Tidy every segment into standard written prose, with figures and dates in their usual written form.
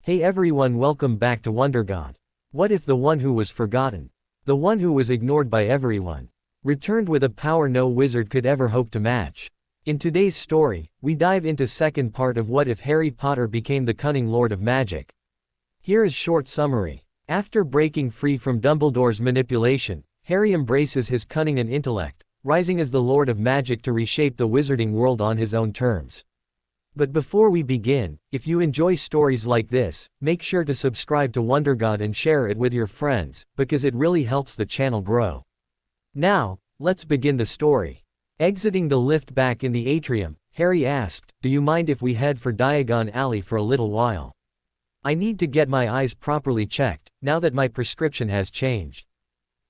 Hey everyone, welcome back to WonderGod. What if the one who was forgotten, the one who was ignored by everyone, returned with a power no wizard could ever hope to match? In today's story, we dive into second part of what if Harry Potter became the cunning Lord of Magic. Here is short summary. After breaking free from Dumbledore's manipulation, Harry embraces his cunning and intellect, rising as the Lord of Magic to reshape the wizarding world on his own terms. But before we begin, if you enjoy stories like this, make sure to subscribe to WonderGod and share it with your friends, because it really helps the channel grow. Now, let's begin the story. Exiting the lift back in the atrium, Harry asked, "Do you mind if we head for Diagon Alley for a little while? I need to get my eyes properly checked, now that my prescription has changed."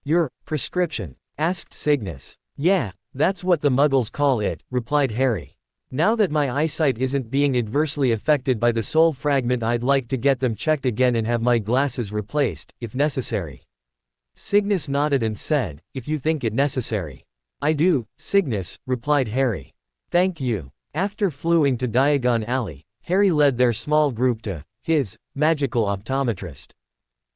"Your prescription?" asked Cygnus. "Yeah, that's what the Muggles call it," replied Harry. "Now that my eyesight isn't being adversely affected by the soul fragment, I'd like to get them checked again and have my glasses replaced, if necessary." Cygnus nodded and said, "If you think it necessary." "I do, Cygnus," replied Harry. "Thank you." After fleeing to Diagon Alley, Harry led their small group to his magical optometrist.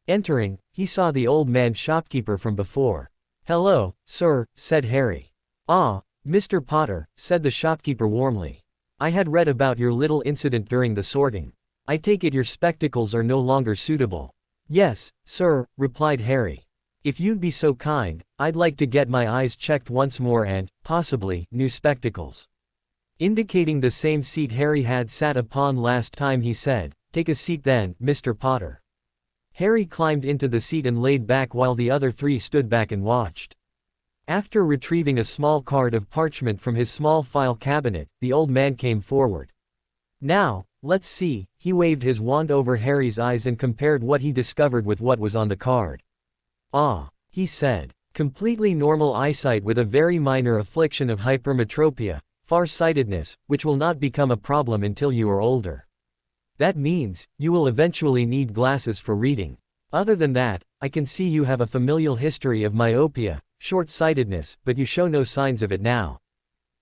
Entering, he saw the old man shopkeeper from before. "Hello, sir," said Harry. "Ah, Mr. Potter," said the shopkeeper warmly. "I had read about your little incident during the sorting. I take it your spectacles are no longer suitable." "Yes, sir," replied Harry. "If you'd be so kind, I'd like to get my eyes checked once more and, possibly, new spectacles." Indicating the same seat Harry had sat upon last time, he said, "Take a seat then, Mr. Potter." Harry climbed into the seat and laid back while the other three stood back and watched. After retrieving a small card of parchment from his small file cabinet, the old man came forward. "Now, let's see," he waved his wand over Harry's eyes and compared what he discovered with what was on the card. "Ah," he said. "Completely normal eyesight with a very minor affliction of hypermetropia, far-sightedness, which will not become a problem until you are older. That means, you will eventually need glasses for reading. Other than that, I can see you have a familial history of myopia, short-sightedness, but you show no signs of it now.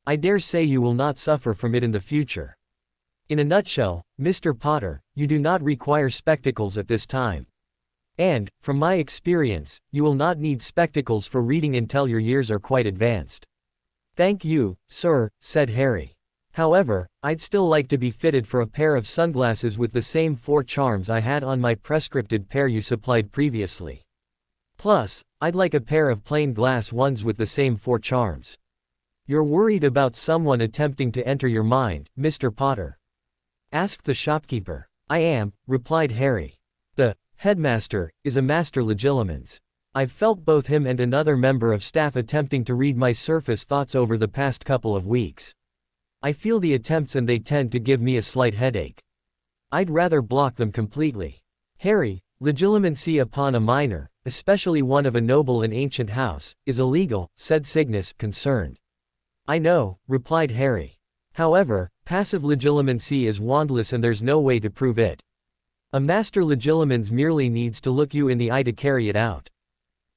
I dare say you will not suffer from it in the future. In a nutshell, Mr. Potter, you do not require spectacles at this time. And, from my experience, you will not need spectacles for reading until your years are quite advanced." "Thank you, sir," said Harry. "However, I'd still like to be fitted for a pair of sunglasses with the same 4 charms I had on my prescripted pair you supplied previously. Plus, I'd like a pair of plain glass ones with the same 4 charms." "You're worried about someone attempting to enter your mind, Mr. Potter?" asked the shopkeeper. "I am," replied Harry. "The headmaster is a master legilimens. I've felt both him and another member of staff attempting to read my surface thoughts over the past couple of weeks. I feel the attempts and they tend to give me a slight headache. I'd rather block them completely." "Harry, legilimency upon a minor, especially one of a noble and ancient house, is illegal," said Cygnus, concerned. "I know," replied Harry. "However, passive legilimency is wandless and there's no way to prove it. A master legilimens merely needs to look you in the eye to carry it out."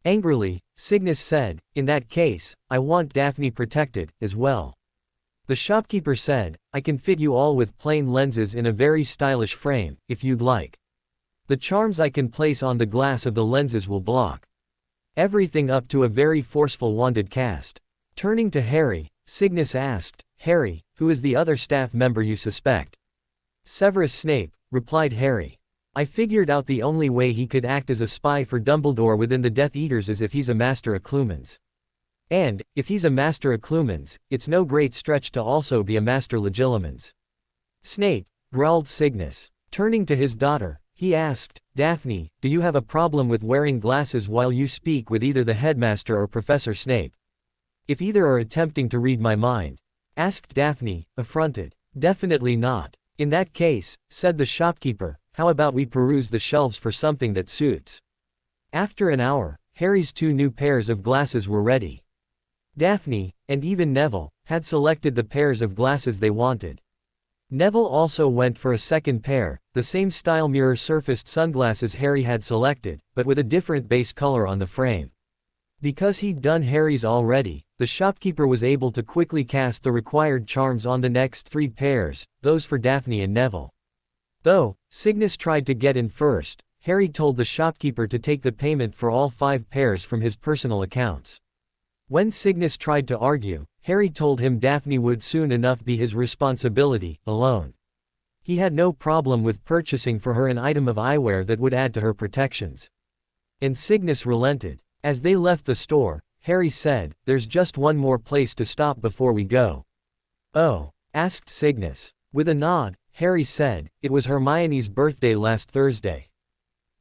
Angrily, Cygnus said, "In that case, I want Daphne protected, as well." The shopkeeper said, "I can fit you all with plain lenses in a very stylish frame, if you'd like. The charms I can place on the glass of the lenses will block everything up to a very forceful wanded cast." Turning to Harry, Cygnus asked, "Harry, who is the other staff member you suspect?" "Severus Snape," replied Harry. "I figured out the only way he could act as a spy for Dumbledore within the Death Eaters is if he's a master occlumens. And, if he's a master occlumens, it's no great stretch to also be a master legilimens." "Snape," growled Cygnus. Turning to his daughter, he asked, "Daphne, do you have a problem with wearing glasses while you speak with either the headmaster or Professor Snape?" "If either are attempting to read my mind?" asked Daphne, affronted. "Definitely not." "In that case," said the shopkeeper, "how about we peruse the shelves for something that suits?" After an hour, Harry's 2 new pairs of glasses were ready. Daphne, and even Neville, had selected the pairs of glasses they wanted. Neville also went for a second pair, the same style mirror-surfaced sunglasses Harry had selected, but with a different base color on the frame. Because he'd done Harry's already, the shopkeeper was able to quickly cast the required charms on the next 3 pairs, those for Daphne and Neville. Though Cygnus tried to get in first, Harry told the shopkeeper to take the payment for all 5 pairs from his personal accounts. When Cygnus tried to argue, Harry told him Daphne would soon enough be his responsibility, alone. He had no problem with purchasing for her an item of eyewear that would add to her protections. And Cygnus relented. As they left the store, Harry said, "There's just one more place to stop before we go." "Oh?" asked Cygnus. With a nod, Harry said, "It was Hermione's birthday last Thursday.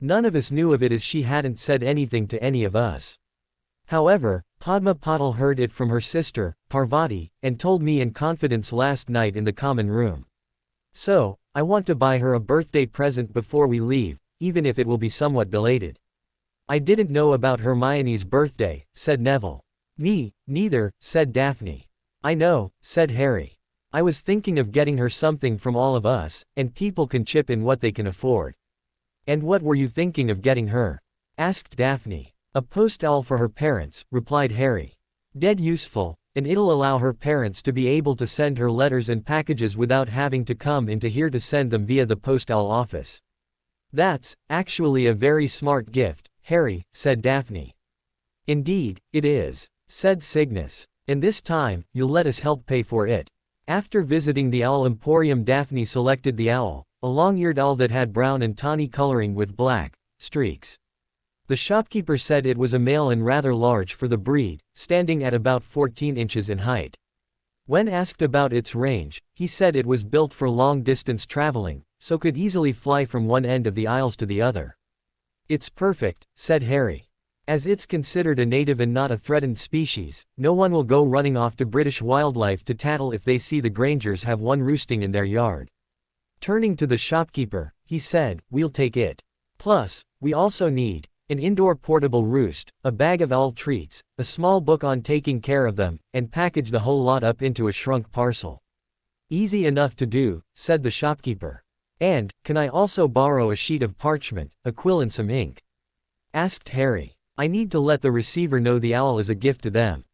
None of us knew of it as she hadn't said anything to any of us. However, Padma Patil heard it from her sister, Parvati, and told me in confidence last night in the common room. So, I want to buy her a birthday present before we leave, even if it will be somewhat belated." "I didn't know about Hermione's birthday," said Neville. "Me, neither," said Daphne. "I know," said Harry. "I was thinking of getting her something from all of us, and people can chip in what they can afford." "And what were you thinking of getting her?" asked Daphne. "A post owl for her parents," replied Harry. "Dead useful, and it'll allow her parents to be able to send her letters and packages without having to come into here to send them via the post owl office." "That's actually a very smart gift, Harry," said Daphne. "Indeed, it is," said Cygnus. "And this time, you'll let us help pay for it." After visiting the Owl Emporium, Daphne selected the owl, a long-eared owl that had brown and tawny coloring with black streaks. The shopkeeper said it was a male and rather large for the breed, standing at about 14 inches in height. When asked about its range, he said it was built for long-distance traveling, so could easily fly from one end of the aisles to the other. "It's perfect," said Harry. "As it's considered a native and not a threatened species, no one will go running off to British wildlife to tattle if they see the Grangers have one roosting in their yard." Turning to the shopkeeper, he said, "We'll take it. Plus, we also need an indoor portable roost, a bag of owl treats, a small book on taking care of them, and package the whole lot up into a shrunk parcel." "Easy enough to do," said the shopkeeper. "And, can I also borrow a sheet of parchment, a quill and some ink?" asked Harry. "I need to let the receiver know the owl is a gift to them."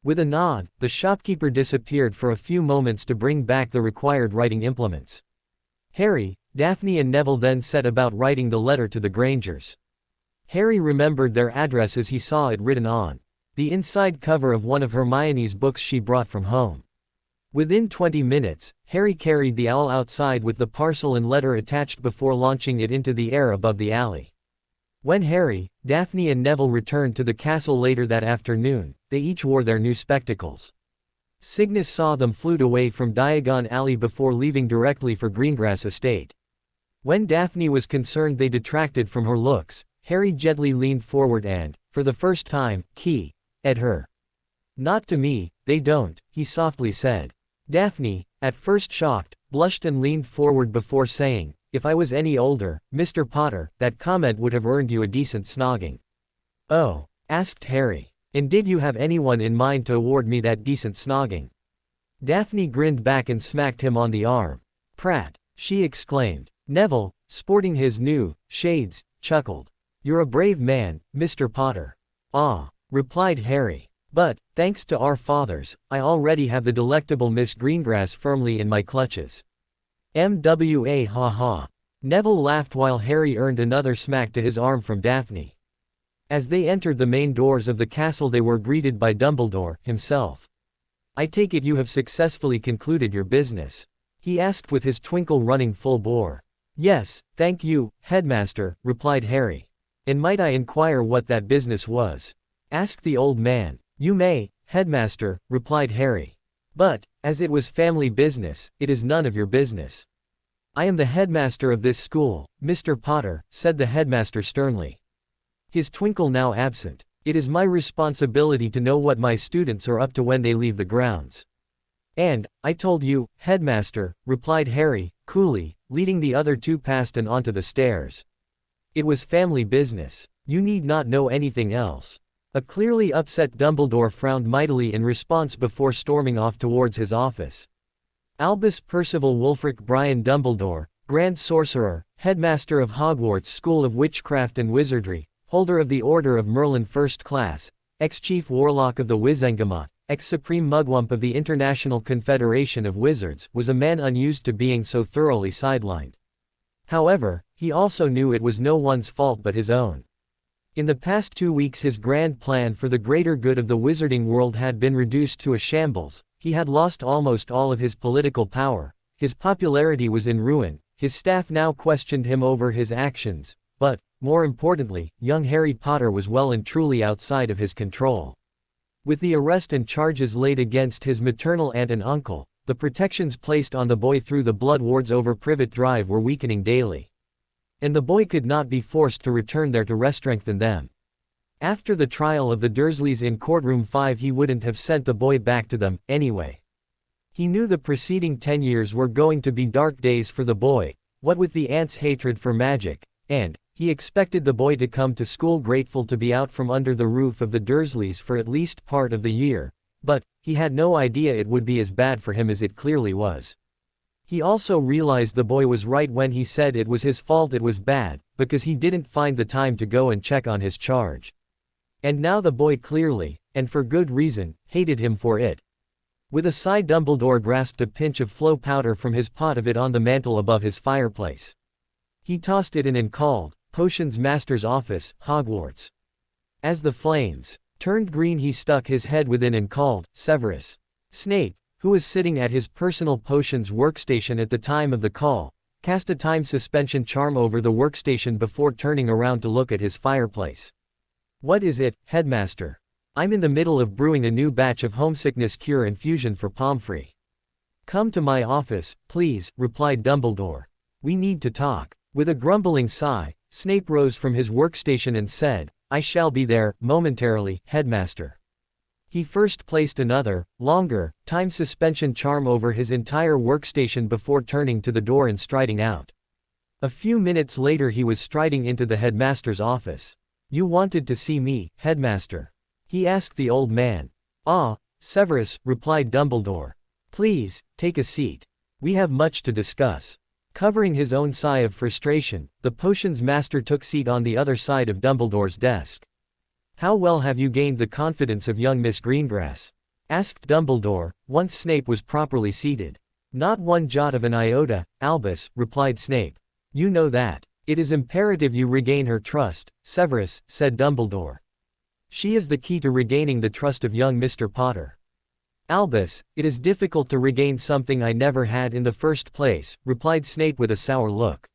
With a nod, the shopkeeper disappeared for a few moments to bring back the required writing implements. Harry, Daphne and Neville then set about writing the letter to the Grangers. Harry remembered their address as he saw it written on the inside cover of one of Hermione's books she brought from home. Within 20 minutes, Harry carried the owl outside with the parcel and letter attached before launching it into the air above the alley. When Harry, Daphne and Neville returned to the castle later that afternoon, they each wore their new spectacles. Cygnus saw them flute away from Diagon Alley before leaving directly for Greengrass Estate. When Daphne was concerned they detracted from her looks, Harry gently leaned forward and, for the first time, at her. "Not to me, they don't," he softly said. Daphne, at first shocked, blushed and leaned forward before saying, "If I was any older, Mr. Potter, that comment would have earned you a decent snogging." "Oh?" asked Harry. "And did you have anyone in mind to award me that decent snogging?" Daphne grinned back and smacked him on the arm. "Prat!" she exclaimed. Neville, sporting his new shades, chuckled. "You're a brave man, Mr. Potter." "Ah," replied Harry. "But, thanks to our fathers, I already have the delectable Miss Greengrass firmly in my clutches." "MWA ha ha." Neville laughed while Harry earned another smack to his arm from Daphne. As they entered the main doors of the castle they were greeted by Dumbledore himself. "I take it you have successfully concluded your business?" he asked with his twinkle running full bore. "Yes, thank you, Headmaster," replied Harry. "And might I inquire what that business was?" asked the old man. "You may, Headmaster," replied Harry. "But, as it was family business, it is none of your business." "I am the headmaster of this school, Mr. Potter," said the headmaster sternly. His twinkle now absent. "It is my responsibility to know what my students are up to when they leave the grounds." "And, I told you, Headmaster," replied Harry, coolly, leading the other two past and onto the stairs. "It was family business. You need not know anything else." A clearly upset Dumbledore frowned mightily in response before storming off towards his office. Albus Percival Wulfric Brian Dumbledore, Grand Sorcerer, Headmaster of Hogwarts School of Witchcraft and Wizardry, holder of the Order of Merlin First Class, ex-Chief Warlock of the Wizengamot, ex-Supreme Mugwump of the International Confederation of Wizards, was a man unused to being so thoroughly sidelined. However, he also knew it was no one's fault but his own. In the past 2 weeks his grand plan for the greater good of the wizarding world had been reduced to a shambles. He had lost almost all of his political power, his popularity was in ruin, his staff now questioned him over his actions, but, more importantly, young Harry Potter was well and truly outside of his control. With the arrest and charges laid against his maternal aunt and uncle, the protections placed on the boy through the blood wards over Privet Drive were weakening daily. And the boy could not be forced to return there to re-strengthen them. After the trial of the Dursleys in Courtroom 5 he wouldn't have sent the boy back to them, anyway. He knew the preceding 10 years were going to be dark days for the boy, what with the aunt's hatred for magic, and he expected the boy to come to school grateful to be out from under the roof of the Dursleys for at least part of the year, but he had no idea it would be as bad for him as it clearly was. He also realized the boy was right when he said it was his fault it was bad, because he didn't find the time to go and check on his charge. And now the boy clearly, and for good reason, hated him for it. With a sigh Dumbledore grasped a pinch of flow powder from his pot of it on the mantel above his fireplace. He tossed it in and called, "Potions Master's office, Hogwarts." As the flames turned green he stuck his head within and called, "Severus." Snape, who was sitting at his personal potions workstation at the time of the call, cast a time suspension charm over the workstation before turning around to look at his fireplace. "What is it, Headmaster?" "I'm in the middle of brewing a new batch of homesickness cure infusion for Pomfrey." "Come to my office, please," replied Dumbledore. "We need to talk." With a grumbling sigh, Snape rose from his workstation and said, "I shall be there, momentarily, Headmaster." He first placed another, longer, time suspension charm over his entire workstation before turning to the door and striding out. A few minutes later he was striding into the headmaster's office. "You wanted to see me, Headmaster?" he asked the old man. "Ah, Severus," replied Dumbledore. "Please, take a seat. We have much to discuss." Covering his own sigh of frustration, the potions master took seat on the other side of Dumbledore's desk. "How well have you gained the confidence of young Miss Greengrass?" asked Dumbledore, once Snape was properly seated. "Not one jot of an iota, Albus," replied Snape. "You know that. It is imperative you regain her trust, Severus," said Dumbledore. "She is the key to regaining the trust of young Mr. Potter." "Albus, it is difficult to regain something I never had in the first place," replied Snape with a sour look.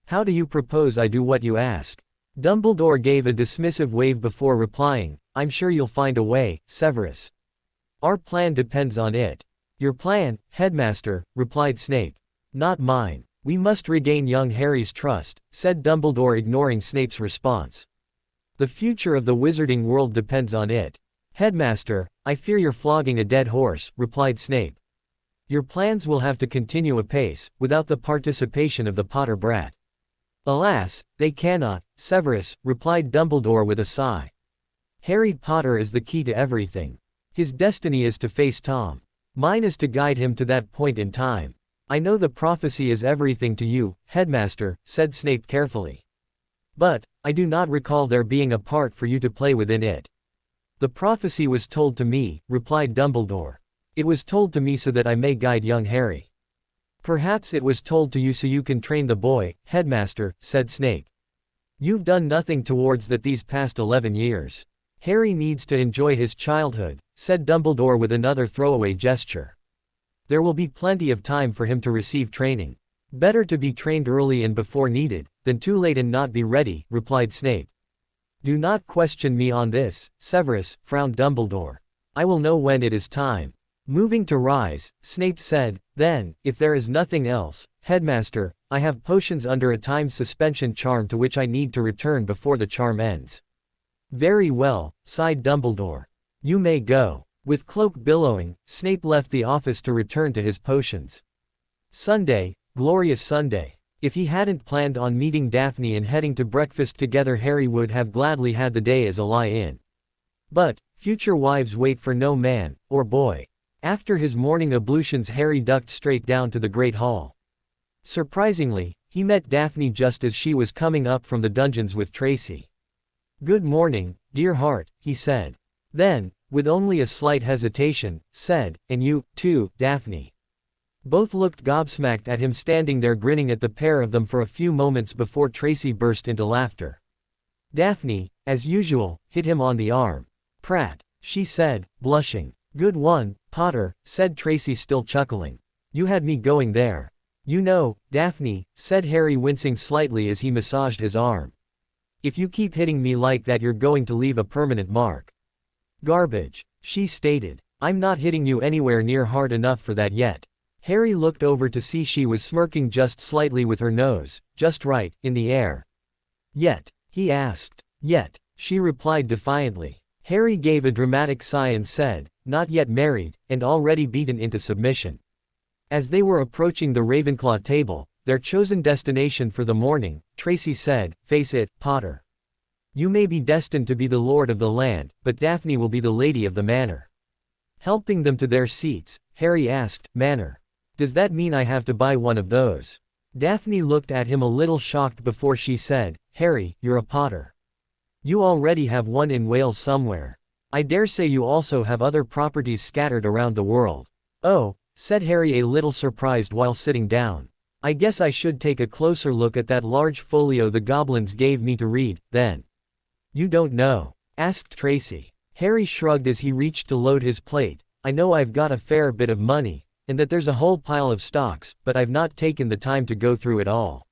"How do you propose I do what you ask?" Dumbledore gave a dismissive wave before replying, "I'm sure you'll find a way, Severus. Our plan depends on it." "Your plan, Headmaster," replied Snape. "Not mine. We must regain young Harry's trust," said Dumbledore ignoring Snape's response. "The future of the wizarding world depends on it." "Headmaster, I fear you're flogging a dead horse," replied Snape. "Your plans will have to continue apace, without the participation of the Potter brat." "Alas, they cannot, Severus," replied Dumbledore with a sigh. "Harry Potter is the key to everything. His destiny is to face Tom. Mine is to guide him to that point in time. I know the prophecy is everything to you, Headmaster," said Snape carefully. "But I do not recall there being a part for you to play within it." "The prophecy was told to me," replied Dumbledore. "It was told to me so that I may guide young Harry." "Perhaps it was told to you so you can train the boy, Headmaster," said Snape. "You've done nothing towards that these past 11 years. Harry needs to enjoy his childhood," said Dumbledore with another throwaway gesture. "There will be plenty of time for him to receive training. Better to be trained early and before needed, than too late and not be ready," replied Snape. "Do not question me on this, Severus," frowned Dumbledore. "I will know when it is time." Moving to rise, Snape said, "Then, if there is nothing else, Headmaster, I have potions under a time suspension charm to which I need to return before the charm ends." "Very well," sighed Dumbledore. "You may go." With cloak billowing, Snape left the office to return to his potions. Sunday, glorious Sunday. If he hadn't planned on meeting Daphne and heading to breakfast together, Harry would have gladly had the day as a lie-in. But future wives wait for no man, or boy. After his morning ablutions, Harry ducked straight down to the Great Hall. Surprisingly, he met Daphne just as she was coming up from the dungeons with Tracy. "Good morning, dear heart," he said. Then, with only a slight hesitation, said, "And you, too, Daphne." Both looked gobsmacked at him standing there grinning at the pair of them for a few moments before Tracy burst into laughter. Daphne, as usual, hit him on the arm. "Prat," she said, blushing. "Good one, Potter," said Tracy still chuckling. "You had me going there." "You know, Daphne," said Harry wincing slightly as he massaged his arm. "If you keep hitting me like that you're going to leave a permanent mark." "Garbage," she stated. "I'm not hitting you anywhere near hard enough for that yet." Harry looked over to see she was smirking just slightly with her nose, just right, in the air. "Yet?" he asked. "Yet," she replied defiantly. Harry gave a dramatic sigh and said, "Not yet married, and already beaten into submission." As they were approaching the Ravenclaw table, their chosen destination for the morning, Tracy said, "Face it, Potter. You may be destined to be the lord of the land, but Daphne will be the lady of the manor." Helping them to their seats, Harry asked, "Manor? Does that mean I have to buy one of those?" Daphne looked at him a little shocked before she said, "Harry, you're a Potter. You already have one in Wales somewhere. I dare say you also have other properties scattered around the world." "Oh," said Harry a little surprised while sitting down. "I guess I should take a closer look at that large folio the goblins gave me to read, then." "You don't know?" asked Tracy. Harry shrugged as he reached to load his plate. "I know I've got a fair bit of money, and that there's a whole pile of stocks, but I've not taken the time to go through it all."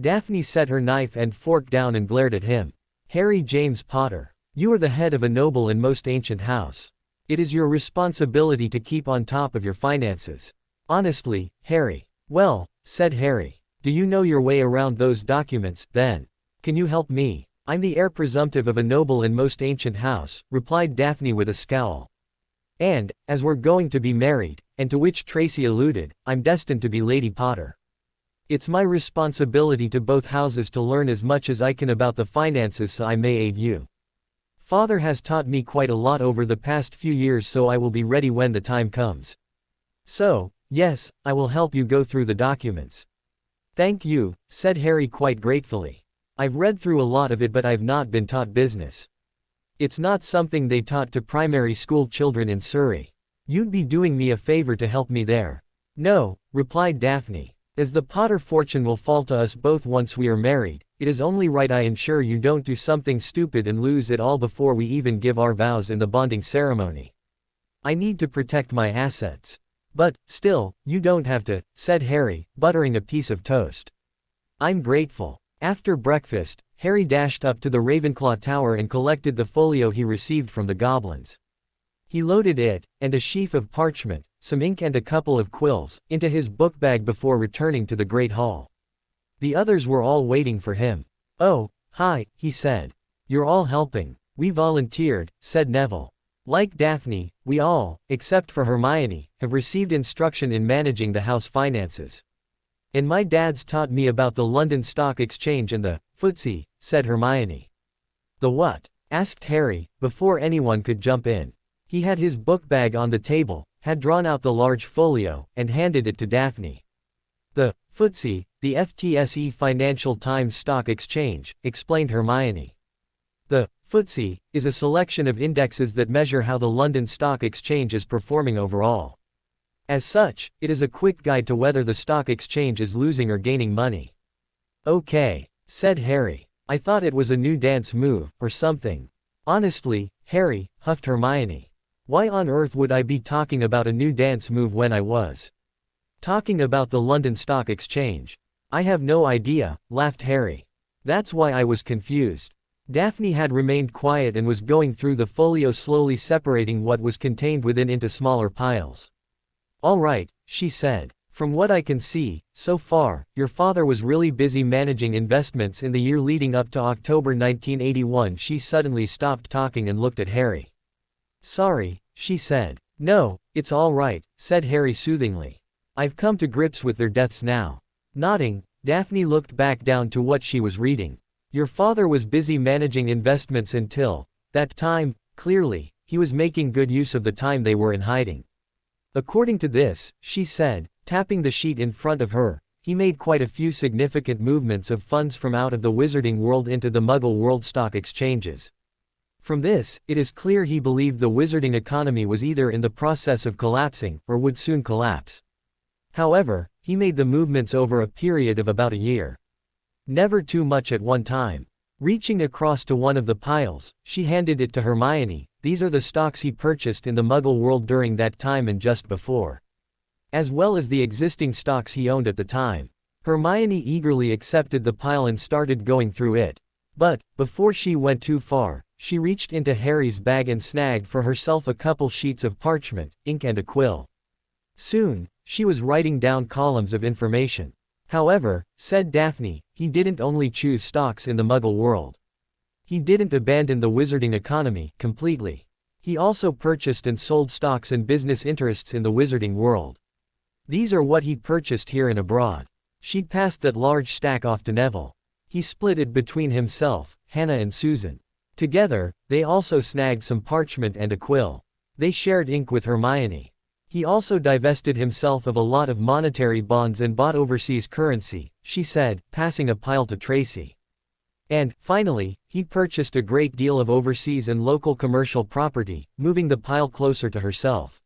Daphne set her knife and fork down and glared at him. "Harry James Potter, you are the head of a noble and most ancient house. It is your responsibility to keep on top of your finances. Honestly, Harry." "Well," said Harry, "do you know your way around those documents, then? Can you help me?" "I'm the heir presumptive of a noble and most ancient house," replied Daphne with a scowl. "And, as we're going to be married, and to which Tracy alluded, I'm destined to be Lady Potter. It's my responsibility to both houses to learn as much as I can about the finances so I may aid you. Father has taught me quite a lot over the past few years, so I will be ready when the time comes. So, yes, I will help you go through the documents." "Thank you," said Harry quite gratefully. "I've read through a lot of it, but I've not been taught business. It's not something they taught to primary school children in Surrey. You'd be doing me a favor to help me there." "No," replied Daphne. "As the Potter fortune will fall to us both once we are married, it is only right I ensure you don't do something stupid and lose it all before we even give our vows in the bonding ceremony. I need to protect my assets." "But, still, you don't have to," said Harry, buttering a piece of toast. "I'm grateful." After breakfast, Harry dashed up to the Ravenclaw Tower and collected the folio he received from the goblins. He loaded it, and a sheaf of parchment, some ink and a couple of quills, into his book bag before returning to the Great Hall. The others were all waiting for him. "Oh, hi," he said. "You're all helping." "We volunteered," said Neville. "Like Daphne, we all, except for Hermione, have received instruction in managing the house finances. And my dad's taught me about the London Stock Exchange and the FTSE," said Hermione. "The what?" asked Harry, before anyone could jump in. He had his book bag on the table, had drawn out the large folio, and handed it to Daphne. "The FTSE, the FTSE Financial Times Stock Exchange," explained Hermione. "The FTSE is a selection of indexes that measure how the London Stock Exchange is performing overall. As such, it is a quick guide to whether the stock exchange is losing or gaining money." "Okay," said Harry. "I thought it was a new dance move, or something." "Honestly, Harry," huffed Hermione. "Why on earth would I be talking about a new dance move when I was talking about the London Stock Exchange?" "I have no idea," laughed Harry. "That's why I was confused." Daphne had remained quiet and was going through the folio, slowly separating what was contained within into smaller piles. "All right," she said. "From what I can see, so far, your father was really busy managing investments in the year leading up to October 1981. She suddenly stopped talking and looked at Harry. "Sorry," she said. "No, it's all right," said Harry soothingly. "I've come to grips with their deaths now." Nodding, Daphne looked back down to what she was reading. "Your father was busy managing investments until that time. Clearly, he was making good use of the time they were in hiding. According to this," she said, tapping the sheet in front of her, "he made quite a few significant movements of funds from out of the wizarding world into the Muggle world stock exchanges. From this, it is clear he believed the wizarding economy was either in the process of collapsing, or would soon collapse. However, he made the movements over a period of about a year. Never too much at one time. Reaching across to one of the piles, she handed it to Hermione. These are the stocks he purchased in the Muggle world during that time and just before, as well as the existing stocks he owned at the time. Hermione eagerly accepted the pile and started going through it. But, before she went too far, she reached into Harry's bag and snagged for herself a couple sheets of parchment, ink and a quill. Soon, she was writing down columns of information. However, said Daphne, he didn't only choose stocks in the Muggle world. He didn't abandon the wizarding economy completely. He also purchased and sold stocks and business interests in the wizarding world. These are what he purchased here and abroad. She passed that large stack off to Neville. He split it between himself, Hannah and Susan. Together, they also snagged some parchment and a quill. They shared ink with Hermione. He also divested himself of a lot of monetary bonds and bought overseas currency, she said, passing a pile to Tracy. And, finally, he purchased a great deal of overseas and local commercial property, moving the pile closer to herself.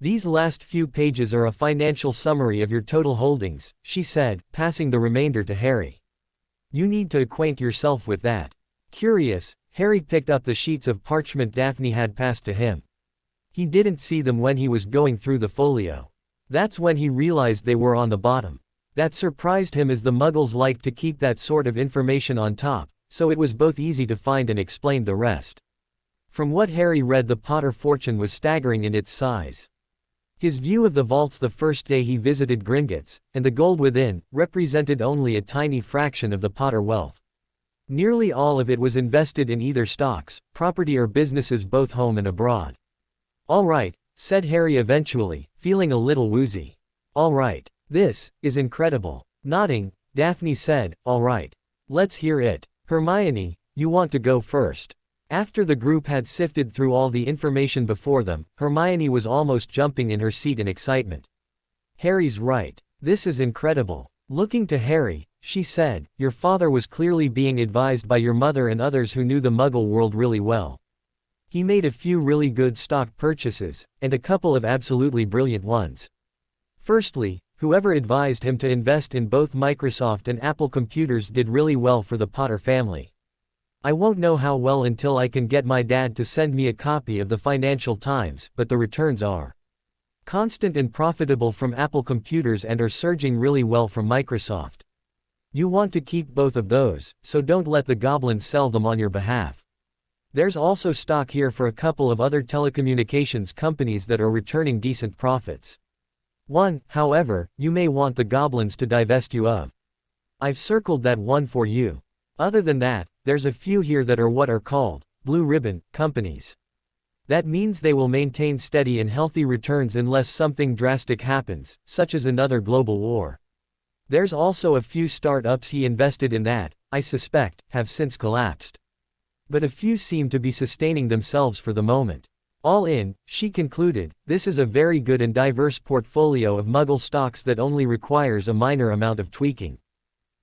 These last few pages are a financial summary of your total holdings, she said, passing the remainder to Harry. You need to acquaint yourself with that. Curious, Harry picked up the sheets of parchment Daphne had passed to him. He didn't see them when he was going through the folio. That's when he realized they were on the bottom. That surprised him as the Muggles liked to keep that sort of information on top, so it was both easy to find and explain the rest. From what Harry read, the Potter fortune was staggering in its size. His view of the vaults the first day he visited Gringotts, and the gold within, represented only a tiny fraction of the Potter wealth. Nearly all of it was invested in either stocks, property or businesses both home and abroad. All right, said Harry eventually, feeling a little woozy. All right. This is incredible. Nodding, Daphne said, all right. Let's hear it. Hermione, you want to go first. After the group had sifted through all the information before them, Hermione was almost jumping in her seat in excitement. Harry's right. This is incredible. Looking to Harry, she said, your father was clearly being advised by your mother and others who knew the Muggle world really well. He made a few really good stock purchases, and a couple of absolutely brilliant ones. Firstly, whoever advised him to invest in both Microsoft and Apple computers did really well for the Potter family. I won't know how well until I can get my dad to send me a copy of the Financial Times, but the returns are constant and profitable from Apple computers and are surging really well from Microsoft. You want to keep both of those, so don't let the goblins sell them on your behalf. There's also stock here for a couple of other telecommunications companies that are returning decent profits. One, however, you may want the goblins to divest you of. I've circled that one for you. Other than that, there's a few here that are what are called blue ribbon companies. That means they will maintain steady and healthy returns unless something drastic happens, such as another global war. There's also a few startups he invested in that, I suspect, have since collapsed. But a few seem to be sustaining themselves for the moment. All in, she concluded, this is a very good and diverse portfolio of Muggle stocks that only requires a minor amount of tweaking.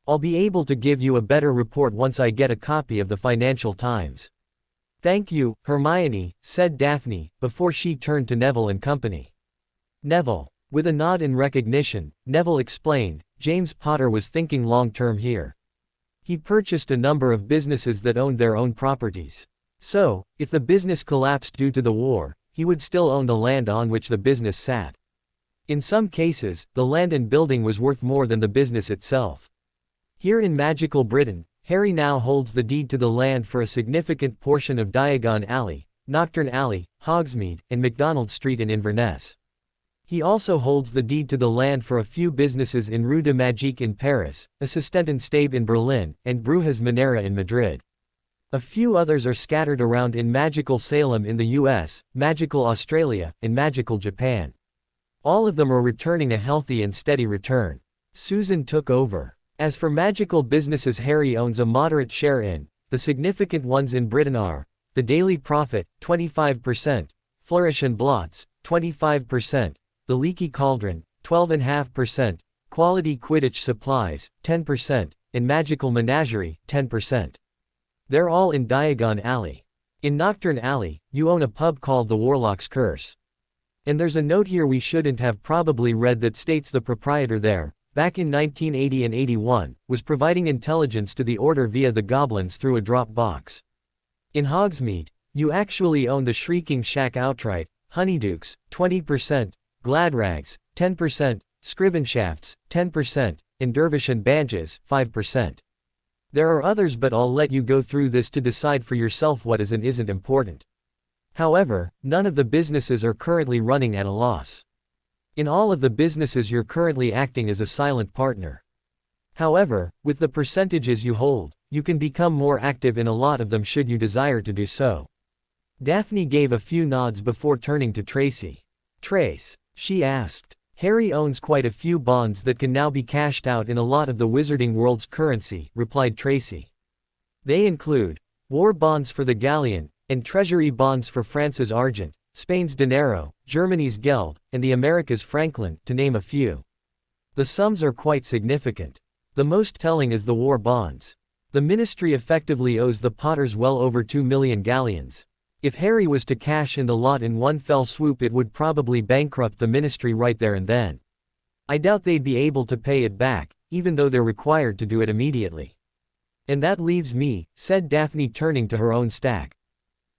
I'll be able to give you a better report once I get a copy of the Financial Times. Thank you, Hermione, said Daphne, before she turned to Neville and company. Neville. With a nod in recognition, Neville explained, James Potter was thinking long-term here. He purchased a number of businesses that owned their own properties. So, if the business collapsed due to the war, he would still own the land on which the business sat. In some cases, the land and building was worth more than the business itself. Here in magical Britain, Harry now holds the deed to the land for a significant portion of Diagon Alley, Nocturne Alley, Hogsmeade, and MacDonald Street in Inverness. He also holds the deed to the land for a few businesses in Rue de Magique in Paris, Assistentenstebe in Berlin, and Brujas Minera in Madrid. A few others are scattered around in Magical Salem in the US, Magical Australia, and Magical Japan. All of them are returning a healthy and steady return. Susan took over. As for magical businesses Harry owns a moderate share in, the significant ones in Britain are, the Daily Prophet, 25%, Flourish and Blots, 25%, The Leaky Cauldron, 12.5%, Quality Quidditch Supplies, 10%, and Magical Menagerie, 10%. They're all in Diagon Alley. In Nocturne Alley, you own a pub called the Warlock's Curse. And there's a note here we shouldn't have probably read that states the proprietor there, back in 1980 and 81, was providing intelligence to the Order via the goblins through a drop box. In Hogsmeade, you actually own the Shrieking Shack outright, Honeydukes, 20%, Gladrags, 10%, Scrivenshafts, 10%, and Dervish and Banges, 5%. There are others, but I'll let you go through this to decide for yourself what is and isn't important. However, none of the businesses are currently running at a loss. In all of the businesses you're currently acting as a silent partner. However, with the percentages you hold, you can become more active in a lot of them should you desire to do so. Daphne gave a few nods before turning to Tracy. Trace, she asked. Harry owns quite a few bonds that can now be cashed out in a lot of the Wizarding World's currency, replied Tracy. They include war bonds for the galleon, and treasury bonds for France's argent, Spain's dinero, Germany's geld, and the Americas franklin, to name a few. The sums are quite significant. The most telling is the war bonds. The ministry effectively owes the Potters well over 2 million galleons. If Harry was to cash in the lot in one fell swoop, it would probably bankrupt the ministry right there and then. I doubt they'd be able to pay it back, even though they're required to do it immediately. And that leaves me, said Daphne, turning to her own stack.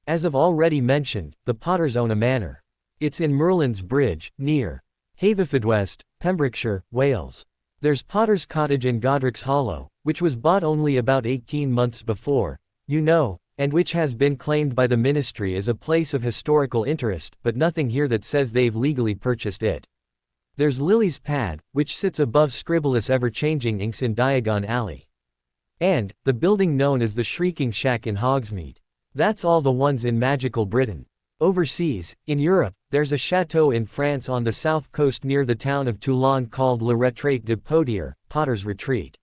As I've already mentioned, the Potters own a manor. It's in Merlin's Bridge, near Haverfordwest, Pembrokeshire, Wales. There's Potter's Cottage in Godric's Hollow, which was bought only about 18 months before, you know, and which has been claimed by the ministry as a place of historical interest, but nothing here that says they've legally purchased it. There's Lily's Pad, which sits above Scribblus Ever-Changing Inks in Diagon Alley. And the building known as the Shrieking Shack in Hogsmeade. That's all the ones in magical Britain. Overseas, in Europe, there's a chateau in France on the south coast near the town of Toulon called Le Retraite de Potier, Potter's Retreat.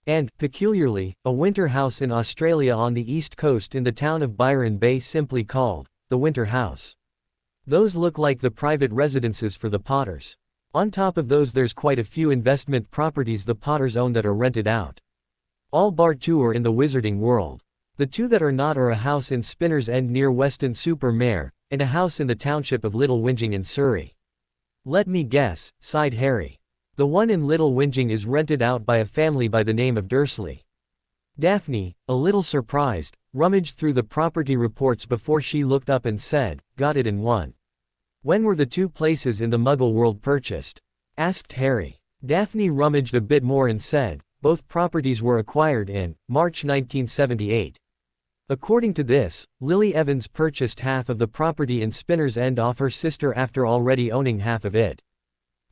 And, peculiarly, a winter house in Australia on the east coast in the town of Byron Bay simply called the Winter House. Those look like the private residences for the Potters. On top of those there's quite a few investment properties the Potters own that are rented out. All bar two are in the Wizarding World. The two that are not are a house in Spinner's End near Weston-super-Mare, and a house in the township of Little Whinging in Surrey. Let me guess, sighed Harry. The one in Little Whinging is rented out by a family by the name of Dursley. Daphne, a little surprised, rummaged through the property reports before she looked up and said, got it in one. When were the two places in the Muggle world purchased? Asked Harry. Daphne rummaged a bit more and said, both properties were acquired in March 1978. According to this, Lily Evans purchased half of the property in Spinner's End off her sister after already owning half of it.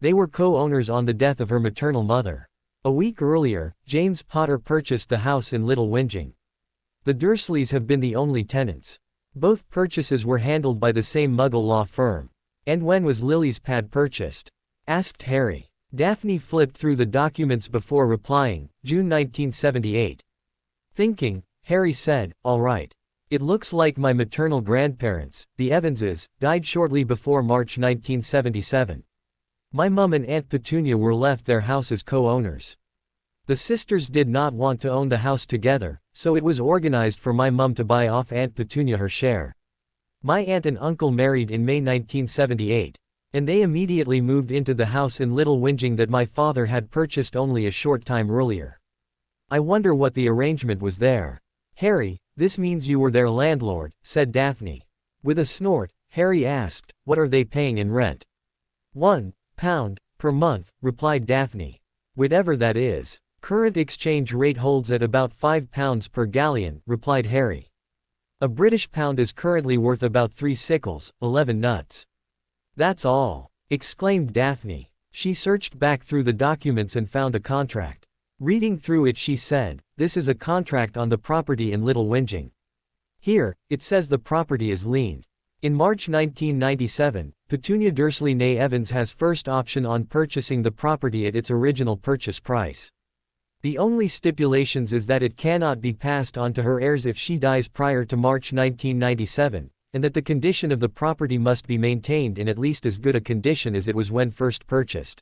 They were co-owners on the death of her maternal mother. A week earlier, James Potter purchased the house in Little Whinging. The Dursleys have been the only tenants. Both purchases were handled by the same Muggle law firm. And when was Lily's pad purchased? Asked Harry. Daphne flipped through the documents before replying, June 1978. Thinking, Harry said, all right. It looks like my maternal grandparents, the Evanses, died shortly before March 1977. My mum and Aunt Petunia were left their house as co-owners. The sisters did not want to own the house together, so it was organized for my mum to buy off Aunt Petunia her share. My aunt and uncle married in May 1978, and they immediately moved into the house in Little Whinging that my father had purchased only a short time earlier. I wonder what the arrangement was there. Harry, this means you were their landlord, said Daphne. With a snort, Harry asked, what are they paying in rent? £1 per month, replied Daphne. Whatever that is. Current exchange rate holds at about £5 per galleon, replied Harry. A British pound is currently worth about 3 sickles, 11 nuts. That's all, exclaimed Daphne. She searched back through the documents and found a contract. Reading through it she said, this is a contract on the property in Little Whinging. Here, it says the property is liened. In March 1997, Petunia Dursley née Evans has first option on purchasing the property at its original purchase price. The only stipulations is that it cannot be passed on to her heirs if she dies prior to March 1997, and that the condition of the property must be maintained in at least as good a condition as it was when first purchased.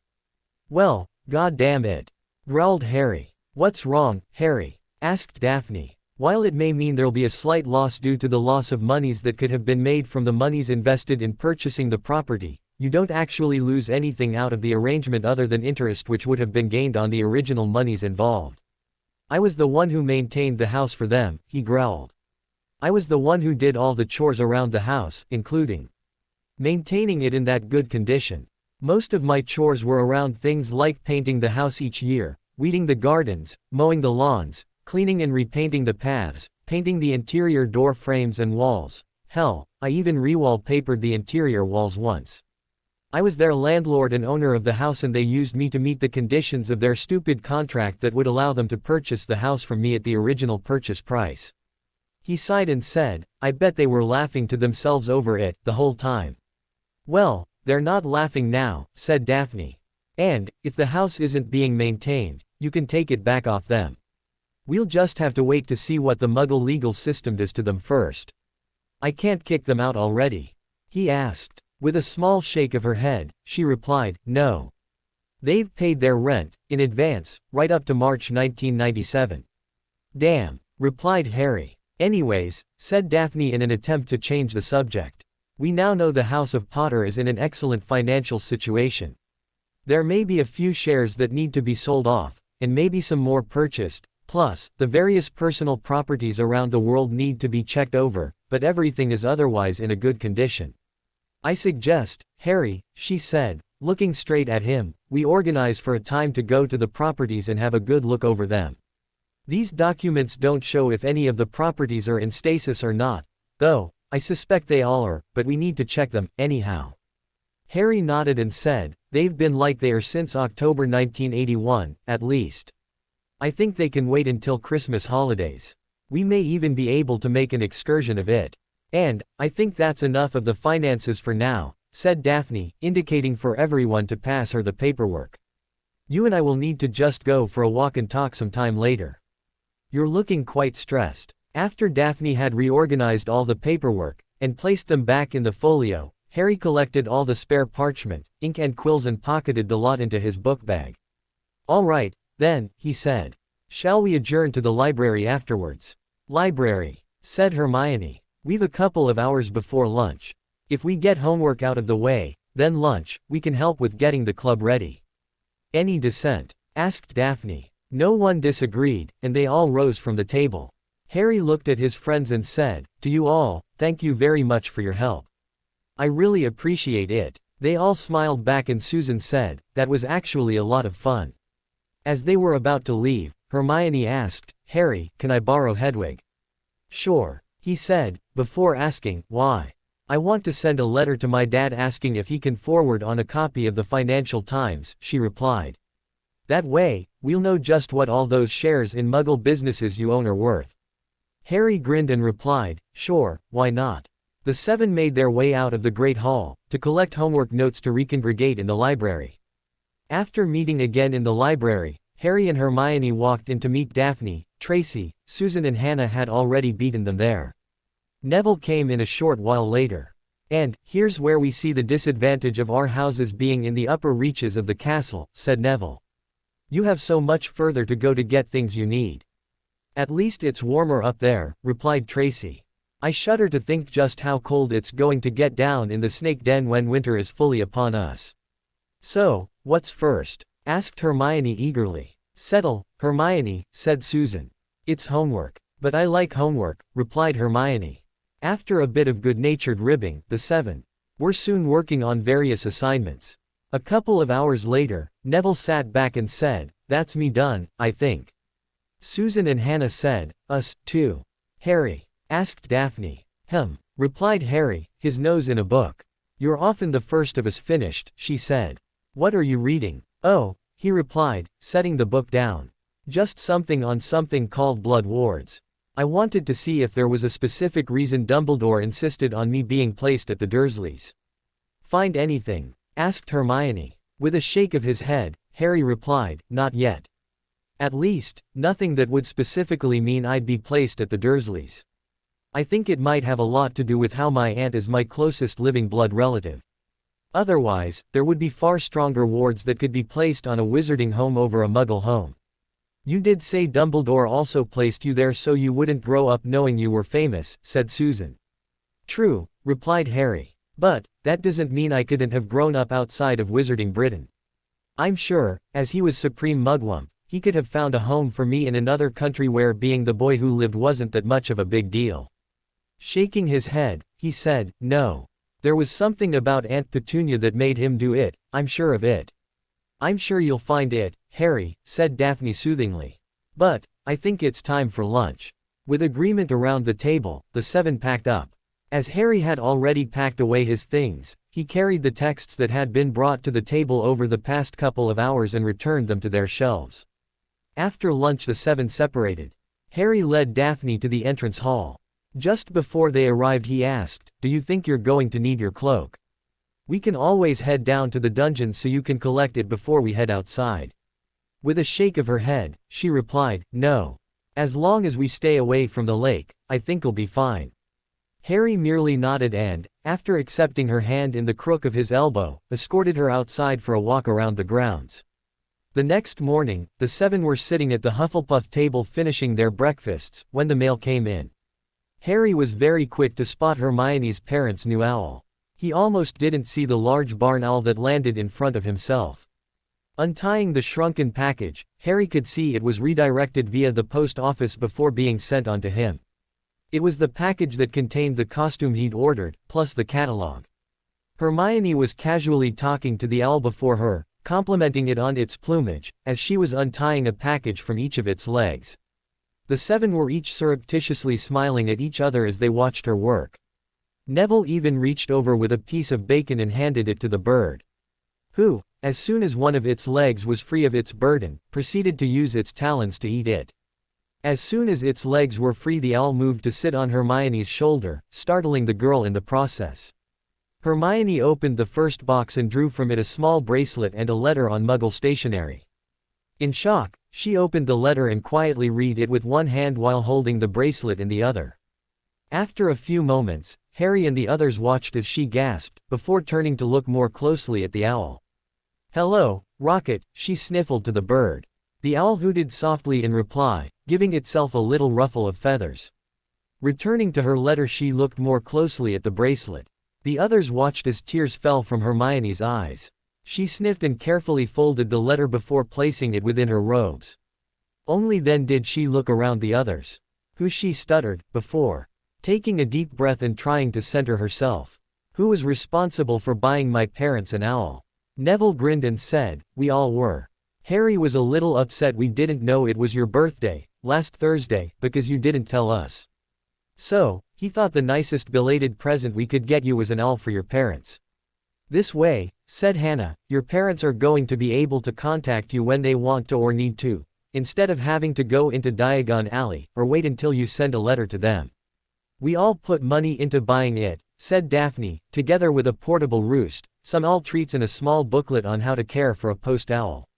Well, god damn it, growled Harry. What's wrong, Harry? Asked Daphne. While it may mean there'll be a slight loss due to the loss of monies that could have been made from the monies invested in purchasing the property, you don't actually lose anything out of the arrangement other than interest which would have been gained on the original monies involved. I was the one who maintained the house for them, he growled. I was the one who did all the chores around the house, including maintaining it in that good condition. Most of my chores were around things like painting the house each year, weeding the gardens, mowing the lawns, cleaning and repainting the paths, painting the interior door frames and walls. Hell, I even re-wallpapered the interior walls once. I was their landlord and owner of the house, and they used me to meet the conditions of their stupid contract that would allow them to purchase the house from me at the original purchase price. He sighed and said, I bet they were laughing to themselves over it the whole time. Well, they're not laughing now, said Daphne. And, if the house isn't being maintained, you can take it back off them. We'll just have to wait to see what the Muggle legal system does to them first. I can't kick them out already? He asked. With a small shake of her head, she replied, no. They've paid their rent, in advance, right up to March 1997. Damn, replied Harry. Anyways, said Daphne in an attempt to change the subject. We now know the House of Potter is in an excellent financial situation. There may be a few shares that need to be sold off, and maybe some more purchased, plus, the various personal properties around the world need to be checked over, but everything is otherwise in a good condition. I suggest, Harry, she said, looking straight at him, we organize for a time to go to the properties and have a good look over them. These documents don't show if any of the properties are in stasis or not, though, I suspect they all are, but we need to check them, anyhow. Harry nodded and said, they've been like they are since October 1981, at least. I think they can wait until Christmas holidays. We may even be able to make an excursion of it. And, I think that's enough of the finances for now, said Daphne, indicating for everyone to pass her the paperwork. You and I will need to just go for a walk and talk sometime later. You're looking quite stressed. After Daphne had reorganized all the paperwork, and placed them back in the folio, Harry collected all the spare parchment, ink and quills and pocketed the lot into his book bag. All right, then, he said. Shall we adjourn to the library afterwards? Library, said Hermione. We've a couple of hours before lunch. If we get homework out of the way, then lunch, we can help with getting the club ready. Any dissent? Asked Daphne. No one disagreed, and they all rose from the table. Harry looked at his friends and said, to you all, thank you very much for your help. I really appreciate it. They all smiled back, and Susan said, that was actually a lot of fun. As they were about to leave, Hermione asked, Harry, can I borrow Hedwig? Sure, he said, before asking, why? I want to send a letter to my dad asking if he can forward on a copy of the Financial Times, she replied. That way, we'll know just what all those shares in Muggle businesses you own are worth. Harry grinned and replied, sure, why not? The seven made their way out of the Great Hall, to collect homework notes to recongregate in the library. After meeting again in the library, Harry and Hermione walked in to meet Daphne. Tracy, Susan and Hannah had already beaten them there. Neville came in a short while later. And, here's where we see the disadvantage of our houses being in the upper reaches of the castle, said Neville. You have so much further to go to get things you need. At least it's warmer up there, replied Tracy. I shudder to think just how cold it's going to get down in the snake den when winter is fully upon us. So, what's first? Asked Hermione eagerly. Settle, Hermione, said Susan. It's homework. But I like homework, replied Hermione. After a bit of good-natured ribbing, the seven were soon working on various assignments. A couple of hours later, Neville sat back and said, that's me done, I think. Susan and Hannah said, us, too. Harry? Asked Daphne. Replied Harry, his nose in a book. You're often the first of us finished, she said. What are you reading? Oh, he replied, setting the book down. Just something on something called Blood Wards. I wanted to see if there was a specific reason Dumbledore insisted on me being placed at the Dursleys. Find anything? Asked Hermione. With a shake of his head, Harry replied, not yet. At least, nothing that would specifically mean I'd be placed at the Dursleys. I think it might have a lot to do with how my aunt is my closest living blood relative. Otherwise, there would be far stronger wards that could be placed on a wizarding home over a Muggle home. You did say Dumbledore also placed you there so you wouldn't grow up knowing you were famous, said Susan. True, replied Harry. But, that doesn't mean I couldn't have grown up outside of Wizarding Britain. I'm sure, as he was Supreme Mugwump, he could have found a home for me in another country where being the boy who lived wasn't that much of a big deal. Shaking his head, he said, no. There was something about Aunt Petunia that made him do it, I'm sure of it. I'm sure you'll find it, Harry, said Daphne soothingly. But, I think it's time for lunch. With agreement around the table, the 7 packed up. As Harry had already packed away his things, he carried the texts that had been brought to the table over the past couple of hours and returned them to their shelves. After lunch the 7 separated. Harry led Daphne to the entrance hall. Just before they arrived he asked, do you think you're going to need your cloak? We can always head down to the dungeon so you can collect it before we head outside. With a shake of her head, she replied, no. As long as we stay away from the lake, I think we'll be fine. Harry merely nodded and, after accepting her hand in the crook of his elbow, escorted her outside for a walk around the grounds. The next morning, the 7 were sitting at the Hufflepuff table finishing their breakfasts, when the mail came in. Harry was very quick to spot Hermione's parents' new owl. He almost didn't see the large barn owl that landed in front of himself. Untying the shrunken package, Harry could see it was redirected via the post office before being sent on to him. It was the package that contained the costume he'd ordered, plus the catalog. Hermione was casually talking to the owl before her, complimenting it on its plumage, as she was untying a package from each of its legs. The 7 were each surreptitiously smiling at each other as they watched her work. Neville even reached over with a piece of bacon and handed it to the bird. Who, as soon as one of its legs was free of its burden, proceeded to use its talons to eat it. As soon as its legs were free the owl moved to sit on Hermione's shoulder, startling the girl in the process. Hermione opened the first box and drew from it a small bracelet and a letter on Muggle stationery. In shock, she opened the letter and quietly read it with one hand while holding the bracelet in the other. After a few moments, Harry and the others watched as she gasped, before turning to look more closely at the owl. Hello, Rocket, she sniffled to the bird. The owl hooted softly in reply, giving itself a little ruffle of feathers. Returning to her letter she looked more closely at the bracelet. The others watched as tears fell from Hermione's eyes. She sniffed and carefully folded the letter before placing it within her robes. Only then did she look around the others. Who, she stuttered, before taking a deep breath and trying to center herself. Who was responsible for buying my parents an owl? Neville grinned and said, we all were. Harry was a little upset we didn't know it was your birthday, last Thursday, because you didn't tell us. So, he thought the nicest belated present we could get you was an owl for your parents. This way, said Hannah, your parents are going to be able to contact you when they want to or need to, instead of having to go into Diagon Alley, or wait until you send a letter to them. We all put money into buying it, said Daphne, together with a portable roost, some owl treats and a small booklet on how to care for a post owl.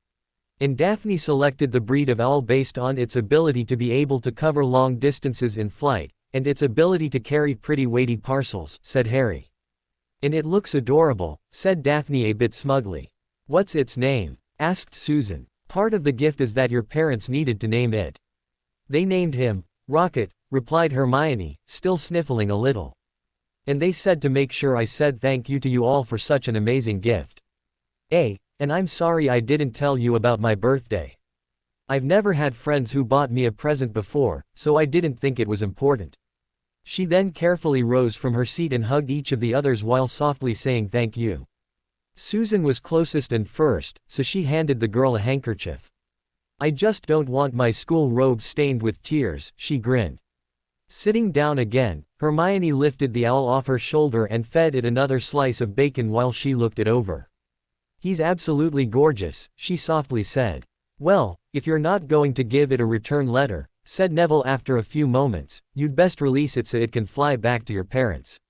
And Daphne selected the breed of owl based on its ability to be able to cover long distances in flight, and its ability to carry pretty weighty parcels, said Harry. And it looks adorable, said Daphne a bit smugly. What's its name? Asked Susan. Part of the gift is that your parents needed to name it. They named him Rocket, replied Hermione, still sniffling a little. And they said to make sure I said thank you to you all for such an amazing gift. And I'm sorry I didn't tell you about my birthday. I've never had friends who bought me a present before, so I didn't think it was important. She then carefully rose from her seat and hugged each of the others while softly saying thank you. Susan was closest and first, so she handed the girl a handkerchief. I just don't want my school robe stained with tears, she grinned. Sitting down again, Hermione lifted the owl off her shoulder and fed it another slice of bacon while she looked it over. He's absolutely gorgeous, she softly said. Well, if you're not going to give it a return letter, said Neville after a few moments, you'd best release it so it can fly back to your parents.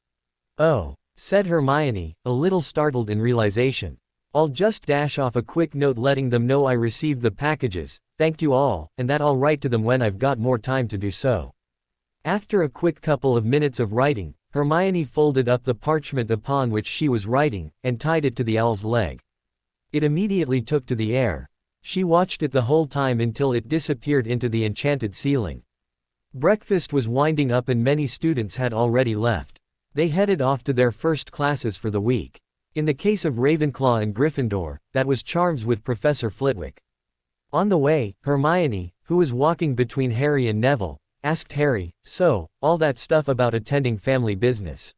Oh, said Hermione, a little startled in realization. I'll just dash off a quick note letting them know I received the packages, thanked you all, and that I'll write to them when I've got more time to do so. After a quick couple of minutes of writing, Hermione folded up the parchment upon which she was writing, and tied it to the owl's leg. It immediately took to the air. She watched it the whole time until it disappeared into the enchanted ceiling. Breakfast was winding up and many students had already left. They headed off to their first classes for the week. In the case of Ravenclaw and Gryffindor, that was charms with Professor Flitwick. On the way, Hermione, who was walking between Harry and Neville, asked Harry, "So, all that stuff about attending family business.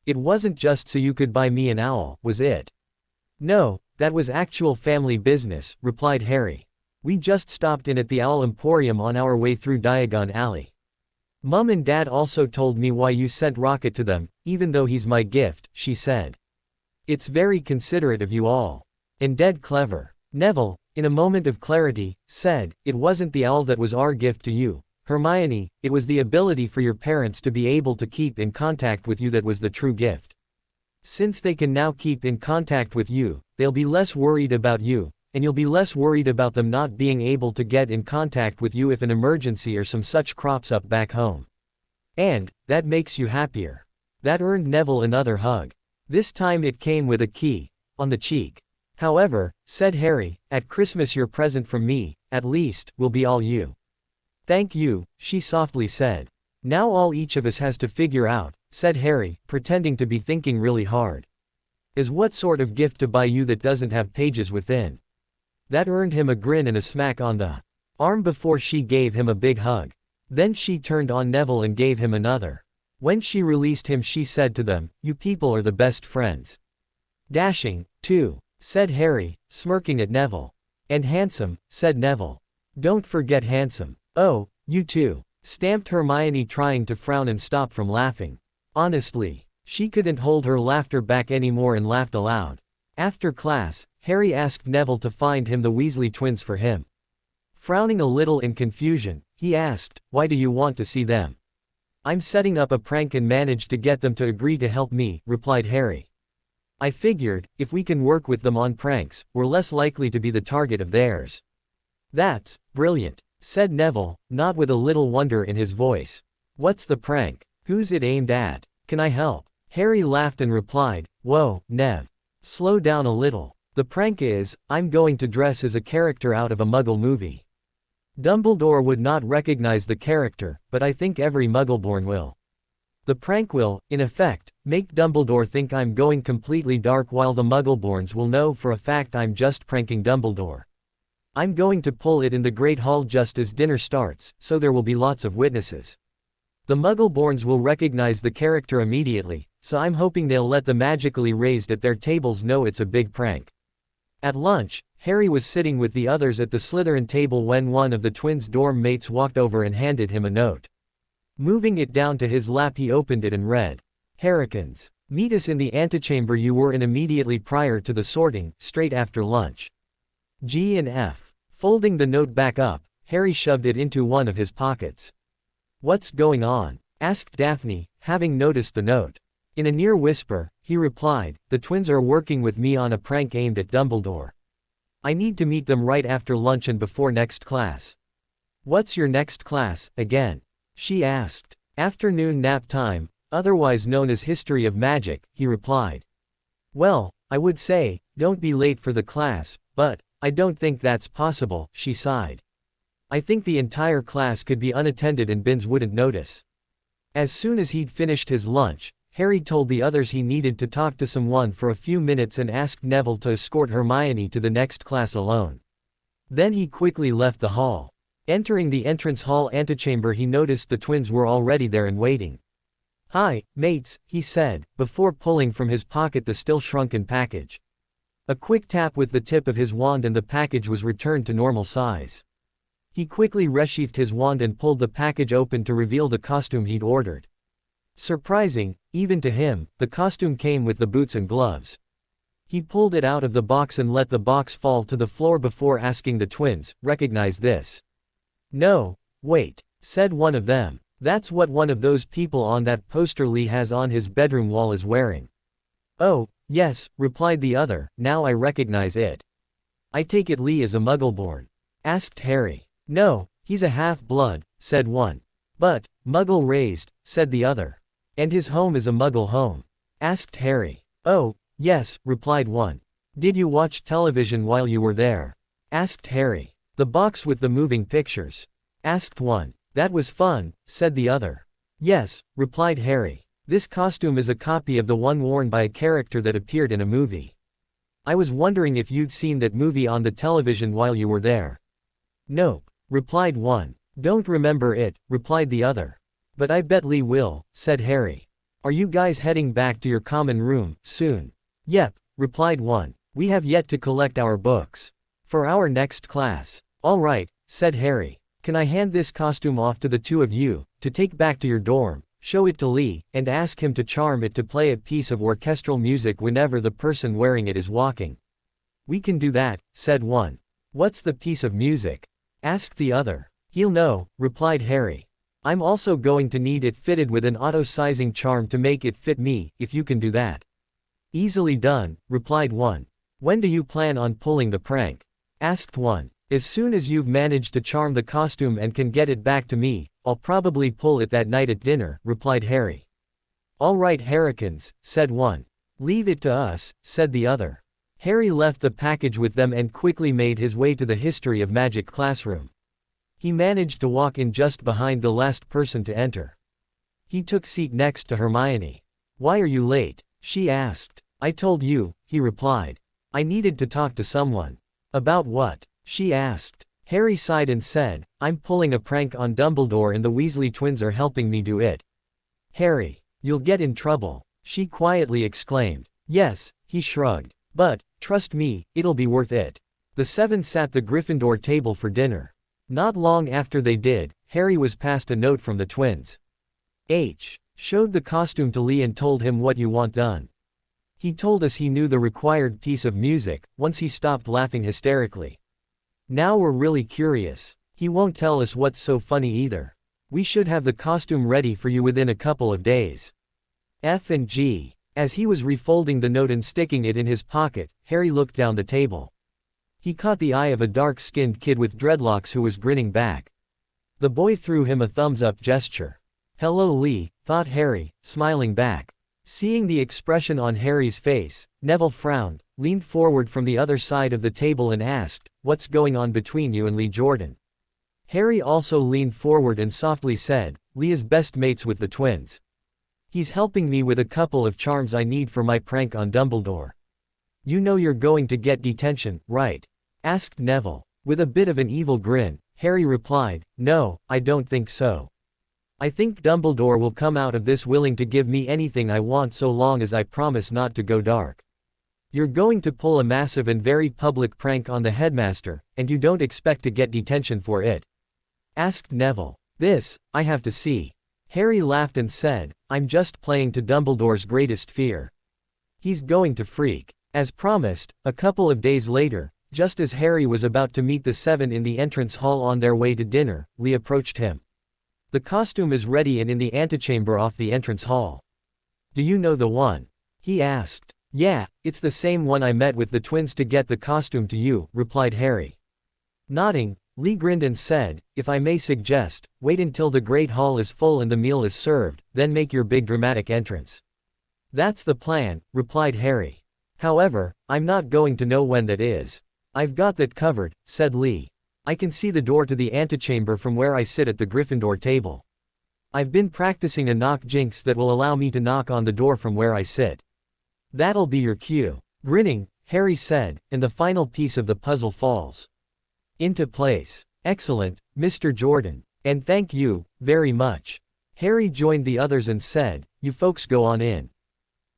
It wasn't just so you could buy me an owl, was it?" "No, that was actual family business," replied Harry. "We just stopped in at the Owl Emporium on our way through Diagon Alley. Mum and Dad also told me why you sent Rocket to them, even though he's my gift," she said. "It's very considerate of you all. And dead clever." Neville, in a moment of clarity, said, "It wasn't the owl that was our gift to you, Hermione, it was the ability for your parents to be able to keep in contact with you that was the true gift. Since they can now keep in contact with you, they'll be less worried about you, and you'll be less worried about them not being able to get in contact with you if an emergency or some such crops up back home. And that makes you happier." That earned Neville another hug. This time it came with a key on the cheek. "However," said Harry, "at Christmas your present from me, at least, will be all you." "Thank you," she softly said. "Now all each of us has to figure out," said Harry, pretending to be thinking really hard, "is what sort of gift to buy you that doesn't have pages within." That earned him a grin and a smack on the arm before she gave him a big hug. Then she turned on Neville and gave him another. When she released him she said to them, "You people are the best friends." "Dashing, too," said Harry, smirking at Neville. "And handsome," said Neville. "Don't forget handsome." "Oh, you too," stamped Hermione, trying to frown and stop from laughing. Honestly, she couldn't hold her laughter back anymore and laughed aloud. After class, Harry asked Neville to find him the Weasley twins for him. Frowning a little in confusion, he asked, "Why do you want to see them?" "I'm setting up a prank and managed to get them to agree to help me," replied Harry. "I figured, if we can work with them on pranks, we're less likely to be the target of theirs." "That's brilliant," said Neville, not with a little wonder in his voice. "What's the prank? Who's it aimed at? Can I help?" Harry laughed and replied, "Whoa, Nev. Slow down a little. The prank is, I'm going to dress as a character out of a Muggle movie. Dumbledore would not recognize the character, but I think every Muggleborn will. The prank will, in effect, make Dumbledore think I'm going completely dark while the Muggleborns will know for a fact I'm just pranking Dumbledore. I'm going to pull it in the Great Hall just as dinner starts, so there will be lots of witnesses. The Muggleborns will recognize the character immediately, so I'm hoping they'll let the magically raised at their tables know it's a big prank." At lunch, Harry was sitting with the others at the Slytherin table when one of the twins' dorm mates walked over and handed him a note. Moving it down to his lap he opened it and read, "Harrikins. Meet us in the antechamber you were in immediately prior to the sorting, straight after lunch. G and F." Folding the note back up, Harry shoved it into one of his pockets. "What's going on?" asked Daphne, having noticed the note. In a near whisper, he replied, "The twins are working with me on a prank aimed at Dumbledore. I need to meet them right after lunch and before next class." "What's your next class, again?" she asked. "Afternoon nap time, otherwise known as History of Magic," he replied. "Well, I would say, don't be late for the class, but I don't think that's possible," she sighed. "I think the entire class could be unattended and Binns wouldn't notice." As soon as he'd finished his lunch, Harry told the others he needed to talk to someone for a few minutes and asked Neville to escort Hermione to the next class alone. Then he quickly left the hall. Entering the entrance hall antechamber he noticed the twins were already there and waiting. "Hi, mates," he said, before pulling from his pocket the still shrunken package. A quick tap with the tip of his wand and the package was returned to normal size. He quickly resheathed his wand and pulled the package open to reveal the costume he'd ordered. Surprising, even to him, the costume came with the boots and gloves. He pulled it out of the box and let the box fall to the floor before asking the twins, "Recognize this?" "No, wait," said one of them. "That's what one of those people on that poster Lee has on his bedroom wall is wearing." "Oh, yes," replied the other, "now I recognize it." "I take it Lee is a Muggleborn?" asked Harry. "No, he's a half-blood," said one. "But, Muggle-raised," said the other. "And his home is a Muggle home?" asked Harry. "Oh, yes," replied one. "Did you watch television while you were there?" asked Harry. "The box with the moving pictures?" asked one. "That was fun," said the other. "Yes," replied Harry. This costume is a copy of the one worn by a character that appeared in a movie. I was wondering if you'd seen that movie on the television while you were there. Nope, replied one. Don't remember it, replied the other. But I bet Lee will, said Harry. Are you guys heading back to your common room, soon? Yep, replied one. We have yet to collect our books. For our next class. All right, said Harry. Can I hand this costume off to the two of you, to take back to your dorm, show it to Lee, and ask him to charm it to play a piece of orchestral music whenever the person wearing it is walking? We can do that, said one. What's the piece of music? Asked the other. He'll know, replied Harry. I'm also going to need it fitted with an auto-sizing charm to make it fit me, if you can do that. Easily done, replied one. When do you plan on pulling the prank? Asked one. As soon as you've managed to charm the costume and can get it back to me, I'll probably pull it that night at dinner, replied Harry. All right, Harrikins, said one. Leave it to us, said the other. Harry left the package with them and quickly made his way to the History of Magic classroom. He managed to walk in just behind the last person to enter. He took seat next to Hermione. Why are you late? She asked. I told you, he replied. I needed to talk to someone. About what? She asked. Harry sighed and said, I'm pulling a prank on Dumbledore and the Weasley twins are helping me do it. Harry, you'll get in trouble, she quietly exclaimed. Yes, he shrugged. But, trust me, it'll be worth it. The seven sat the Gryffindor table for dinner. Not long after they did, Harry was passed a note from the twins. H. Showed the costume to Lee and told him what you want done. He told us he knew the required piece of music, once he stopped laughing hysterically. Now we're really curious. He won't tell us what's so funny either. We should have the costume ready for you within a couple of days. F and G. As he was refolding the note and sticking it in his pocket, Harry looked down the table. He caught the eye of a dark-skinned kid with dreadlocks who was grinning back. The boy threw him a thumbs-up gesture. Hello Lee, thought Harry, smiling back. Seeing the expression on Harry's face, Neville frowned, leaned forward from the other side of the table and asked, What's going on between you and Lee Jordan? Harry also leaned forward and softly said, Lee is best mates with the twins. He's helping me with a couple of charms I need for my prank on Dumbledore. You know you're going to get detention, right? Asked Neville. With a bit of an evil grin, Harry replied, No, I don't think so. I think Dumbledore will come out of this willing to give me anything I want so long as I promise not to go dark. You're going to pull a massive and very public prank on the headmaster, and you don't expect to get detention for it? Asked Neville. This, I have to see. Harry laughed and said, I'm just playing to Dumbledore's greatest fear. He's going to freak. As promised, a couple of days later, just as Harry was about to meet the seven in the entrance hall on their way to dinner, Lee approached him. The costume is ready and in the antechamber off the entrance hall. Do you know the one? He asked. Yeah, it's the same one I met with the twins to get the costume to you, replied Harry. Nodding, Lee grinned and said, If I may suggest, wait until the Great Hall is full and the meal is served, then make your big dramatic entrance. That's the plan, replied Harry. However, I'm not going to know when that is. I've got that covered, said Lee. I can see the door to the antechamber from where I sit at the Gryffindor table. I've been practicing a knock jinx that will allow me to knock on the door from where I sit. That'll be your cue. Grinning, Harry said, and the final piece of the puzzle falls into place. Excellent, Mr. Jordan. And thank you, very much. Harry joined the others and said, You folks go on in.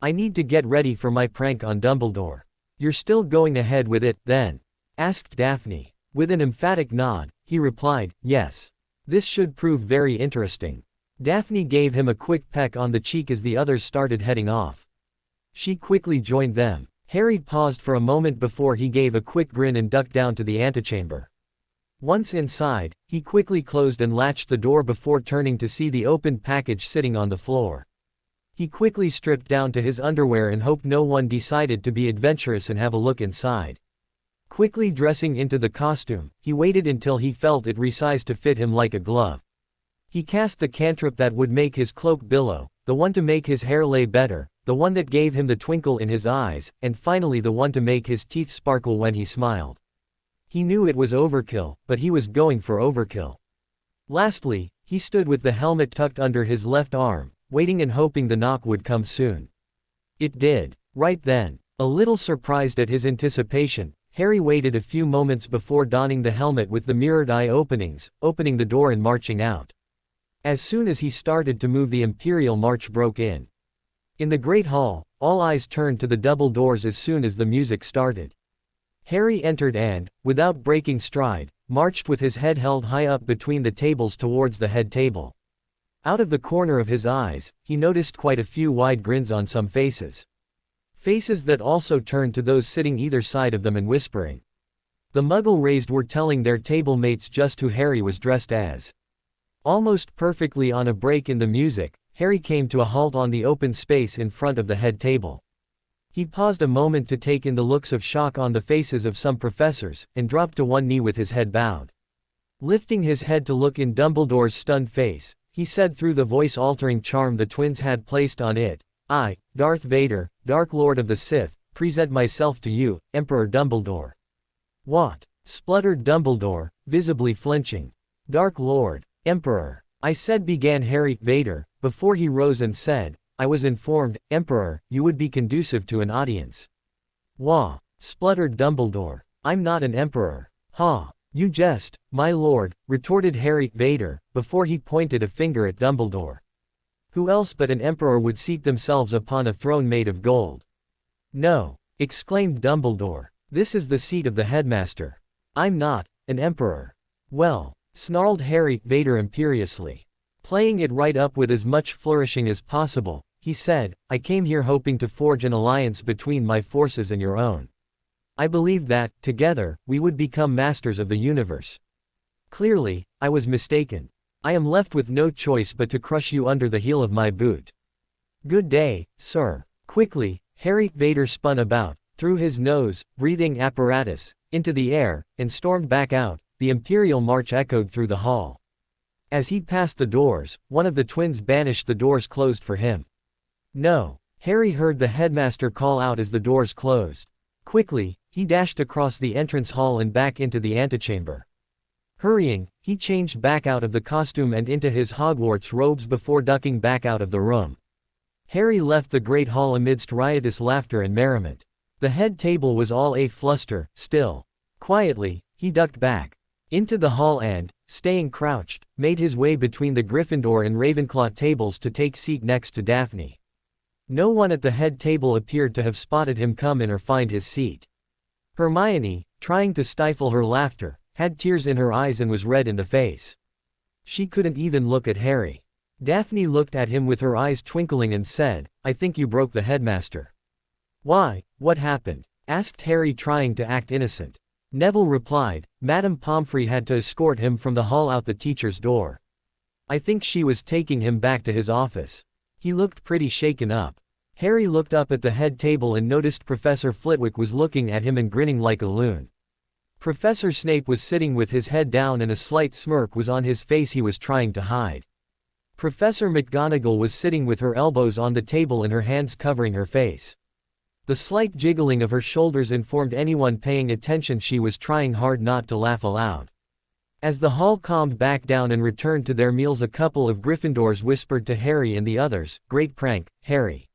I need to get ready for my prank on Dumbledore. You're still going ahead with it, then? Asked Daphne. With an emphatic nod, he replied, Yes. This should prove very interesting. Daphne gave him a quick peck on the cheek as the others started heading off. She quickly joined them. Harry paused for a moment before he gave a quick grin and ducked down to the antechamber. Once inside, he quickly closed and latched the door before turning to see the opened package sitting on the floor. He quickly stripped down to his underwear and hoped no one decided to be adventurous and have a look inside. Quickly dressing into the costume, he waited until he felt it resized to fit him like a glove. He cast the cantrip that would make his cloak billow, the one to make his hair lay better, the one that gave him the twinkle in his eyes, and finally the one to make his teeth sparkle when he smiled. He knew it was overkill, but he was going for overkill. Lastly, he stood with the helmet tucked under his left arm, waiting and hoping the knock would come soon. It did. Right then. A little surprised at his anticipation, Harry waited a few moments before donning the helmet with the mirrored eye openings, opening the door and marching out. As soon as he started to move, the Imperial March broke in. In the Great Hall, all eyes turned to the double doors as soon as the music started. Harry entered and, without breaking stride, marched with his head held high up between the tables towards the head table. Out of the corner of his eyes, he noticed quite a few wide grins on some faces. Faces that also turned to those sitting either side of them and whispering. The Muggle-raised were telling their table mates just who Harry was dressed as. Almost perfectly on a break in the music, Harry came to a halt on the open space in front of the head table. He paused a moment to take in the looks of shock on the faces of some professors, and dropped to one knee with his head bowed. Lifting his head to look in Dumbledore's stunned face, he said through the voice-altering charm the twins had placed on it, "I, Darth Vader, Dark Lord of the Sith, present myself to you, Emperor Dumbledore." "What?" spluttered Dumbledore, visibly flinching. "Dark Lord, Emperor, I said," began Harry Vader, before he rose and said, "I was informed, Emperor, you would be conducive to an audience." "Wah!" spluttered Dumbledore. "I'm not an emperor." "Ha! You jest, my lord," retorted Harry Vader, before he pointed a finger at Dumbledore. "Who else but an emperor would seat themselves upon a throne made of gold?" "No!" exclaimed Dumbledore. "This is the seat of the headmaster. I'm not an emperor." "Well," snarled Harry Vader imperiously, playing it right up with as much flourishing as possible, he said, "I came here hoping to forge an alliance between my forces and your own. I believed that, together, we would become masters of the universe. Clearly, I was mistaken. I am left with no choice but to crush you under the heel of my boot. Good day, sir." Quickly, Harry Vader spun about, threw his nose, breathing apparatus, into the air, and stormed back out. The Imperial March echoed through the hall. As he passed the doors, one of the twins banished the doors closed for him. "No!" Harry heard the headmaster call out as the doors closed. Quickly, he dashed across the entrance hall and back into the antechamber. Hurrying, he changed back out of the costume and into his Hogwarts robes before ducking back out of the room. Harry left the Great Hall amidst riotous laughter and merriment. The head table was all a fluster, still. Quietly, he ducked back into the hall and, staying crouched, made his way between the Gryffindor and Ravenclaw tables to take seat next to Daphne. No one at the head table appeared to have spotted him come in or find his seat. Hermione, trying to stifle her laughter, had tears in her eyes and was red in the face. She couldn't even look at Harry. Daphne looked at him with her eyes twinkling and said, "I think you broke the headmaster." "Why, what happened?" asked Harry, trying to act innocent. Neville replied, "Madame Pomfrey had to escort him from the hall out the teacher's door. I think she was taking him back to his office. He looked pretty shaken up." Harry looked up at the head table and noticed Professor Flitwick was looking at him and grinning like a loon. Professor Snape was sitting with his head down and a slight smirk was on his face he was trying to hide. Professor McGonagall was sitting with her elbows on the table and her hands covering her face. The slight jiggling of her shoulders informed anyone paying attention she was trying hard not to laugh aloud. As the hall calmed back down and returned to their meals, a couple of Gryffindors whispered to Harry and the others, "Great prank, Harry."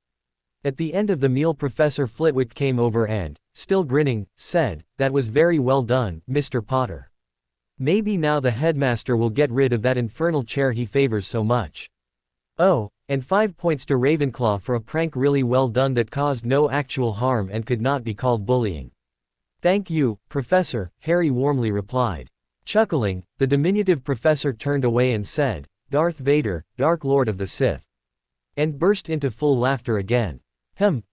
At the end of the meal, Professor Flitwick came over and, still grinning, said, "That was very well done, Mr. Potter. Maybe now the headmaster will get rid of that infernal chair he favors so much. Oh, and 5 points to Ravenclaw for a prank really well done that caused no actual harm and could not be called bullying." "Thank you, Professor," Harry warmly replied. Chuckling, the diminutive professor turned away and said, "Darth Vader, Dark Lord of the Sith," and burst into full laughter again.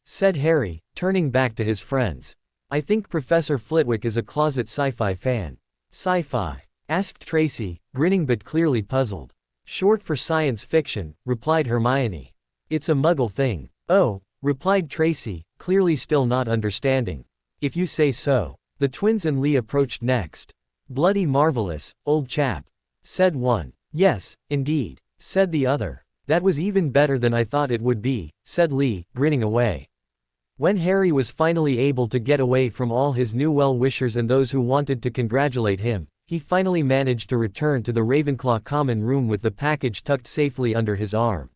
Said Harry, turning back to his friends. "I think Professor Flitwick is a closet sci-fi fan." "Sci-fi?" asked Tracy, grinning but clearly puzzled. "Short for science fiction," replied Hermione. "It's a Muggle thing." "Oh," replied Tracy, clearly still not understanding. "If you say so." The twins and Lee approached next. "Bloody marvelous, old chap," said one. "Yes, indeed," said the other. "That was even better than I thought it would be," said Lee, grinning away. When Harry was finally able to get away from all his new well-wishers and those who wanted to congratulate him, he finally managed to return to the Ravenclaw common room with the package tucked safely under his arm.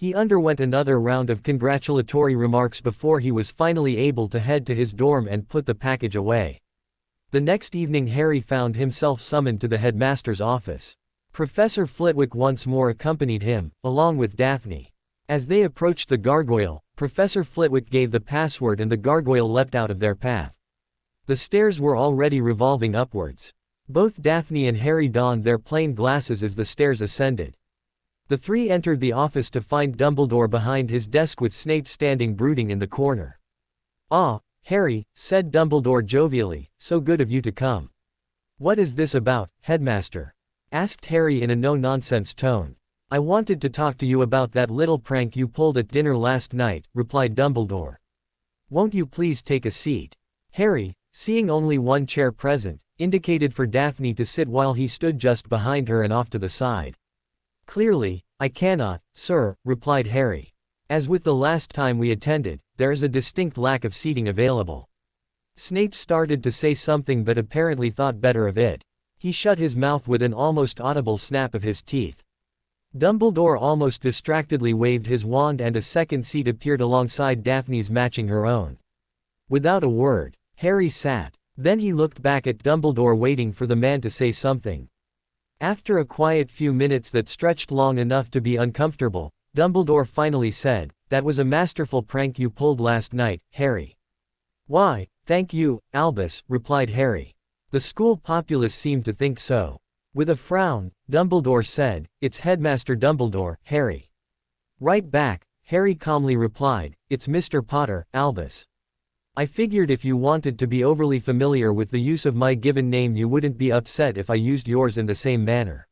He underwent another round of congratulatory remarks before he was finally able to head to his dorm and put the package away. The next evening Harry found himself summoned to the headmaster's office. Professor Flitwick once more accompanied him, along with Daphne. As they approached the gargoyle, Professor Flitwick gave the password and the gargoyle leapt out of their path. The stairs were already revolving upwards. Both Daphne and Harry donned their plain glasses as the stairs ascended. The three entered the office to find Dumbledore behind his desk with Snape standing brooding in the corner. "Ah, Harry," said Dumbledore jovially, "so good of you to come." "What is this about, Headmaster?" asked Harry in a no-nonsense tone. "I wanted to talk to you about that little prank you pulled at dinner last night," replied Dumbledore. "Won't you please take a seat?" Harry, seeing only one chair present, indicated for Daphne to sit while he stood just behind her and off to the side. "Clearly, I cannot, sir," replied Harry. "As with the last time we attended, there is a distinct lack of seating available." Snape started to say something but apparently thought better of it. He shut his mouth with an almost audible snap of his teeth. Dumbledore almost distractedly waved his wand and a second seat appeared alongside Daphne's, matching her own. Without a word, Harry sat. Then he looked back at Dumbledore, waiting for the man to say something. After a quiet few minutes that stretched long enough to be uncomfortable, Dumbledore finally said, "That was a masterful prank you pulled last night, Harry." "Why, thank you, Albus," replied Harry. "The school populace seemed to think so." With a frown, Dumbledore said, "It's Headmaster Dumbledore, Harry." "Right back," Harry calmly replied, "It's Mr. Potter, Albus." "I figured if you wanted to be overly familiar with the use of my given name you wouldn't be upset if I used yours in the same manner.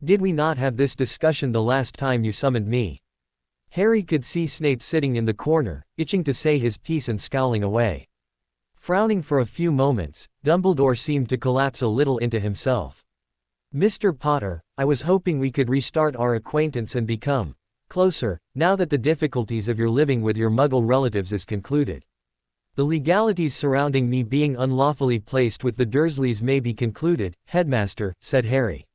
Did we not have this discussion the last time you summoned me?" Harry could see Snape sitting in the corner, itching to say his piece and scowling away. Frowning for a few moments, Dumbledore seemed to collapse a little into himself. "Mr. Potter, I was hoping we could restart our acquaintance and become closer, now that the difficulties of your living with your Muggle relatives is concluded. The legalities surrounding me being unlawfully placed with the Dursleys may be concluded, Headmaster," said Harry.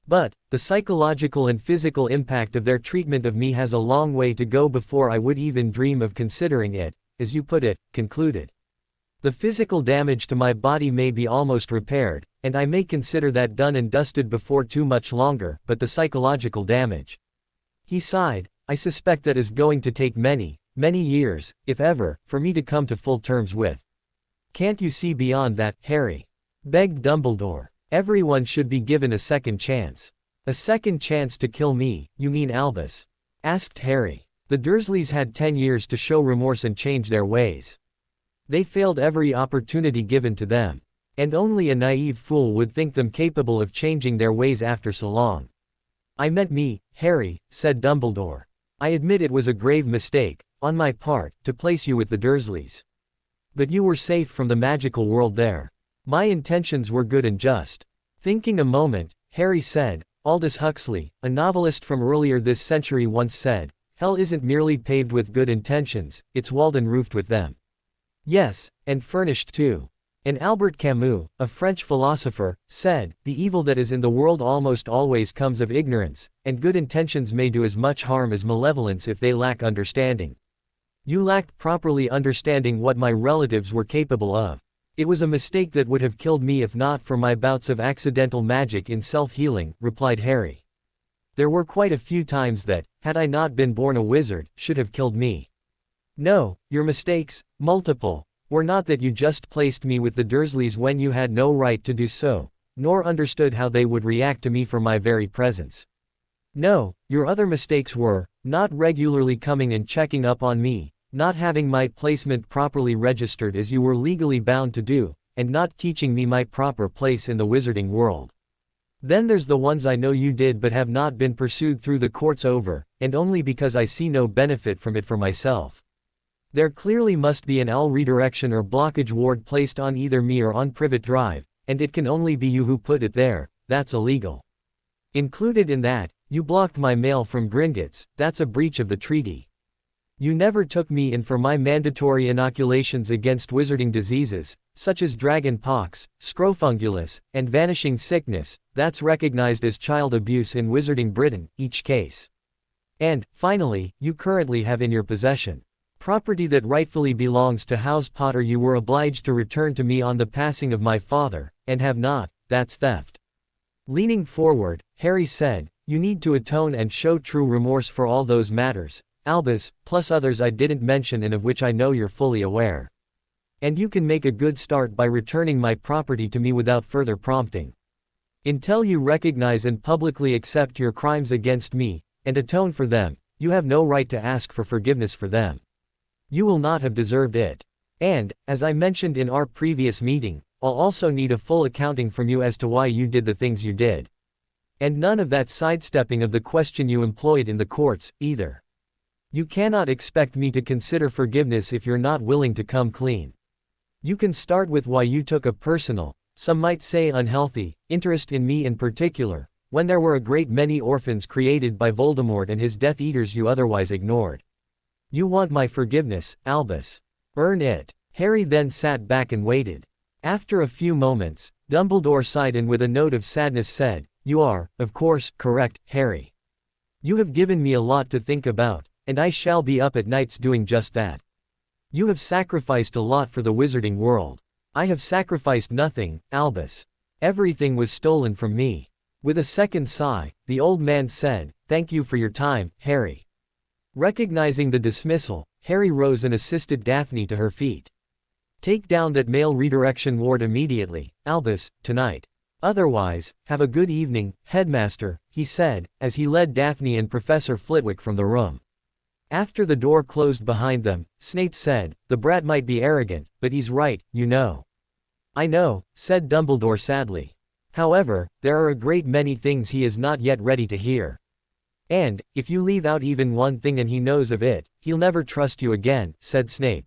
"But, the psychological and physical impact of their treatment of me has a long way to go before I would even dream of considering it, as you put it, concluded. The physical damage to my body may be almost repaired, and I may consider that done and dusted before too much longer, but the psychological damage." He sighed. "I suspect that is going to take many, many years, if ever, for me to come to full terms with." "Can't you see beyond that, Harry?" begged Dumbledore. "Everyone should be given a second chance." "A second chance to kill me, you mean, Albus?" asked Harry. "The Dursleys had 10 years to show remorse and change their ways. They failed every opportunity given to them. And only a naive fool would think them capable of changing their ways after so long." "I meant me, Harry," said Dumbledore. "I admit it was a grave mistake, on my part, to place you with the Dursleys. But you were safe from the magical world there. My intentions were good and just." Thinking a moment, Harry said, "Aldous Huxley, a novelist from earlier this century, once said, 'Hell isn't merely paved with good intentions, it's walled and roofed with them.' Yes, and furnished too." And Albert Camus, a French philosopher, said, "The evil that is in the world almost always comes of ignorance, and good intentions may do as much harm as malevolence if they lack understanding." You lacked properly understanding what my relatives were capable of. It was a mistake that would have killed me if not for my bouts of accidental magic in self-healing, replied Harry. There were quite a few times that, had I not been born a wizard, should have killed me. No, your mistakes, multiple, were not that you just placed me with the Dursleys when you had no right to do so, nor understood how they would react to me for my very presence. No, your other mistakes were, not regularly coming and checking up on me, not having my placement properly registered as you were legally bound to do, and not teaching me my proper place in the wizarding world. Then there's the ones I know you did but have not been pursued through the courts over, and only because I see no benefit from it for myself. There clearly must be an L redirection or blockage ward placed on either me or on Privet Drive, and it can only be you who put it there, that's illegal. Included in that, you blocked my mail from Gringotts, that's a breach of the treaty. You never took me in for my mandatory inoculations against wizarding diseases, such as dragon pox, scrofungulus, and vanishing sickness, that's recognized as child abuse in wizarding Britain, each case. And, finally, you currently have in your possession property that rightfully belongs to House Potter you were obliged to return to me on the passing of my father, and have not, that's theft. Leaning forward, Harry said, you need to atone and show true remorse for all those matters, Albus, plus others I didn't mention and of which I know you're fully aware. And you can make a good start by returning my property to me without further prompting. Until you recognize and publicly accept your crimes against me, and atone for them, you have no right to ask for forgiveness for them. You will not have deserved it. And, as I mentioned in our previous meeting, I'll also need a full accounting from you as to why you did the things you did. And none of that sidestepping of the question you employed in the courts, either. You cannot expect me to consider forgiveness if you're not willing to come clean. You can start with why you took a personal, some might say unhealthy, interest in me in particular, when there were a great many orphans created by Voldemort and his Death Eaters you otherwise ignored. You want my forgiveness, Albus. Earn it. Harry then sat back and waited. After a few moments, Dumbledore sighed and with a note of sadness said, you are, of course, correct, Harry. You have given me a lot to think about, and I shall be up at nights doing just that. You have sacrificed a lot for the wizarding world. I have sacrificed nothing, Albus. Everything was stolen from me. With a second sigh, the old man said, thank you for your time, Harry. Recognizing the dismissal, Harry rose and assisted Daphne to her feet. Take down that mail redirection ward immediately, Albus, tonight. Otherwise, have a good evening, Headmaster, he said, as he led Daphne and Professor Flitwick from the room. After the door closed behind them, Snape said, the brat might be arrogant, but he's right, you know. I know, said Dumbledore sadly. However, there are a great many things he is not yet ready to hear. And, if you leave out even one thing and he knows of it, he'll never trust you again, said Snape.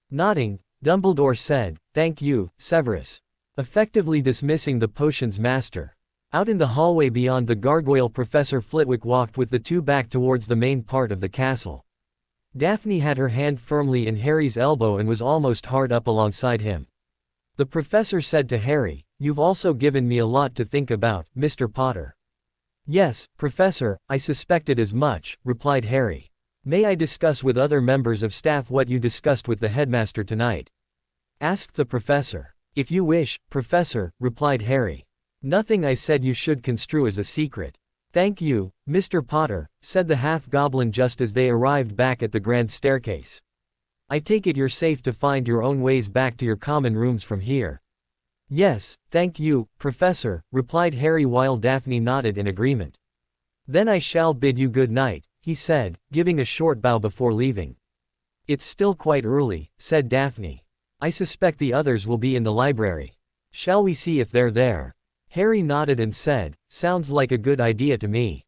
Nodding, Dumbledore said, thank you, Severus. Effectively dismissing the potion's master. Out in the hallway beyond the gargoyle Professor Flitwick walked with the two back towards the main part of the castle. Daphne had her hand firmly in Harry's elbow and was almost hard up alongside him. The professor said to Harry, you've also given me a lot to think about, Mr. Potter. Yes, Professor, I suspected as much, replied Harry. May I discuss with other members of staff what you discussed with the headmaster tonight? Asked the professor. If you wish, Professor, replied Harry. Nothing I said you should construe as a secret. Thank you, Mr. Potter, said the half-goblin just as they arrived back at the grand staircase. I take it you're safe to find your own ways back to your common rooms from here. Yes, thank you, Professor, replied Harry while Daphne nodded in agreement. Then I shall bid you good night, he said, giving a short bow before leaving. It's still quite early, said Daphne. I suspect the others will be in the library. Shall we see if they're there? Harry nodded and said, sounds like a good idea to me.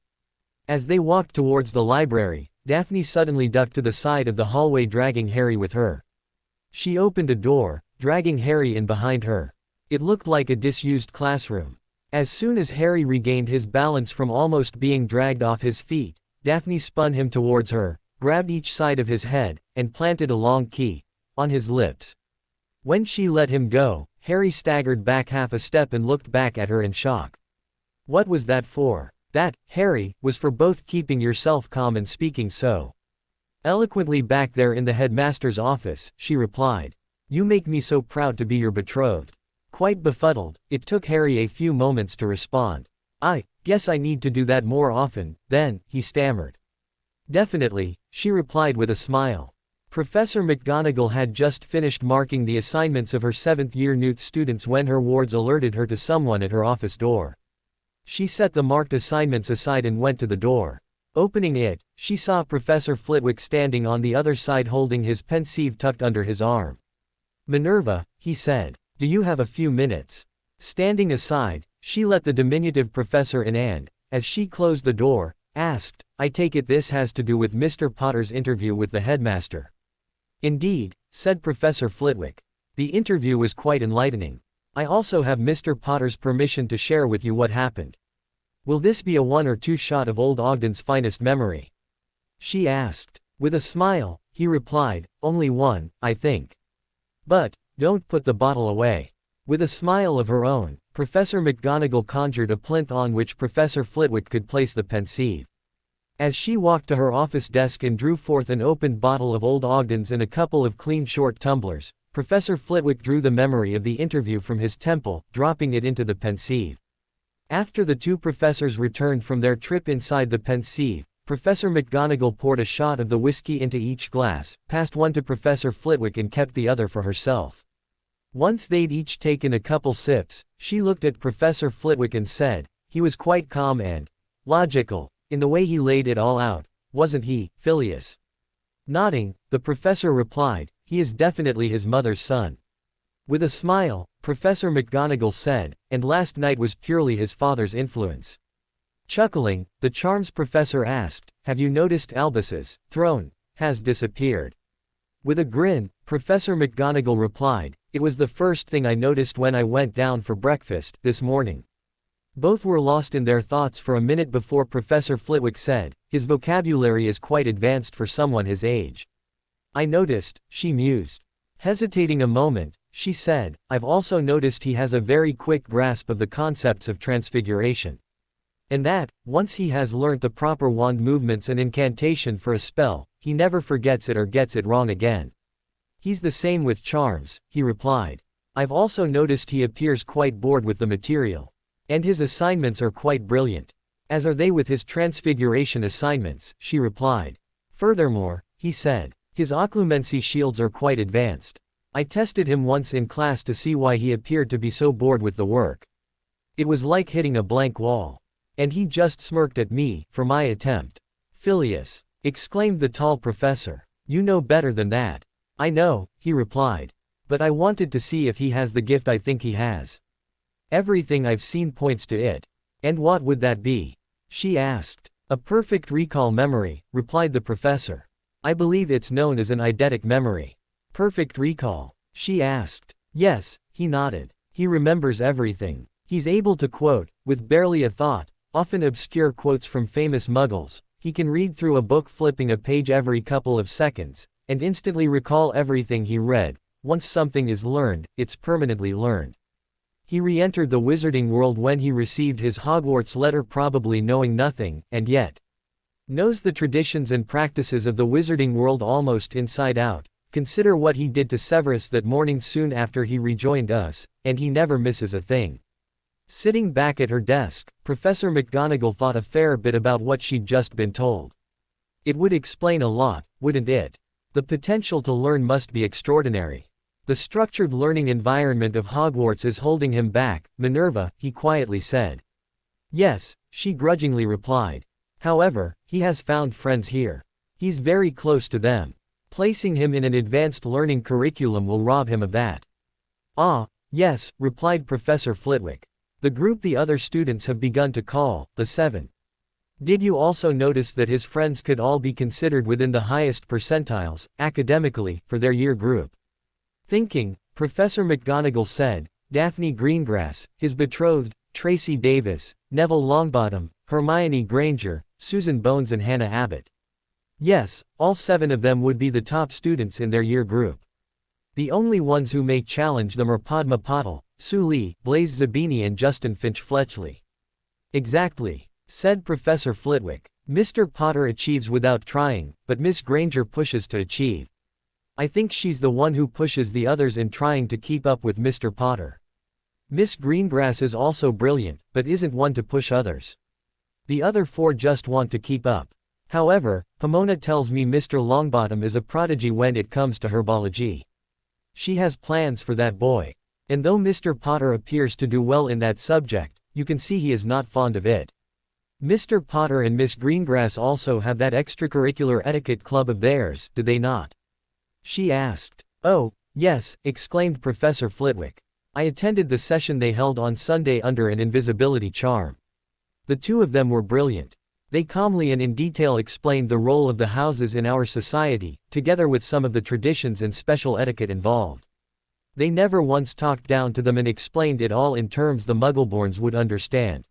As they walked towards the library, Daphne suddenly ducked to the side of the hallway dragging Harry with her. She opened a door, dragging Harry in behind her. It looked like a disused classroom. As soon as Harry regained his balance from almost being dragged off his feet, Daphne spun him towards her, grabbed each side of his head, and planted a long key on his lips. When she let him go, Harry staggered back half a step and looked back at her in shock. What was that for? That, Harry, was for both keeping yourself calm and speaking so eloquently back there in the headmaster's office, she replied. You make me so proud to be your betrothed. Quite befuddled, it took Harry a few moments to respond. I guess I need to do that more often, then, he stammered. Definitely, she replied with a smile. Professor McGonagall had just finished marking the assignments of her 7th-year Newt students when her wards alerted her to someone at her office door. She set the marked assignments aside and went to the door. Opening it, she saw Professor Flitwick standing on the other side holding his pensieve tucked under his arm. Minerva, he said. Do you have a few minutes? Standing aside, she let the diminutive professor in and, as she closed the door, asked, I take it this has to do with Mr. Potter's interview with the headmaster. Indeed, said Professor Flitwick. The interview was quite enlightening. I also have Mr. Potter's permission to share with you what happened. Will this be a 1 or 2 shot of old Ogden's finest memory? She asked. With a smile, he replied, only one, I think. But, don't put the bottle away. With a smile of her own, Professor McGonagall conjured a plinth on which Professor Flitwick could place the pensieve. As she walked to her office desk and drew forth an opened bottle of Old Ogden's and a couple of clean short tumblers, Professor Flitwick drew the memory of the interview from his temple, dropping it into the pensieve. After the two professors returned from their trip inside the pensieve, Professor McGonagall poured a shot of the whiskey into each glass, passed one to Professor Flitwick and kept the other for herself. Once they'd each taken a couple sips, she looked at Professor Flitwick and said, "He was quite calm and logical in the way he laid it all out, wasn't he, Phileas?" Nodding, the professor replied, "He is definitely his mother's son." With a smile, Professor McGonagall said, "And last night was purely his father's influence." Chuckling, the charms professor asked, "Have you noticed Albus's throne has disappeared?" With a grin, Professor McGonagall replied, "It was the first thing I noticed when I went down for breakfast this morning." Both were lost in their thoughts for a minute before Professor Flitwick said, "His vocabulary is quite advanced for someone his age." "I noticed," she mused. Hesitating a moment, she said, "I've also noticed he has a very quick grasp of the concepts of transfiguration. And that, once he has learnt the proper wand movements and incantation for a spell, he never forgets it or gets it wrong again." "He's the same with charms," he replied. "I've also noticed he appears quite bored with the material. And his assignments are quite brilliant." "As are they with his transfiguration assignments," she replied. "Furthermore," he said, "his occlumency shields are quite advanced. I tested him once in class to see why he appeared to be so bored with the work. It was like hitting a blank wall. And he just smirked at me for my attempt." "Phileas!" exclaimed the tall professor. "You know better than that." "I know," he replied. "But I wanted to see if he has the gift I think he has." "Everything I've seen points to it." "And what would that be?" she asked. "A perfect recall memory," replied the professor. "I believe it's known as an eidetic memory." "Perfect recall?" she asked. "Yes," he nodded. "He remembers everything. He's able to quote, with barely a thought, often obscure quotes from famous muggles. He can read through a book flipping a page every couple of seconds, and instantly recall everything he read. Once something is learned, it's permanently learned. He re-entered the wizarding world when he received his Hogwarts letter, probably knowing nothing, and yet knows the traditions and practices of the wizarding world almost inside out. Consider what he did to Severus that morning soon after he rejoined us, and he never misses a thing." Sitting back at her desk, Professor McGonagall thought a fair bit about what she'd just been told. It would explain a lot, wouldn't it? The potential to learn must be extraordinary. "The structured learning environment of Hogwarts is holding him back, Minerva," he quietly said. "Yes," she grudgingly replied. "However, he has found friends here. He's very close to them. Placing him in an advanced learning curriculum will rob him of that." "Ah, yes," replied Professor Flitwick. "The group the other students have begun to call the Seven. Did you also notice that his friends could all be considered within the highest percentiles, academically, for their year group?" Thinking, Professor McGonagall said, "Daphne Greengrass, his betrothed, Tracy Davis, Neville Longbottom, Hermione Granger, Susan Bones and Hannah Abbott. Yes, all 7 of them would be the top students in their year group. The only ones who may challenge them are Padma Patil, Sue Lee, Blaise Zabini and Justin Finch-Fletchley." "Exactly," said Professor Flitwick. "Mr. Potter achieves without trying, but Miss Granger pushes to achieve. I think she's the one who pushes the others in trying to keep up with Mr. Potter. Miss Greengrass is also brilliant, but isn't one to push others. The other 4 just want to keep up. However, Pomona tells me Mr. Longbottom is a prodigy when it comes to herbology. She has plans for that boy. And though Mr. Potter appears to do well in that subject, you can see he is not fond of it. Mr. Potter and Miss Greengrass also have that extracurricular etiquette club of theirs, do they not?" she asked. "Oh, yes," exclaimed Professor Flitwick. "I attended the session they held on Sunday under an invisibility charm. The 2 of them were brilliant. They calmly and in detail explained the role of the houses in our society, together with some of the traditions and special etiquette involved. They never once talked down to them and explained it all in terms the Muggleborns would understand.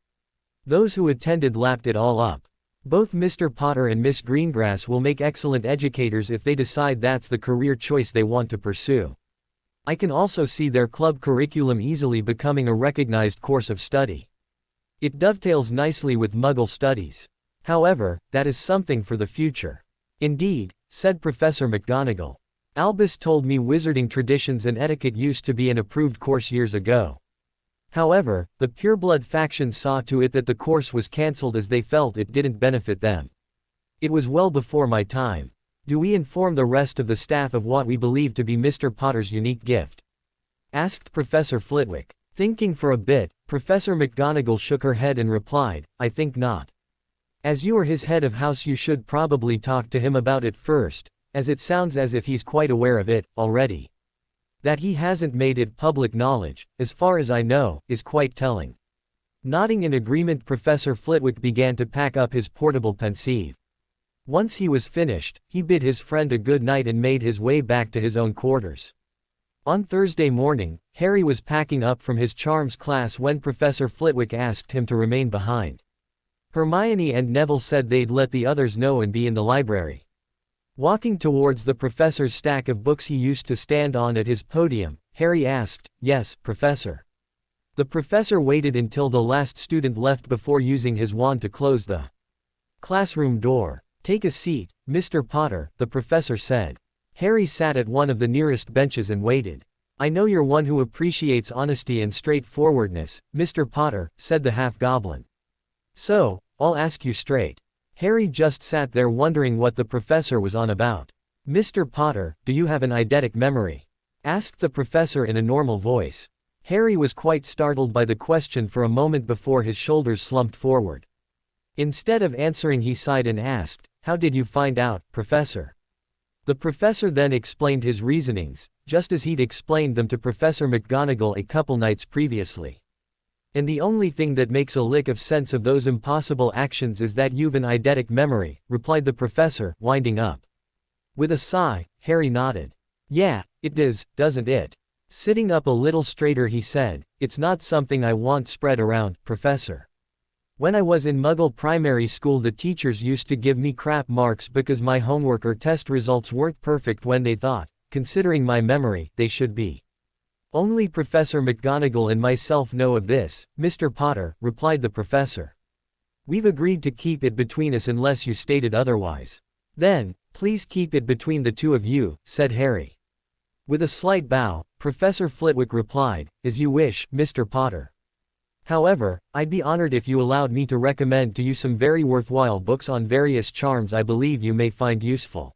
Those who attended lapped it all up. Both Mr. Potter and Miss Greengrass will make excellent educators if they decide that's the career choice they want to pursue. I can also see their club curriculum easily becoming a recognized course of study. It dovetails nicely with Muggle studies. However, that is something for the future. Indeed, said Professor McGonagall. Albus told me wizarding traditions and etiquette used to be an approved course years ago. However, the pureblood faction saw to it that the course was cancelled as they felt it didn't benefit them. It was well before my time. Do we inform the rest of the staff of what we believe to be Mr. Potter's unique gift? Asked Professor Flitwick. Thinking for a bit, Professor McGonagall shook her head and replied, I think not. As you are his head of house, you should probably talk to him about it first, as it sounds as if he's quite aware of it, already. That he hasn't made it public knowledge, as far as I know, is quite telling. Nodding in agreement, Professor Flitwick began to pack up his portable pensieve. Once he was finished, he bid his friend a good night and made his way back to his own quarters. On Thursday morning, Harry was packing up from his charms class when Professor Flitwick asked him to remain behind. Hermione and Neville said they'd let the others know and be in the library. Walking towards the professor's stack of books he used to stand on at his podium, Harry asked, Yes, Professor. The professor waited until the last student left before using his wand to close the classroom door. Take a seat, Mr. Potter, the professor said. Harry sat at one of the nearest benches and waited. I know you're one who appreciates honesty and straightforwardness, Mr. Potter, said the half-goblin. So, I'll ask you straight. Harry just sat there wondering what the professor was on about. Mr. Potter, do you have an eidetic memory? Asked the professor in a normal voice. Harry was quite startled by the question for a moment before his shoulders slumped forward. Instead of answering, he sighed and asked, How did you find out, Professor? The professor then explained his reasonings, just as he'd explained them to Professor McGonagall a couple nights previously. And the only thing that makes a lick of sense of those impossible actions is that you've an eidetic memory, replied the professor, winding up. With a sigh, Harry nodded. Yeah, it does, doesn't it? Sitting up a little straighter, he said, It's not something I want spread around, Professor. When I was in Muggle primary school, the teachers used to give me crap marks because my homework or test results weren't perfect when they thought, considering my memory, they should be. Only Professor McGonagall and myself know of this, Mr. Potter, replied the professor. We've agreed to keep it between us unless you stated otherwise. Then, please keep it between the two of you, said Harry. With a slight bow, Professor Flitwick replied, As you wish, Mr. Potter. However, I'd be honored if you allowed me to recommend to you some very worthwhile books on various charms I believe you may find useful.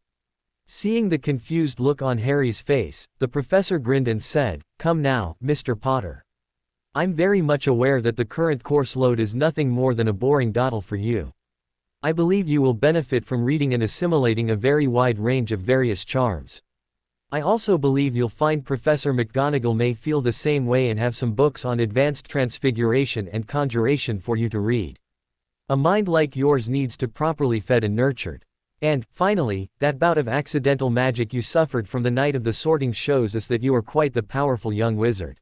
Seeing the confused look on Harry's face, the professor grinned and said, Come now, Mr. Potter. I'm very much aware that the current course load is nothing more than a boring dawdle for you. I believe you will benefit from reading and assimilating a very wide range of various charms. I also believe you'll find Professor McGonagall may feel the same way and have some books on advanced transfiguration and conjuration for you to read. A mind like yours needs to properly fed and nurtured. And, finally, that bout of accidental magic you suffered from the night of the sorting shows us that you are quite the powerful young wizard.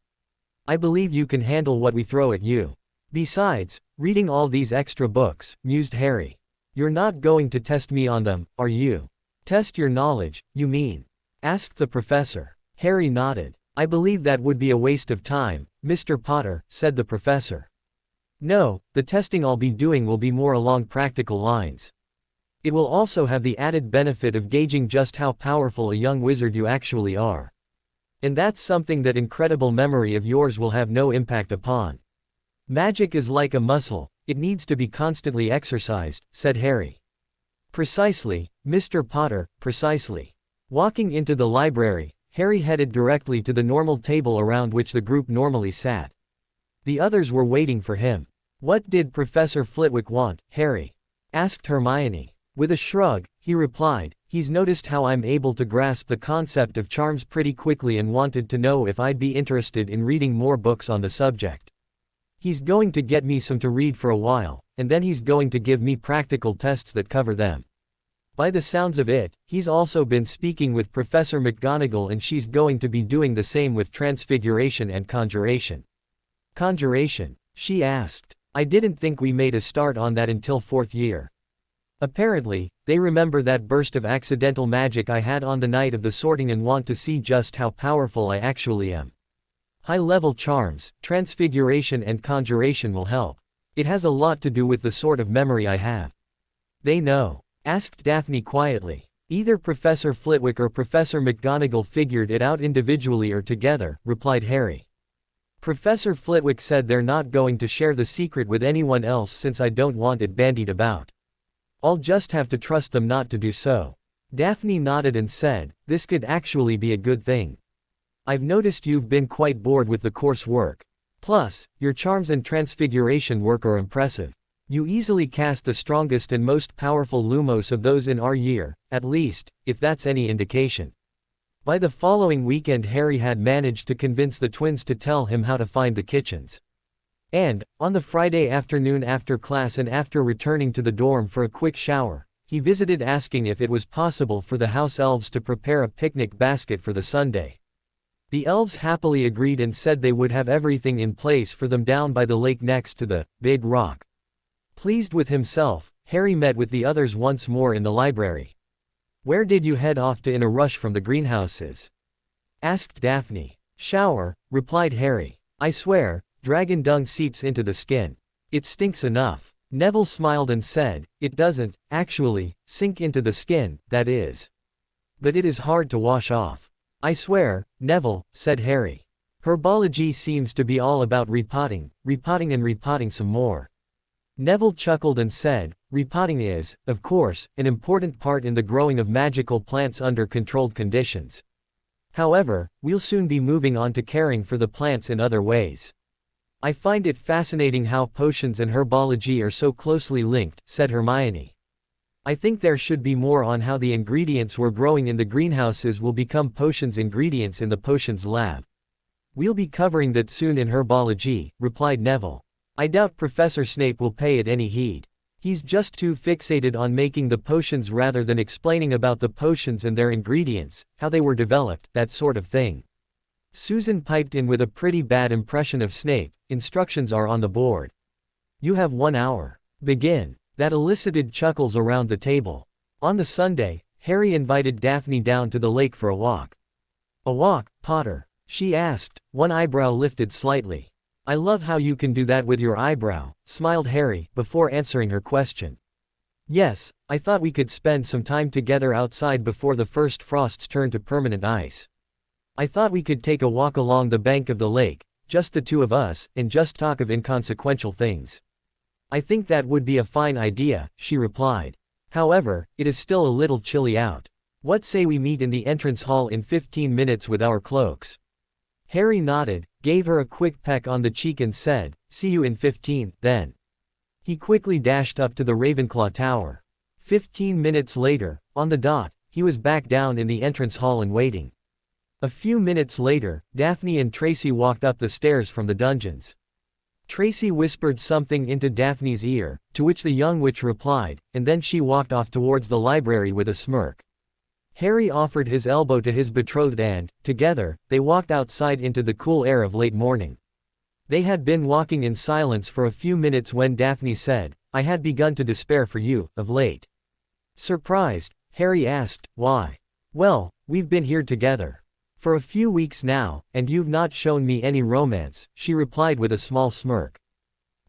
I believe you can handle what we throw at you. Besides, reading all these extra books, mused Harry. You're not going to test me on them, are you? Test your knowledge, you mean? Asked the professor. Harry nodded. I believe that would be a waste of time, Mr. Potter, said the professor. No, the testing I'll be doing will be more along practical lines. It will also have the added benefit of gauging just how powerful a young wizard you actually are. And that's something that incredible memory of yours will have no impact upon. Magic is like a muscle, it needs to be constantly exercised, said Harry. Precisely, Mr. Potter, precisely. Walking into the library, Harry headed directly to the normal table around which the group normally sat. The others were waiting for him. What did Professor Flitwick want, Harry? Asked Hermione. With a shrug, he replied, He's noticed how I'm able to grasp the concept of charms pretty quickly and wanted to know if I'd be interested in reading more books on the subject. He's going to get me some to read for a while, and then he's going to give me practical tests that cover them. By the sounds of it, he's also been speaking with Professor McGonagall and she's going to be doing the same with transfiguration and conjuration. Conjuration? She asked. I didn't think we made a start on that until 4th year. Apparently, they remember that burst of accidental magic I had on the night of the sorting and want to see just how powerful I actually am. High-level charms, transfiguration and conjuration will help. It has a lot to do with the sort of memory I have. They know? Asked Daphne quietly. Either Professor Flitwick or Professor McGonagall figured it out individually or together, replied Harry. Professor Flitwick said they're not going to share the secret with anyone else since I don't want it bandied about. I'll just have to trust them not to do so. Daphne nodded and said, this could actually be a good thing. I've noticed you've been quite bored with the course work. Plus, your charms and transfiguration work are impressive. You easily cast the strongest and most powerful Lumos of those in our year, at least, if that's any indication. By the following weekend Harry had managed to convince the twins to tell him how to find the kitchens. And, on the Friday afternoon after class and after returning to the dorm for a quick shower, he visited asking if it was possible for the house elves to prepare a picnic basket for the Sunday. The elves happily agreed and said they would have everything in place for them down by the lake next to the big rock. Pleased with himself, Harry met with the others once more in the library. Where did you head off to in a rush from the greenhouses? Asked Daphne. Shower, replied Harry. I swear, dragon dung seeps into the skin. It stinks enough. Neville smiled and said, it doesn't, actually, sink into the skin, that is. But it is hard to wash off. I swear, Neville, said Harry. Herbology seems to be all about repotting and repotting some more. Neville chuckled and said, repotting is, of course, an important part in the growing of magical plants under controlled conditions. However, we'll soon be moving on to caring for the plants in other ways. I find it fascinating how potions and herbology are so closely linked, said Hermione. I think there should be more on how the ingredients we're growing in the greenhouses will become potions ingredients in the potions lab. We'll be covering that soon in herbology, replied Neville. I doubt Professor Snape will pay it any heed. He's just too fixated on making the potions rather than explaining about the potions and their ingredients, how they were developed, that sort of thing. Susan piped in with a pretty bad impression of Snape. Instructions are on the board. You have 1 hour. Begin. That elicited chuckles around the table. On the Sunday, Harry invited Daphne down to the lake for a walk. A walk, Potter? She asked, one eyebrow lifted slightly. I love how you can do that with your eyebrow, smiled Harry, before answering her question. Yes, I thought we could spend some time together outside before the first frosts turn to permanent ice. I thought we could take a walk along the bank of the lake, just the two of us, and just talk of inconsequential things. I think that would be a fine idea, she replied. However, it is still a little chilly out. What say we meet in the entrance hall in 15 minutes with our cloaks? Harry nodded, gave her a quick peck on the cheek and said, see you in 15, then. He quickly dashed up to the Ravenclaw Tower. 15 minutes later, on the dot, he was back down in the entrance hall and waiting. A few minutes later, Daphne and Tracy walked up the stairs from the dungeons. Tracy whispered something into Daphne's ear, to which the young witch replied, and then she walked off towards the library with a smirk. Harry offered his elbow to his betrothed and, together, they walked outside into the cool air of late morning. They had been walking in silence for a few minutes when Daphne said, I had begun to despair for you, of late. Surprised, Harry asked, why? Well, we've been here together for a few weeks now, and you've not shown me any romance, she replied with a small smirk.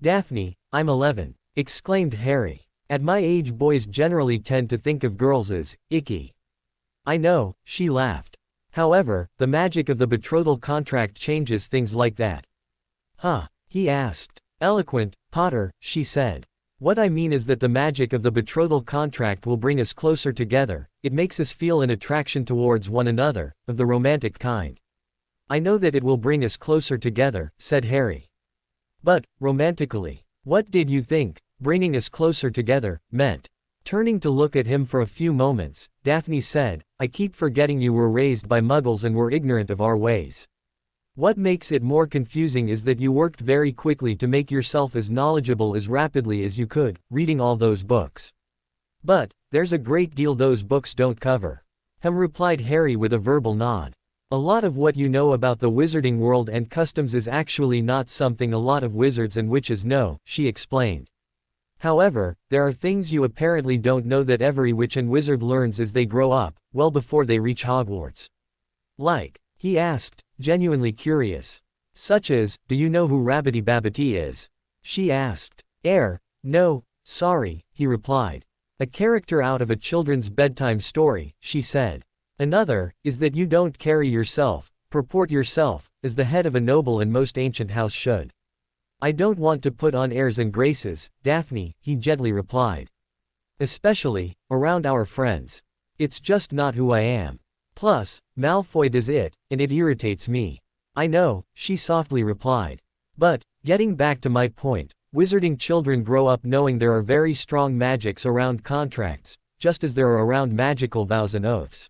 Daphne, I'm 11, exclaimed Harry. At my age boys generally tend to think of girls as icky. I know, she laughed. However, the magic of the betrothal contract changes things like that. Huh? He asked. Eloquent, Potter, she said. What I mean is that the magic of the betrothal contract will bring us closer together, it makes us feel an attraction towards one another, of the romantic kind. I know that it will bring us closer together, said Harry. But, romantically, what did you think, bringing us closer together, meant? Turning to look at him for a few moments, Daphne said, I keep forgetting you were raised by muggles and were ignorant of our ways. What makes it more confusing is that you worked very quickly to make yourself as knowledgeable as rapidly as you could, reading all those books. But, there's a great deal those books don't cover. Replied Harry with a verbal nod. A lot of what you know about the wizarding world and customs is actually not something a lot of wizards and witches know, she explained. However, there are things you apparently don't know that every witch and wizard learns as they grow up, well before they reach Hogwarts. Like? He asked, genuinely curious. Such as, do you know who Rabbity-Babbity is? She asked. No, sorry, he replied. A character out of a children's bedtime story, she said. Another, is that you don't carry yourself, purport yourself, as the head of a noble and most ancient house should. I don't want to put on airs and graces, Daphne, he gently replied. Especially, around our friends. It's just not who I am. Plus, Malfoy does it, and it irritates me. I know, she softly replied. But, getting back to my point, wizarding children grow up knowing there are very strong magics around contracts, just as there are around magical vows and oaths.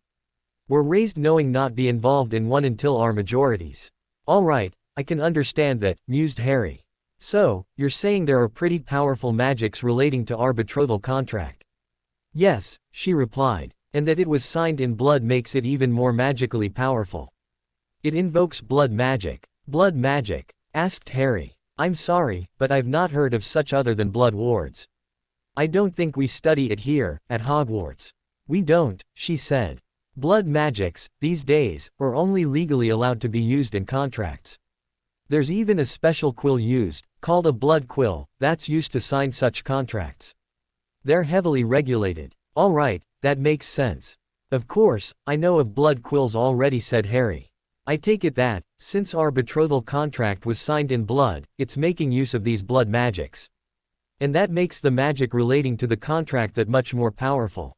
We're raised knowing not be involved in one until our majorities. All right, I can understand that, mused Harry. So, you're saying there are pretty powerful magics relating to our betrothal contract? Yes, she replied, and that it was signed in blood makes it even more magically powerful. It invokes blood magic. Blood magic? Asked Harry. I'm sorry, but I've not heard of such other than blood wards. I don't think we study it here, at Hogwarts. We don't, she said. Blood magics, these days, are only legally allowed to be used in contracts. There's even a special quill used, called a blood quill, that's used to sign such contracts. They're heavily regulated. All right, that makes sense. Of course, I know of blood quills already, said Harry. I take it that, since our betrothal contract was signed in blood, it's making use of these blood magics. And that makes the magic relating to the contract that much more powerful.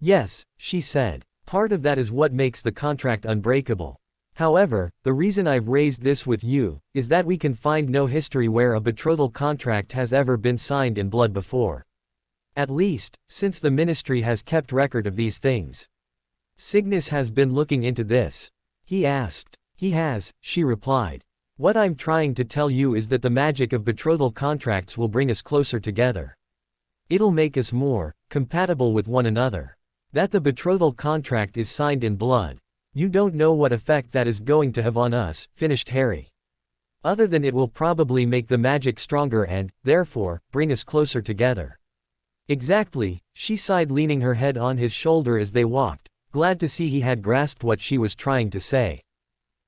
Yes, she said. Part of that is what makes the contract unbreakable. However, the reason I've raised this with you, is that we can find no history where a betrothal contract has ever been signed in blood before. At least, since the Ministry has kept record of these things. Cygnus has been looking into this. He asked. He has, she replied. What I'm trying to tell you is that the magic of betrothal contracts will bring us closer together. It'll make us more compatible with one another. That the betrothal contract is signed in blood. You don't know what effect that is going to have on us, finished Harry. Other than it will probably make the magic stronger and, therefore, bring us closer together. Exactly, she sighed, leaning her head on his shoulder as they walked, glad to see he had grasped what she was trying to say.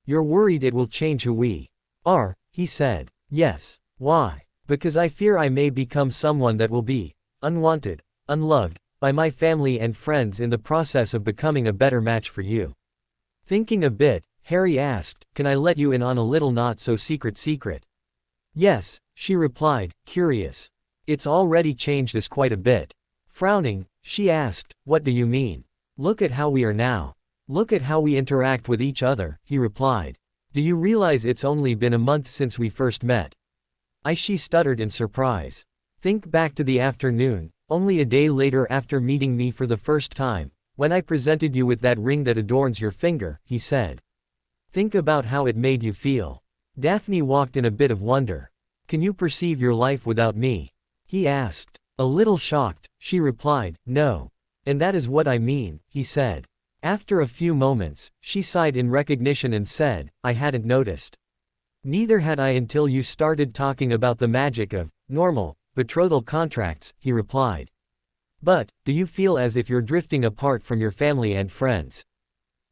You're worried it will change who we are, he said. Yes. Why? Because I fear I may become someone that will be unwanted, unloved, by my family and friends in the process of becoming a better match for you. Thinking a bit, Harry asked, can I let you in on a little not-so-secret secret? Yes, she replied, curious. It's already changed us quite a bit. Frowning, she asked, what do you mean? Look at how we are now. Look at how we interact with each other, he replied. Do you realize it's only been a month since we first met? She stuttered in surprise. Think back to the afternoon, only a day later after meeting me for the first time, when I presented you with that ring that adorns your finger, he said. Think about how it made you feel. Daphne walked in a bit of wonder. Can you perceive your life without me? He asked. A little shocked, she replied, no. And that is what I mean, he said. After a few moments, she sighed in recognition and said, I hadn't noticed. Neither had I until you started talking about the magic of normal betrothal contracts, he replied. But, do you feel as if you're drifting apart from your family and friends?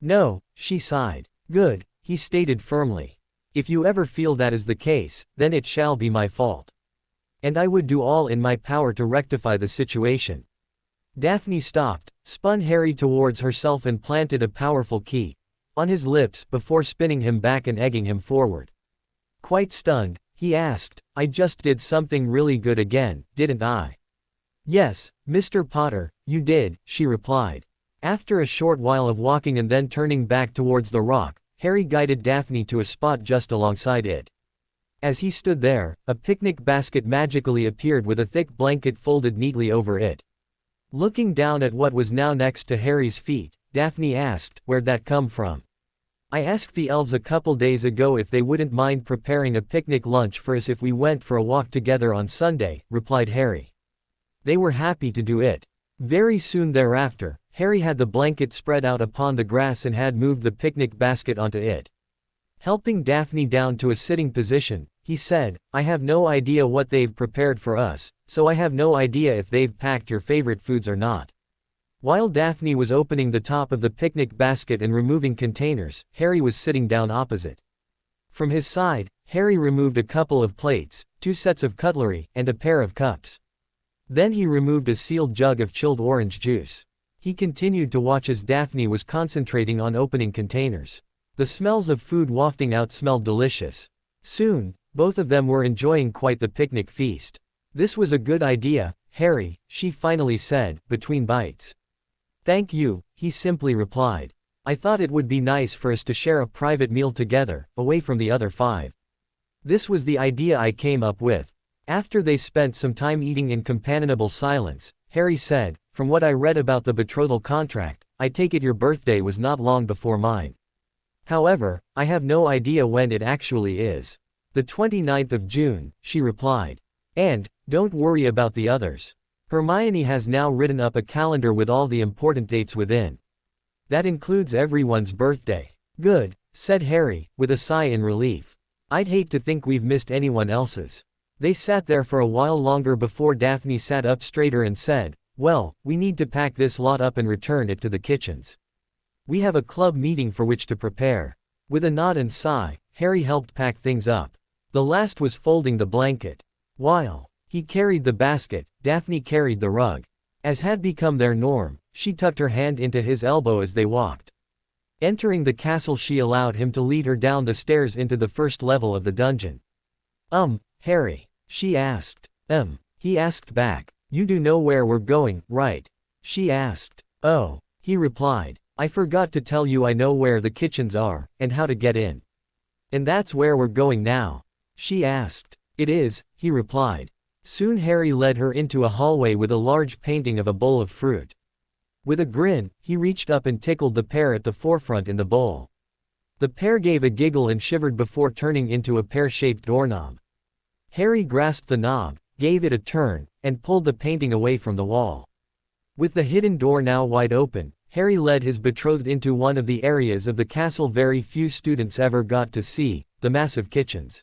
No, she sighed. Good, he stated firmly. If you ever feel that is the case, then it shall be my fault. And I would do all in my power to rectify the situation. Daphne stopped, spun Harry towards herself and planted a powerful key on his lips before spinning him back and egging him forward. Quite stunned, he asked, I just did something really good again, didn't I? Yes, Mr. Potter, you did, she replied. After a short while of walking and then turning back towards the rock, Harry guided Daphne to a spot just alongside it. As he stood there, a picnic basket magically appeared with a thick blanket folded neatly over it. Looking down at what was now next to Harry's feet, Daphne asked, where'd that come from? I asked the elves a couple days ago if they wouldn't mind preparing a picnic lunch for us if we went for a walk together on Sunday, replied Harry. They were happy to do it. Very soon thereafter, Harry had the blanket spread out upon the grass and had moved the picnic basket onto it. Helping Daphne down to a sitting position, he said, I have no idea what they've prepared for us, so I have no idea if they've packed your favorite foods or not. While Daphne was opening the top of the picnic basket and removing containers, Harry was sitting down opposite. From his side, Harry removed a couple of plates, 2 sets of cutlery, and a pair of cups. Then he removed a sealed jug of chilled orange juice. He continued to watch as Daphne was concentrating on opening containers. The smells of food wafting out smelled delicious. Soon, both of them were enjoying quite the picnic feast. "This was a good idea, Harry," she finally said, between bites. "Thank you," he simply replied. "I thought it would be nice for us to share a private meal together, away from the other 5. This was the idea I came up with." After they spent some time eating in companionable silence, Harry said, "From what I read about the betrothal contract, I take it your birthday was not long before mine. However, I have no idea when it actually is." "The 29th of June," she replied. "And, don't worry about the others. Hermione has now written up a calendar with all the important dates within. That includes everyone's birthday." "Good," said Harry, with a sigh in relief. "I'd hate to think we've missed anyone else's." They sat there for a while longer before Daphne sat up straighter and said, "Well, we need to pack this lot up and return it to the kitchens. We have a club meeting for which to prepare." With a nod and sigh, Harry helped pack things up. The last was folding the blanket. While he carried the basket, Daphne carried the rug. As had become their norm, she tucked her hand into his elbow as they walked. Entering the castle, she allowed him to lead her down the stairs into the first level of the dungeon. Harry?" she asked. He asked back. "You do know where we're going, right?" she asked. "Oh," he replied. "I forgot to tell you I know where the kitchens are, and how to get in." "And that's where we're going now?" she asked. "It is," he replied. Soon Harry led her into a hallway with a large painting of a bowl of fruit. With a grin, he reached up and tickled the pear at the forefront in the bowl. The pear gave a giggle and shivered before turning into a pear-shaped doorknob. Harry grasped the knob, gave it a turn, and pulled the painting away from the wall. With the hidden door now wide open, Harry led his betrothed into one of the areas of the castle very few students ever got to see, the massive kitchens.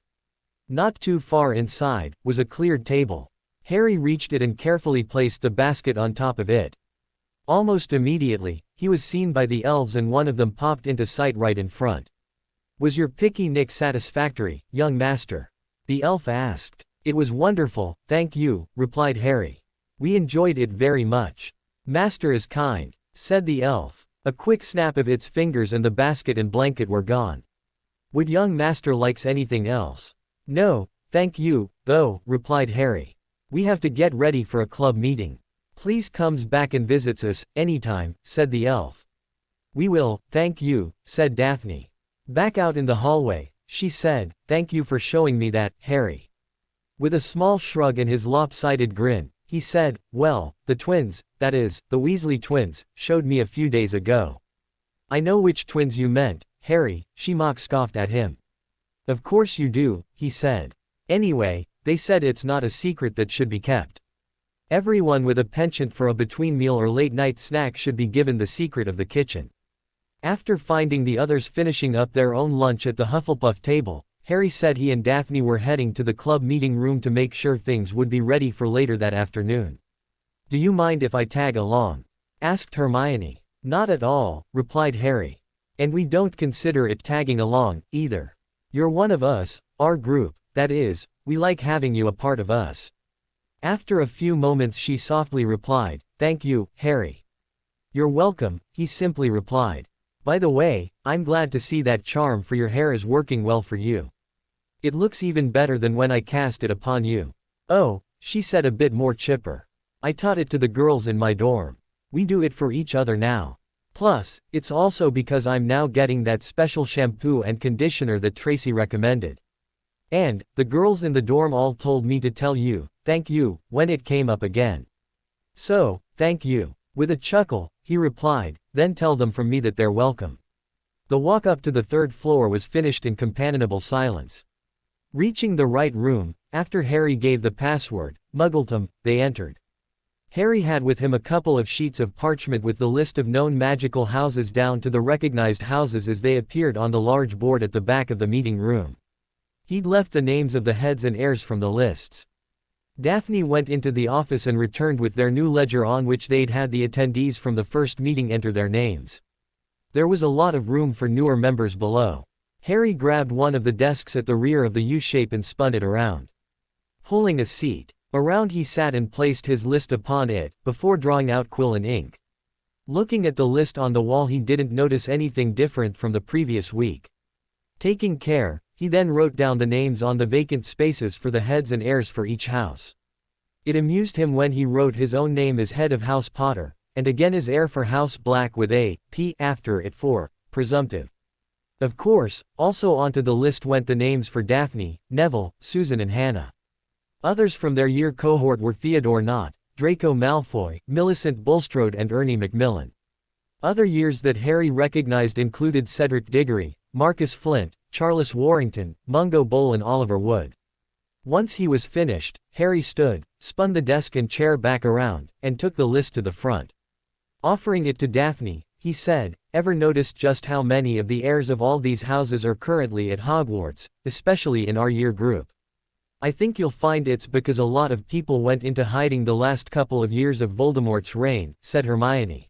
Not too far inside, was a cleared table. Harry reached it and carefully placed the basket on top of it. Almost immediately, he was seen by the elves and one of them popped into sight right in front. "Was your picnic satisfactory, young master?" the elf asked. "It was wonderful, thank you," replied Harry. "We enjoyed it very much." "Master is kind," said the elf. A quick snap of its fingers and the basket and blanket were gone. "Would young master likes anything else?" "No, thank you, though," replied Harry. "We have to get ready for a club meeting." "Please comes back and visits us, anytime," said the elf. "We will, thank you," said Daphne. Back out in the hallway, she said, "Thank you for showing me that, Harry." With a small shrug and his lopsided grin, he said, "Well, the twins, that is, the Weasley twins, showed me a few days ago." "I know which twins you meant, Harry," she mock-scoffed at him. "Of course you do," he said. "Anyway, they said it's not a secret that should be kept. Everyone with a penchant for a between meal or late-night snack should be given the secret of the kitchen." After finding the others finishing up their own lunch at the Hufflepuff table, Harry said he and Daphne were heading to the club meeting room to make sure things would be ready for later that afternoon. "Do you mind if I tag along?" asked Hermione. "Not at all," replied Harry. "And we don't consider it tagging along, either. You're one of us, our group, that is, we like having you a part of us." After a few moments she softly replied, "Thank you, Harry." "You're welcome," he simply replied. "By the way, I'm glad to see that charm for your hair is working well for you. It looks even better than when I cast it upon you." "Oh," she said a bit more chipper. "I taught it to the girls in my dorm. We do it for each other now. Plus, it's also because I'm now getting that special shampoo and conditioner that Tracy recommended. And, the girls in the dorm all told me to tell you, thank you, when it came up again. So, thank you." With a chuckle, he replied, "Then tell them from me that they're welcome." The walk up to the third floor was finished in companionable silence. Reaching the right room, after Harry gave the password, Muggletum, they entered. Harry had with him a couple of sheets of parchment with the list of known magical houses down to the recognized houses as they appeared on the large board at the back of the meeting room. He'd left the names of the heads and heirs from the lists. Daphne went into the office and returned with their new ledger on which they'd had the attendees from the first meeting enter their names. There was a lot of room for newer members below. Harry grabbed one of the desks at the rear of the U-shape and spun it around. Pulling a seat, Around he sat and placed his list upon it, before drawing out quill and ink. Looking at the list on the wall, he didn't notice anything different from the previous week. Taking care, he then wrote down the names on the vacant spaces for the heads and heirs for each house. It amused him when he wrote his own name as head of House Potter, and again as heir for House Black with a P after it for presumptive. Of course, also onto the list went the names for Daphne, Neville, Susan and Hannah. Others from their year cohort were Theodore Nott, Draco Malfoy, Millicent Bulstrode and Ernie Macmillan. Other years that Harry recognized included Cedric Diggory, Marcus Flint, Charles Warrington, Mungo Bowl and Oliver Wood. Once he was finished, Harry stood, spun the desk and chair back around, and took the list to the front. Offering it to Daphne, he said, "Ever noticed just how many of the heirs of all these houses are currently at Hogwarts, especially in our year group? I think you'll find it's because a lot of people went into hiding the last couple of years of Voldemort's reign," said Hermione.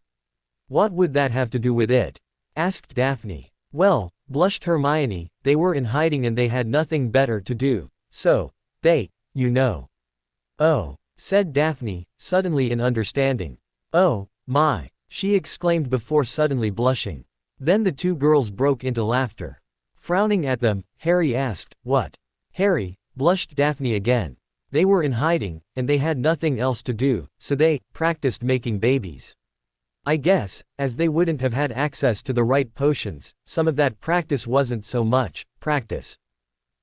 "What would that have to do with it?" asked Daphne. "Well," blushed Hermione, "they were in hiding and they had nothing better to do, so, they, you know." "Oh," said Daphne, suddenly in understanding. "Oh, my," she exclaimed before suddenly blushing. Then the two girls broke into laughter. Frowning at them, Harry asked, "What?" "Harry," blushed Daphne again. "They were in hiding, and they had nothing else to do, so they practiced making babies. I guess, as they wouldn't have had access to the right potions, some of that practice wasn't so much practice."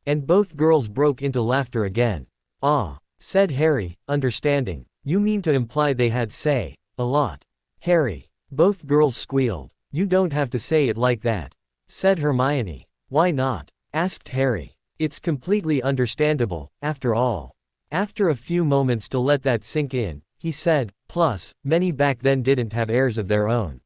And both girls broke into laughter again. "Ah," said Harry, understanding. "You mean to imply they had, say, a lot." "Harry." Both girls squealed. "You don't have to say it like that," said Hermione. "Why not?" asked Harry. "It's completely understandable, after all." After a few moments to let that sink in, he said, "Plus, many back then didn't have heirs of their own.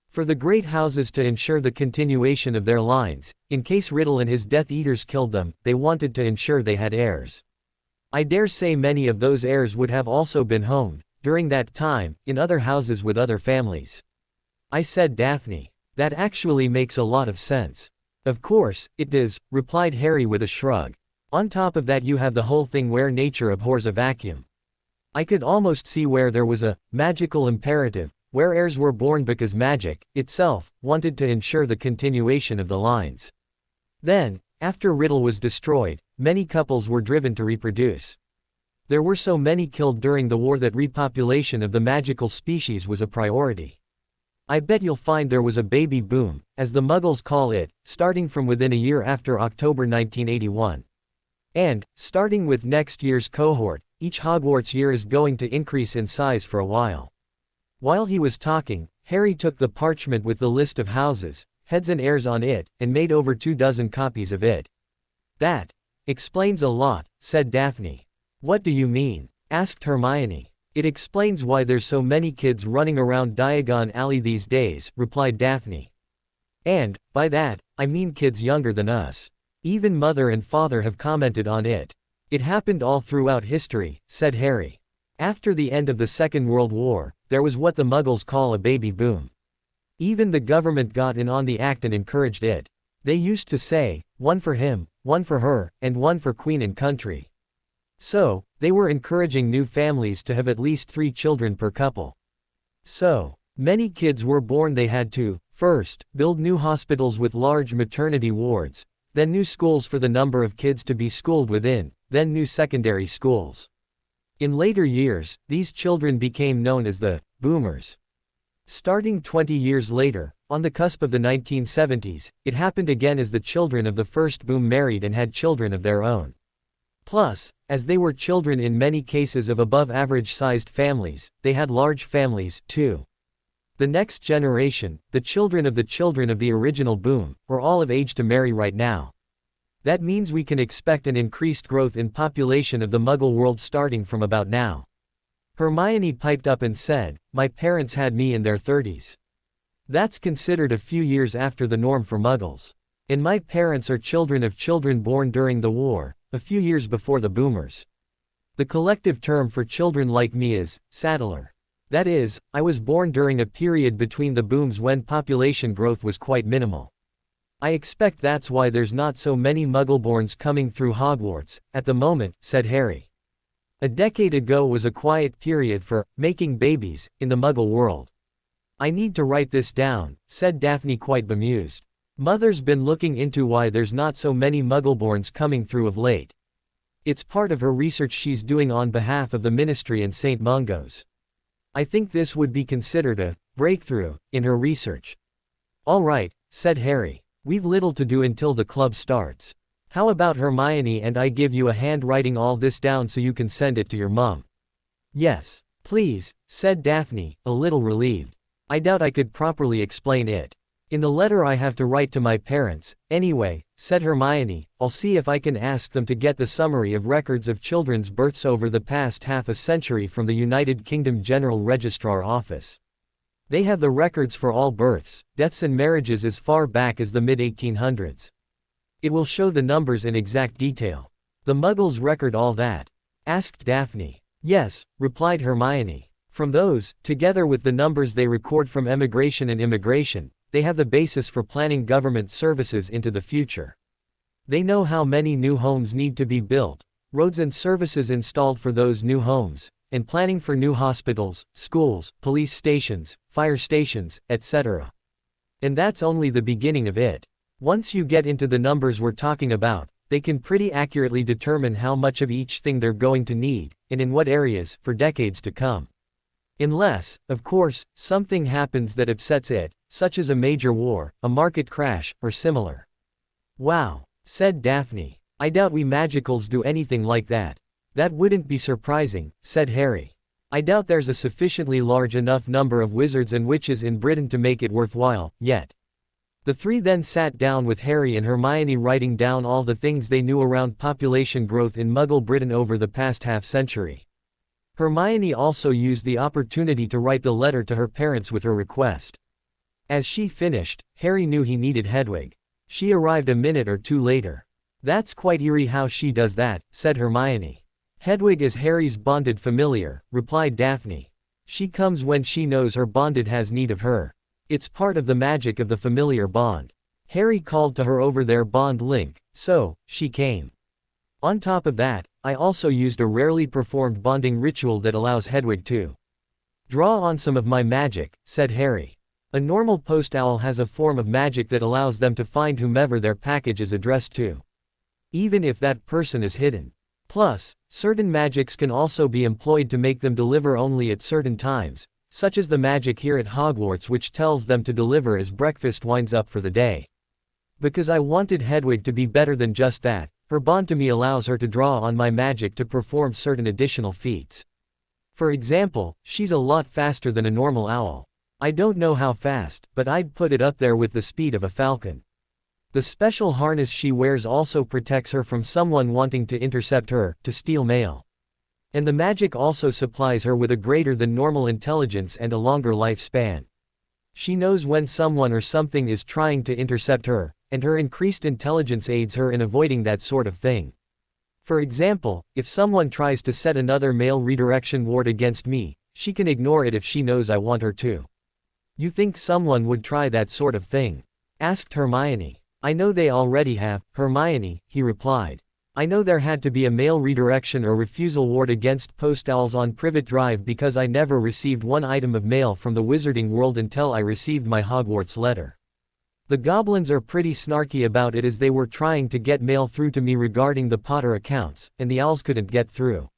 For the great houses to ensure the continuation of their lines, in case Riddle and his Death Eaters killed them, they wanted to ensure they had heirs. I dare say many of those heirs would have also been honed, during that time, in other houses with other families." I said Daphne. "That actually makes a lot of sense." "Of course, it does," replied Harry with a shrug. "On top of that you have the whole thing where nature abhors a vacuum. I could almost see where there was a magical imperative, where heirs were born because magic, itself, wanted to ensure the continuation of the lines. Then, after Riddle was destroyed, many couples were driven to reproduce. There were so many killed during the war that repopulation of the magical species was a priority. I bet you'll find there was a baby boom, as the Muggles call it, starting from within a year after October 1981. And, starting with next year's cohort, each Hogwarts year is going to increase in size for a while." While he was talking, Harry took the parchment with the list of houses, heads and heirs on it, and made over 24 copies of it. "That explains a lot," said Daphne. "What do you mean?" asked Hermione. "It explains why there's so many kids running around Diagon Alley these days," replied Daphne. "And, by that, I mean kids younger than us. Even mother and father have commented on it. It happened all throughout history," said Harry. "After the end of the Second World War, there was what the Muggles call a baby boom. Even the government got in on the act and encouraged it. They used to say, one for him, one for her, and one for Queen and country. So, they were encouraging new families to have at least 3 children per couple. So, many kids were born they had to, first, build new hospitals with large maternity wards, then new schools for the number of kids to be schooled within, then new secondary schools. In later years, these children became known as the boomers. Starting 20 years later, on the cusp of the 1970s, it happened again as the children of the first boom married and had children of their own. Plus, as they were children in many cases of above-average-sized families, they had large families, too. The next generation, the children of the original boom, are all of age to marry right now. That means we can expect an increased growth in population of the Muggle world starting from about now." Hermione piped up and said, "My parents had me in their 30s. That's considered a few years after the norm for Muggles. And my parents are children of children born during the war, a few years before the boomers. The collective term for children like me is saddler. That is, I was born during a period between the booms when population growth was quite minimal. I expect that's why there's not so many Muggleborns coming through Hogwarts, at the moment," said Harry. A decade ago was a quiet period for making babies in the Muggle world. I need to write this down, said Daphne, quite bemused. Mother's been looking into why there's not so many Muggleborns coming through of late. It's part of her research she's doing on behalf of the Ministry and St. Mungo's. I think this would be considered a breakthrough in her research. All right, said Harry. We've little to do until the club starts. How about Hermione and I give you a hand writing all this down so you can send it to your mum? Yes, please, said Daphne, a little relieved. I doubt I could properly explain it in the letter I have to write to my parents. Anyway, said Hermione, I'll see if I can ask them to get the summary of records of children's births over the past half a century from the United Kingdom General Registrar Office. They have the records for all births, deaths and marriages as far back as the mid-1800s. It will show the numbers in exact detail. The Muggles record all that? Asked Daphne. Yes, replied Hermione. From those, together with the numbers they record from emigration and immigration, they have the basis for planning government services into the future. They know how many new homes need to be built, roads and services installed for those new homes, and planning for new hospitals, schools, police stations, fire stations, etc. And that's only the beginning of it. Once you get into the numbers we're talking about, they can pretty accurately determine how much of each thing they're going to need, and in what areas, for decades to come. Unless, of course, something happens that upsets it, such as a major war, a market crash, or similar. Wow, said Daphne. I doubt we magicals do anything like that. That wouldn't be surprising, said Harry. I doubt there's a sufficiently large enough number of wizards and witches in Britain to make it worthwhile, yet. The three then sat down with Harry and Hermione writing down all the things they knew around population growth in Muggle Britain over the past half-century. Hermione also used the opportunity to write the letter to her parents with her request. As she finished, Harry knew he needed Hedwig. She arrived a minute or two later. That's quite eerie how she does that, said Hermione. Hedwig is Harry's bonded familiar, replied Daphne. She comes when she knows her bonded has need of her. It's part of the magic of the familiar bond. Harry called to her over their bond link, so she came. On top of that, I also used a rarely performed bonding ritual that allows Hedwig to draw on some of my magic, said Harry. A normal post owl has a form of magic that allows them to find whomever their package is addressed to, even if that person is hidden. Plus, certain magics can also be employed to make them deliver only at certain times, such as the magic here at Hogwarts which tells them to deliver as breakfast winds up for the day. Because I wanted Hedwig to be better than just that, her bond to me allows her to draw on my magic to perform certain additional feats. For example, she's a lot faster than a normal owl. I don't know how fast, but I'd put it up there with the speed of a falcon. The special harness she wears also protects her from someone wanting to intercept her, to steal mail. And the magic also supplies her with a greater than normal intelligence and a longer lifespan. She knows when someone or something is trying to intercept her, and her increased intelligence aids her in avoiding that sort of thing. For example, if someone tries to set another mail redirection ward against me, she can ignore it if she knows I want her to. You think someone would try that sort of thing? Asked Hermione. I know they already have, Hermione, he replied. I know there had to be a mail redirection or refusal ward against post owls on Privet Drive because I never received one item of mail from the wizarding world until I received my Hogwarts letter. The goblins are pretty snarky about it as they were trying to get mail through to me regarding the Potter accounts, and the owls couldn't get through.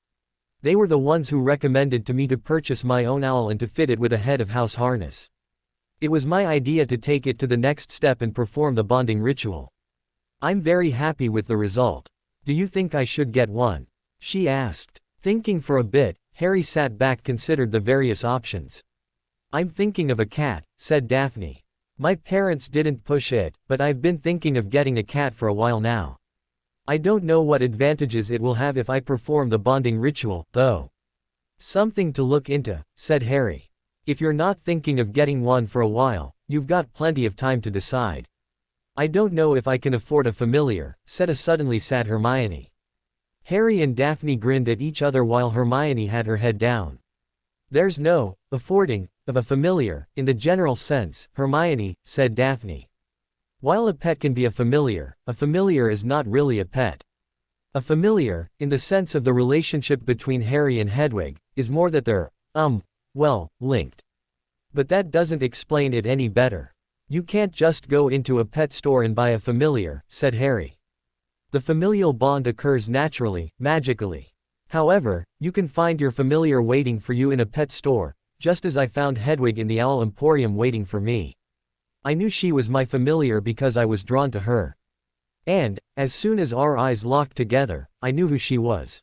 They were the ones who recommended to me to purchase my own owl and to fit it with a head of house harness. It was my idea to take it to the next step and perform the bonding ritual. I'm very happy with the result. Do you think I should get one? She asked. Thinking for a bit, Harry sat back, considered the various options. I'm thinking of a cat, said Daphne. My parents didn't push it, but I've been thinking of getting a cat for a while now. I don't know what advantages it will have if I perform the bonding ritual, though. Something to look into, said Harry. If you're not thinking of getting one for a while, you've got plenty of time to decide. I don't know if I can afford a familiar, said a suddenly sad Hermione. Harry and Daphne grinned at each other while Hermione had her head down. There's no affording of a familiar, in the general sense, Hermione, said Daphne. While a pet can be a familiar is not really a pet. A familiar, in the sense of the relationship between Harry and Hedwig, is more that they're, well, linked. But that doesn't explain it any better. You can't just go into a pet store and buy a familiar, said Harry. The familial bond occurs naturally, magically. However, you can find your familiar waiting for you in a pet store, just as I found Hedwig in the Owl Emporium waiting for me. I knew she was my familiar because I was drawn to her. And, as soon as our eyes locked together, I knew who she was.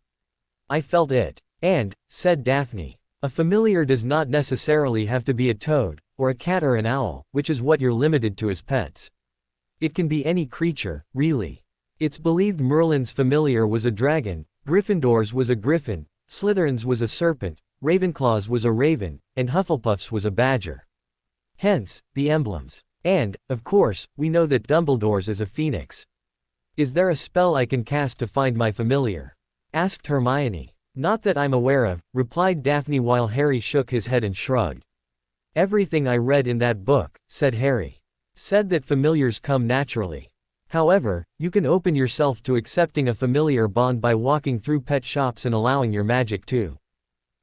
I felt it. And, said Daphne, a familiar does not necessarily have to be a toad, or a cat or an owl, which is what you're limited to as pets. It can be any creature, really. It's believed Merlin's familiar was a dragon, Gryffindor's was a griffin, Slytherin's was a serpent, Ravenclaw's was a raven, and Hufflepuff's was a badger. Hence, the emblems. And, of course, we know that Dumbledore's is a phoenix. Is there a spell I can cast to find my familiar? Asked Hermione. Not that I'm aware of, replied Daphne while Harry shook his head and shrugged. Everything I read in that book, said Harry, said that familiars come naturally. However, you can open yourself to accepting a familiar bond by walking through pet shops and allowing your magic to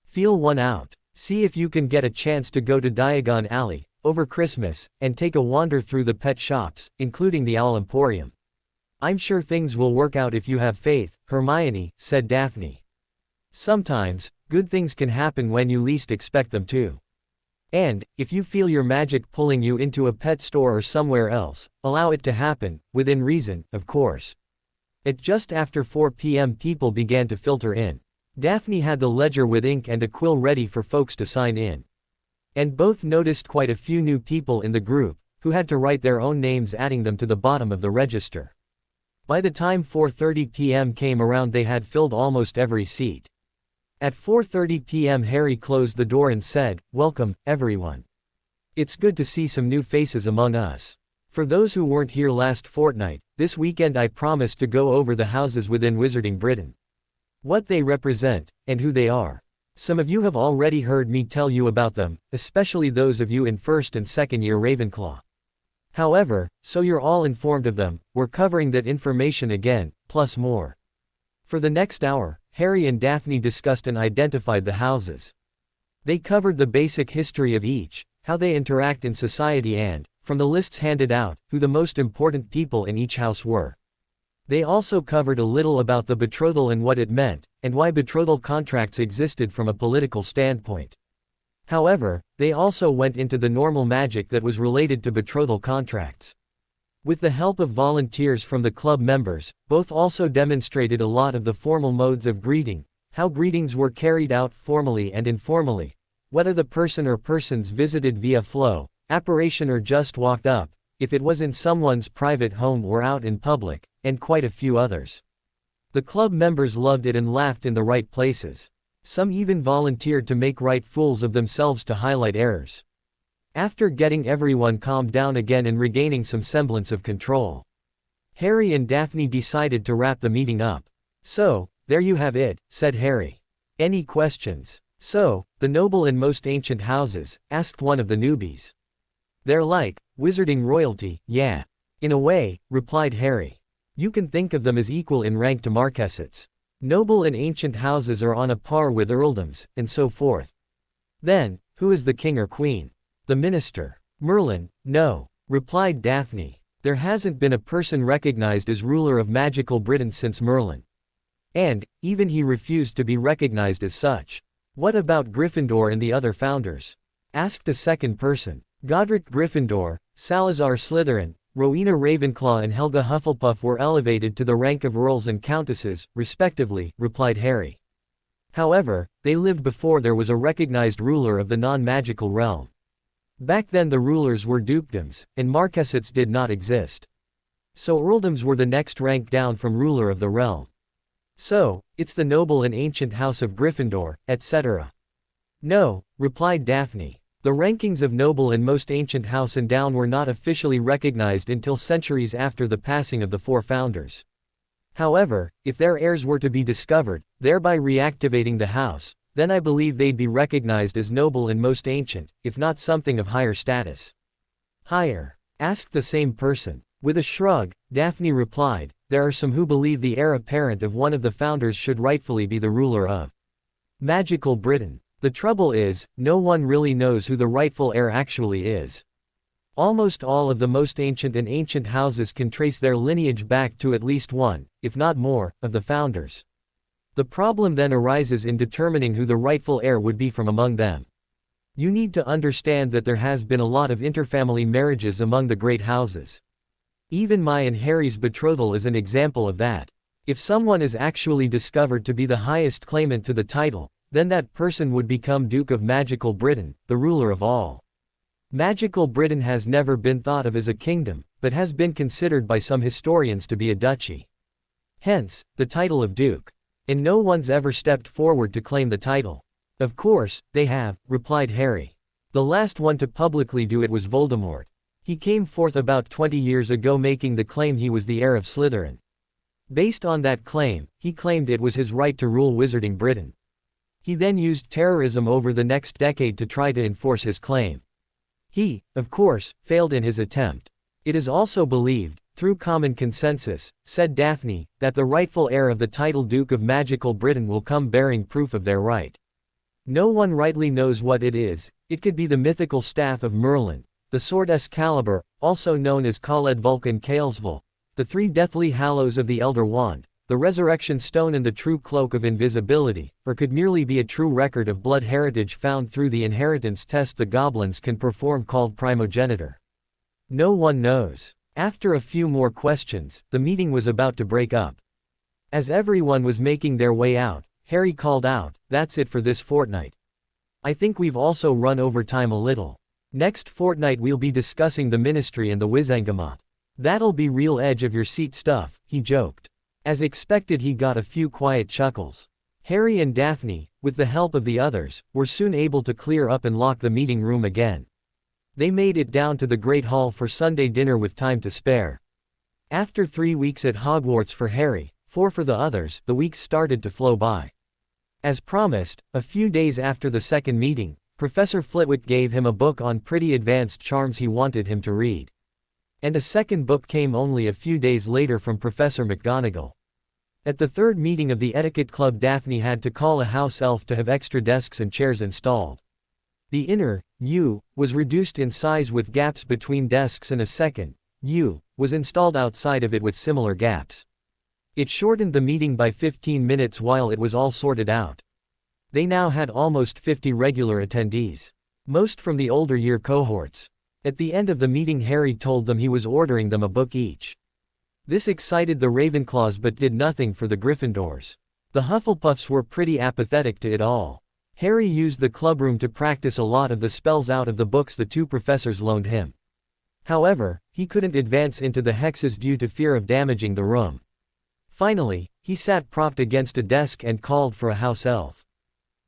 feel one out. See if you can get a chance to go to Diagon Alley, over Christmas, and take a wander through the pet shops, including the Owl Emporium. I'm sure things will work out if you have faith, Hermione, said Daphne. Sometimes, good things can happen when you least expect them to. And, if you feel your magic pulling you into a pet store or somewhere else, allow it to happen, within reason, of course. At just after 4 p.m. people began to filter in. Daphne had the ledger with ink and a quill ready for folks to sign in. And both noticed quite a few new people in the group, who had to write their own names, adding them to the bottom of the register. By the time 4:30 p.m. came around, they had filled almost every seat. At 4:30 p.m. Harry closed the door and said, "Welcome, everyone. It's good to see some new faces among us. For those who weren't here last fortnight, this weekend I promised to go over the houses within Wizarding Britain. What they represent, and who they are. Some of you have already heard me tell you about them, especially those of you in first and second year Ravenclaw. However, so you're all informed of them, we're covering that information again, plus more." For the next hour, Harry and Daphne discussed and identified the houses. They covered the basic history of each, how they interact in society and, from the lists handed out, who the most important people in each house were. They also covered a little about the betrothal and what it meant, and why betrothal contracts existed from a political standpoint. However, they also went into the normal magic that was related to betrothal contracts. With the help of volunteers from the club members, both also demonstrated a lot of the formal modes of greeting, how greetings were carried out formally and informally, whether the person or persons visited via flow, apparition or just walked up, if it was in someone's private home or out in public, and quite a few others. The club members loved it and laughed in the right places. Some even volunteered to make right fools of themselves to highlight errors. After getting everyone calmed down again and regaining some semblance of control, Harry and Daphne decided to wrap the meeting up. "So, there you have it," said Harry. "Any questions?" "So, the noble and most ancient houses?" asked one of the newbies. "They're like wizarding royalty, yeah. In a way," replied Harry. "You can think of them as equal in rank to marquesate. Noble and ancient houses are on a par with earldoms, and so forth." "Then, who is the king or queen?" "The minister." "Merlin." "No," replied Daphne. "There hasn't been a person recognized as ruler of magical Britain since Merlin. And, even he refused to be recognized as such." "What about Gryffindor and the other founders?" asked a second person. "Godric Gryffindor, Salazar Slytherin, Rowena Ravenclaw and Helga Hufflepuff were elevated to the rank of earls and countesses, respectively," replied Harry. "However, they lived before there was a recognized ruler of the non-magical realm. Back then the rulers were dukedoms, and marquesates did not exist. So earldoms were the next rank down from ruler of the realm. So, it's the noble and ancient house of Gryffindor, etc." "No," replied Daphne. "The rankings of noble and most ancient house and down were not officially recognized until centuries after the passing of the four founders. However, if their heirs were to be discovered, thereby reactivating the house, then I believe they'd be recognized as noble and most ancient, if not something of higher status." "Higher?" asked the same person. With a shrug, Daphne replied, there are some who believe the heir apparent of one of the founders should rightfully be the ruler of magical Britain. The trouble is, no one really knows who the rightful heir actually is. Almost all of the most ancient and ancient houses can trace their lineage back to at least one, if not more, of the founders. The problem then arises in determining who the rightful heir would be from among them. You need to understand that there has been a lot of interfamily marriages among the great houses. Even my and Harry's betrothal is an example of that. If someone is actually discovered to be the highest claimant to the title, then that person would become Duke of Magical Britain, the ruler of all. Magical Britain has never been thought of as a kingdom, but has been considered by some historians to be a duchy. Hence, the title of Duke. And no one's ever stepped forward to claim the title. Of course, they have, replied Harry. The last one to publicly do it was Voldemort. He came forth about 20 years ago making the claim he was the heir of Slytherin. Based on that claim, he claimed it was his right to rule Wizarding Britain. He then used terrorism over the next decade to try to enforce his claim. He, of course, failed in his attempt. It is also believed, through common consensus, said Daphne, that the rightful heir of the title Duke of Magical Britain will come bearing proof of their right. No one rightly knows what it is. It could be the mythical staff of Merlin, the sword Excalibur, also known as Khaled Vulcan Kaelsval, the three deathly hallows of the Elder Wand, the Resurrection Stone and the true Cloak of Invisibility, or could merely be a true record of blood heritage found through the inheritance test the goblins can perform called primogeniture. No one knows. After a few more questions, the meeting was about to break up. As everyone was making their way out, Harry called out, "That's it for this fortnight. I think we've also run over time a little. Next fortnight we'll be discussing the Ministry and the Wizengamot. That'll be real edge of your seat stuff," he joked. As expected, he got a few quiet chuckles. Harry and Daphne, with the help of the others, were soon able to clear up and lock the meeting room again. They made it down to the Great Hall for Sunday dinner with time to spare. After 3 weeks at Hogwarts for Harry, 4 for the others, the weeks started to flow by. As promised, a few days after the second meeting, Professor Flitwick gave him a book on pretty advanced charms he wanted him to read. And a second book came only a few days later from Professor McGonagall. At the third meeting of the Etiquette Club, Daphne had to call a house elf to have extra desks and chairs installed. The inner, U, was reduced in size with gaps between desks and a second, U, was installed outside of it with similar gaps. It shortened the meeting by 15 minutes while it was all sorted out. They now had almost 50 regular attendees. Most from the older year cohorts. At the end of the meeting, Harry told them he was ordering them a book each. This excited the Ravenclaws but did nothing for the Gryffindors. The Hufflepuffs were pretty apathetic to it all. Harry used the clubroom to practice a lot of the spells out of the books the two professors loaned him. However, he couldn't advance into the hexes due to fear of damaging the room. Finally, he sat propped against a desk and called for a house elf.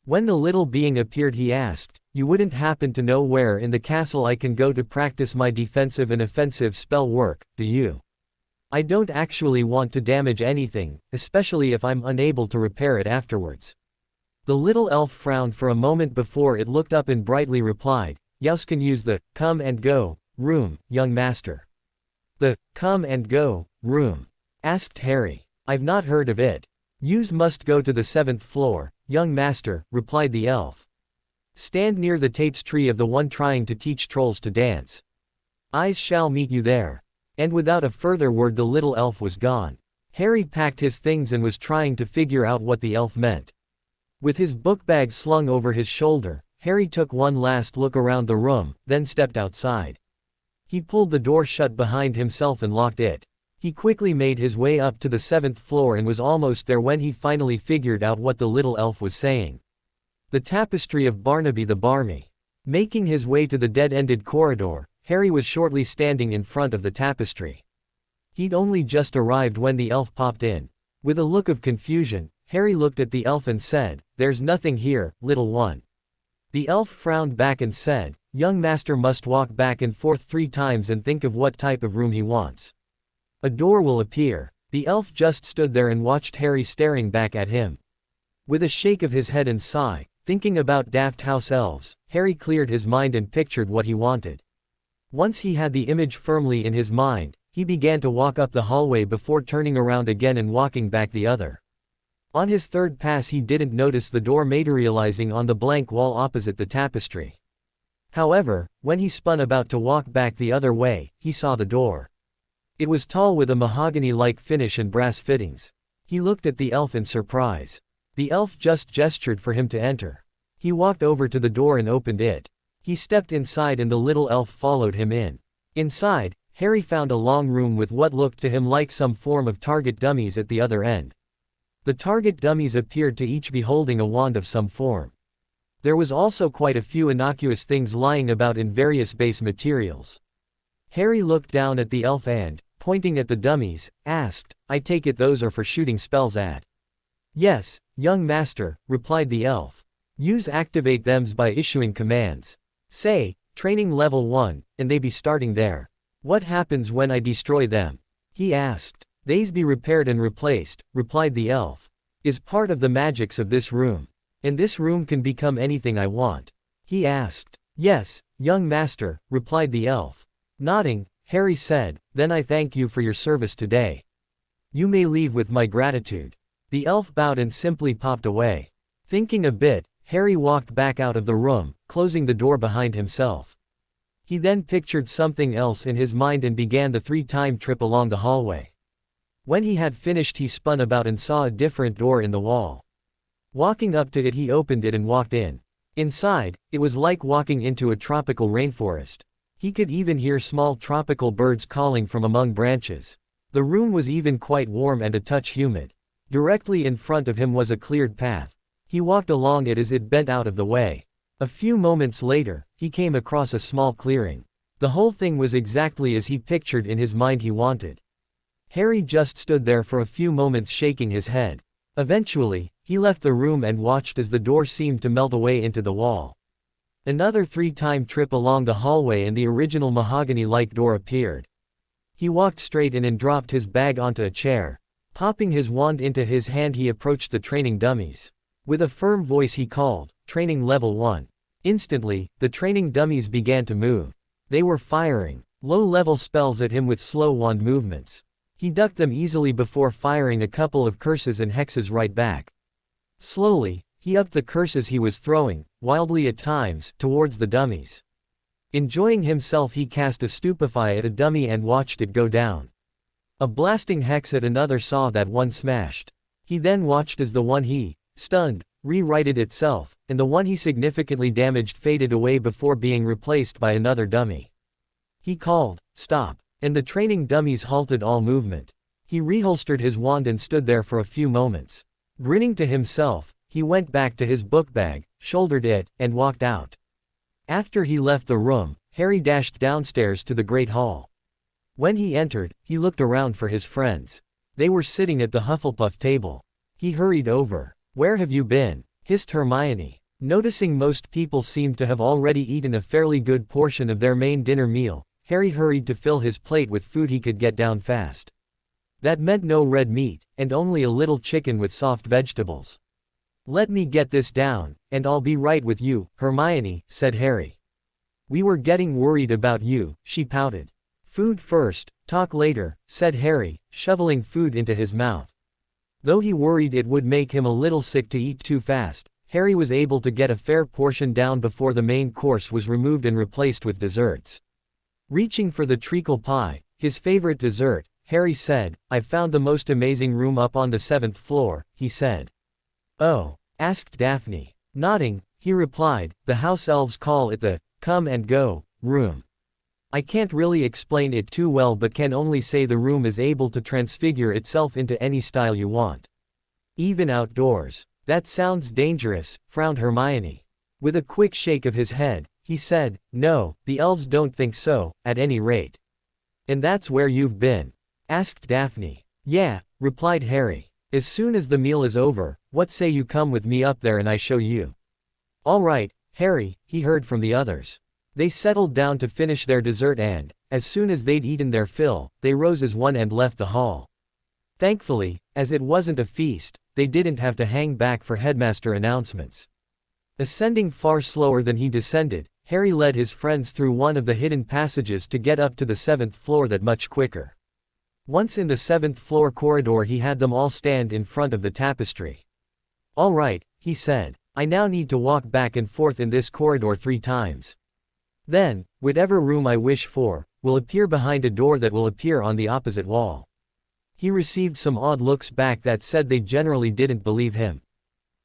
When the little being appeared, he asked, "You wouldn't happen to know where in the castle I can go to practice my defensive and offensive spell work, do you? I don't actually want to damage anything, especially if I'm unable to repair it afterwards." The little elf frowned for a moment before it looked up and brightly replied, "Yous can use the come and go room, young master." "The come and go room?" asked Harry. "I've not heard of it." "Yous must go to the 7th floor, young master," replied the elf. "Stand near the tapes tree of the one trying to teach trolls to dance. Eyes shall meet you there." And without a further word the little elf was gone. Harry packed his things and was trying to figure out what the elf meant. With his book bag slung over his shoulder, Harry took one last look around the room, then stepped outside. He pulled the door shut behind himself and locked it. He quickly made his way up to the 7th floor and was almost there when he finally figured out what the little elf was saying. The tapestry of Barnaby the Barmy. Making his way to the dead-ended corridor, Harry was shortly standing in front of the tapestry. He'd only just arrived when the elf popped in. With a look of confusion, Harry looked at the elf and said, "There's nothing here, little one." The elf frowned back and said, "Young master must walk back and forth 3 times and think of what type of room he wants. A door will appear." The elf just stood there and watched Harry staring back at him. With a shake of his head and sigh, thinking about daft house elves, Harry cleared his mind and pictured what he wanted. Once he had the image firmly in his mind, he began to walk up the hallway before turning around again and walking back the other. On his third pass he didn't notice the door materializing on the blank wall opposite the tapestry. However, when he spun about to walk back the other way, he saw the door. It was tall with a mahogany-like finish and brass fittings. He looked at the elf in surprise. The elf just gestured for him to enter. He walked over to the door and opened it. He stepped inside and the little elf followed him in. Inside, Harry found a long room with what looked to him like some form of target dummies at the other end. The target dummies appeared to each be holding a wand of some form. There was also quite a few innocuous things lying about in various base materials. Harry looked down at the elf and, pointing at the dummies, asked, "I take it those are for shooting spells at?" "Yes, young master," replied the elf. "Use activate thems by issuing commands. Say, training level 1, and they be starting there." "What happens when I destroy them?" he asked. "They's be repaired and replaced," replied the elf. "Is part of the magics of this room. And this room can become anything I want?" he asked. "Yes, young master," replied the elf. Nodding, Harry said, "Then I thank you for your service today. You may leave with my gratitude." The elf bowed and simply popped away. Thinking a bit, Harry walked back out of the room, closing the door behind himself. He then pictured something else in his mind and began the 3-time trip along the hallway. When he had finished he spun about and saw a different door in the wall. Walking up to it he opened it and walked in. Inside, it was like walking into a tropical rainforest. He could even hear small tropical birds calling from among branches. The room was even quite warm and a touch humid. Directly in front of him was a cleared path. He walked along it as it bent out of the way. A few moments later, he came across a small clearing. The whole thing was exactly as he pictured in his mind he wanted. Harry just stood there for a few moments shaking his head. Eventually, he left the room and watched as the door seemed to melt away into the wall. Another 3-time trip along the hallway and the original mahogany-like door appeared. He walked straight in and dropped his bag onto a chair. Popping his wand into his hand he approached the training dummies. With a firm voice he called, "Training level 1. Instantly, the training dummies began to move. They were firing low-level spells at him with slow wand movements. He ducked them easily before firing a couple of curses and hexes right back. Slowly, he upped the curses he was throwing, wildly at times, towards the dummies. Enjoying himself he cast a stupefy at a dummy and watched it go down. A blasting hex at another saw that one smashed. He then watched as the one he stunned re-righted itself, and the one he significantly damaged faded away before being replaced by another dummy. He called, "Stop," and the training dummies halted all movement. He reholstered his wand and stood there for a few moments. Grinning to himself, he went back to his book bag, shouldered it, and walked out. After he left the room, Harry dashed downstairs to the Great Hall. When he entered, he looked around for his friends. They were sitting at the Hufflepuff table. He hurried over. "Where have you been?" hissed Hermione. Noticing most people seemed to have already eaten a fairly good portion of their main dinner meal, Harry hurried to fill his plate with food he could get down fast. That meant no red meat, and only a little chicken with soft vegetables. "Let me get this down, and I'll be right with you, Hermione," said Harry. "We were getting worried about you," she pouted. "Food first, talk later," said Harry, shoveling food into his mouth. Though he worried it would make him a little sick to eat too fast, Harry was able to get a fair portion down before the main course was removed and replaced with desserts. Reaching for the treacle pie, his favorite dessert, Harry said, "I've found the most amazing room up on the 7th floor," he said. "Oh?" asked Daphne. Nodding, he replied, "The house elves call it the come and go room. I can't really explain it too well but can only say the room is able to transfigure itself into any style you want. Even outdoors." "That sounds dangerous," frowned Hermione. With a quick shake of his head, he said, "No, the elves don't think so, at any rate." "And that's where you've been?" asked Daphne. "Yeah," replied Harry. "As soon as the meal is over, what say you come with me up there and I show you?" "All right, Harry," he heard from the others. They settled down to finish their dessert and, as soon as they'd eaten their fill, they rose as one and left the hall. Thankfully, as it wasn't a feast, they didn't have to hang back for headmaster announcements. Ascending far slower than he descended, Harry led his friends through one of the hidden passages to get up to the 7th floor that much quicker. Once in the 7th floor corridor, he had them all stand in front of the tapestry. "All right," he said. "I now need to walk back and forth in this corridor 3 times. Then, whatever room I wish for, will appear behind a door that will appear on the opposite wall." He received some odd looks back that said they generally didn't believe him.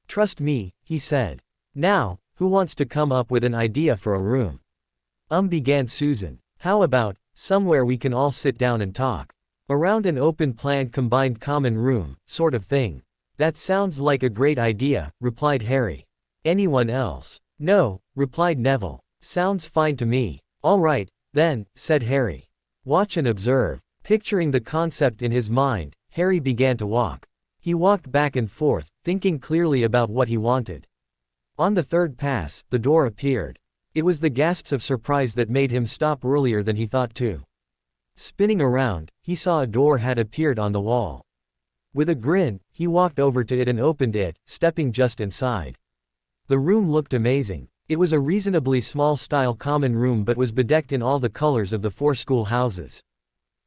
"Trust me," he said. "Now, who wants to come up with an idea for a room?" Began Susan. "How about, somewhere we can all sit down and talk? Around an open-plan combined common room, sort of thing." "That sounds like a great idea," replied Harry. "Anyone else?" "No," replied Neville. "Sounds fine to me." "All right, then," said Harry. "Watch and observe." Picturing the concept in his mind, Harry began to walk. He walked back and forth, thinking clearly about what he wanted. On the 3rd pass, the door appeared. It was the gasps of surprise that made him stop earlier than he thought to. Spinning around, he saw a door had appeared on the wall. With a grin, he walked over to it and opened it, stepping just inside. The room looked amazing. It was a reasonably small-style common room but was bedecked in all the colors of the 4 school houses.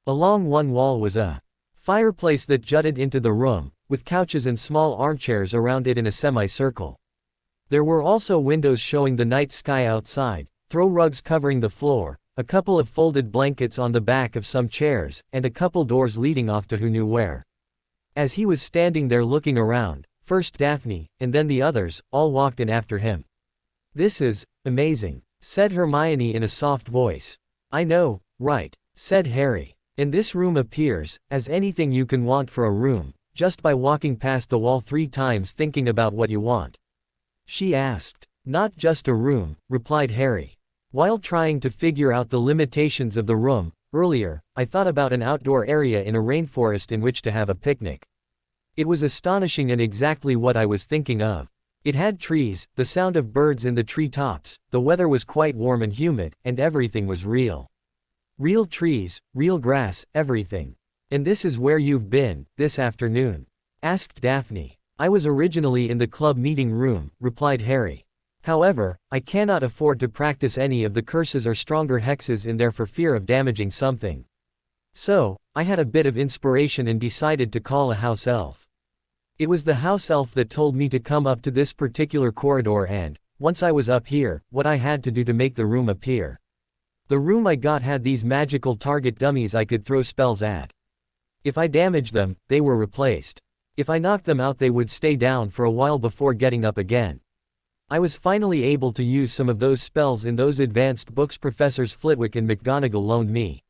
Along one wall was a fireplace that jutted into the room, with couches and small armchairs around it in a semicircle. There were also windows showing the night sky outside, throw rugs covering the floor, a couple of folded blankets on the back of some chairs, and a couple doors leading off to who knew where. As he was standing there looking around, first Daphne, and then the others, all walked in after him. "This is amazing," said Hermione in a soft voice. "I know, right," said Harry. "And this room appears as anything you can want for a room, just by walking past the wall 3 times thinking about what you want?" she asked. "Not just a room," replied Harry. "While trying to figure out the limitations of the room, earlier, I thought about an outdoor area in a rainforest in which to have a picnic. It was astonishing and exactly what I was thinking of. It had trees, the sound of birds in the tree tops, the weather was quite warm and humid, and everything was real. Real trees, real grass, everything." "And this is where you've been, this afternoon?" asked Daphne. "I was originally in the club meeting room," replied Harry. "However, I cannot afford to practice any of the curses or stronger hexes in there for fear of damaging something. So, I had a bit of inspiration and decided to call a house elf. It was the house elf that told me to come up to this particular corridor and, once I was up here, what I had to do to make the room appear. The room I got had these magical target dummies I could throw spells at. If I damaged them, they were replaced. If I knocked them out, they would stay down for a while before getting up again. I was finally able to use some of those spells in those advanced books Professors Flitwick and McGonagall loaned me.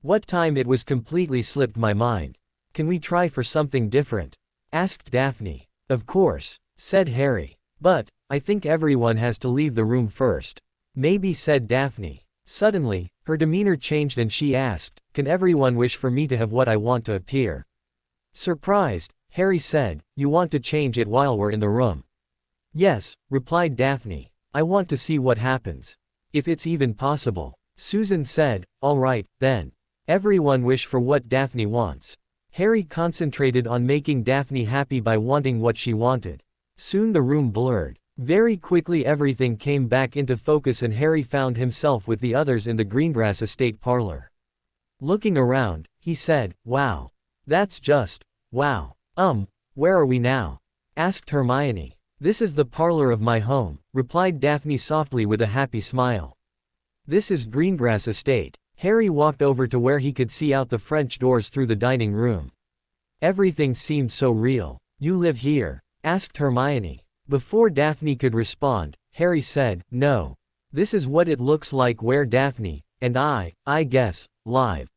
What time it was completely slipped my mind. Can we try for something different?" asked Daphne. "Of course," said Harry. "But, I think everyone has to leave the room first." "Maybe," said Daphne. Suddenly, her demeanor changed and she asked, "Can everyone wish for me to have what I want to appear?" Surprised, Harry said, "You want to change it while we're in the room?" "Yes," replied Daphne. "I want to see what happens. If it's even possible." Susan said, "All right, then. Everyone wish for what Daphne wants." Harry concentrated on making Daphne happy by wanting what she wanted. Soon the room blurred. Very quickly everything came back into focus and Harry found himself with the others in the Greengrass estate parlor. Looking around, he said, "Wow. That's just, wow. Where are we now?" asked Hermione. "This is the parlor of my home," replied Daphne softly with a happy smile. "This is Greengrass Estate." Harry walked over to where he could see out the French doors through the dining room. Everything seemed so real. "You live here?" asked Hermione. Before Daphne could respond, Harry said, "No. This is what it looks like where Daphne, and I guess, live."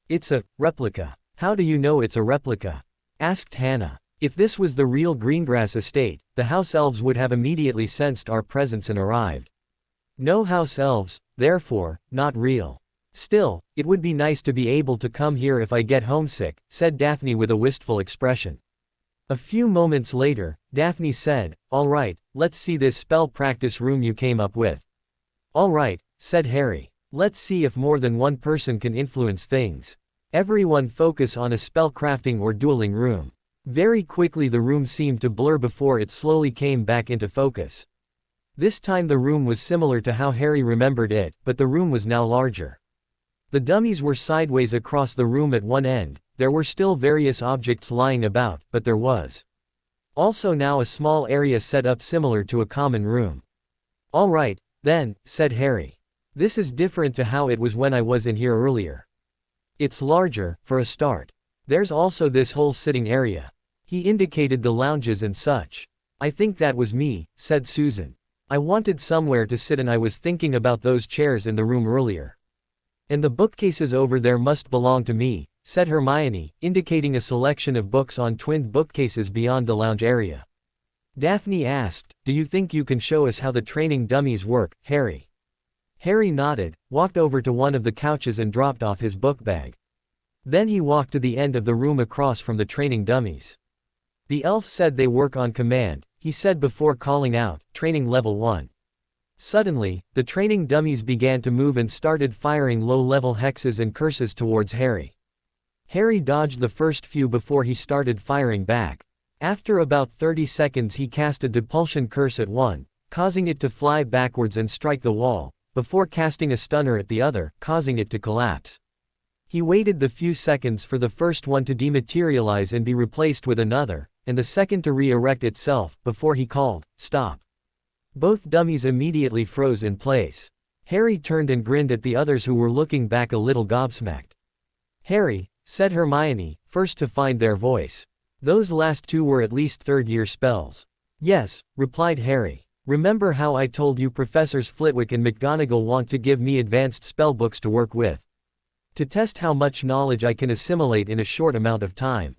"It's a replica." "How do you know it's a replica?" asked Hannah. "If this was the real Greengrass Estate, the house elves would have immediately sensed our presence and arrived." "No house elves, therefore, not real. Still, it would be nice to be able to come here if I get homesick," said Daphne with a wistful expression. A few moments later, Daphne said, "All right, let's see this spell practice room you came up with." "All right," said Harry. "Let's see if more than one person can influence things. Everyone focus on a spell crafting or dueling room." Very quickly the room seemed to blur before it slowly came back into focus. This time the room was similar to how Harry remembered it, but the room was now larger. The dummies were sideways across the room at one end, there were still various objects lying about, but there was also now a small area set up similar to a common room. "All right, then," said Harry. "This is different to how it was when I was in here earlier. It's larger, for a start. There's also this whole sitting area." He indicated the lounges and such. "I think that was me," said Susan. "I wanted somewhere to sit and I was thinking about those chairs in the room earlier. And the bookcases over there must belong to me," said Hermione, indicating a selection of books on twinned bookcases beyond the lounge area. Daphne asked, "Do you think you can show us how the training dummies work, Harry?" Harry nodded, walked over to one of the couches and dropped off his book bag. Then he walked to the end of the room across from the training dummies. "The elf said they work on command," he said before calling out, "Training level 1. Suddenly, the training dummies began to move and started firing low-level hexes and curses towards Harry. Harry dodged the first few before he started firing back. After about 30 seconds he cast a Depulsion curse at one, causing it to fly backwards and strike the wall, before casting a stunner at the other, causing it to collapse. He waited the few seconds for the first one to dematerialize and be replaced with another, and the second to re-erect itself, before he called, "Stop." Both dummies immediately froze in place. Harry turned and grinned at the others who were looking back a little gobsmacked. "Harry," said Hermione, first to find their voice. "Those last two were at least third-year spells." "Yes," replied Harry. "Remember how I told you Professors Flitwick and McGonagall want to give me advanced spellbooks to work with? To test how much knowledge I can assimilate in a short amount of time.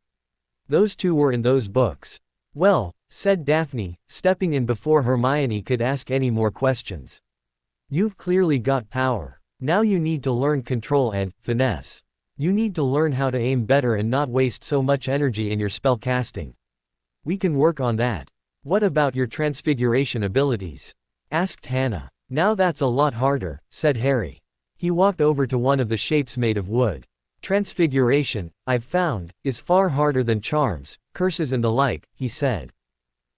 Those two were in those books." "Well," said Daphne, stepping in before Hermione could ask any more questions. "You've clearly got power. Now you need to learn control and finesse. You need to learn how to aim better and not waste so much energy in your spell casting. We can work on that." "What about your transfiguration abilities?" asked Hannah. "Now that's a lot harder," said Harry. He walked over to one of the shapes made of wood. "Transfiguration, I've found, is far harder than charms, curses and the like," he said.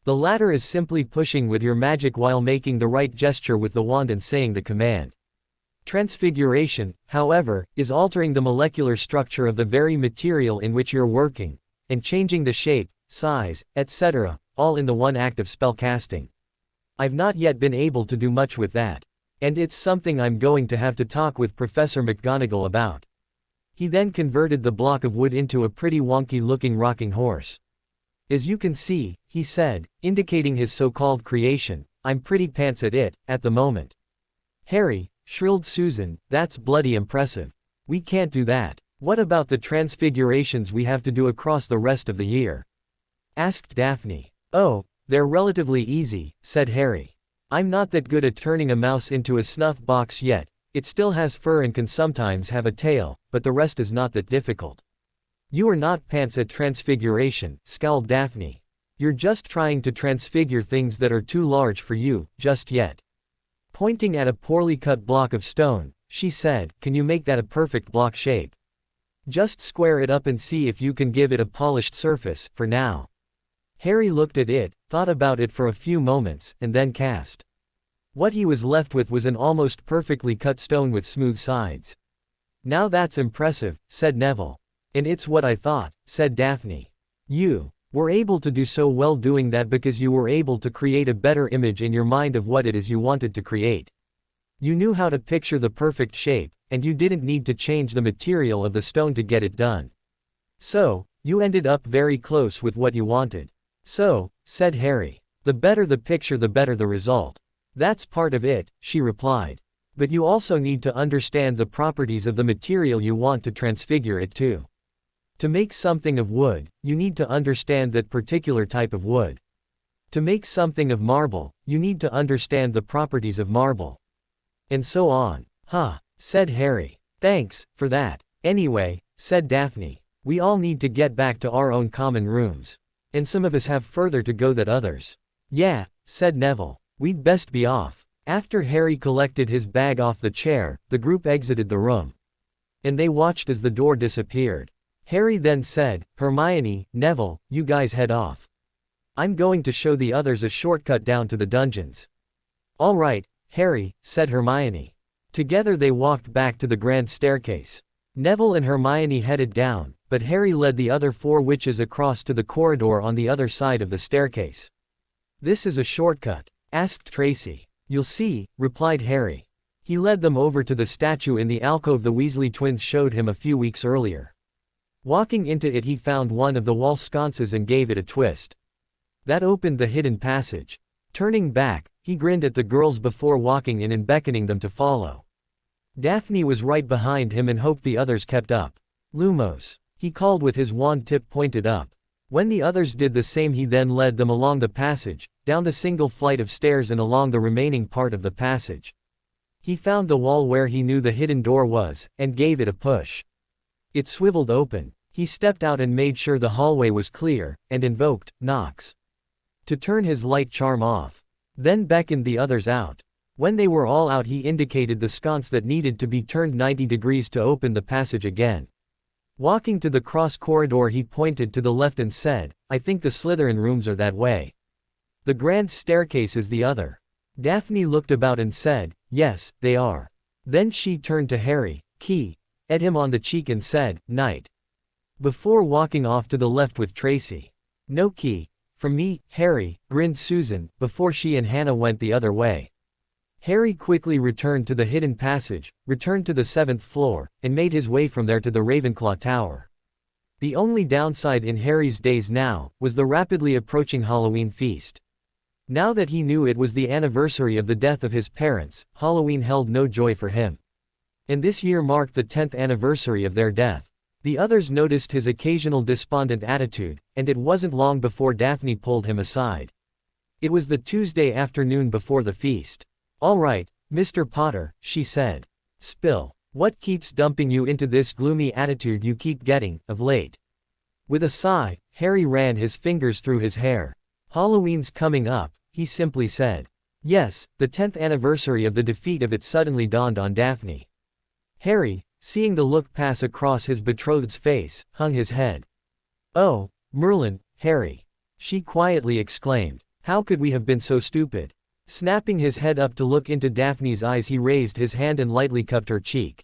"The latter is simply pushing with your magic while making the right gesture with the wand and saying the command. Transfiguration, however, is altering the molecular structure of the very material in which you're working, and changing the shape, size, etc., all in the one act of spell casting. I've not yet been able to do much with that. And it's something I'm going to have to talk with Professor McGonagall about." He then converted the block of wood into a pretty wonky-looking rocking horse. "As you can see," he said, indicating his so-called creation, "I'm pretty pants at it, at the moment." "Harry," shrilled Susan, "that's bloody impressive. We can't do that. What about the transfigurations we have to do across the rest of the year?" asked Daphne. "Oh, they're relatively easy," said Harry. "I'm not that good at turning a mouse into a snuff box yet. It still has fur and can sometimes have a tail, but the rest is not that difficult." "You are not pants at transfiguration," scowled Daphne. "You're just trying to transfigure things that are too large for you, just yet." Pointing at a poorly cut block of stone, she said, "Can you make that a perfect block shape? Just square it up and see if you can give it a polished surface, for now." Harry looked at it, thought about it for a few moments, and then cast. What he was left with was an almost perfectly cut stone with smooth sides. "Now that's impressive," said Neville. "And it's what I thought," said Daphne. "You were able to do so well doing that because you were able to create a better image in your mind of what it is you wanted to create. You knew how to picture the perfect shape, and you didn't need to change the material of the stone to get it done. So, you ended up very close with what you wanted." "So," said Harry, "the better the picture the better the result." "That's part of it," she replied. "But you also need to understand the properties of the material you want to transfigure it to. To make something of wood, you need to understand that particular type of wood. To make something of marble, you need to understand the properties of marble. And so on." "Huh," said Harry. "Thanks for that. Anyway," said Daphne, "we all need to get back to our own common rooms. And some of us have further to go than others." "Yeah," said Neville. "We'd best be off." After Harry collected his bag off the chair, the group exited the room. And they watched as the door disappeared. Harry then said, "Hermione, Neville, you guys head off. I'm going to show the others a shortcut down to the dungeons." "All right, Harry," said Hermione. Together they walked back to the grand staircase. Neville and Hermione headed down, but Harry led the other 4 witches across to the corridor on the other side of the staircase. "This is a shortcut?" asked Tracy. "You'll see," replied Harry. He led them over to the statue in the alcove the Weasley twins showed him a few weeks earlier. Walking into it, he found one of the wall sconces and gave it a twist. That opened the hidden passage. Turning back, he grinned at the girls before walking in and beckoning them to follow. Daphne was right behind him and hoped the others kept up. "Lumos," he called with his wand tip pointed up. When the others did the same, he then led them along the passage, down the single flight of stairs and along the remaining part of the passage. He found the wall where he knew the hidden door was, and gave it a push. It swiveled open. He stepped out and made sure the hallway was clear, and invoked Nox to turn his light charm off. Then beckoned the others out. When they were all out, he indicated the sconce that needed to be turned 90 degrees to open the passage again. Walking to the cross corridor, he pointed to the left and said, "I think the Slytherin rooms are that way. The grand staircase is the other." Daphne looked about and said, "Yes, they are." Then she turned to Harry, key, at him on the cheek and said, "Night," before walking off to the left with Tracy. "No key. From me, Harry," grinned Susan, before she and Hannah went the other way. Harry quickly returned to the hidden passage, returned to the 7th floor, and made his way from there to the Ravenclaw Tower. The only downside in Harry's days now was the rapidly approaching Halloween feast. Now that he knew it was the anniversary of the death of his parents, Halloween held no joy for him. And this year marked the 10th anniversary of their death. The others noticed his occasional despondent attitude, and it wasn't long before Daphne pulled him aside. It was the Tuesday afternoon before the feast. "All right, Mr. Potter," she said. "Spill. What keeps dumping you into this gloomy attitude you keep getting, of late?" With a sigh, Harry ran his fingers through his hair. "Halloween's coming up," he simply said. "Yes, the 10th anniversary of the defeat of it," suddenly dawned on Daphne. Harry, seeing the look pass across his betrothed's face, hung his head. "Oh, Merlin, Harry," she quietly exclaimed. "How could we have been so stupid?" Snapping his head up to look into Daphne's eyes, he raised his hand and lightly cupped her cheek.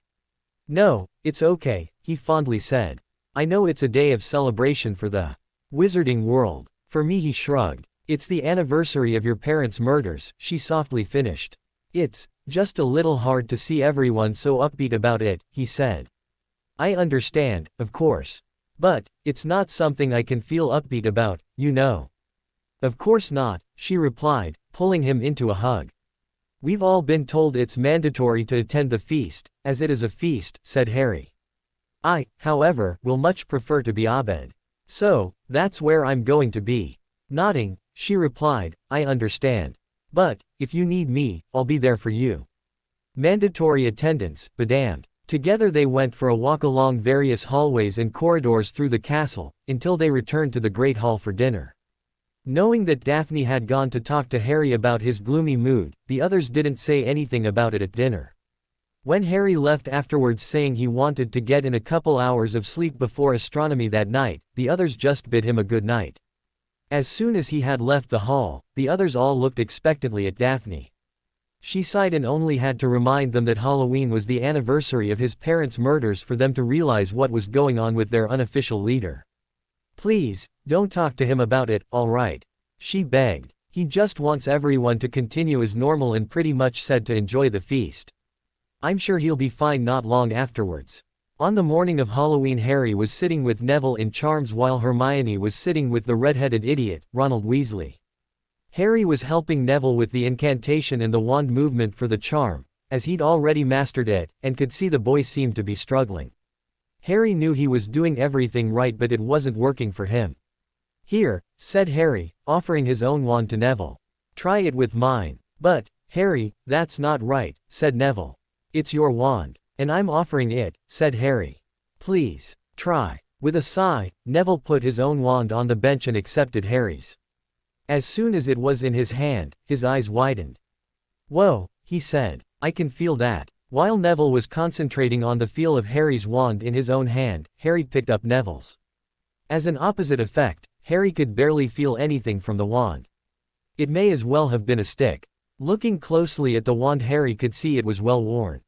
"No, it's okay," he fondly said. "I know it's a day of celebration for the wizarding world. For me," he shrugged, "it's the anniversary of your parents' murders," she softly finished. "It's just a little hard to see everyone so upbeat about it," he said. "I understand, of course. But it's not something I can feel upbeat about, you know." "Of course not," she replied, pulling him into a hug. "We've all been told it's mandatory to attend the feast, as it is a feast," said Harry. "I, however, will much prefer to be Abed. So, that's where I'm going to be." Nodding, she replied, "I understand. But, if you need me, I'll be there for you." Mandatory attendance, bedamned. Together they went for a walk along various hallways and corridors through the castle, until they returned to the Great Hall for dinner. Knowing that Daphne had gone to talk to Harry about his gloomy mood, the others didn't say anything about it at dinner. When Harry left afterwards saying he wanted to get in a couple hours of sleep before astronomy that night, the others just bid him a good night. As soon as he had left the hall, the others all looked expectantly at Daphne. She sighed and only had to remind them that Halloween was the anniversary of his parents' murders for them to realize what was going on with their unofficial leader. "Please, don't talk to him about it, all right?" she begged. "He just wants everyone to continue as normal," and pretty much said to enjoy the feast. "I'm sure he'll be fine not long afterwards." On the morning of Halloween, Harry was sitting with Neville in charms while Hermione was sitting with the red-headed idiot, Ronald Weasley. Harry was helping Neville with the incantation and the wand movement for the charm, as he'd already mastered it, and could see the boy seemed to be struggling. Harry knew he was doing everything right, but it wasn't working for him. "Here," said Harry, offering his own wand to Neville. "Try it with mine." "But, Harry, that's not right," said Neville. "It's your wand. And I'm offering it," said Harry. "Please, try." With a sigh, Neville put his own wand on the bench and accepted Harry's. As soon as it was in his hand, his eyes widened. "Whoa," he said. "I can feel that." While Neville was concentrating on the feel of Harry's wand in his own hand, Harry picked up Neville's. As an opposite effect, Harry could barely feel anything from the wand. It may as well have been a stick. Looking closely at the wand, Harry could see it was well worn.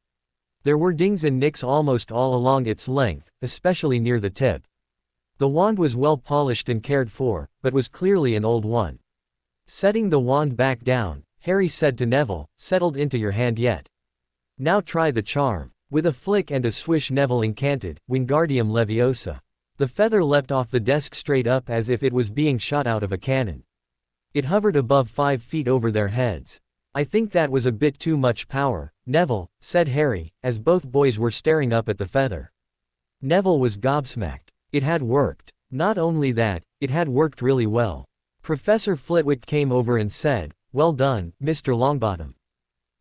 There were dings and nicks almost all along its length, especially near the tip. The wand was well polished and cared for, but was clearly an old one. Setting the wand back down, Harry said to Neville, "Settled into your hand yet? Now try the charm." With a flick and a swish Neville incanted, Wingardium Leviosa. The feather leapt off the desk straight up as if it was being shot out of a cannon. It hovered above 5 feet over their heads. "I think that was a bit too much power, Neville," said Harry, as both boys were staring up at the feather. Neville was gobsmacked. It had worked. Not only that, it had worked really well. Professor Flitwick came over and said, "Well done, Mr. Longbottom.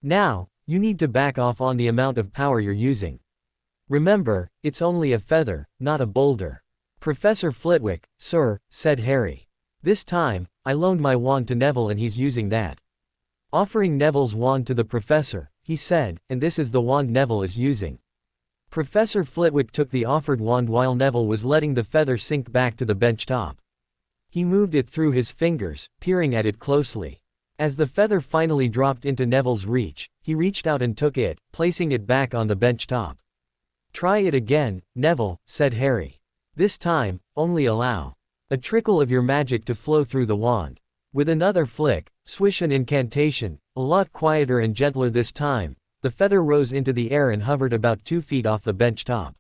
Now, you need to back off on the amount of power you're using. Remember, it's only a feather, not a boulder." "Professor Flitwick, sir," said Harry. "This time, I loaned my wand to Neville and he's using that." Offering Neville's wand to the professor, he said, "And this is the wand Neville is using." Professor Flitwick took the offered wand while Neville was letting the feather sink back to the bench top. He moved it through his fingers, peering at it closely. As the feather finally dropped into Neville's reach, he reached out and took it, placing it back on the bench top. "Try it again, Neville," said Harry. "This time, only allow a trickle of your magic to flow through the wand. With another flick, swish and incantation, a lot quieter and gentler this time, the feather rose into the air and hovered about 2 feet off the bench top."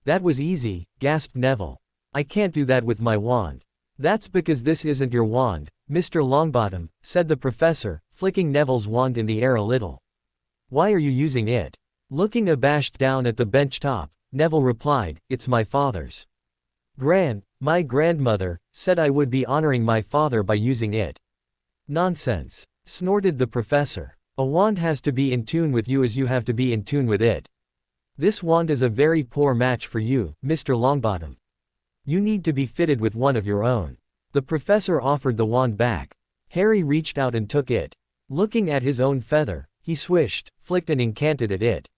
"That was easy," gasped Neville. "I can't do that with my wand." "That's because this isn't your wand, Mr. Longbottom," said the professor, flicking Neville's wand in the air a little. "Why are you using it?" Looking abashed down at the bench top, Neville replied, "It's my father's." My grandmother said I would be honoring my father by using it." "Nonsense," snorted the professor. "A wand has to be in tune with you as you have to be in tune with it. This wand is a very poor match for you, Mr. Longbottom. You need to be fitted with one of your own." The professor offered the wand back. Harry reached out and took it. Looking at his own feather, he swished, flicked and incanted at it.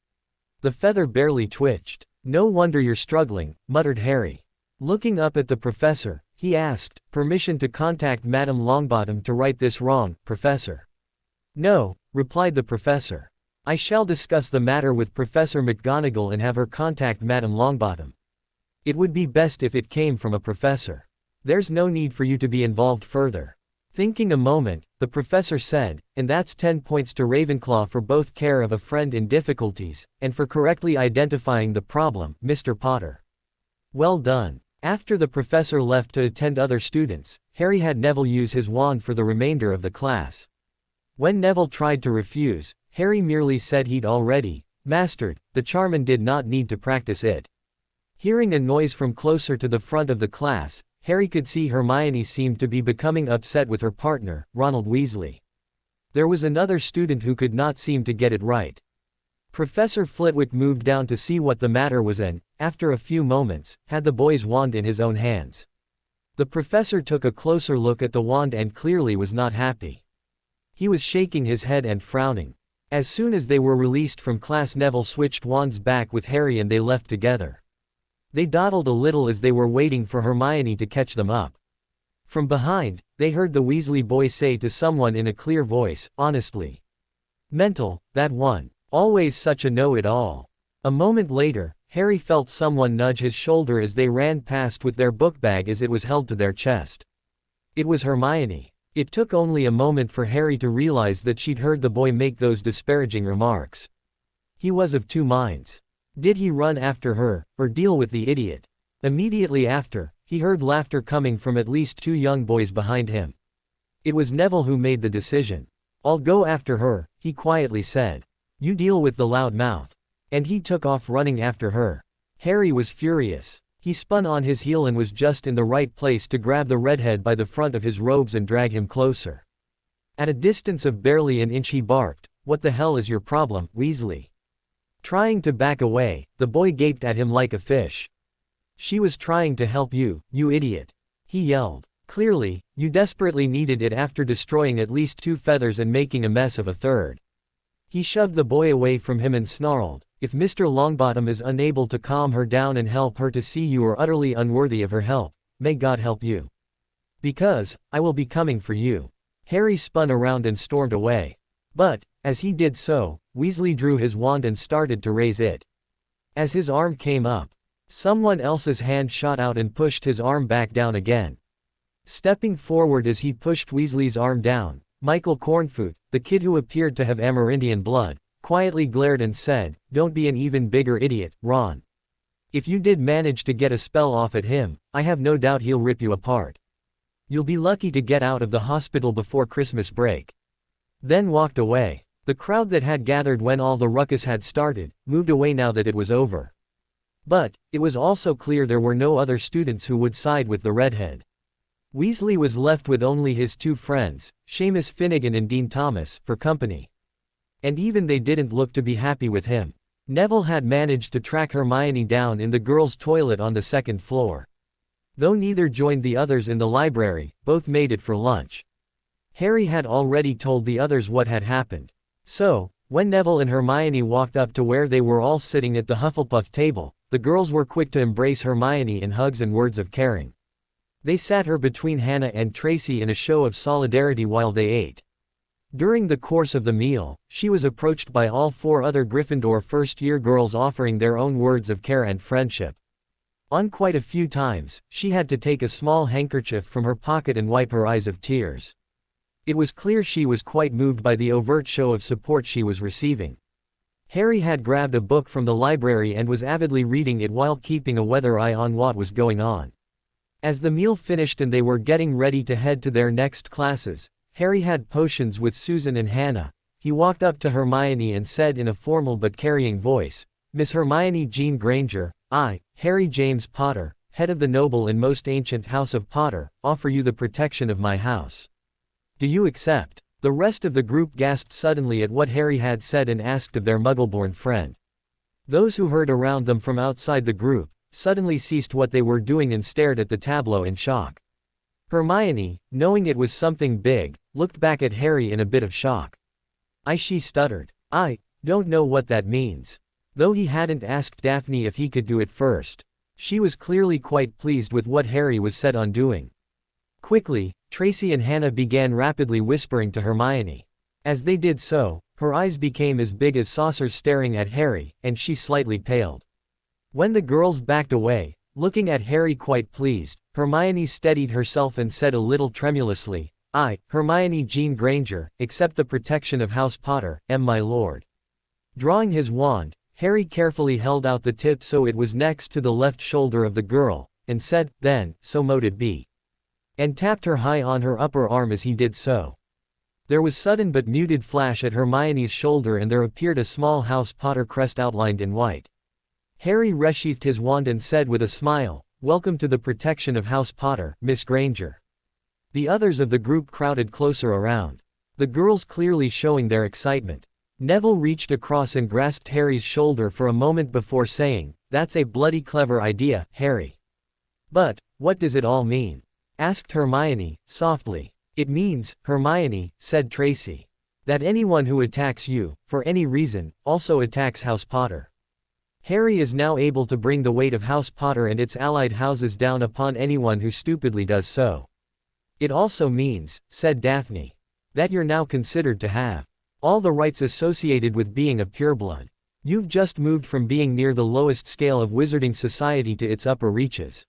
The feather barely twitched. "No wonder you're struggling," muttered Harry. Looking up at the professor, he asked, "Permission to contact Madame Longbottom to right this wrong, Professor?" "No," replied the professor. "I shall discuss the matter with Professor McGonagall and have her contact Madame Longbottom. It would be best if it came from a professor. There's no need for you to be involved further." Thinking a moment, the professor said, "And that's 10 points to Ravenclaw for both care of a friend in difficulties, and for correctly identifying the problem, Mr. Potter. Well done." After the professor left to attend other students, Harry had Neville use his wand for the remainder of the class. When Neville tried to refuse, Harry merely said he'd already mastered the charm and did not need to practice it. Hearing a noise from closer to the front of the class, Harry could see Hermione seemed to be becoming upset with her partner, Ronald Weasley. There was another student who could not seem to get it right. Professor Flitwick moved down to see what the matter was and, after a few moments, had the boy's wand in his own hands. The professor took a closer look at the wand and clearly was not happy. He was shaking his head and frowning. As soon as they were released from class, Neville switched wands back with Harry and they left together. They dawdled a little as they were waiting for Hermione to catch them up. From behind, they heard the Weasley boy say to someone in a clear voice, "Honestly. Mental, that one. Always such a know-it-all." A moment later, Harry felt someone nudge his shoulder as they ran past with their book bag as it was held to their chest. It was Hermione. It took only a moment for Harry to realize that she'd heard the boy make those disparaging remarks. He was of two minds. Did he run after her, or deal with the idiot? Immediately after, he heard laughter coming from at least 2 young boys behind him. It was Neville who made the decision. "I'll go after her," he quietly said. "You deal with the loud mouth." And he took off running after her. Harry was furious. He spun on his heel and was just in the right place to grab the redhead by the front of his robes and drag him closer. At a distance of barely an inch he barked, "What the hell is your problem, Weasley?" Trying to back away, the boy gaped at him like a fish. "She was trying to help you, you idiot," he yelled. "Clearly, you desperately needed it after destroying at least 2 feathers and making a mess of a third." He shoved the boy away from him and snarled, "If Mr. Longbottom is unable to calm her down and help her to see you are utterly unworthy of her help, may God help you. Because, I will be coming for you." Harry spun around and stormed away. But, As he did so, Weasley drew his wand and started to raise it. As his arm came up, someone else's hand shot out and pushed his arm back down again. Stepping forward as he pushed Weasley's arm down, Michael Cornfoot, the kid who appeared to have Amerindian blood, quietly glared and said, "Don't be an even bigger idiot, Ron. If you did manage to get a spell off at him, I have no doubt he'll rip you apart. You'll be lucky to get out of the hospital before Christmas break." Then walked away. The crowd that had gathered when all the ruckus had started, moved away now that it was over. But, it was also clear there were no other students who would side with the redhead. Weasley was left with only his two friends, Seamus Finnegan and Dean Thomas, for company. And even they didn't look to be happy with him. Neville had managed to track Hermione down in the girls' toilet on the second floor. Though neither joined the others in the library, both made it for lunch. Harry had already told the others what had happened. So, when Neville and Hermione walked up to where they were all sitting at the Hufflepuff table, the girls were quick to embrace Hermione in hugs and words of caring. They sat her between Hannah and Tracy in a show of solidarity while they ate. During the course of the meal, she was approached by all four other Gryffindor first-year girls offering their own words of care and friendship. On quite a few times, she had to take a small handkerchief from her pocket and wipe her eyes of tears. It was clear she was quite moved by the overt show of support she was receiving. Harry had grabbed a book from the library and was avidly reading it while keeping a weather eye on what was going on. As the meal finished and they were getting ready to head to their next classes, Harry had potions with Susan and Hannah. He walked up to Hermione and said in a formal but carrying voice, "Miss Hermione Jean Granger, I, Harry James Potter, head of the noble and most ancient house of Potter, offer you the protection of my house. Do you accept?" The rest of the group gasped suddenly at what Harry had said and asked of their Muggle-born friend. Those who heard around them from outside the group suddenly ceased what they were doing and stared at the tableau in shock. Hermione, knowing it was something big, looked back at Harry in a bit of shock. She stuttered. "I don't know what that means." Though he hadn't asked Daphne if he could do it first, she was clearly quite pleased with what Harry was set on doing. Quickly, Tracy and Hannah began rapidly whispering to Hermione. As they did so, her eyes became as big as saucers staring at Harry, and she slightly paled. When the girls backed away, looking at Harry quite pleased, Hermione steadied herself and said a little tremulously, "I, Hermione Jean Granger, accept the protection of House Potter, my lord." Drawing his wand, Harry carefully held out the tip so it was next to the left shoulder of the girl, and said, "Then, so mote it be," and tapped her high on her upper arm as he did so. There was sudden but muted flash at Hermione's shoulder and there appeared a small House Potter crest outlined in white. Harry resheathed his wand and said with a smile, "Welcome to the protection of House Potter, Miss Granger." The others of the group crowded closer around. The girls clearly showing their excitement. Neville reached across and grasped Harry's shoulder for a moment before saying, "That's a bloody clever idea, Harry." "But, what does it all mean?" asked Hermione, softly. "It means, Hermione," said Tracy, "that anyone who attacks you, for any reason, also attacks House Potter. Harry is now able to bring the weight of House Potter and its allied houses down upon anyone who stupidly does so." "It also means," said Daphne, "that you're now considered to have all the rights associated with being a pureblood. You've just moved from being near the lowest scale of wizarding society to its upper reaches."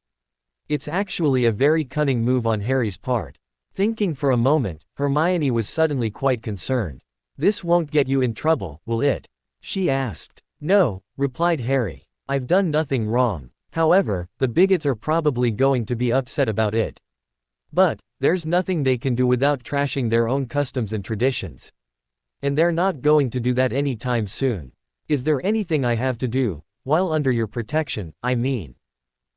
It's actually a very cunning move on Harry's part. Thinking for a moment, Hermione was suddenly quite concerned. "This won't get you in trouble, will it?" she asked. "No," replied Harry. "I've done nothing wrong. However, the bigots are probably going to be upset about it. But, there's nothing they can do without trashing their own customs and traditions. And they're not going to do that anytime soon. Is there anything I have to do, while under your protection, I mean?"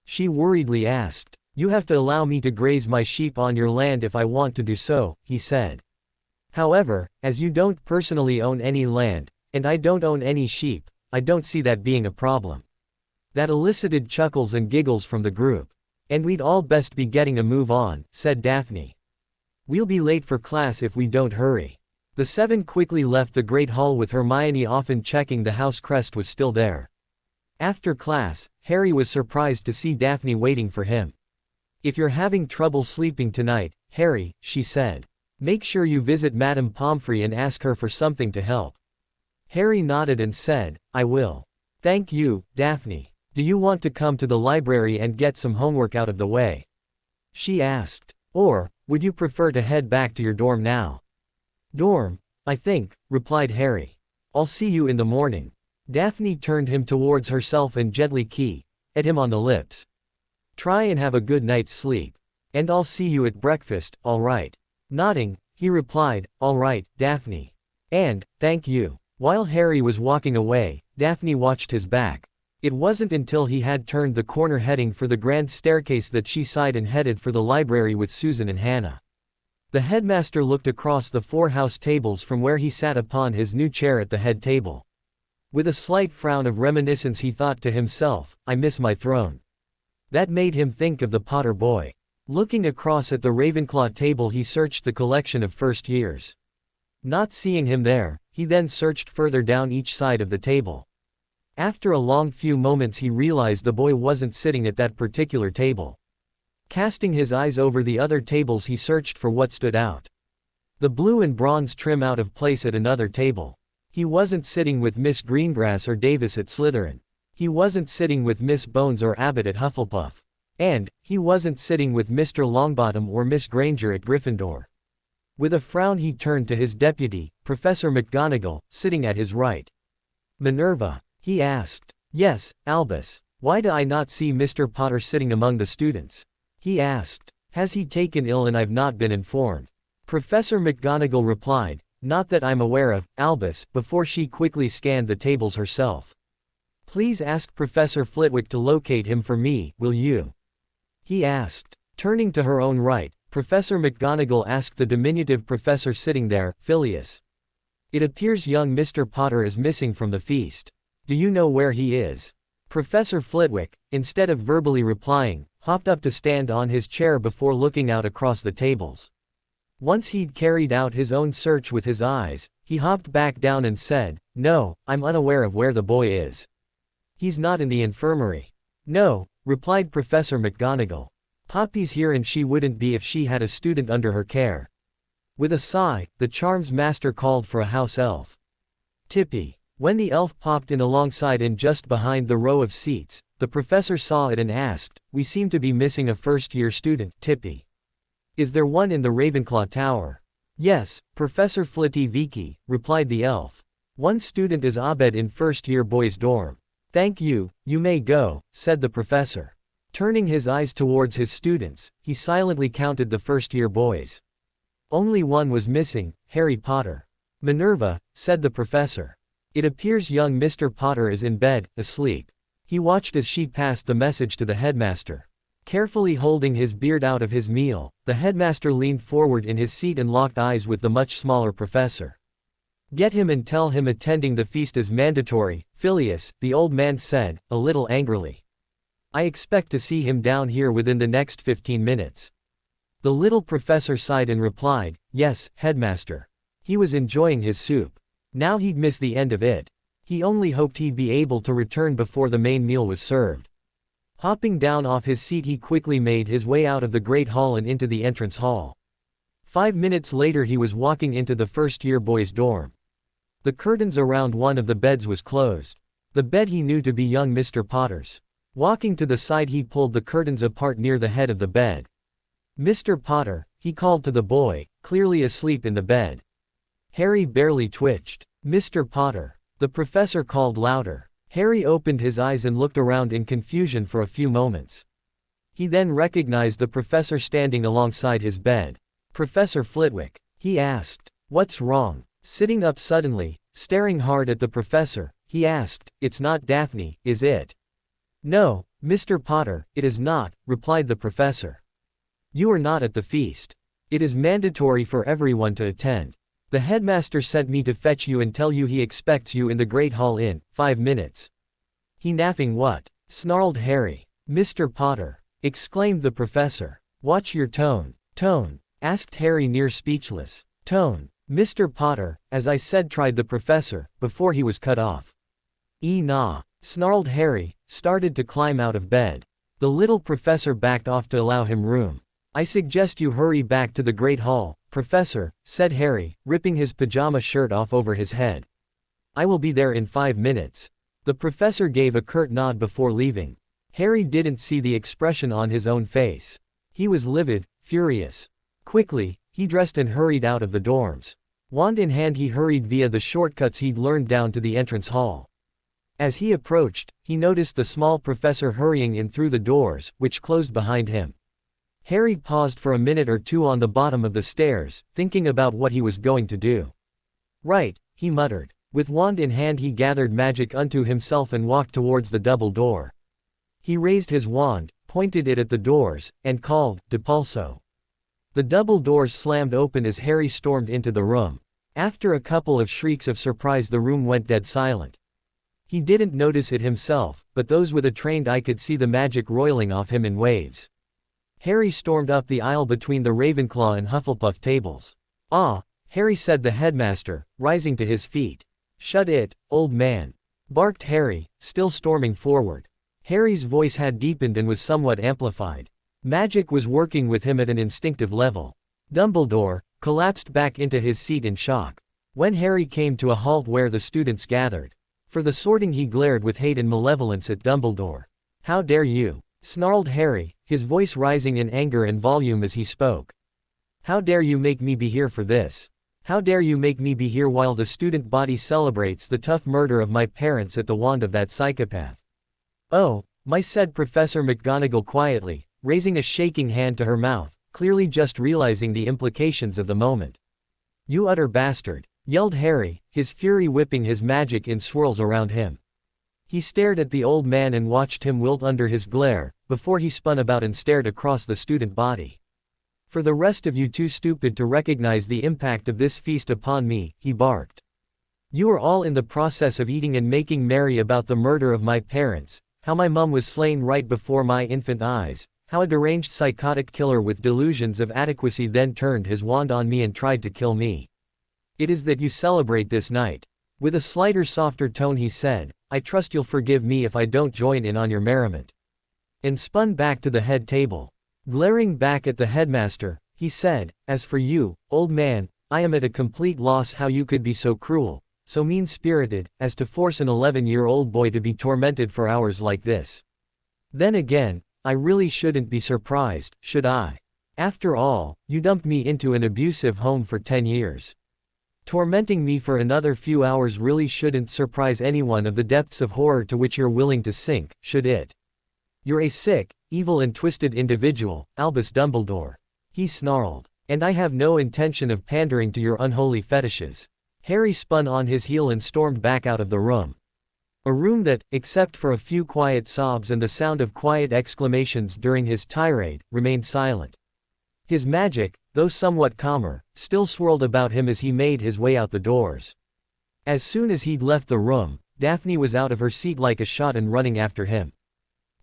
she worriedly asked. "You have to allow me to graze my sheep on your land if I want to do so," he said. "However, as you don't personally own any land, and I don't own any sheep, I don't see that being a problem." That elicited chuckles and giggles from the group. "And we'd all best be getting a move on," said Daphne. "We'll be late for class if we don't hurry." The seven quickly left the Great Hall with Hermione often checking the house crest was still there. After class, Harry was surprised to see Daphne waiting for him. "If you're having trouble sleeping tonight, Harry," she said, Make sure you visit Madame Pomfrey and ask her for something to help. Harry nodded and said, I will. Thank you, Daphne. Do you want to come to the library and get some homework out of the way? She asked. Or, would you prefer to head back to your dorm now? Dorm, I think, replied Harry. I'll see you in the morning. Daphne turned him towards herself and gently kissed him on the lips. Try and have a good night's sleep. And I'll see you at breakfast, all right? Nodding, he replied, all right, Daphne. And, thank you. While Harry was walking away, Daphne watched his back. It wasn't until he had turned the corner heading for the grand staircase that she sighed and headed for the library with Susan and Hannah. The headmaster looked across the 4 house tables from where he sat upon his new chair at the head table. With a slight frown of reminiscence he thought to himself, I miss my throne. That made him think of the Potter boy. Looking across at the Ravenclaw table he searched the collection of first years. Not seeing him there, he then searched further down each side of the table. After a long few moments he realized the boy wasn't sitting at that particular table. Casting his eyes over the other tables he searched for what stood out. The blue and bronze trim out of place at another table. He wasn't sitting with Miss Greengrass or Davis at Slytherin. He wasn't sitting with Miss Bones or Abbott at Hufflepuff. And, he wasn't sitting with Mr. Longbottom or Miss Granger at Gryffindor. With a frown he turned to his deputy, Professor McGonagall, sitting at his right. Minerva, he asked. Yes, Albus. Why do I not see Mr. Potter sitting among the students? He asked. Has he taken ill and I've not been informed? Professor McGonagall replied, not that I'm aware of, Albus, before she quickly scanned the tables herself. Please ask Professor Flitwick to locate him for me, will you? He asked. Turning to her own right, Professor McGonagall asked the diminutive professor sitting there, Phileas. It appears young Mr. Potter is missing from the feast. Do you know where he is? Professor Flitwick, instead of verbally replying, hopped up to stand on his chair before looking out across the tables. Once he'd carried out his own search with his eyes, he hopped back down and said, No, I'm unaware of where the boy is. He's not in the infirmary. No, replied Professor McGonagall. Poppy's here and she wouldn't be if she had a student under her care. With a sigh, the charms master called for a house elf. Tippy. When the elf popped in alongside and just behind the row of seats, the professor saw it and asked, We seem to be missing a first-year student, Tippy. Is there one in the Ravenclaw Tower? Yes, Professor Flitty-Viki, replied the elf. One student is Abed in first-year boys' dorm. Thank you, you may go, said the professor. Turning his eyes towards his students, he silently counted the first-year boys. Only one was missing, Harry Potter. Minerva, said the professor. It appears young Mr. Potter is in bed, asleep. He watched as she passed the message to the headmaster. Carefully holding his beard out of his meal, the headmaster leaned forward in his seat and locked eyes with the much smaller professor. Get him and tell him attending the feast is mandatory, Phileas, the old man said, a little angrily. I expect to see him down here within the next 15 minutes. The little professor sighed and replied, Yes, headmaster. He was enjoying his soup. Now he'd miss the end of it. He only hoped he'd be able to return before the main meal was served. Hopping down off his seat he quickly made his way out of the great hall and into the entrance hall. 5 minutes later he was walking into the first-year boys' dorm. The curtains around one of the beds was closed. The bed he knew to be young Mr. Potter's. Walking to the side he pulled the curtains apart near the head of the bed. Mr. Potter, he called to the boy, clearly asleep in the bed. Harry barely twitched. Mr. Potter. The professor called louder. Harry opened his eyes and looked around in confusion for a few moments. He then recognized the professor standing alongside his bed. Professor Flitwick. He asked. What's wrong? Sitting up suddenly, staring hard at the professor, he asked, It's not Daphne, is it? No, Mr. Potter, it is not, replied the professor. You are not at the feast. It is mandatory for everyone to attend. The headmaster sent me to fetch you and tell you he expects you in the Great Hall in 5 minutes. He naffing what? Snarled Harry. Mr. Potter, exclaimed the professor. Watch your tone. Tone? Asked Harry near speechless. Tone. Mr. Potter, as I said, tried the professor, before he was cut off. Nah, snarled Harry, started to climb out of bed. The little professor backed off to allow him room. I suggest you hurry back to the Great Hall, Professor," said Harry, ripping his pajama shirt off over his head. "I will be there in 5 minutes." The professor gave a curt nod before leaving. Harry didn't see the expression on his own face. He was livid, furious. Quickly, he dressed and hurried out of the dorms. Wand in hand he hurried via the shortcuts he'd learned down to the entrance hall. As he approached, he noticed the small professor hurrying in through the doors, which closed behind him. Harry paused for a minute or two on the bottom of the stairs, thinking about what he was going to do. "Right," he muttered. With wand in hand he gathered magic unto himself and walked towards the double door. He raised his wand, pointed it at the doors, and called, "Depulso." The double doors slammed open as Harry stormed into the room. After a couple of shrieks of surprise the room went dead silent. He didn't notice it himself, but those with a trained eye could see the magic roiling off him in waves. Harry stormed up the aisle between the Ravenclaw and Hufflepuff tables. "Ah," Harry said the headmaster, rising to his feet. "Shut it, old man," barked Harry, still storming forward. Harry's voice had deepened and was somewhat amplified. Magic was working with him at an instinctive level. Dumbledore collapsed back into his seat in shock. When Harry came to a halt where the students gathered. For the sorting he glared with hate and malevolence at Dumbledore. "How dare you?" snarled Harry, his voice rising in anger and volume as he spoke. "How dare you make me be here for this? How dare you make me be here while the student body celebrates the tough murder of my parents at the wand of that psychopath?" "Oh, my," said Professor McGonagall quietly, raising a shaking hand to her mouth, clearly just realizing the implications of the moment. "You utter bastard," yelled Harry, his fury whipping his magic in swirls around him. He stared at the old man and watched him wilt under his glare, before he spun about and stared across the student body. "For the rest of you too stupid to recognize the impact of this feast upon me," he barked. "You are all in the process of eating and making merry about the murder of my parents, how my mum was slain right before my infant eyes, how a deranged psychotic killer with delusions of adequacy then turned his wand on me and tried to kill me. It is that you celebrate this night." With a slighter softer tone he said, "I trust you'll forgive me if I don't join in on your merriment." And spun back to the head table. Glaring back at the headmaster, he said, "As for you, old man, I am at a complete loss how you could be so cruel, so mean-spirited, as to force an 11-year-old boy to be tormented for hours like this. Then again, I really shouldn't be surprised, should I? After all, you dumped me into an abusive home for 10 years. Tormenting me for another few hours really shouldn't surprise anyone of the depths of horror to which you're willing to sink, should it? You're a sick, evil and twisted individual, Albus Dumbledore," he snarled. "And I have no intention of pandering to your unholy fetishes." Harry spun on his heel and stormed back out of the room. A room that, except for a few quiet sobs and the sound of quiet exclamations during his tirade, remained silent. His magic, though somewhat calmer, still swirled about him as he made his way out the doors. As soon as he'd left the room, Daphne was out of her seat like a shot and running after him.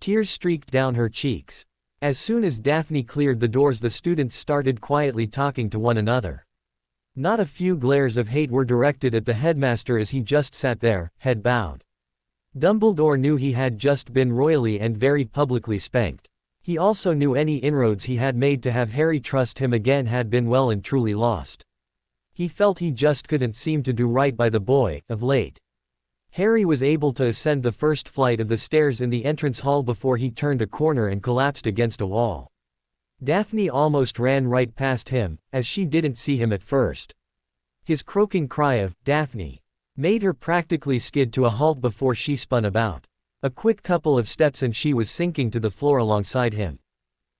Tears streaked down her cheeks. As soon as Daphne cleared the doors the students started quietly talking to one another. Not a few glares of hate were directed at the headmaster as he just sat there, head bowed. Dumbledore knew he had just been royally and very publicly spanked. He also knew any inroads he had made to have Harry trust him again had been well and truly lost. He felt he just couldn't seem to do right by the boy, of late. Harry was able to ascend the first flight of the stairs in the entrance hall before he turned a corner and collapsed against a wall. Daphne almost ran right past him, as she didn't see him at first. His croaking cry of, "Daphne," made her practically skid to a halt before she spun about. A quick couple of steps and she was sinking to the floor alongside him.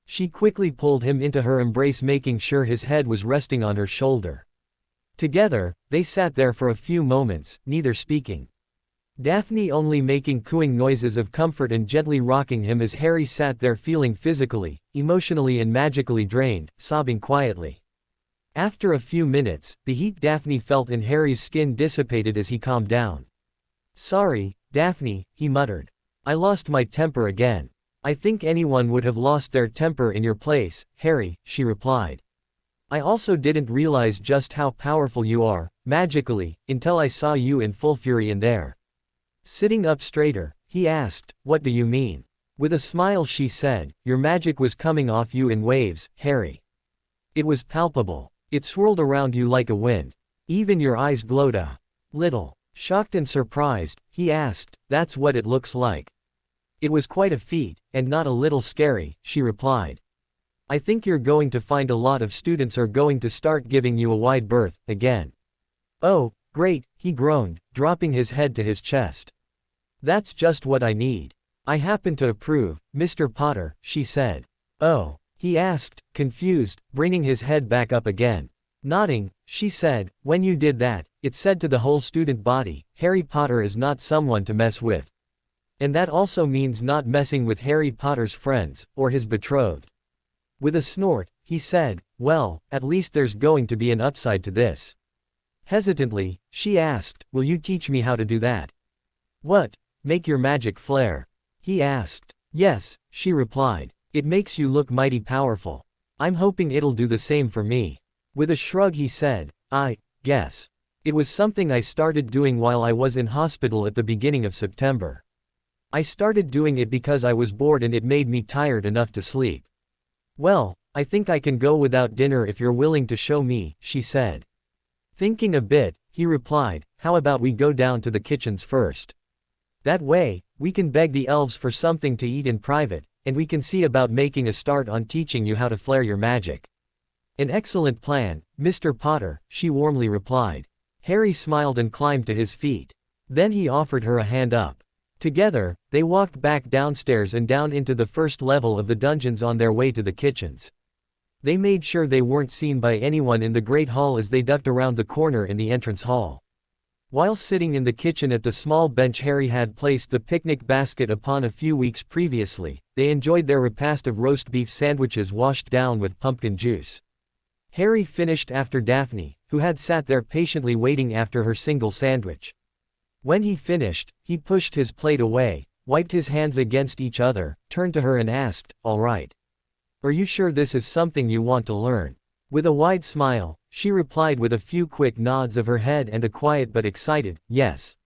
She quickly pulled him into her embrace making sure his head was resting on her shoulder. Together, they sat there for a few moments, neither speaking. Daphne only making cooing noises of comfort and gently rocking him as Harry sat there feeling physically, emotionally and magically drained, sobbing quietly. After a few minutes, the heat Daphne felt in Harry's skin dissipated as he calmed down. "Sorry, Daphne," he muttered. "I lost my temper again." "I think anyone would have lost their temper in your place, Harry," she replied. "I also didn't realize just how powerful you are, magically, until I saw you in full fury in there." Sitting up straighter, he asked, "What do you mean?" With a smile she said, "Your magic was coming off you in waves, Harry. It was palpable. It swirled around you like a wind. Even your eyes glowed a little. Shocked and surprised, he asked, "That's what it looks like?" "It was quite a feat, and not a little scary," she replied. "I think you're going to find a lot of students are going to start giving you a wide berth, again." "Oh, great," he groaned, dropping his head to his chest. "That's just what I need. I happen to approve, Mr. Potter," she said. "Oh?" he asked, confused, bringing his head back up again. Nodding, she said, "When you did that, it said to the whole student body, Harry Potter is not someone to mess with. And that also means not messing with Harry Potter's friends, or his betrothed." With a snort, he said, "Well, at least there's going to be an upside to this." Hesitantly, she asked, "Will you teach me how to do that?" "What? Make your magic flare?" he asked. "Yes," she replied. "It makes you look mighty powerful. I'm hoping it'll do the same for me." With a shrug he said, "I guess. It was something I started doing while I was in hospital at the beginning of September. I started doing it because I was bored and it made me tired enough to sleep." "Well, I think I can go without dinner if you're willing to show me," she said. Thinking a bit, he replied, "How about we go down to the kitchens first? That way, we can beg the elves for something to eat in private, and we can see about making a start on teaching you how to flare your magic." "An excellent plan, Mr. Potter," she warmly replied. Harry smiled and climbed to his feet. Then he offered her a hand up. Together, they walked back downstairs and down into the first level of the dungeons on their way to the kitchens. They made sure they weren't seen by anyone in the Great Hall as they ducked around the corner in the entrance hall. While sitting in the kitchen at the small bench Harry had placed the picnic basket upon a few weeks previously, they enjoyed their repast of roast beef sandwiches washed down with pumpkin juice. Harry finished after Daphne, who had sat there patiently waiting after her single sandwich. When he finished, he pushed his plate away, wiped his hands against each other, turned to her and asked, "All right. Are you sure this is something you want to learn?" With a wide smile, she replied with a few quick nods of her head and a quiet but excited, "Yes."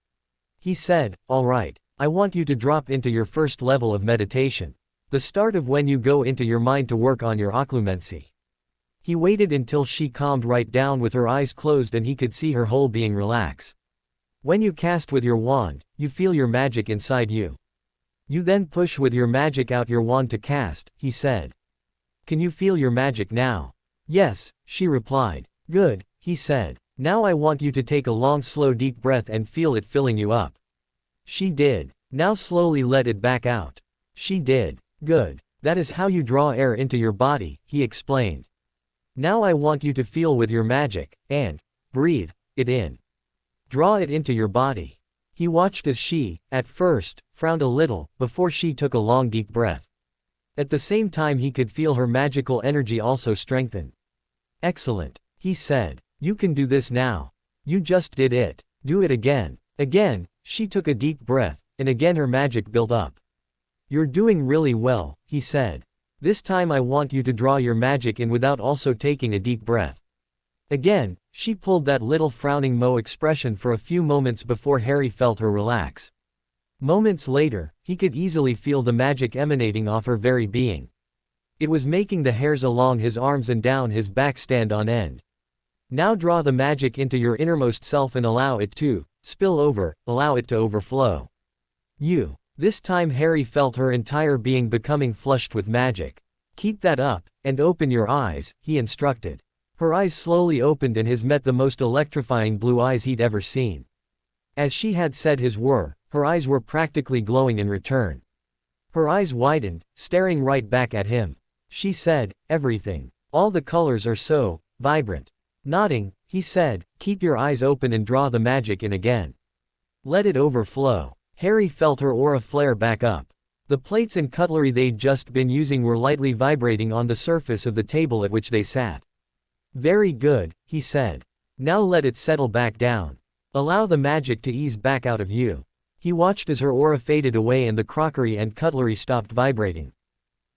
He said, "All right. I want you to drop into your first level of meditation. The start of when you go into your mind to work on your occlumency." He waited until she calmed right down with her eyes closed and he could see her whole being relax. "When you cast with your wand, you feel your magic inside you. You then push with your magic out your wand to cast," he said. "Can you feel your magic now?" "Yes," she replied. "Good," he said. "Now I want you to take a long slow deep breath and feel it filling you up." She did. "Now slowly let it back out." She did. "Good. That is how you draw air into your body," he explained. "Now I want you to feel with your magic, and breathe it in. Draw it into your body." He watched as she, at first, frowned a little, before she took a long deep breath. At the same time he could feel her magical energy also strengthen. "Excellent," he said. "You can do this now. You just did it. Do it again." Again, she took a deep breath, and again her magic built up. "You're doing really well," he said. "This time I want you to draw your magic in without also taking a deep breath." Again, she pulled that little frowning mo expression for a few moments before Harry felt her relax. Moments later, he could easily feel the magic emanating off her very being. It was making the hairs along his arms and down his back stand on end. "Now draw the magic into your innermost self and allow it to spill over, allow it to overflow. You." This time Harry felt her entire being becoming flushed with magic. "Keep that up, and open your eyes," he instructed. Her eyes slowly opened and his met the most electrifying blue eyes he'd ever seen. As she had said his were, her eyes were practically glowing in return. Her eyes widened, staring right back at him. She said, "Everything. All the colors are so vibrant." Nodding, he said, "Keep your eyes open and draw the magic in again. Let it overflow." Harry felt her aura flare back up. The plates and cutlery they'd just been using were lightly vibrating on the surface of the table at which they sat. "Very good," he said. "Now let it settle back down. Allow the magic to ease back out of you." He watched as her aura faded away and the crockery and cutlery stopped vibrating.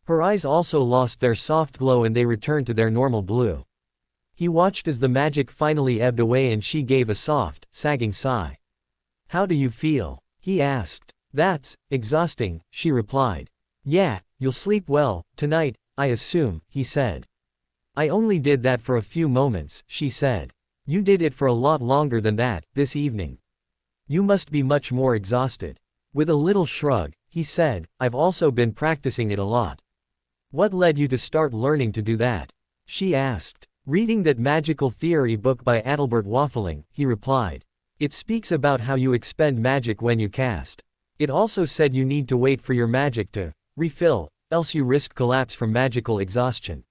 Her eyes also lost their soft glow and they returned to their normal blue. He watched as the magic finally ebbed away and she gave a soft, sagging sigh. "How do you feel?" he asked. "That's exhausting," she replied. "Yeah, you'll sleep well tonight, I assume," he said. I only did that for a few moments, she said. You did it for a lot longer than that, this evening. You must be much more exhausted. With a little shrug, he said, I've also been practicing it a lot. What led you to start learning to do that? She asked. Reading that magical theory book by Adalbert Waffling, he replied. It speaks about how you expend magic when you cast. It also said you need to wait for your magic to refill, else you risk collapse from magical exhaustion.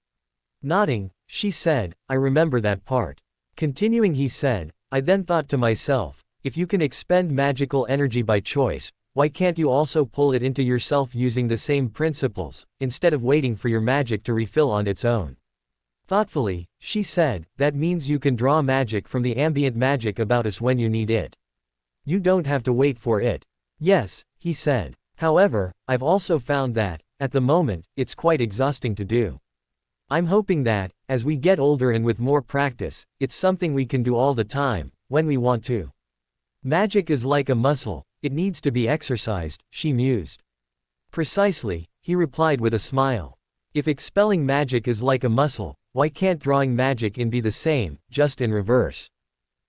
Nodding, she said, I remember that part. Continuing, he said, I then thought to myself, if you can expend magical energy by choice, why can't you also pull it into yourself using the same principles, instead of waiting for your magic to refill on its own? Thoughtfully, she said, that means you can draw magic from the ambient magic about us when you need it. You don't have to wait for it. Yes, he said. However, I've also found that, at the moment, it's quite exhausting to do. I'm hoping that, as we get older and with more practice, it's something we can do all the time, when we want to. Magic is like a muscle, it needs to be exercised, she mused. Precisely, he replied with a smile. If expelling magic is like a muscle, why can't drawing magic in be the same, just in reverse?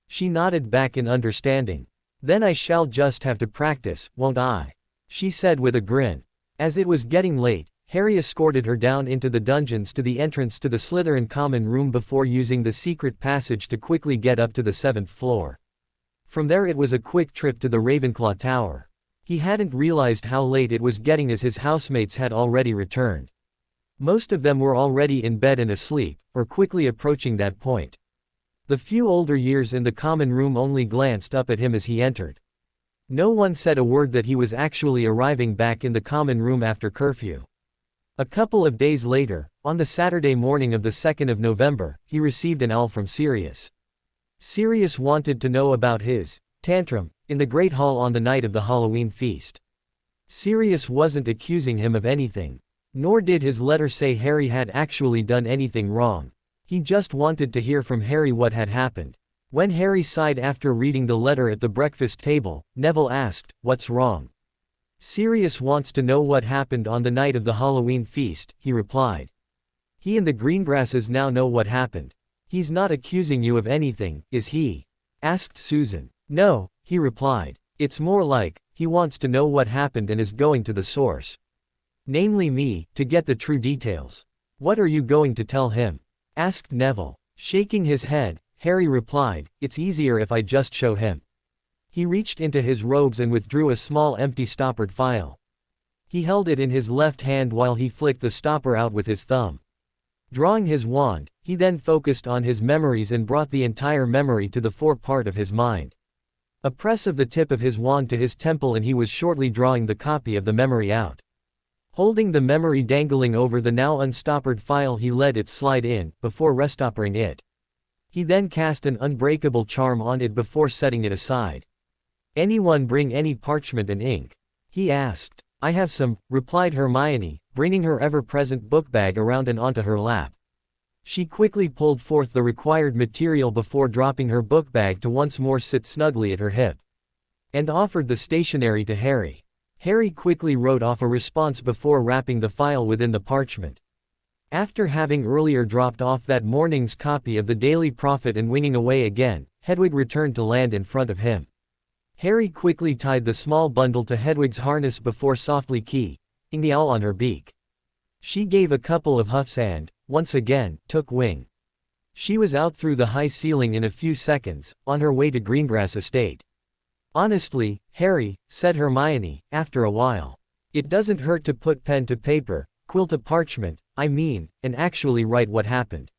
She nodded back in understanding. Then I shall just have to practice, won't I? She said with a grin. As it was getting late, Harry escorted her down into the dungeons to the entrance to the Slytherin common room before using the secret passage to quickly get up to the 7th floor. From there it was a quick trip to the Ravenclaw Tower. He hadn't realized how late it was getting as his housemates had already returned. Most of them were already in bed and asleep, or quickly approaching that point. The few older years in the common room only glanced up at him as he entered. No one said a word that he was actually arriving back in the common room after curfew. A couple of days later, on the Saturday morning of the 2nd of November, he received an owl from Sirius. Sirius wanted to know about his tantrum in the Great Hall on the night of the Halloween feast. Sirius wasn't accusing him of anything. Nor did his letter say Harry had actually done anything wrong. He just wanted to hear from Harry what had happened. When Harry sighed after reading the letter at the breakfast table, Neville asked, "What's wrong?" "Sirius wants to know what happened on the night of the Halloween feast," he replied. "He and the Greengrasses now know what happened. He's not accusing you of anything, is he?" asked Susan. "No," he replied. "It's more like, he wants to know what happened and is going to the source. Namely me, to get the true details." "What are you going to tell him?" asked Neville. Shaking his head, Harry replied, "It's easier if I just show him." He reached into his robes and withdrew a small empty stoppered phial. He held it in his left hand while he flicked the stopper out with his thumb. Drawing his wand, he then focused on his memories and brought the entire memory to the forepart of his mind. A press of the tip of his wand to his temple and he was shortly drawing the copy of the memory out. Holding the memory dangling over the now unstoppered phial, he let it slide in, before restoppering it. He then cast an unbreakable charm on it before setting it aside. "Anyone bring any parchment and ink?" he asked. "I have some," replied Hermione, bringing her ever-present book bag around and onto her lap. She quickly pulled forth the required material before dropping her book bag to once more sit snugly at her hip. And offered the stationery to Harry. Harry quickly wrote off a response before wrapping the phial within the parchment. After having earlier dropped off that morning's copy of the Daily Prophet and winging away again, Hedwig returned to land in front of him. Harry quickly tied the small bundle to Hedwig's harness before softly keying the owl on her beak. She gave a couple of huffs and, once again, took wing. She was out through the high ceiling in a few seconds, on her way to Greengrass Estate. "Honestly, Harry," said Hermione, after a while, "it doesn't hurt to put pen to paper, quill to parchment, and actually write what happened."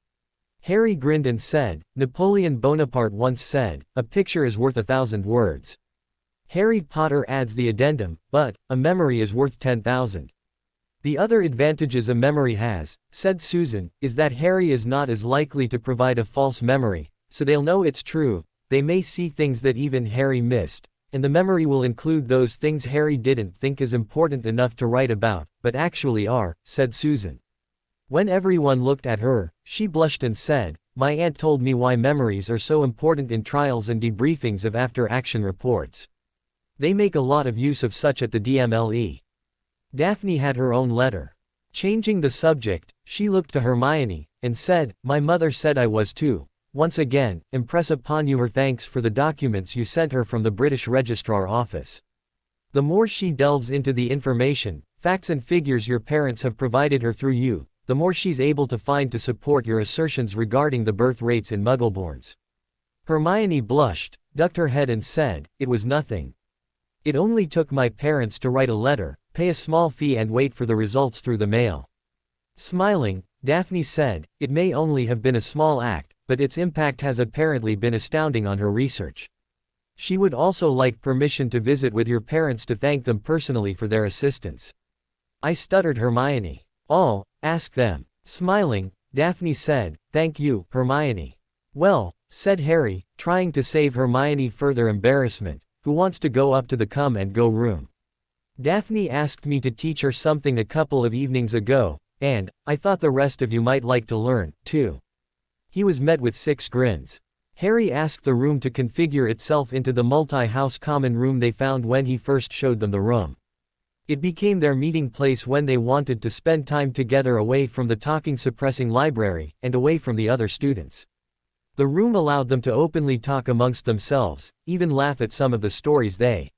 Harry grinned and said, "Napoleon Bonaparte once said, 'A picture is worth 1,000 words.' Harry Potter adds the addendum, but, 'a memory is worth 10,000. The other advantages a memory has," said Susan, "is that Harry is not as likely to provide a false memory, so they'll know it's true. They may see things that even Harry missed, and the memory will include those things Harry didn't think as important enough to write about, but actually are," said Susan. When everyone looked at her, she blushed and said, "My aunt told me why memories are so important in trials and debriefings of after-action reports. They make a lot of use of such at the DMLE." Daphne had her own letter. Changing the subject, she looked to Hermione, and said, "My mother said I was to, once again, impress upon you her thanks for the documents you sent her from the British Registrar Office. The more she delves into the information, facts and figures your parents have provided her through you, the more she's able to find to support your assertions regarding the birth rates in Muggleborns." Hermione blushed, ducked her head and said, "It was nothing. It only took my parents to write a letter, pay a small fee and wait for the results through the mail." Smiling, Daphne said, "It may only have been a small act, but its impact has apparently been astounding on her research. She would also like permission to visit with your parents to thank them personally for their assistance." I stuttered Hermione. "All, ask them." Smiling, Daphne said, "Thank you, Hermione." "Well," said Harry, trying to save Hermione further embarrassment, "who wants to go up to the come and go room? Daphne asked me to teach her something a couple of evenings ago, and I thought the rest of you might like to learn, too." He was met with 6 grins. Harry asked the room to configure itself into the multi-house common room they found when he first showed them the room. It became their meeting place when they wanted to spend time together away from the talking-suppressing library, and away from the other students. The room allowed them to openly talk amongst themselves, even laugh at some of the stories they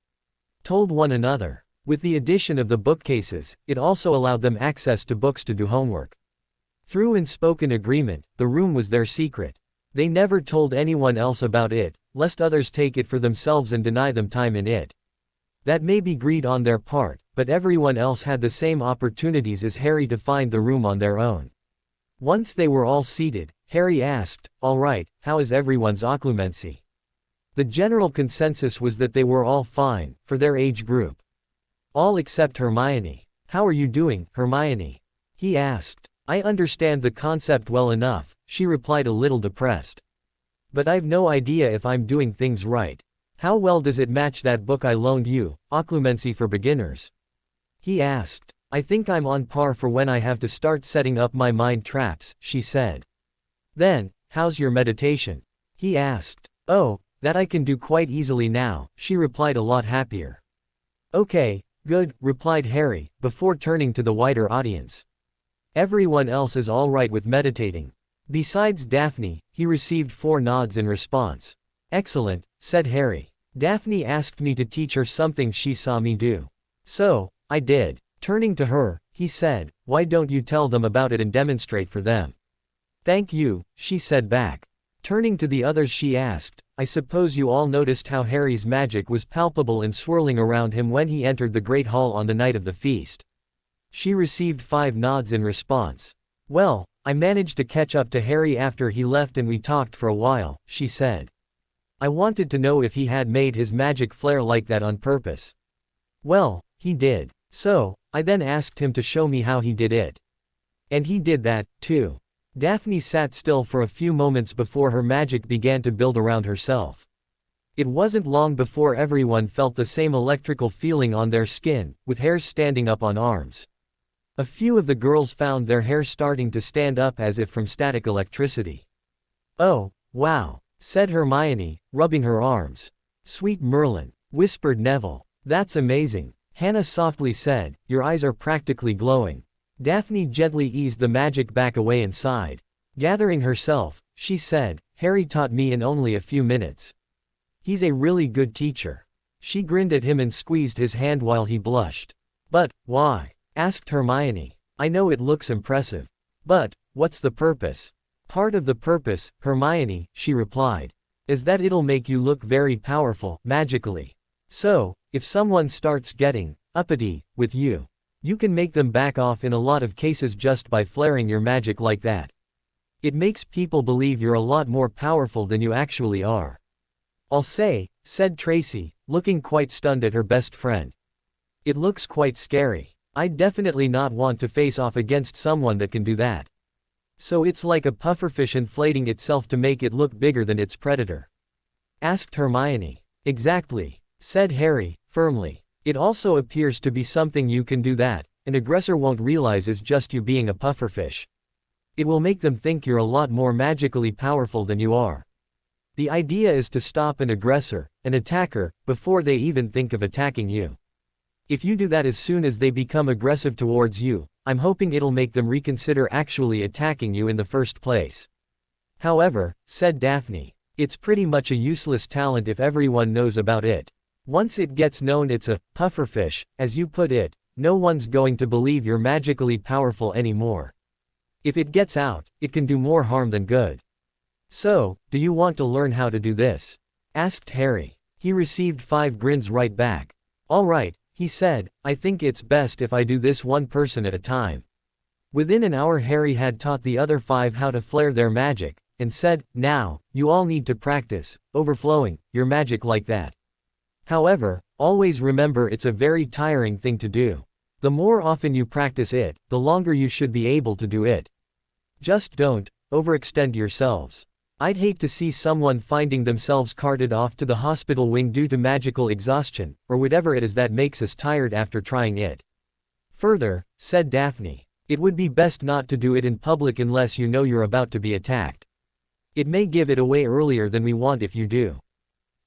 told one another. With the addition of the bookcases, it also allowed them access to books to do homework. Through unspoken agreement, the room was their secret. They never told anyone else about it, lest others take it for themselves and deny them time in it. That may be greed on their part, but everyone else had the same opportunities as Harry to find the room on their own. Once they were all seated, Harry asked, "All right, how is everyone's occlumency?" The general consensus was that they were all fine, for their age group. All except Hermione. "How are you doing, Hermione?" he asked. "I understand the concept well enough," she replied a little depressed. "But I've no idea if I'm doing things right. How well does it match that book I loaned you, Occlumency for Beginners?" he asked. "I think I'm on par for when I have to start setting up my mind traps," she said. "Then, how's your meditation?" he asked. "Oh, that I can do quite easily now," she replied a lot happier. "Okay, good," replied Harry, before turning to the wider audience. "Everyone else is all right with meditating." Besides Daphne, he received 4 nods in response. "Excellent," said Harry. "Daphne asked me to teach her something she saw me do. So, I did." Turning to her, he said, "Why don't you tell them about it and demonstrate for them?" "Thank you," she said back. Turning to the others she asked, "I suppose you all noticed how Harry's magic was palpable and swirling around him when he entered the Great Hall on the night of the feast?" She received 5 nods in response. "Well, I managed to catch up to Harry after he left and we talked for a while," she said. "I wanted to know if he had made his magic flare like that on purpose. Well, he did. So, I then asked him to show me how he did it. And he did that, too." Daphne sat still for a few moments before her magic began to build around herself. It wasn't long before everyone felt the same electrical feeling on their skin, with hairs standing up on arms. A few of the girls found their hair starting to stand up as if from static electricity. "Oh, wow," said Hermione, rubbing her arms. "Sweet Merlin," whispered Neville. "That's amazing." Hannah softly said, "Your eyes are practically glowing." Daphne gently eased the magic back away and sighed. Gathering herself, she said, "Harry taught me in only a few minutes. He's a really good teacher." She grinned at him and squeezed his hand while he blushed. "But, why?" asked Hermione. "I know it looks impressive. But, what's the purpose?" "Part of the purpose, Hermione," she replied, "is that it'll make you look very powerful, magically. So, if someone starts getting uppity with you, you can make them back off in a lot of cases just by flaring your magic like that. It makes people believe you're a lot more powerful than you actually are." "I'll say," said Tracy, looking quite stunned at her best friend. "It looks quite scary. I'd definitely not want to face off against someone that can do that." "So it's like a pufferfish inflating itself to make it look bigger than its predator?" asked Hermione. "Exactly," said Harry, firmly. "It also appears to be something you can do that an aggressor won't realize is just you being a pufferfish. It will make them think you're a lot more magically powerful than you are. The idea is to stop an aggressor, an attacker, before they even think of attacking you. If you do that as soon as they become aggressive towards you, I'm hoping it'll make them reconsider actually attacking you in the first place. However, said Daphne, it's pretty much a useless talent if everyone knows about it. Once it gets known it's a pufferfish, as you put it, no one's going to believe you're magically powerful anymore. If it gets out, it can do more harm than good. So, do you want to learn how to do this? Asked Harry. He received 5 grins right back. All right, he said, I think it's best if I do this one person at a time. Within an hour Harry had taught the other 5 how to flare their magic, and said, now, you all need to practice, overflowing, your magic like that. However, always remember it's a very tiring thing to do. The more often you practice it, the longer you should be able to do it. Just don't overextend yourselves. I'd hate to see someone finding themselves carted off to the hospital wing due to magical exhaustion, or whatever it is that makes us tired after trying it. Further, said Daphne, it would be best not to do it in public unless you know you're about to be attacked. It may give it away earlier than we want if you do.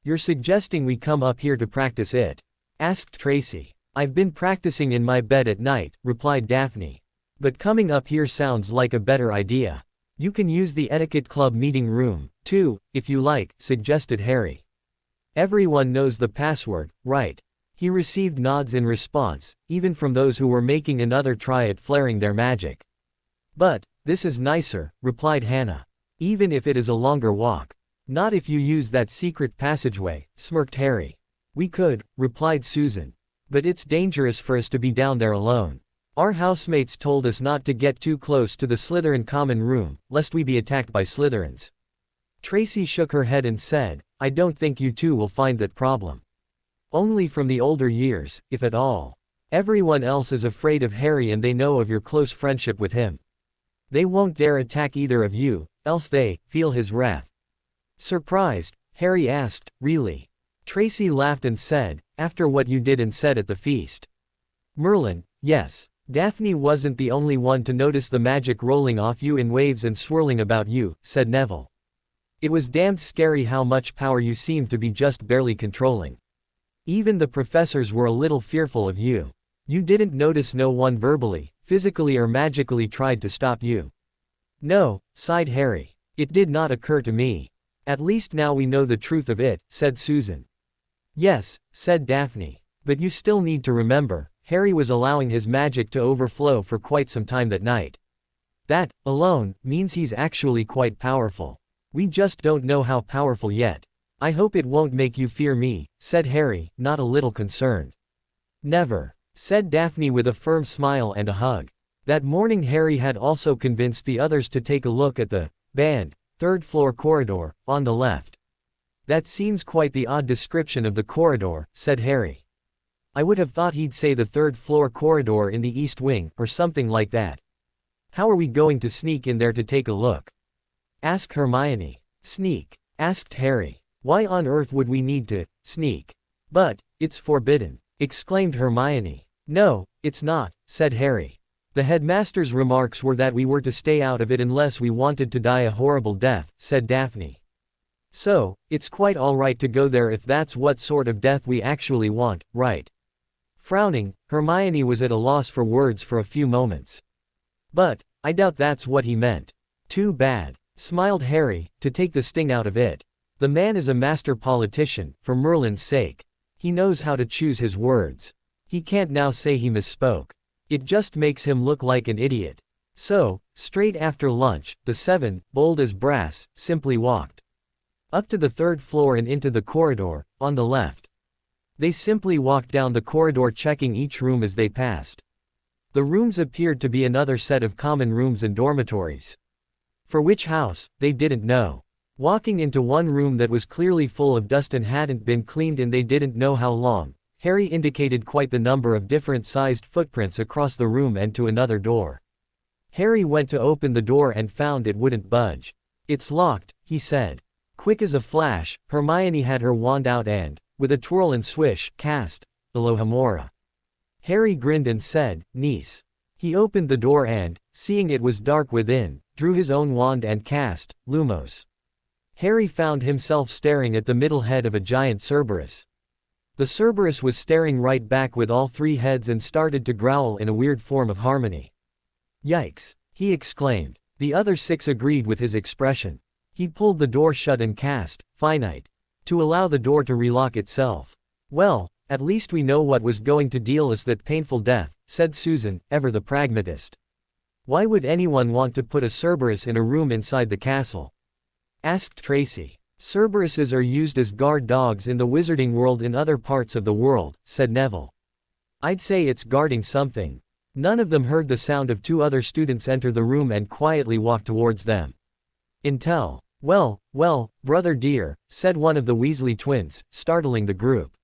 You're suggesting we come up here to practice it? Asked Tracy. I've been practicing in my bed at night, replied Daphne. But coming up here sounds like a better idea. You can use the etiquette club meeting room, too, if you like, suggested Harry. Everyone knows the password, right? He received nods in response, even from those who were making another try at flaring their magic. But, this is nicer, replied Hannah. Even if it is a longer walk. Not if you use that secret passageway, smirked Harry. We could, replied Susan. But it's dangerous for us to be down there alone. Our housemates told us not to get too close to the Slytherin common room, lest we be attacked by Slytherins. Tracy shook her head and said, I don't think you two will find that problem. Only from the older years, if at all. Everyone else is afraid of Harry and they know of your close friendship with him. They won't dare attack either of you, else they feel his wrath. Surprised, Harry asked, really? Tracy laughed and said, after what you did and said at the feast. Merlin, yes. Daphne wasn't the only one to notice the magic rolling off you in waves and swirling about you, said Neville. It was damned scary how much power you seemed to be just barely controlling. Even the professors were a little fearful of you. You didn't notice no one verbally, physically or magically tried to stop you. No, sighed Harry. It did not occur to me. At least now we know the truth of it, said Susan. Yes, said Daphne. But you still need to remember, Harry was allowing his magic to overflow for quite some time that night. That, alone, means he's actually quite powerful. We just don't know how powerful yet. I hope it won't make you fear me, said Harry, not a little concerned. Never, said Daphne with a firm smile and a hug. That morning Harry had also convinced the others to take a look at the band, 3rd floor corridor, on the left. That seems quite the odd description of the corridor, said Harry. I would have thought he'd say the 3rd floor corridor in the East Wing, or something like that. How are we going to sneak in there to take a look? Asked Hermione. Sneak? Asked Harry. Why on earth would we need to sneak? But, it's forbidden, exclaimed Hermione. No, it's not, said Harry. The headmaster's remarks were that we were to stay out of it unless we wanted to die a horrible death, said Daphne. So, it's quite all right to go there if that's what sort of death we actually want, right? Frowning, Hermione was at a loss for words for a few moments. But, I doubt that's what he meant. Too bad, smiled Harry, to take the sting out of it. The man is a master politician, for Merlin's sake. He knows how to choose his words. He can't now say he misspoke. It just makes him look like an idiot. So, straight after lunch, the 7, bold as brass, simply walked up to the 3rd floor and into the corridor, on the left. They simply walked down the corridor checking each room as they passed. The rooms appeared to be another set of common rooms and dormitories. For which house, they didn't know. Walking into one room that was clearly full of dust and hadn't been cleaned in they didn't know how long, Harry indicated quite the number of different-sized footprints across the room and to another door. Harry went to open the door and found it wouldn't budge. It's locked, he said. Quick as a flash, Hermione had her wand out and, with a twirl and swish, cast Alohomora. Harry grinned and said, niece. He opened the door and, seeing it was dark within, drew his own wand and cast Lumos. Harry found himself staring at the middle head of a giant Cerberus. The Cerberus was staring right back with all 3 heads and started to growl in a weird form of harmony. Yikes! He exclaimed. The other 6 agreed with his expression. He pulled the door shut and cast, finite, to allow the door to relock itself. Well, at least we know what was going to deal us that painful death, said Susan, ever the pragmatist. Why would anyone want to put a Cerberus in a room inside the castle? Asked Tracy. Cerberuses are used as guard dogs in the wizarding world in other parts of the world, said Neville. I'd say it's guarding something. None of them heard the sound of 2 other students enter the room and quietly walk towards them. Intel. Well, brother dear, said one of the Weasley twins, startling the group.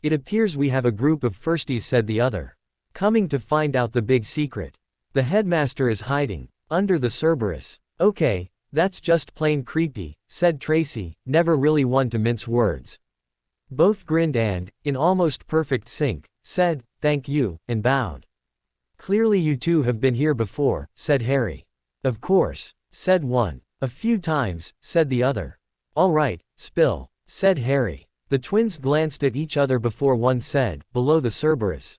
It appears we have a group of firsties, said the other. Coming to find out the big secret. The headmaster is hiding under the Cerberus. Okay, that's just plain creepy, said Tracy, never really one to mince words. Both grinned and, in almost perfect sync, said, thank you, and bowed. Clearly you 2 have been here before, said Harry. Of course, said one. A few times, said the other. All right, spill, said Harry. The twins glanced at each other before one said, below the Cerberus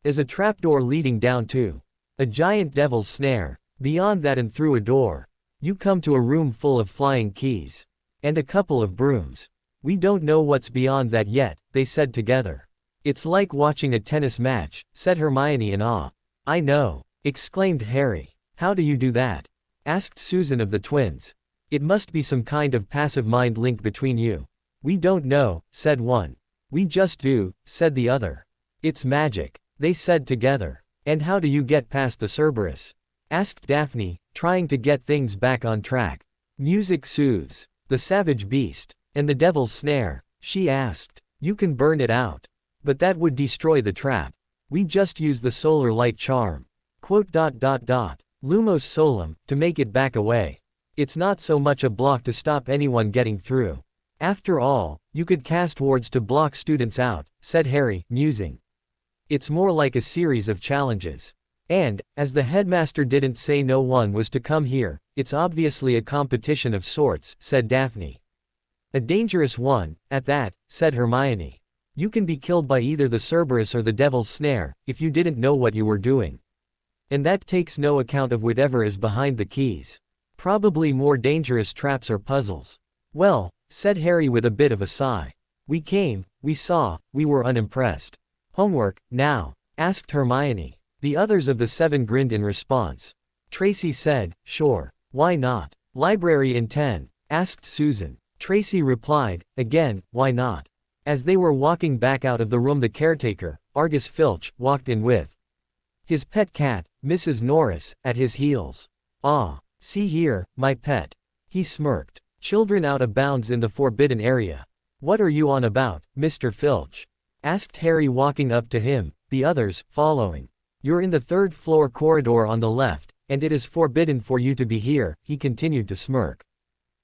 is a trapdoor leading down to a giant devil's snare. Beyond that and through a door, you come to a room full of flying keys and a couple of brooms. We don't know what's beyond that yet, they said together. It's like watching a tennis match, said Hermione in awe. I know, exclaimed Harry. How do you do that? Asked Susan of the twins. It must be some kind of passive mind link between you. We don't know, said one. We just do, said the other. It's magic, they said together. And how do you get past the Cerberus? Asked Daphne, trying to get things back on track. Music soothes. The savage beast. And the devil's snare, she asked. You can burn it out. But that would destroy the trap. We just use the solar light charm. Lumos solum, to make it back away. It's not so much a block to stop anyone getting through. After all, you could cast wards to block students out, said Harry, musing. It's more like a series of challenges. And, as the headmaster didn't say no one was to come here, it's obviously a competition of sorts, said Daphne. A dangerous one, at that, said Hermione. You can be killed by either the Cerberus or the devil's snare, if you didn't know what you were doing. And that takes no account of whatever is behind the keys. Probably more dangerous traps or puzzles. Well, said Harry with a bit of a sigh. We came, we saw, we were unimpressed. Homework, now? Asked Hermione. The others of the 7 grinned in response. Tracy said, sure, why not? Library in 10? Asked Susan. Tracy replied, again, why not? As they were walking back out of the room, the caretaker, Argus Filch, walked in with his pet cat, Mrs. Norris, at his heels. Ah, see here, my pet. He smirked. Children out of bounds in the forbidden area. What are you on about, Mr. Filch? Asked Harry, walking up to him, the others, following. You're in the 3rd floor corridor on the left, and it is forbidden for you to be here, he continued to smirk.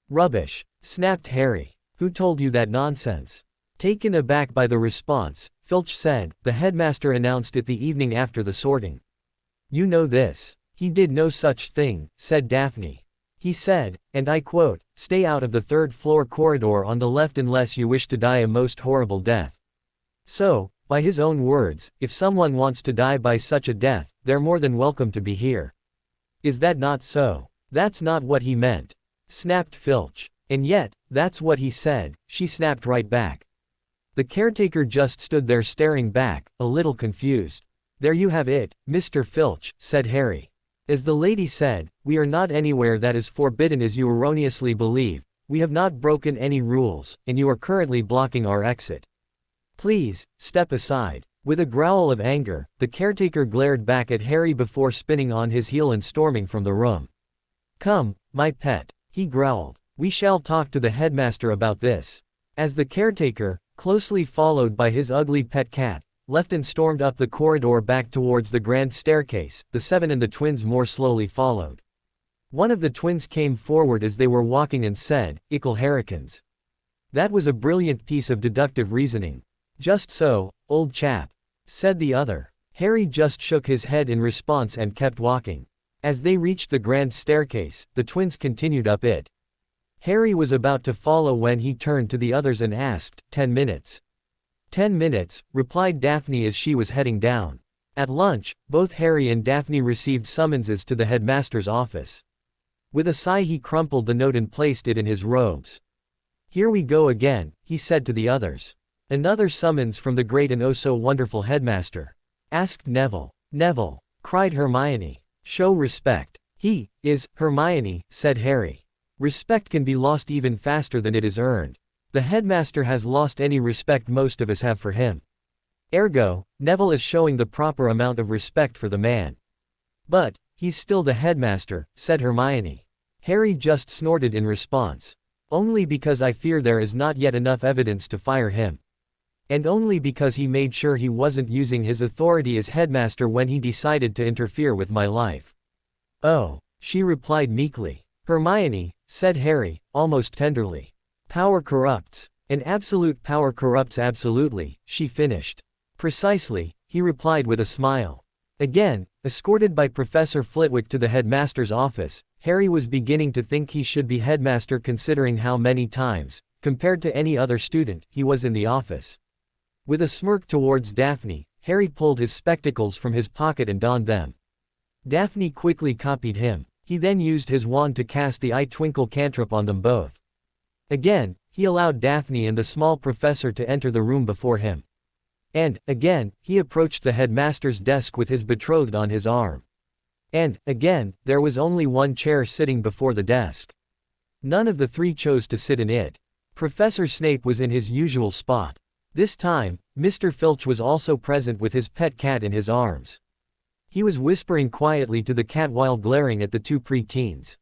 Rubbish, snapped Harry. Who told you that nonsense? Taken aback by the response, Filch said, the headmaster announced it the evening after the sorting. You know this. He did no such thing, said Daphne. He said, and I quote, stay out of the 3rd floor corridor on the left unless you wish to die a most horrible death. So, by his own words, if someone wants to die by such a death, they're more than welcome to be here. Is that not so? That's not what he meant. Snapped Filch. And yet, that's what he said, she snapped right back. The caretaker just stood there staring back, a little confused. There you have it, Mr. Filch, said Harry. As the lady said, we are not anywhere that is forbidden as you erroneously believe. We have not broken any rules, and you are currently blocking our exit. Please, step aside. With a growl of anger, the caretaker glared back at Harry before spinning on his heel and storming from the room. Come, my pet, he growled. We shall talk to the headmaster about this. As the caretaker, closely followed by his ugly pet cat, left and stormed up the corridor back towards the grand staircase, the 7 and the twins more slowly followed. One of the twins came forward as they were walking and said, Ickle Harrikins. That was a brilliant piece of deductive reasoning. Just so, old chap, said the other. Harry just shook his head in response and kept walking. As they reached the grand staircase, the twins continued up it. Harry was about to follow when he turned to the others and asked, 10 minutes. 10 minutes, replied Daphne as she was heading down. At lunch, both Harry and Daphne received summonses to the headmaster's office. With a sigh he crumpled the note and placed it in his robes. "Here we go again," he said to the others. "Another summons from the great and oh-so-wonderful headmaster?" asked Neville. "Neville," cried Hermione. "Show respect." "He is Hermione," said Harry. "Respect can be lost even faster than it is earned. The headmaster has lost any respect most of us have for him. Ergo, Neville is showing the proper amount of respect for the man." "But, he's still the headmaster," said Hermione. Harry just snorted in response. "Only because I fear there is not yet enough evidence to fire him. And only because he made sure he wasn't using his authority as headmaster when he decided to interfere with my life." "Oh," she replied meekly. "Hermione," said Harry, almost tenderly. "Power corrupts. And absolute power corrupts absolutely," she finished. "Precisely," he replied with a smile. Again, escorted by Professor Flitwick to the headmaster's office, Harry was beginning to think he should be headmaster considering how many times, compared to any other student, he was in the office. With a smirk towards Daphne, Harry pulled his spectacles from his pocket and donned them. Daphne quickly copied him. He then used his wand to cast the eye twinkle cantrip on them both. Again, he allowed Daphne and the small professor to enter the room before him. And, again, he approached the headmaster's desk with his betrothed on his arm. And, again, there was only one chair sitting before the desk. None of the three chose to sit in it. Professor Snape was in his usual spot. This time, Mr. Filch was also present with his pet cat in his arms. He was whispering quietly to the cat while glaring at the two pre-teens.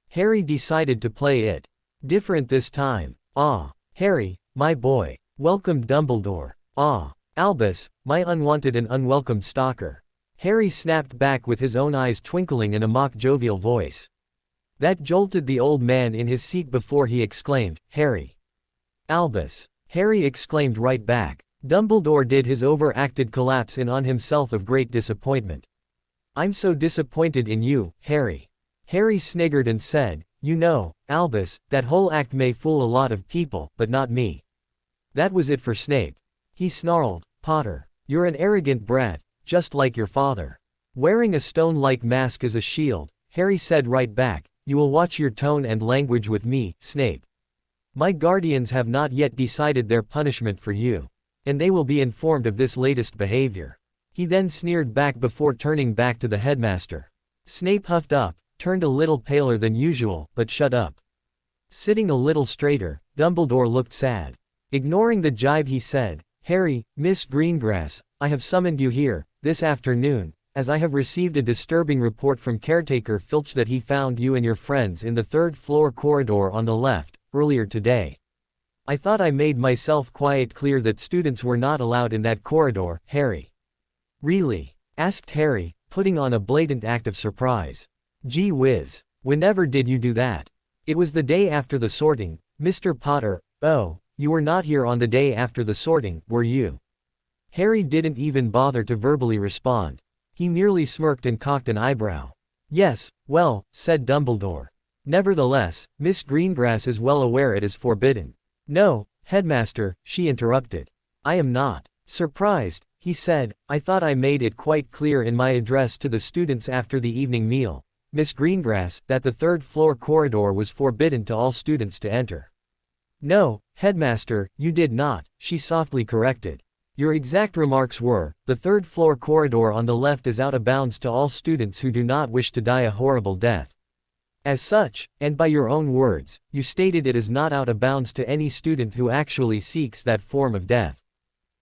Harry decided to play it different this time. "Ah, Harry, my boy," welcomed Dumbledore. "Ah, Albus, my unwanted and unwelcome stalker." Harry snapped back with his own eyes twinkling in a mock jovial voice. That jolted the old man in his seat before he exclaimed, "Harry." "Albus," Harry exclaimed right back. Dumbledore did his overacted collapse in on himself of great disappointment. "I'm so disappointed in you, Harry." Harry sniggered and said, "You know, Albus, that whole act may fool a lot of people, but not me." That was it for Snape. He snarled, "Potter, you're an arrogant brat, just like your father." Wearing a stone-like mask as a shield, Harry said right back, "You will watch your tone and language with me, Snape. My guardians have not yet decided their punishment for you. And they will be informed of this latest behavior." He then sneered back before turning back to the headmaster. Snape huffed up, turned a little paler than usual, but shut up. Sitting a little straighter, Dumbledore looked sad. Ignoring the jibe he said, "Harry, Miss Greengrass, I have summoned you here, this afternoon, as I have received a disturbing report from Caretaker Filch that he found you and your friends in the third-floor corridor on the left, earlier today. I thought I made myself quite clear that students were not allowed in that corridor, Harry." "Really?" asked Harry, putting on a blatant act of surprise. "Gee whiz. Whenever did you do that?" "It was the day after the sorting, Mr. Potter." "Oh, you were not here on the day after the sorting, were you?" Harry didn't even bother to verbally respond. He merely smirked and cocked an eyebrow. "Yes, well," said Dumbledore. "Nevertheless, Miss Greengrass is well aware it is forbidden." "No, Headmaster," she interrupted. "I am not surprised," he said. "I thought I made it quite clear in my address to the students after the evening meal, Miss Greengrass, that the third-floor corridor was forbidden to all students to enter." "No, Headmaster, you did not," she softly corrected. "Your exact remarks were, the third-floor corridor on the left is out of bounds to all students who do not wish to die a horrible death. As such, and by your own words, you stated it is not out of bounds to any student who actually seeks that form of death.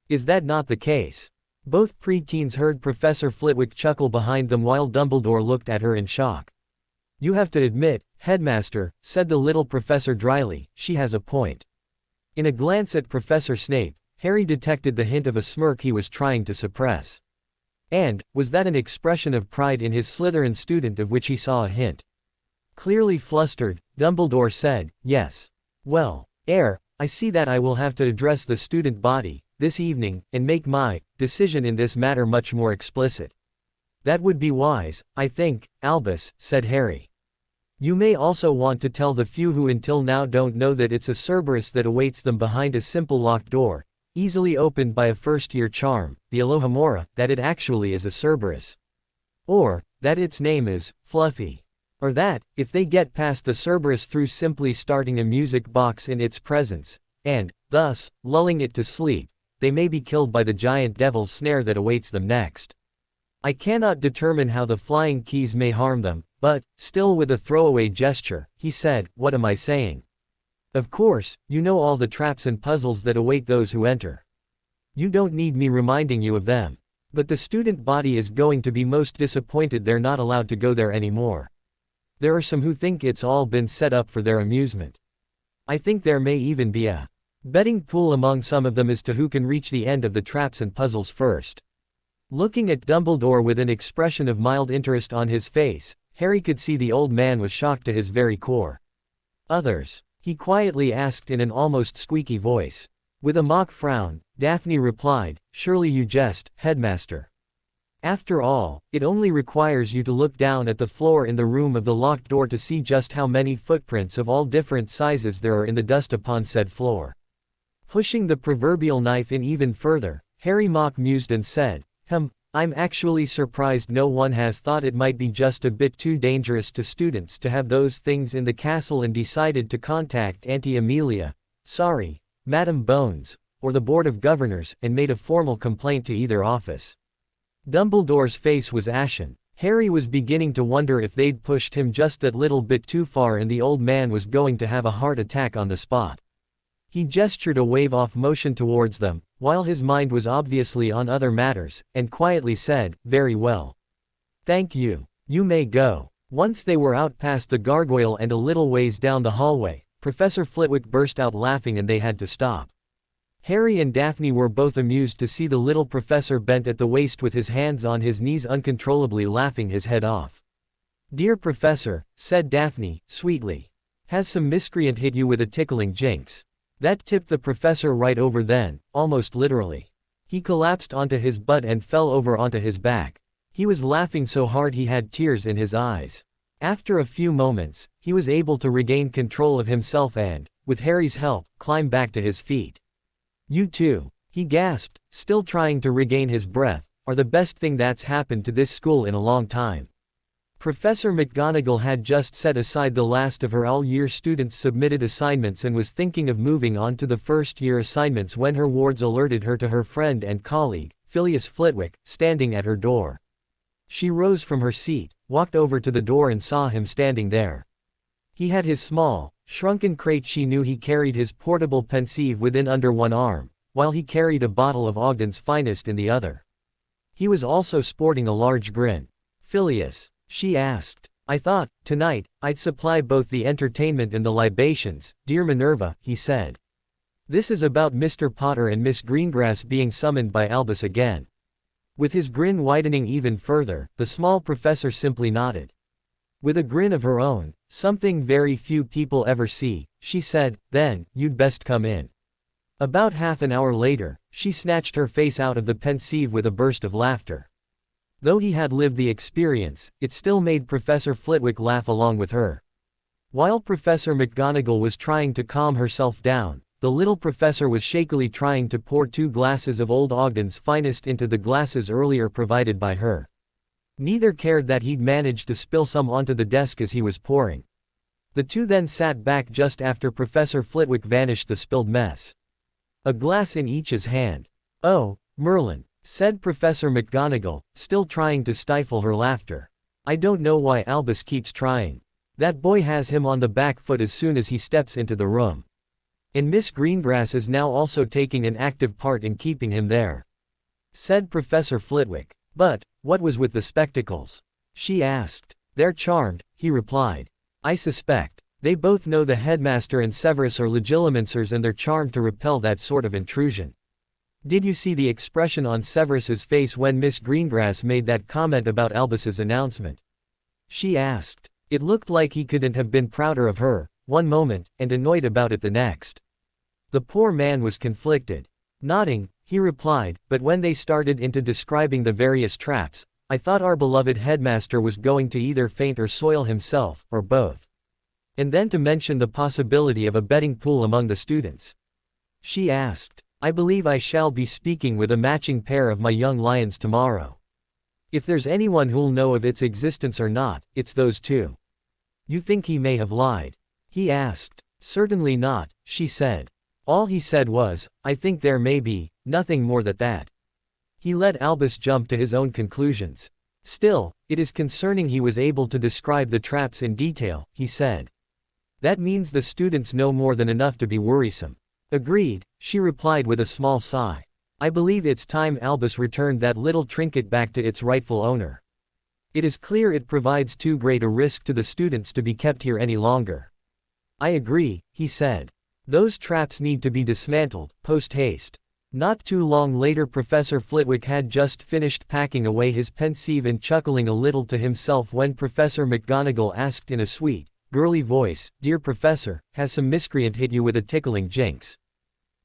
Is that not the case?" Both pre-teens heard Professor Flitwick chuckle behind them while Dumbledore looked at her in shock. "You have to admit, Headmaster," said the little professor dryly, "she has a point." In a glance at Professor Snape, Harry detected the hint of a smirk he was trying to suppress. And, was that an expression of pride in his Slytherin student of which he saw a hint? Clearly flustered, Dumbledore said, "Yes. Well, I see that I will have to address the student body, this evening, and make my decision in this matter much more explicit." "That would be wise, I think, Albus," said Harry. "You may also want to tell the few who until now don't know that it's a Cerberus that awaits them behind a simple locked door, easily opened by a first-year charm, the Alohomora, that it actually is a Cerberus. Or, that its name is, Fluffy. Or that, if they get past the Cerberus through simply starting a music box in its presence, and, thus, lulling it to sleep, they may be killed by the giant devil's snare that awaits them next. I cannot determine how the flying keys may harm them, but, still with a throwaway gesture, he said, "What am I saying? Of course, you know all the traps and puzzles that await those who enter. You don't need me reminding you of them. But the student body is going to be most disappointed they're not allowed to go there anymore. There are some who think it's all been set up for their amusement. I think there may even be a betting pool among some of them as to who can reach the end of the traps and puzzles first." Looking at Dumbledore with an expression of mild interest on his face, Harry could see the old man was shocked to his very core. "Others?" he quietly asked in an almost squeaky voice. With a mock frown, Daphne replied, "Surely you jest, headmaster. After all, it only requires you to look down at the floor in the room of the locked door to see just how many footprints of all different sizes there are in the dust upon said floor." Pushing the proverbial knife in even further, Harry mock mused and said, I'm actually surprised no one has thought it might be just a bit too dangerous to students to have those things in the castle and decided to contact Auntie Amelia, Madam Bones, or the Board of Governors, and made a formal complaint to either office." Dumbledore's face was ashen. Harry was beginning to wonder if they'd pushed him just that little bit too far and the old man was going to have a heart attack on the spot. He gestured a wave-off motion towards them, while his mind was obviously on other matters, and quietly said, "Very well. Thank you. You may go." Once they were out past the gargoyle and a little ways down the hallway, Professor Flitwick burst out laughing and they had to stop. Harry and Daphne were both amused to see the little professor bent at the waist with his hands on his knees uncontrollably laughing his head off. "Dear Professor," said Daphne, sweetly. "Has some miscreant hit you with a tickling jinx?" That tipped the professor right over then, almost literally. He collapsed onto his butt and fell over onto his back. He was laughing so hard he had tears in his eyes. After a few moments, he was able to regain control of himself and, with Harry's help, climb back to his feet. "You two," he gasped, still trying to regain his breath, "are the best thing that's happened to this school in a long time." Professor McGonagall had just set aside the last of her all-year students' submitted assignments and was thinking of moving on to the first-year assignments when her wards alerted her to her friend and colleague, Phileas Flitwick, standing at her door. She rose from her seat, walked over to the door and saw him standing there. He had his small, shrunken crate. She knew he carried his portable pensieve within under one arm, while he carried a bottle of Ogden's finest in the other. He was also sporting a large grin. "Phileas," she asked, "I thought, tonight, I'd supply both the entertainment and the libations, dear Minerva," he said. "This is about Mr. Potter and Miss Greengrass being summoned by Albus again." With his grin widening even further, the small professor simply nodded. With a grin of her own, something very few people ever see, she said, "Then, you'd best come in." About half an hour later, she snatched her face out of the pensieve with a burst of laughter. Though he had lived the experience, it still made Professor Flitwick laugh along with her. While Professor McGonagall was trying to calm herself down, the little professor was shakily trying to pour 2 glasses of old Ogden's finest into the glasses earlier provided by her. Neither cared that he'd managed to spill some onto the desk as he was pouring. The two then sat back just after Professor Flitwick vanished the spilled mess. A glass in each's hand. "Oh, Merlin," said Professor McGonagall, still trying to stifle her laughter. "I don't know why Albus keeps trying. That boy has him on the back foot as soon as he steps into the room. And Miss Greengrass is now also taking an active part in keeping him there," said Professor Flitwick. "But, what was with the spectacles?" she asked. "They're charmed," he replied. "I suspect. They both know the headmaster and Severus are legilimencies and they're charmed to repel that sort of intrusion. Did you see the expression on Severus's face when Miss Greengrass made that comment about Albus's announcement?" she asked. It looked like he couldn't have been prouder of her, one moment, and annoyed about it the next. The poor man was conflicted. Nodding, he replied, "But when they started into describing the various traps, I thought our beloved headmaster was going to either faint or soil himself, or both. And then to mention the possibility of a betting pool among the students." She asked, I believe I shall be speaking with a matching pair of my young lions tomorrow. If there's anyone who'll know of its existence or not, it's those two." "You think he may have lied?" he asked. "Certainly not," she said. "All he said was, I think there may be, nothing more than that." He let Albus jump to his own conclusions. "Still, it is concerning he was able to describe the traps in detail," he said. "That means the students know more than enough to be worrisome." "Agreed," she replied with a small sigh. "I believe it's time Albus returned that little trinket back to its rightful owner. It is clear it provides too great a risk to the students to be kept here any longer." "I agree," he said. "Those traps need to be dismantled, post-haste." Not too long later Professor Flitwick had just finished packing away his pensieve and chuckling a little to himself when Professor McGonagall asked in a sweet, girly voice, "Dear Professor, has some miscreant hit you with a tickling jinx?"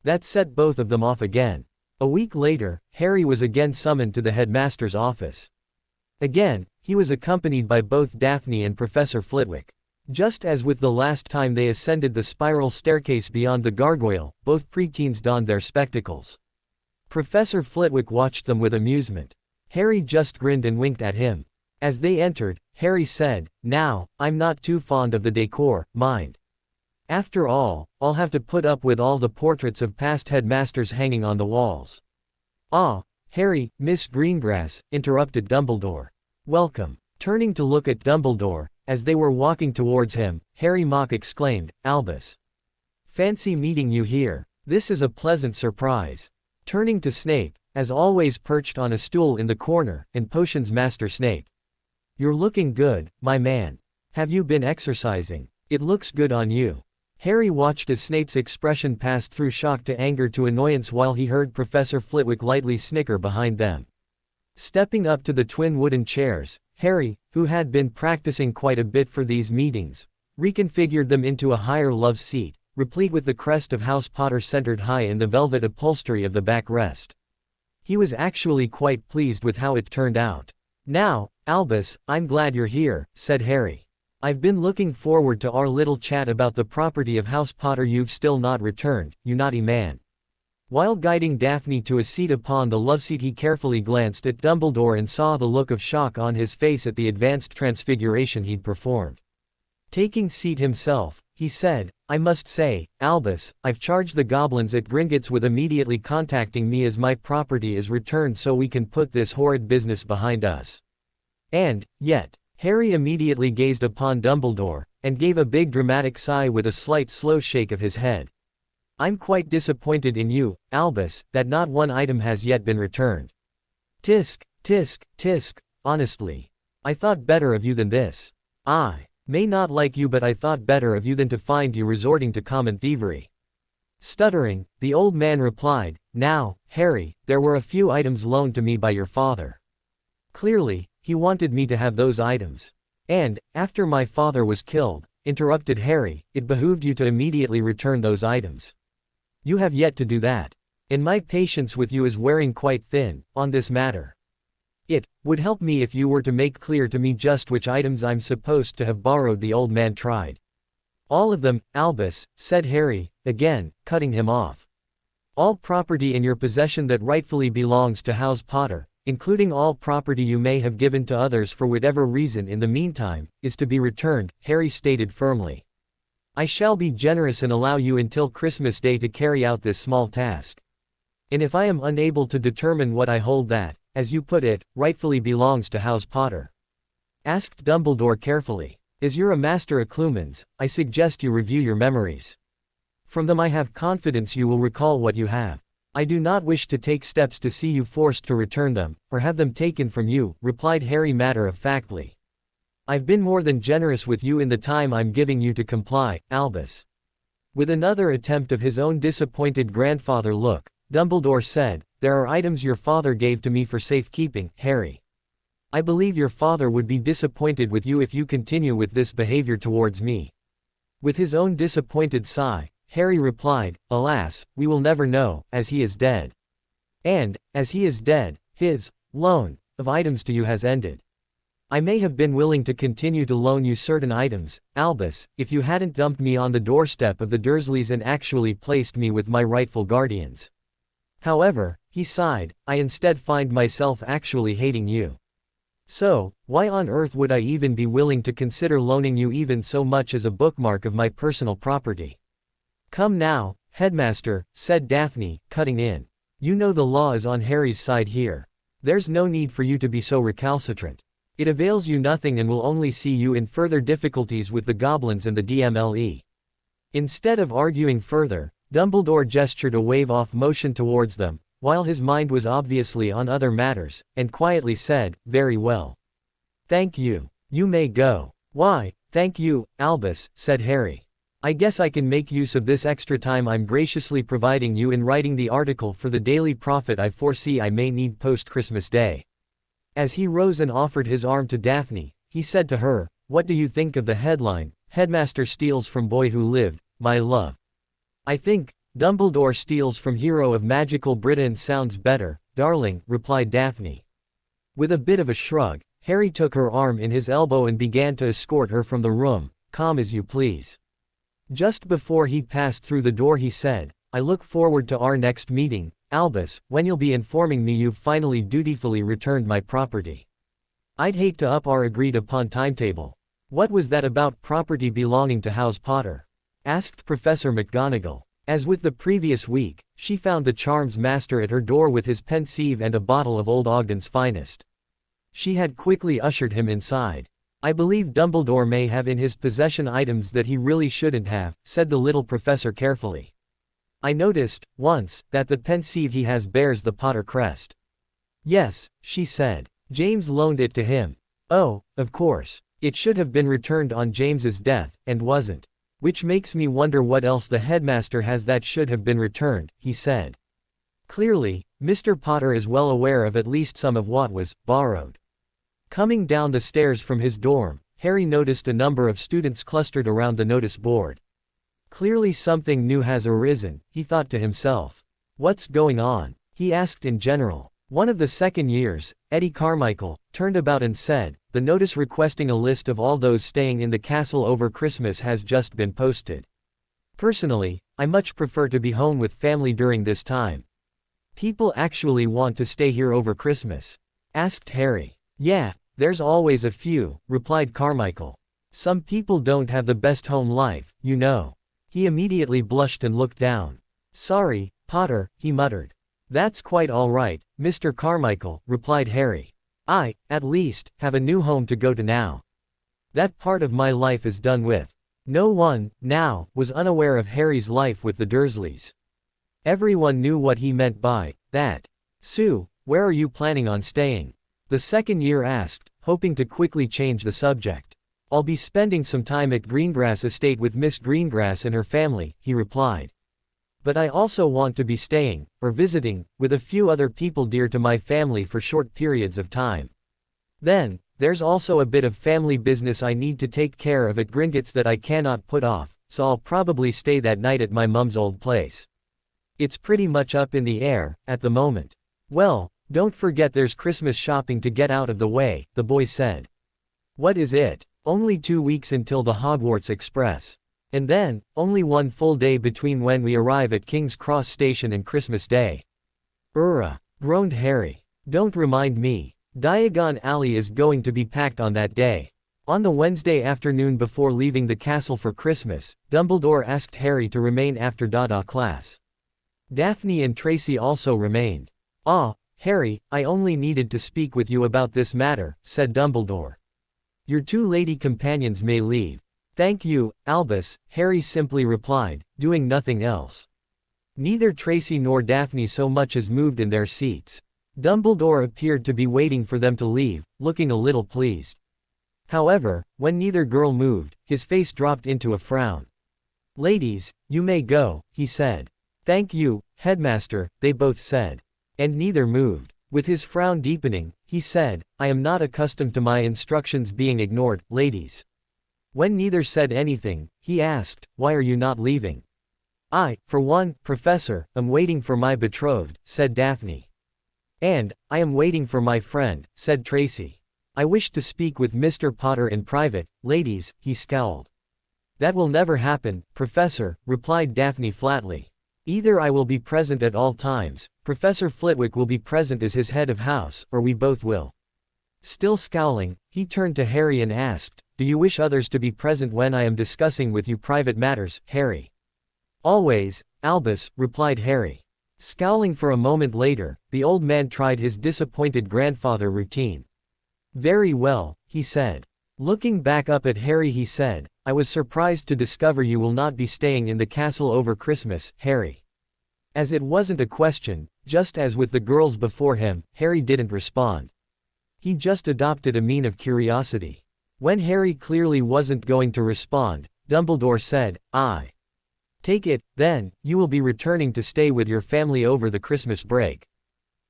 That set both of them off again. A week later, Harry was again summoned to the headmaster's office. Again, he was accompanied by both Daphne and Professor Flitwick. Just as with the last time they ascended the spiral staircase beyond the gargoyle, both preteens donned their spectacles. Professor Flitwick watched them with amusement. Harry just grinned and winked at him. As they entered, Harry said, "Now, I'm not too fond of the decor, mind. After all, I'll have to put up with all the portraits of past headmasters hanging on the walls." "Ah, Harry, Miss Greengrass," interrupted Dumbledore. "Welcome." Turning to look at Dumbledore, as they were walking towards him, Harry Mock exclaimed, "Albus! Fancy meeting you here. This is a pleasant surprise." Turning to Snape, as always perched on a stool in the corner, and Potions Master Snape. "You're looking good, my man. Have you been exercising? It looks good on you." Harry watched as Snape's expression passed through shock to anger to annoyance while he heard Professor Flitwick lightly snicker behind them. Stepping up to the twin wooden chairs, Harry, who had been practicing quite a bit for these meetings, reconfigured them into a higher love seat, replete with the crest of House Potter centered high in the velvet upholstery of the backrest. He was actually quite pleased with how it turned out. "Now, Albus, I'm glad you're here," said Harry. "I've been looking forward to our little chat about the property of House Potter you've still not returned, you naughty man." While guiding Daphne to a seat upon the loveseat he carefully glanced at Dumbledore and saw the look of shock on his face at the advanced transfiguration he'd performed. Taking seat himself, he said, "I must say, Albus, I've charged the goblins at Gringotts with immediately contacting me as my property is returned so we can put this horrid business behind us. And, yet," Harry immediately gazed upon Dumbledore, and gave a big dramatic sigh with a slight slow shake of his head. "I'm quite disappointed in you, Albus, that not one item has yet been returned. Tisk, tisk, tisk, honestly. I thought better of you than this. I may not like you but I thought better of you than to find you resorting to common thievery." Stuttering, the old man replied, "Now, Harry, there were a few items loaned to me by your father. Clearly, he wanted me to have those items. And, after my father was killed," interrupted Harry, "it behooved you to immediately return those items. You have yet to do that. And my patience with you is wearing quite thin, on this matter. It would help me if you were to make clear to me just which items I'm supposed to have borrowed." The old man tried. "All of them, Albus," said Harry, again, cutting him off. "All property in your possession that rightfully belongs to House Potter, including all property you may have given to others for whatever reason in the meantime, is to be returned," Harry stated firmly. "I shall be generous and allow you until Christmas Day to carry out this small task. And if I am unable to determine what I hold that, as you put it, rightfully belongs to House Potter?" asked Dumbledore carefully. "As you're a master at Clumens, I suggest you review your memories. From them I have confidence you will recall what you have. I do not wish to take steps to see you forced to return them, or have them taken from you," replied Harry matter-of-factly. "I've been more than generous with you in the time I'm giving you to comply, Albus." With another attempt of his own disappointed grandfather look, Dumbledore said, "There are items your father gave to me for safekeeping, Harry. I believe your father would be disappointed with you if you continue with this behavior towards me." With his own disappointed sigh, Harry replied, "Alas, we will never know, as he is dead. And, as he is dead, his loan of items to you has ended. I may have been willing to continue to loan you certain items, Albus, if you hadn't dumped me on the doorstep of the Dursleys and actually placed me with my rightful guardians. However, he sighed, I instead find myself actually hating you. So, why on earth would I even be willing to consider loaning you even so much as a bookmark of my personal property? Come now, headmaster, said Daphne, cutting in. You know the law is on Harry's side here. There's no need for you to be so recalcitrant. It avails you nothing and will only see you in further difficulties with the goblins and the DMLE. Instead of arguing further, Dumbledore gestured a wave-off motion towards them, while his mind was obviously on other matters, and quietly said, very well. Thank you. You may go. Why, thank you, Albus, said Harry. I guess I can make use of this extra time I'm graciously providing you in writing the article for the Daily Prophet I foresee I may need post-Christmas Day. As he rose and offered his arm to Daphne, he said to her, what do you think of the headline, Headmaster steals from boy who lived, my love? I think, Dumbledore steals from hero of magical Britain sounds better, darling, replied Daphne. With a bit of a shrug, Harry took her arm in his elbow and began to escort her from the room, calm as you please. Just before he passed through the door he said, I look forward to our next meeting, Albus, when you'll be informing me you've finally dutifully returned my property. I'd hate to up our agreed-upon timetable. What was that about property belonging to House Potter? Asked Professor McGonagall. As with the previous week, she found the charms master at her door with his pensieve and a bottle of old Ogden's finest. She had quickly ushered him inside. I believe Dumbledore may have in his possession items that he really shouldn't have, said the little professor carefully. I noticed, once, that the pensieve he has bears the Potter crest. Yes, she said. James loaned it to him. Oh, of course. It should have been returned on James's death, and wasn't. Which makes me wonder what else the headmaster has that should have been returned, he said. Clearly, Mr. Potter is well aware of at least some of what was borrowed. Coming down the stairs from his dorm, Harry noticed a number of students clustered around the notice board. Clearly something new has arisen, he thought to himself. What's going on? He asked in general. One of the second years, Eddie Carmichael, turned about and said, the notice requesting a list of all those staying in the castle over Christmas has just been posted. Personally, I much prefer to be home with family during this time. People actually want to stay here over Christmas? Asked Harry. Yeah, there's always a few, replied Carmichael. Some people don't have the best home life, you know. He immediately blushed and looked down. Sorry, Potter, he muttered. That's quite all right, Mr. Carmichael, replied Harry. I, at least, have a new home to go to now. That part of my life is done with. No one, now, was unaware of Harry's life with the Dursleys. Everyone knew what he meant by that. Sue, where are you planning on staying? The second year asked, hoping to quickly change the subject. I'll be spending some time at Greengrass Estate with Miss Greengrass and her family, he replied. But I also want to be staying, or visiting, with a few other people dear to my family for short periods of time. Then, there's also a bit of family business I need to take care of at Gringotts that I cannot put off, so I'll probably stay that night at my mum's old place. It's pretty much up in the air, at the moment. Well, don't forget there's Christmas shopping to get out of the way, the boy said. What is it? Only 2 weeks until the Hogwarts Express. And then, only one full day between when we arrive at King's Cross Station and Christmas Day. Groaned Harry. Don't remind me. Diagon Alley is going to be packed on that day. On the Wednesday afternoon before leaving the castle for Christmas, Dumbledore asked Harry to remain after Dada class. Daphne and Tracy also remained. Harry, I only needed to speak with you about this matter, said Dumbledore. Your 2 lady companions may leave. Thank you, Albus, Harry simply replied, doing nothing else. Neither Tracy nor Daphne so much as moved in their seats. Dumbledore appeared to be waiting for them to leave, looking a little pleased. However, when neither girl moved, his face dropped into a frown. Ladies, you may go, he said. Thank you, Headmaster, they both said. And neither moved. With his frown deepening, he said, I am not accustomed to my instructions being ignored, ladies. When neither said anything, he asked, why are you not leaving? I, for one, Professor, am waiting for my betrothed, said Daphne. And, I am waiting for my friend, said Tracy. I wish to speak with Mr. Potter in private, ladies, he scowled. That will never happen, Professor, replied Daphne flatly. Either I will be present at all times, Professor Flitwick will be present as his head of house, or we both will. Still scowling, he turned to Harry and asked, "Do you wish others to be present when I am discussing with you private matters, Harry?" "Always, Albus," replied Harry. Scowling for a moment later, the old man tried his disappointed grandfather routine. "Very well," he said. Looking back up at Harry he said, "I was surprised to discover you will not be staying in the castle over Christmas, Harry." As it wasn't a question, just as with the girls before him, Harry didn't respond. He just adopted a mien of curiosity. When Harry clearly wasn't going to respond, Dumbledore said, "I take it, then, you will be returning to stay with your family over the Christmas break."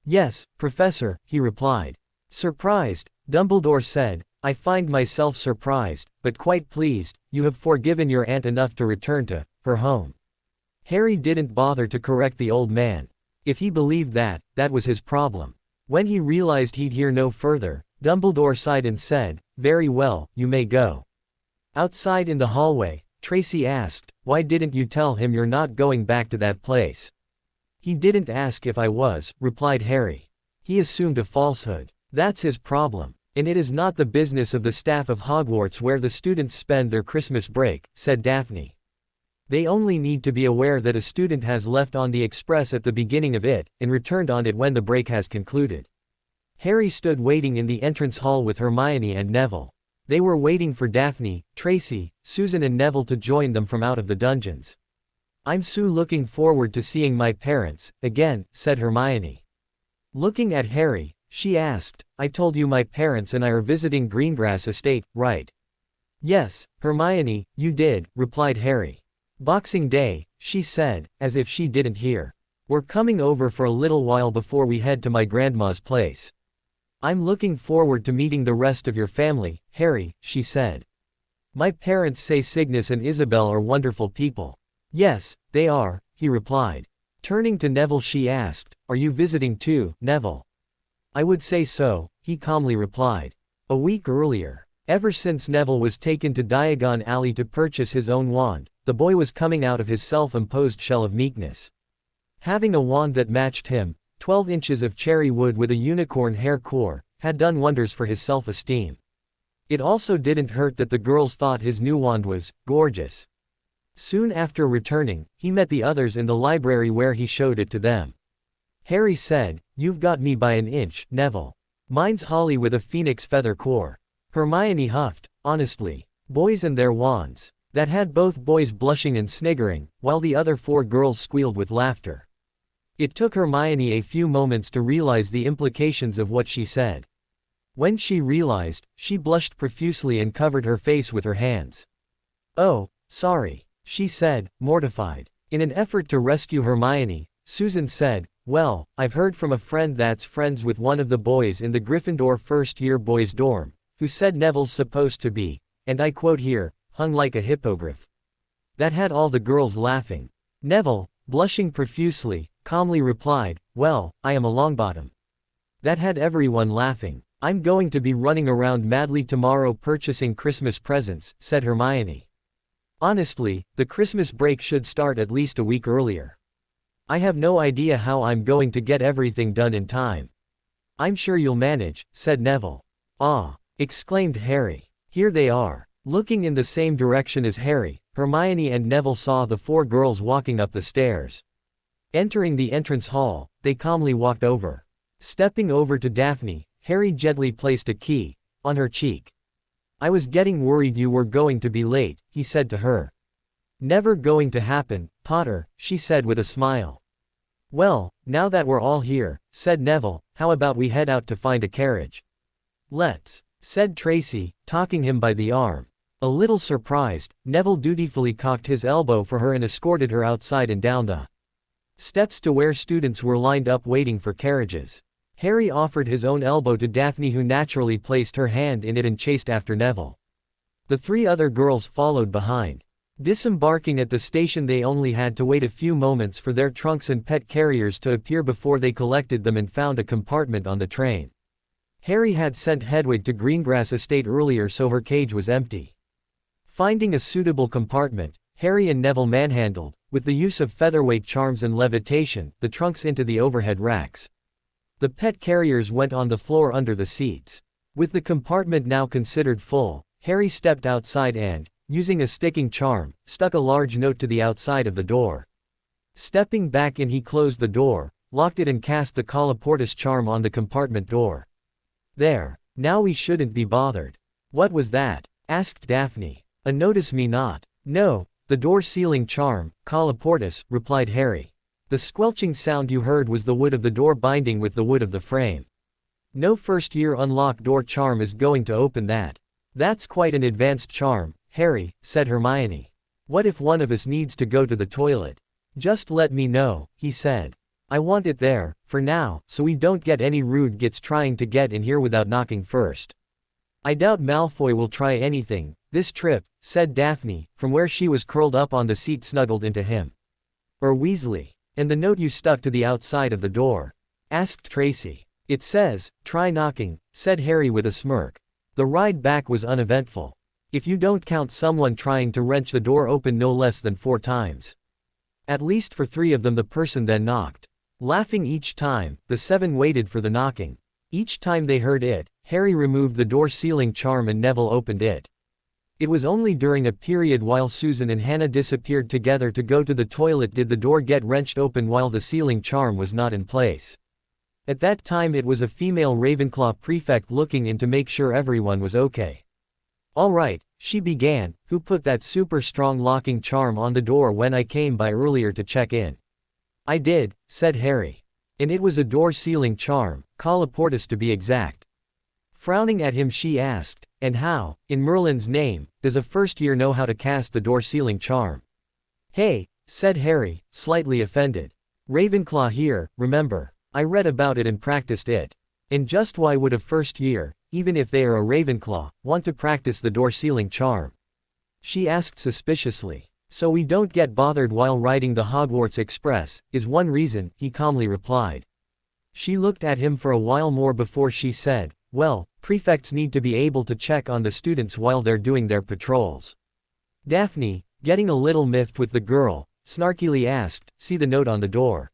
"Yes, Professor," he replied. Surprised, Dumbledore said, "I find myself surprised, but quite pleased, you have forgiven your aunt enough to return to her home." Harry didn't bother to correct the old man. If he believed that, that was his problem. When he realized he'd hear no further, Dumbledore sighed and said, "Very well, you may go." Outside in the hallway, Tracy asked, "Why didn't you tell him you're not going back to that place?" "He didn't ask if I was," replied Harry. "He assumed a falsehood. That's his problem. And it is not the business of the staff of Hogwarts where the students spend their Christmas break," said Daphne. "They only need to be aware that a student has left on the express at the beginning of it, and returned on it when the break has concluded." Harry stood waiting in the entrance hall with Hermione and Neville. They were waiting for Daphne, Tracy, Susan and Neville to join them from out of the dungeons. "I'm so looking forward to seeing my parents, again," said Hermione. Looking at Harry, she asked, "I told you my parents and I are visiting Greengrass Estate, right?" "Yes, Hermione, you did," replied Harry. "Boxing Day," she said, as if she didn't hear. "We're coming over for a little while before we head to my grandma's place." "I'm looking forward to meeting the rest of your family, Harry," she said. "My parents say Cygnus and Isabel are wonderful people." "Yes, they are," he replied. Turning to Neville she asked, "Are you visiting too, Neville?" "I would say so," he calmly replied. A week earlier, ever since Neville was taken to Diagon Alley to purchase his own wand, the boy was coming out of his self-imposed shell of meekness. Having a wand that matched him, 12 inches of cherry wood with a unicorn hair core, had done wonders for his self-esteem. It also didn't hurt that the girls thought his new wand was gorgeous. Soon after returning, he met the others in the library where he showed it to them. Harry said, "You've got me by an inch, Neville. Mine's holly with a phoenix feather core." Hermione huffed, "Honestly. Boys and their wands." That had both boys blushing and sniggering, while the other 4 girls squealed with laughter. It took Hermione a few moments to realize the implications of what she said. When she realized, she blushed profusely and covered her face with her hands. "Oh, sorry," she said, mortified. In an effort to rescue Hermione, Susan said, "Well, I've heard from a friend that's friends with one of the boys in the Gryffindor first-year boys' dorm, who said Neville's supposed to be, and I quote here, hung like a hippogriff." That had all the girls laughing. Neville, blushing profusely, calmly replied, "Well, I am a Longbottom." That had everyone laughing. "I'm going to be running around madly tomorrow purchasing Christmas presents," said Hermione. "Honestly, the Christmas break should start at least a week earlier. I have no idea how I'm going to get everything done in time." "I'm sure you'll manage," said Neville. "Ah!" exclaimed Harry. "Here they are." Looking in the same direction as Harry, Hermione and Neville saw the 4 girls walking up the stairs. Entering the entrance hall, they calmly walked over. Stepping over to Daphne, Harry gently placed a key on her cheek. "I was getting worried you were going to be late," he said to her. "Never going to happen, Potter," she said with a smile. "Well, now that we're all here," said Neville, "how about we head out to find a carriage?" "Let's," said Tracy, taking him by the arm. A little surprised, Neville dutifully cocked his elbow for her and escorted her outside and down the steps to where students were lined up waiting for carriages. Harry offered his own elbow to Daphne, who naturally placed her hand in it and chased after Neville. The 3 other girls followed behind. Disembarking at the station, they only had to wait a few moments for their trunks and pet carriers to appear before they collected them and found a compartment on the train. Harry had sent Hedwig to Greengrass Estate earlier, so her cage was empty. Finding a suitable compartment, Harry and Neville manhandled, with the use of featherweight charms and levitation, the trunks into the overhead racks. The pet carriers went on the floor under the seats. With the compartment now considered full, Harry stepped outside and, using a sticking charm, stuck a large note to the outside of the door. Stepping back in, he closed the door, locked it and cast the colloportus charm on the compartment door. There. Now we shouldn't be bothered. What was that? Asked Daphne. A notice me not. No, the door sealing charm, colloportus, replied Harry. The squelching sound you heard was the wood of the door binding with the wood of the frame. No first-year unlock door charm is going to open that. That's quite an advanced charm, Harry, said Hermione. What if one of us needs to go to the toilet? Just let me know, he said. I want it there, for now, so we don't get any rude gits trying to get in here without knocking first. I doubt Malfoy will try anything, this trip, said Daphne, from where she was curled up on the seat snuggled into him. Or Weasley. And the note you stuck to the outside of the door? Asked Tracy. It says, try knocking, said Harry with a smirk. The ride back was uneventful. If you don't count someone trying to wrench the door open no less than 4 times. At least for 3 of them the person then knocked. Laughing each time, the 7 waited for the knocking. Each time they heard it, Harry removed the door sealing charm and Neville opened it. It was only during a period while Susan and Hannah disappeared together to go to the toilet did the door get wrenched open while the sealing charm was not in place. At that time it was a female Ravenclaw prefect looking in to make sure everyone was okay. All right, she began, who put that super strong locking charm on the door when I came by earlier to check in? I did, said Harry. And it was a door sealing charm, colloportus to be exact. Frowning at him she asked, and how, in Merlin's name, does a first year know how to cast the door sealing charm? Hey, said Harry, slightly offended. Ravenclaw here, remember. I read about it and practiced it. And just why would a first year, even if they are a Ravenclaw, want to practice the door sealing charm? She asked suspiciously. So we don't get bothered while riding the Hogwarts Express, is one reason, he calmly replied. She looked at him for a while more before she said, well, prefects need to be able to check on the students while they're doing their patrols. Daphne, getting a little miffed with the girl, snarkily asked, see the note on the door.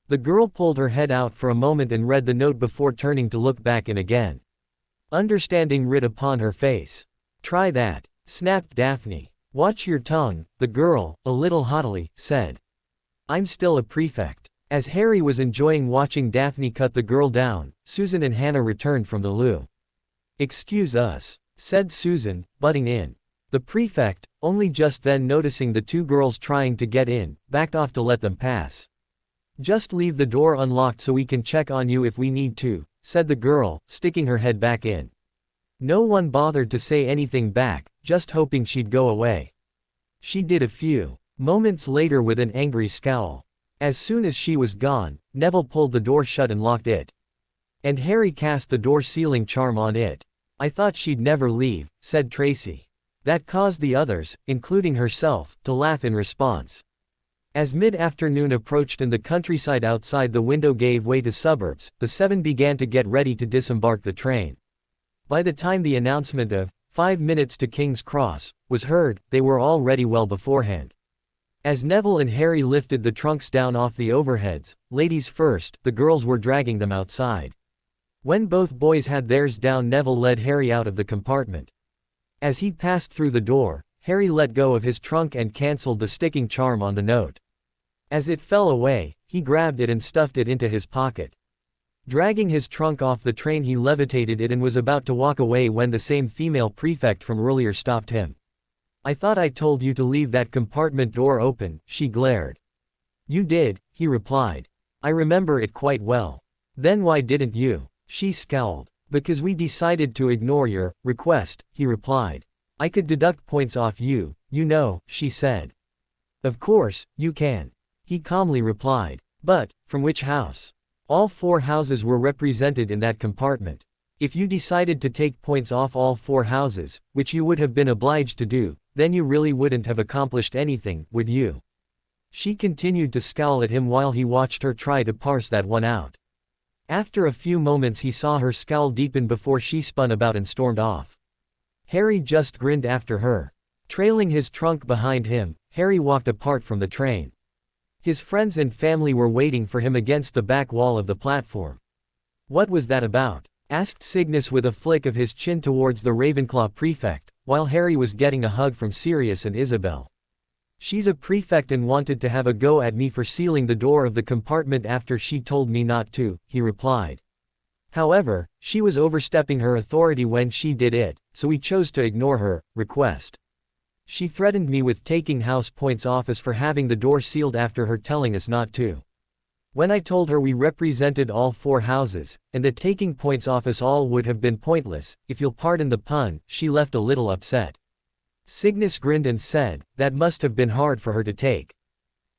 The girl pulled her head out for a moment and read the note before turning to look back in again. Understanding writ upon her face. Try that, snapped Daphne. Watch your tongue, the girl, a little haughtily, said. I'm still a prefect. As Harry was enjoying watching Daphne cut the girl down, Susan and Hannah returned from the loo. Excuse us, said Susan, butting in. The prefect, only just then noticing the 2 girls trying to get in, backed off to let them pass. Just leave the door unlocked so we can check on you if we need to, said the girl, sticking her head back in. No one bothered to say anything back, just hoping she'd go away. She did a few moments later with an angry scowl. As soon as she was gone, Neville pulled the door shut and locked it. And Harry cast the door sealing charm on it. I thought she'd never leave, said Tracy. That caused the others, including herself, to laugh in response. As mid-afternoon approached and the countryside outside the window gave way to suburbs, the 7 began to get ready to disembark the train. By the time the announcement of 5 minutes to King's Cross was heard, they were all ready well beforehand. As Neville and Harry lifted the trunks down off the overheads, ladies first, the girls were dragging them outside. When both boys had theirs down, Neville led Harry out of the compartment. As he passed through the door, Harry let go of his trunk and cancelled the sticking charm on the note. As it fell away, he grabbed it and stuffed it into his pocket. Dragging his trunk off the train, he levitated it and was about to walk away when the same female prefect from earlier stopped him. I thought I told you to leave that compartment door open, she glared. You did, he replied. I remember it quite well. Then why didn't you? She scowled. Because we decided to ignore your request, he replied. I could deduct points off you, you know, she said. Of course, you can. He calmly replied. But, from which house? All 4 houses were represented in that compartment. If you decided to take points off all 4 houses, which you would have been obliged to do, then you really wouldn't have accomplished anything, would you? She continued to scowl at him while he watched her try to parse that one out. After a few moments he saw her scowl deepen before she spun about and stormed off. Harry just grinned after her. Trailing his trunk behind him, Harry walked apart from the train. His friends and family were waiting for him against the back wall of the platform. "What was that about?" asked Cygnus with a flick of his chin towards the Ravenclaw prefect, while Harry was getting a hug from Sirius and Isabel. "She's a prefect and wanted to have a go at me for sealing the door of the compartment after she told me not to," he replied. "However, she was overstepping her authority when she did it, so we chose to ignore her request. She threatened me with taking house points off us for having the door sealed after her telling us not to. When I told her we represented all 4 houses, and that taking points off us all would have been pointless, if you'll pardon the pun, she left a little upset." Cygnus grinned and said, "That must have been hard for her to take."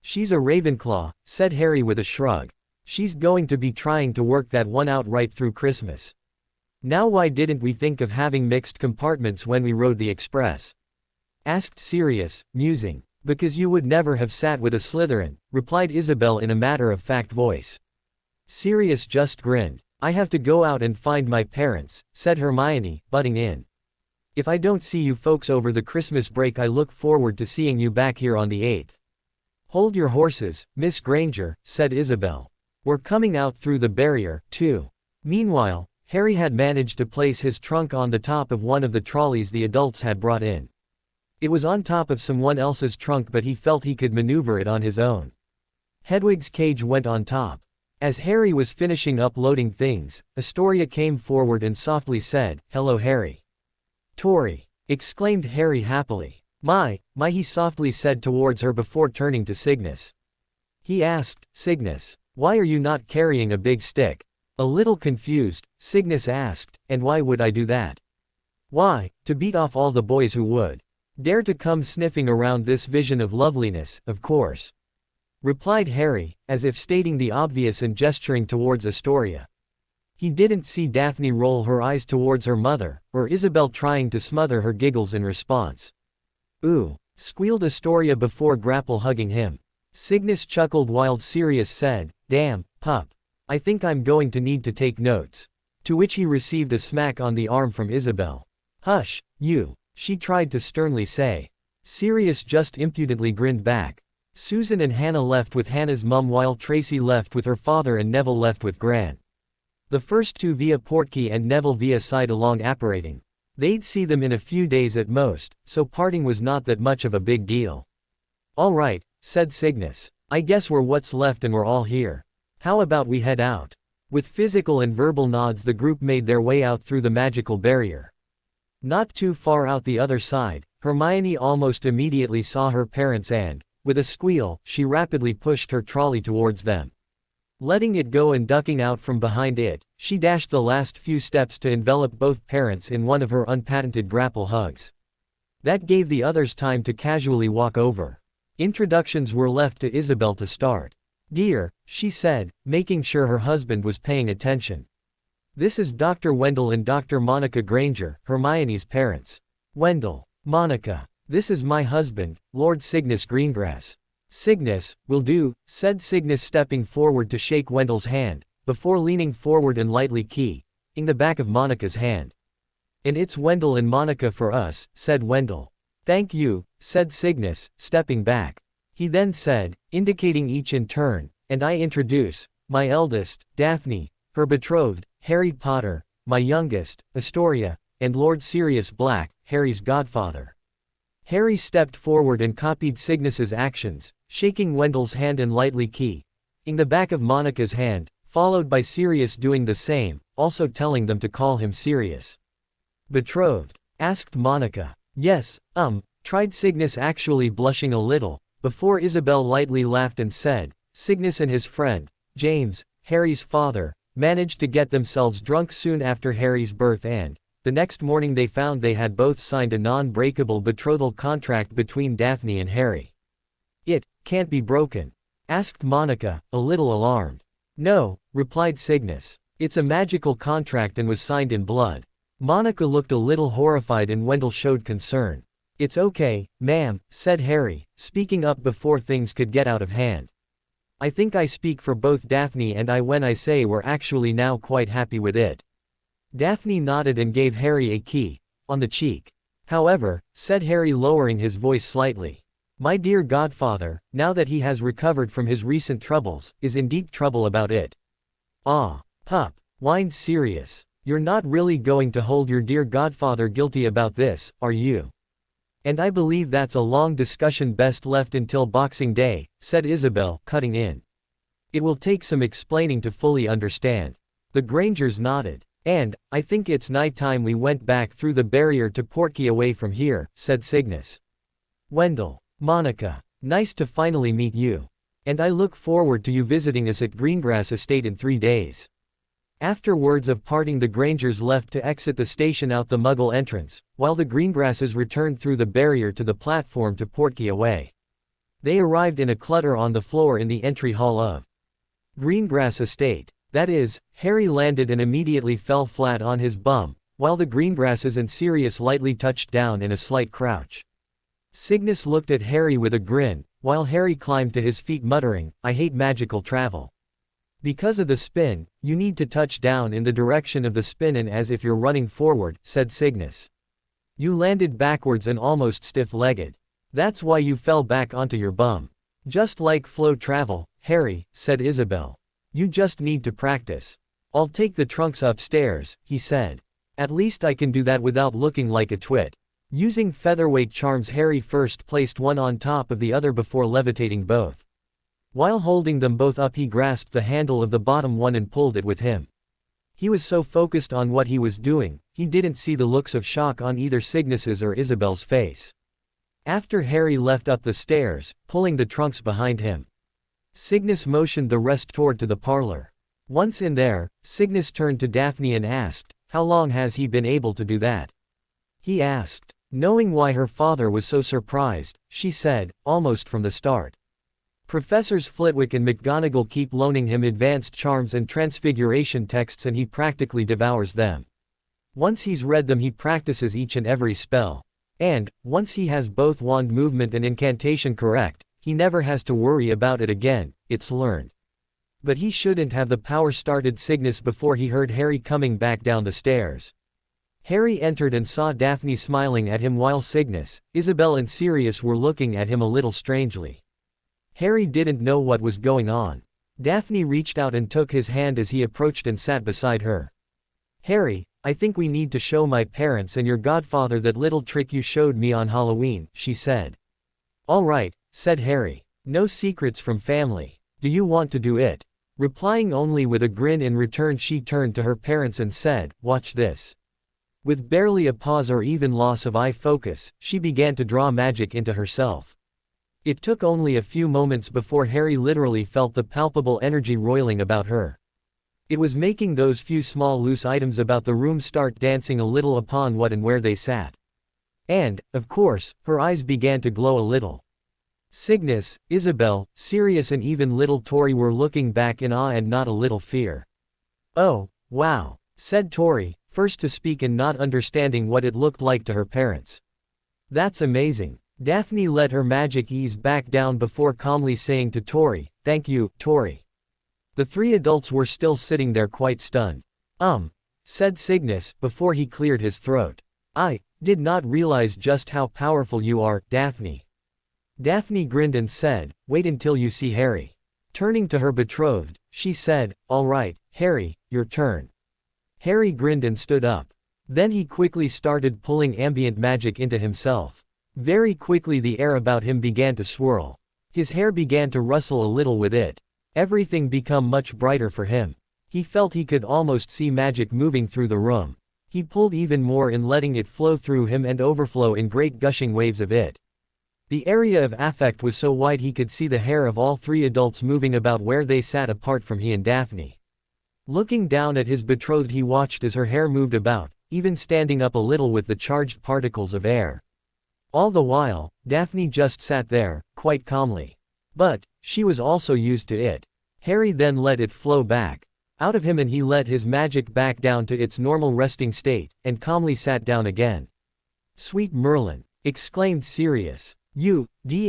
"She's a Ravenclaw," said Harry with a shrug. "She's going to be trying to work that one out right through Christmas. Now why didn't we think of having mixed compartments when we rode the express?" asked Sirius, musing. "Because you would never have sat with a Slytherin," replied Isabel in a matter-of-fact voice. Sirius just grinned. "I have to go out and find my parents," said Hermione, butting in. "If I don't see you folks over the Christmas break, I look forward to seeing you back here on the 8th. "Hold your horses, Miss Granger," said Isabel. "We're coming out through the barrier, too." Meanwhile, Harry had managed to place his trunk on the top of one of the trolleys the adults had brought in. It was on top of someone else's trunk, but he felt he could maneuver it on his own. Hedwig's cage went on top. As Harry was finishing uploading things, Astoria came forward and softly said, "Hello Harry." "Tori!" exclaimed Harry happily. My, he softly said towards her before turning to Cygnus. He asked, "Cygnus, why are you not carrying a big stick?" A little confused, Cygnus asked, "And why would I do that?" "Why, to beat off all the boys who would dare to come sniffing around this vision of loveliness, of course," replied Harry, as if stating the obvious and gesturing towards Astoria. He didn't see Daphne roll her eyes towards her mother, or Isabel trying to smother her giggles in response. "Ooh," squealed Astoria before grapple hugging him. Cygnus chuckled while Sirius said, "Damn, pup. I think I'm going to need to take notes." To which he received a smack on the arm from Isabel. "Hush, you," she tried to sternly say. Sirius just impudently grinned back. Susan and Hannah left with Hannah's mum while Tracy left with her father and Neville left with Gran. The first 2 via Portkey and Neville via side-along apparating. They'd see them in a few days at most, so parting was not that much of a big deal. "All right," said Cygnus. "I guess we're what's left and we're all here. How about we head out?" With physical and verbal nods, the group made their way out through the magical barrier. Not too far out the other side, Hermione almost immediately saw her parents and, with a squeal, she rapidly pushed her trolley towards them. Letting it go and ducking out from behind it, she dashed the last few steps to envelop both parents in one of her unpatented grapple hugs. That gave the others time to casually walk over. Introductions were left to Isabel to start. "Dear," she said, making sure her husband was paying attention. "This is Dr. Wendell and Dr. Monica Granger, Hermione's parents. Wendell. Monica. This is my husband, Lord Cygnus Greengrass." "Cygnus, will do," said Cygnus stepping forward to shake Wendell's hand, before leaning forward and lightly keying the back of Monica's hand. "And it's Wendell and Monica for us," said Wendell. "Thank you," said Cygnus, stepping back. He then said, indicating each in turn, "And I introduce my eldest, Daphne, her betrothed, Harry Potter, my youngest, Astoria, and Lord Sirius Black, Harry's godfather." Harry stepped forward and copied Cygnus's actions, shaking Wendell's hand and lightly keying the back of Monica's hand, followed by Sirius doing the same, also telling them to call him Sirius. "Betrothed?" asked Monica. "Yes, tried Cygnus, actually blushing a little, before Isabel lightly laughed and said, "Cygnus and his friend, James, Harry's father, managed to get themselves drunk soon after Harry's birth, and the next morning they found they had both signed a non-breakable betrothal contract between Daphne and Harry." "It can't be broken?" asked Monica, a little alarmed. "No," replied Cygnus. "It's a magical contract and was signed in blood." Monica looked a little horrified and Wendell showed concern. "It's okay, ma'am," said Harry, speaking up before things could get out of hand. "I think I speak for both Daphne and I when I say we're actually now quite happy with it." Daphne nodded and gave Harry a key on the cheek. "However," said Harry lowering his voice slightly, My dear godfather, now that he has recovered from his recent troubles, is in deep trouble about it. Ah, pup, whined Sirius. You're not really going to hold your dear godfather guilty about this, are you? And I believe that's a long discussion best left until Boxing Day, said Isabel, cutting in. It will take some explaining to fully understand. The Grangers nodded. And, I think it's night time we went back through the barrier to Portkey away from here, said Cygnus. Wendell. Monica. Nice to finally meet you. And I look forward to you visiting us at Greengrass Estate in 3 days. After words of parting, the Grangers left to exit the station out the Muggle entrance, while the Greengrasses returned through the barrier to the platform to Portkey away. They arrived in a clutter on the floor in the entry hall of Greengrass Estate. That is, Harry landed and immediately fell flat on his bum, while the Greengrasses and Sirius lightly touched down in a slight crouch. Cygnus looked at Harry with a grin, while Harry climbed to his feet muttering, I hate magical travel. Because of the spin, you need to touch down in the direction of the spin and as if you're running forward, said Cygnus. You landed backwards and almost stiff-legged. That's why you fell back onto your bum. Just like flow travel, Harry, said Isabel. You just need to practice. I'll take the trunks upstairs, he said. At least I can do that without looking like a twit. Using featherweight charms, Harry first placed one on top of the other before levitating both. While holding them both up, he grasped the handle of the bottom one and pulled it with him. He was so focused on what he was doing, he didn't see the looks of shock on either Cygnus's or Isabel's face. After Harry left up the stairs, pulling the trunks behind him, Cygnus motioned the rest toward to the parlor. Once in there, Cygnus turned to Daphne and asked, how long has he been able to do that? He asked. Knowing why her father was so surprised, she said, almost from the start. Professors Flitwick and McGonagall keep loaning him advanced charms and transfiguration texts and he practically devours them. Once he's read them, he practices each and every spell. And, once he has both wand movement and incantation correct, he never has to worry about it again, it's learned. But he shouldn't have the power, started Cygnus before he heard Harry coming back down the stairs. Harry entered and saw Daphne smiling at him while Cygnus, Isabel and Sirius were looking at him a little strangely. Harry didn't know what was going on. Daphne reached out and took his hand as he approached and sat beside her. Harry, I think we need to show my parents and your godfather that little trick you showed me on Halloween, she said. All right, said Harry. No secrets from family. Do you want to do it? Replying only with a grin in return, she turned to her parents and said, watch this. With barely a pause or even loss of eye focus, she began to draw magic into herself. It took only a few moments before Harry literally felt the palpable energy roiling about her. It was making those few small loose items about the room start dancing a little upon what and where they sat. And, of course, her eyes began to glow a little. Cygnus, Isabel, Sirius and even little Tori were looking back in awe and not a little fear. Oh, wow, said Tori, first to speak and not understanding what it looked like to her parents. That's amazing. Daphne let her magic ease back down before calmly saying to Tori, thank you, Tori. The three adults were still sitting there quite stunned. Said Cygnus, before he cleared his throat. I did not realize just how powerful you are, Daphne. Daphne grinned and said, wait until you see Harry. Turning to her betrothed, she said, all right, Harry, your turn. Harry grinned and stood up. Then he quickly started pulling ambient magic into himself. Very quickly the air about him began to swirl. His hair began to rustle a little with it. Everything became much brighter for him. He felt he could almost see magic moving through the room. He pulled even more in, letting it flow through him and overflow in great gushing waves of it. The area of affect was so wide he could see the hair of all three adults moving about where they sat apart from he and Daphne. Looking down at his betrothed, he watched as her hair moved about, even standing up a little with the charged particles of air. All the while, Daphne just sat there, quite calmly. But, she was also used to it. Harry then let it flow back out of him and he let his magic back down to its normal resting state, and calmly sat down again. Sweet Merlin! Exclaimed Sirius. You, Daamn.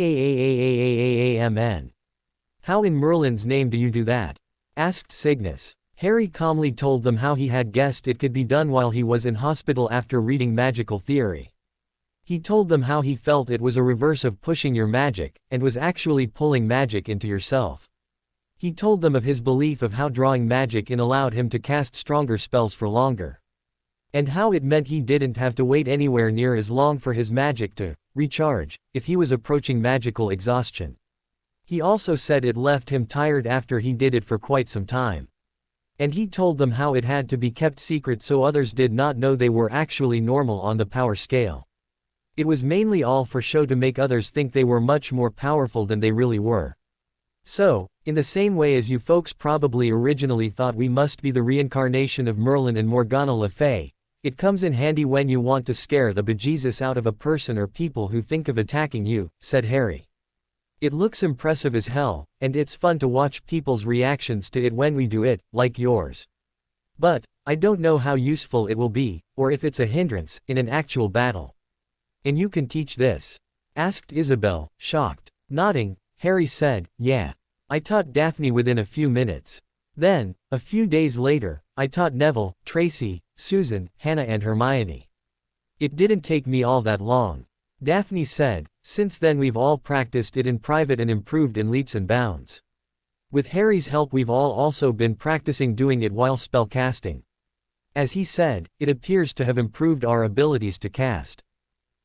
How in Merlin's name do you do that? Asked Cygnus. Harry calmly told them how he had guessed it could be done while he was in hospital after reading magical theory. He told them how he felt it was a reverse of pushing your magic, and was actually pulling magic into yourself. He told them of his belief of how drawing magic in allowed him to cast stronger spells for longer. And how it meant he didn't have to wait anywhere near as long for his magic to recharge, if he was approaching magical exhaustion. He also said it left him tired after he did it for quite some time. And he told them how it had to be kept secret so others did not know they were actually normal on the power scale. It was mainly all for show to make others think they were much more powerful than they really were. So, in the same way as you folks probably originally thought we must be the reincarnation of Merlin and Morgana Le Fay, it comes in handy when you want to scare the bejesus out of a person or people who think of attacking you, said Harry. It looks impressive as hell, and it's fun to watch people's reactions to it when we do it, like yours. But, I don't know how useful it will be, or if it's a hindrance, in an actual battle. And you can teach this? Asked Isabel, shocked. Nodding, Harry said, yeah. I taught Daphne within a few minutes. Then, a few days later, I taught Neville, Tracy, Susan, Hannah and Hermione. It didn't take me all that long. Daphne said, since then we've all practiced it in private and improved in leaps and bounds. With Harry's help we've all also been practicing doing it while spell casting. As he said, it appears to have improved our abilities to cast.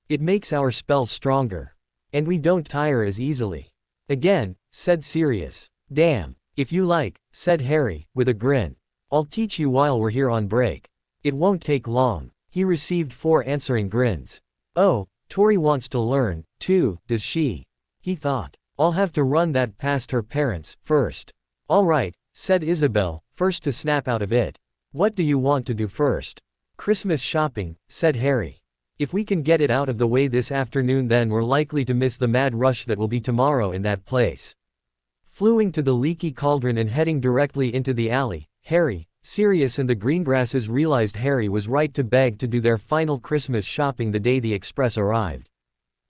It makes our spells stronger. And we don't tire as easily. Again, said Sirius. Damn, if you like, said Harry, with a grin. I'll teach you while we're here on break. It won't take long. He received 4 answering grins. Oh, Tori wants to learn, too, does she? He thought. I'll have to run that past her parents, first. All right, said Isabel, first to snap out of it. What do you want to do first? Christmas shopping, said Harry. If we can get it out of the way this afternoon then we're likely to miss the mad rush that will be tomorrow in that place. Fluing to the leaky cauldron and heading directly into the alley, Harry, Sirius and the Greengrasses realized Harry was right to beg to do their final Christmas shopping the day the express arrived.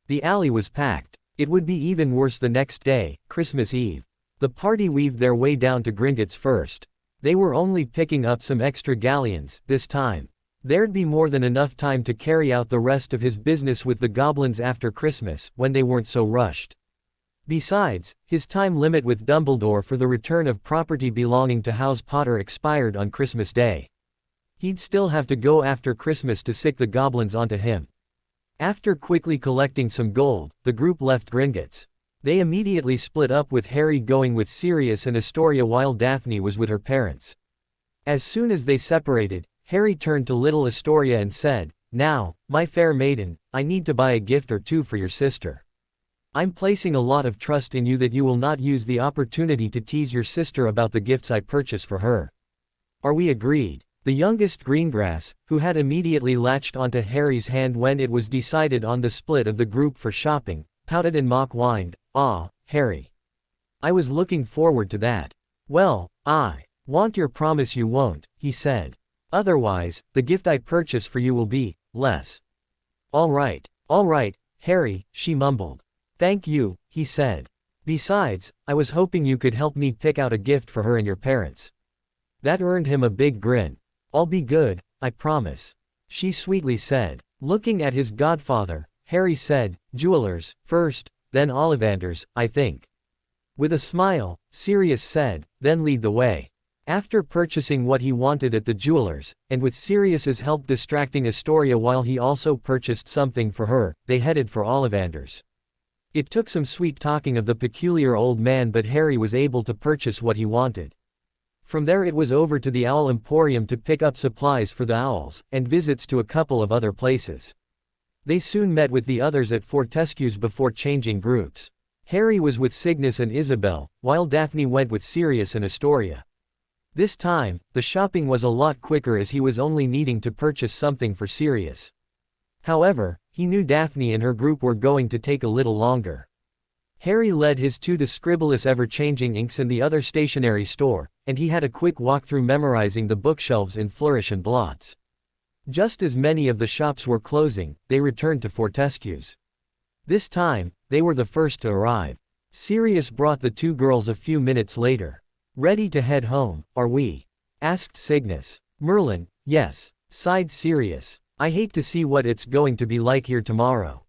The alley was packed. It would be even worse the next day, Christmas Eve. The party weaved their way down to Gringotts first. They were only picking up some extra galleons, this time. There'd be more than enough time to carry out the rest of his business with the goblins after Christmas, when they weren't so rushed. Besides, his time limit with Dumbledore for the return of property belonging to House Potter expired on Christmas Day. He'd still have to go after Christmas to sick the goblins onto him. After quickly collecting some gold, the group left Gringotts. They immediately split up with Harry going with Sirius and Astoria while Daphne was with her parents. As soon as they separated, Harry turned to little Astoria and said, now, my fair maiden, I need to buy a gift or two for your sister. I'm placing a lot of trust in you that you will not use the opportunity to tease your sister about the gifts I purchase for her. Are we agreed? The youngest Greengrass, who had immediately latched onto Harry's hand when it was decided on the split of the group for shopping, pouted and mock-whined, ah, Harry. I was looking forward to that. Well, I want your promise you won't, he said. Otherwise, the gift I purchase for you will be less. All right, Harry, she mumbled. Thank you, he said. Besides, I was hoping you could help me pick out a gift for her and your parents. That earned him a big grin. I'll be good, I promise. She sweetly said. Looking at his godfather, Harry said, jewelers, first, then Ollivanders, I think. With a smile, Sirius said, then lead the way. After purchasing what he wanted at the jeweler's, and with Sirius's help distracting Astoria while he also purchased something for her, they headed for Ollivanders. It took some sweet talking of the peculiar old man but Harry was able to purchase what he wanted. From there it was over to the Owl Emporium to pick up supplies for the owls, and visits to a couple of other places. They soon met with the others at Fortescue's before changing groups. Harry was with Cygnus and Isabel, while Daphne went with Sirius and Astoria. This time, the shopping was a lot quicker as he was only needing to purchase something for Sirius. However, he knew Daphne and her group were going to take a little longer. Harry led his two to Scribblus ever-changing inks in the other stationery store, and he had a quick walkthrough memorizing the bookshelves in Flourish and Blots. Just as many of the shops were closing, they returned to Fortescue's. This time, they were the first to arrive. Sirius brought the two girls a few minutes later. Ready to head home, are we? Asked Cygnus. Merlin, yes, sighed Sirius. I hate to see what it's going to be like here tomorrow.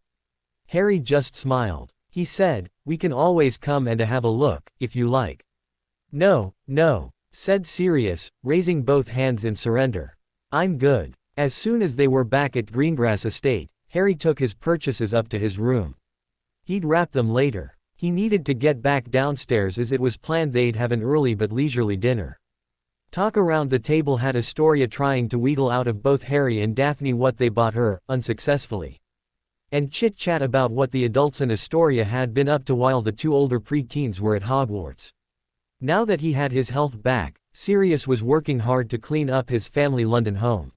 Harry just smiled. He said, we can always come and have a look, if you like. No, no, said Sirius, raising both hands in surrender. I'm good. As soon as they were back at Greengrass Estate, Harry took his purchases up to his room. He'd wrap them later. He needed to get back downstairs as it was planned they'd have an early but leisurely dinner. Talk around the table had Astoria trying to wheedle out of both Harry and Daphne what they bought her, unsuccessfully. And chit-chat about what the adults in Astoria had been up to while the two older pre-teens were at Hogwarts. Now that he had his health back, Sirius was working hard to clean up his family London home.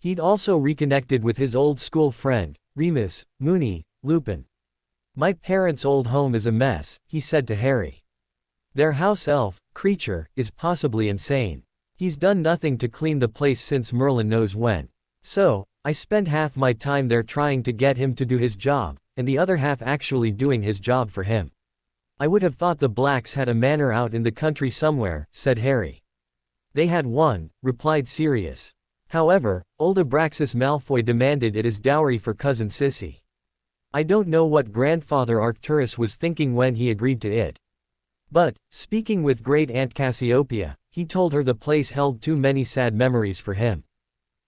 He'd also reconnected with his old school friend, Remus, Moony, Lupin. My parents' old home is a mess, he said to Harry. Their house elf, Creature, is possibly insane. He's done nothing to clean the place since Merlin knows when. So, I spend half my time there trying to get him to do his job, and the other half actually doing his job for him. I would have thought the Blacks had a manor out in the country somewhere, said Harry. They had one, replied Sirius. However, old Abraxas Malfoy demanded it as dowry for cousin Sissy. I don't know what grandfather Arcturus was thinking when he agreed to it. But, speaking with Great Aunt Cassiopeia, he told her the place held too many sad memories for him.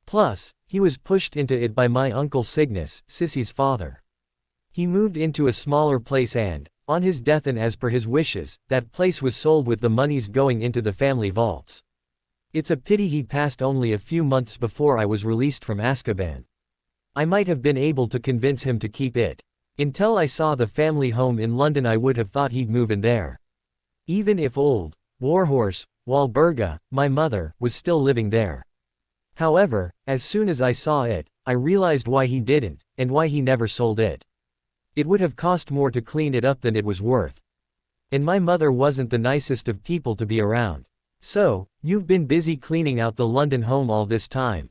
Plus, he was pushed into it by my uncle Cygnus, Sissy's father. He moved into a smaller place and, on his death and as per his wishes, that place was sold with the monies going into the family vaults. It's a pity he passed only a few months before I was released from Azkaban. I might have been able to convince him to keep it. Until I saw the family home in London I would have thought he'd move in there. Even if old Warhorse Walburga, my mother, was still living there. However, as soon as I saw it, I realized why he didn't, and why he never sold it. It would have cost more to clean it up than it was worth. And my mother wasn't the nicest of people to be around. So, you've been busy cleaning out the London home all this time?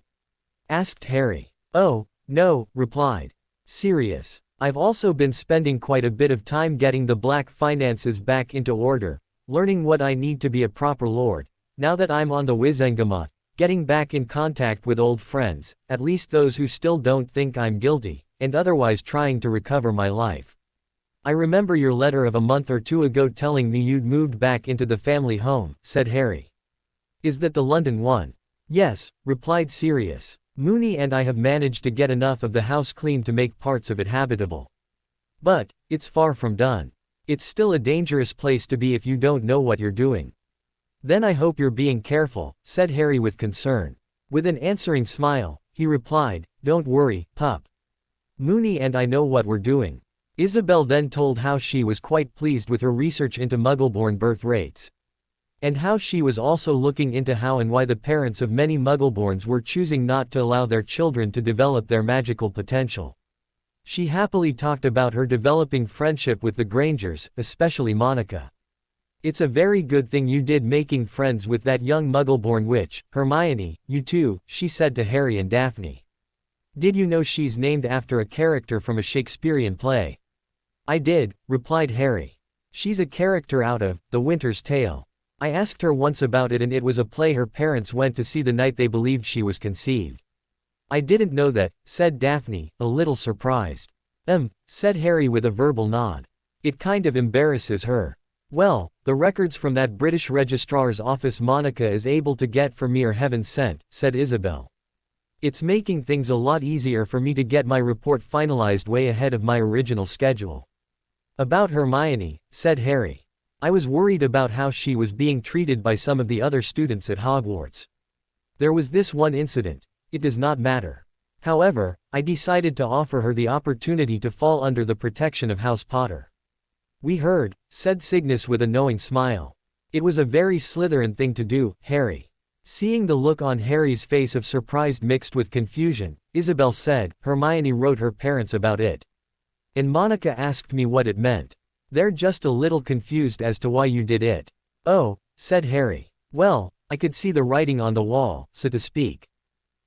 Asked Harry. Oh, no, replied Sirius. I've also been spending quite a bit of time getting the Black finances back into order, learning what I need to be a proper lord, now that I'm on the Wizengamot, getting back in contact with old friends, at least those who still don't think I'm guilty, and otherwise trying to recover my life. I remember your letter of a month or two ago telling me you'd moved back into the family home, said Harry. Is that the London one? Yes, replied Sirius. Moony and I have managed to get enough of the house cleaned to make parts of it habitable. But, it's far from done. It's still a dangerous place to be if you don't know what you're doing. Then I hope you're being careful, said Harry with concern. With an answering smile, he replied, don't worry, pup. Moony and I know what we're doing. Isabel then told how she was quite pleased with her research into Muggleborn birth rates. And how she was also looking into how and why the parents of many Muggleborns were choosing not to allow their children to develop their magical potential. She happily talked about her developing friendship with the Grangers, especially Monica. It's a very good thing you did making friends with that young Muggleborn witch, Hermione, you too, she said to Harry and Daphne. Did you know she's named after a character from a Shakespearean play? I did, replied Harry. She's a character out of The Winter's Tale. I asked her once about it and it was a play her parents went to see the night they believed she was conceived. I didn't know that, said Daphne, a little surprised. Said Harry with a verbal nod. It kind of embarrasses her. Well, the records from that British registrar's office Monica is able to get for me are heaven sent, said Isabel. It's making things a lot easier for me to get my report finalized way ahead of my original schedule. About Hermione, said Harry. I was worried about how she was being treated by some of the other students at Hogwarts. There was this one incident. It does not matter. However, I decided to offer her the opportunity to fall under the protection of House Potter. We heard, said Cygnus with a knowing smile. It was a very Slytherin thing to do, Harry. Seeing the look on Harry's face of surprise mixed with confusion, Isabel said, Hermione wrote her parents about it. And Monica asked me what it meant. They're just a little confused as to why you did it. Oh, said Harry. Well, I could see the writing on the wall, so to speak.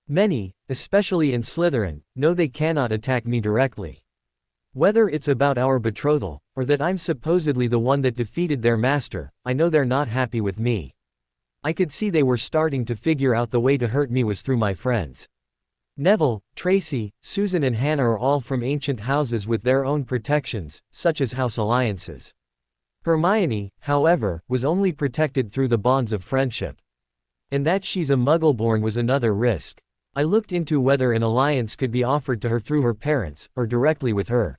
Many, especially in Slytherin, know they cannot attack me directly. Whether it's about our betrothal, or that I'm supposedly the one that defeated their master, I know they're not happy with me. I could see they were starting to figure out the way to hurt me was through my friends. Neville, Tracy, Susan and Hannah are all from ancient houses with their own protections, such as house alliances. Hermione, however, was only protected through the bonds of friendship. And that she's a Muggle-born was another risk. I looked into whether an alliance could be offered to her through her parents, or directly with her.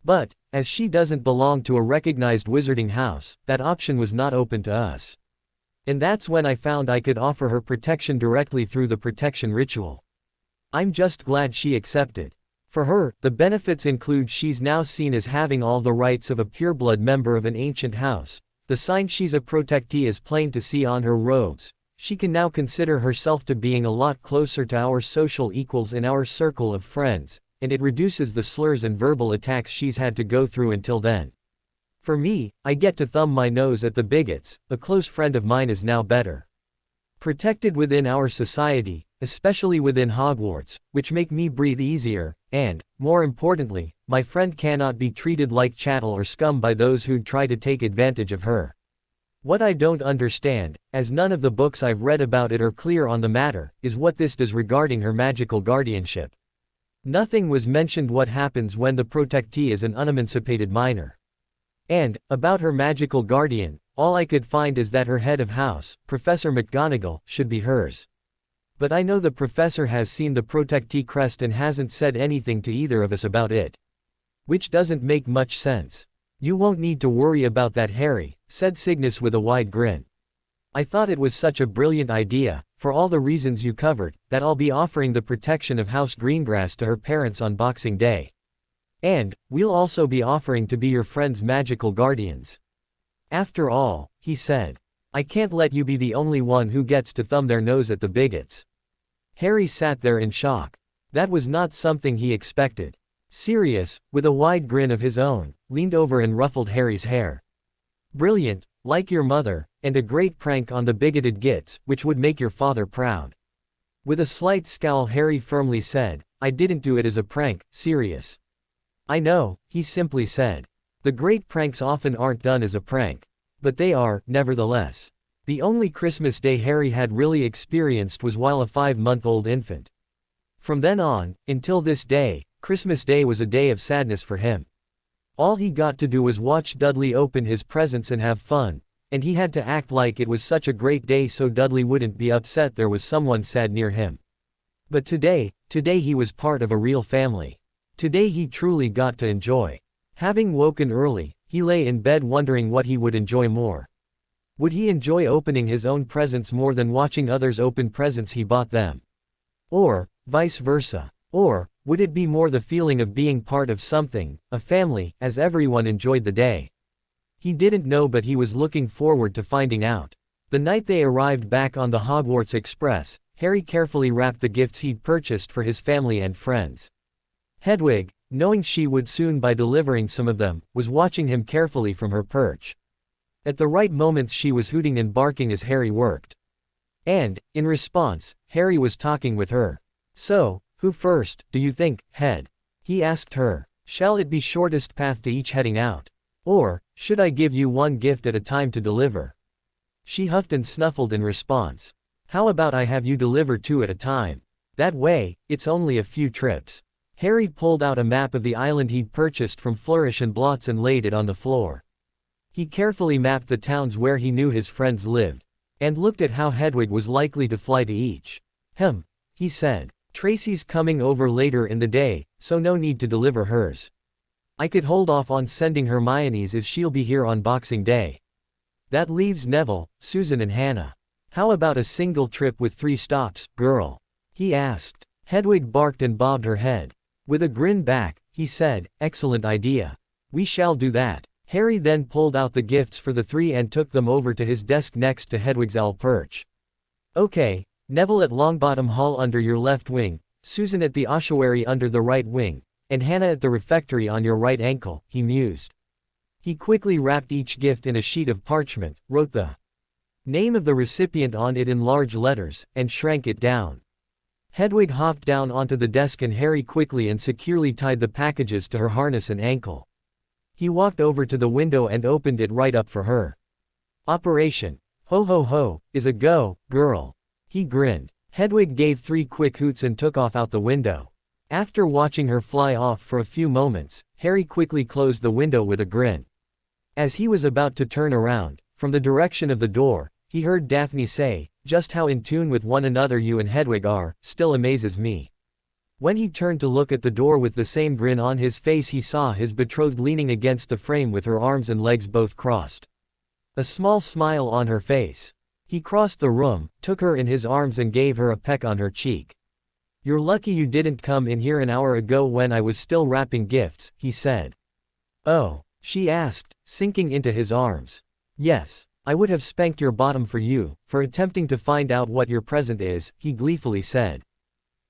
But, as she doesn't belong to a recognized wizarding house, that option was not open to us. And that's when I found I could offer her protection directly through the protection ritual. I'm just glad she accepted. For her, the benefits include she's now seen as having all the rights of a pureblood member of an ancient house. The sign she's a protectee is plain to see on her robes. She can now consider herself to being a lot closer to our social equals in our circle of friends, and it reduces the slurs and verbal attacks she's had to go through until then. For me, I get to thumb my nose at the bigots. A close friend of mine is now better protected within our society, especially within Hogwarts, which make me breathe easier, and, more importantly, my friend cannot be treated like chattel or scum by those who'd try to take advantage of her. What I don't understand, as none of the books I've read about it are clear on the matter, is what this does regarding her magical guardianship. Nothing was mentioned what happens when the protectee is an unemancipated minor. And, about her magical guardian, all I could find is that her head of house, Professor McGonagall, should be hers. But I know the professor has seen the protectee crest and hasn't said anything to either of us about it. Which doesn't make much sense. You won't need to worry about that, Harry, said Cygnus with a wide grin. I thought it was such a brilliant idea, for all the reasons you covered, that I'll be offering the protection of House Greengrass to her parents on Boxing Day. And, we'll also be offering to be your friend's magical guardians. After all, he said, I can't let you be the only one who gets to thumb their nose at the bigots. Harry sat there in shock. That was not something he expected. Sirius, with a wide grin of his own, leaned over and ruffled Harry's hair. Brilliant, like your mother, and a great prank on the bigoted gits, which would make your father proud. With a slight scowl, Harry firmly said, I didn't do it as a prank, Sirius. I know, he simply said. The great pranks often aren't done as a prank. But they are, nevertheless. The only Christmas Day Harry had really experienced was while a 5-month-old infant. From then on, until this day, Christmas Day was a day of sadness for him. All he got to do was watch Dudley open his presents and have fun, and he had to act like it was such a great day so Dudley wouldn't be upset there was someone sad near him. But today he was part of a real family. Today he truly got to enjoy. Having woken early, he lay in bed wondering what he would enjoy more. Would he enjoy opening his own presents more than watching others open presents he bought them? Or, vice versa? Or, would it be more the feeling of being part of something, a family, as everyone enjoyed the day? He didn't know, but he was looking forward to finding out. The night they arrived back on the Hogwarts Express, Harry carefully wrapped the gifts he'd purchased for his family and friends. Hedwig, knowing she would soon by delivering some of them, was watching him carefully from her perch. At the right moments she was hooting and barking as Harry worked. And, in response, Harry was talking with her. So, who first, do you think, Hed? He asked her. Shall it be shortest path to each heading out? Or, should I give you one gift at a time to deliver? She huffed and snuffled in response. How about I have you deliver 2 at a time? That way, it's only a few trips. Harry pulled out a map of the island he'd purchased from Flourish and Blots and laid it on the floor. He carefully mapped the towns where he knew his friends lived, and looked at how Hedwig was likely to fly to each. He said. Tracy's coming over later in the day, so no need to deliver hers. I could hold off on sending Hermione's as she'll be here on Boxing Day. That leaves Neville, Susan and Hannah. How about a single trip with 3 stops, girl? He asked. Hedwig barked and bobbed her head. With a grin back, he said, excellent idea. We shall do that. Harry then pulled out the gifts for the 3 and took them over to his desk next to Hedwig's owl perch. Okay, Neville at Longbottom Hall under your left wing, Susan at the ossuary under the right wing, and Hannah at the refectory on your right ankle, he mused. He quickly wrapped each gift in a sheet of parchment, wrote the name of the recipient on it in large letters, and shrank it down. Hedwig hopped down onto the desk and Harry quickly and securely tied the packages to her harness and ankle. He walked over to the window and opened it right up for her. Operation Ho Ho Ho is a go, girl. He grinned. Hedwig gave 3 quick hoots and took off out the window. After watching her fly off for a few moments, Harry quickly closed the window with a grin. As he was about to turn around, from the direction of the door, he heard Daphne say, "Just how in tune with one another you and Hedwig are, still amazes me." When he turned to look at the door with the same grin on his face, he saw his betrothed leaning against the frame with her arms and legs both crossed. A small smile on her face. He crossed the room, took her in his arms and gave her a peck on her cheek. "You're lucky you didn't come in here an hour ago when I was still wrapping gifts," he said. "Oh?" she asked, sinking into his arms. "Yes. I would have spanked your bottom for you, for attempting to find out what your present is," he gleefully said.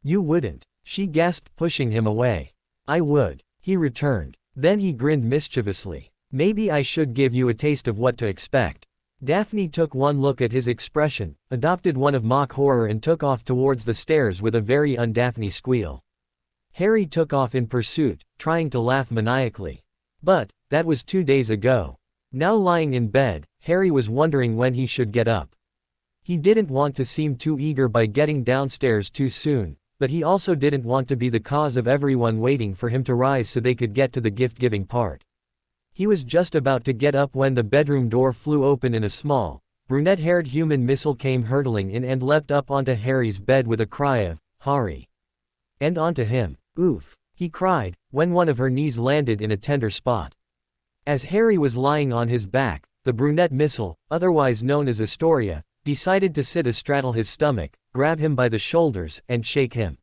"You wouldn't," she gasped, pushing him away. "I would," he returned. Then he grinned mischievously. "Maybe I should give you a taste of what to expect." Daphne took one look at his expression, adopted one of mock horror and took off towards the stairs with a very un-Daphne squeal. Harry took off in pursuit, trying to laugh maniacally. But that was 2 days ago. Now lying in bed, Harry was wondering when he should get up. He didn't want to seem too eager by getting downstairs too soon, but he also didn't want to be the cause of everyone waiting for him to rise so they could get to the gift-giving part. He was just about to get up when the bedroom door flew open and a small, brunette-haired human missile came hurtling in and leapt up onto Harry's bed with a cry of, "Harry!" And onto him. "Oof!" he cried, when one of her knees landed in a tender spot. As Harry was lying on his back, the brunette missile, otherwise known as Astoria, decided to sit astraddle his stomach, grab him by the shoulders, and shake him.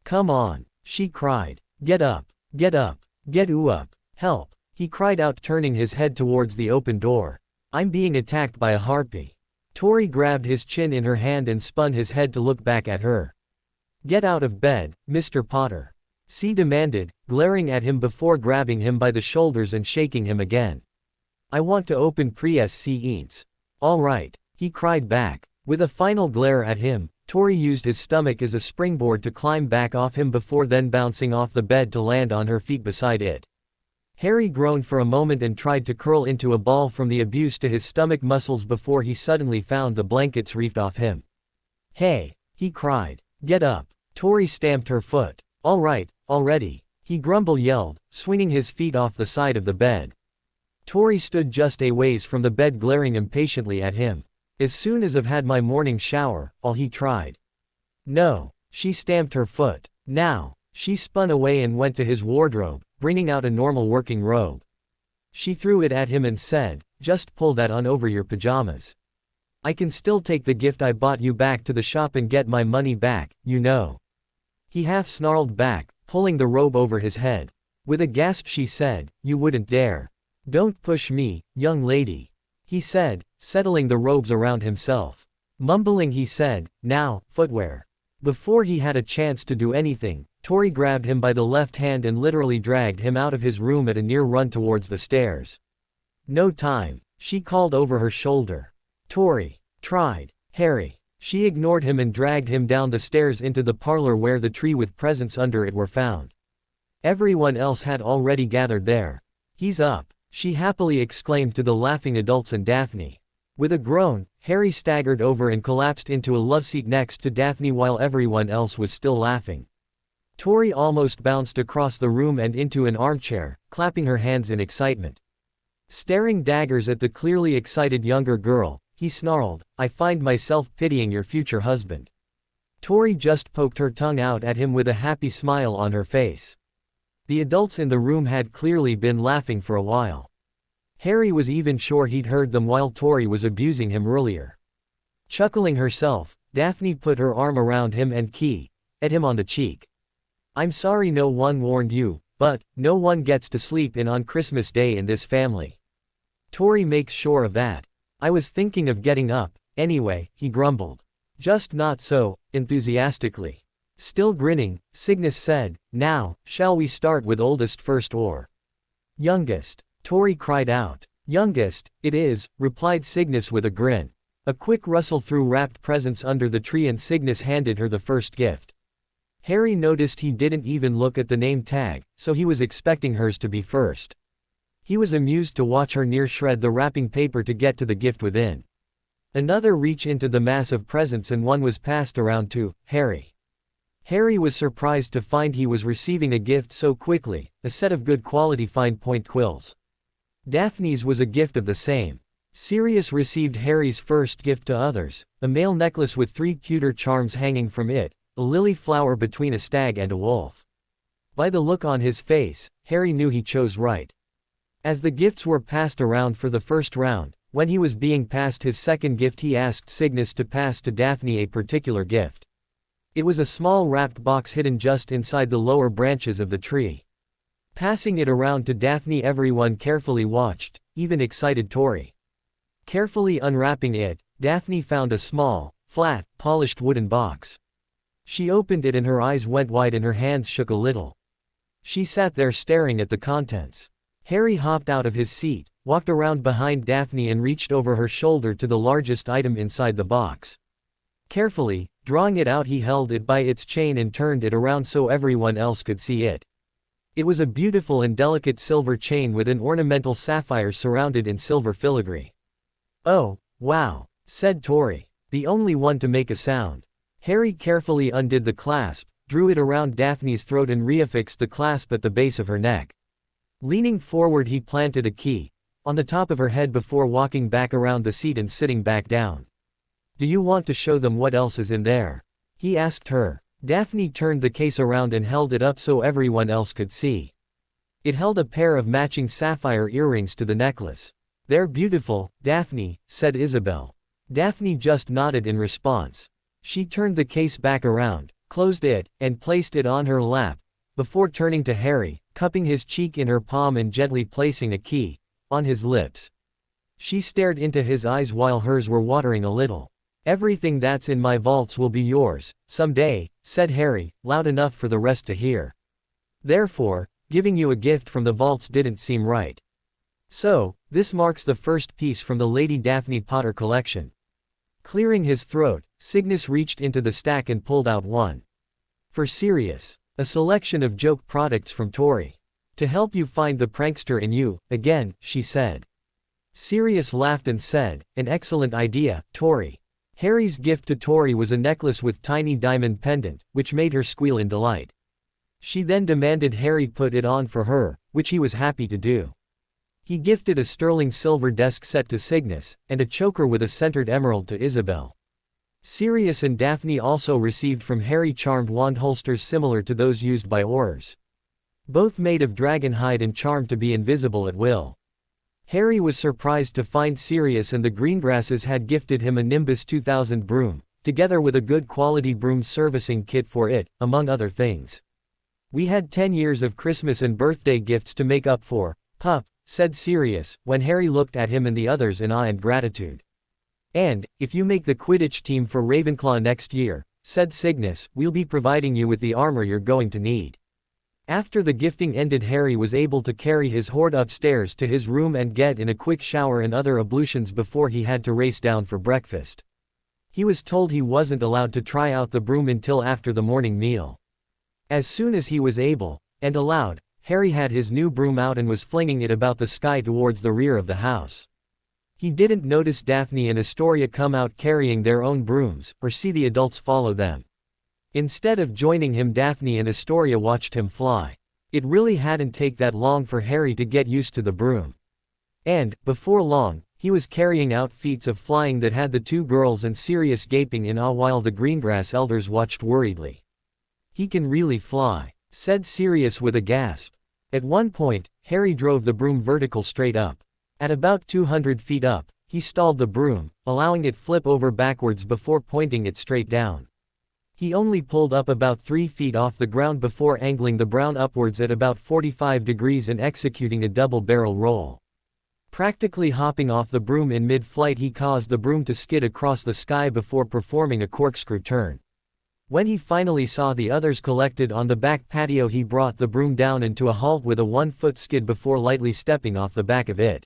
"Come on!" she cried. "Get up! Get up! Get up! Help!" he cried out, turning his head towards the open door. "I'm being attacked by a harpy." Tori grabbed his chin in her hand and spun his head to look back at her. "Get out of bed, Mr. Potter," she demanded, glaring at him before grabbing him by the shoulders and shaking him again. "I want to open pre-scenes." "All right," he cried back. With a final glare at him, Tori used his stomach as a springboard to climb back off him before then bouncing off the bed to land on her feet beside it. Harry groaned for a moment and tried to curl into a ball from the abuse to his stomach muscles before he suddenly found the blankets reefed off him. "Hey!" he cried. "Get up!" Tori stamped her foot. "All right, already," he yelled, swinging his feet off the side of the bed. Tori stood just a ways from the bed glaring impatiently at him. "As soon as I've had my morning shower," all he tried. "No," she stamped her foot. "Now." She spun away and went to his wardrobe, bringing out a normal working robe. She threw it at him and said, "Just pull that on over your pajamas. I can still take the gift I bought you back to the shop and get my money back, you know." He half snarled back, pulling the robe over his head. With a gasp she said, "You wouldn't dare." "Don't push me, young lady," he said, settling the robes around himself. Mumbling he said, "Now, footwear." Before he had a chance to do anything, Tori grabbed him by the left hand and literally dragged him out of his room at a near run towards the stairs. "No time," she called over her shoulder. "Tori!" tried Harry. She ignored him and dragged him down the stairs into the parlor where the tree with presents under it were found. Everyone else had already gathered there. "He's up," she happily exclaimed to the laughing adults and Daphne. With a groan, Harry staggered over and collapsed into a loveseat next to Daphne while everyone else was still laughing. Tori almost bounced across the room and into an armchair, clapping her hands in excitement. Staring daggers at the clearly excited younger girl, he snarled, "I find myself pitying your future husband." Tori just poked her tongue out at him with a happy smile on her face. The adults in the room had clearly been laughing for a while. Harry was even sure he'd heard them while Tori was abusing him earlier. Chuckling herself, Daphne put her arm around him and at him on the cheek. "I'm sorry no one warned you, but no one gets to sleep in on Christmas Day in this family. Tori makes sure of that. I was thinking of getting up, anyway," he grumbled. "Just not so enthusiastically." Still grinning, Cygnus said, "Now, shall we start with oldest first or youngest?" Tori cried out. "Youngest, it is," replied Cygnus with a grin. A quick rustle threw wrapped presents under the tree and Cygnus handed her the first gift. Harry noticed he didn't even look at the name tag, so he was expecting hers to be first. He was amused to watch her near shred the wrapping paper to get to the gift within. Another reach into the mass of presents and one was passed around to Harry. Harry was surprised to find he was receiving a gift so quickly, a set of good quality fine point quills. Daphne's was a gift of the same. Sirius received Harry's first gift to others, a male necklace with 3 pewter charms hanging from it, a lily flower between a stag and a wolf. By the look on his face, Harry knew he chose right. As the gifts were passed around for the first round, when he was being passed his second gift he asked Cygnus to pass to Daphne a particular gift. It was a small wrapped box hidden just inside the lower branches of the tree. Passing it around to Daphne everyone carefully watched, even excited Tori. Carefully unwrapping it, Daphne found a small, flat, polished wooden box. She opened it and her eyes went wide and her hands shook a little. She sat there staring at the contents. Harry hopped out of his seat, walked around behind Daphne and reached over her shoulder to the largest item inside the box. Carefully, drawing it out he held it by its chain and turned it around so everyone else could see it. It was a beautiful and delicate silver chain with an ornamental sapphire surrounded in silver filigree. "Oh, wow," said Tori, the only one to make a sound. Harry carefully undid the clasp, drew it around Daphne's throat and reaffixed the clasp at the base of her neck. Leaning forward he planted a key on the top of her head before walking back around the seat and sitting back down. "Do you want to show them what else is in there?" he asked her. Daphne turned the case around and held it up so everyone else could see. It held a pair of matching sapphire earrings to the necklace. "They're beautiful, Daphne," said Isabel. Daphne just nodded in response. She turned the case back around, closed it, and placed it on her lap, before turning to Harry, cupping his cheek in her palm and gently placing a key on his lips. She stared into his eyes while hers were watering a little. "Everything that's in my vaults will be yours, someday," said Harry, loud enough for the rest to hear. "Therefore, giving you a gift from the vaults didn't seem right. So, this marks the first piece from the Lady Daphne Potter collection." Clearing his throat, Cygnus reached into the stack and pulled out one. "For Sirius. A selection of joke products from Tori. To help you find the prankster in you, again," she said. Sirius laughed and said, "An excellent idea, Tori." Harry's gift to Tori was a necklace with tiny diamond pendant, which made her squeal in delight. She then demanded Harry put it on for her, which he was happy to do. He gifted a sterling silver desk set to Cygnus, and a choker with a centered emerald to Isabel. Sirius and Daphne also received from Harry charmed wand holsters similar to those used by Aurors. Both made of dragon hide and charmed to be invisible at will. Harry was surprised to find Sirius and the Greengrasses had gifted him a Nimbus 2000 broom, together with a good quality broom servicing kit for it, among other things. "We had 10 years of Christmas and birthday gifts to make up for, pup," said Sirius, when Harry looked at him and the others in awe and gratitude. "And, if you make the Quidditch team for Ravenclaw next year," said Cygnus, "we'll be providing you with the armor you're going to need." After the gifting ended Harry was able to carry his hoard upstairs to his room and get in a quick shower and other ablutions before he had to race down for breakfast. He was told he wasn't allowed to try out the broom until after the morning meal. As soon as he was able, and allowed, Harry had his new broom out and was flinging it about the sky towards the rear of the house. He didn't notice Daphne and Astoria come out carrying their own brooms, or see the adults follow them. Instead of joining him, Daphne and Astoria watched him fly. It really hadn't taken that long for Harry to get used to the broom. And, before long, he was carrying out feats of flying that had the two girls and Sirius gaping in awe while the Greengrass elders watched worriedly. "He can really fly," said Sirius with a gasp. At one point, Harry drove the broom vertical straight up. At about 200 feet up, he stalled the broom, allowing it flip over backwards before pointing it straight down. He only pulled up about 3 feet off the ground before angling the brown upwards at about 45 degrees and executing a double barrel roll. Practically hopping off the broom in mid-flight, he caused the broom to skid across the sky before performing a corkscrew turn. When he finally saw the others collected on the back patio, he brought the broom down into a halt with a 1-foot skid before lightly stepping off the back of it.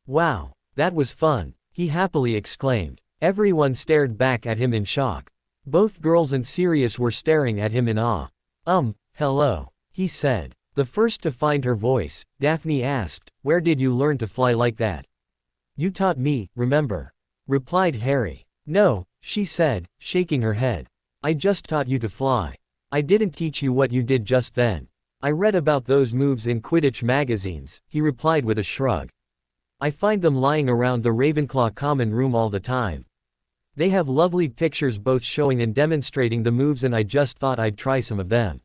"Wow, that was fun," he happily exclaimed. Everyone stared back at him in shock. Both girls and Sirius were staring at him in awe. Hello," he said. The first to find her voice, Daphne asked, "Where did you learn to fly like that?" "You taught me, remember?" replied Harry. "No," she said, shaking her head. "I just taught you to fly. I didn't teach you what you did just then. I read about those moves in Quidditch magazines," he replied with a shrug. "I find them lying around the Ravenclaw common room all the time. They have lovely pictures both showing and demonstrating the moves, and I just thought I'd try some of them."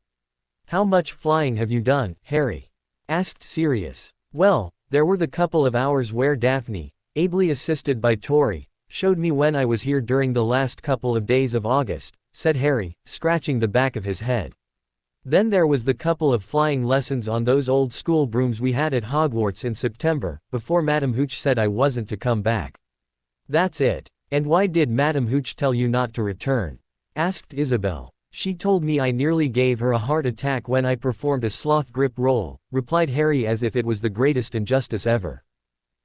"How much flying have you done, Harry?" asked Sirius. "Well, there were the couple of hours where Daphne, ably assisted by Tori, showed me when I was here during the last couple of days of August," said Harry, scratching the back of his head. "Then there was the couple of flying lessons on those old school brooms we had at Hogwarts in September, before Madam Hooch said I wasn't to come back." "That's it. And why did Madam Hooch tell you not to return?" asked Isabel. "She told me I nearly gave her a heart attack when I performed a sloth grip roll," replied Harry as if it was the greatest injustice ever.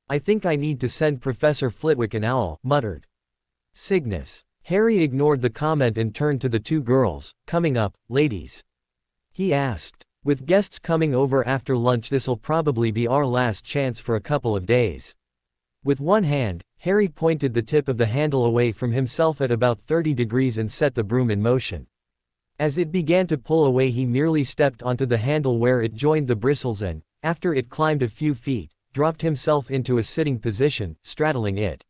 "I think I need to send Professor Flitwick an owl," muttered Cygnus. Harry ignored the comment and turned to the two girls. "Coming up, ladies?" he asked. "With guests coming over after lunch, this'll probably be our last chance for a couple of days." With one hand, Harry pointed the tip of the handle away from himself at about 30 degrees and set the broom in motion. As it began to pull away, he merely stepped onto the handle where it joined the bristles and, after it climbed a few feet, dropped himself into a sitting position, straddling it.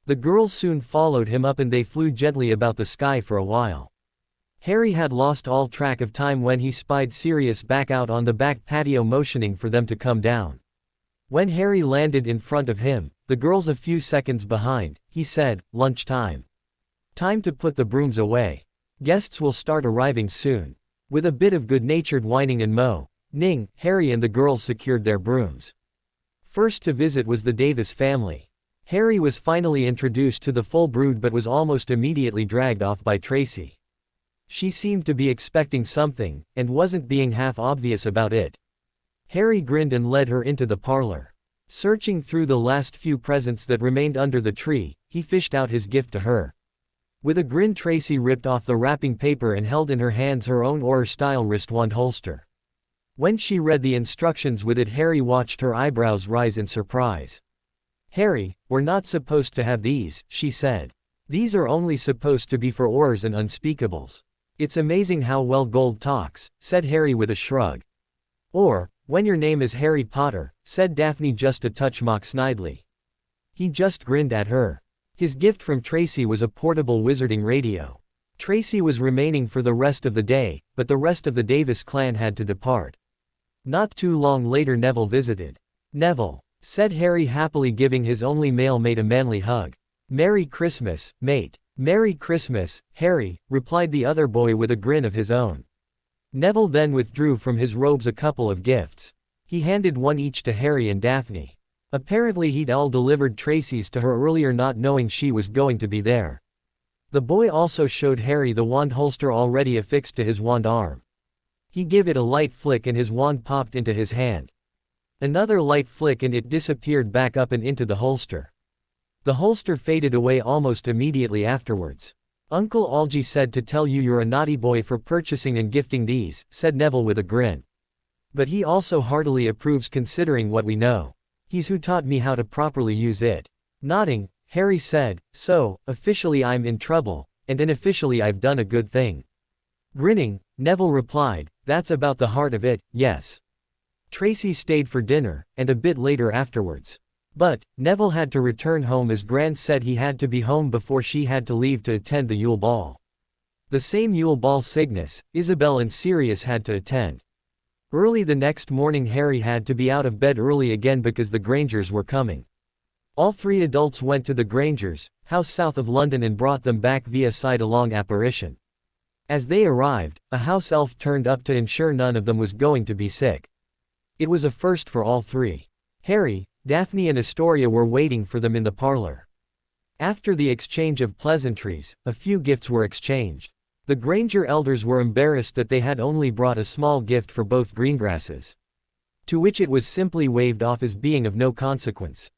The girls soon followed him up and they flew gently about the sky for a while. Harry had lost all track of time when he spied Sirius back out on the back patio motioning for them to come down. When Harry landed in front of him, the girls a few seconds behind, he said, "Lunch time. Time to put the brooms away. Guests will start arriving soon." With a bit of good-natured whining and moaning, Harry and the girls secured their brooms. First to visit was the Davis family. Harry was finally introduced to the full brood but was almost immediately dragged off by Tracy. She seemed to be expecting something, and wasn't being half obvious about it. Harry grinned and led her into the parlor. Searching through the last few presents that remained under the tree, he fished out his gift to her. With a grin, Tracy ripped off the wrapping paper and held in her hands her own Auror-style wristwand holster. When she read the instructions with it, Harry watched her eyebrows rise in surprise. "Harry, we're not supposed to have these," she said. "These are only supposed to be for Aurors and unspeakables." "It's amazing how well gold talks," said Harry with a shrug. "Or, when your name is Harry Potter," said Daphne just a touch mock-snidely. He just grinned at her. His gift from Tracy was a portable wizarding radio. Tracy was remaining for the rest of the day, but the rest of the Davis clan had to depart. Not too long later Neville visited. "Neville," said Harry happily, giving his only male mate a manly hug. "Merry Christmas, mate." "Merry Christmas, Harry," replied the other boy with a grin of his own. Neville then withdrew from his robes a couple of gifts. He handed one each to Harry and Daphne. Apparently he'd all delivered Tracy's to her earlier, not knowing she was going to be there. The boy also showed Harry the wand holster already affixed to his wand arm. He gave it a light flick and his wand popped into his hand. Another light flick and it disappeared back up and into the holster. The holster faded away almost immediately afterwards. "Uncle Algie said to tell you you're a naughty boy for purchasing and gifting these," said Neville with a grin. "But he also heartily approves, considering what we know. He's who taught me how to properly use it." Nodding, Harry said, "So, officially I'm in trouble, and unofficially I've done a good thing." Grinning, Neville replied, "That's about the heart of it, yes." Tracy stayed for dinner, and a bit later afterwards. But, Neville had to return home as Gran said he had to be home before she had to leave to attend the Yule Ball. The same Yule Ball Cygnus, Isabel and Sirius had to attend. Early the next morning Harry had to be out of bed early again because the Grangers were coming. All three adults went to the Grangers' house south of London and brought them back via side-along apparition. As they arrived, a house elf turned up to ensure none of them was going to be sick. It was a first for all three. Harry, Daphne and Astoria were waiting for them in the parlor. After the exchange of pleasantries, a few gifts were exchanged. The Granger elders were embarrassed that they had only brought a small gift for both Greengrasses. To which it was simply waved off as being of no consequence.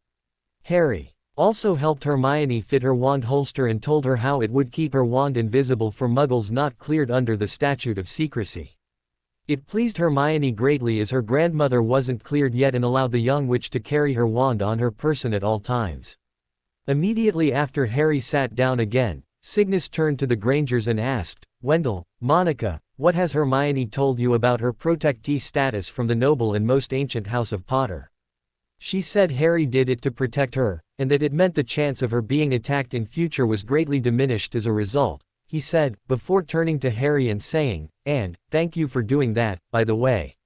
Harry also helped Hermione fit her wand holster and told her how it would keep her wand invisible for muggles not cleared under the statute of secrecy. It pleased Hermione greatly as her grandmother wasn't cleared yet and allowed the young witch to carry her wand on her person at all times. Immediately after Harry sat down again, Cygnus turned to the Grangers and asked, "Wendell, Monica, what has Hermione told you about her protectee status from the noble and most ancient house of Potter?" She said Harry did it to protect her, and that it meant the chance of her being attacked in future was greatly diminished as a result, he said, before turning to Harry and saying, "And, thank you for doing that, by the way."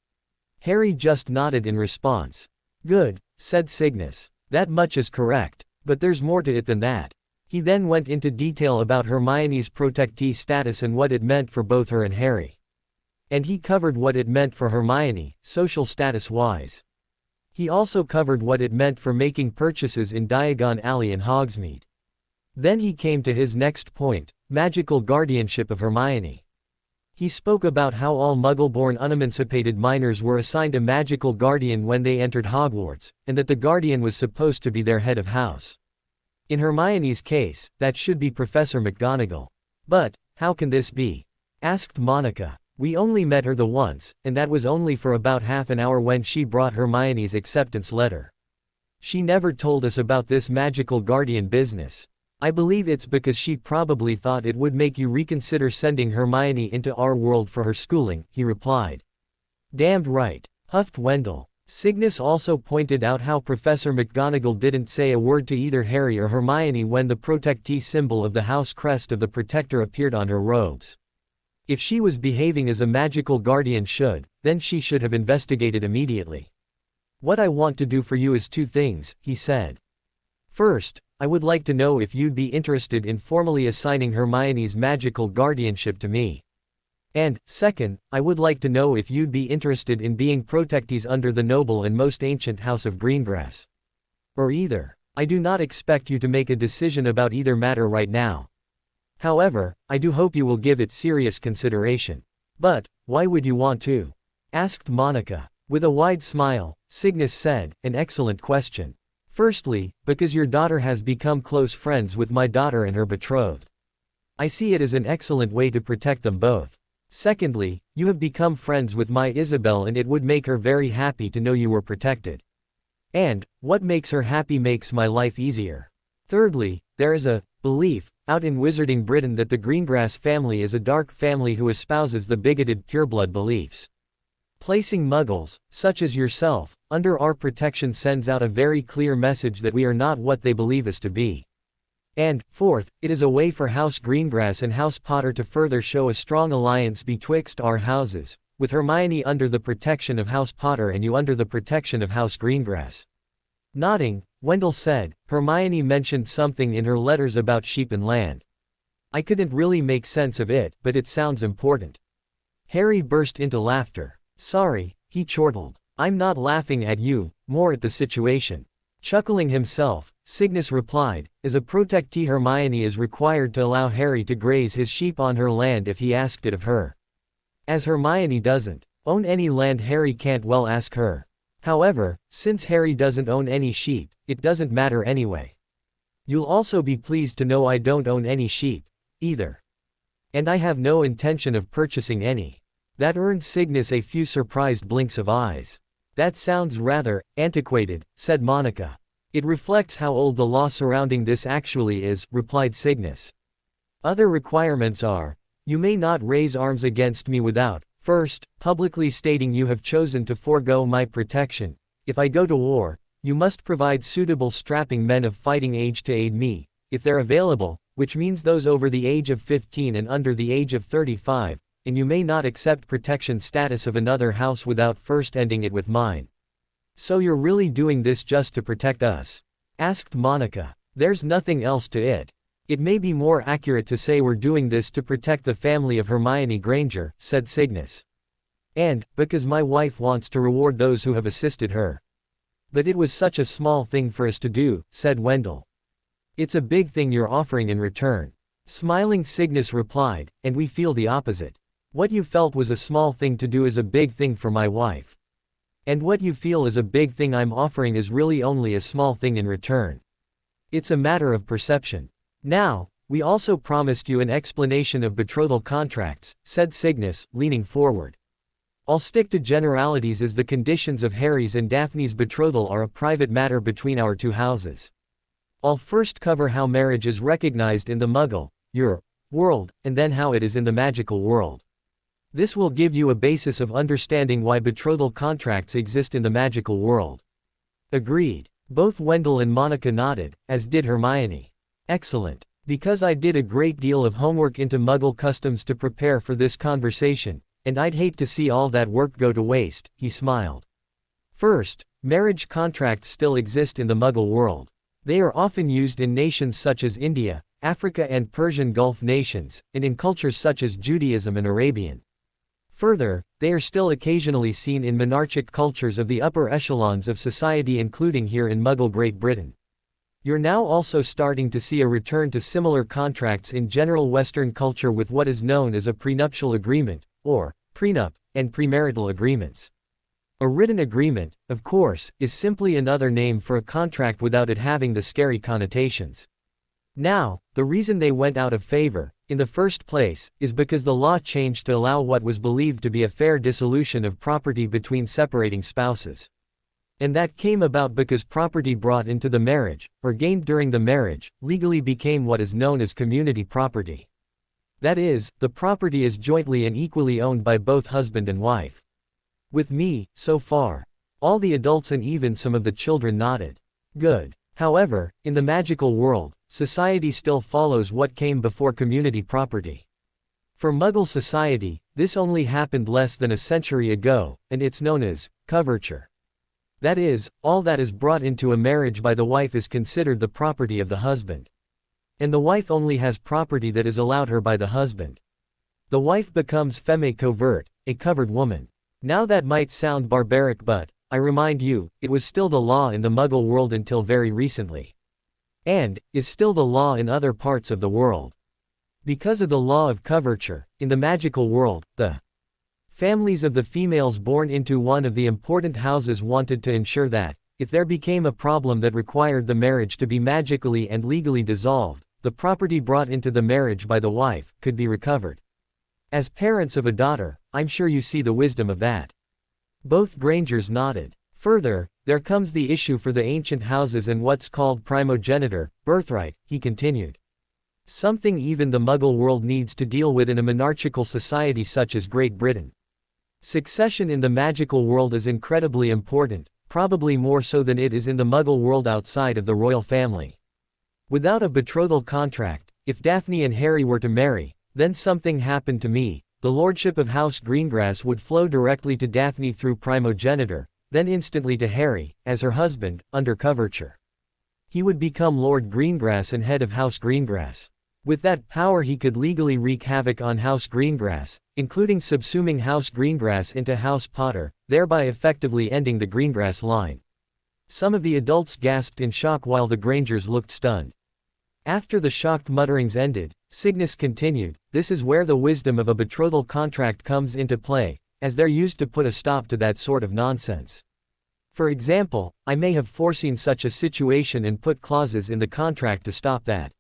Harry just nodded in response. "Good," said Cygnus. "That much is correct. But there's more to it than that." He then went into detail about Hermione's protectee status and what it meant for both her and Harry. And he covered what it meant for Hermione, social status-wise. He also covered what it meant for making purchases in Diagon Alley and Hogsmeade. Then he came to his next point, magical guardianship of Hermione. He spoke about how all Muggle-born unemancipated minors were assigned a magical guardian when they entered Hogwarts, and that the guardian was supposed to be their head of house. In Hermione's case, that should be Professor McGonagall. "But, how can this be?" asked Monica. "We only met her the once, and that was only for about half an hour when she brought Hermione's acceptance letter. She never told us about this magical guardian business. I believe it's because she probably thought it would make you reconsider sending Hermione into our world for her schooling," he replied. "Damned right," huffed Wendell. Cygnus also pointed out how Professor McGonagall didn't say a word to either Harry or Hermione when the protectee symbol of the house crest of the Protector appeared on her robes. If she was behaving as a magical guardian should, then she should have investigated immediately. "What I want to do for you is two things," he said. "First, I would like to know if you'd be interested in formally assigning Hermione's magical guardianship to me. And, second, I would like to know if you'd be interested in being protectees under the noble and most ancient house of Greengrass. Or either. I do not expect you to make a decision about either matter right now. However, I do hope you will give it serious consideration." "But, why would you want to?" asked Monica. With a wide smile, Cygnus said, "An excellent question. Firstly, because your daughter has become close friends with my daughter and her betrothed. I see it as an excellent way to protect them both. Secondly, you have become friends with my Isabel and it would make her very happy to know you were protected. And, what makes her happy makes my life easier. Thirdly, there is a belief out in Wizarding Britain that the Greengrass family is a dark family who espouses the bigoted pureblood beliefs. Placing Muggles, such as yourself, under our protection sends out a very clear message that we are not what they believe us to be. And, fourth, it is a way for House Greengrass and House Potter to further show a strong alliance betwixt our houses, with Hermione under the protection of House Potter and you under the protection of House Greengrass." Nodding, Wendell said, "Hermione mentioned something in her letters about sheep and land. I couldn't really make sense of it, but it sounds important." Harry burst into laughter. "Sorry," he chortled. "I'm not laughing at you, more at the situation." Chuckling himself, Cygnus replied, "As a protectee Hermione is required to allow Harry to graze his sheep on her land if he asked it of her. As Hermione doesn't own any land Harry can't well ask her. However, since Harry doesn't own any sheep, it doesn't matter anyway. You'll also be pleased to know I don't own any sheep, either. And I have no intention of purchasing any." That earned Cygnus a few surprised blinks of eyes. "That sounds rather antiquated," said Monica. "It reflects how old the law surrounding this actually is," replied Cygnus. "Other requirements are, you may not raise arms against me without, first, publicly stating you have chosen to forego my protection. If I go to war, you must provide suitable strapping men of fighting age to aid me, if they're available, which means those over the age of 15 and under the age of 35, and you may not accept protection status of another house without first ending it with mine." "So you're really doing this just to protect us?" asked Monica. "There's nothing else to it. It may be more accurate to say we're doing this to protect the family of Hermione Granger," said Cygnus. "And, because my wife wants to reward those who have assisted her." "But it was such a small thing for us to do," said Wendell. "It's a big thing you're offering in return." Smiling, Cygnus replied, "And we feel the opposite. What you felt was a small thing to do is a big thing for my wife. And what you feel is a big thing I'm offering is really only a small thing in return. It's a matter of perception. Now, we also promised you an explanation of betrothal contracts," said Cygnus, leaning forward. "I'll stick to generalities as the conditions of Harry's and Daphne's betrothal are a private matter between our two houses. I'll first cover how marriage is recognized in the Muggle, your world, and then how it is in the magical world. This will give you a basis of understanding why betrothal contracts exist in the magical world. Agreed. Both Wendell and Monica nodded, as did Hermione. Excellent. Because I did a great deal of homework into Muggle customs to prepare for this conversation, and I'd hate to see all that work go to waste, he smiled. First, marriage contracts still exist in the Muggle world. They are often used in nations such as India, Africa and Persian Gulf nations, and in cultures such as Judaism and Arabian. Further, they are still occasionally seen in monarchic cultures of the upper echelons of society, including here in Muggle Great Britain. You're now also starting to see a return to similar contracts in general Western culture with what is known as a prenuptial agreement, or prenup, and premarital agreements. A written agreement, of course, is simply another name for a contract without it having the scary connotations. Now, the reason they went out of favor, in the first place, is because the law changed to allow what was believed to be a fair dissolution of property between separating spouses. And that came about because property brought into the marriage, or gained during the marriage, legally became what is known as community property. That is, the property is jointly and equally owned by both husband and wife. With me, so far. All the adults and even some of the children nodded. Good. However, in the magical world, society still follows what came before community property. For Muggle society, this only happened less than a century ago, and it's known as coverture. That is, all that is brought into a marriage by the wife is considered the property of the husband. And the wife only has property that is allowed her by the husband. The wife becomes femme covert, a covered woman. Now that might sound barbaric, but, I remind you, it was still the law in the Muggle world until very recently. And, is still the law in other parts of the world. Because of the law of coverture, in the magical world, the families of the females born into one of the important houses wanted to ensure that, if there became a problem that required the marriage to be magically and legally dissolved, the property brought into the marriage by the wife could be recovered. As parents of a daughter, I'm sure you see the wisdom of that. Both Grangers nodded. Further, there comes the issue for the ancient houses and what's called primogeniture, birthright, he continued. Something even the Muggle world needs to deal with in a monarchical society such as Great Britain. Succession in the magical world is incredibly important, probably more so than it is in the Muggle world outside of the royal family. Without a betrothal contract, if Daphne and Harry were to marry, then something happened to me, the lordship of House Greengrass would flow directly to Daphne through primogeniture, then instantly to Harry, as her husband, under coverture. He would become Lord Greengrass and head of House Greengrass. With that power he could legally wreak havoc on House Greengrass, including subsuming House Greengrass into House Potter, thereby effectively ending the Greengrass line. Some of the adults gasped in shock while the Grangers looked stunned. After the shocked mutterings ended, Cygnus continued, "This is where the wisdom of a betrothal contract comes into play, as they're used to put a stop to that sort of nonsense. For example, I may have foreseen such a situation and put clauses in the contract to stop that."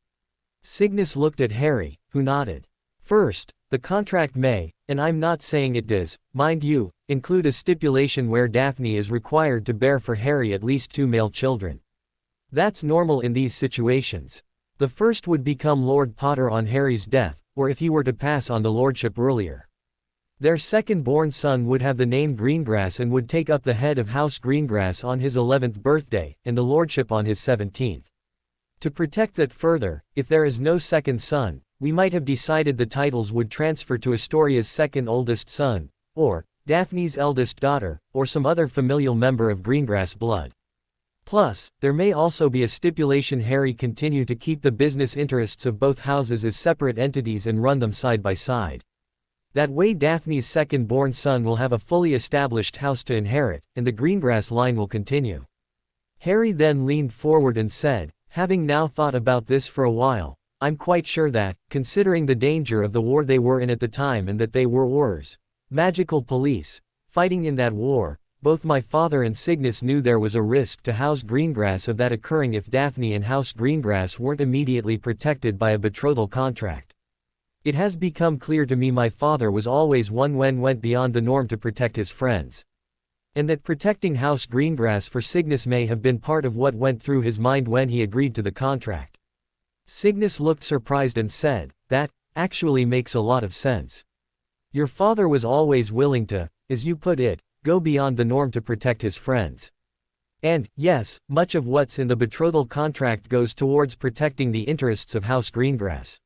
Cygnus looked at Harry, who nodded. First, the contract may, and I'm not saying it does, mind you, include a stipulation where Daphne is required to bear for Harry at least 2 male children. That's normal in these situations. The first would become Lord Potter on Harry's death, or if he were to pass on the lordship earlier. Their second-born son would have the name Greengrass and would take up the head of House Greengrass on his 11th birthday, and the lordship on his 17th. To protect that further, if there is no second son, we might have decided the titles would transfer to Astoria's second oldest son, or Daphne's eldest daughter, or some other familial member of Greengrass blood. Plus, there may also be a stipulation Harry continue to keep the business interests of both houses as separate entities and run them side by side. That way Daphne's second-born son will have a fully established house to inherit, and the Greengrass line will continue. Harry then leaned forward and said, "Having now thought about this for a while, I'm quite sure that, considering the danger of the war they were in at the time and that they were Aurors, magical police, fighting in that war, both my father and Cygnus knew there was a risk to House Greengrass of that occurring if Daphne and House Greengrass weren't immediately protected by a betrothal contract. It has become clear to me my father was always one when went beyond the norm to protect his friends. and that protecting House Greengrass for Cygnus may have been part of what went through his mind when he agreed to the contract. Cygnus looked surprised and said, "That actually makes a lot of sense. Your father was always willing to, as you put it, go beyond the norm to protect his friends. And, yes, much of what's in the betrothal contract goes towards protecting the interests of House Greengrass."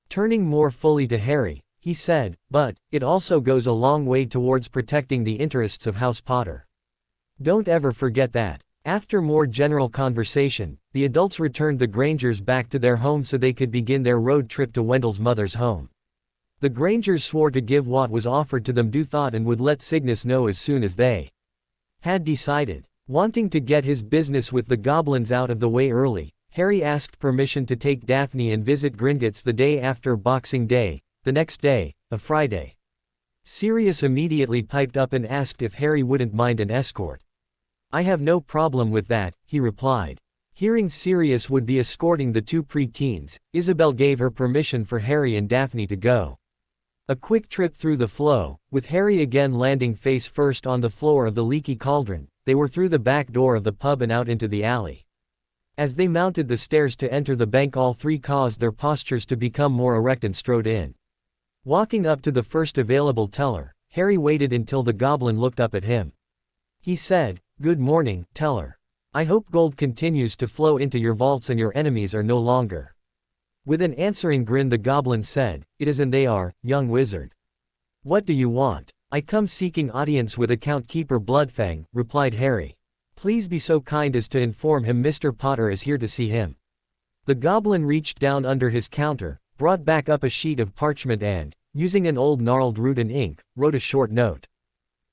Turning more fully to Harry, he said, "But it also goes a long way towards protecting the interests of House Potter. Don't ever forget that." After more general conversation, the adults returned the Grangers back to their home so they could begin their road trip to Wendell's mother's home. The Grangers swore to give what was offered to them due thought and would let Cygnus know as soon as they had decided. Wanting to get his business with the goblins out of the way early, Harry asked permission to take Daphne and visit Gringotts the day after Boxing Day, the next day, a Friday. Sirius immediately piped up and asked if Harry wouldn't mind an escort. "I have no problem with that," he replied. Hearing Sirius would be escorting the two pre-teens, Isabel gave her permission for Harry and Daphne to go. A quick trip through the flow, with Harry again landing face first on the floor of the leaky cauldron, they were through the back door of the pub and out into the alley. As they mounted the stairs to enter the bank, all three caused their postures to become more erect and strode in. Walking up to the first available teller, Harry waited until the goblin looked up at him. He said, "Good morning, teller. I hope gold continues to flow into your vaults and your enemies are no longer." With an answering grin the goblin said, "It is and they are, young wizard." "What do you want?" "I come seeking audience with Account Keeper Bloodfang," replied Harry. "Please be so kind as to inform him Mr. Potter is here to see him." The goblin reached down under his counter, brought back up a sheet of parchment and, using an old gnarled root and ink, wrote a short note.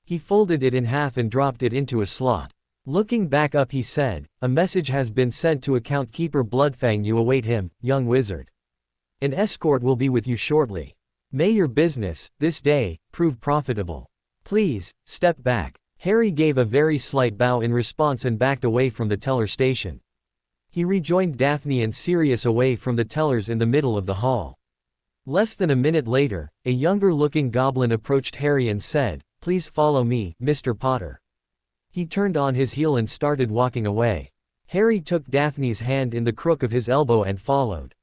He folded it in half and dropped it into a slot. Looking back up he said, "A message has been sent to Account Keeper Bloodfang. You await him, young wizard. An escort will be with you shortly. May your business, this day, prove profitable. Please, step back." Harry gave a very slight bow in response and backed away from the teller station. He rejoined Daphne and Sirius away from the tellers in the middle of the hall. Less than a minute later, a younger-looking goblin approached Harry and said, "Please follow me, Mr. Potter." He turned on his heel and started walking away. Harry took Daphne's hand in the crook of his elbow and followed.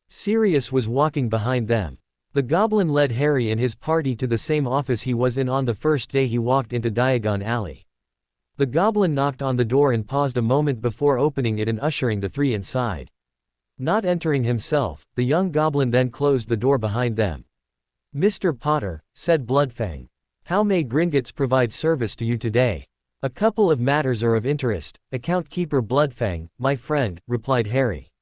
Sirius was walking behind them. The goblin led Harry and his party to the same office he was in on the first day he walked into Diagon Alley. The goblin knocked on the door and paused a moment before opening it and ushering the three inside. Not entering himself, the young goblin then closed the door behind them. "Mr. Potter," said Bloodfang, "how may Gringotts provide service to you today?" "A couple of matters are of interest, Account Keeper Bloodfang, my friend," replied Harry.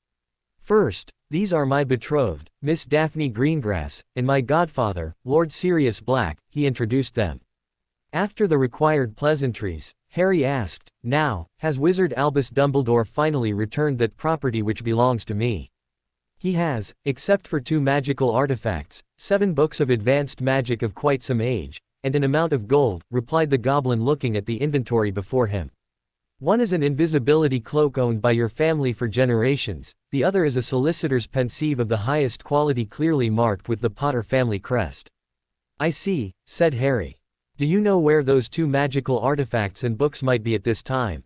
"First, these are my betrothed, Miss Daphne Greengrass, and my godfather, Lord Sirius Black," he introduced them. After the required pleasantries, Harry asked, "Now, has Wizard Albus Dumbledore finally returned that property which belongs to me?" "He has, except for 2 magical artifacts, 7 books of advanced magic of quite some age, and an amount of gold," replied the goblin looking at the inventory before him. "One is an invisibility cloak owned by your family for generations, the other is a solicitor's pensieve of the highest quality clearly marked with the Potter family crest." "I see," said Harry. "Do you know where those 2 magical artifacts and books might be at this time?"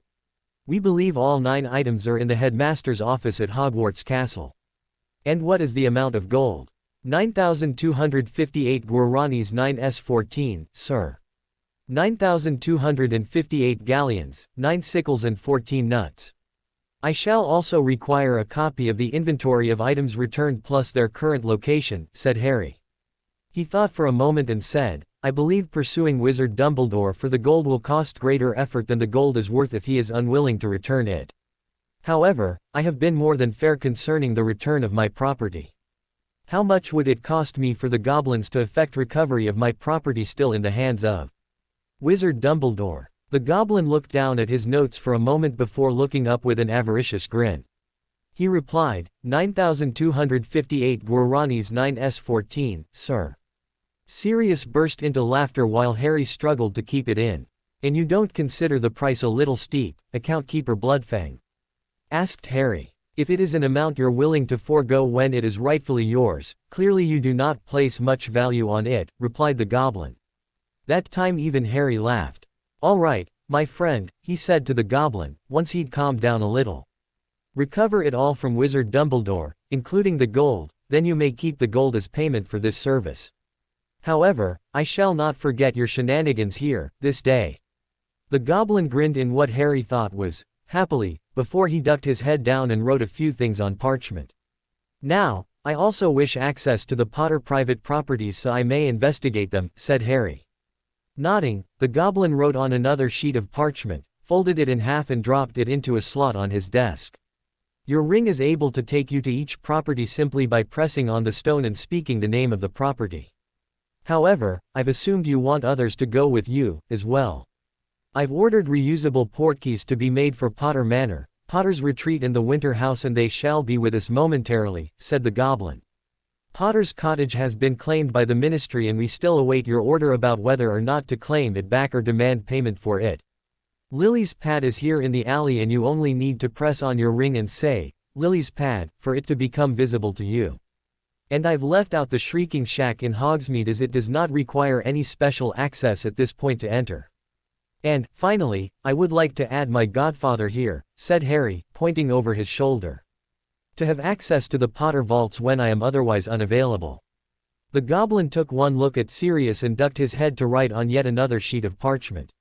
"We believe all 9 items are in the headmaster's office at Hogwarts Castle." "And what is the amount of gold?" 9,258 guaranis 9s14, sir. 9,258 galleons, 9 sickles and 14 nuts. I shall also require a copy of the inventory of items returned plus their current location, said Harry. He thought for a moment and said, I believe pursuing Wizard Dumbledore for the gold will cost greater effort than the gold is worth if he is unwilling to return it. However, I have been more than fair concerning the return of my property. How much would it cost me for the goblins to effect recovery of my property still in the hands of Wizard Dumbledore? The goblin looked down at his notes for a moment before looking up with an avaricious grin. He replied, 9,258 guaranis 9s14, sir. Sirius burst into laughter while Harry struggled to keep it in. And you don't consider the price a little steep, Account Keeper Bloodfang? Asked Harry. If it is an amount you're willing to forego when it is rightfully yours, clearly you do not place much value on it, replied the goblin. That time even Harry laughed. All right, my friend, he said to the goblin, once he'd calmed down a little. Recover it all from Wizard Dumbledore, including the gold, then you may keep the gold as payment for this service. However, I shall not forget your shenanigans here, this day. The goblin grinned in what Harry thought was, happily, before he ducked his head down and wrote a few things on parchment. Now, I also wish access to the Potter private properties so I may investigate them, said Harry. Nodding, the goblin wrote on another sheet of parchment, folded it in half and dropped it into a slot on his desk. Your ring is able to take you to each property simply by pressing on the stone and speaking the name of the property. However, I've assumed you want others to go with you, as well. I've ordered reusable portkeys to be made for Potter Manor, Potter's retreat in the Winter House, and they shall be with us momentarily, said the goblin. Potter's cottage has been claimed by the ministry and we still await your order about whether or not to claim it back or demand payment for it. Lily's pad is here in the alley and you only need to press on your ring and say, Lily's pad, for it to become visible to you. And I've left out the Shrieking Shack in Hogsmeade as it does not require any special access at this point to enter. And, finally, I would like to add my godfather here, said Harry, pointing over his shoulder. To have access to the Potter vaults when I am otherwise unavailable. The goblin took one look at Sirius and ducked his head to write on yet another sheet of parchment.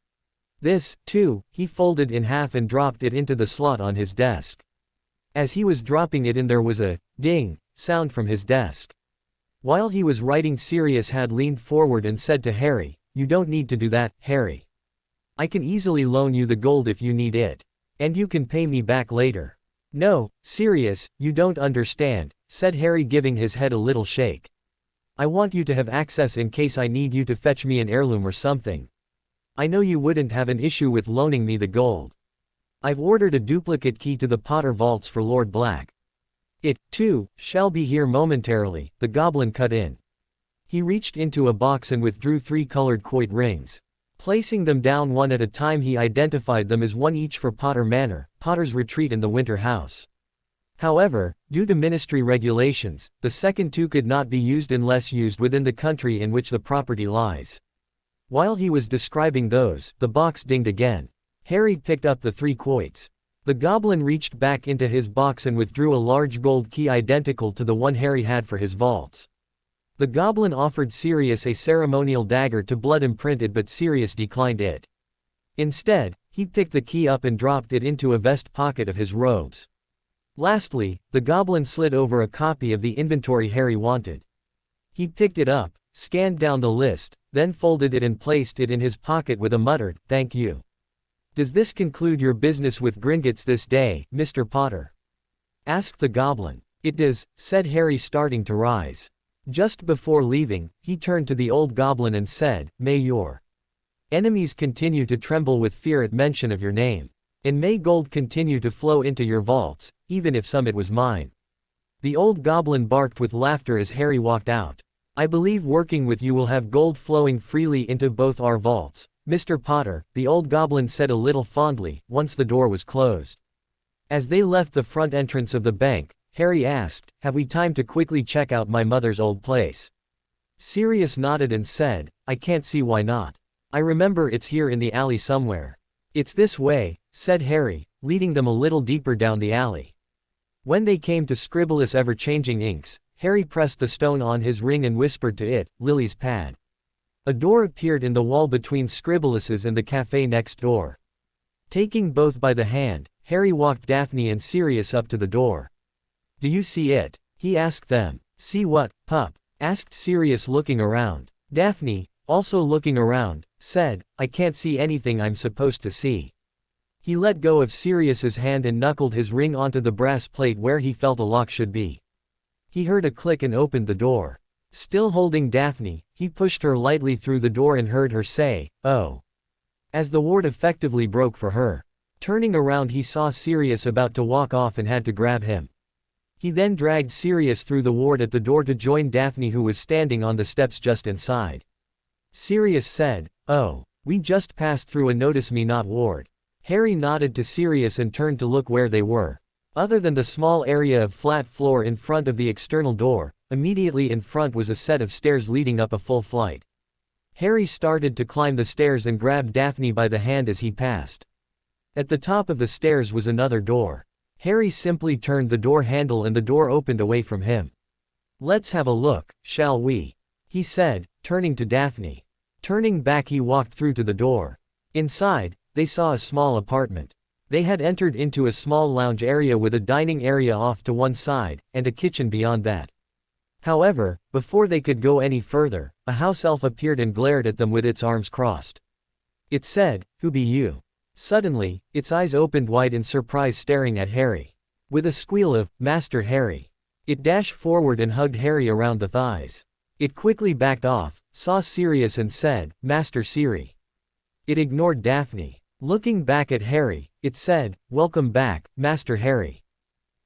This, too, he folded in half and dropped it into the slot on his desk. As he was dropping it in, there was a ding sound from his desk. While he was writing, Sirius had leaned forward and said to Harry, "You don't need to do that, Harry. I can easily loan you the gold if you need it. And you can pay me back later." "No, Sirius, you don't understand," said Harry, giving his head a little shake. "I want you to have access in case I need you to fetch me an heirloom or something. I know you wouldn't have an issue with loaning me the gold. I've ordered a duplicate key to the Potter vaults for Lord Black. It, too, shall be here momentarily," the goblin cut in. He reached into a box and withdrew 3 colored quoit rings. Placing them down one at a time, he identified them as one each for Potter Manor, Potter's retreat in the Winter House. However, due to ministry regulations, the second 2 could not be used unless used within the country in which the property lies. While he was describing those, the box dinged again. Harry picked up the 3 quoits. The goblin reached back into his box and withdrew a large gold key identical to the one Harry had for his vaults. The goblin offered Sirius a ceremonial dagger to blood imprint it, but Sirius declined it. Instead, he picked the key up and dropped it into a vest pocket of his robes. Lastly, the goblin slid over a copy of the inventory Harry wanted. He picked it up, scanned down the list, then folded it and placed it in his pocket with a muttered, "Thank you. Does this conclude your business with Gringotts this day, Mr. Potter?" asked the goblin. "It does," said Harry, starting to rise. Just before leaving, he turned to the old goblin and said, "May your enemies continue to tremble with fear at mention of your name. And may gold continue to flow into your vaults, even if some it was mine." The old goblin barked with laughter as Harry walked out. "I believe working with you will have gold flowing freely into both our vaults, Mr. Potter," the old goblin said a little fondly, once the door was closed. As they left the front entrance of the bank, Harry asked, "Have we time to quickly check out my mother's old place?" Sirius nodded and said, "I can't see why not. I remember it's here in the alley somewhere." "It's this way," said Harry, leading them a little deeper down the alley. When they came to Scribulus Ever-Changing Inks, Harry pressed the stone on his ring and whispered to it, "Lily's pad." A door appeared in the wall between Scribulus's and the cafe next door. Taking both by the hand, Harry walked Daphne and Sirius up to the door. "Do you see it?" he asked them. "See what, pup?" asked Sirius, looking around. Daphne, also looking around, said, "I can't see anything I'm supposed to see." He let go of Sirius's hand and knuckled his ring onto the brass plate where he felt a lock should be. He heard a click and opened the door. Still holding Daphne, he pushed her lightly through the door and heard her say, "Oh," as the ward effectively broke for her. Turning around, he saw Sirius about to walk off and had to grab him. He then dragged Sirius through the ward at the door to join Daphne, who was standing on the steps just inside. Sirius said, "Oh, we just passed through a notice me not ward." Harry nodded to Sirius and turned to look where they were. Other than the small area of flat floor in front of the external door, immediately in front was a set of stairs leading up a full flight. Harry started to climb the stairs and grabbed Daphne by the hand as he passed. At the top of the stairs was another door. Harry simply turned the door handle and the door opened away from him. "Let's have a look, shall we?" he said, turning to Daphne. Turning back, he walked through to the door. Inside, they saw a small apartment. They had entered into a small lounge area with a dining area off to one side, and a kitchen beyond that. However, before they could go any further, a house elf appeared and glared at them with its arms crossed. It said, "Who be you?" Suddenly, its eyes opened wide in surprise, staring at Harry. With a squeal of, "Master Harry!" it dashed forward and hugged Harry around the thighs. It quickly backed off, saw Sirius and said, "Master Siri." It ignored Daphne. Looking back at Harry, it said, "Welcome back, Master Harry.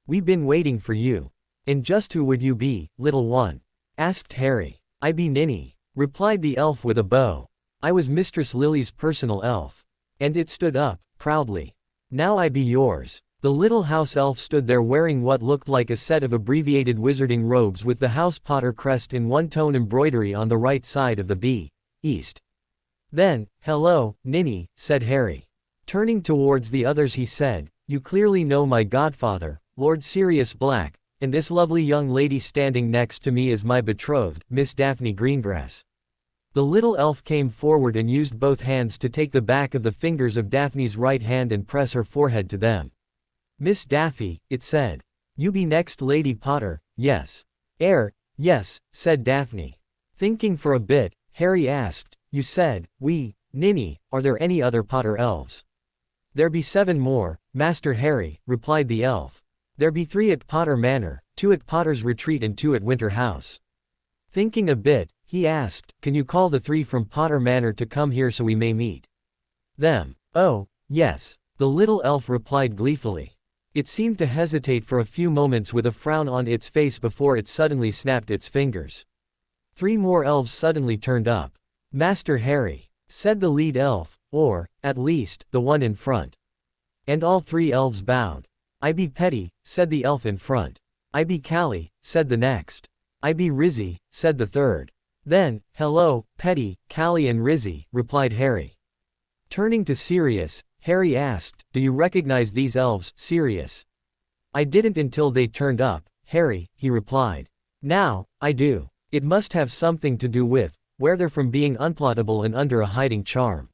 We've been waiting for you." "And just who would you be, little one?" asked Harry. "I be Ninny," replied the elf with a bow. "I was Mistress Lily's personal elf." And it stood up, proudly. "Now I be yours." The little house elf stood there wearing what looked like a set of abbreviated wizarding robes with the House Potter crest in one-tone embroidery on the right side of the B. East. Then, "Hello, Ninny," said Harry. Turning towards the others he said, "You clearly know my godfather, Lord Sirius Black, and this lovely young lady standing next to me is my betrothed, Miss Daphne Greengrass." The little elf came forward and used both hands to take the back of the fingers of Daphne's right hand and press her forehead to them. "Miss Daffy," it said. "You be next Lady Potter, yes?" Yes," said Daphne. Thinking for a bit, Harry asked, "You said, we, Ninny, are there any other Potter elves?" "There be 7 more, Master Harry," replied the elf. "There be 3 at Potter Manor, 2 at Potter's Retreat and 2 at Winter House." Thinking a bit, he asked, "Can you call the 3 from Potter Manor to come here so we may meet them?" "Oh, yes," the little elf replied gleefully. It seemed to hesitate for a few moments with a frown on its face before it suddenly snapped its fingers. 3 more elves suddenly turned up. "Master Harry," said the lead elf, or, at least, the one in front. And all 3 elves bowed. "I be Petty," said the elf in front. "I be Callie," said the next. "I be Rizzy," said the third. Then, "Hello, Petty, Callie and Rizzy," replied Harry. Turning to Sirius, Harry asked, "Do you recognize these elves, Sirius?" "I didn't until they turned up, Harry," he replied. "Now, I do. It must have something to do with where they're from being unplottable and under a hiding charm.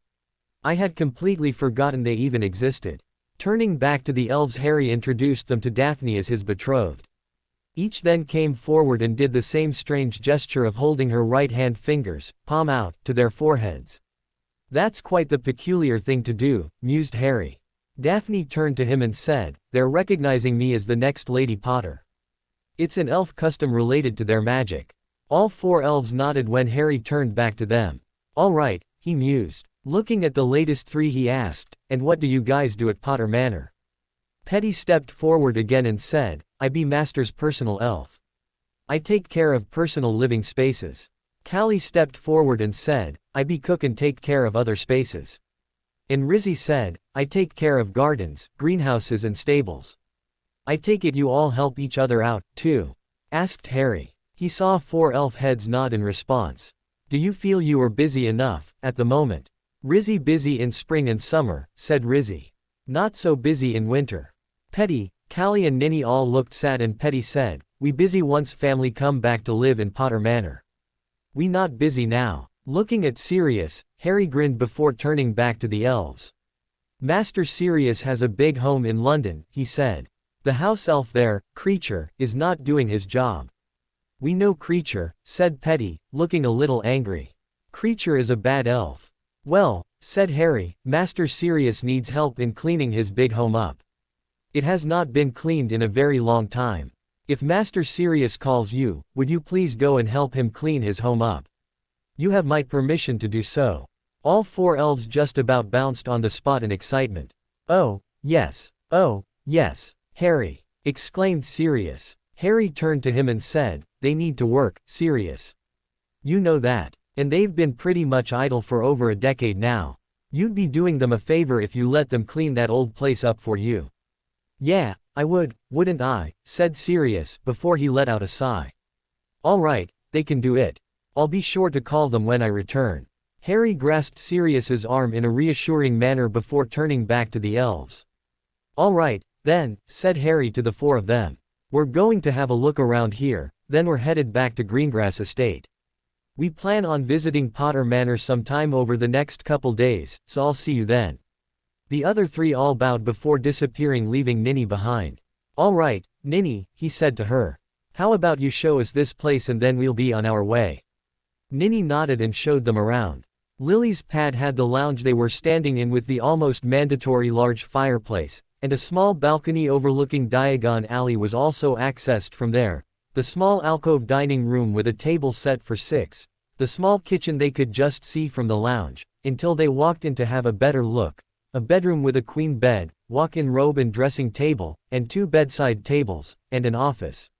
I had completely forgotten they even existed." Turning back to the elves, Harry introduced them to Daphne as his betrothed. Each then came forward and did the same strange gesture of holding her right hand fingers, palm out, to their foreheads. "That's quite the peculiar thing to do," mused Harry. Daphne turned to him and said, "They're recognizing me as the next Lady Potter. It's an elf custom related to their magic." All 4 elves nodded when Harry turned back to them. "All right," he mused. Looking at the latest 3 he asked, "And what do you guys do at Potter Manor?" Petty stepped forward again and said, "I be Master's personal elf. I take care of personal living spaces." Callie stepped forward and said, "I be cook and take care of other spaces." And Rizzy said, "I take care of gardens, greenhouses and stables." "I take it you all help each other out, too?" asked Harry. He saw 4 elf heads nod in response. "Do you feel you are busy enough, at the moment?" "Rizzy busy in spring and summer," said Rizzy. "Not so busy in winter." Petty, Callie and Ninny all looked sad and Petty said, "We busy once family come back to live in Potter Manor. We not busy now." Looking at Sirius, Harry grinned before turning back to the elves. "Master Sirius has a big home in London," he said. "The house elf there, Creature, is not doing his job." "We know Creature," said Petty, looking a little angry. "Creature is a bad elf." "Well," said Harry, "Master Sirius needs help in cleaning his big home up. It has not been cleaned in a very long time. If Master Sirius calls you, would you please go and help him clean his home up? You have my permission to do so." All 4 elves just about bounced on the spot in excitement. Oh, yes, Harry," exclaimed Sirius. Harry turned to him and said, "They need to work, Sirius. You know that. And they've been pretty much idle for over a decade now. You'd be doing them a favor if you let them clean that old place up for you." "Yeah, I would, wouldn't I?" said Sirius, before he let out a sigh. "All right, they can do it. I'll be sure to call them when I return." Harry grasped Sirius's arm in a reassuring manner before turning back to the elves. "All right, then," said Harry to the four of them. "We're going to have a look around here, then we're headed back to Greengrass Estate. We plan on visiting Potter Manor sometime over the next couple days, so I'll see you then." The other three all bowed before disappearing, leaving Ninny behind. "All right, Ninny," he said to her. "How about you show us this place and then we'll be on our way?" Ninny nodded and showed them around. Lily's pad had the lounge they were standing in with the almost mandatory large fireplace, and a small balcony overlooking Diagon Alley was also accessed from there. The small alcove dining room with a table set for six. The small kitchen they could just see from the lounge, until they walked in to have a better look. A bedroom with a queen bed, walk-in robe and dressing table, and two bedside tables, and an office.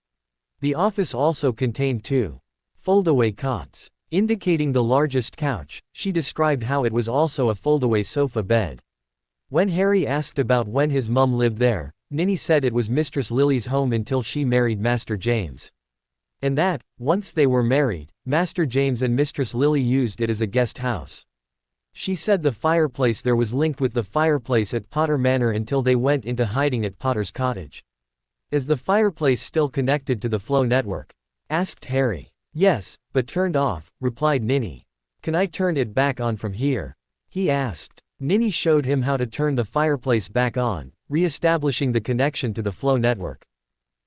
The office also contained two foldaway cots. Indicating the largest couch, she described how it was also a foldaway sofa bed. When Harry asked about when his mum lived there, Ninny said it was Mistress Lily's home until she married Master James. And that, once they were married, Master James and Mistress Lily used it as a guest house. She said the fireplace there was linked with the fireplace at Potter Manor until they went into hiding at Potter's cottage. "Is the fireplace still connected to the flow network?" asked Harry. "Yes, but turned off," replied Ninny. "Can I turn it back on from here?" he asked. Ninny showed him how to turn the fireplace back on, re-establishing the connection to the flow network.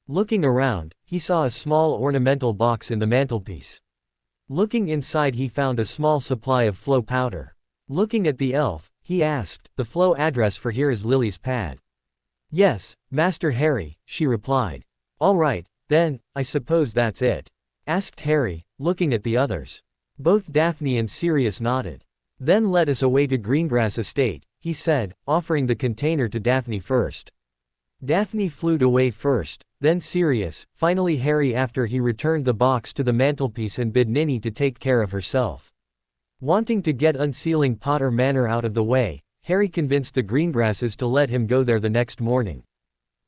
Looking around, he saw a small ornamental box in the mantelpiece. Looking inside, he found a small supply of flow powder. Looking at the elf, he asked, "The flow address for here is Lily's pad?" "Yes, Master Harry," she replied. "All right, then, I suppose that's it?" asked Harry, looking at the others. Both Daphne and Sirius nodded. "Then let us away to Greengrass Estate," he said, offering the container to Daphne first. Daphne flew away first, then Sirius, finally Harry after he returned the box to the mantelpiece and bid Ninny to take care of herself. Wanting to get unsealing Potter Manor out of the way, Harry convinced the Greengrasses to let him go there the next morning.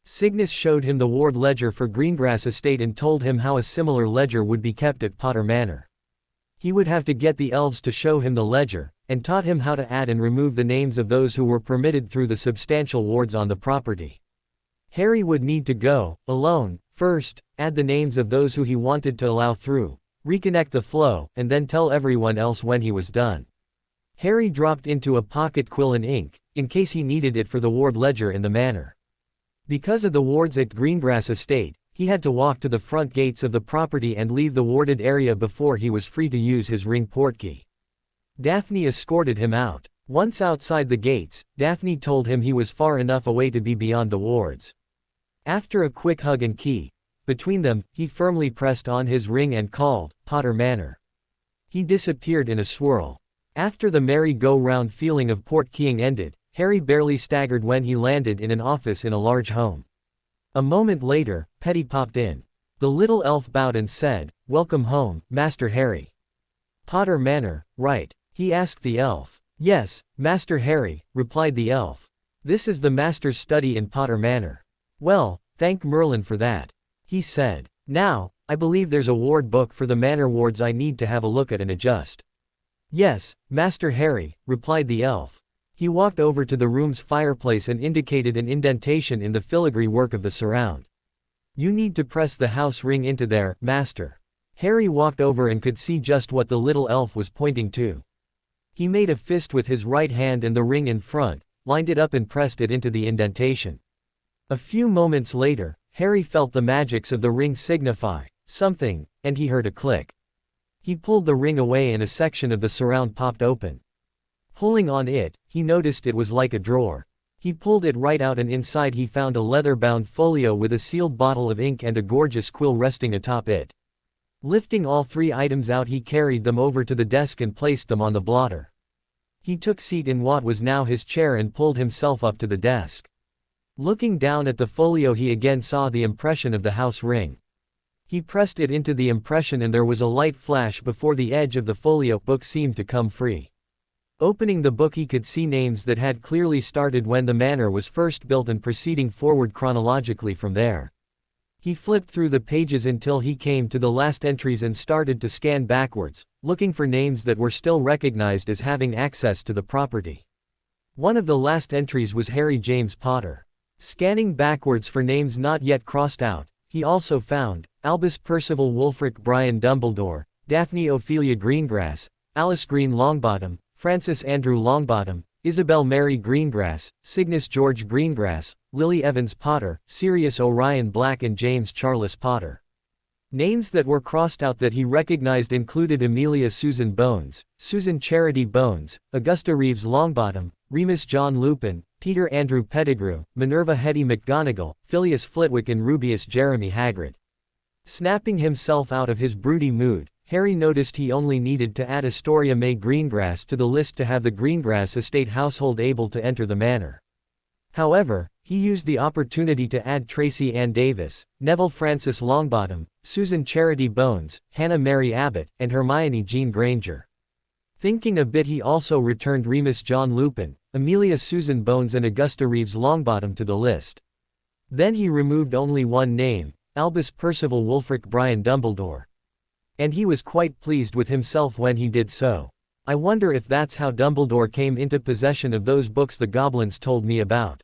Cygnus showed him the ward ledger for Greengrass Estate and told him how a similar ledger would be kept at Potter Manor. He would have to get the elves to show him the ledger, and taught him how to add and remove the names of those who were permitted through the substantial wards on the property. Harry would need to go, alone, first, add the names of those who he wanted to allow through, reconnect the flow, and then tell everyone else when he was done. Harry dropped into a pocket quill and ink, in case he needed it for the ward ledger in the manor. Because of the wards at Greengrass Estate, he had to walk to the front gates of the property and leave the warded area before he was free to use his ring portkey. Daphne escorted him out. Once outside the gates, Daphne told him he was far enough away to be beyond the wards. After a quick hug and key between them, he firmly pressed on his ring and called, "Potter Manor." He disappeared in a swirl. After the merry-go-round feeling of portkeying ended, Harry barely staggered when he landed in an office in a large home. A moment later, Petty popped in. The little elf bowed and said, "Welcome home, Master Harry." "Potter Manor, right?" he asked the elf. "Yes, Master Harry," replied the elf. "This is the master's study in Potter Manor." "Well, thank Merlin for that," he said. "Now, I believe there's a ward book for the manor wards I need to have a look at and adjust." "Yes, Master Harry," replied the elf. He walked over to the room's fireplace and indicated an indentation in the filigree work of the surround. "You need to press the house ring into there, Master." Harry walked over and could see just what the little elf was pointing to. He made a fist with his right hand and the ring in front, lined it up and pressed it into the indentation. A few moments later, Harry felt the magics of the ring signify something, and he heard a click. He pulled the ring away and a section of the surround popped open. Pulling on it, he noticed it was like a drawer. He pulled it right out and inside he found a leather-bound folio with a sealed bottle of ink and a gorgeous quill resting atop it. Lifting all three items out, he carried them over to the desk and placed them on the blotter. He took seat in what was now his chair and pulled himself up to the desk. Looking down at the folio, he again saw the impression of the house ring. He pressed it into the impression and there was a light flash before the edge of the folio book seemed to come free. Opening the book, he could see names that had clearly started when the manor was first built and proceeding forward chronologically from there. He flipped through the pages until he came to the last entries and started to scan backwards, looking for names that were still recognized as having access to the property. One of the last entries was Harry James Potter. Scanning backwards for names not yet crossed out, he also found Albus Percival Wulfric Brian Dumbledore, Daphne Ophelia Greengrass, Alice Green Longbottom, Francis Andrew Longbottom, Isabel Mary Greengrass, Cygnus George Greengrass, Lily Evans Potter, Sirius Orion Black and James Charles Potter. Names that were crossed out that he recognized included Amelia Susan Bones, Susan Charity Bones, Augusta Reeves Longbottom, Remus John Lupin, Peter Andrew Pettigrew, Minerva Hetty McGonagall, Phileas Flitwick and Rubius Jeremy Hagrid. Snapping himself out of his broody mood, Harry noticed he only needed to add Astoria May Greengrass to the list to have the Greengrass estate household able to enter the manor. However, he used the opportunity to add Tracy Ann Davis, Neville Francis Longbottom, Susan Charity Bones, Hannah Mary Abbott, and Hermione Jean Granger. Thinking a bit, he also returned Remus John Lupin, Amelia Susan Bones and Augusta Reeves Longbottom to the list. Then he removed only one name, Albus Percival Wulfric Brian Dumbledore. And he was quite pleased with himself when he did so. I wonder if that's how Dumbledore came into possession of those books the goblins told me about,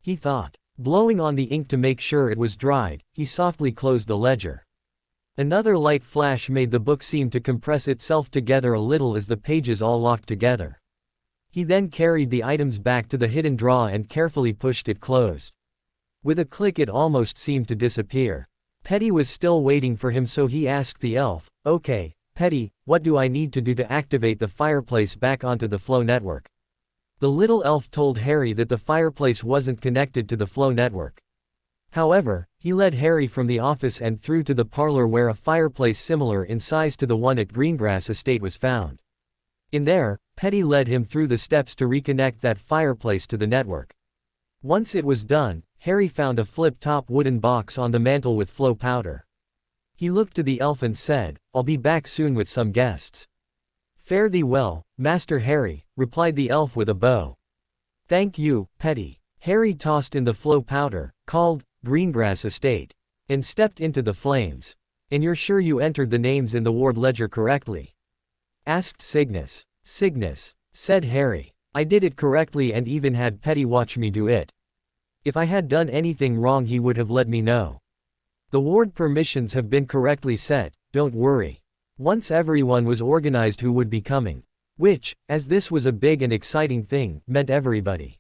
he thought. Blowing on the ink to make sure it was dried, he softly closed the ledger. Another light flash made the book seem to compress itself together a little as the pages all locked together. He then carried the items back to the hidden drawer and carefully pushed it closed. With a click it almost seemed to disappear. Petty was still waiting for him, so he asked the elf, "Okay, Petty, what do I need to do to activate the fireplace back onto the Flow network?" The little elf told Harry that the fireplace wasn't connected to the Flow network. However, he led Harry from the office and through to the parlor where a fireplace similar in size to the one at Greengrass Estate was found. In there, Petty led him through the steps to reconnect that fireplace to the network. Once it was done, Harry found a flip-top wooden box on the mantel with Flow powder. He looked to the elf and said, "I'll be back soon with some guests." "Fare thee well, Master Harry," replied the elf with a bow. "Thank you, Petty." Harry tossed in the Flow powder, called Greengrass Estate, and stepped into the flames. "And you're sure you entered the names in the ward ledger correctly?" asked Cygnus. "Cygnus," said Harry. "I did it correctly and even had Petty watch me do it. If I had done anything wrong he would have let me know. The ward permissions have been correctly set, don't worry." Once everyone was organized who would be coming. Which, as this was a big and exciting thing, meant everybody.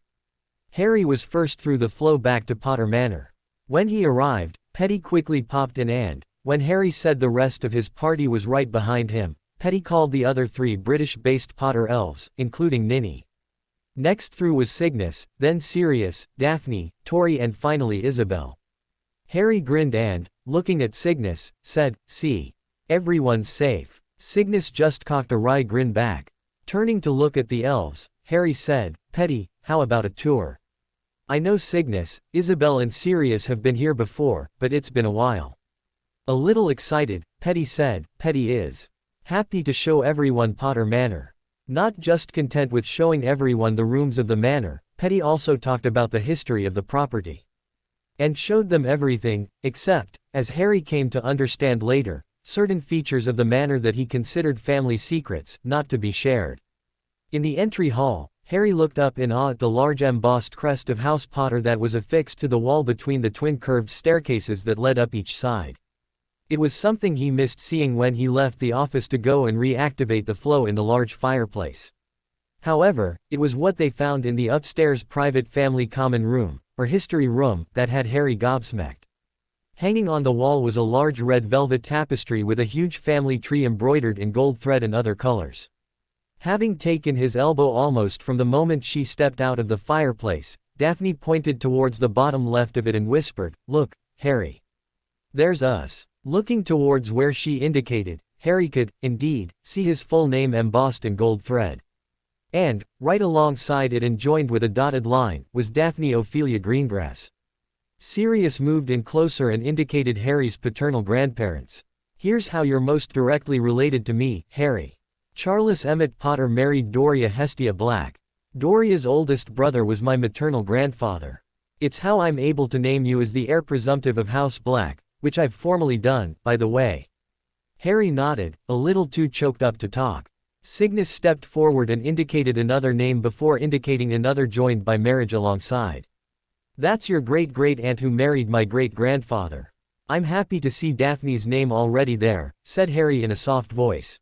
Harry was first through the Flow back to Potter Manor. When he arrived, Petty quickly popped in and, when Harry said the rest of his party was right behind him, Petty called the other 3 British-based Potter elves, including Ninny. Next through was Cygnus, then Sirius, Daphne, Tori and finally Isabel. Harry grinned and, looking at Cygnus, said, "See. Everyone's safe." Cygnus just cocked a wry grin back. Turning to look at the elves, Harry said, "Petty, how about a tour? I know Cygnus, Isabel and Sirius have been here before, but it's been a while." A little excited, Petty said, "Petty is happy to show everyone Potter Manor." Not just content with showing everyone the rooms of the manor, Petty also talked about the history of the property. And showed them everything, except, as Harry came to understand later, certain features of the manor that he considered family secrets, not to be shared. In the entry hall, Harry looked up in awe at the large embossed crest of House Potter that was affixed to the wall between the twin curved staircases that led up each side. It was something he missed seeing when he left the office to go and reactivate the Flow in the large fireplace. However, it was what they found in the upstairs private family common room, or history room, that had Harry gobsmacked. Hanging on the wall was a large red velvet tapestry with a huge family tree embroidered in gold thread and other colors. Having taken his elbow almost from the moment she stepped out of the fireplace, Daphne pointed towards the bottom left of it and whispered, "Look, Harry. There's us." Looking towards where she indicated, Harry could, indeed, see his full name embossed in gold thread. And, right alongside it and joined with a dotted line, was Daphne Ophelia Greengrass. Sirius moved in closer and indicated Harry's paternal grandparents. "Here's how you're most directly related to me, Harry. Charles Emmett Potter married Doria Hestia Black. Doria's oldest brother was my maternal grandfather. It's how I'm able to name you as the heir presumptive of House Black, which I've formally done, by the way." Harry nodded, a little too choked up to talk. Cygnus stepped forward and indicated another name before indicating another joined by marriage alongside. "That's your great-great-aunt who married my great-grandfather. I'm happy to see Daphne's name already there," said Harry in a soft voice.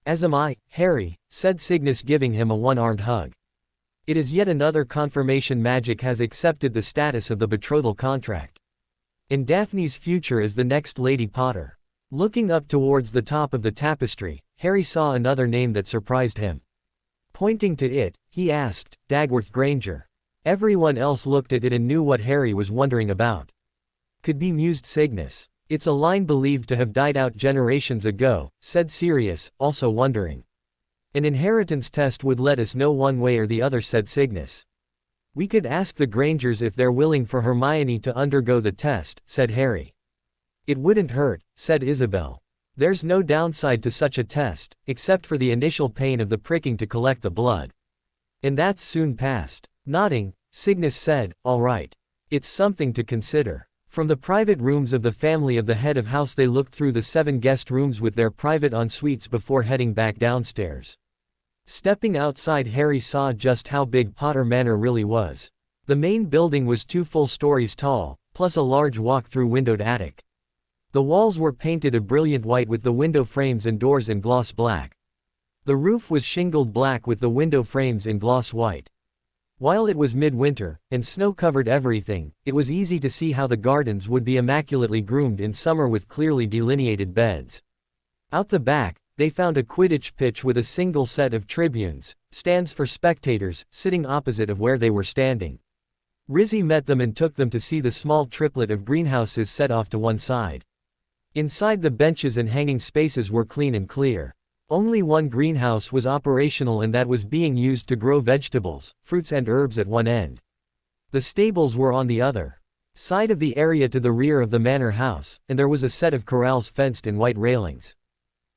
"As am I, Harry," said Cygnus, giving him a one-armed hug. "It is yet another confirmation magic has accepted the status of the betrothal contract. And Daphne's future is the next Lady Potter." Looking up towards the top of the tapestry, Harry saw another name that surprised him. Pointing to it, he asked, "Dagworth Granger." Everyone else looked at it and knew what Harry was wondering about. "Could be," mused Cygnus. "It's a line believed to have died out generations ago," said Sirius, also wondering. "An inheritance test would let us know one way or the other," said Cygnus. "We could ask the Grangers if they're willing for Hermione to undergo the test," said Harry. "It wouldn't hurt," said Isabel. "There's no downside to such a test, except for the initial pain of the pricking to collect the blood. And that's soon past." Nodding, Cygnus said, "All right. It's something to consider." From the private rooms of the family of the head of house they looked through the 7 guest rooms with their private ensuites before heading back downstairs. Stepping outside, Harry saw just how big Potter Manor really was. The main building was 2 full stories tall, plus a large walk-through windowed attic. The walls were painted a brilliant white with the window frames and doors in gloss black. The roof was shingled black with the window frames in gloss white. While it was midwinter, and snow covered everything, it was easy to see how the gardens would be immaculately groomed in summer with clearly delineated beds. Out the back, they found a Quidditch pitch with a single set of tribunes, stands for spectators, sitting opposite of where they were standing. Rizzy met them and took them to see the small triplet of greenhouses set off to one side. Inside, the benches and hanging spaces were clean and clear. Only one greenhouse was operational, and that was being used to grow vegetables, fruits and herbs at one end. The stables were on the other side of the area to the rear of the manor house, and there was a set of corrals fenced in white railings.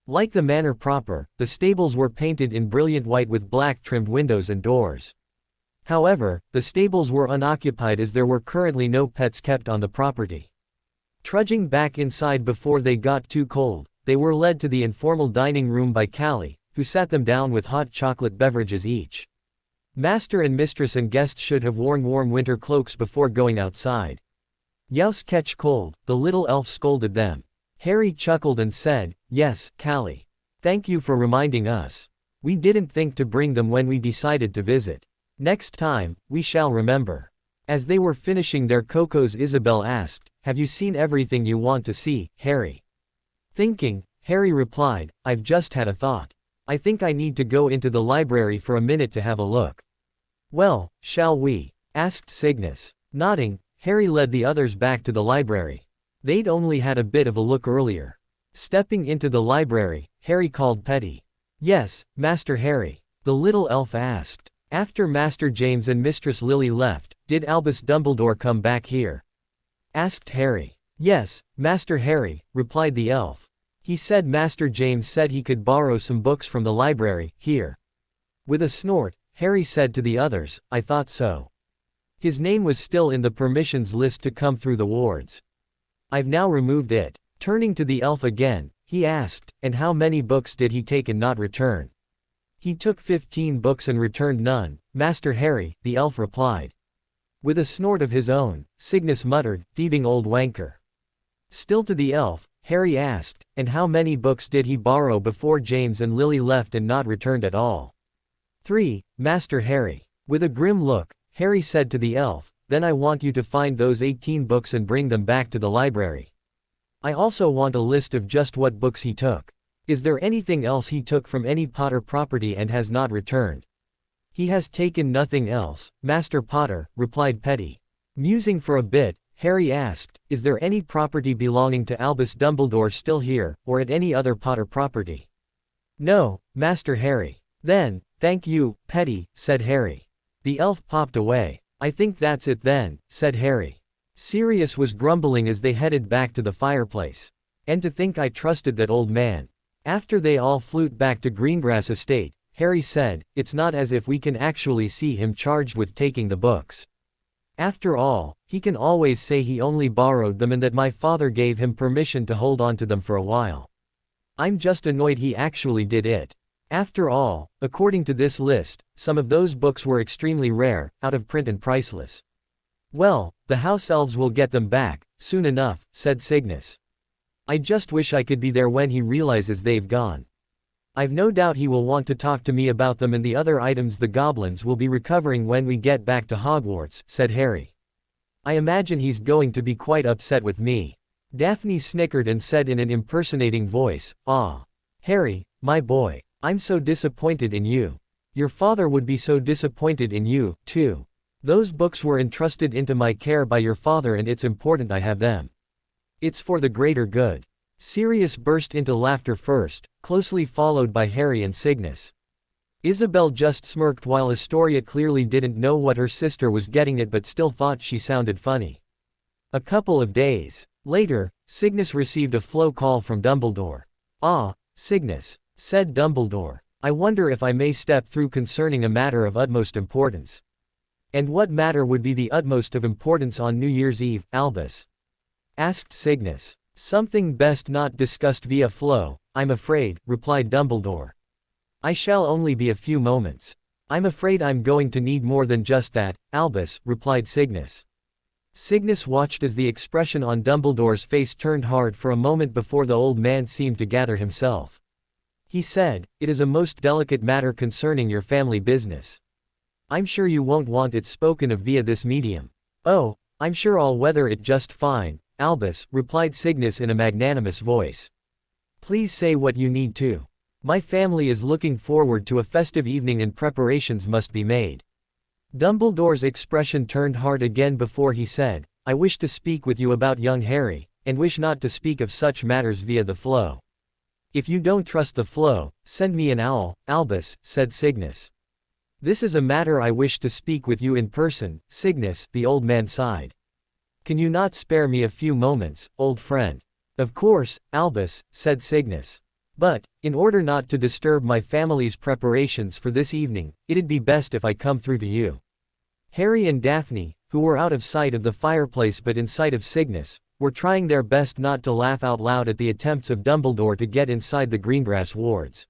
Like the manor proper, the stables were painted in brilliant white with black trimmed windows and doors. However, the stables were unoccupied as there were currently no pets kept on the property. Trudging back inside before they got too cold, they were led to the informal dining room by Callie, who sat them down with hot chocolate beverages each. Master and mistress and guests should have worn warm winter cloaks before going outside. "Youse catch cold," the little elf scolded them. Harry chuckled and said, "Yes, Callie. Thank you for reminding us. We didn't think to bring them when we decided to visit. Next time, we shall remember." As they were finishing their cocos, Isabel asked, "Have you seen everything you want to see, Harry?" Thinking, Harry replied, "I've just had a thought. I think I need to go into the library for a minute to have a look." "Well, shall we?" asked Cygnus. Nodding, Harry led the others back to the library. They'd only had a bit of a look earlier. Stepping into the library, Harry called Petty. "Yes, Master Harry?" the little elf asked. After Master James and Mistress Lily left, "Did Albus Dumbledore come back here?" asked Harry. "Yes, Master Harry," replied the elf. "He said Master James said he could borrow some books from the library, here." With a snort, Harry said to the others, "I thought so. His name was still in the permissions list to come through the wards. I've now removed it." Turning to the elf again, he asked, "And how many books did he take and not return?" "He took 15 books and returned none, Master Harry," the elf replied. With a snort of his own, Cygnus muttered, "Thieving old wanker." Still to the elf, Harry asked, "And how many books did he borrow before James and Lily left and not returned at all?" 3, Master Harry." With a grim look, Harry said to the elf, "Then I want you to find those 18 books and bring them back to the library. I also want a list of just what books he took. Is there anything else he took from any Potter property and has not returned?" "He has taken nothing else, Master Potter," replied Petty. Musing for a bit, Harry asked, "Is there any property belonging to Albus Dumbledore still here, or at any other Potter property?" "No, Master Harry." "Then, thank you, Petty," said Harry. The elf popped away. "I think that's it then," said Harry. Sirius was grumbling as they headed back to the fireplace. "And to think I trusted that old man." After they all flew back to Greengrass Estate, Harry said, "It's not as if we can actually see him charged with taking the books. After all, he can always say he only borrowed them and that my father gave him permission to hold on to them for a while. I'm just annoyed he actually did it. After all, according to this list, some of those books were extremely rare, out of print and priceless. Well, the house elves will get them back, soon enough, said Cygnus. I just wish I could be there when he realizes they've gone. I've no doubt he will want to talk to me about them and the other items the goblins will be recovering when we get back to Hogwarts, said Harry. I imagine he's going to be quite upset with me. Daphne snickered and said in an impersonating voice, "Ah. Harry, my boy, I'm so disappointed in you. Your father would be so disappointed in you, too. Those books were entrusted into my care by your father and it's important I have them. It's for the greater good." Sirius burst into laughter first, closely followed by Harry and Cygnus. Isabel just smirked while Astoria clearly didn't know what her sister was getting at but still thought she sounded funny. A couple of days later, Cygnus received a flow call from Dumbledore. "Ah, Cygnus," said Dumbledore. "I wonder if I may step through concerning a matter of utmost importance." "And what matter would be the utmost of importance on New Year's Eve, Albus?" asked Cygnus. "Something best not discussed via flow, I'm afraid," replied Dumbledore. "I shall only be a few moments. I'm afraid I'm going to need more than just that, Albus," replied Cygnus. Cygnus watched as the expression on Dumbledore's face turned hard for a moment before the old man seemed to gather himself. He said, "It is a most delicate matter concerning your family business. I'm sure you won't want it spoken of via this medium." "Oh, I'm sure I'll weather it just fine, Albus," replied Cygnus in a magnanimous voice. "Please say what you need to. My family is looking forward to a festive evening and preparations must be made." Dumbledore's expression turned hard again before he said, "I wish to speak with you about young Harry, and wish not to speak of such matters via the flow." "If you don't trust the flow, send me an owl, Albus," said Cygnus. "This is a matter I wish to speak with you in person, Cygnus," the old man sighed. "Can you not spare me a few moments, old friend?" "Of course, Albus," said Cygnus. "But, in order not to disturb my family's preparations for this evening, it'd be best if I come through to you." Harry and Daphne, who were out of sight of the fireplace but in sight of Cygnus, were trying their best not to laugh out loud at the attempts of Dumbledore to get inside the Greengrass wards.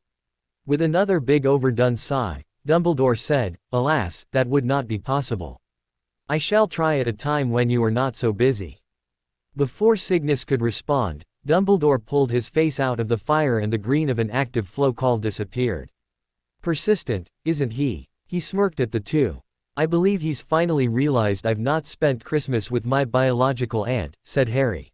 With another big overdone sigh, Dumbledore said, "Alas, that would not be possible. I shall try at a time when you are not so busy." Before Cygnus could respond, Dumbledore pulled his face out of the fire and the green of an active flow call disappeared. "Persistent, isn't he?" He smirked at the two. "I believe he's finally realized I've not spent Christmas with my biological aunt," said Harry.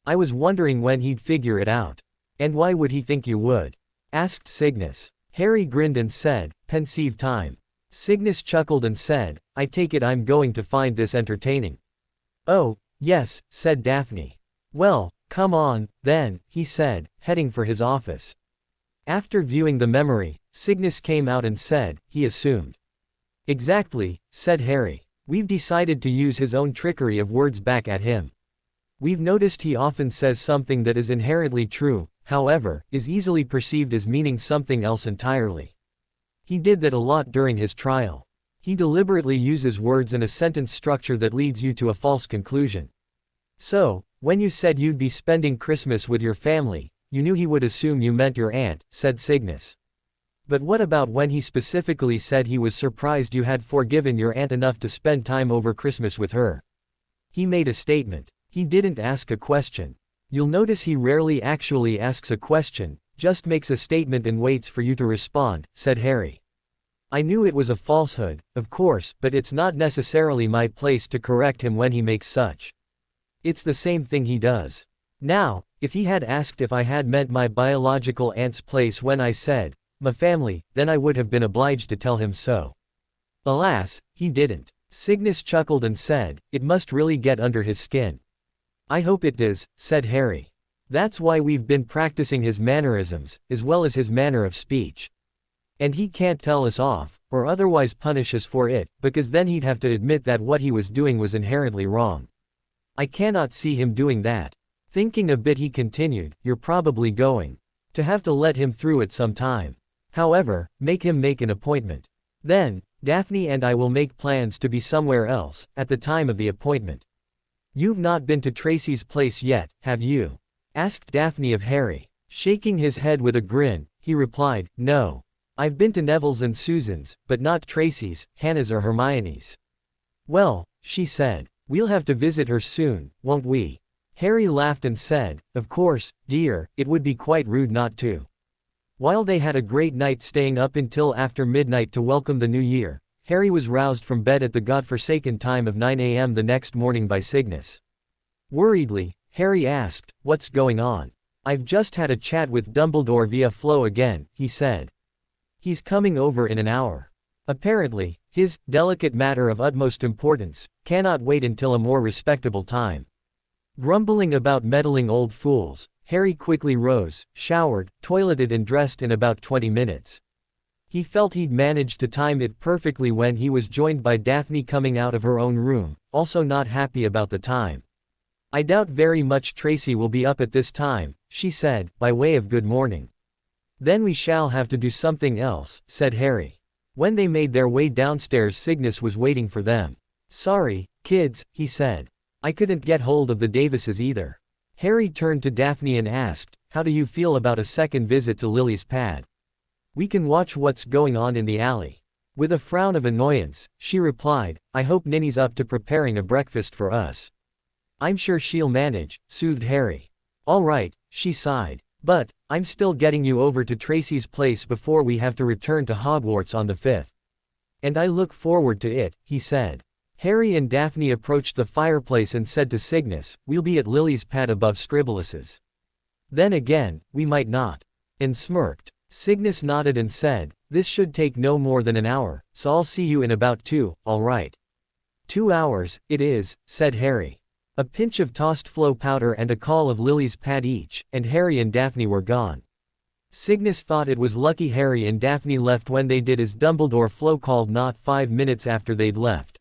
"I was wondering when he'd figure it out." "And why would he think you would?" asked Cygnus. Harry grinned and said, "Pensive time." Cygnus chuckled and said, "I take it I'm going to find this entertaining." "Oh, yes," said Daphne. "Well, come on, then," he said, heading for his office. After viewing the memory, Cygnus came out and said, "He assumed." "Exactly," said Harry. "We've decided to use his own trickery of words back at him. We've noticed he often says something that is inherently true, however, is easily perceived as meaning something else entirely. He did that a lot during his trial. He deliberately uses words and a sentence structure that leads you to a false conclusion. So, when you said you'd be spending Christmas with your family, you knew he would assume you meant your aunt," said Cygnus. "But what about when he specifically said he was surprised you had forgiven your aunt enough to spend time over Christmas with her? He made a statement. He didn't ask a question. You'll notice he rarely actually asks a question, just makes a statement and waits for you to respond," said Harry. "I knew it was a falsehood, of course, but it's not necessarily my place to correct him when he makes such. It's the same thing he does. Now, if he had asked if I had meant my biological aunt's place when I said, my family, then I would have been obliged to tell him so. Alas, he didn't." Cygnus chuckled and said, "It must really get under his skin." "I hope it does," said Harry. "That's why we've been practicing his mannerisms, as well as his manner of speech. And he can't tell us off, or otherwise punish us for it, because then he'd have to admit that what he was doing was inherently wrong. I cannot see him doing that." Thinking a bit he continued, "You're probably going to have to let him through at some time. However, make him make an appointment. Then, Daphne and I will make plans to be somewhere else, at the time of the appointment. You've not been to Tracy's place yet, have you? Asked Daphne of Harry. Shaking his head with a grin, he replied, no. I've been to Neville's and Susan's, but not Tracy's, Hannah's or Hermione's. Well, she said, we'll have to visit her soon, won't we? Harry laughed and said, of course, dear, it would be quite rude not to. While they had a great night staying up until after midnight to welcome the new year, Harry was roused from bed at the godforsaken time of 9 a.m. the next morning by Cygnus. Worriedly, Harry asked, what's going on? I've just had a chat with Dumbledore via Flow again, he said. He's coming over in an hour. Apparently, his delicate matter of utmost importance cannot wait until a more respectable time. Grumbling about meddling old fools, Harry quickly rose, showered, toileted and dressed in about 20 minutes. He felt he'd managed to time it perfectly when he was joined by Daphne coming out of her own room, also not happy about the time. I doubt very much Tracy will be up at this time, she said, by way of good morning. Then we shall have to do something else, said Harry. When they made their way downstairs, Cygnus was waiting for them. Sorry, kids, he said. I couldn't get hold of the Davises either. Harry turned to Daphne and asked, how do you feel about a second visit to Lily's pad? We can watch what's going on in the alley. With a frown of annoyance, she replied, I hope Ninny's up to preparing a breakfast for us. I'm sure she'll manage, soothed Harry. All right, she sighed. But, I'm still getting you over to Tracy's place before we have to return to Hogwarts on the 5th. And I look forward to it, he said. Harry and Daphne approached the fireplace and said to Cygnus, we'll be at Lily's pad above Scribbulus's. Then again, we might not. And smirked. Cygnus nodded and said, this should take no more than an hour, so I'll see you in about 2, all right. 2 hours, it is, said Harry. A pinch of tossed Flow powder and a call of Lily's pad each, and Harry and Daphne were gone. Cygnus thought it was lucky Harry and Daphne left when they did, as Dumbledore Flow called not 5 minutes after they'd left.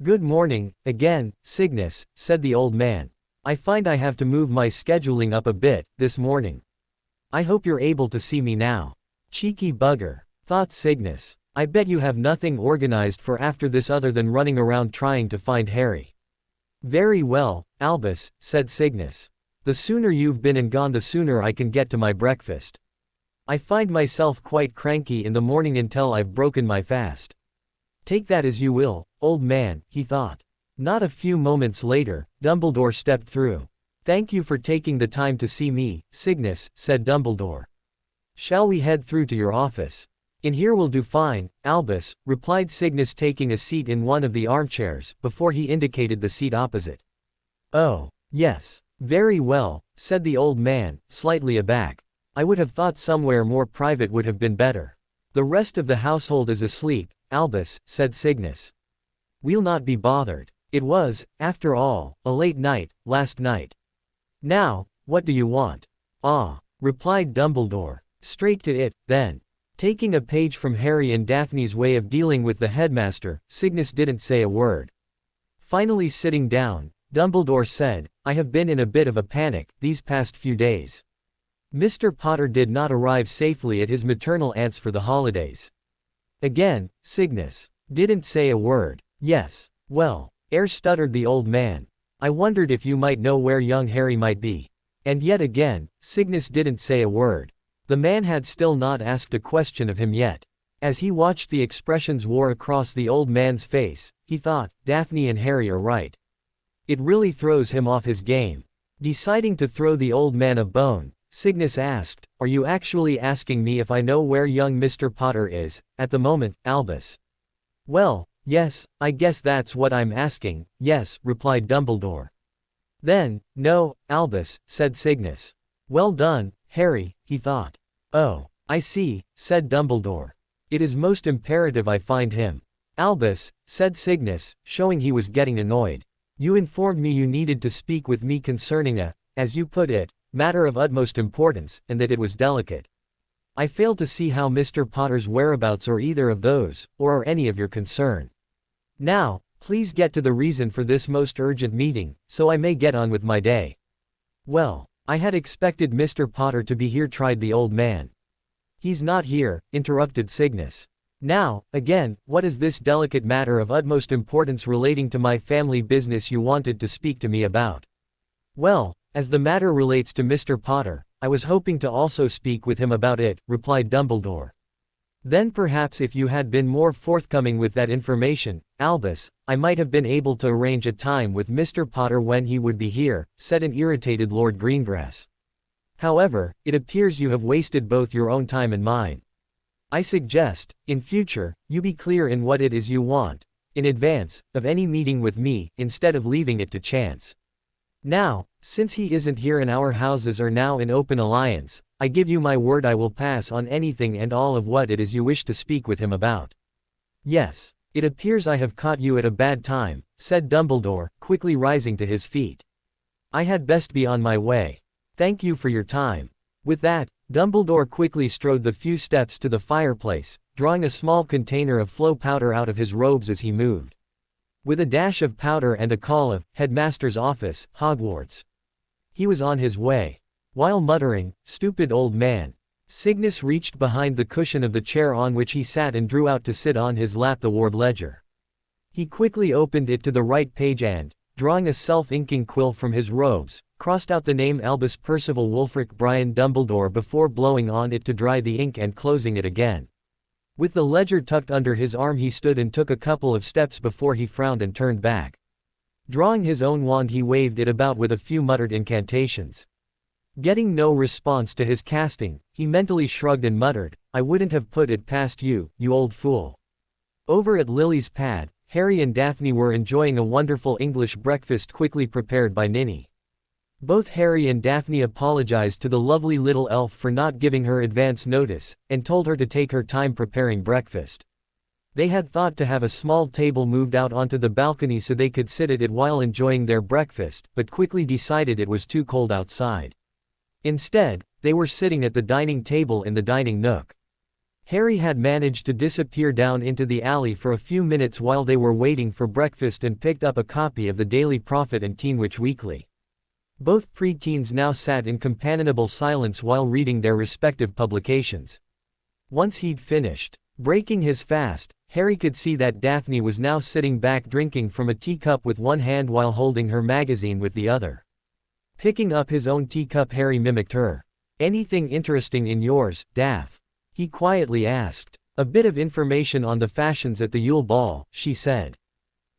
Good morning, again, Cygnus, said the old man. I find I have to move my scheduling up a bit, this morning. I hope you're able to see me now. Cheeky bugger, thought Cygnus. I bet you have nothing organized for after this other than running around trying to find Harry. Very well, Albus, said Cygnus. The sooner you've been and gone the sooner I can get to my breakfast. I find myself quite cranky in the morning until I've broken my fast. Take that as you will, old man, he thought. Not a few moments later, Dumbledore stepped through. Thank you for taking the time to see me, Cygnus, said Dumbledore. Shall we head through to your office? In here will do fine, Albus, replied Cygnus, taking a seat in one of the armchairs, before he indicated the seat opposite. Oh, yes. Very well, said the old man, slightly aback. I would have thought somewhere more private would have been better. The rest of the household is asleep, Albus, said Cygnus. We'll not be bothered. It was, after all, a late night, last night. Now, what do you want? Ah, replied Dumbledore. Straight to it, then. Taking a page from Harry and Daphne's way of dealing with the headmaster, Cygnus didn't say a word. Finally sitting down, Dumbledore said, I have been in a bit of a panic these past few days. Mr. Potter did not arrive safely at his maternal aunt's for the holidays. Again, Cygnus didn't say a word. Yes. Well, stuttered the old man. I wondered if you might know where young Harry might be. And yet again, Cygnus didn't say a word. The man had still not asked a question of him yet. As he watched the expressions wore across the old man's face, he thought, Daphne and Harry are right. It really throws him off his game. Deciding to throw the old man a bone, Cygnus asked, are you actually asking me if I know where young Mr. Potter is, at the moment, Albus? Well, yes, I guess that's what I'm asking, yes, replied Dumbledore. Then, no, Albus, said Cygnus. Well done, Harry, he thought. Oh, I see, said Dumbledore. It is most imperative I find him. Albus, said Cygnus, showing he was getting annoyed. You informed me you needed to speak with me concerning a, as you put it, matter of utmost importance, and that it was delicate. I fail to see how Mr. Potter's whereabouts or either of those, or are any of your concern. Now, please get to the reason for this most urgent meeting, so I may get on with my day. Well, I had expected Mr. Potter to be here, tried the old man. He's not here, interrupted Cygnus. Now, again, what is this delicate matter of utmost importance relating to my family business you wanted to speak to me about? Well, as the matter relates to Mr. Potter, I was hoping to also speak with him about it, replied Dumbledore. Then perhaps if you had been more forthcoming with that information, Albus, I might have been able to arrange a time with Mr. Potter when he would be here, said an irritated Lord Greengrass. However, it appears you have wasted both your own time and mine. I suggest, in future, you be clear in what it is you want, in advance, of any meeting with me, instead of leaving it to chance. Now, since he isn't here and our houses are now in open alliance, I give you my word I will pass on anything and all of what it is you wish to speak with him about. Yes, it appears I have caught you at a bad time, said Dumbledore, quickly rising to his feet. I had best be on my way. Thank you for your time. With that, Dumbledore quickly strode the few steps to the fireplace, drawing a small container of flow powder out of his robes as he moved. With a dash of powder and a call of Headmaster's office, Hogwarts. He was on his way. While muttering, "Stupid old man," Cygnus reached behind the cushion of the chair on which he sat and drew out to sit on his lap the ward ledger. He quickly opened it to the right page and, drawing a self-inking quill from his robes, crossed out the name Albus Percival Wulfric Brian Dumbledore before blowing on it to dry the ink and closing it again. With the ledger tucked under his arm he stood and took a couple of steps before he frowned and turned back. Drawing his own wand he waved it about with a few muttered incantations. Getting no response to his casting, he mentally shrugged and muttered, "I wouldn't have put it past you, you old fool." Over at Lily's pad, Harry and Daphne were enjoying a wonderful English breakfast quickly prepared by Ninny. Both Harry and Daphne apologized to the lovely little elf for not giving her advance notice, and told her to take her time preparing breakfast. They had thought to have a small table moved out onto the balcony so they could sit at it while enjoying their breakfast, but quickly decided it was too cold outside. Instead, they were sitting at the dining table in the dining nook. Harry had managed to disappear down into the alley for a few minutes while they were waiting for breakfast and picked up a copy of the Daily Prophet and Teenwich Weekly. Both pre-teens now sat in companionable silence while reading their respective publications. Once he'd finished breaking his fast, Harry could see that Daphne was now sitting back drinking from a teacup with one hand while holding her magazine with the other. Picking up his own teacup, Harry mimicked her. "Anything interesting in yours, Daph?" he quietly asked. "A bit of information on the fashions at the Yule Ball," she said.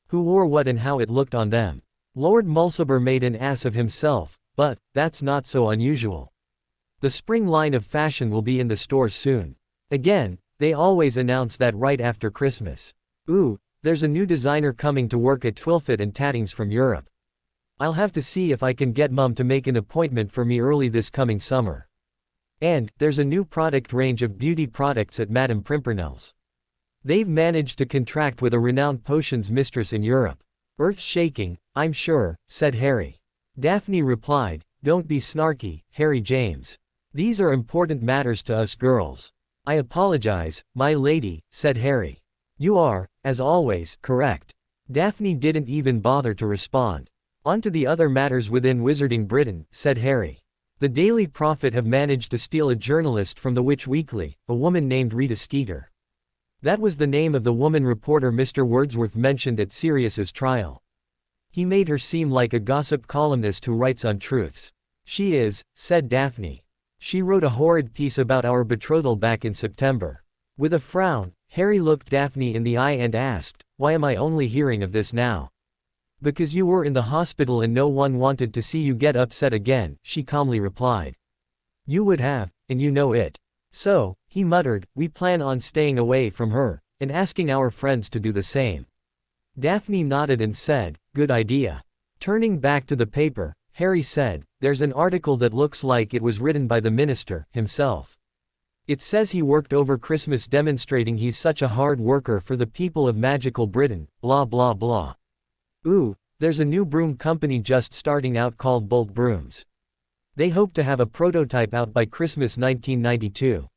"Who wore what and how it looked on them. Lord Mulciber made an ass of himself, but that's not so unusual. The spring line of fashion will be in the stores soon. Again, they always announce that right after Christmas. Ooh, there's a new designer coming to work at Twilfit and Tattings from Europe. I'll have to see if I can get Mum to make an appointment for me early this coming summer. And there's a new product range of beauty products at Madame Pimpernel's. They've managed to contract with a renowned potions mistress in Europe. Earth-shaking, I'm sure," said Harry. Daphne replied, "Don't be snarky, Harry James. These are important matters to us girls." "I apologize, my lady," said Harry. "You are, as always, correct." Daphne didn't even bother to respond. "On to the other matters within Wizarding Britain," said Harry. "The Daily Prophet have managed to steal a journalist from the Witch Weekly, a woman named Rita Skeeter. That was the name of the woman reporter Mr. Wordsworth mentioned at Sirius's trial. He made her seem like a gossip columnist who writes untruths. She is," said Daphne. "She wrote a horrid piece about our betrothal back in September." With a frown, Harry looked Daphne in the eye and asked, "Why am I only hearing of this now?" "Because you were in the hospital and no one wanted to see you get upset again," she calmly replied. "You would have, and you know it. So," he muttered, "we plan on staying away from her, and asking our friends to do the same." Daphne nodded and said, "Good idea." Turning back to the paper, Harry said, "There's an article that looks like it was written by the minister himself. It says he worked over Christmas demonstrating he's such a hard worker for the people of magical Britain, blah blah blah. Ooh, there's a new broom company just starting out called Bolt Brooms. They hope to have a prototype out by Christmas 1992.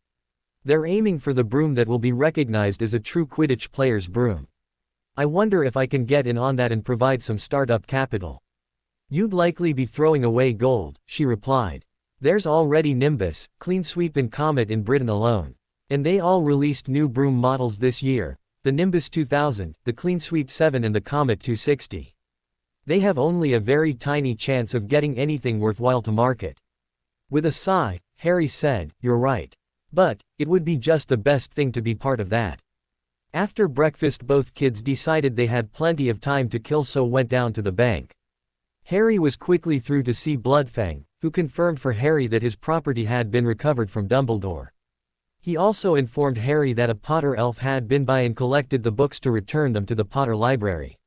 They're aiming for the broom that will be recognized as a true Quidditch player's broom. I wonder if I can get in on that and provide some startup capital." "You'd likely be throwing away gold," she replied. "There's already Nimbus, Clean Sweep and Comet in Britain alone. And they all released new broom models this year, the Nimbus 2000, the Cleansweep 7 and the Comet 260. They have only a very tiny chance of getting anything worthwhile to market. With a sigh, Harry said, "You're right. But, it would be just the best thing to be part of that." After breakfast both kids decided they had plenty of time to kill, so went down to the bank. Harry was quickly through to see Bloodfang, who confirmed for Harry that his property had been recovered from Dumbledore. He also informed Harry that a Potter elf had been by and collected the books to return them to the Potter library.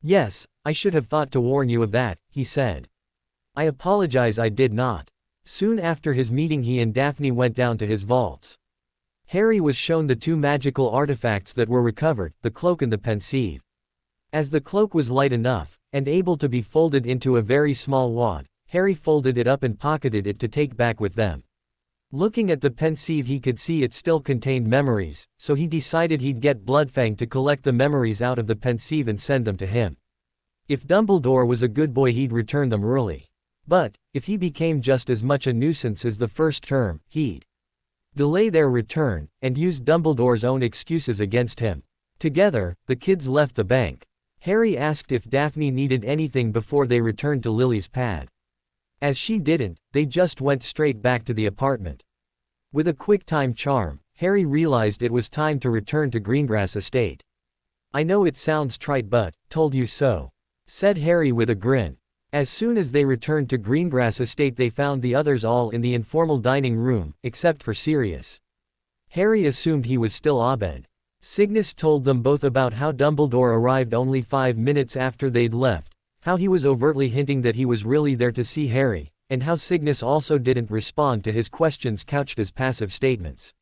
"Yes, I should have thought to warn you of that," he said. "I apologize, I did not." Soon after his meeting he and Daphne went down to his vaults. Harry was shown the two magical artifacts that were recovered, the cloak and the pensieve. As the cloak was light enough, and able to be folded into a very small wad, Harry folded it up and pocketed it to take back with them. Looking at the pensieve he could see it still contained memories, so he decided he'd get Bloodfang to collect the memories out of the pensieve and send them to him. If Dumbledore was a good boy he'd return them early. But, if he became just as much a nuisance as the first term, he'd delay their return, and use Dumbledore's own excuses against him. Together, the kids left the bank. Harry asked if Daphne needed anything before they returned to Lily's pad. As she didn't, they just went straight back to the apartment. With a quick time charm, Harry realized it was time to return to Greengrass Estate. "I know it sounds trite but, told you so," said Harry with a grin. As soon as they returned to Greengrass Estate they found the others all in the informal dining room, except for Sirius. Harry assumed he was still Abed. Cygnus told them both about how Dumbledore arrived only 5 minutes after they'd left, how he was overtly hinting that he was really there to see Harry, and how Cygnus also didn't respond to his questions couched as passive statements.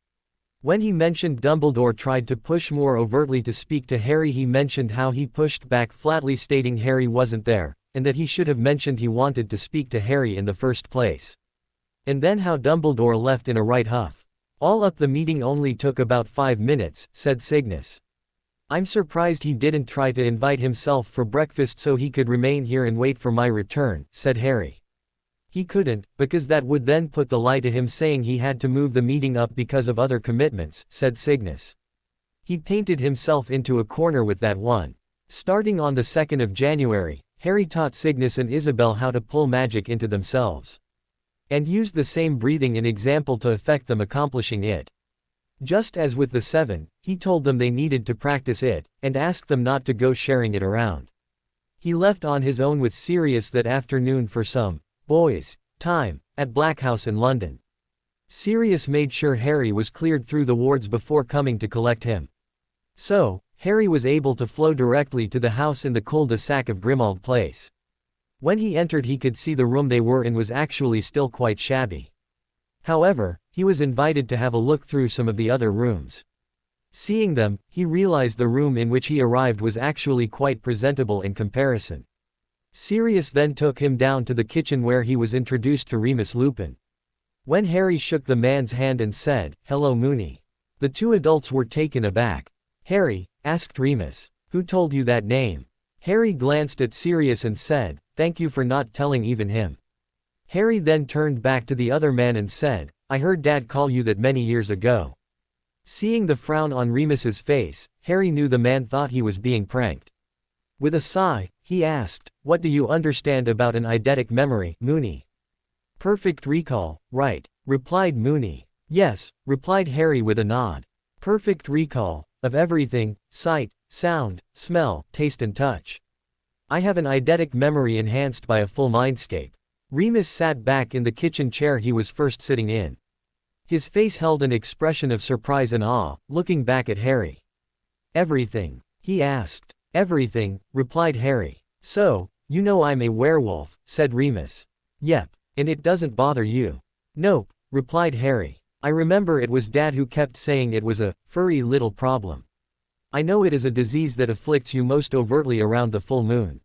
When he mentioned Dumbledore tried to push more overtly to speak to Harry, he mentioned how he pushed back flatly stating Harry wasn't there, and that he should have mentioned he wanted to speak to Harry in the first place. And then how Dumbledore left in a right huff. "All up the meeting only took about 5 minutes, said Cygnus. "I'm surprised he didn't try to invite himself for breakfast so he could remain here and wait for my return," said Harry. "He couldn't, because that would then put the lie to him saying he had to move the meeting up because of other commitments," said Cygnus. "He painted himself into a corner with that one." Starting on the 2nd of January, Harry taught Cygnus and Isabel how to pull magic into themselves. And used the same breathing and example to effect them accomplishing it. Just as with the 7, he told them they needed to practice it, and asked them not to go sharing it around. He left on his own with Sirius that afternoon for some boys' time at Black House in London. Sirius made sure Harry was cleared through the wards before coming to collect him. So, Harry was able to flow directly to the house in the cul-de-sac of Grimmauld Place. When he entered he could see the room they were in was actually still quite shabby. However, he was invited to have a look through some of the other rooms. Seeing them, he realized the room in which he arrived was actually quite presentable in comparison. Sirius then took him down to the kitchen where he was introduced to Remus Lupin. When Harry shook the man's hand and said, "Hello Moony," the two adults were taken aback. "Harry," asked Remus, "who told you that name?" Harry glanced at Sirius and said, "Thank you for not telling even him." Harry then turned back to the other man and said, "I heard Dad call you that many years ago." Seeing the frown on Remus's face, Harry knew the man thought he was being pranked. With a sigh, he asked, "What do you understand about an eidetic memory, Moony?" "Perfect recall, right," replied Moony. "Yes," replied Harry with a nod. "Perfect recall, of everything, sight, sound, smell, taste and touch. I have an eidetic memory enhanced by a full mindscape." Remus sat back in the kitchen chair he was first sitting in. His face held an expression of surprise and awe, looking back at Harry. "Everything?" he asked. "Everything," replied Harry. "So, you know I'm a werewolf," said Remus. "Yep. And it doesn't bother you?" "Nope," replied Harry. "I remember it was Dad who kept saying it was a furry little problem. I know it is a disease that afflicts you most overtly around the full moon.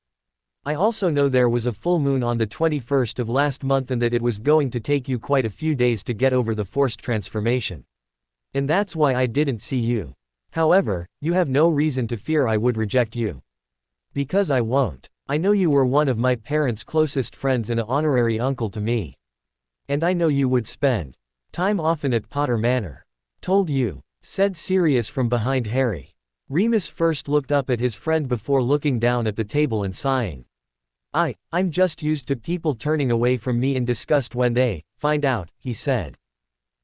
I also know there was a full moon on the 21st of last month and that it was going to take you quite a few days to get over the forced transformation. And that's why I didn't see you. However, you have no reason to fear I would reject you. Because I won't. I know you were one of my parents' closest friends and an honorary uncle to me. And I know you would spend time often at Potter Manor. Told you, said Sirius from behind Harry. Remus first looked up at his friend before looking down at the table and sighing. I'm just used to people turning away from me in disgust when they find out, he said.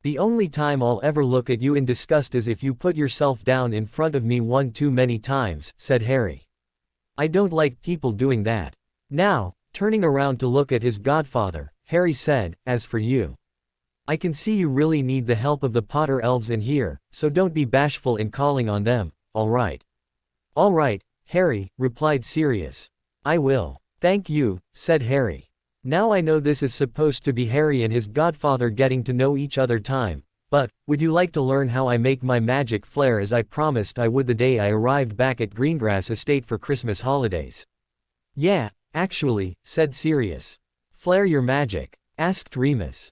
The only time I'll ever look at you in disgust is if you put yourself down in front of me one too many times, said Harry. I don't like people doing that. Now, turning around to look at his godfather, Harry said, as for you, I can see you really need the help of the Potter elves in here, so don't be bashful in calling on them, alright? Alright, Harry, replied Sirius. I will. Thank you, said Harry. Now I know this is supposed to be Harry and his godfather getting to know each other time, but, would you like to learn how I make my magic flare as I promised I would the day I arrived back at Greengrass Estate for Christmas holidays? Yeah, actually, said Sirius. Flare your magic? Asked Remus.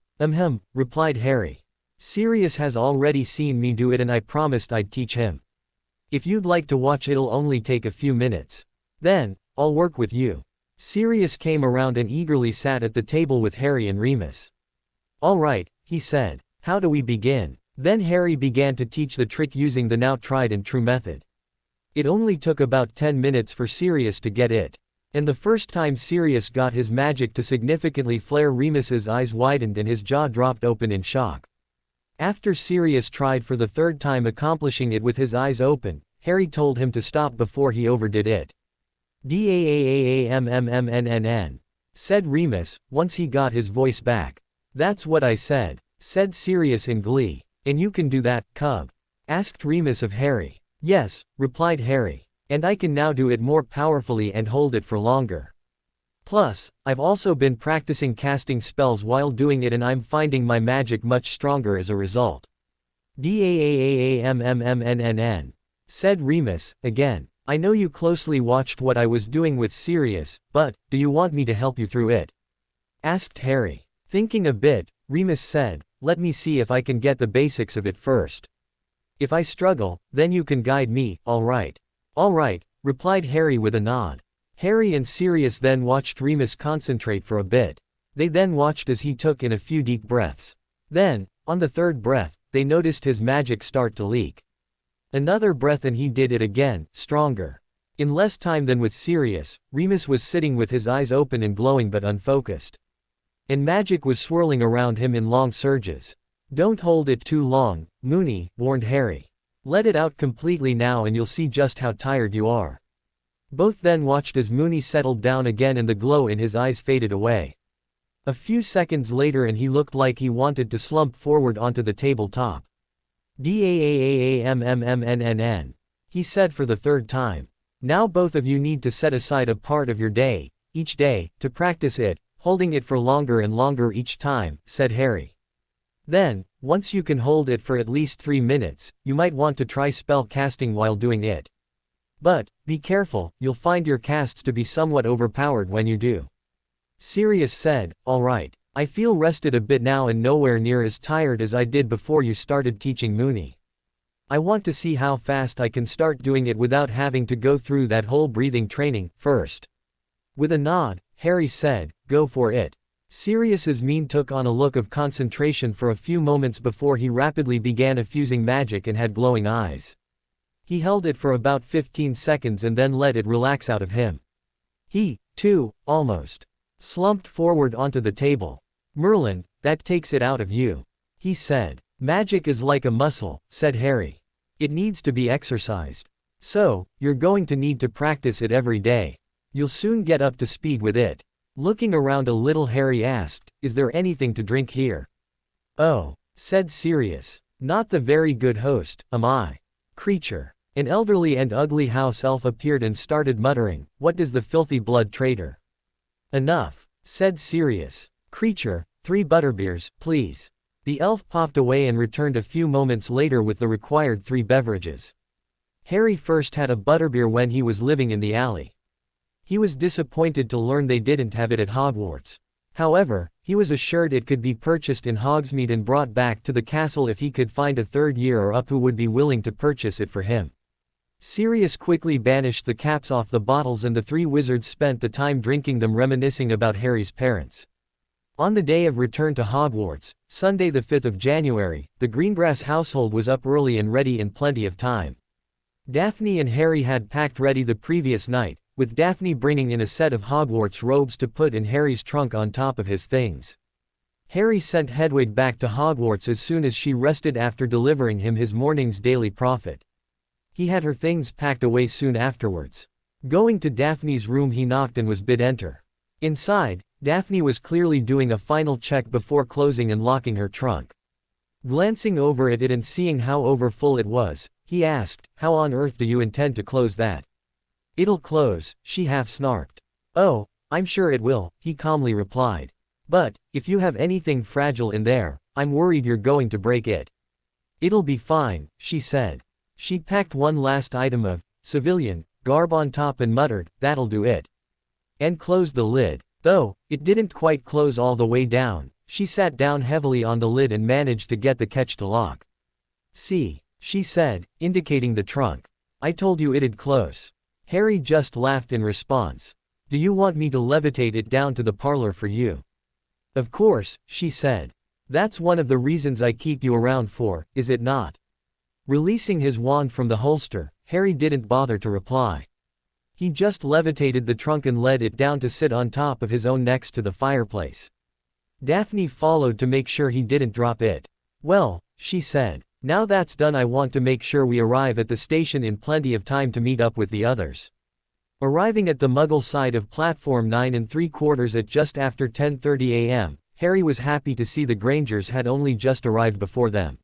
Replied Harry. Sirius has already seen me do it and I promised I'd teach him. If you'd like to watch, it'll only take a few minutes. Then, I'll work with you. Sirius came around and eagerly sat at the table with Harry and Remus. All right, he said. How do we begin? Then Harry began to teach the trick using the now tried and true method. It only took about 10 minutes for Sirius to get it. And the first time Sirius got his magic to significantly flare, Remus's eyes widened and his jaw dropped open in shock. After Sirius tried for the third time accomplishing it with his eyes open, Harry told him to stop before he overdid it. "Dammmmnn," said Remus, once he got his voice back. That's what I said, said Sirius in glee. And you can do that, cub? Asked Remus of Harry. Yes, replied Harry. And I can now do it more powerfully and hold it for longer. Plus, I've also been practicing casting spells while doing it and I'm finding my magic much stronger as a result. "Dammmmnn," said Remus, again. I know you closely watched what I was doing with Sirius, but, do you want me to help you through it? Asked Harry. Thinking a bit, Remus said, let me see if I can get the basics of it first. If I struggle, then you can guide me, alright. Alright, replied Harry with a nod. Harry and Sirius then watched Remus concentrate for a bit. They then watched as he took in a few deep breaths. Then, on the third breath, they noticed his magic start to leak. Another breath and he did it again, stronger. In less time than with Sirius, Remus was sitting with his eyes open and glowing but unfocused. And magic was swirling around him in long surges. Don't hold it too long, Moony, warned Harry. Let it out completely now and you'll see just how tired you are. Both then watched as Moony settled down again and the glow in his eyes faded away. A few seconds later and he looked like he wanted to slump forward onto the tabletop. "Dammmmnn," he said for the third time. Now both of you need to set aside a part of your day, each day, to practice it, holding it for longer and longer each time, said Harry. Then, once you can hold it for at least 3 minutes, you might want to try spell casting while doing it. But, be careful, you'll find your casts to be somewhat overpowered when you do. Sirius said, alright. I feel rested a bit now and nowhere near as tired as I did before you started teaching Moony. I want to see how fast I can start doing it without having to go through that whole breathing training first. With a nod, Harry said, go for it. Sirius's mien took on a look of concentration for a few moments before he rapidly began effusing magic and had glowing eyes. He held it for about 15 seconds and then let it relax out of him. He, too, almost slumped forward onto the table. Merlin, that takes it out of you, he said. Magic is like a muscle, said Harry. It needs to be exercised. So, you're going to need to practice it every day. You'll soon get up to speed with it. Looking around a little, Harry asked, is there anything to drink here? Oh, said Sirius. Not the very good host, am I? Creature. An elderly and ugly house elf appeared and started muttering, what does the filthy blood traitor? Enough, said Sirius. Creature, 3 butterbeers, please. The elf popped away and returned a few moments later with the required 3 beverages. Harry first had a butterbeer when he was living in the alley. He was disappointed to learn they didn't have it at Hogwarts. However, he was assured it could be purchased in Hogsmeade and brought back to the castle if he could find a 3rd year or up who would be willing to purchase it for him. Sirius quickly banished the caps off the bottles and the 3 wizards spent the time drinking them, reminiscing about Harry's parents. On the day of return to Hogwarts, Sunday the 5th of January, the Greengrass household was up early and ready in plenty of time. Daphne and Harry had packed ready the previous night, with Daphne bringing in a set of Hogwarts robes to put in Harry's trunk on top of his things. Harry sent Hedwig back to Hogwarts as soon as she rested after delivering him his morning's daily profit. He had her things packed away soon afterwards. Going to Daphne's room, he knocked and was bid enter. Inside, Daphne was clearly doing a final check before closing and locking her trunk. Glancing over at it and seeing how overfull it was, he asked, "How on earth do you intend to close that?" "It'll close," she half snarked. "Oh, I'm sure it will," he calmly replied. "But, if you have anything fragile in there, I'm worried you're going to break it." "It'll be fine," she said. She packed one last item of civilian garb on top and muttered, "That'll do it," and closed the lid. Though it didn't quite close all the way down, she sat down heavily on the lid and managed to get the catch to lock. "See," she said, indicating the trunk. "I told you it'd close." Harry just laughed in response. "Do you want me to levitate it down to the parlor for you?" "Of course," she said. "That's one of the reasons I keep you around for, is it not?" Releasing his wand from the holster, Harry didn't bother to reply. He just levitated the trunk and led it down to sit on top of his own next to the fireplace. Daphne followed to make sure he didn't drop it. "Well," she said, "now that's done, I want to make sure we arrive at the station in plenty of time to meet up with the others." Arriving at the Muggle side of platform 9 3/4 at just after 10:30 a.m., Harry was happy to see the Grangers had only just arrived before them.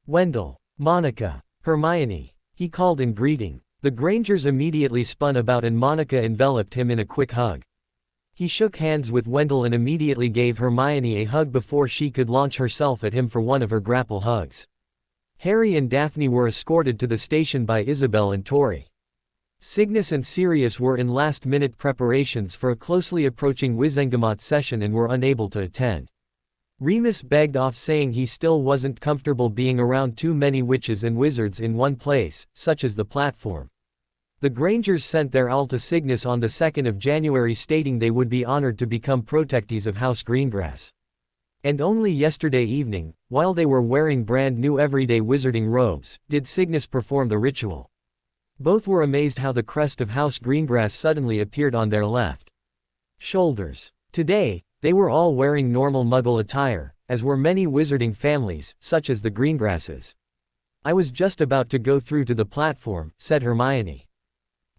"Wendell, Monica, Hermione," he called in greeting. The Grangers immediately spun about and Monica enveloped him in a quick hug. He shook hands with Wendell and immediately gave Hermione a hug before she could launch herself at him for one of her grapple hugs. Harry and Daphne were escorted to the station by Isabel and Tori. Cygnus and Sirius were in last-minute preparations for a closely approaching Wizengamot session and were unable to attend. Remus begged off, saying he still wasn't comfortable being around too many witches and wizards in one place, such as the platform. The Grangers sent their owl to Cygnus on the 2nd of January stating they would be honored to become protectees of House Greengrass. And only yesterday evening, while they were wearing brand new everyday wizarding robes, did Cygnus perform the ritual. Both were amazed how the crest of House Greengrass suddenly appeared on their left shoulders. Today, they were all wearing normal Muggle attire, as were many wizarding families, such as the Greengrasses. "I was just about to go through to the platform," said Hermione.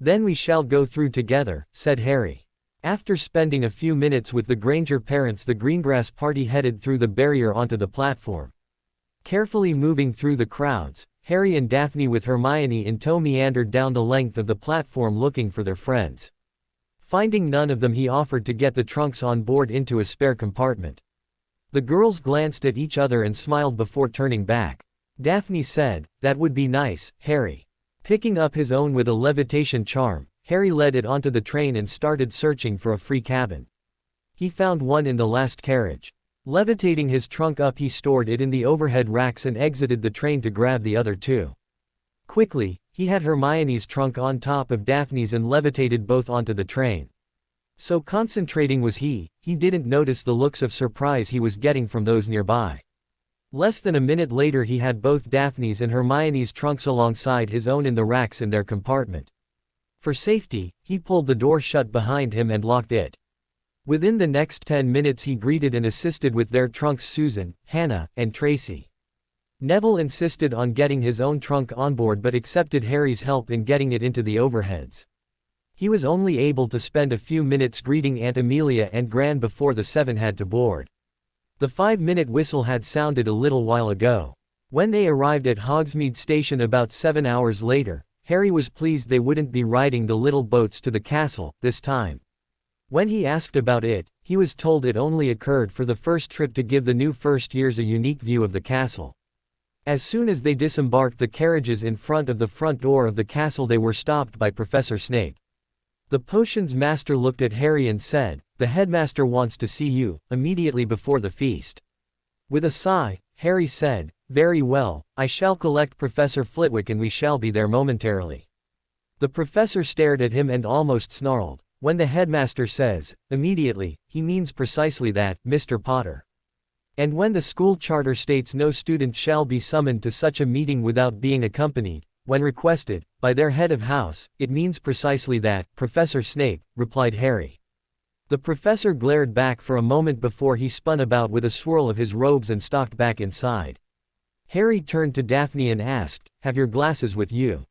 "Then we shall go through together," said Harry. After spending a few minutes with the Granger parents, the Greengrass party headed through the barrier onto the platform. Carefully moving through the crowds, Harry and Daphne with Hermione in tow meandered down the length of the platform looking for their friends. Finding none of them, he offered to get the trunks on board into a spare compartment. The girls glanced at each other and smiled before turning back. Daphne said, "That would be nice, Harry." Picking up his own with a levitation charm, Harry led it onto the train and started searching for a free cabin. He found one in the last carriage. Levitating his trunk up, he stored it in the overhead racks and exited the train to grab the other two. Quickly, he had Hermione's trunk on top of Daphne's and levitated both onto the train. So concentrating was he didn't notice the looks of surprise he was getting from those nearby. Less than a minute later, he had both Daphne's and Hermione's trunks alongside his own in the racks in their compartment. For safety, he pulled the door shut behind him and locked it. Within the next 10 minutes, he greeted and assisted with their trunks Susan, Hannah, and Tracy. Neville insisted on getting his own trunk on board but accepted Harry's help in getting it into the overheads. He was only able to spend a few minutes greeting Aunt Amelia and Gran before the seven had to board. The 5-minute whistle had sounded a little while ago. When they arrived at Hogsmeade Station about 7 hours later, Harry was pleased they wouldn't be riding the little boats to the castle this time. When he asked about it, he was told it only occurred for the first trip to give the new first years a unique view of the castle. As soon as they disembarked the carriages in front of the front door of the castle, they were stopped by Professor Snape. The potions master looked at Harry and said, "The headmaster wants to see you," immediately before the feast. With a sigh, Harry said, "Very well, I shall collect Professor Flitwick and we shall be there momentarily." The professor stared at him and almost snarled, When the headmaster says, immediately, he means precisely that, Mr. Potter. And when the school charter states no student shall be summoned to such a meeting without being accompanied, when requested, by their head of house, it means precisely that, Professor Snape, replied Harry. The professor glared back for a moment before he spun about with a swirl of his robes and stalked back inside. Harry turned to Daphne and asked, "Have your glasses with you?"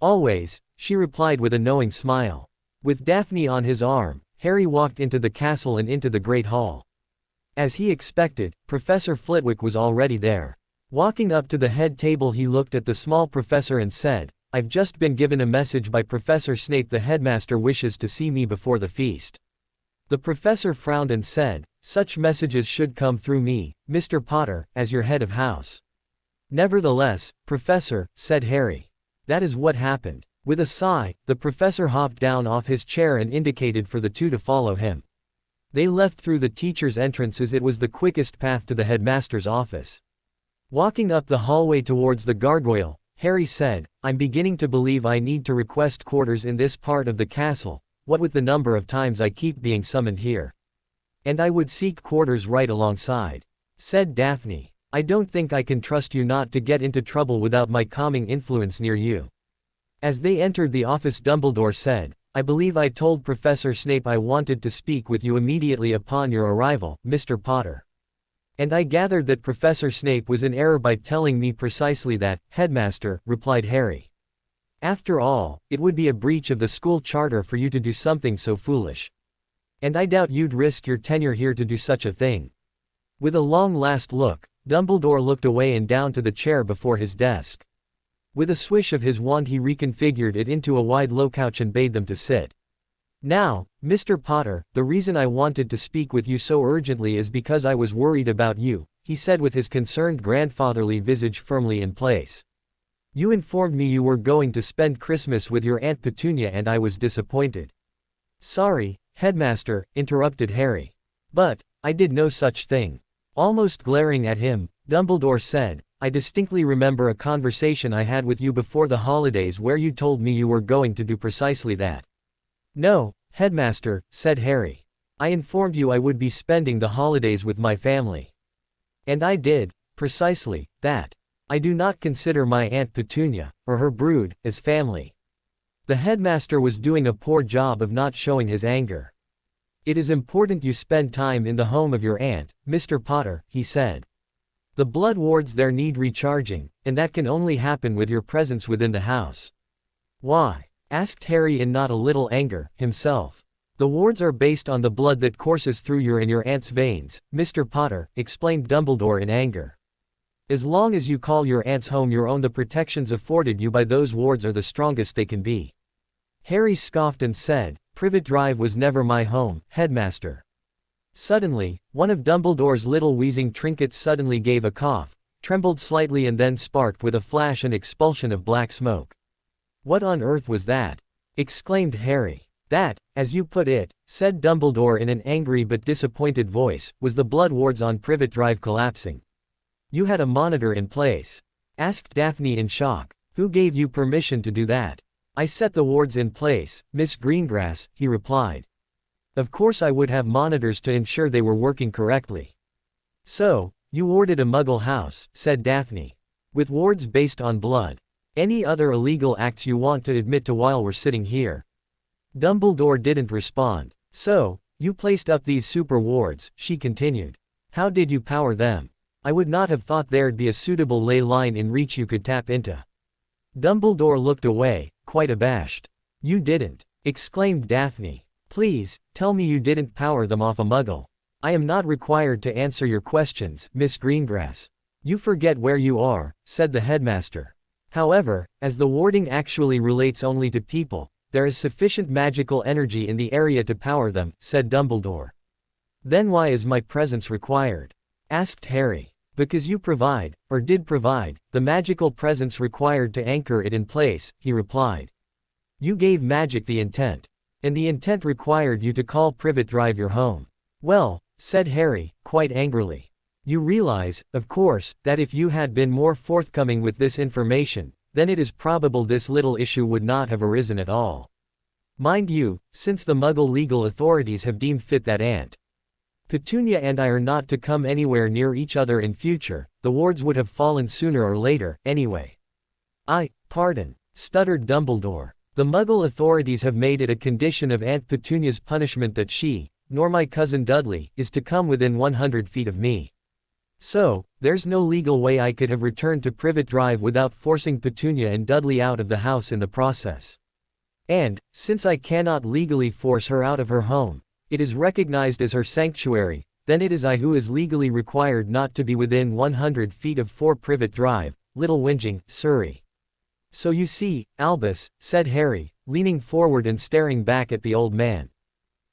"Always," she replied with a knowing smile. With Daphne on his arm, Harry walked into the castle and into the Great Hall. As he expected, Professor Flitwick was already there. Walking up to the head table, he looked at the small professor and said, "I've just been given a message by Professor Snape. The headmaster wishes to see me before the feast." The professor frowned and said, "Such messages should come through me, Mr. Potter, as your head of house." "Nevertheless, Professor," said Harry. "That is what happened." With a sigh, the professor hopped down off his chair and indicated for the two to follow him. They left through the teacher's entrance as it was the quickest path to the headmaster's office. Walking up the hallway towards the gargoyle, Harry said, "I'm beginning to believe I need to request quarters in this part of the castle, what with the number of times I keep being summoned here. And I would seek quarters right alongside," said Daphne. "I don't think I can trust you not to get into trouble without my calming influence near you." As they entered the office, Dumbledore said, "I believe I told Professor Snape I wanted to speak with you immediately upon your arrival, Mr. Potter. And I gathered that Professor Snape was in error by telling me precisely that, Headmaster," replied Harry. "After all, it would be a breach of the school charter for you to do something so foolish. And I doubt you'd risk your tenure here to do such a thing." With a long last look, Dumbledore looked away and down to the chair before his desk. With a swish of his wand he reconfigured it into a wide low couch and bade them to sit. "Now, Mr. Potter, the reason I wanted to speak with you so urgently is because I was worried about you," he said with his concerned grandfatherly visage firmly in place. "You informed me you were going to spend Christmas with your Aunt Petunia and I was disappointed." "Sorry, Headmaster," interrupted Harry. "But, I did no such thing." Almost glaring at him, Dumbledore said, "I distinctly remember a conversation I had with you before the holidays where you told me you were going to do precisely that." "No, Headmaster," said Harry. "I informed you I would be spending the holidays with my family. And I did, precisely, that. I do not consider my Aunt Petunia, or her brood, as family." The headmaster was doing a poor job of not showing his anger. "It is important you spend time in the home of your aunt, Mr. Potter," he said. "The blood wards there need recharging, and that can only happen with your presence within the house." "Why?" asked Harry in not a little anger, himself. "The wards are based on the blood that courses through your and your aunt's veins, Mr. Potter," explained Dumbledore in anger. "As long as you call your aunt's home your own, the protections afforded you by those wards are the strongest they can be." Harry scoffed and said, "Privet Drive was never my home, Headmaster." Suddenly, one of Dumbledore's little wheezing trinkets suddenly gave a cough, trembled slightly and then sparked with a flash and expulsion of black smoke. "What on earth was that?" exclaimed Harry. "That, as you put it," said Dumbledore in an angry but disappointed voice, "was the blood wards on Privet Drive collapsing." "You had a monitor in place?" asked Daphne in shock. "Who gave you permission to do that?" "I set the wards in place, Miss Greengrass," he replied. "Of course I would have monitors to ensure they were working correctly." "So, you warded a Muggle house," said Daphne. "With wards based on blood. Any other illegal acts you want to admit to while we're sitting here?" Dumbledore didn't respond. "So, you placed up these super wards," she continued. "How did you power them? I would not have thought there'd be a suitable ley line in reach you could tap into." Dumbledore looked away, quite abashed. "You didn't," exclaimed Daphne. "Please, tell me you didn't power them off a Muggle. I am not required to answer your questions, Miss Greengrass." "You forget where you are," said the headmaster. "However, as the warding actually relates only to people, there is sufficient magical energy in the area to power them," said Dumbledore. "Then why is my presence required?" asked Harry. "Because you provide, or did provide, the magical presence required to anchor it in place," he replied. "You gave magic the intent. And the intent required you to call Privet Drive your home." "Well," said Harry, quite angrily. "You realize, of course, that if you had been more forthcoming with this information, then it is probable this little issue would not have arisen at all." Mind you, since the Muggle legal authorities have deemed fit that Aunt Petunia and I are not to come anywhere near each other in future, the wards would have fallen sooner or later, anyway. Pardon, stuttered Dumbledore. The Muggle authorities have made it a condition of Aunt Petunia's punishment that she, nor my cousin Dudley, is to come within 100 feet of me. So, there's no legal way I could have returned to Privet Drive without forcing Petunia and Dudley out of the house in the process. And, since I cannot legally force her out of her home, it is recognized as her sanctuary, then it is I who is legally required not to be within 100 feet of 4 Privet Drive, Little Whinging, Surrey. So you see, Albus, said Harry, leaning forward and staring back at the old man.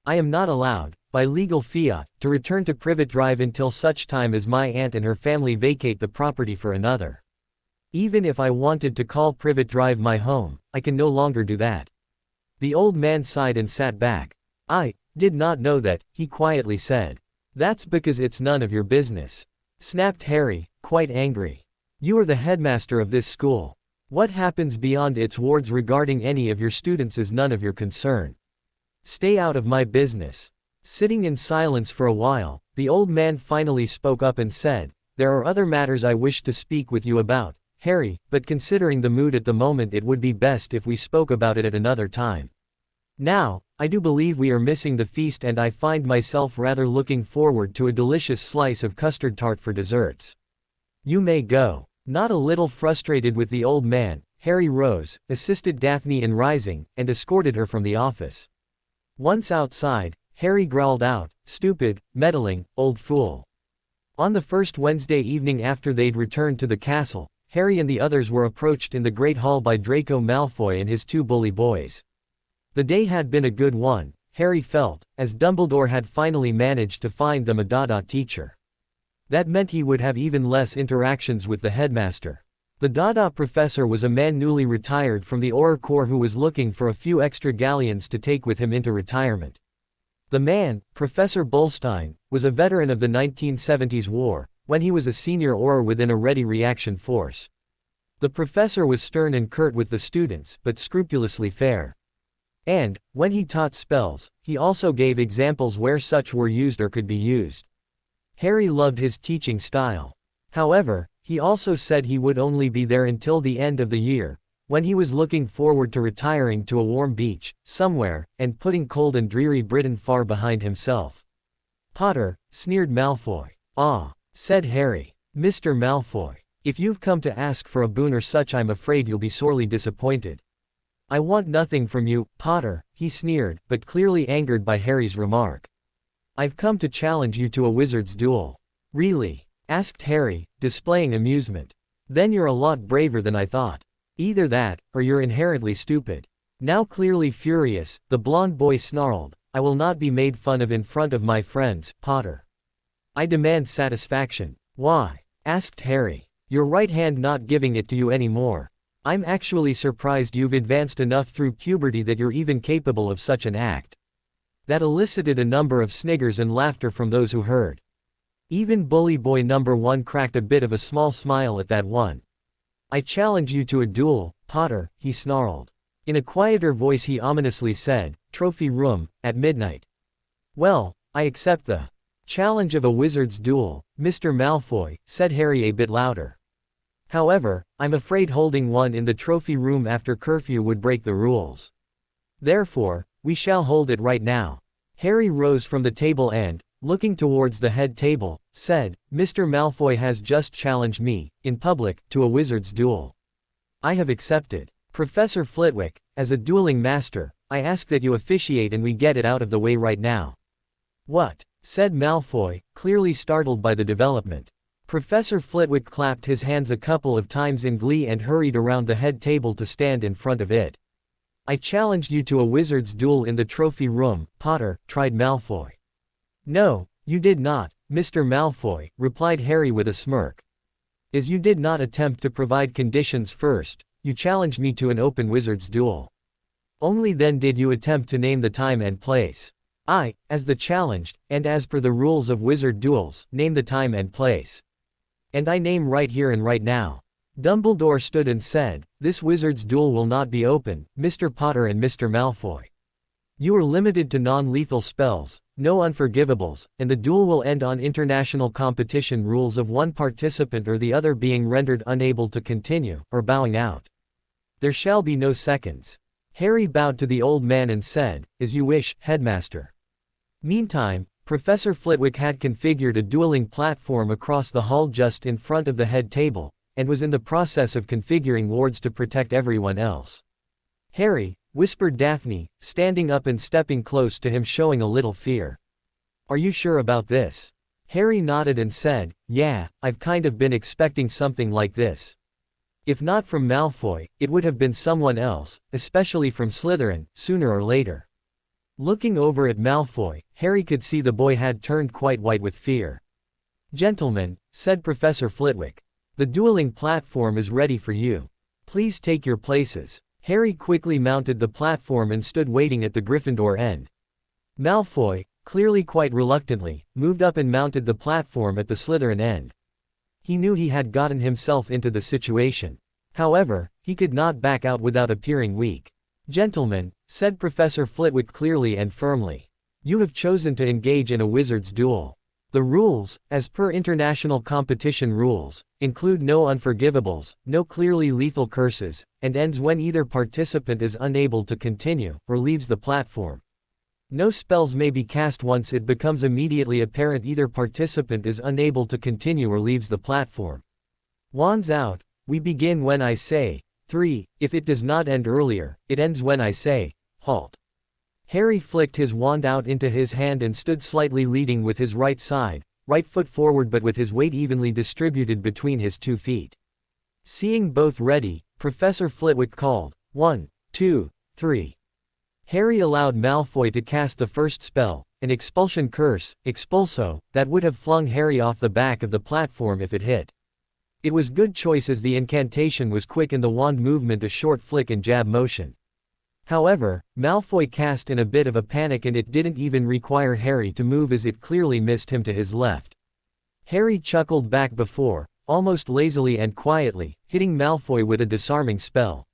I am not allowed, by legal fiat, to return to Privet Drive until such time as my aunt and her family vacate the property for another. Even if I wanted to call Privet Drive my home, I can no longer do that. The old man sighed and sat back. I did not know that, he quietly said. That's because it's none of your business, snapped Harry, quite angry. You are the headmaster of this school. What happens beyond its wards regarding any of your students is none of your concern. Stay out of my business. Sitting in silence for a while, the old man finally spoke up and said, There are other matters I wish to speak with you about, Harry, but considering the mood at the moment it would be best if we spoke about it at another time. Now, I do believe we are missing the feast and I find myself rather looking forward to a delicious slice of custard tart for desserts. You may go. Not a little frustrated with the old man, Harry rose, assisted Daphne in rising, and escorted her from the office. Once outside, Harry growled out, Stupid, meddling, old fool. On the first Wednesday evening after they'd returned to the castle, Harry and the others were approached in the Great Hall by Draco Malfoy and his 2 bully boys. The day had been a good one, Harry felt, as Dumbledore had finally managed to find them a Dada teacher. That meant he would have even less interactions with the headmaster. The Dada professor was a man newly retired from the Auror Corps who was looking for a few extra galleons to take with him into retirement. The man, Professor Bolstein, was a veteran of the 1970s war, when he was a senior Auror within a ready reaction force. The professor was stern and curt with the students, but scrupulously fair. And, when he taught spells, he also gave examples where such were used or could be used. Harry loved his teaching style. However, he also said he would only be there until the end of the year, when he was looking forward to retiring to a warm beach, somewhere, and putting cold and dreary Britain far behind himself. Potter, sneered Malfoy. Ah, said Harry. Mr. Malfoy, if you've come to ask for a boon or such I'm afraid you'll be sorely disappointed. I want nothing from you, Potter, he sneered, but clearly angered by Harry's remark. I've come to challenge you to a wizard's duel. Really? Asked Harry, displaying amusement. Then you're a lot braver than I thought. Either that, or you're inherently stupid. Now clearly furious, the blond boy snarled, I will not be made fun of in front of my friends, Potter. I demand satisfaction. Why? Asked Harry. Your right hand not giving it to you anymore. I'm actually surprised you've advanced enough through puberty that you're even capable of such an act. That elicited a number of sniggers and laughter from those who heard. Even bully boy number 1 cracked a bit of a small smile at that one. I challenge you to a duel, Potter, he snarled. In a quieter voice he ominously said, Trophy room, at midnight. Well, I accept the challenge of a wizard's duel, Mr. Malfoy, said Harry a bit louder. However, I'm afraid holding one in the trophy room after curfew would break the rules. Therefore, we shall hold it right now. Harry rose from the table and, looking towards the head table, said, Mr. Malfoy has just challenged me, in public, to a wizard's duel. I have accepted. Professor Flitwick, as a dueling master, I ask that you officiate and we get it out of the way right now. What? Said Malfoy, clearly startled by the development. Professor Flitwick clapped his hands a couple of times in glee and hurried around the head table to stand in front of it. I challenged you to a wizard's duel in the trophy room, Potter, tried Malfoy. No, you did not, Mr. Malfoy, replied Harry with a smirk. As you did not attempt to provide conditions first, you challenged me to an open wizard's duel. Only then did you attempt to name the time and place. I, as the challenged, and as per the rules of wizard duels, name the time and place. And I name right here and right now. Dumbledore stood and said, This wizard's duel will not be open, Mr. Potter and Mr. Malfoy. You are limited to non-lethal spells, no unforgivables, and the duel will end on international competition rules of one participant or the other being rendered unable to continue, or bowing out. There shall be no seconds. Harry bowed to the old man and said, "As you wish, headmaster." Meantime, Professor Flitwick had configured a dueling platform across the hall just in front of the head table, and was in the process of configuring wards to protect everyone else. "Harry," whispered Daphne, standing up and stepping close to him, showing a little fear. "Are you sure about this?" Harry nodded and said, "Yeah, I've kind of been expecting something like this. If not from Malfoy, it would have been someone else, especially from Slytherin, sooner or later." Looking over at Malfoy, Harry could see the boy had turned quite white with fear. "Gentlemen," said Professor Flitwick, "the dueling platform is ready for you. Please take your places." Harry quickly mounted the platform and stood waiting at the Gryffindor end. Malfoy, clearly quite reluctantly, moved up and mounted the platform at the Slytherin end. He knew he had gotten himself into the situation. However, he could not back out without appearing weak. "Gentlemen," said Professor Flitwick clearly and firmly, "you have chosen to engage in a wizard's duel. The rules, as per international competition rules, include no unforgivables, no clearly lethal curses, and ends when either participant is unable to continue, or leaves the platform. No spells may be cast once it becomes immediately apparent either participant is unable to continue or leaves the platform. Wands out. We begin when I say 3, if it does not end earlier, it ends when I say, halt." Harry flicked his wand out into his hand and stood slightly leading with his right side, right foot forward but with his weight evenly distributed between his 2 feet. Seeing both ready, Professor Flitwick called, 1, 2, 3. Harry allowed Malfoy to cast the first spell, an expulsion curse, expulso, that would have flung Harry off the back of the platform if it hit. It was good choice as the incantation was quick and the wand movement a short flick and jab motion. However, Malfoy cast in a bit of a panic and it didn't even require Harry to move as it clearly missed him to his left. Harry chuckled back before, almost lazily and quietly, hitting Malfoy with a disarming spell.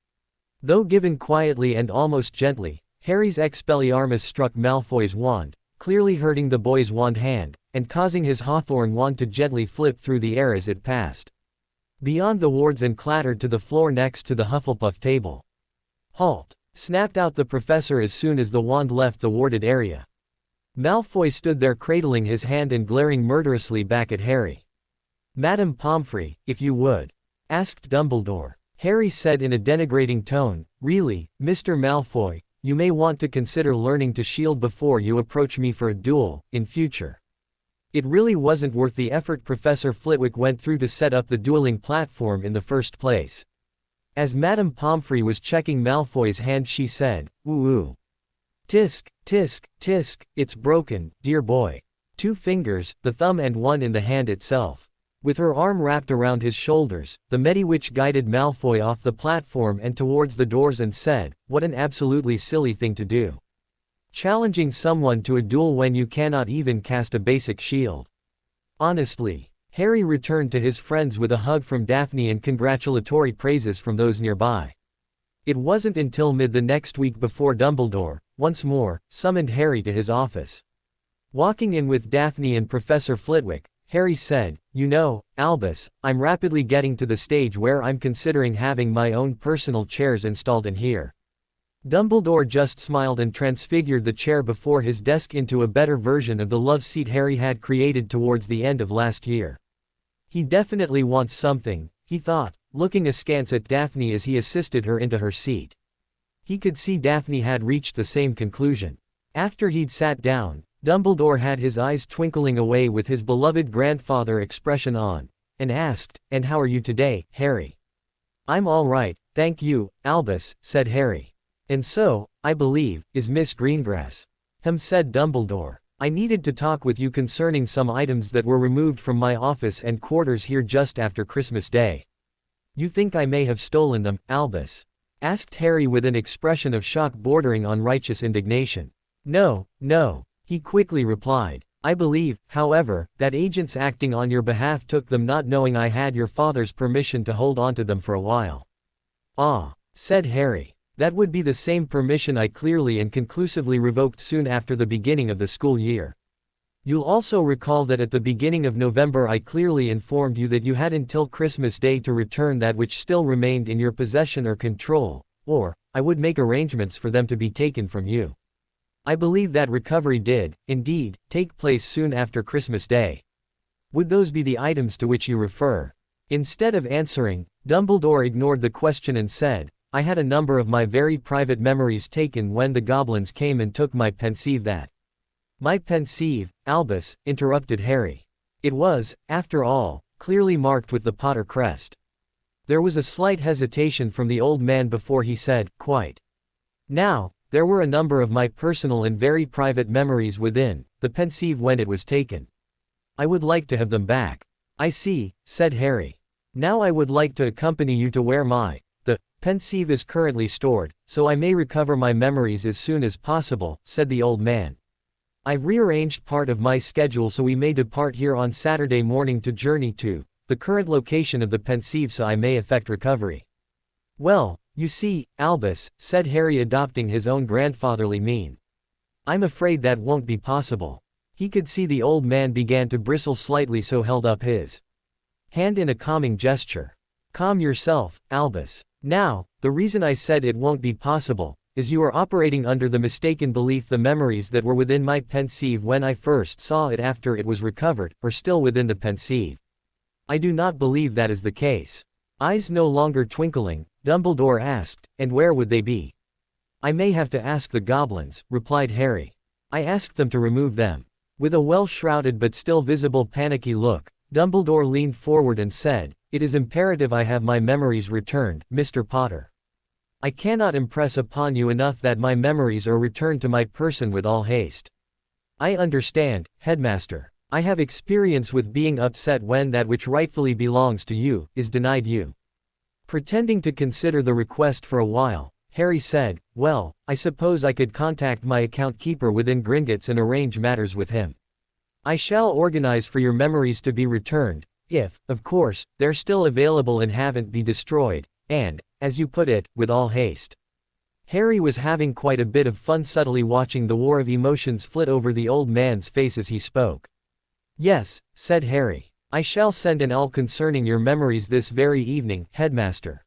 Though given quietly and almost gently, Harry's Expelliarmus struck Malfoy's wand, clearly hurting the boy's wand hand, and causing his Hawthorn wand to gently flip through the air as it passed beyond the wards and clattered to the floor next to the Hufflepuff table. "Halt!" snapped out the professor as soon as the wand left the warded area. Malfoy stood there cradling his hand and glaring murderously back at Harry. "Madame Pomfrey, if you would," asked Dumbledore. Harry said in a denigrating tone, "Really, Mr. Malfoy, you may want to consider learning to shield before you approach me for a duel, in future. It really wasn't worth the effort Professor Flitwick went through to set up the dueling platform in the first place." As Madame Pomfrey was checking Malfoy's hand she said, "Ooh ooh. Tisk, tisk, tisk, it's broken, dear boy." 2 fingers, the thumb and one in the hand itself. With her arm wrapped around his shoulders, the Mediwitch guided Malfoy off the platform and towards the doors and said, "What an absolutely silly thing to do. Challenging someone to a duel when you cannot even cast a basic shield. Honestly." Harry returned to his friends with a hug from Daphne and congratulatory praises from those nearby. It wasn't until mid the next week before Dumbledore, once more, summoned Harry to his office. Walking in with Daphne and Professor Flitwick, Harry said, "You know, Albus, I'm rapidly getting to the stage where I'm considering having my own personal chairs installed in here." Dumbledore just smiled and transfigured the chair before his desk into a better version of the love seat Harry had created towards the end of last year. He definitely wants something, he thought, looking askance at Daphne as he assisted her into her seat. He could see Daphne had reached the same conclusion. After he'd sat down, Dumbledore had his eyes twinkling away with his beloved grandfather expression on, and asked, "And how are you today, Harry?" "I'm all right, thank you, Albus," said Harry. "And so, I believe, is Miss Greengrass." Said Dumbledore. "I needed to talk with you concerning some items that were removed from my office and quarters here just after Christmas Day." "You think I may have stolen them, Albus?" asked Harry with an expression of shock bordering on righteous indignation. "No, no," he quickly replied. "I believe, however, that agents acting on your behalf took them not knowing I had your father's permission to hold onto them for a while." "Ah," said Harry. That would be the same permission I clearly and conclusively revoked soon after the beginning of the school year. You'll also recall that at the beginning of November I clearly informed you that you had until Christmas Day to return that which still remained in your possession or control, or I would make arrangements for them to be taken from you. I believe that recovery did, indeed, take place soon after Christmas Day. Would those be the items to which you refer? Instead of answering, Dumbledore ignored the question and said, I had a number of my very private memories taken when the goblins came and took my pensieve that. My pensieve, Albus, interrupted Harry. It was, after all, clearly marked with the Potter crest. There was a slight hesitation from the old man before he said, quite. Now, there were a number of my personal and very private memories within the pensieve when it was taken. I would like to have them back. I see, said Harry. Now I would like to accompany you to where the pensieve is currently stored, so I may recover my memories as soon as possible, said the old man. I've rearranged part of my schedule so we may depart here on Saturday morning to journey to the current location of the pensieve so I may effect recovery. Well, you see, Albus, said Harry adopting his own grandfatherly mien. I'm afraid that won't be possible. He could see the old man began to bristle slightly, so held up his hand in a calming gesture. Calm yourself, Albus. Now, the reason I said it won't be possible is you are operating under the mistaken belief the memories that were within my pensieve when I first saw it after it was recovered are still within the pensieve. I do not believe that is the case. Eyes no longer twinkling, Dumbledore asked, and where would they be? I may have to ask the goblins, replied Harry. I asked them to remove them. With a well-shrouded but still visible panicky look, Dumbledore leaned forward and said, It is imperative I have my memories returned, Mr. Potter. I cannot impress upon you enough that my memories are returned to my person with all haste. I understand, Headmaster. I have experience with being upset when that which rightfully belongs to you is denied you. Pretending to consider the request for a while, Harry said, Well, I suppose I could contact my account keeper within Gringotts and arrange matters with him. I shall organize for your memories to be returned, if, of course, they're still available and haven't been destroyed, and, as you put it, with all haste. Harry was having quite a bit of fun subtly watching the war of emotions flit over the old man's face as he spoke. Yes, said Harry. I shall send an owl concerning your memories this very evening, Headmaster.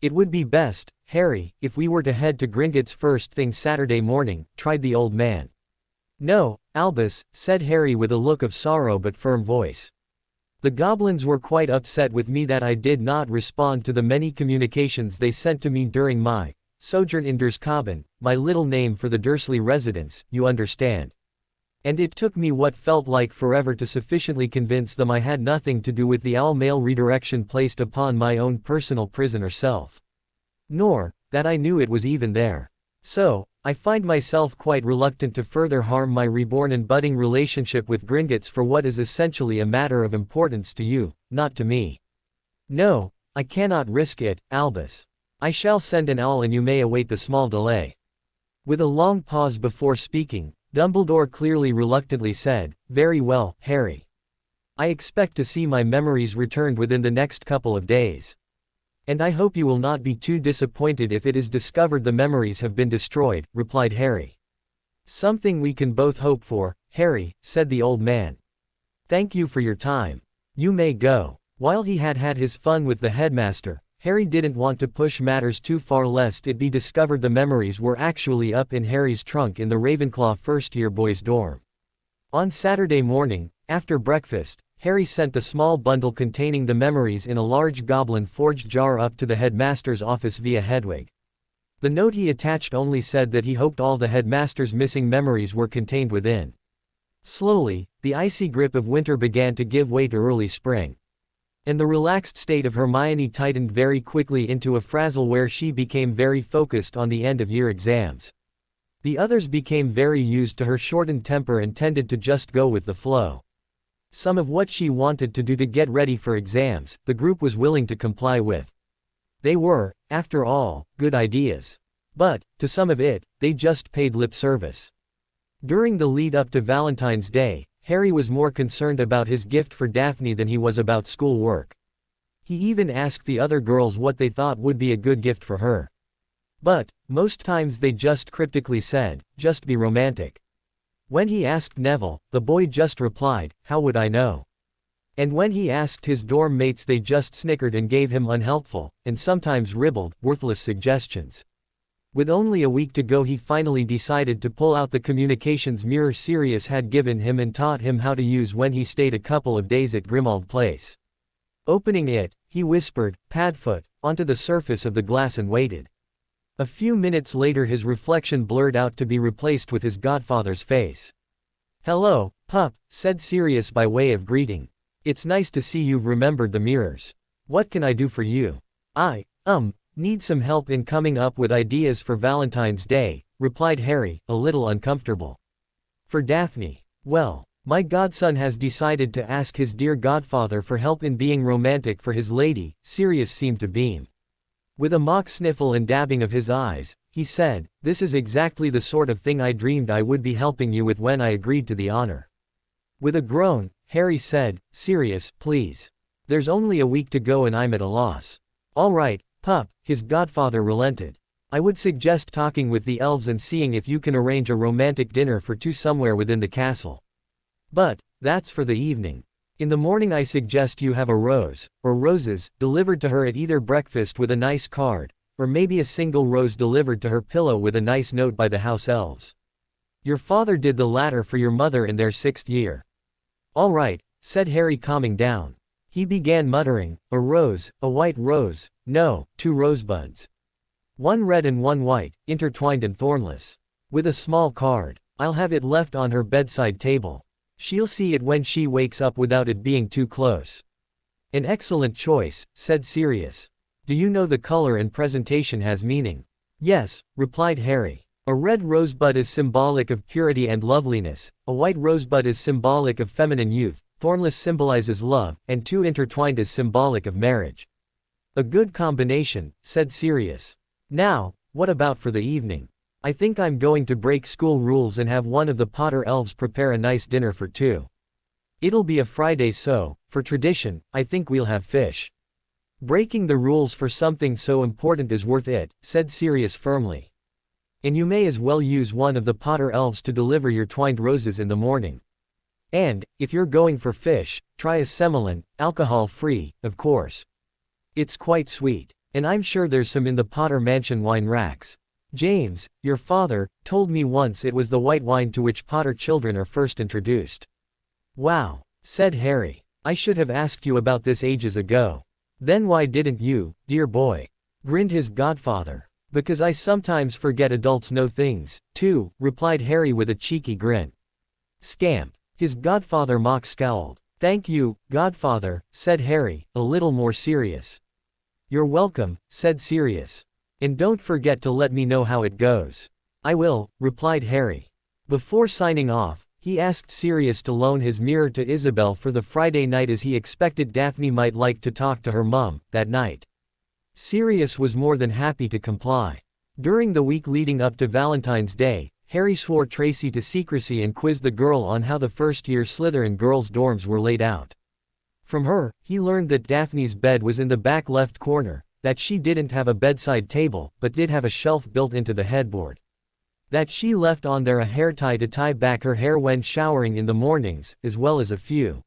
It would be best, Harry, if we were to head to Gringotts first thing Saturday morning, tried the old man. No, Albus, said Harry with a look of sorrow but firm voice. The goblins were quite upset with me that I did not respond to the many communications they sent to me during my sojourn in Durskobbin, my little name for the Dursley residence, you understand. And it took me what felt like forever to sufficiently convince them I had nothing to do with the owl mail redirection placed upon my own personal prisoner self. Nor, that I knew it was even there. So, I find myself quite reluctant to further harm my reborn and budding relationship with Gringotts for what is essentially a matter of importance to you, not to me. No, I cannot risk it, Albus. I shall send an owl and you may await the small delay. With a long pause before speaking, Dumbledore clearly reluctantly said, Very well, Harry. I expect to see my memories returned within the next couple of days. And I hope you will not be too disappointed if it is discovered the memories have been destroyed, replied Harry. Something we can both hope for, Harry, said the old man. Thank you for your time. You may go. While he had had his fun with the headmaster, Harry didn't want to push matters too far lest it be discovered the memories were actually up in Harry's trunk in the Ravenclaw first-year boys' dorm. On Saturday morning, after breakfast, Harry sent the small bundle containing the memories in a large goblin-forged jar up to the headmaster's office via Hedwig. The note he attached only said that he hoped all the headmaster's missing memories were contained within. Slowly, the icy grip of winter began to give way to early spring. And the relaxed state of Hermione tightened very quickly into a frazzle where she became very focused on the end-of-year exams. The others became very used to her shortened temper and tended to just go with the flow. Some of what she wanted to do to get ready for exams, the group was willing to comply with. They were, after all, good ideas. But, to some of it, they just paid lip service. During the lead-up to Valentine's Day, Harry was more concerned about his gift for Daphne than he was about schoolwork. He even asked the other girls what they thought would be a good gift for her. But, most times they just cryptically said, just be romantic. When he asked Neville, the boy just replied, how would I know? And when he asked his dorm mates they just snickered and gave him unhelpful, and sometimes ribald, worthless suggestions. With only a week to go he finally decided to pull out the communications mirror Sirius had given him and taught him how to use when he stayed a couple of days at Grimmauld Place. Opening it, he whispered, Padfoot, onto the surface of the glass and waited. A few minutes later his reflection blurred out to be replaced with his godfather's face. Hello, pup, said Sirius by way of greeting. It's nice to see you've remembered the mirrors. What can I do for you? I need some help in coming up with ideas for Valentine's Day, replied Harry, a little uncomfortable. For Daphne. Well, my godson has decided to ask his dear godfather for help in being romantic for his lady. Sirius seemed to beam. With a mock sniffle and dabbing of his eyes, he said, this is exactly the sort of thing I dreamed I would be helping you with when I agreed to the honor. With a groan, Harry said, Sirius, please. There's only a week to go and I'm at a loss. All right, pup, his godfather relented. I would suggest talking with the elves and seeing if you can arrange a romantic dinner for two somewhere within the castle. But, that's for the evening. In the morning I suggest you have a rose, or roses, delivered to her at either breakfast with a nice card, or maybe a single rose delivered to her pillow with a nice note by the house elves. Your father did the latter for your mother in their 6th year. All right, said Harry calming down. He began muttering, a rose, a white rose, no, 2 rosebuds. One red and one white, intertwined and thornless. With a small card. I'll have it left on her bedside table. She'll see it when she wakes up without it being too close. An excellent choice, said Sirius. Do you know the color and presentation has meaning? Yes, replied Harry. A red rosebud is symbolic of purity and loveliness, a white rosebud is symbolic of feminine youth, thornless symbolizes love, and 2 intertwined is symbolic of marriage. A good combination, said Sirius. Now, what about for the evening? I think I'm going to break school rules and have one of the Potter elves prepare a nice dinner for 2. It'll be a Friday so, for tradition, I think we'll have fish. Breaking the rules for something so important is worth it, said Sirius firmly. And you may as well use one of the Potter elves to deliver your twined roses in the morning. And, if you're going for fish, try a semolina, alcohol-free, of course. It's quite sweet, and I'm sure there's some in the Potter Mansion wine racks. James, your father, told me once it was the white wine to which Potter children are first introduced. Wow, said Harry. I should have asked you about this ages ago. Then why didn't you, dear boy? Grinned his godfather. Because I sometimes forget adults know things, too, replied Harry with a cheeky grin. Scamp. His godfather mock scowled. Thank you, godfather, said Harry, a little more serious. You're welcome, said Sirius. And don't forget to let me know how it goes. I will, replied Harry. Before signing off, he asked Sirius to loan his mirror to Isabel for the Friday night as he expected Daphne might like to talk to her mum that night. Sirius was more than happy to comply. During the week leading up to Valentine's Day, Harry swore Tracy to secrecy and quizzed the girl on how the first-year Slytherin girls' dorms were laid out. From her, he learned that Daphne's bed was in the back left corner, that she didn't have a bedside table, but did have a shelf built into the headboard. That she left on there a hair tie to tie back her hair when showering in the mornings, as well as a few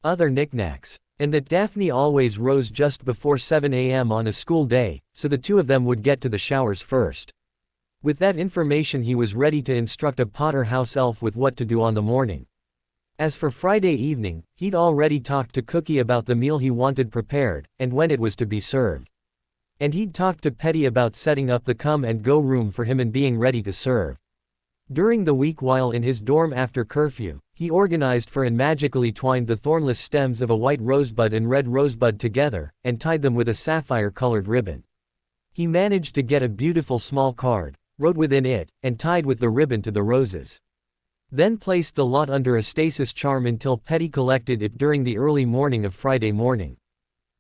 other knickknacks. And that Daphne always rose just before 7 a.m. on a school day, so the 2 of them would get to the showers first. With that information he was ready to instruct a Potter house elf with what to do on the morning. As for Friday evening, he'd already talked to Cookie about the meal he wanted prepared, and when it was to be served. And he'd talked to Petty about setting up the come-and-go room for him and being ready to serve. During the week while in his dorm after curfew, he organized for and magically twined the thornless stems of a white rosebud and red rosebud together, and tied them with a sapphire-colored ribbon. He managed to get a beautiful small card, wrote within it, and tied with the ribbon to the roses. Then placed the lot under a stasis charm until Petty collected it during the early morning of Friday morning.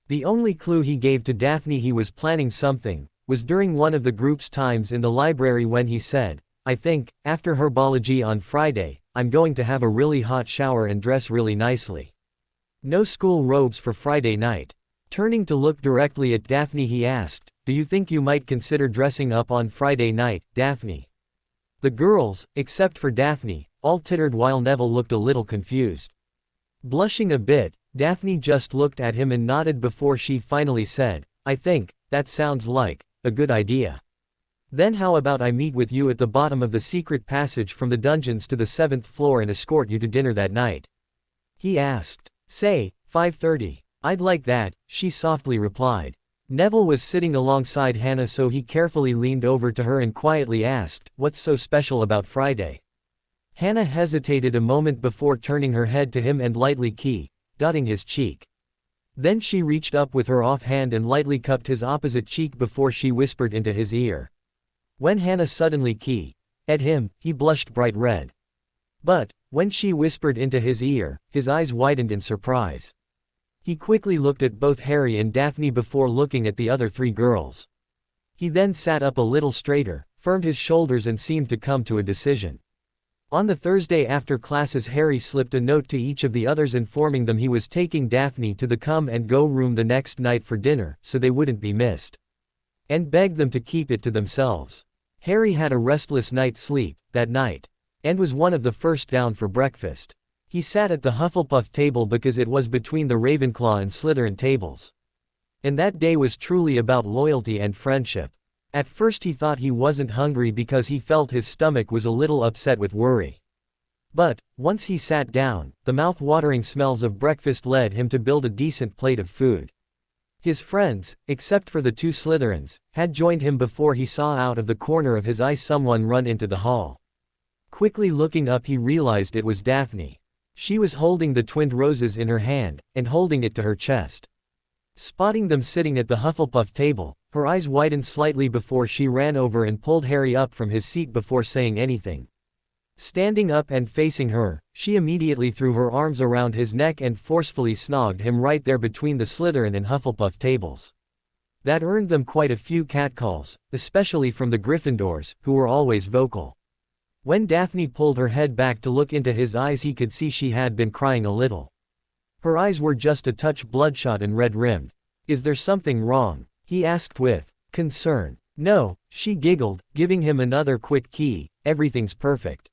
The only clue he gave to Daphne he was planning something, was during one of the group's times in the library when he said, I think, after herbology on Friday, I'm going to have a really hot shower and dress really nicely. No school robes for Friday night. Turning to look directly at Daphne he asked, do you think you might consider dressing up on Friday night, Daphne?" The girls, except for Daphne, all tittered while Neville looked a little confused. Blushing a bit, Daphne just looked at him and nodded before she finally said, "I think that sounds like a good idea. Then how about I meet with you at the bottom of the secret passage from the dungeons to the 7th floor and escort you to dinner that night?" he asked. "Say, 5:30. I'd like that," she softly replied. Neville was sitting alongside Hannah, so he carefully leaned over to her and quietly asked, "What's so special about Friday?" Hannah hesitated a moment before turning her head to him and lightly dotting his cheek. Then she reached up with her off hand and lightly cupped his opposite cheek before she whispered into his ear. When Hannah suddenly at him, he blushed bright red. But, when she whispered into his ear, his eyes widened in surprise. He quickly looked at both Harry and Daphne before looking at the other three girls. He then sat up a little straighter, firmed his shoulders and seemed to come to a decision. On the Thursday after classes, Harry slipped a note to each of the others informing them he was taking Daphne to the come and go room the next night for dinner, so they wouldn't be missed. And begged them to keep it to themselves. Harry had a restless night's sleep that night, and was one of the first down for breakfast. He sat at the Hufflepuff table because it was between the Ravenclaw and Slytherin tables. And that day was truly about loyalty and friendship. At first he thought he wasn't hungry because he felt his stomach was a little upset with worry. But, once he sat down, the mouth-watering smells of breakfast led him to build a decent plate of food. His friends, except for the two Slytherins, had joined him before he saw out of the corner of his eye someone run into the hall. Quickly looking up, he realized it was Daphne. She was holding the twinned roses in her hand, and holding it to her chest. Spotting them sitting at the Hufflepuff table, her eyes widened slightly before she ran over and pulled Harry up from his seat before saying anything. Standing up and facing her, she immediately threw her arms around his neck and forcefully snogged him right there between the Slytherin and Hufflepuff tables. That earned them quite a few catcalls, especially from the Gryffindors, who were always vocal. When Daphne pulled her head back to look into his eyes, he could see she had been crying a little. Her eyes were just a touch bloodshot and red-rimmed. "Is there something wrong?" he asked with concern. "No," she giggled, giving him another quick "Everything's perfect."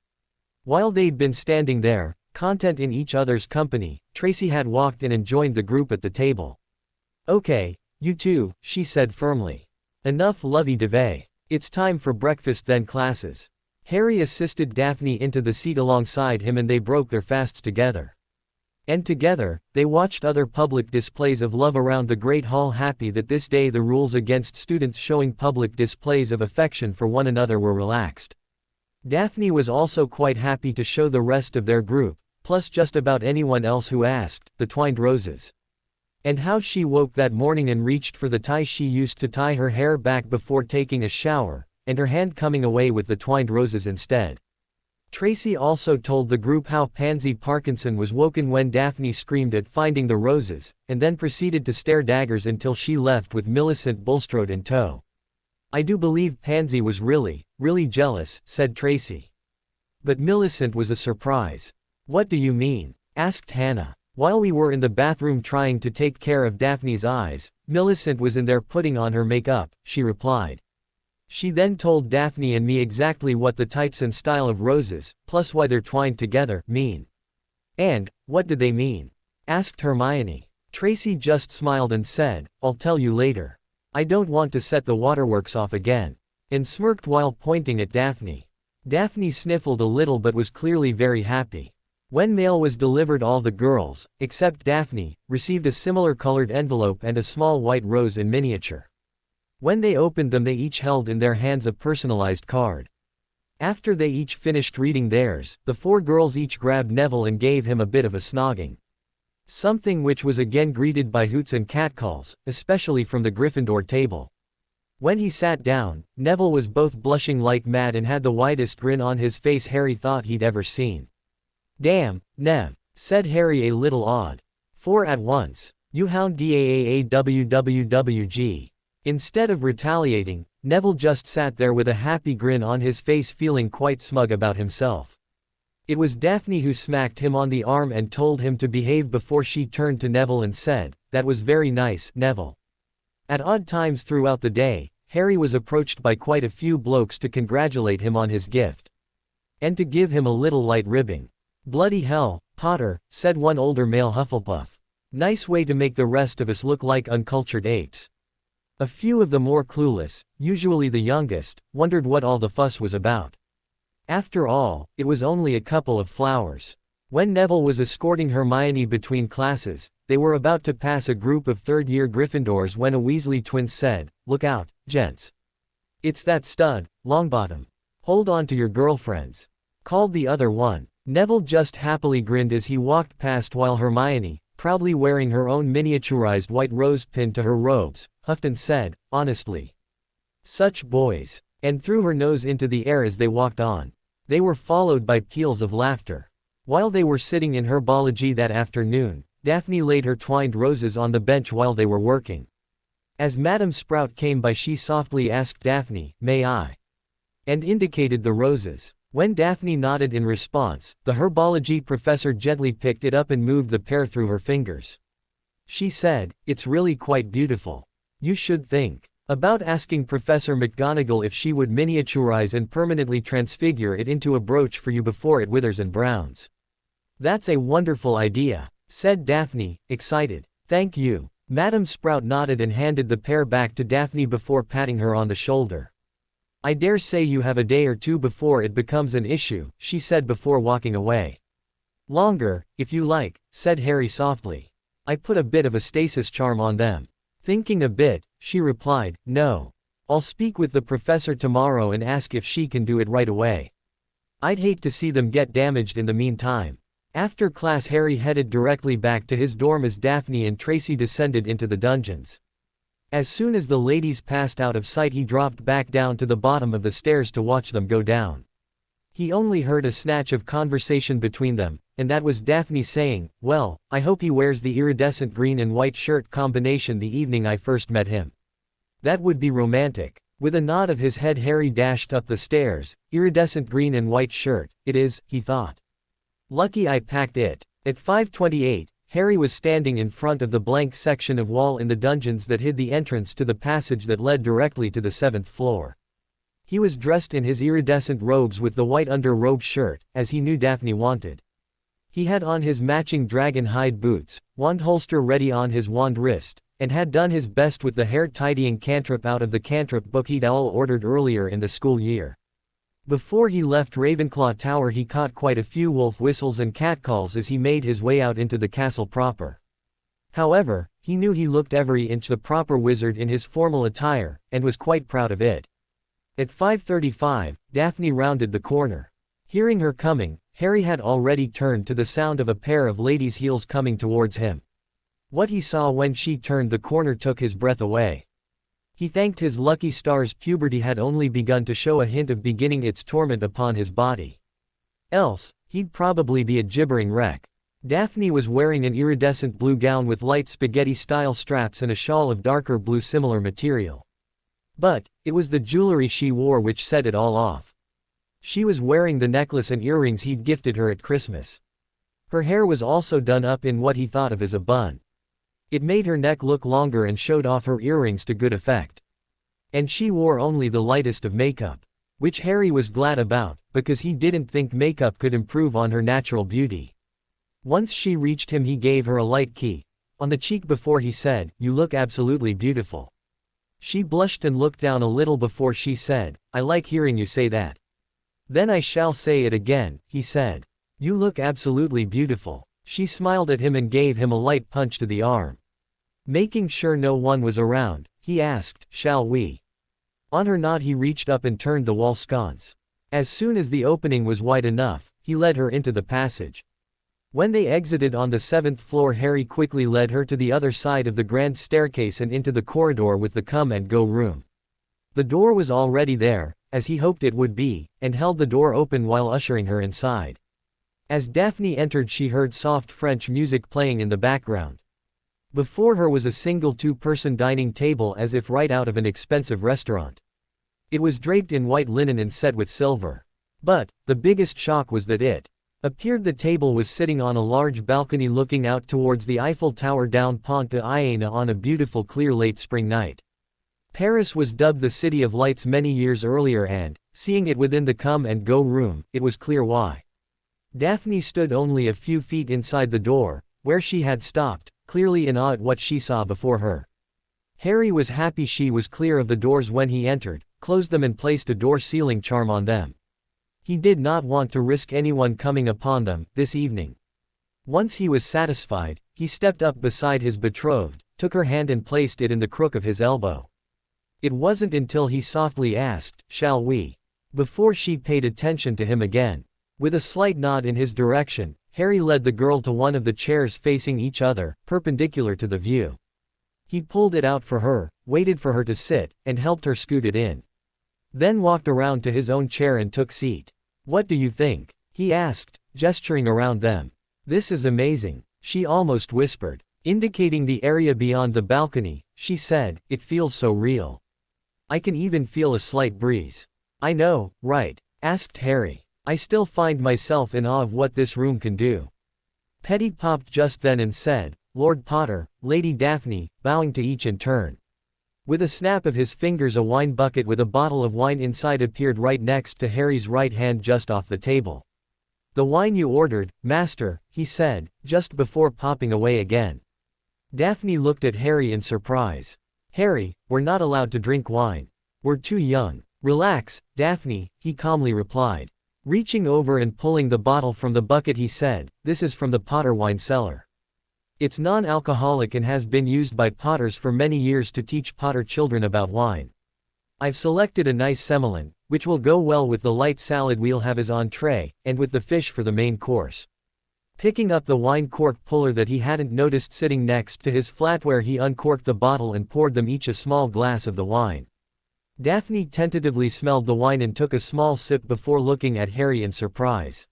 While they'd been standing there, content in each other's company, Tracy had walked in and joined the group at the table. "Okay, you two," she said firmly. "Enough lovey-dovey. It's time for breakfast then, classes." Harry assisted Daphne into the seat alongside him and they broke their fasts together. And together, they watched other public displays of love around the Great Hall, happy that this day the rules against students showing public displays of affection for one another were relaxed. Daphne was also quite happy to show the rest of their group, plus just about anyone else who asked, the twined roses. And how she woke that morning and reached for the tie she used to tie her hair back before taking a shower, and her hand coming away with the twined roses instead. Tracy also told the group how Pansy Parkinson was woken when Daphne screamed at finding the roses, and then proceeded to stare daggers until she left with Millicent Bulstrode in tow. "I do believe Pansy was really jealous," said Tracy. But Millicent was a surprise. "What do you mean?" asked Hannah. "While we were in the bathroom trying to take care of Daphne's eyes, Millicent was in there putting on her makeup," she replied. She then told Daphne and me exactly what the types and style of roses, plus why they're twined together, mean." "And, what do they mean?" asked Hermione. Tracy just smiled and said, "I'll tell you later. I don't want to set the waterworks off again," and smirked while pointing at Daphne. Daphne sniffled a little but was clearly very happy. When mail was delivered, all the girls, except Daphne, received a similar colored envelope and a small white rose in miniature. When they opened them, they each held in their hands a personalized card. After they each finished reading theirs, the four girls each grabbed Neville and gave him a bit of a snogging. Something which was again greeted by hoots and catcalls, especially from the Gryffindor table. When he sat down, Neville was both blushing like mad and had the widest grin on his face Harry thought he'd ever seen. "Damn, Nev," said Harry, a little awed. "Four at once. You hound daawwwg." Instead of retaliating, Neville just sat there with a happy grin on his face, feeling quite smug about himself. It was Daphne who smacked him on the arm and told him to behave before she turned to Neville and said, "That was very nice, Neville." At odd times throughout the day, Harry was approached by quite a few blokes to congratulate him on his gift. And to give him a little light ribbing. "Bloody hell, Potter," said one older male Hufflepuff. "Nice way to make the rest of us look like uncultured apes." A few of the more clueless, usually the youngest, wondered what all the fuss was about. After all, it was only a couple of flowers. When Neville was escorting Hermione between classes, they were about to pass a group of third-year Gryffindors when a Weasley twin said, "Look out, gents. It's that stud, Longbottom. Hold on to your girlfriends," called the other one. Neville just happily grinned as he walked past while Hermione, proudly wearing her own miniaturized white rose pin to her robes, huffed and said, "Honestly. Such boys," and threw her nose into the air as they walked on. They were followed by peals of laughter. While they were sitting in herbology that afternoon, Daphne laid her twined roses on the bench while they were working. As Madame Sprout came by, she softly asked Daphne, "May I?" and indicated the roses. When Daphne nodded in response, the herbology professor gently picked it up and moved the pair through her fingers. She said, "It's really quite beautiful. You should think about asking Professor McGonagall if she would miniaturize and permanently transfigure it into a brooch for you before it withers and browns." "That's a wonderful idea," said Daphne, excited. "Thank you." Madame Sprout nodded and handed the pair back to Daphne before patting her on the shoulder. "I dare say you have a day or two before it becomes an issue," she said before walking away. "Longer, if you like," said Harry softly. "I put a bit of a stasis charm on them." Thinking a bit, she replied, "No. I'll speak with the professor tomorrow and ask if she can do it right away. I'd hate to see them get damaged in the meantime." After class, Harry headed directly back to his dorm as Daphne and Tracy descended into the dungeons. As soon as the ladies passed out of sight, he dropped back down to the bottom of the stairs to watch them go down. He only heard a snatch of conversation between them, and that was Daphne saying, "Well, I hope he wears the iridescent green and white shirt combination the evening I first met him. That would be romantic." With a nod of his head, Harry dashed up the stairs. "Iridescent green and white shirt, it is," he thought. "Lucky I packed it." At 5:28, Harry was standing in front of the blank section of wall in the dungeons that hid the entrance to the passage that led directly to the 7th floor. He was dressed in his iridescent robes with the white under-robe shirt, as he knew Daphne wanted. He had on his matching dragon hide boots, wand holster ready on his wand wrist, and had done his best with the hair tidying cantrip out of the cantrip book he'd all ordered earlier in the school year. Before he left Ravenclaw Tower, he caught quite a few wolf whistles and catcalls as he made his way out into the castle proper. However, he knew he looked every inch the proper wizard in his formal attire, and was quite proud of it. At 5:35, Daphne rounded the corner. Hearing her coming, Harry had already turned to the sound of a pair of ladies' heels coming towards him. What he saw when she turned the corner took his breath away. He thanked his lucky stars puberty had only begun to show a hint of beginning its torment upon his body. Else, he'd probably be a gibbering wreck. Daphne was wearing an iridescent blue gown with light spaghetti-style straps and a shawl of darker blue similar material. But, it was the jewelry she wore which set it all off. She was wearing the necklace and earrings he'd gifted her at Christmas. Her hair was also done up in what he thought of as a bun. It made her neck look longer and showed off her earrings to good effect. And she wore only the lightest of makeup. Which Harry was glad about, because he didn't think makeup could improve on her natural beauty. Once she reached him, he gave her a light kiss on the cheek before he said, "You look absolutely beautiful." She blushed and looked down a little before she said, "I like hearing you say that." "Then I shall say it again," he said. "You look absolutely beautiful." She smiled at him and gave him a light punch to the arm. Making sure no one was around, he asked, "Shall we?" On her nod, he reached up and turned the wall sconce. As soon as the opening was wide enough, he led her into the passage. When they exited on the 7th floor, Harry quickly led her to the other side of the grand staircase and into the corridor with the come-and-go room. The door was already there, as he hoped it would be, and held the door open while ushering her inside. As Daphne entered, she heard soft French music playing in the background. Before her was a single two-person dining table, as if right out of an expensive restaurant. It was draped in white linen and set with silver. But, the biggest shock was that it Appeared the table was sitting on a large balcony looking out towards the Eiffel Tower down Pont de Iéna on a beautiful clear late spring night. Paris was dubbed the City of Lights many years earlier and, seeing it within the come-and-go room, it was clear why. Daphne stood only a few feet inside the door, where she had stopped, clearly in awe at what she saw before her. Harry was happy she was clear of the doors when he entered, closed them and placed a door sealing charm on them. He did not want to risk anyone coming upon them, this evening. Once he was satisfied, he stepped up beside his betrothed, took her hand and placed it in the crook of his elbow. It wasn't until he softly asked, "Shall we?" before she paid attention to him again. With a slight nod in his direction, Harry led the girl to one of the chairs facing each other, perpendicular to the view. He pulled it out for her, waited for her to sit, and helped her scoot it in. Then walked around to his own chair and took seat. "What do you think?" he asked, gesturing around them. "This is amazing," she almost whispered. Indicating the area beyond the balcony, she said, "It feels so real. I can even feel a slight breeze." "I know, right?" asked Harry. "I still find myself in awe of what this room can do." Petty popped just then and said, "Lord Potter, Lady Daphne," bowing to each in turn. With a snap of his fingers, a wine bucket with a bottle of wine inside appeared right next to Harry's right hand just off the table. "The wine you ordered, master," he said, just before popping away again. Daphne looked at Harry in surprise. "Harry, we're not allowed to drink wine. We're too young." "Relax, Daphne," he calmly replied. Reaching over and pulling the bottle from the bucket, he said, "This is from the Potter wine cellar. It's non-alcoholic and has been used by Potters for many years to teach Potter children about wine. I've selected a nice semolina, which will go well with the light salad we'll have as entree, and with the fish for the main course." Picking up the wine cork puller that he hadn't noticed sitting next to his flatware, he uncorked the bottle and poured them each a small glass of the wine. Daphne tentatively smelled the wine and took a small sip before looking at Harry in surprise.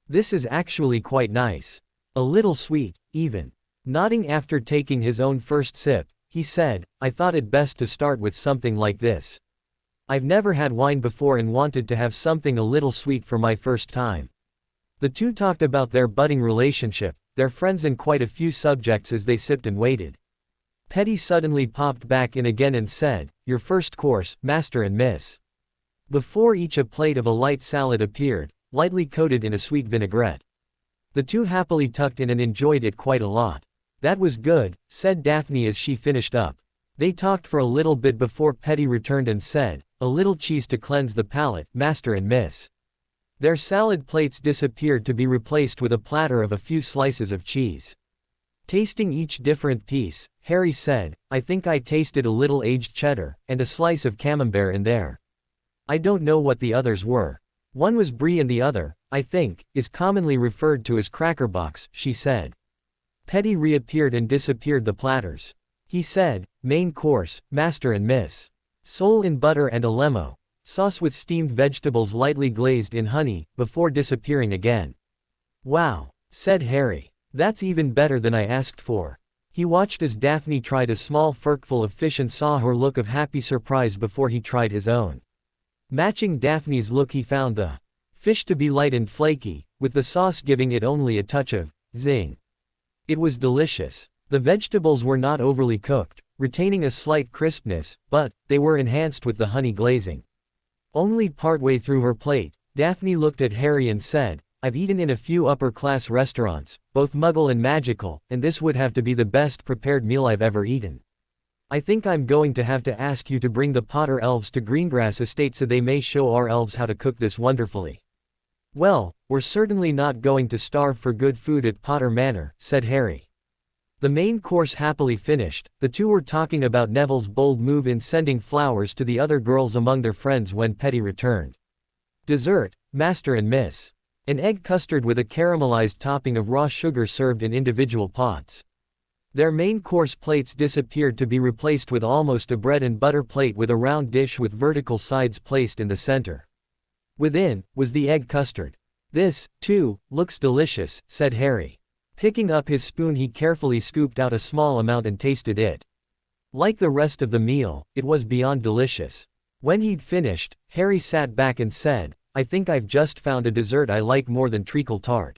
"This is actually quite nice. A little sweet, even." Nodding after taking his own first sip, he said, "I thought it best to start with something like this. I've never had wine before and wanted to have something a little sweet for my first time." The two talked about their budding relationship, their friends and quite a few subjects as they sipped and waited. Petty suddenly popped back in again and said, "Your first course, Master and Miss." Before each a plate of a light salad appeared, lightly coated in a sweet vinaigrette. The two happily tucked in and enjoyed it quite a lot. "That was good," said Daphne as she finished up. They talked for a little bit before Petty returned and said, "A little cheese to cleanse the palate, Master and Miss." Their salad plates disappeared to be replaced with a platter of a few slices of cheese. Tasting each different piece, Harry said, "I think I tasted a little aged cheddar, and a slice of camembert in there. I don't know what the others were. One was brie and the other, I think, is commonly referred to as crackerbox," she said. Petty reappeared and disappeared the platters. He said, "Main course, Master and Miss. Sole in butter and a lemo. Sauce with steamed vegetables lightly glazed in honey," before disappearing again. "Wow," said Harry. "That's even better than I asked for." He watched as Daphne tried a small forkful of fish and saw her look of happy surprise before he tried his own. Matching Daphne's look, he found the fish to be light and flaky, with the sauce giving it only a touch of zing. It was delicious. The vegetables were not overly cooked, retaining a slight crispness, but they were enhanced with the honey glazing. Only partway through her plate, Daphne looked at Harry and said, "I've eaten in a few upper-class restaurants, both muggle and magical, and this would have to be the best prepared meal I've ever eaten. I think I'm going to have to ask you to bring the Potter elves to Greengrass Estate so they may show our elves how to cook this wonderfully." "Well, we're certainly not going to starve for good food at Potter Manor," said Harry. The main course happily finished, the two were talking about Neville's bold move in sending flowers to the other girls among their friends when Petty returned. "Dessert, Master and Miss." An egg custard with a caramelized topping of raw sugar served in individual pots. Their main course plates disappeared to be replaced with almost a bread and butter plate with a round dish with vertical sides placed in the center. Within, was the egg custard. "This, too, looks delicious," said Harry. Picking up his spoon, he carefully scooped out a small amount and tasted it. Like the rest of the meal, it was beyond delicious. When he'd finished, Harry sat back and said, I think I've just found a dessert I like more than treacle tart.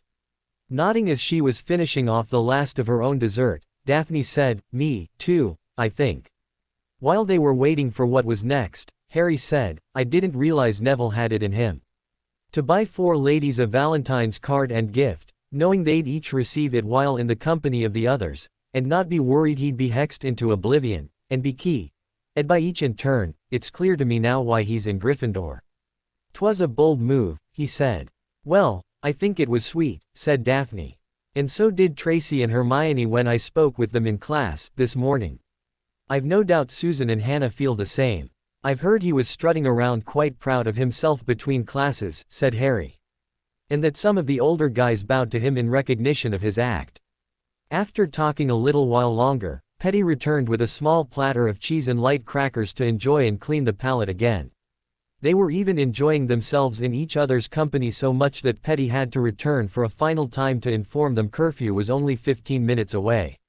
Nodding as she was finishing off the last of her own dessert, Daphne said, me, too, I think. While they were waiting for what was next, Harry said, I didn't realize Neville had it in him to buy 4 ladies a Valentine's card and gift, knowing they'd each receive it while in the company of the others, and not be worried he'd be hexed into oblivion, and be keyed by each in turn. It's clear to me now why he's in Gryffindor. 'Twas a bold move, he said. Well, I think it was sweet, said Daphne. And so did Tracy and Hermione when I spoke with them in class this morning. I've no doubt Susan and Hannah feel the same. I've heard he was strutting around quite proud of himself between classes, said Harry. And that some of the older guys bowed to him in recognition of his act. After talking a little while longer, Petty returned with a small platter of cheese and light crackers to enjoy and clean the palate again. They were even enjoying themselves in each other's company so much that Petty had to return for a final time to inform them curfew was only 15 minutes away.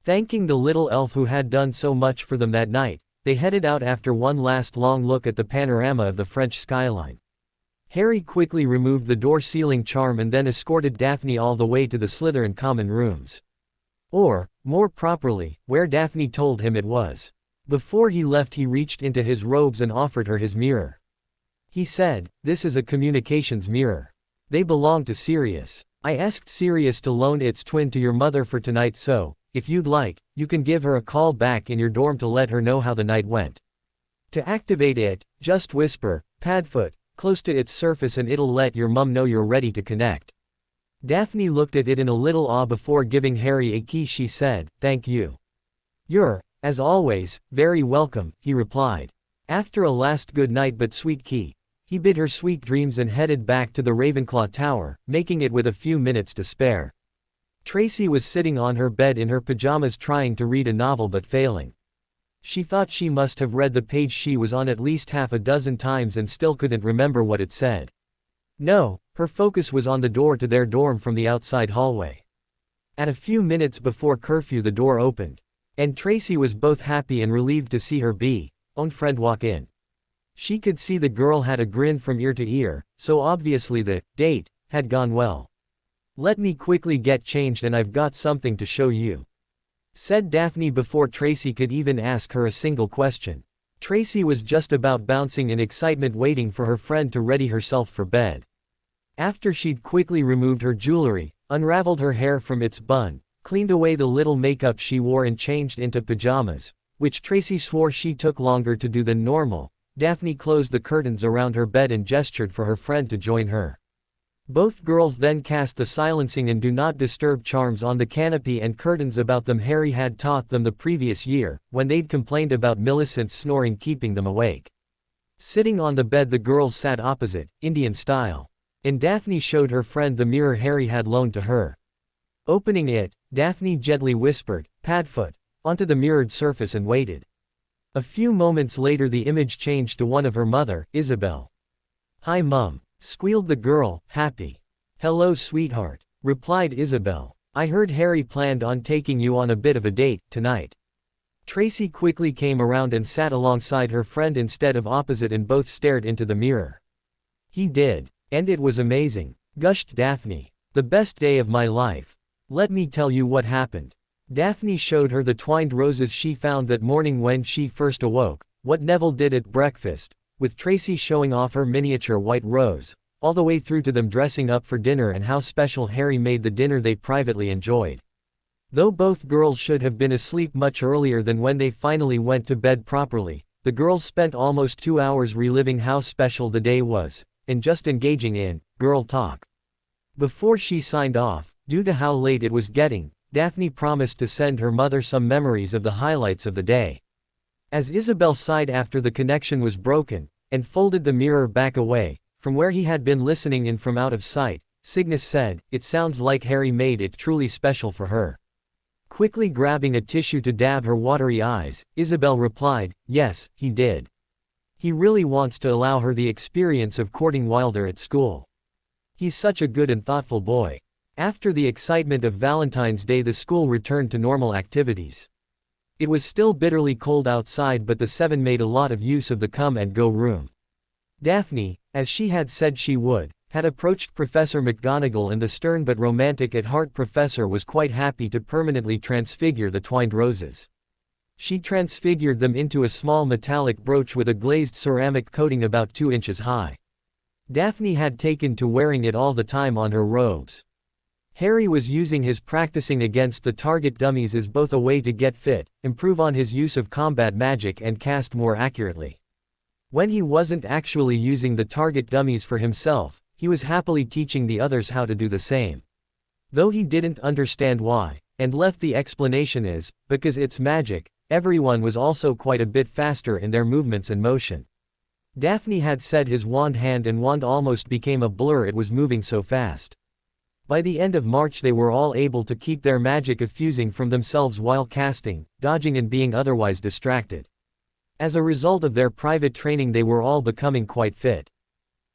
Thanking the little elf who had done so much for them that night, they headed out after one last long look at the panorama of the French skyline. Harry quickly removed the door sealing charm and then escorted Daphne all the way to the Slytherin common rooms. Or, more properly, where Daphne told him it was. Before he left he reached into his robes and offered her his mirror. He said, this is a communications mirror. They belong to Sirius. I asked Sirius to loan its twin to your mother for tonight so, if you'd like, you can give her a call back in your dorm to let her know how the night went. To activate it, just whisper, Padfoot, close to its surface and it'll let your mum know you're ready to connect. Daphne looked at it in a little awe before giving Harry a key. She said, thank you. You're, as always, very welcome, he replied. After a last good night but sweet key, he bid her sweet dreams and headed back to the Ravenclaw Tower, making it with a few minutes to spare. Tracy was sitting on her bed in her pajamas trying to read a novel but failing. She thought she must have read the page she was on at least half a dozen times and still couldn't remember what it said. No, her focus was on the door to their dorm from the outside hallway. At a few minutes before curfew the door opened. And Tracy was both happy and relieved to see her own friend walk in. She could see the girl had a grin from ear to ear, so obviously the date had gone well. Let me quickly get changed and I've got something to show you, said Daphne before Tracy could even ask her a single question. Tracy was just about bouncing in excitement waiting for her friend to ready herself for bed. After she'd quickly removed her jewelry, unraveled her hair from its bun, cleaned away the little makeup she wore and changed into pajamas, which Tracy swore she took longer to do than normal, Daphne closed the curtains around her bed and gestured for her friend to join her. Both girls then cast the silencing and do not disturb charms on the canopy and curtains about them Harry had taught them the previous year, when they'd complained about Millicent's snoring keeping them awake. Sitting on the bed the girls sat opposite, Indian style. And Daphne showed her friend the mirror Harry had loaned to her. Opening it, Daphne gently whispered, Padfoot, onto the mirrored surface and waited. A few moments later the image changed to one of her mother, Isabel. Hi Mum, squealed the girl, happy. Hello sweetheart, replied Isabel. I heard Harry planned on taking you on a bit of a date, tonight. Tracy quickly came around and sat alongside her friend instead of opposite and both stared into the mirror. He did. And it was amazing, gushed Daphne. The best day of my life. Let me tell you what happened. Daphne showed her the twined roses she found that morning when she first awoke, what Neville did at breakfast, with Tracy showing off her miniature white rose, all the way through to them dressing up for dinner and how special Harry made the dinner they privately enjoyed. Though both girls should have been asleep much earlier than when they finally went to bed properly, the girls spent almost 2 hours reliving how special the day was, and just engaging in girl talk. Before she signed off, due to how late it was getting, Daphne promised to send her mother some memories of the highlights of the day. As Isabel sighed after the connection was broken, and folded the mirror back away, from where he had been listening in from out of sight, Cygnus said, it sounds like Harry made it truly special for her. Quickly grabbing a tissue to dab her watery eyes, Isabel replied, yes, he did. He really wants to allow her the experience of courting Wilder at school. He's such a good and thoughtful boy. After the excitement of Valentine's Day the school returned to normal activities. It was still bitterly cold outside but the 7 made a lot of use of the come and go room. Daphne, as she had said she would, had approached Professor McGonagall, and the stern but romantic at heart professor was quite happy to permanently transfigure the twined roses. She transfigured them into a small metallic brooch with a glazed ceramic coating about 2 inches high. Daphne had taken to wearing it all the time on her robes. Harry was using his practicing against the target dummies as both a way to get fit, improve on his use of combat magic, and cast more accurately. When he wasn't actually using the target dummies for himself, he was happily teaching the others how to do the same. Though he didn't understand why, and left the explanation is, because it's magic, everyone was also quite a bit faster in their movements and motion. Daphne had said his wand hand and wand almost became a blur, it was moving so fast. By the end of March they were all able to keep their magic effusing from themselves while casting, dodging and being otherwise distracted. As a result of their private training they were all becoming quite fit.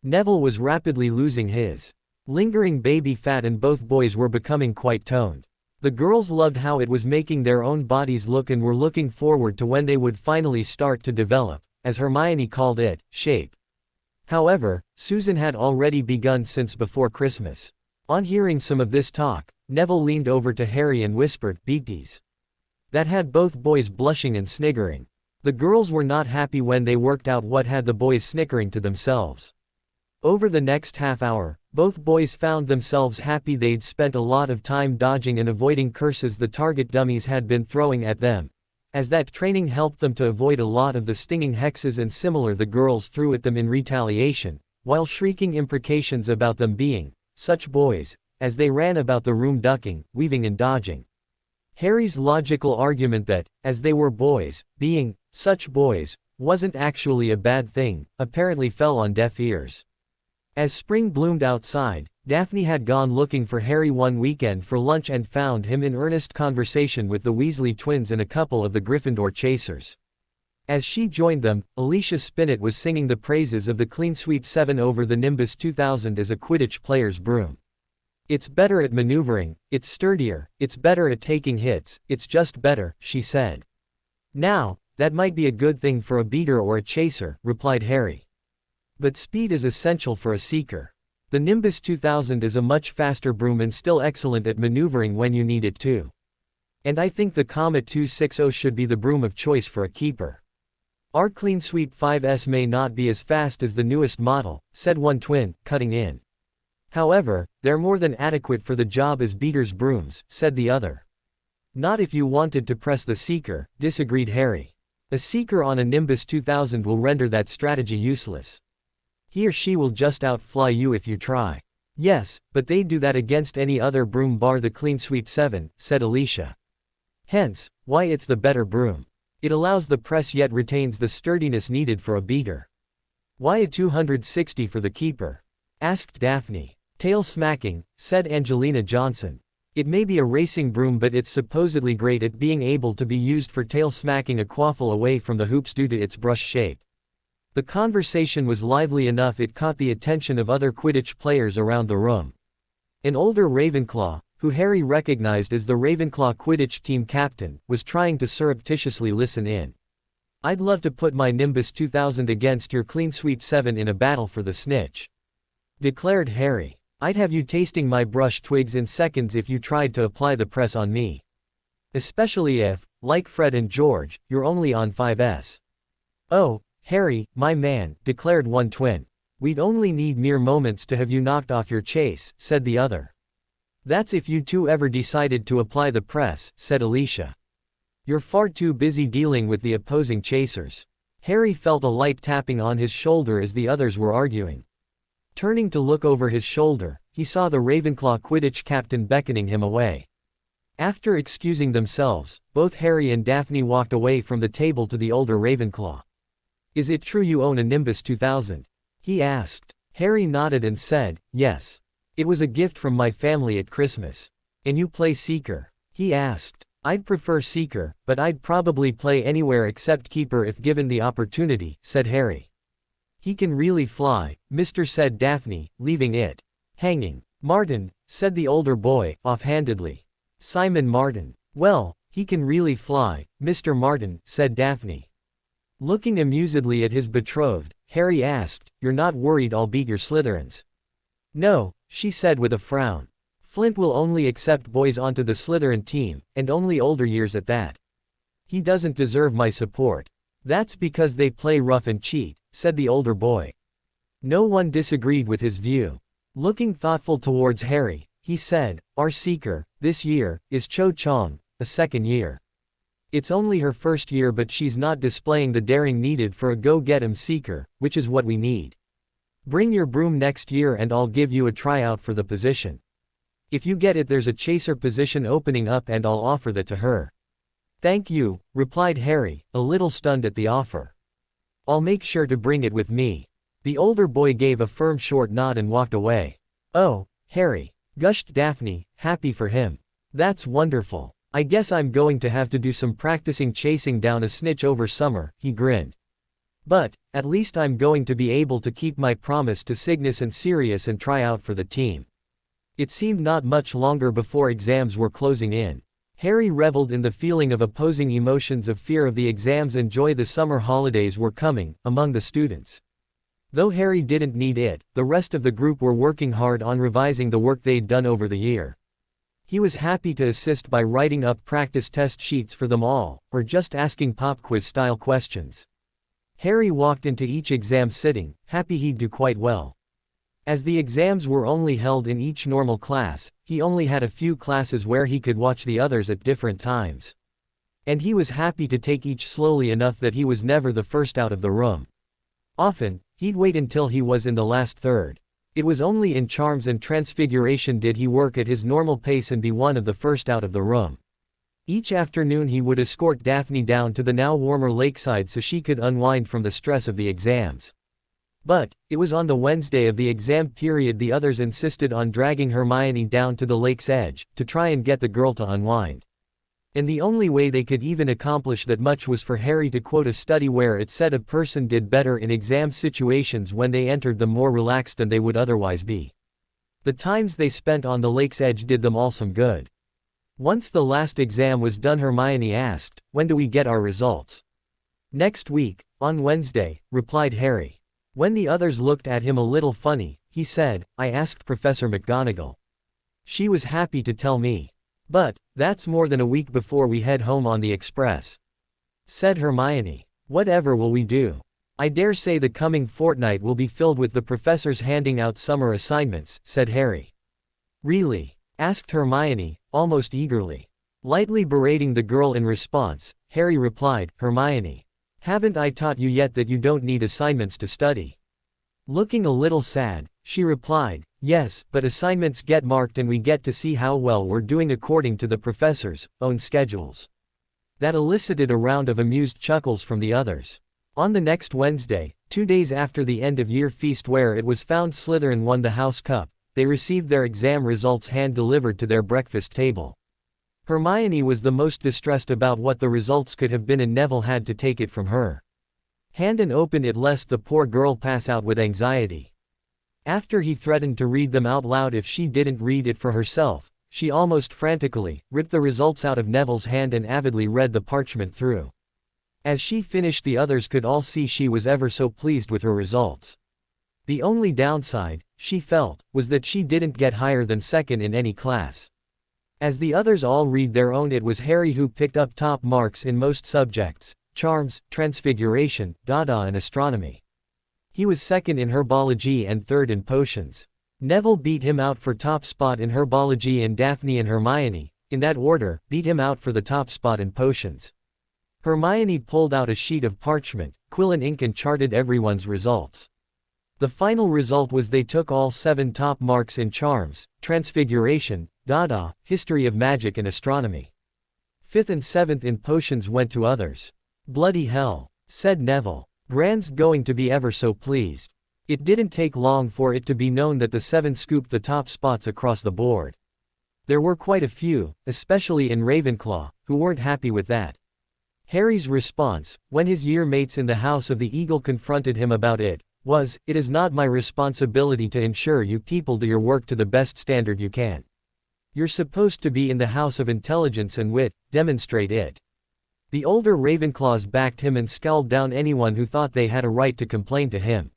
Neville was rapidly losing his lingering baby fat and both boys were becoming quite toned. The girls loved how it was making their own bodies look and were looking forward to when they would finally start to develop, as Hermione called it, shape. However, Susan had already begun since before Christmas. On hearing some of this talk, Neville leaned over to Harry and whispered, "Beaties." That had both boys blushing and sniggering. The girls were not happy when they worked out what had the boys snickering to themselves. Over the next half hour, both boys found themselves happy they'd spent a lot of time dodging and avoiding curses the target dummies had been throwing at them, as that training helped them to avoid a lot of the stinging hexes and similar the girls threw at them in retaliation, while shrieking imprecations about them being such boys, as they ran about the room ducking, weaving and dodging. Harry's logical argument that, as they were boys, being such boys wasn't actually a bad thing, apparently fell on deaf ears. As spring bloomed outside, Daphne had gone looking for Harry one weekend for lunch and found him in earnest conversation with the Weasley twins and a couple of the Gryffindor chasers. As she joined them, Alicia Spinnet was singing the praises of the Clean Sweep 7 over the Nimbus 2000 as a Quidditch player's broom. "It's better at maneuvering, it's sturdier, it's better at taking hits, it's just better," she said. "Now, that might be a good thing for a beater or a chaser," replied Harry. "But speed is essential for a seeker. The Nimbus 2000 is a much faster broom and still excellent at maneuvering when you need it to. And I think the Comet 260 should be the broom of choice for a keeper. Our Clean Sweep 5S may not be as fast as the newest model," said one twin, cutting in. "However, they're more than adequate for the job as beaters' brooms," said the other. "Not if you wanted to press the seeker," disagreed Harry. "A seeker on a Nimbus 2000 will render that strategy useless. He or she will just outfly you if you try." "Yes, but they'd do that against any other broom bar the Clean Sweep 7, said Alicia. "Hence, why it's the better broom. It allows the press yet retains the sturdiness needed for a beater." "Why a 260 for the keeper?" asked Daphne. "Tail smacking," said Angelina Johnson. "It may be a racing broom but it's supposedly great at being able to be used for tail smacking a quaffle away from the hoops due to its brush shape." The conversation was lively enough it caught the attention of other Quidditch players around the room. An older Ravenclaw, who Harry recognized as the Ravenclaw Quidditch team captain, was trying to surreptitiously listen in. "I'd love to put my Nimbus 2000 against your Clean Sweep 7 in a battle for the snitch," declared Harry. "I'd have you tasting my brush twigs in seconds if you tried to apply the press on me. Especially if, like Fred and George, you're only on 5S. "Oh, Harry, my man," declared one twin. "We'd only need mere moments to have you knocked off your chase," said the other. "That's if you two ever decided to apply the press," said Alicia. "You're far too busy dealing with the opposing chasers." Harry felt a light tapping on his shoulder as the others were arguing. Turning to look over his shoulder, he saw the Ravenclaw Quidditch captain beckoning him away. After excusing themselves, both Harry and Daphne walked away from the table to the older Ravenclaw. "Is it true you own a Nimbus 2000? he asked. Harry nodded and said, "Yes. It was a gift from my family at Christmas." "And you play Seeker?" he asked. "I'd prefer Seeker, but I'd probably play anywhere except Keeper if given the opportunity," said Harry. "He can really fly, mister," said Daphne, leaving it hanging. "Martin," said the older boy, offhandedly. "Simon Martin." "Well, he can really fly, Mr. Martin," said Daphne. Looking amusedly at his betrothed, Harry asked. You're not worried I'll beat your Slytherins? No, she said with a frown. Flint will only accept boys onto the Slytherin team, and only older years at that. He doesn't deserve my support. That's because they play rough and cheat, said the older boy. No one disagreed with his view. Looking thoughtful towards Harry, he said, our seeker, this year, is Cho Chang, a second year. It's only her first year but she's not displaying the daring needed for a go-get-'em seeker, which is what we need. Bring your broom next year and I'll give you a tryout for the position. If you get it there's a chaser position opening up and I'll offer that to her. Thank you, replied Harry, a little stunned at the offer. I'll make sure to bring it with me. The older boy gave a firm short nod and walked away. Oh, Harry, gushed Daphne, happy for him. That's wonderful. I guess I'm going to have to do some practicing chasing down a snitch over summer, he grinned. But, at least I'm going to be able to keep my promise to Cygnus and Sirius and try out for the team. It seemed not much longer before exams were closing in. Harry reveled in the feeling of opposing emotions of fear of the exams and joy the summer holidays were coming, among the students. Though Harry didn't need it, the rest of the group were working hard on revising the work they'd done over the year. He was happy to assist by writing up practice test sheets for them all, or just asking pop quiz-style questions. Harry walked into each exam sitting, happy he'd do quite well. As the exams were only held in each normal class, he only had a few classes where he could watch the others at different times. And he was happy to take each slowly enough that he was never the first out of the room. Often, he'd wait until he was in the last third. It was only in Charms and Transfiguration did he work at his normal pace and be one of the first out of the room. Each afternoon he would escort Daphne down to the now warmer lakeside so she could unwind from the stress of the exams. But, it was on the Wednesday of the exam period the others insisted on dragging Hermione down to the lake's edge, to try and get the girl to unwind. And the only way they could even accomplish that much was for Harry to quote a study where it said a person did better in exam situations when they entered them more relaxed than they would otherwise be. The times they spent on the lake's edge did them all some good. Once the last exam was done Hermione asked, when do we get our results? Next week, on Wednesday, replied Harry. When the others looked at him a little funny, he said, I asked Professor McGonagall. She was happy to tell me. But, that's more than a week before we head home on the express. Said Hermione. Whatever will we do? I dare say the coming fortnight will be filled with the professors handing out summer assignments, said Harry. Really? Asked Hermione, almost eagerly. Lightly berating the girl in response, Harry replied, Hermione. Haven't I taught you yet that you don't need assignments to study? Looking a little sad, she replied, yes, but assignments get marked and we get to see how well we're doing according to the professor's own schedules. That elicited a round of amused chuckles from the others. On the next Wednesday, 2 days after the end-of-year feast where it was found Slytherin won the House Cup, they received their exam results hand-delivered to their breakfast table. Hermione was the most distressed about what the results could have been and Neville had to take it from her. Hand and open it lest the poor girl pass out with anxiety. After he threatened to read them out loud if she didn't read it for herself, she almost frantically ripped the results out of Neville's hand and avidly read the parchment through. As she finished the others could all see she was ever so pleased with her results. The only downside, she felt, was that she didn't get higher than second in any class. As the others all read their own it was Harry who picked up top marks in most subjects, Charms, Transfiguration, Dada and Astronomy. He was second in Herbology and third in Potions. Neville beat him out for top spot in Herbology and Daphne and Hermione, in that order, beat him out for the top spot in Potions. Hermione pulled out a sheet of parchment, quill and ink and charted everyone's results. The final result was they took all 7 top marks in Charms, Transfiguration, Dada, History of Magic and Astronomy. 5th and 7th in Potions went to others. Bloody hell, said Neville. Gran's going to be ever so pleased. It didn't take long for it to be known that the 7 scooped the top spots across the board. There were quite a few, especially in Ravenclaw, who weren't happy with that. Harry's response, when his year mates in the House of the Eagle confronted him about it, was, it is not my responsibility to ensure you people do your work to the best standard you can. You're supposed to be in the House of Intelligence and Wit, demonstrate it. The older Ravenclaws backed him and scowled down anyone who thought they had a right to complain to him.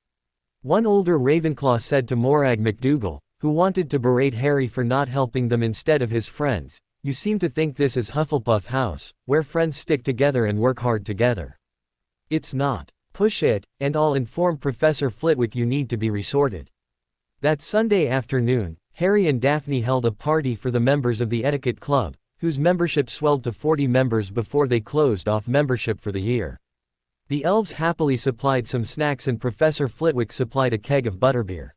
One older Ravenclaw said to Morag McDougal, who wanted to berate Harry for not helping them instead of his friends, "You seem to think this is Hufflepuff House, where friends stick together and work hard together. It's not. Push it, and I'll inform Professor Flitwick you need to be resorted." That Sunday afternoon, Harry and Daphne held a party for the members of the Etiquette Club, whose membership swelled to 40 members before they closed off membership for the year. The elves happily supplied some snacks and Professor Flitwick supplied a keg of butterbeer.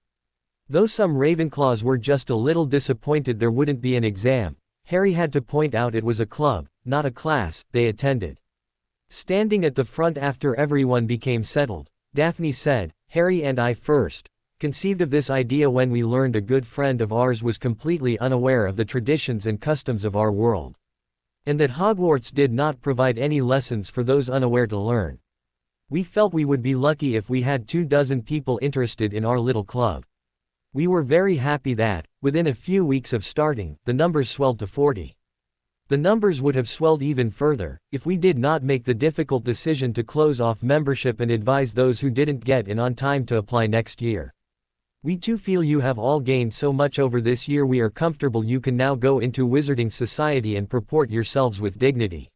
Though some Ravenclaws were just a little disappointed there wouldn't be an exam, Harry had to point out it was a club, not a class, they attended. Standing at the front after everyone became settled, Daphne said, "Harry and I first conceived of this idea when we learned a good friend of ours was completely unaware of the traditions and customs of our world. And that Hogwarts did not provide any lessons for those unaware to learn. We felt we would be lucky if we had 24 people interested in our little club. We were very happy that, within a few weeks of starting, the numbers swelled to 40. The numbers would have swelled even further, if we did not make the difficult decision to close off membership and advise those who didn't get in on time to apply next year. We too feel you have all gained so much over this year we are comfortable you can now go into Wizarding Society and purport yourselves with dignity.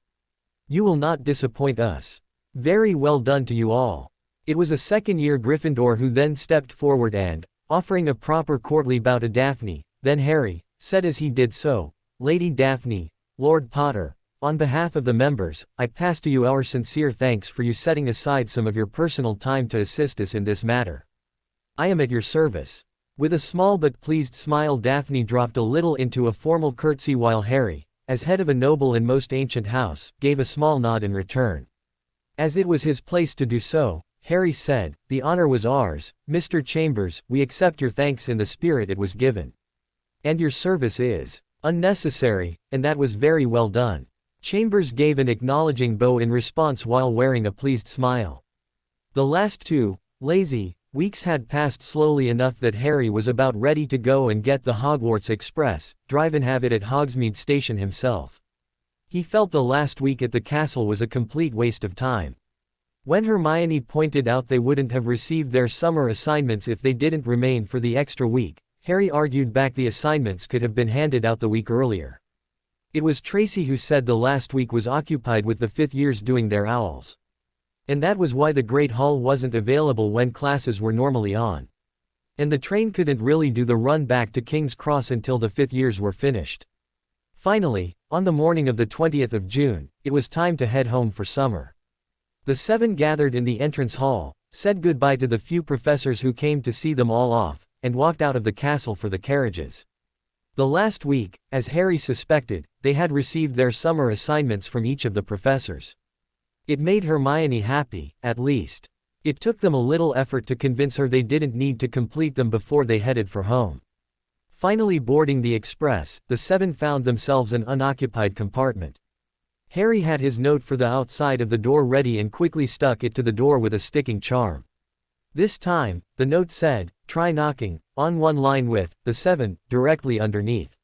You will not disappoint us. Very well done to you all." It was a second-year Gryffindor who then stepped forward and, offering a proper courtly bow to Daphne, then Harry, said as he did so, "Lady Daphne, Lord Potter, on behalf of the members, I pass to you our sincere thanks for you setting aside some of your personal time to assist us in this matter. I am at your service." With a small but pleased smile Daphne dropped a little into a formal curtsy while Harry, as head of a noble and most ancient house, gave a small nod in return. As it was his place to do so, Harry said, "The honor was ours, Mr. Chambers, we accept your thanks in the spirit it was given. And your service is unnecessary, and that was very well done." Chambers gave an acknowledging bow in response while wearing a pleased smile. The last 2 lazy weeks had passed slowly enough that Harry was about ready to go and get the Hogwarts Express, drive and have it at Hogsmeade Station himself. He felt the last week at the castle was a complete waste of time. When Hermione pointed out they wouldn't have received their summer assignments if they didn't remain for the extra week, Harry argued back the assignments could have been handed out the week earlier. It was Tracy who said the last week was occupied with the 5th years doing their owls. And that was why the Great Hall wasn't available when classes were normally on. And the train couldn't really do the run back to King's Cross until the 5th years were finished. Finally, on the morning of the 20th of June, it was time to head home for summer. The 7 gathered in the entrance hall, said goodbye to the few professors who came to see them all off, and walked out of the castle for the carriages. The last week, as Harry suspected, they had received their summer assignments from each of the professors. It made Hermione happy, at least. It took them a little effort to convince her they didn't need to complete them before they headed for home. Finally boarding the express, the 7 found themselves an unoccupied compartment. Harry had his note for the outside of the door ready and quickly stuck it to the door with a sticking charm. This time, the note said, "Try knocking," on one line with, the 7, directly underneath.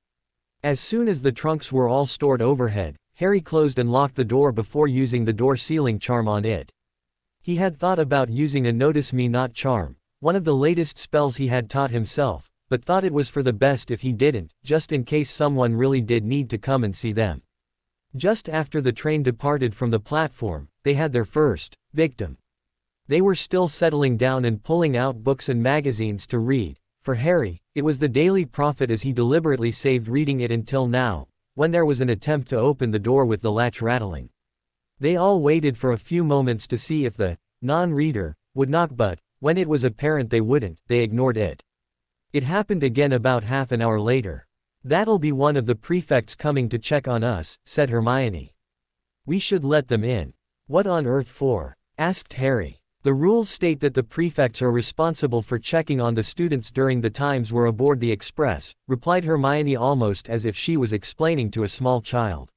As soon as the trunks were all stored overhead, Harry closed and locked the door before using the door sealing charm on it. He had thought about using a Notice Me Not charm, one of the latest spells he had taught himself, but thought it was for the best if he didn't, just in case someone really did need to come and see them. Just after the train departed from the platform, they had their first victim. They were still settling down and pulling out books and magazines to read. For Harry, it was the Daily Prophet as he deliberately saved reading it until now, when there was an attempt to open the door with the latch rattling. They all waited for a few moments to see if the non-reader would knock, but when it was apparent they wouldn't, they ignored it. It happened again about half an hour later. "That'll be one of the prefects coming to check on us," said Hermione. "We should let them in." "What on earth for?" asked Harry. "The rules state that the prefects are responsible for checking on the students during the times we're aboard the express," replied Hermione almost as if she was explaining to a small child.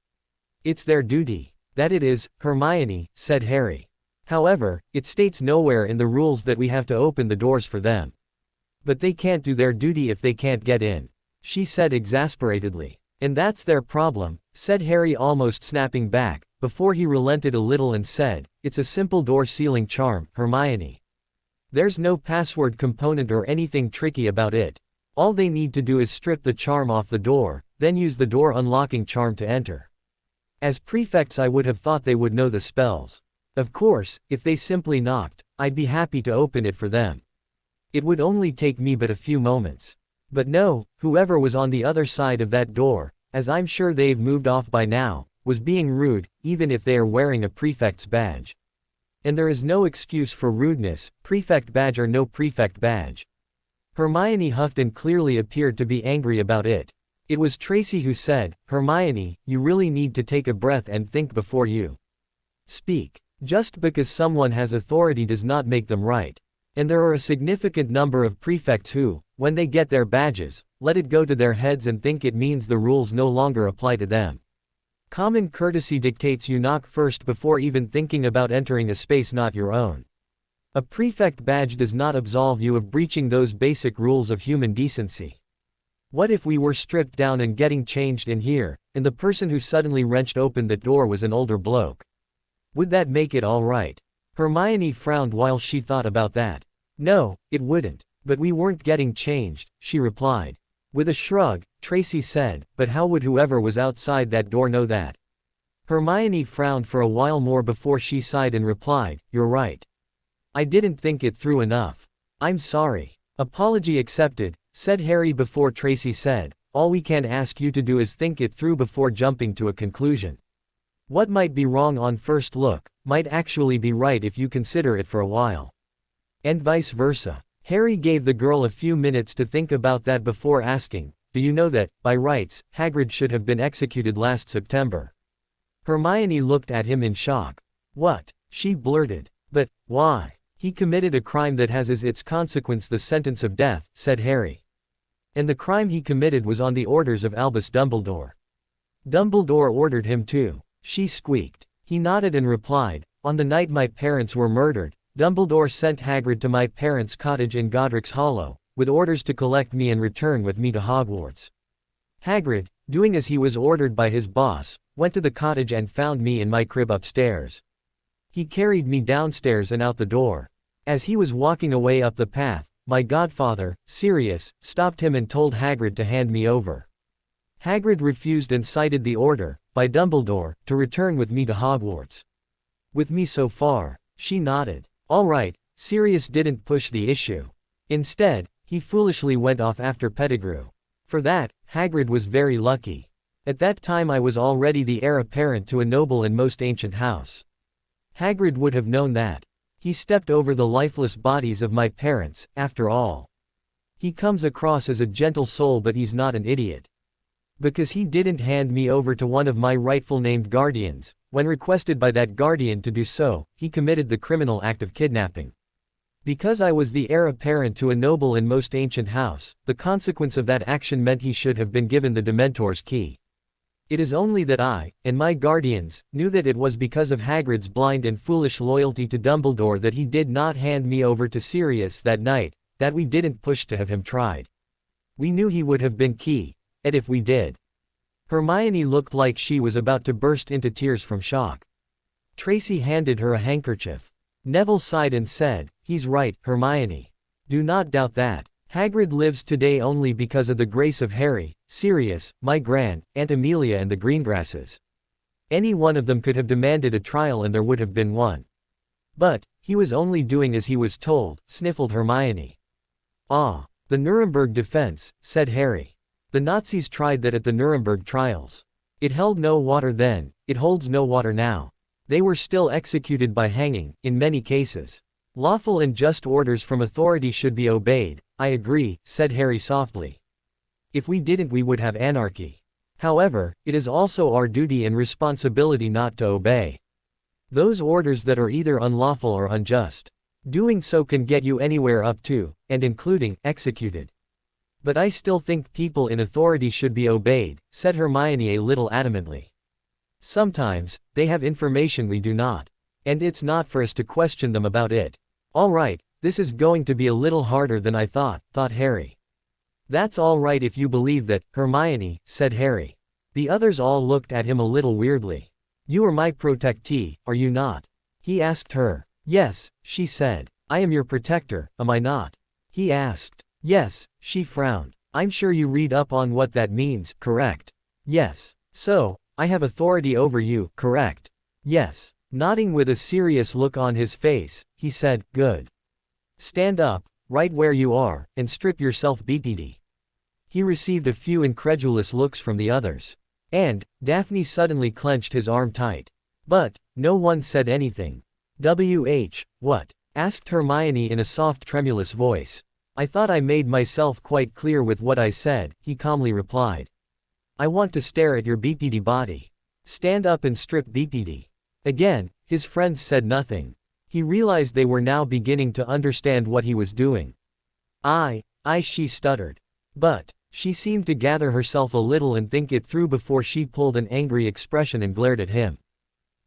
"It's their duty." "That it is, Hermione," said Harry. "However, it states nowhere in the rules that we have to open the doors for them." "But they can't do their duty if they can't get in," she said exasperatedly. "And that's their problem," said Harry almost snapping back, before he relented a little and said, "It's a simple door sealing charm, Hermione. There's no password component or anything tricky about it. All they need to do is strip the charm off the door, then use the door unlocking charm to enter. As prefects I would have thought they would know the spells. Of course, if they simply knocked, I'd be happy to open it for them. It would only take me but a few moments. But no, whoever was on the other side of that door, as I'm sure they've moved off by now, was being rude, even if they are wearing a prefect's badge. And there is no excuse for rudeness, prefect badge or no prefect badge." Hermione huffed and clearly appeared to be angry about it. It was Tracy who said, "Hermione, you really need to take a breath and think before you speak. Just because someone has authority does not make them right. And there are a significant number of prefects who, when they get their badges, let it go to their heads and think it means the rules no longer apply to them. Common courtesy dictates you knock first before even thinking about entering a space not your own. A prefect badge does not absolve you of breaching those basic rules of human decency. What if we were stripped down and getting changed in here, and the person who suddenly wrenched open that door was an older bloke? Would that make it all right?" Hermione frowned while she thought about that. "No, it wouldn't. But we weren't getting changed," she replied. With a shrug, Tracy said, "But how would whoever was outside that door know that?" Hermione frowned for a while more before she sighed and replied, "You're right. I didn't think it through enough. I'm sorry." "Apology accepted," said Harry before Tracy said, "All we can ask you to do is think it through before jumping to a conclusion. What might be wrong on first look, might actually be right if you consider it for a while. And vice versa." Harry gave the girl a few minutes to think about that before asking, "Do you know that, by rights, Hagrid should have been executed last September?" Hermione looked at him in shock. "What?" she blurted. "But, why?" "He committed a crime that has as its consequence the sentence of death," said Harry. "And the crime he committed was on the orders of Albus Dumbledore." "Dumbledore ordered him to," she squeaked. He nodded and replied, "On the night my parents were murdered, Dumbledore sent Hagrid to my parents' cottage in Godric's Hollow, with orders to collect me and return with me to Hogwarts. Hagrid, doing as he was ordered by his boss, went to the cottage and found me in my crib upstairs. He carried me downstairs and out the door. As he was walking away up the path, my godfather, Sirius, stopped him and told Hagrid to hand me over. Hagrid refused and cited the order, by Dumbledore, to return with me to Hogwarts. With me so far." She nodded. "All right, Sirius didn't push the issue. Instead, he foolishly went off after Pettigrew. For that, Hagrid was very lucky. At that time I was already the heir apparent to a noble and most ancient house. Hagrid would have known that. He stepped over the lifeless bodies of my parents, after all. He comes across as a gentle soul, but he's not an idiot. Because he didn't hand me over to one of my rightful named guardians, when requested by that guardian to do so, he committed the criminal act of kidnapping. Because I was the heir apparent to a noble and most ancient house, the consequence of that action meant he should have been given the Dementor's key. It is only that I, and my guardians, knew that it was because of Hagrid's blind and foolish loyalty to Dumbledore that he did not hand me over to Sirius that night, that we didn't push to have him tried. We knew he would have been key, and if we did." Hermione looked like she was about to burst into tears from shock. Tracy handed her a handkerchief. Neville sighed and said, "He's right, Hermione. Do not doubt that. Hagrid lives today only because of the grace of Harry, Sirius, my Aunt Amelia and the Greengrasses. Any one of them could have demanded a trial and there would have been one. But, he was only doing as he was told," sniffled Hermione. "Ah, the Nuremberg defense," said Harry. "The Nazis tried that at the Nuremberg trials. It held no water then, it holds no water now. They were still executed by hanging, in many cases. Lawful and just orders from authority should be obeyed, I agree," said Harry softly. "If we didn't we would have anarchy. However, it is also our duty and responsibility not to obey those orders that are either unlawful or unjust. Doing so can get you anywhere up to, and including, executed." "But I still think people in authority should be obeyed," said Hermione a little adamantly. "Sometimes, they have information we do not. And it's not for us to question them about it." "All right, this is going to be a little harder than I thought Harry. "That's all right if you believe that, Hermione," said Harry. The others all looked at him a little weirdly. You are my protectee, are you not? He asked her. Yes, she said. I am your protector, am I not? He asked. Yes, she frowned. I'm sure you read up on what that means, correct? Yes. So, I have authority over you, correct? Yes. Nodding with a serious look on his face, he said, good. Stand up, right where you are, and strip yourself BPD. He received a few incredulous looks from the others. And, Daphne suddenly clenched his arm tight. But, no one said anything. What? Asked Hermione in a soft tremulous voice. I thought I made myself quite clear with what I said, he calmly replied. I want to stare at your BPD body. Stand up and strip BPD. Again, his friends said nothing. He realized they were now beginning to understand what he was doing. She stuttered. But, she seemed to gather herself a little and think it through before she pulled an angry expression and glared at him.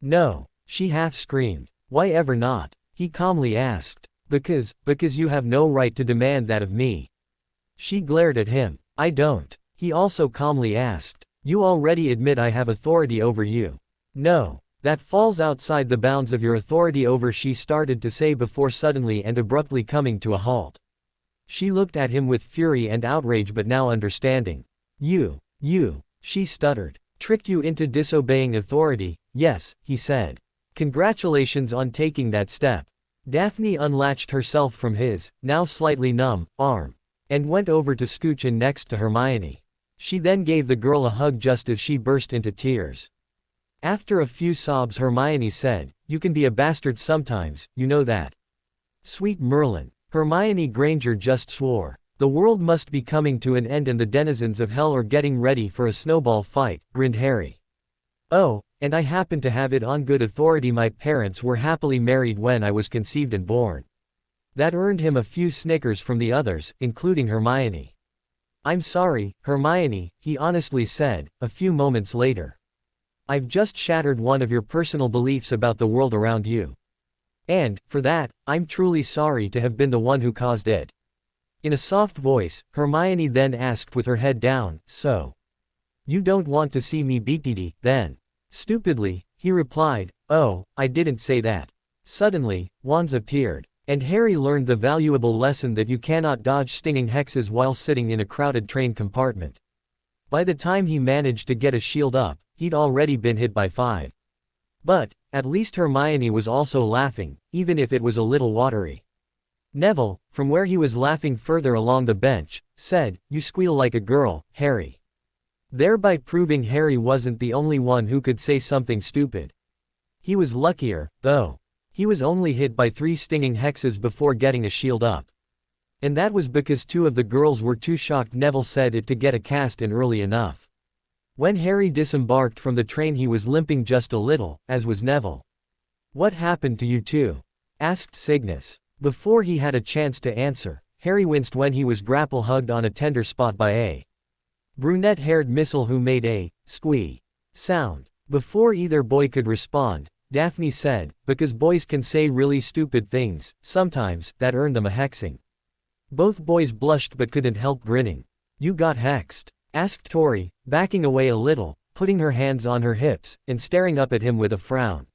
No, she half screamed. Why ever not? He calmly asked. Because you have no right to demand that of me. She glared at him. I don't. He also calmly asked. You already admit I have authority over you. No. That falls outside the bounds of your authority over, she started to say before suddenly and abruptly coming to a halt. She looked at him with fury and outrage but now understanding. You, she stuttered. Tricked you into disobeying authority, yes, he said. Congratulations on taking that step. Daphne unlatched herself from his, now slightly numb, arm. And went over to scooch in next to Hermione. She then gave the girl a hug just as she burst into tears. After a few sobs, Hermione said, you can be a bastard sometimes, you know that. Sweet Merlin. Hermione Granger just swore. The world must be coming to an end and the denizens of hell are getting ready for a snowball fight, grinned Harry. Oh, and I happen to have it on good authority my parents were happily married when I was conceived and born. That earned him a few snickers from the others, including Hermione. I'm sorry, Hermione, he honestly said, a few moments later. I've just shattered one of your personal beliefs about the world around you. And, for that, I'm truly sorry to have been the one who caused it. In a soft voice, Hermione then asked with her head down, so. You don't want to see me BPD, then? Stupidly, he replied, oh, I didn't say that. Suddenly, wands appeared. And Harry learned the valuable lesson that you cannot dodge stinging hexes while sitting in a crowded train compartment. By the time he managed to get a shield up, he'd already been hit by 5. But, at least Hermione was also laughing, even if it was a little watery. Neville, from where he was laughing further along the bench, said, you squeal like a girl, Harry. Thereby proving Harry wasn't the only one who could say something stupid. He was luckier, though. He was only hit by 3 stinging hexes before getting a shield up. And that was because 2 of the girls were too shocked Neville said it to get a cast in early enough. When Harry disembarked from the train he was limping just a little, as was Neville. What happened to you two? Asked Cygnus. Before he had a chance to answer, Harry winced when he was grapple-hugged on a tender spot by a brunette-haired missile who made a squee sound. Before either boy could respond, Daphne said, because boys can say really stupid things, sometimes, that earned them a hexing. Both boys blushed but couldn't help grinning. You got hexed? Asked Tori, backing away a little, putting her hands on her hips, and staring up at him with a frown.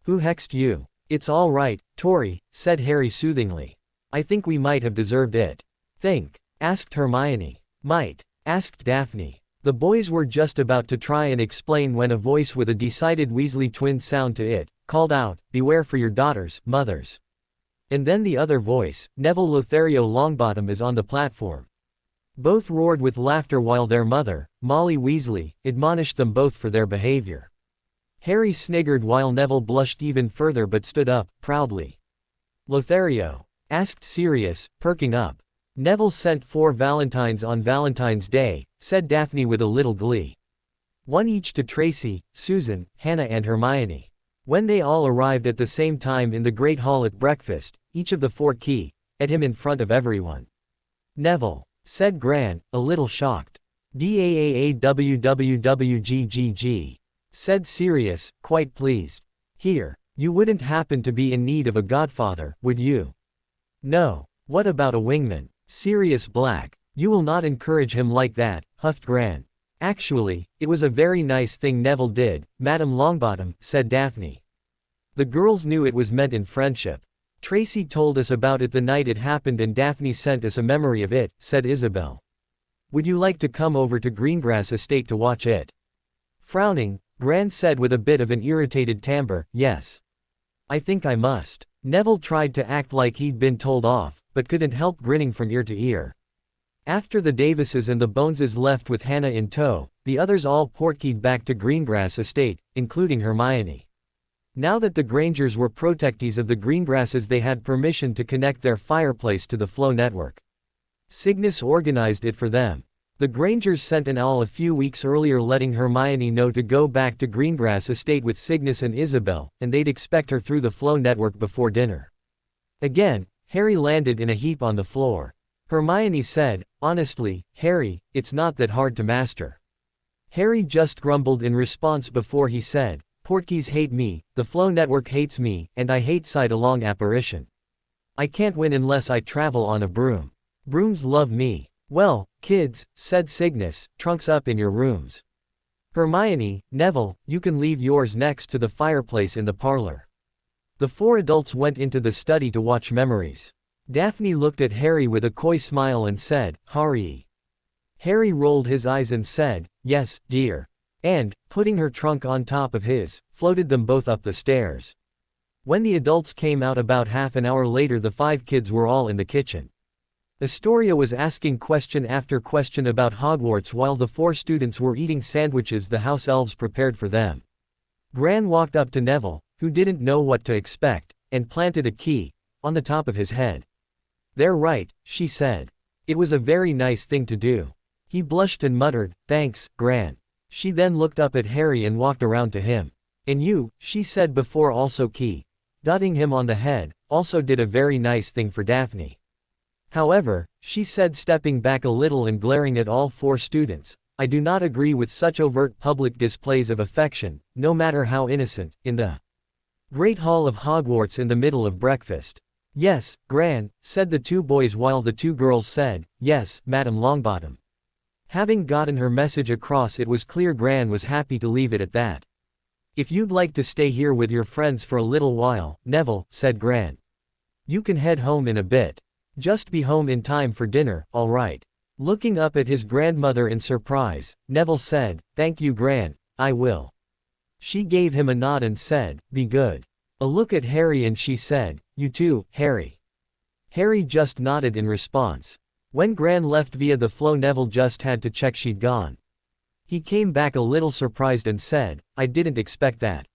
Who hexed you? It's all right, Tori, said Harry soothingly. I think we might have deserved it. Think? Asked Hermione. Might? Asked Daphne. The boys were just about to try and explain when a voice with a decided Weasley twin sound to it, called out, beware for your daughters, mothers. And then the other voice, Neville Lothario Longbottom is on the platform. Both roared with laughter while their mother, Molly Weasley, admonished them both for their behavior. Harry sniggered while Neville blushed even further but stood up, proudly. Lothario? Asked Sirius, perking up. Neville sent 4 valentines on Valentine's Day, said Daphne with a little glee. 1 each to Tracy, Susan, Hannah and Hermione. When they all arrived at the same time in the Great Hall at breakfast, each of the 4 key at him in front of everyone. Neville, said Gran, a little shocked. DAAAWWWGGG, said Sirius, quite pleased. Here, you wouldn't happen to be in need of a godfather, would you? No. What about a wingman? Sirius Black. You will not encourage him like that, huffed Gran. Actually, it was a very nice thing Neville did, Madame Longbottom, said Daphne. The girls knew it was meant in friendship. Tracy told us about it the night it happened and Daphne sent us a memory of it, said Isabel. Would you like to come over to Greengrass Estate to watch it? Frowning, Gran said with a bit of an irritated timbre, yes. I think I must. Neville tried to act like he'd been told off, but couldn't help grinning from ear to ear. After the Davises and the Boneses left with Hannah in tow, the others all portkeyed back to Greengrass Estate, including Hermione. Now that the Grangers were protectees of the Greengrasses, they had permission to connect their fireplace to the Flow network. Cygnus organized it for them. The Grangers sent an owl a few weeks earlier letting Hermione know to go back to Greengrass Estate with Cygnus and Isabel, and they'd expect her through the Flow network before dinner. Again, Harry landed in a heap on the floor. Hermione said, honestly, Harry, it's not that hard to master. Harry just grumbled in response before he said, Portkeys hate me, the Flow network hates me, and I hate sight-along apparition. I can't win unless I travel on a broom. Brooms love me. Well, kids, said Cygnus, trunks up in your rooms. Hermione, Neville, you can leave yours next to the fireplace in the parlor. The four adults went into the study to watch Memories. Daphne looked at Harry with a coy smile and said, Harry. Harry rolled his eyes and said, yes, dear. And, putting her trunk on top of his, floated them both up the stairs. When the adults came out about half an hour later, the 5 kids were all in the kitchen. Astoria was asking question after question about Hogwarts while the 4 students were eating sandwiches the house elves prepared for them. Gran walked up to Neville, who didn't know what to expect, and planted a key on the top of his head. They're right, she said. It was a very nice thing to do. He blushed and muttered, thanks, Gran. She then looked up at Harry and walked around to him. And you, she said before also key, dotting him on the head, also did a very nice thing for Daphne. However, she said stepping back a little and glaring at all 4 students, I do not agree with such overt public displays of affection, no matter how innocent, in the Great Hall of Hogwarts in the middle of breakfast. Yes, Gran, said the 2 boys while the 2 girls said, yes, Madame Longbottom. Having gotten her message across, it was clear Gran was happy to leave it at that. If you'd like to stay here with your friends for a little while, Neville, said Gran. You can head home in a bit. Just be home in time for dinner, all right. Looking up at his grandmother in surprise, Neville said, thank you Gran, I will. She gave him a nod and said, be good. A look at Harry and she said, you too, Harry. Harry just nodded in response. When Gran left via the Flow, Neville just had to check she'd gone. He came back a little surprised and said, I didn't expect that.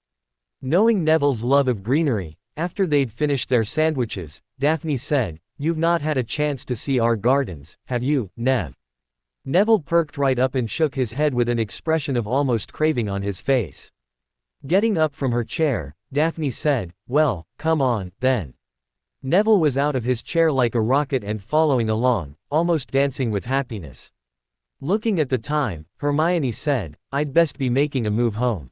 Knowing Neville's love of greenery, after they'd finished their sandwiches, Daphne said, you've not had a chance to see our gardens, have you, Nev? Neville perked right up and shook his head with an expression of almost craving on his face. Getting up from her chair, Daphne said, well, come on, then. Neville was out of his chair like a rocket and following along, almost dancing with happiness. Looking at the time, Hermione said, I'd best be making a move home.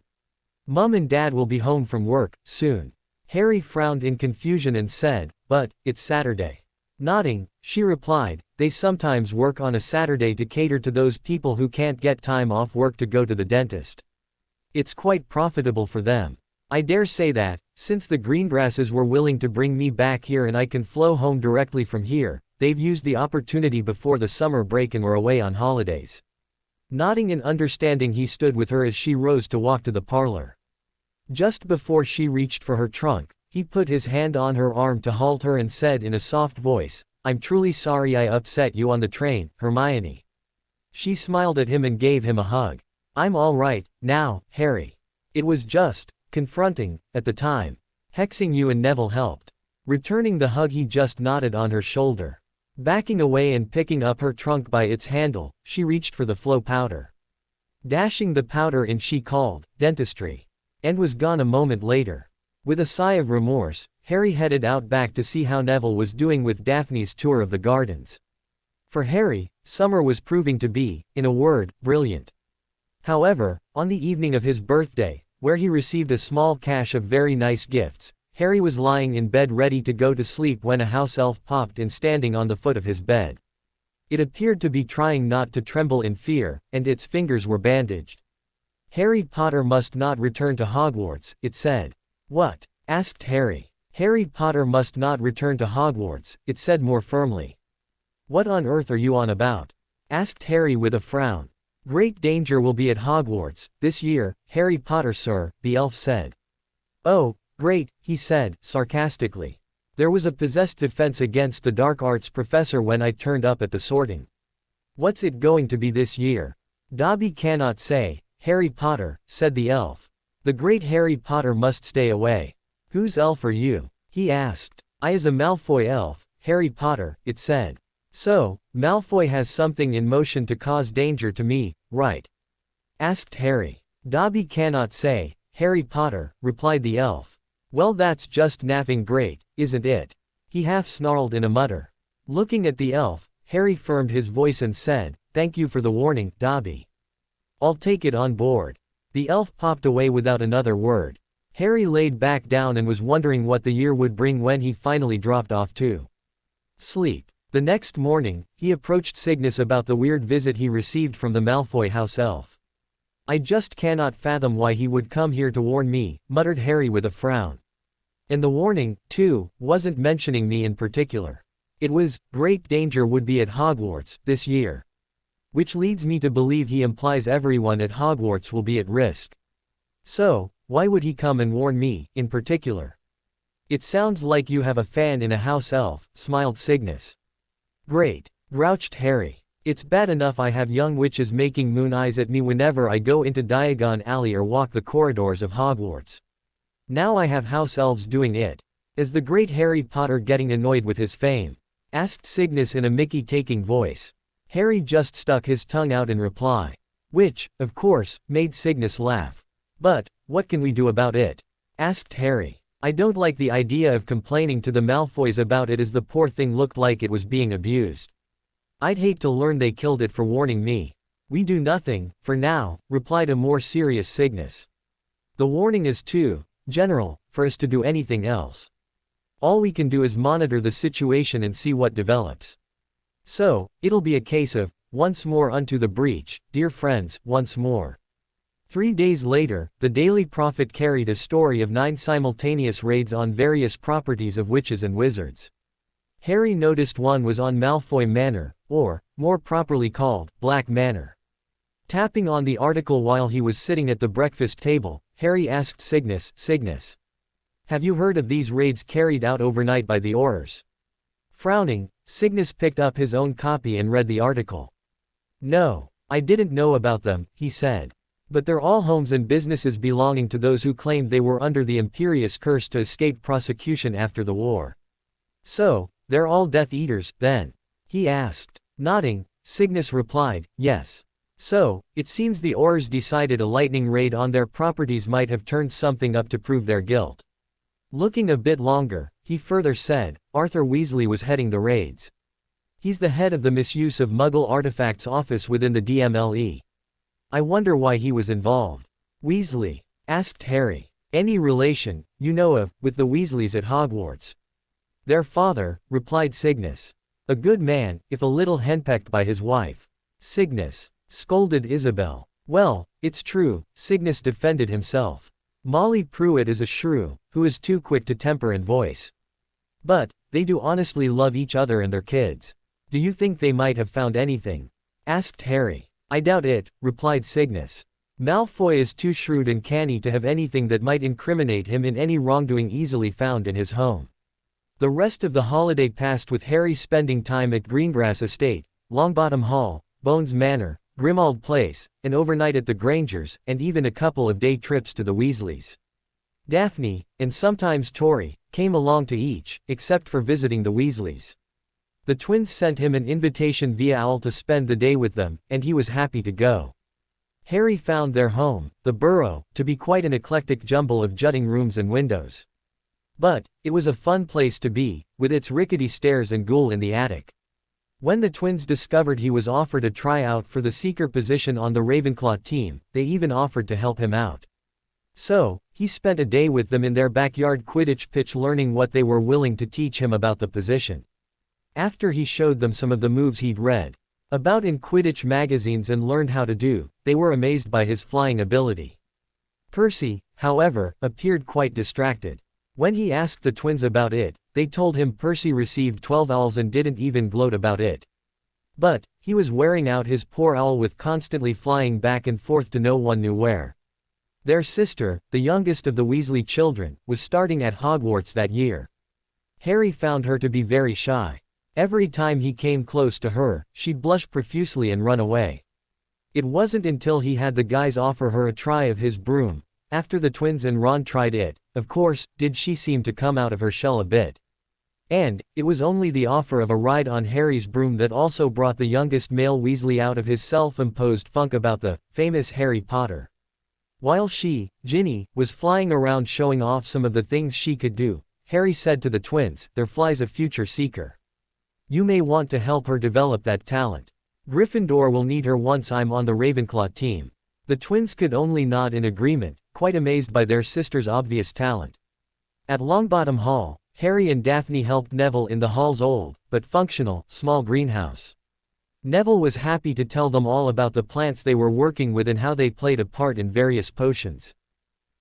Mum and Dad will be home from work, soon. Harry frowned in confusion and said, but, it's Saturday. Nodding, she replied, they sometimes work on a Saturday to cater to those people who can't get time off work to go to the dentist. It's quite profitable for them. I dare say that, since the Greengrasses were willing to bring me back here and I can flow home directly from here, they've used the opportunity before the summer break and were away on holidays. Nodding in understanding, he stood with her as she rose to walk to the parlor. Just before she reached for her trunk, he put his hand on her arm to halt her and said in a soft voice, I'm truly sorry I upset you on the train, Hermione. She smiled at him and gave him a hug. I'm all right, now, Harry. It was just confronting, at the time. Hexing you and Neville helped. Returning the hug, he just nodded on her shoulder. Backing away and picking up her trunk by its handle, she reached for the Flow powder. Dashing the powder in, she called, dentistry. And was gone a moment later. With a sigh of remorse, Harry headed out back to see how Neville was doing with Daphne's tour of the gardens. For Harry, summer was proving to be, in a word, brilliant. However, on the evening of his birthday, where he received a small cache of very nice gifts, Harry was lying in bed ready to go to sleep when a house elf popped in standing on the foot of his bed. It appeared to be trying not to tremble in fear, and its fingers were bandaged. Harry Potter must not return to Hogwarts, it said. What? Asked Harry. Harry Potter must not return to Hogwarts, it said more firmly. What on earth are you on about? Asked Harry with a frown. Great danger will be at Hogwarts, this year, Harry Potter sir, the elf said. Oh, great, he said, sarcastically. There was a possessed defense against the dark arts professor when I turned up at the sorting. What's it going to be this year? Dobby cannot say, Harry Potter, said the elf. The great Harry Potter must stay away. Whose elf are you? He asked. I is a Malfoy elf, Harry Potter, it said. So, Malfoy has something in motion to cause danger to me, right? Asked Harry. Dobby cannot say, Harry Potter, replied the elf. Well, that's just naffing great, isn't it? He half snarled in a mutter. Looking at the elf, Harry firmed his voice and said, Thank you for the warning, Dobby. I'll take it on board. The elf popped away without another word. Harry laid back down and was wondering what the year would bring when he finally dropped off to sleep. The next morning, he approached Cygnus about the weird visit he received from the Malfoy house elf. I just cannot fathom why he would come here to warn me, muttered Harry with a frown. And the warning, too, wasn't mentioning me in particular. It was, great danger would be at Hogwarts, this year. Which leads me to believe he implies everyone at Hogwarts will be at risk. So, why would he come and warn me, in particular? It sounds like you have a fan in a house elf, smiled Cygnus. Great, grouched Harry. It's bad enough I have young witches making moon eyes at me whenever I go into Diagon Alley or walk the corridors of Hogwarts. Now I have house elves doing it. Is the great Harry Potter getting annoyed with his fame? Asked Cygnus in a Mickey-taking voice. Harry just stuck his tongue out in reply. Which, of course, made Cygnus laugh. But, what can we do about it? Asked Harry. I don't like the idea of complaining to the Malfoys about it as the poor thing looked like it was being abused. I'd hate to learn they killed it for warning me. We do nothing, for now, replied a more serious Cygnus. The warning is too general for us to do anything else. All we can do is monitor the situation and see what develops. So, it'll be a case of, once more unto the breach, dear friends, once more. 3 days later, the Daily Prophet carried a story of 9 simultaneous raids on various properties of witches and wizards. Harry noticed one was on Malfoy Manor, or, more properly called, Black Manor. Tapping on the article while he was sitting at the breakfast table, Harry asked Cygnus, Cygnus. Have you heard of these raids carried out overnight by the Aurors? Frowning, Cygnus picked up his own copy and read the article. No, I didn't know about them, he said. But they're all homes and businesses belonging to those who claimed they were under the Imperious curse to escape prosecution after the war. So, they're all Death Eaters, then? He asked. Nodding, Cygnus replied, yes. So, it seems the Aurors decided a lightning raid on their properties might have turned something up to prove their guilt. Looking a bit longer, he further said, Arthur Weasley was heading the raids. He's the head of the misuse of Muggle artifacts office within the DMLE. I wonder why he was involved. Weasley? Asked Harry. Any relation, you know of, with the Weasleys at Hogwarts? Their father, replied Cygnus. A good man, if a little henpecked by his wife. Cygnus, scolded Isabel. Well, it's true, Cygnus defended himself. Molly Pruitt is a shrew, who is too quick to temper and voice. But, they do honestly love each other and their kids. Do you think they might have found anything? Asked Harry. I doubt it, replied Cygnus. Malfoy is too shrewd and canny to have anything that might incriminate him in any wrongdoing easily found in his home. The rest of the holiday passed with Harry spending time at Greengrass Estate, Longbottom Hall, Bones Manor, Grimmauld Place, an overnight at the Grangers, and even a couple of day trips to the Weasleys. Daphne, and sometimes Tori, came along to each, except for visiting the Weasleys. The twins sent him an invitation via owl to spend the day with them, and he was happy to go. Harry found their home, the Burrow, to be quite an eclectic jumble of jutting rooms and windows. But, it was a fun place to be, with its rickety stairs and ghoul in the attic. When the twins discovered he was offered a tryout for the seeker position on the Ravenclaw team, they even offered to help him out. So, he spent a day with them in their backyard Quidditch pitch learning what they were willing to teach him about the position. After he showed them some of the moves he'd read, about in Quidditch magazines and learned how to do, they were amazed by his flying ability. Percy, however, appeared quite distracted. When he asked the twins about it, they told him Percy received 12 owls and didn't even gloat about it. But, he was wearing out his poor owl with constantly flying back and forth to no one knew where. Their sister, the youngest of the Weasley children, was starting at Hogwarts that year. Harry found her to be very shy. Every time he came close to her, she'd blush profusely and run away. It wasn't until he had the guys offer her a try of his broom, after the twins and Ron tried it, of course, did she seem to come out of her shell a bit. And, it was only the offer of a ride on Harry's broom that also brought the youngest male Weasley out of his self-imposed funk about the famous Harry Potter. While she, Ginny, was flying around showing off some of the things she could do, Harry said to the twins, "There flies a future seeker. You may want to help her develop that talent. Gryffindor will need her once I'm on the Ravenclaw team." The twins could only nod in agreement, quite amazed by their sister's obvious talent. At Longbottom Hall, Harry and Daphne helped Neville in the hall's old, but functional, small greenhouse. Neville was happy to tell them all about the plants they were working with and how they played a part in various potions.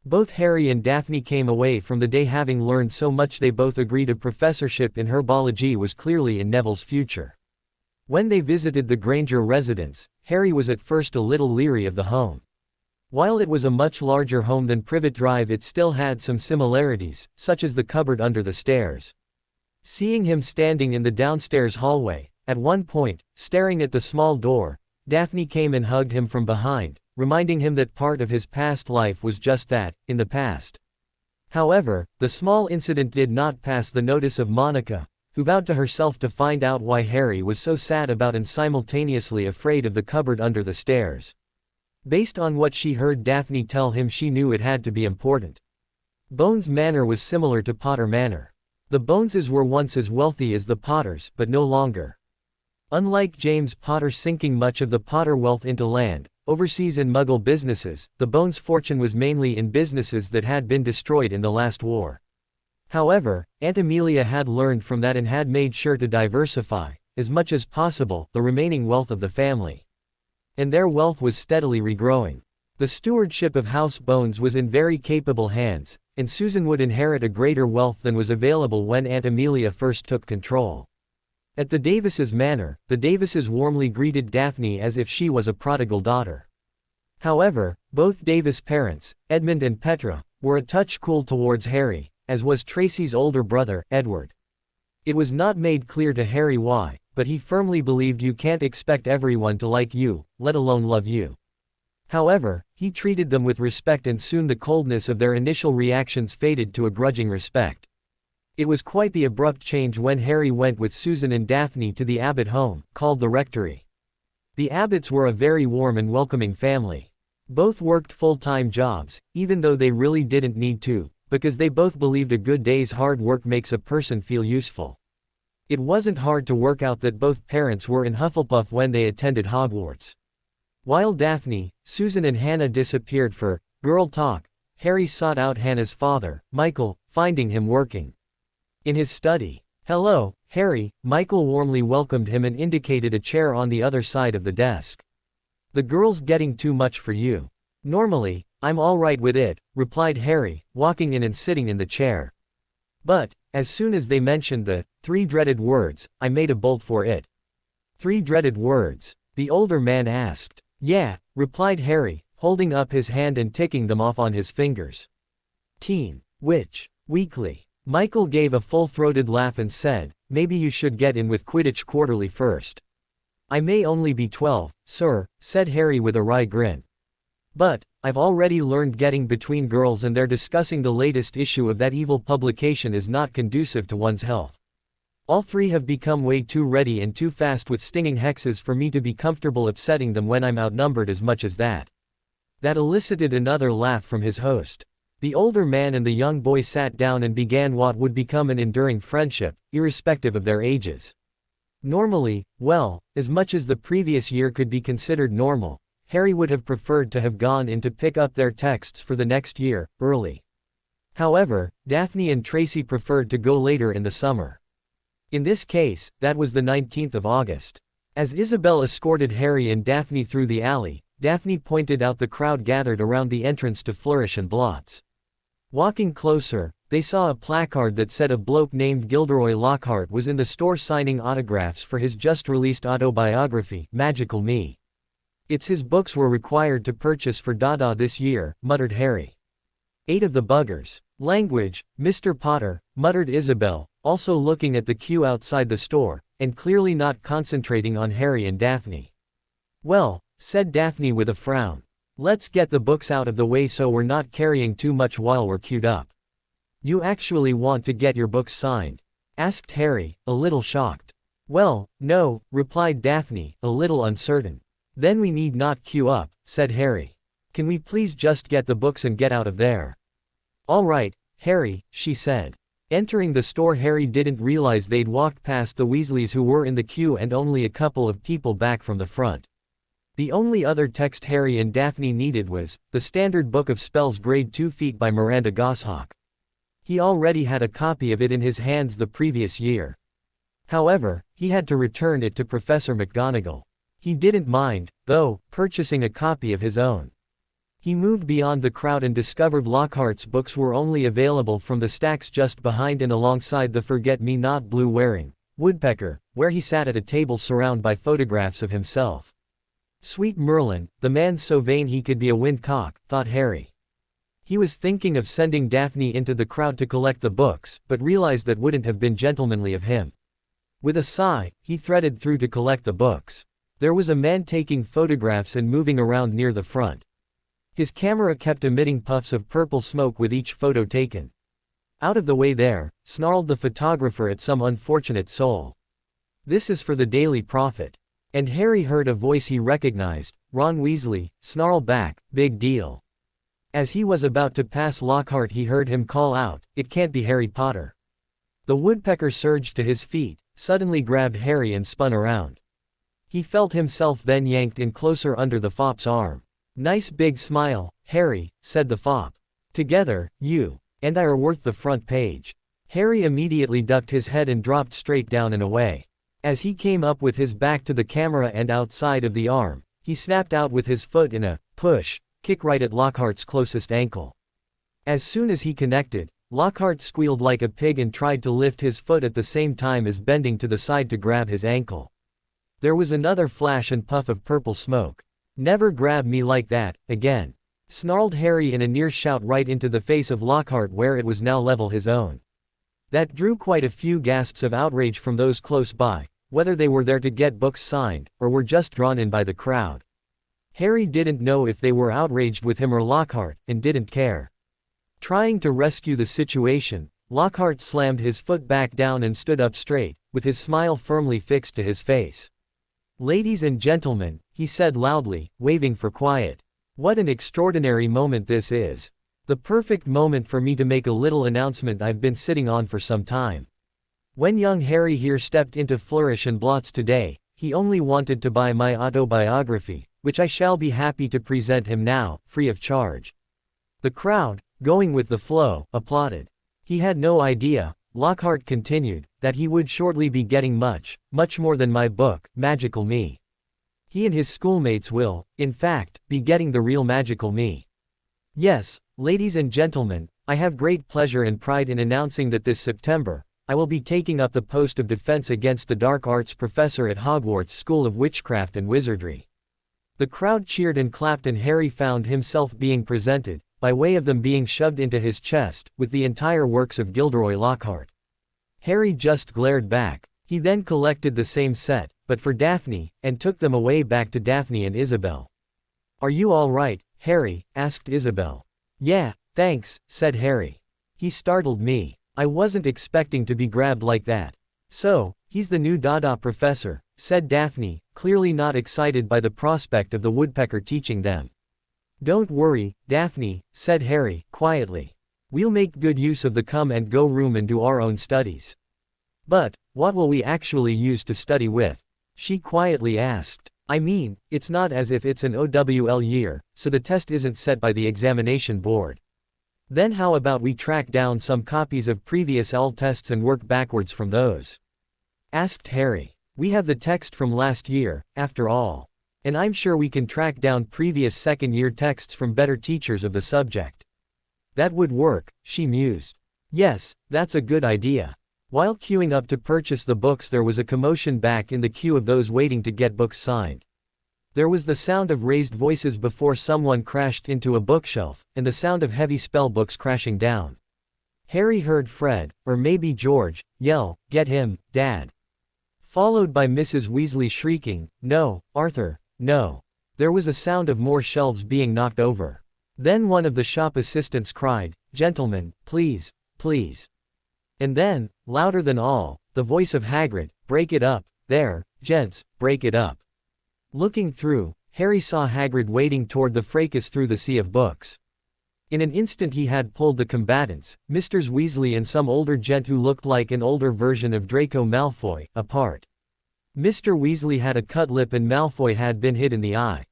Both Harry and Daphne came away from the day having learned so much. They both agreed a professorship in herbology was clearly in Neville's future. When they visited the Granger residence, Harry was at first a little leery of the home. While it was a much larger home than Privet Drive, it still had some similarities, such as the cupboard under the stairs. Seeing him standing in the downstairs hallway, at one point, staring at the small door, Daphne came and hugged him from behind, reminding him that part of his past life was just that, in the past. However, the small incident did not pass the notice of Monica, who vowed to herself to find out why Harry was so sad about and simultaneously afraid of the cupboard under the stairs. Based on what she heard Daphne tell him, she knew it had to be important. Bones Manor was similar to Potter Manor. The Boneses were once as wealthy as the Potters, but no longer. Unlike James Potter sinking much of the Potter wealth into land, overseas and Muggle businesses, the Bones' fortune was mainly in businesses that had been destroyed in the last war. However, Aunt Amelia had learned from that and had made sure to diversify, as much as possible, the remaining wealth of the family. And their wealth was steadily regrowing. The stewardship of House Bones was in very capable hands, and Susan would inherit a greater wealth than was available when Aunt Amelia first took control. At the Davises' manor, the Davises warmly greeted Daphne as if she was a prodigal daughter. However, both Davis parents, Edmund and Petra, were a touch cool towards Harry, as was Tracy's older brother, Edward. It was not made clear to Harry why, but he firmly believed you can't expect everyone to like you, let alone love you. However, he treated them with respect, and soon the coldness of their initial reactions faded to a grudging respect. It was quite the abrupt change when Harry went with Susan and Daphne to the Abbott home, called the Rectory. The Abbotts were a very warm and welcoming family. Both worked full-time jobs, even though they really didn't need to, because they both believed a good day's hard work makes a person feel useful. It wasn't hard to work out that both parents were in Hufflepuff when they attended Hogwarts. While Daphne, Susan and Hannah disappeared for girl talk, Harry sought out Hannah's father, Michael, finding him working in his study. "Hello, Harry," Michael warmly welcomed him and indicated a chair on the other side of the desk. "The girl's getting too much for you." "Normally, I'm all right with it," replied Harry, walking in and sitting in the chair. "But, as soon as they mentioned the three dreaded words, I made a bolt for it." "Three dreaded words?" the older man asked. "Yeah," replied Harry, holding up his hand and ticking them off on his fingers. "Teen, witch, weekly." Michael gave a full-throated laugh and said, "Maybe you should get in with Quidditch Quarterly first." "I may only be 12, sir," said Harry with a wry grin. "But, I've already learned getting between girls and they're discussing the latest issue of that evil publication is not conducive to one's health. All three have become way too ready and too fast with stinging hexes for me to be comfortable upsetting them when I'm outnumbered as much as that." That elicited another laugh from his host. The older man and the young boy sat down and began what would become an enduring friendship, irrespective of their ages. Normally, well, as much as the previous year could be considered normal, Harry would have preferred to have gone in to pick up their texts for the next year, early. However, Daphne and Tracy preferred to go later in the summer. In this case, that was the 19th of August. As Isabel escorted Harry and Daphne through the alley, Daphne pointed out the crowd gathered around the entrance to Flourish and Blots. Walking closer, they saw a placard that said a bloke named Gilderoy Lockhart was in the store signing autographs for his just-released autobiography, Magical Me. It's his books we're required to purchase for Dada this year, muttered Harry. 8 of the buggers. Language, Mr. Potter, muttered Isabel, also looking at the queue outside the store, and clearly not concentrating on Harry and Daphne. Well, said Daphne with a frown. Let's get the books out of the way so we're not carrying too much while we're queued up. You actually want to get your books signed? Asked Harry, a little shocked. Well, no, replied Daphne, a little uncertain. Then we need not queue up, said Harry. Can we please just get the books and get out of there? All right, Harry, she said. Entering the store, Harry didn't realize they'd walked past the Weasleys who were in the queue and only a couple of people back from the front. The only other text Harry and Daphne needed was the Standard Book of Spells Grade 2 Feet by Miranda Goshawk. He already had a copy of it in his hands the previous year. However, he had to return it to Professor McGonagall. He didn't mind, though, purchasing a copy of his own. He moved beyond the crowd and discovered Lockhart's books were only available from the stacks just behind and alongside the Forget-Me-Not blue-wearing woodpecker, where he sat at a table surrounded by photographs of himself. Sweet Merlin, the man so vain he could be a windcock, thought Harry. He was thinking of sending Daphne into the crowd to collect the books, but realized that wouldn't have been gentlemanly of him. With a sigh, he threaded through to collect the books. There was a man taking photographs and moving around near the front. His camera kept emitting puffs of purple smoke with each photo taken. Out of the way there, snarled the photographer at some unfortunate soul. This is for the Daily Prophet. And Harry heard a voice he recognized, Ron Weasley, snarl back, big deal. As he was about to pass Lockhart, he heard him call out, it can't be Harry Potter. The woodpecker surged to his feet, suddenly grabbed Harry and spun around. He felt himself then yanked in closer under the fop's arm. Nice big smile, Harry, said the fop. Together, you and I are worth the front page. Harry immediately ducked his head and dropped straight down and away. As he came up with his back to the camera and outside of the arm, he snapped out with his foot in a push kick right at Lockhart's closest ankle. As soon as he connected, Lockhart squealed like a pig and tried to lift his foot at the same time as bending to the side to grab his ankle. There was another flash and puff of purple smoke. Never grab me like that, again, snarled Harry in a near shout right into the face of Lockhart where it was now level his own. That drew quite a few gasps of outrage from those close by, whether they were there to get books signed, or were just drawn in by the crowd. Harry didn't know if they were outraged with him or Lockhart, and didn't care. Trying to rescue the situation, Lockhart slammed his foot back down and stood up straight, with his smile firmly fixed to his face. Ladies and gentlemen, he said loudly, waving for quiet. What an extraordinary moment this is. The perfect moment for me to make a little announcement I've been sitting on for some time. When young Harry here stepped into Flourish and Blots today, he only wanted to buy my autobiography, which I shall be happy to present him now, free of charge. The crowd, going with the flow, applauded. He had no idea, Lockhart continued, that he would shortly be getting much more than my book, Magical Me. He and his schoolmates will, in fact, be getting the real Magical Me. Yes, ladies and gentlemen, I have great pleasure and pride in announcing that this September, I will be taking up the post of Defense Against the Dark Arts professor at Hogwarts School of Witchcraft and Wizardry. The crowd cheered and clapped and Harry found himself being presented, by way of them being shoved into his chest, with the entire works of Gilderoy Lockhart. Harry just glared back. He then collected the same set, but for Daphne, and took them away back to Daphne and Isabel. Are you all right, Harry? Asked Isabel. Yeah, thanks, said Harry. He startled me. I wasn't expecting to be grabbed like that. So, he's the new Dada professor, said Daphne, clearly not excited by the prospect of the woodpecker teaching them. Don't worry, Daphne, said Harry, quietly. We'll make good use of the come-and-go room and do our own studies. But, what will we actually use to study with? She quietly asked. I mean, it's not as if it's an OWL year, so the test isn't set by the examination board. Then how about we track down some copies of previous L tests and work backwards from those? Asked Harry. We have the text from last year, after all. And I'm sure we can track down previous second-year texts from better teachers of the subject. That would work, she mused. Yes, that's a good idea. While queuing up to purchase the books, there was a commotion back in the queue of those waiting to get books signed. There was the sound of raised voices before someone crashed into a bookshelf, and the sound of heavy spell books crashing down. Harry heard Fred, or maybe George, yell, "Get him, Dad!" Followed by Mrs. Weasley shrieking, "No, Arthur, no!" There was a sound of more shelves being knocked over. Then one of the shop assistants cried, "Gentlemen, please, please." And then, louder than all, the voice of Hagrid, "Break it up, there, gents, break it up." Looking through, Harry saw Hagrid wading toward the fracas through the sea of books. In an instant he had pulled the combatants, Misters Weasley and some older gent who looked like an older version of Draco Malfoy, apart. Mr. Weasley had a cut lip and Malfoy had been hit in the eye.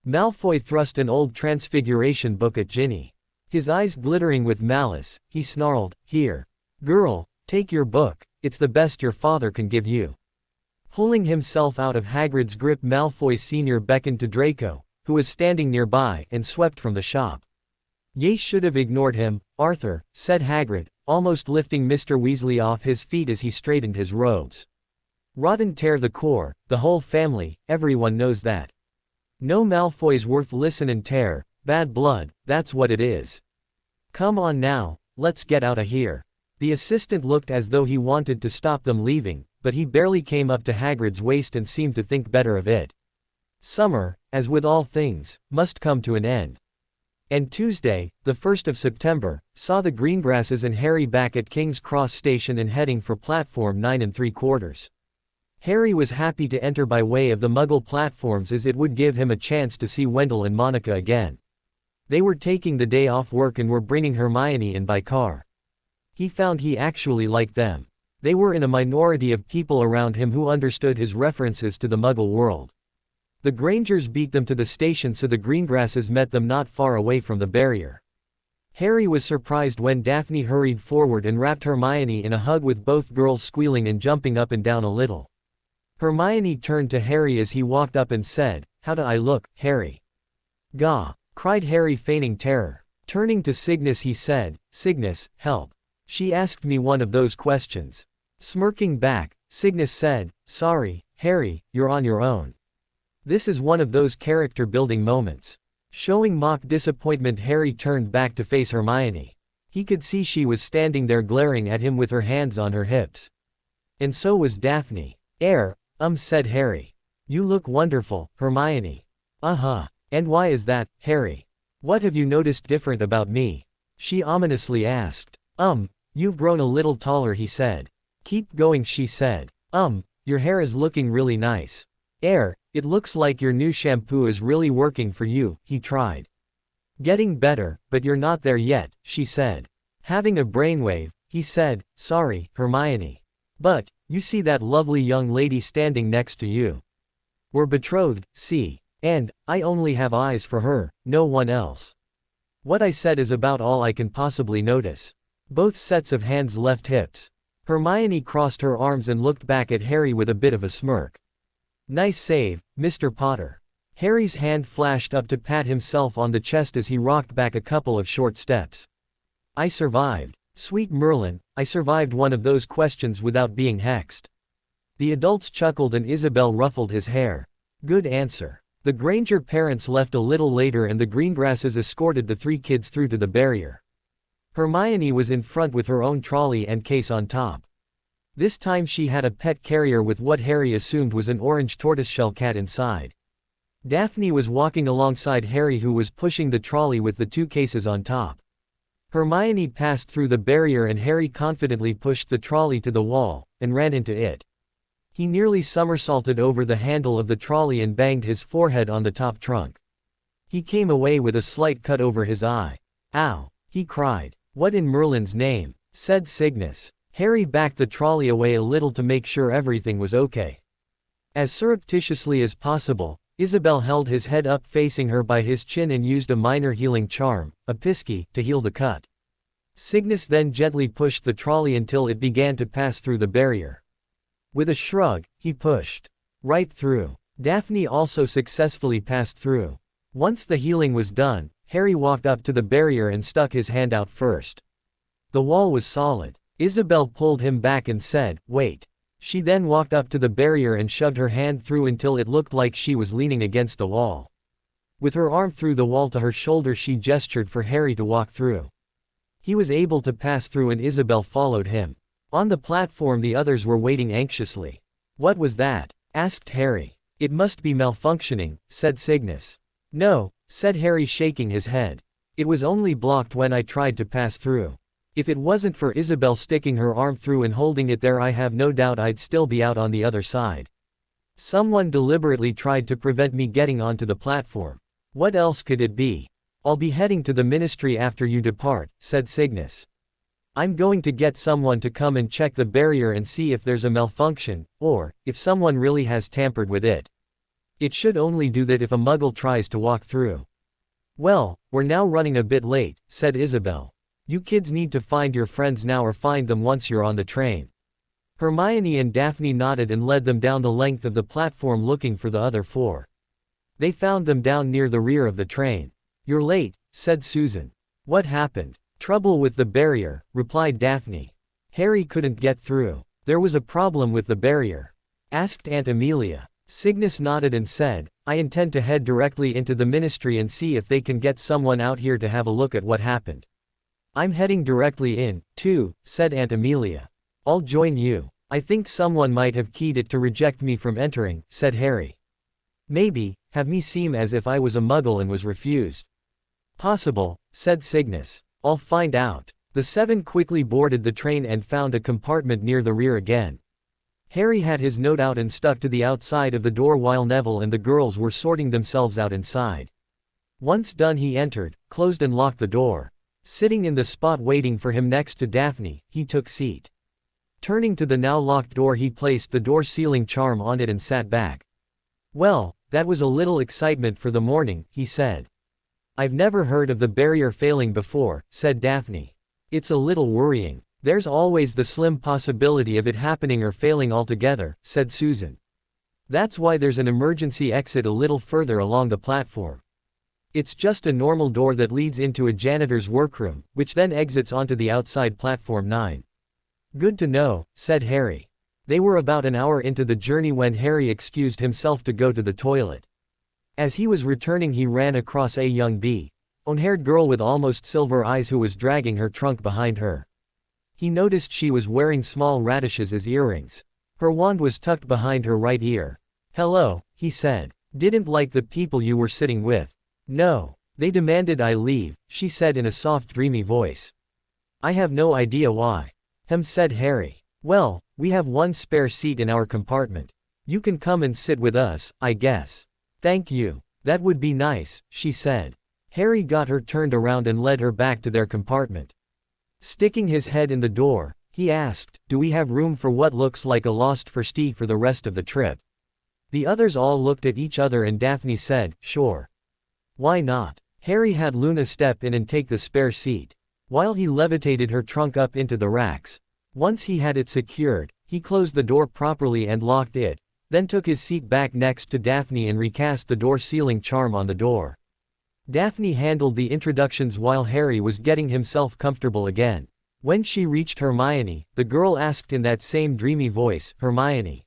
Malfoy thrust an old Transfiguration book at Ginny. His eyes glittering with malice, he snarled, "Here. Girl, take your book, it's the best your father can give you." Pulling himself out of Hagrid's grip, Malfoy Sr. beckoned to Draco, who was standing nearby, and swept from the shop. "Ye should have ignored him, Arthur," said Hagrid, almost lifting Mr. Weasley off his feet as he straightened his robes. "Rotten tear the core, the whole family, everyone knows that. No Malfoy's worth listen tear, bad blood, that's what it is. Come on now, let's get out of here." The assistant looked as though he wanted to stop them leaving, but he barely came up to Hagrid's waist and seemed to think better of it. Summer, as with all things, must come to an end. And Tuesday, the 1st of September, saw the Greengrasses and Harry back at King's Cross Station and heading for platform 9 3/4. Harry was happy to enter by way of the Muggle platforms as it would give him a chance to see Wendell and Monica again. They were taking the day off work and were bringing Hermione in by car. He found he actually liked them. They were in a minority of people around him who understood his references to the Muggle world. The Grangers beat them to the station, so the Greengrasses met them not far away from the barrier. Harry was surprised when Daphne hurried forward and wrapped Hermione in a hug, with both girls squealing and jumping up and down a little. Hermione turned to Harry as he walked up and said, "How do I look, Harry?" "Gah!" cried Harry, feigning terror. Turning to Cygnus he said, "Cygnus, help. She asked me one of those questions." Smirking back, Cygnus said, "Sorry, Harry, you're on your own." This is one of those character-building moments. Showing mock disappointment, Harry turned back to face Hermione. He could see she was standing there glaring at him with her hands on her hips. And so was Daphne. Said Harry. "You look wonderful, Hermione." "Uh-huh. And why is that, Harry? What have you noticed different about me?" she ominously asked. You've grown a little taller," he said. "Keep going," she said. Your hair is looking really nice." It looks like your new shampoo is really working for you," he tried. "Getting better, but you're not there yet," she said. Having a brainwave, he said, "Sorry, Hermione. But, you see that lovely young lady standing next to you? We're betrothed, see? And, I only have eyes for her, no one else. What I said is about all I can possibly notice." Both sets of hands left hips. Hermione crossed her arms and looked back at Harry with a bit of a smirk. "Nice save, Mr. Potter." Harry's hand flashed up to pat himself on the chest as he rocked back a couple of short steps. "I survived. Sweet Merlin, I survived one of those questions without being hexed." The adults chuckled and Isabel ruffled his hair. "Good answer." The Granger parents left a little later and the Greengrasses escorted the three kids through to the barrier. Hermione was in front with her own trolley and case on top. This time she had a pet carrier with what Harry assumed was an orange tortoiseshell cat inside. Daphne was walking alongside Harry, who was pushing the trolley with the two cases on top. Hermione passed through the barrier and Harry confidently pushed the trolley to the wall, and ran into it. He nearly somersaulted over the handle of the trolley and banged his forehead on the top trunk. He came away with a slight cut over his eye. "Ow!" he cried. "What in Merlin's name?" said Cygnus. Harry backed the trolley away a little to make sure everything was okay. As surreptitiously as possible, Isabel held his head up facing her by his chin and used a minor healing charm, a pisky, to heal the cut. Cygnus then gently pushed the trolley until it began to pass through the barrier. With a shrug, he pushed right through. Daphne also successfully passed through. Once the healing was done, Harry walked up to the barrier and stuck his hand out first. The wall was solid. Isabel pulled him back and said, "Wait." She then walked up to the barrier and shoved her hand through until it looked like she was leaning against the wall. With her arm through the wall to her shoulder, she gestured for Harry to walk through. He was able to pass through and Isabel followed him. On the platform the others were waiting anxiously. "What was that?" asked Harry. "It must be malfunctioning," said Cygnus. "No," said Harry, shaking his head. "It was only blocked when I tried to pass through. If it wasn't for Isabel sticking her arm through and holding it there, I have no doubt I'd still be out on the other side. Someone deliberately tried to prevent me getting onto the platform. What else could it be?" "I'll be heading to the ministry after you depart," said Cygnus. "I'm going to get someone to come and check the barrier and see if there's a malfunction, or, if someone really has tampered with it. It should only do that if a muggle tries to walk through." "Well, we're now running a bit late," said Isabel. "You kids need to find your friends now or find them once you're on the train." Hermione and Daphne nodded and led them down the length of the platform looking for the other four. They found them down near the rear of the train. "You're late," said Susan. "What happened?" "Trouble with the barrier," replied Daphne. "Harry couldn't get through." "There was a problem with the barrier?" asked Aunt Amelia. Cygnus nodded and said, "I intend to head directly into the ministry and see if they can get someone out here to have a look at what happened." "I'm heading directly in, too," said Aunt Amelia. "I'll join you. I think someone might have keyed it to reject me from entering," said Harry. "Maybe, have me seem as if I was a muggle and was refused." "Possible," said Cygnus. "I'll find out." The seven quickly boarded the train and found a compartment near the rear again. Harry had his note out and stuck to the outside of the door while Neville and the girls were sorting themselves out inside. Once done, he entered, closed and locked the door. Sitting in the spot waiting for him next to Daphne, he took seat. Turning to the now locked door, he placed the door sealing charm on it and sat back. "Well, that was a little excitement for the morning," he said. "I've never heard of the barrier failing before," said Daphne. "It's a little worrying. There's always the slim possibility of it happening or failing altogether," said Susan. "That's why there's an emergency exit a little further along the platform. It's just a normal door that leads into a janitor's workroom, which then exits onto the outside platform 9. "Good to know," said Harry. They were about an hour into the journey when Harry excused himself to go to the toilet. As he was returning, he ran across a young blonde-haired girl with almost silver eyes who was dragging her trunk behind her. He noticed she was wearing small radishes as earrings. Her wand was tucked behind her right ear. "Hello," he said. "Didn't like the people you were sitting with." "No. They demanded I leave," she said in a soft, dreamy voice. "I have no idea why." Said Harry. "Well, we have one spare seat in our compartment. You can come and sit with us, I guess." "Thank you. That would be nice," she said. Harry got her turned around and led her back to their compartment. Sticking his head in the door, he asked, "Do we have room for what looks like a lost firstee for the rest of the trip?" The others all looked at each other and Daphne said, "Sure. Why not?" Harry had Luna step in and take the spare seat, while he levitated her trunk up into the racks. Once he had it secured, he closed the door properly and locked it, then took his seat back next to Daphne and recast the door sealing charm on the door. Daphne handled the introductions while Harry was getting himself comfortable again. When she reached Hermione, the girl asked in that same dreamy voice, "Hermione,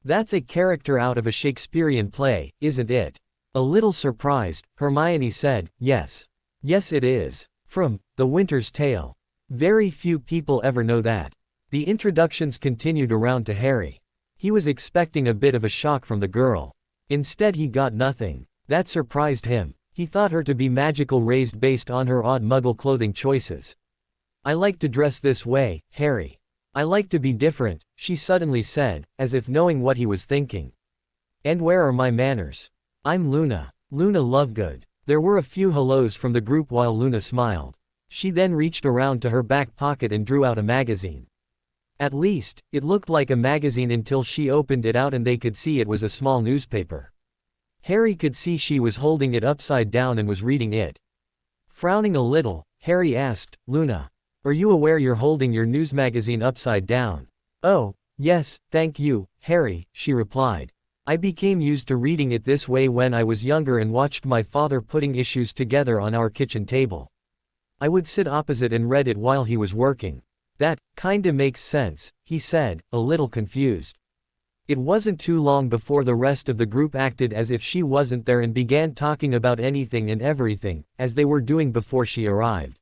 that's a character out of a Shakespearean play, isn't it?" A little surprised, Hermione said, "Yes. Yes it is. From The Winter's Tale. Very few people ever know that." The introductions continued around to Harry. He was expecting a bit of a shock from the girl. Instead he got nothing. That surprised him. He thought her to be magical raised based on her odd muggle clothing choices. "I like to dress this way, Harry. I like to be different," she suddenly said, as if knowing what he was thinking. "And where are my manners? I'm Luna. Luna Lovegood." There were a few hellos from the group while Luna smiled. She then reached around to her back pocket and drew out a magazine. At least, it looked like a magazine until she opened it out and they could see it was a small newspaper. Harry could see she was holding it upside down and was reading it. Frowning a little, Harry asked, "Luna, are you aware you're holding your news magazine upside down?" "Oh, Yes, thank you, Harry, she replied. I became used to reading it this way when I was younger and watched my father putting issues together on our kitchen table. I would sit opposite and read it while he was working. That kinda makes sense, he said, a little confused. It wasn't too long before the rest of the group acted as if she wasn't there and began talking about anything and everything, as they were doing before she arrived.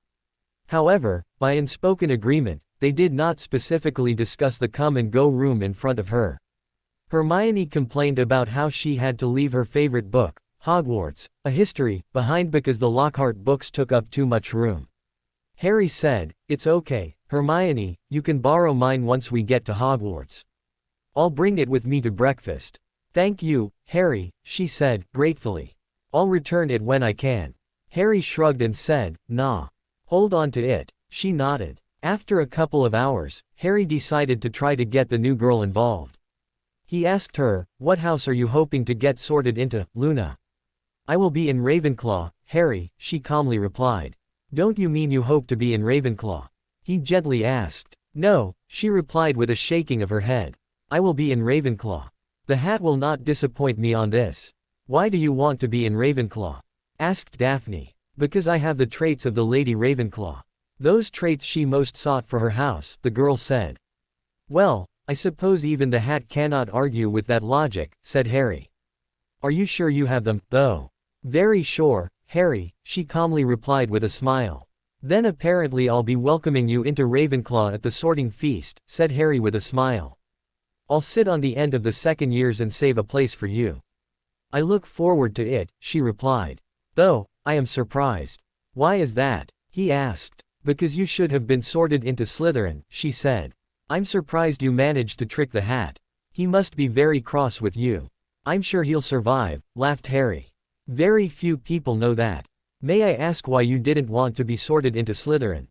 However, by unspoken agreement, they did not specifically discuss the come-and-go room in front of her. Hermione complained about how she had to leave her favorite book, Hogwarts, a history, behind because the Lockhart books took up too much room. Harry said, "It's okay, Hermione, you can borrow mine once we get to Hogwarts. I'll bring it with me to breakfast." "Thank you, Harry," she said, gratefully. "I'll return it when I can." Harry shrugged and said, "Nah. Hold on to it." She nodded. After a couple of hours, Harry decided to try to get the new girl involved. He asked her, "What house are you hoping to get sorted into, Luna?" "I will be in Ravenclaw, Harry," she calmly replied. "Don't you mean you hope to be in Ravenclaw?" he gently asked. "No," she replied with a shaking of her head. "I will be in Ravenclaw. The hat will not disappoint me on this." "Why do you want to be in Ravenclaw?" asked Daphne. "Because I have the traits of the Lady Ravenclaw." Those traits she most sought for her house, the girl said. "Well, I suppose even the hat cannot argue with that logic," said Harry. "Are you sure you have them, though?" "Very sure, Harry," she calmly replied with a smile. "Then apparently I'll be welcoming you into Ravenclaw at the sorting feast," said Harry with a smile. "I'll sit on the end of the second years and save a place for you." "I look forward to it," she replied. "Though, I am surprised." "Why is that?" he asked. "Because you should have been sorted into Slytherin," she said. "I'm surprised you managed to trick the hat. He must be very cross with you." "I'm sure he'll survive," laughed Harry. "Very few people know that." "May I ask why you didn't want to be sorted into Slytherin?"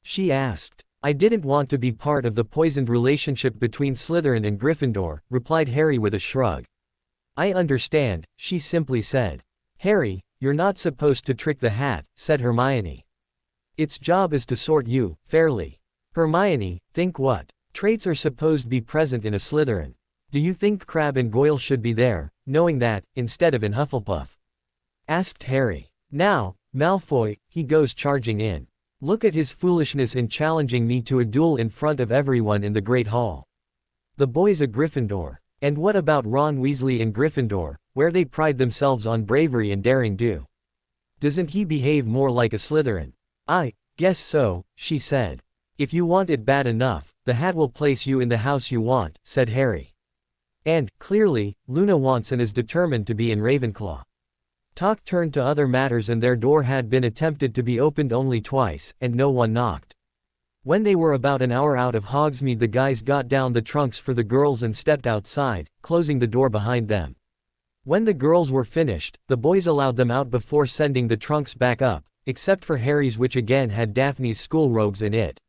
she asked. "I didn't want to be part of the poisoned relationship between Slytherin and Gryffindor," replied Harry with a shrug. "I understand," she simply said. "Harry, you're not supposed to trick the hat," said Hermione. "Its job is to sort you, fairly." "Hermione, think what traits are supposed to be present in a Slytherin? Do you think Crabbe and Goyle should be there, knowing that, instead of in Hufflepuff?" asked Harry. "Now, Malfoy, he goes charging in. Look at his foolishness in challenging me to a duel in front of everyone in the Great Hall. The boy's a Gryffindor. And what about Ron Weasley in Gryffindor, where they pride themselves on bravery and daring-do? Doesn't he behave more like a Slytherin?" "I guess so," she said. "If you want it bad enough, the hat will place you in the house you want," said Harry. And, clearly, Luna wants and is determined to be in Ravenclaw. Talk turned to other matters and their door had been attempted to be opened only twice, and no one knocked. When they were about an hour out of Hogsmeade, the guys got down the trunks for the girls and stepped outside, closing the door behind them. When the girls were finished, the boys allowed them out before sending the trunks back up, except for Harry's, which again had Daphne's school robes in it.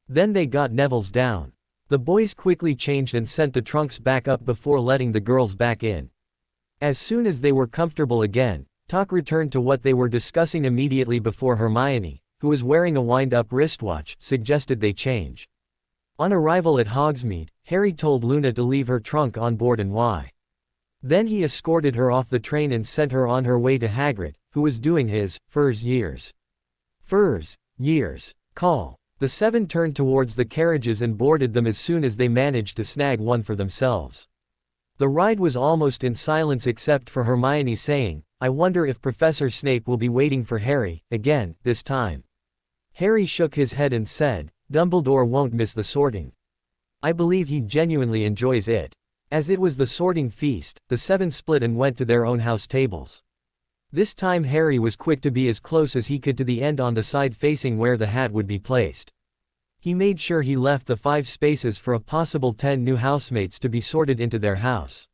Then they got Neville's down. The boys quickly changed and sent the trunks back up before letting the girls back in. As soon as they were comfortable again, talk returned to what they were discussing immediately before Hermione, who was wearing a wind-up wristwatch, suggested they change. On arrival at Hogsmeade, Harry told Luna to leave her trunk on board and why. Then he escorted her off the train and sent her on her way to Hagrid, who was doing his first years call. The seven turned towards the carriages and boarded them as soon as they managed to snag one for themselves. The ride was almost in silence except for Hermione saying, "I wonder if Professor Snape will be waiting for Harry, again, this time." Harry shook his head and said, "Dumbledore won't miss the sorting. I believe he genuinely enjoys it." As it was the sorting feast, the seven split and went to their own house tables. This time Harry was quick to be as close as he could to the end on the side facing where the hat would be placed. He made sure he left the 5 spaces for a possible 10 new housemates to be sorted into their house.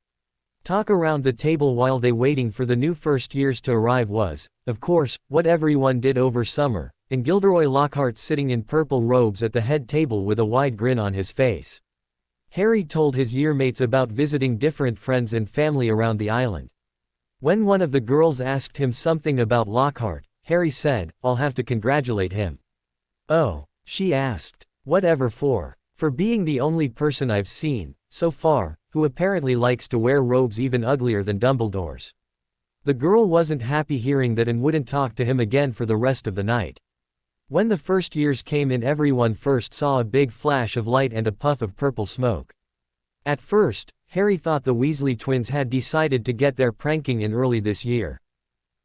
Talk around the table while they waiting for the new first years to arrive was, of course, what everyone did over summer, and Gilderoy Lockhart sitting in purple robes at the head table with a wide grin on his face. Harry told his yearmates about visiting different friends and family around the island. When one of the girls asked him something about Lockhart, Harry said, "I'll have to congratulate him." "Oh," she asked. "Whatever for?" For being the only person I've seen, so far, who apparently likes to wear robes even uglier than Dumbledore's. The girl wasn't happy hearing that and wouldn't talk to him again for the rest of the night. When the first years came in, everyone first saw a big flash of light and a puff of purple smoke. At first, Harry thought the Weasley twins had decided to get their pranking in early this year.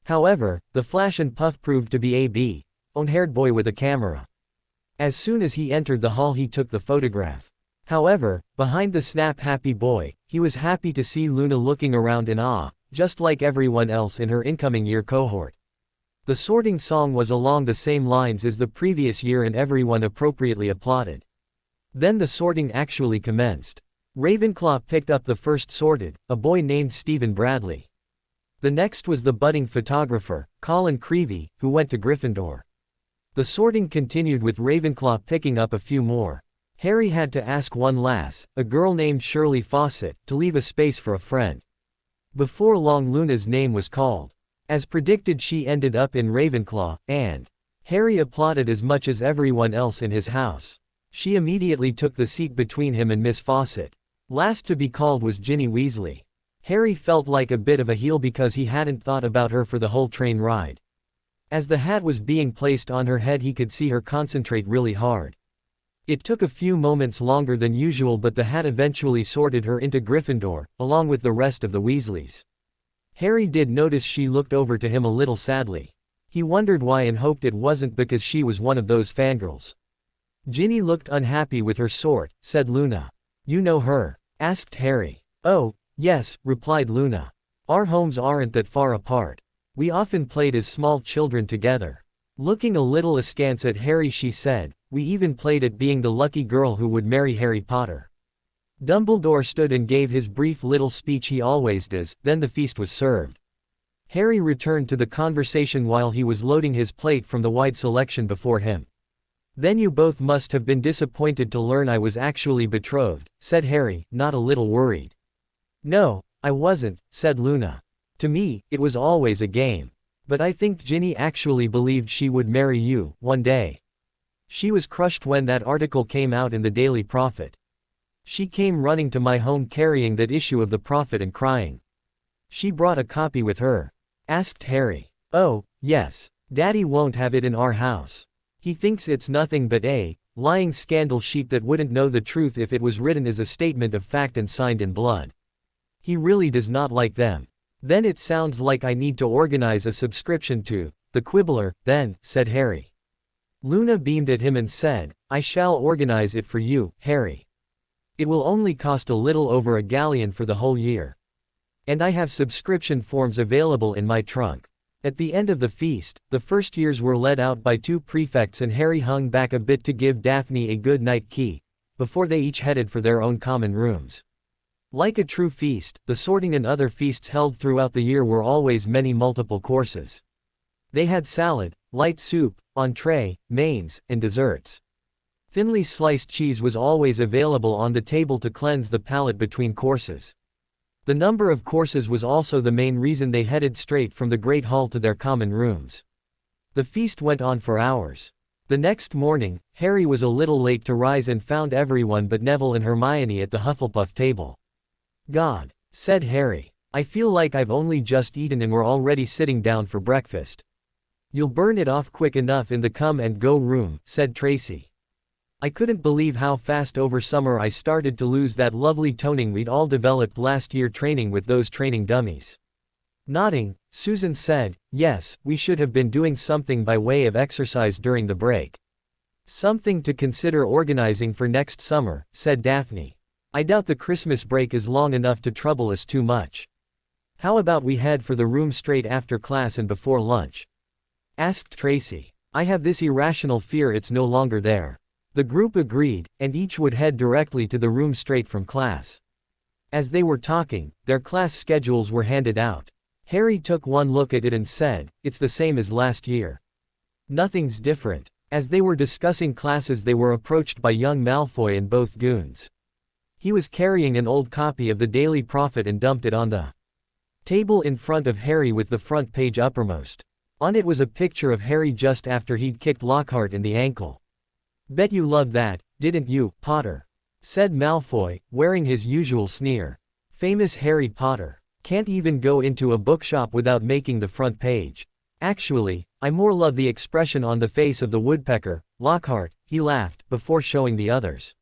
However, the flash and puff proved to be a blonde-haired boy with a camera. As soon as he entered the hall, he took the photograph. However, behind the snap-happy boy, he was happy to see Luna looking around in awe, just like everyone else in her incoming year cohort. The sorting song was along the same lines as the previous year and everyone appropriately applauded. Then the sorting actually commenced. Ravenclaw picked up the first sorted, a boy named Stephen Bradley. The next was the budding photographer, Colin Creevey, who went to Gryffindor. The sorting continued with Ravenclaw picking up a few more. Harry had to ask one lass, a girl named Shirley Fawcett, to leave a space for a friend. Before long, Luna's name was called. As predicted, she ended up in Ravenclaw, and Harry applauded as much as everyone else in his house. She immediately took the seat between him and Miss Fawcett. Last to be called was Ginny Weasley. Harry felt like a bit of a heel because he hadn't thought about her for the whole train ride. As the hat was being placed on her head, he could see her concentrate really hard. It took a few moments longer than usual, but the hat eventually sorted her into Gryffindor, along with the rest of the Weasleys. Harry did notice she looked over to him a little sadly. He wondered why and hoped it wasn't because she was one of those fangirls. Ginny looked unhappy with her sort, said Luna. You know her? Asked Harry. Oh, yes, replied Luna. Our homes aren't that far apart. We often played as small children together. Looking a little askance at Harry, she said, we even played at being the lucky girl who would marry Harry Potter. Dumbledore stood and gave his brief little speech he always does, then the feast was served. Harry returned to the conversation while he was loading his plate from the wide selection before him. Then you both must have been disappointed to learn I was actually betrothed, said Harry, not a little worried. No, I wasn't, said Luna. To me, it was always a game. But I think Ginny actually believed she would marry you, one day. She was crushed when that article came out in the Daily Prophet. She came running to my home carrying that issue of the Prophet and crying. She brought a copy with her. Asked Harry. Oh, yes. Daddy won't have it in our house. He thinks it's nothing but a lying scandal sheet that wouldn't know the truth if it was written as a statement of fact and signed in blood. He really does not like them. Then it sounds like I need to organize a subscription to the Quibbler, then, said Harry. Luna beamed at him and said, I shall organize it for you, Harry. It will only cost a little over a galleon for the whole year. And I have subscription forms available in my trunk. At the end of the feast, the first years were led out by two prefects and Harry hung back a bit to give Daphne a good night key, before they each headed for their own common rooms. Like a true feast, the sorting and other feasts held throughout the year were always many multiple courses. They had salad, light soup, entree, mains, and desserts. Thinly sliced cheese was always available on the table to cleanse the palate between courses. The number of courses was also the main reason they headed straight from the Great Hall to their common rooms. The feast went on for hours. The next morning, Harry was a little late to rise and found everyone but Neville and Hermione at the Hufflepuff table. God, said Harry. I feel like I've only just eaten and we're already sitting down for breakfast. You'll burn it off quick enough in the come and go room, said Tracy. I couldn't believe how fast over summer I started to lose that lovely toning we'd all developed last year training with those training dummies. Nodding, Susan said, yes, we should have been doing something by way of exercise during the break. Something to consider organizing for next summer, said Daphne. I doubt the Christmas break is long enough to trouble us too much. How about we head for the room straight after class and before lunch? Asked Tracy. I have this irrational fear it's no longer there. The group agreed, and each would head directly to the room straight from class. As they were talking, their class schedules were handed out. Harry took one look at it and said, it's the same as last year. Nothing's different. As they were discussing classes, they were approached by young Malfoy and both goons. He was carrying an old copy of the Daily Prophet and dumped it on the table in front of Harry with the front page uppermost. On it was a picture of Harry just after he'd kicked Lockhart in the ankle. Bet you love that, didn't you, Potter?" said Malfoy, wearing his usual sneer. "Famous Harry Potter. Can't even go into a bookshop without making the front page. Actually, I more love the expression on the face of the woodpecker, Lockhart," he laughed, before showing the others.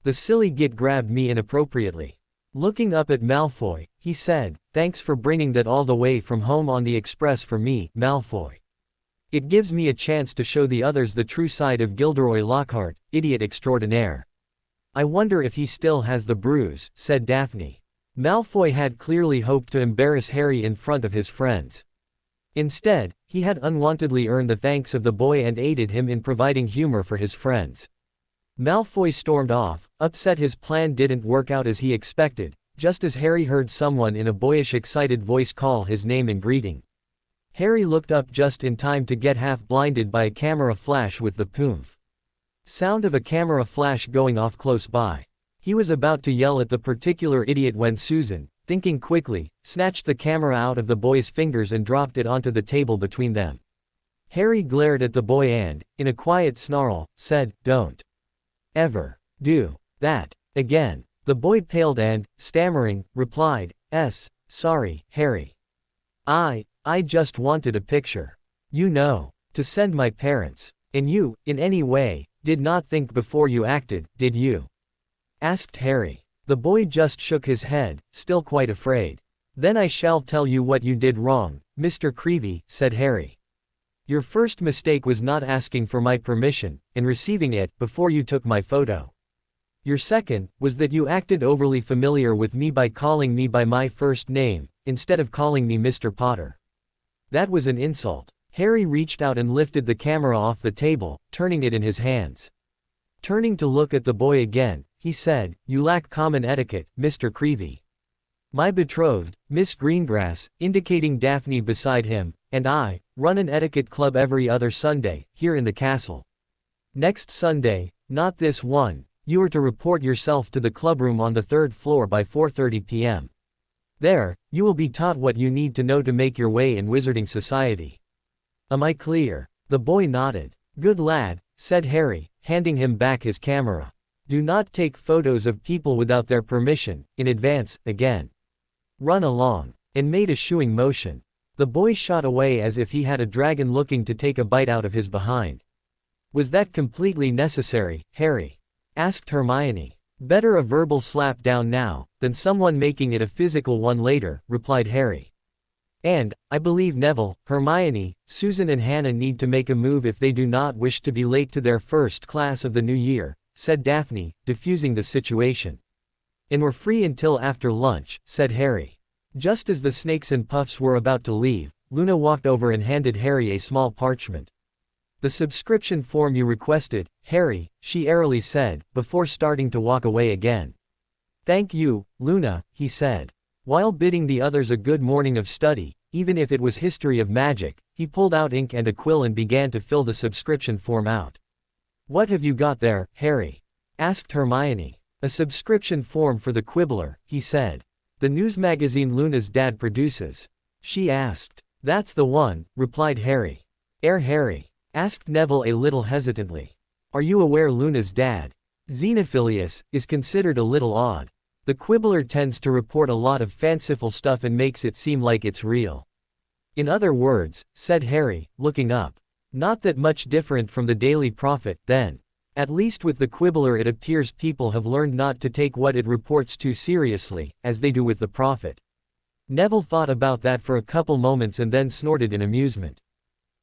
"The silly git grabbed me inappropriately." Looking up at Malfoy, he said, "Thanks for bringing that all the way from home on the express for me, Malfoy. It gives me a chance to show the others the true side of Gilderoy Lockhart, idiot extraordinaire." "I wonder if he still has the bruise," said Daphne. Malfoy had clearly hoped to embarrass Harry in front of his friends. Instead, he had unwantedly earned the thanks of the boy and aided him in providing humor for his friends. Malfoy stormed off, upset his plan didn't work out as he expected, just as Harry heard someone in a boyish excited voice call his name in greeting. Harry looked up just in time to get half blinded by a camera flash with the poof sound of a camera flash going off close by. He was about to yell at the particular idiot when Susan, thinking quickly, snatched the camera out of the boy's fingers and dropped it onto the table between them. Harry glared at the boy and, in a quiet snarl, said, "Don't ever do that again." The boy paled and, stammering, replied, Sorry, Harry. I just wanted a picture. You know, to send my parents. And you, in any way, did not think before you acted, did you?" asked Harry. The boy just shook his head, still quite afraid. "Then I shall tell you what you did wrong, Mr. Creevy," said Harry. "Your first mistake was not asking for my permission, and receiving it, before you took my photo. Your second, was that you acted overly familiar with me by calling me by my first name, instead of calling me Mr. Potter. That was an insult." Harry reached out and lifted the camera off the table, turning it in his hands. Turning to look at the boy again, he said, "You lack common etiquette, Mr. Creevy. My betrothed, Miss Greengrass," indicating Daphne beside him, "and I, run an etiquette club every other Sunday, here in the castle. Next Sunday, not this one, you are to report yourself to the clubroom on the 3rd floor by 4:30 p.m. There, you will be taught what you need to know to make your way in Wizarding Society. Am I clear?" The boy nodded. "Good lad," said Harry, handing him back his camera. "Do not take photos of people without their permission, in advance, again. Run along," and made a shooing motion. The boy shot away as if he had a dragon looking to take a bite out of his behind. "Was that completely necessary, Harry?" asked Hermione. "Better a verbal slap down now, than someone making it a physical one later," replied Harry. "And, I believe Neville, Hermione, Susan and Hannah need to make a move if they do not wish to be late to their first class of the new year," said Daphne, diffusing the situation. "And we're free until after lunch," said Harry. Just as the Snakes and Puffs were about to leave, Luna walked over and handed Harry a small parchment. "The subscription form you requested, Harry," she airily said, before starting to walk away again. "Thank you, Luna," he said. While bidding the others a good morning of study, even if it was history of magic, he pulled out ink and a quill and began to fill the subscription form out. "What have you got there, Harry?" asked Hermione. "A subscription form for the Quibbler," he said. "The news magazine Luna's dad produces." She asked. "That's the one," replied Harry. Harry?" asked Neville a little hesitantly. "Are you aware Luna's dad, Xenophilius, is considered a little odd? The Quibbler tends to report a lot of fanciful stuff and makes it seem like it's real." "In other words," said Harry, looking up. "Not that much different from the Daily Prophet, then. At least with the Quibbler it appears people have learned not to take what it reports too seriously, as they do with the Prophet." Neville thought about that for a couple moments and then snorted in amusement.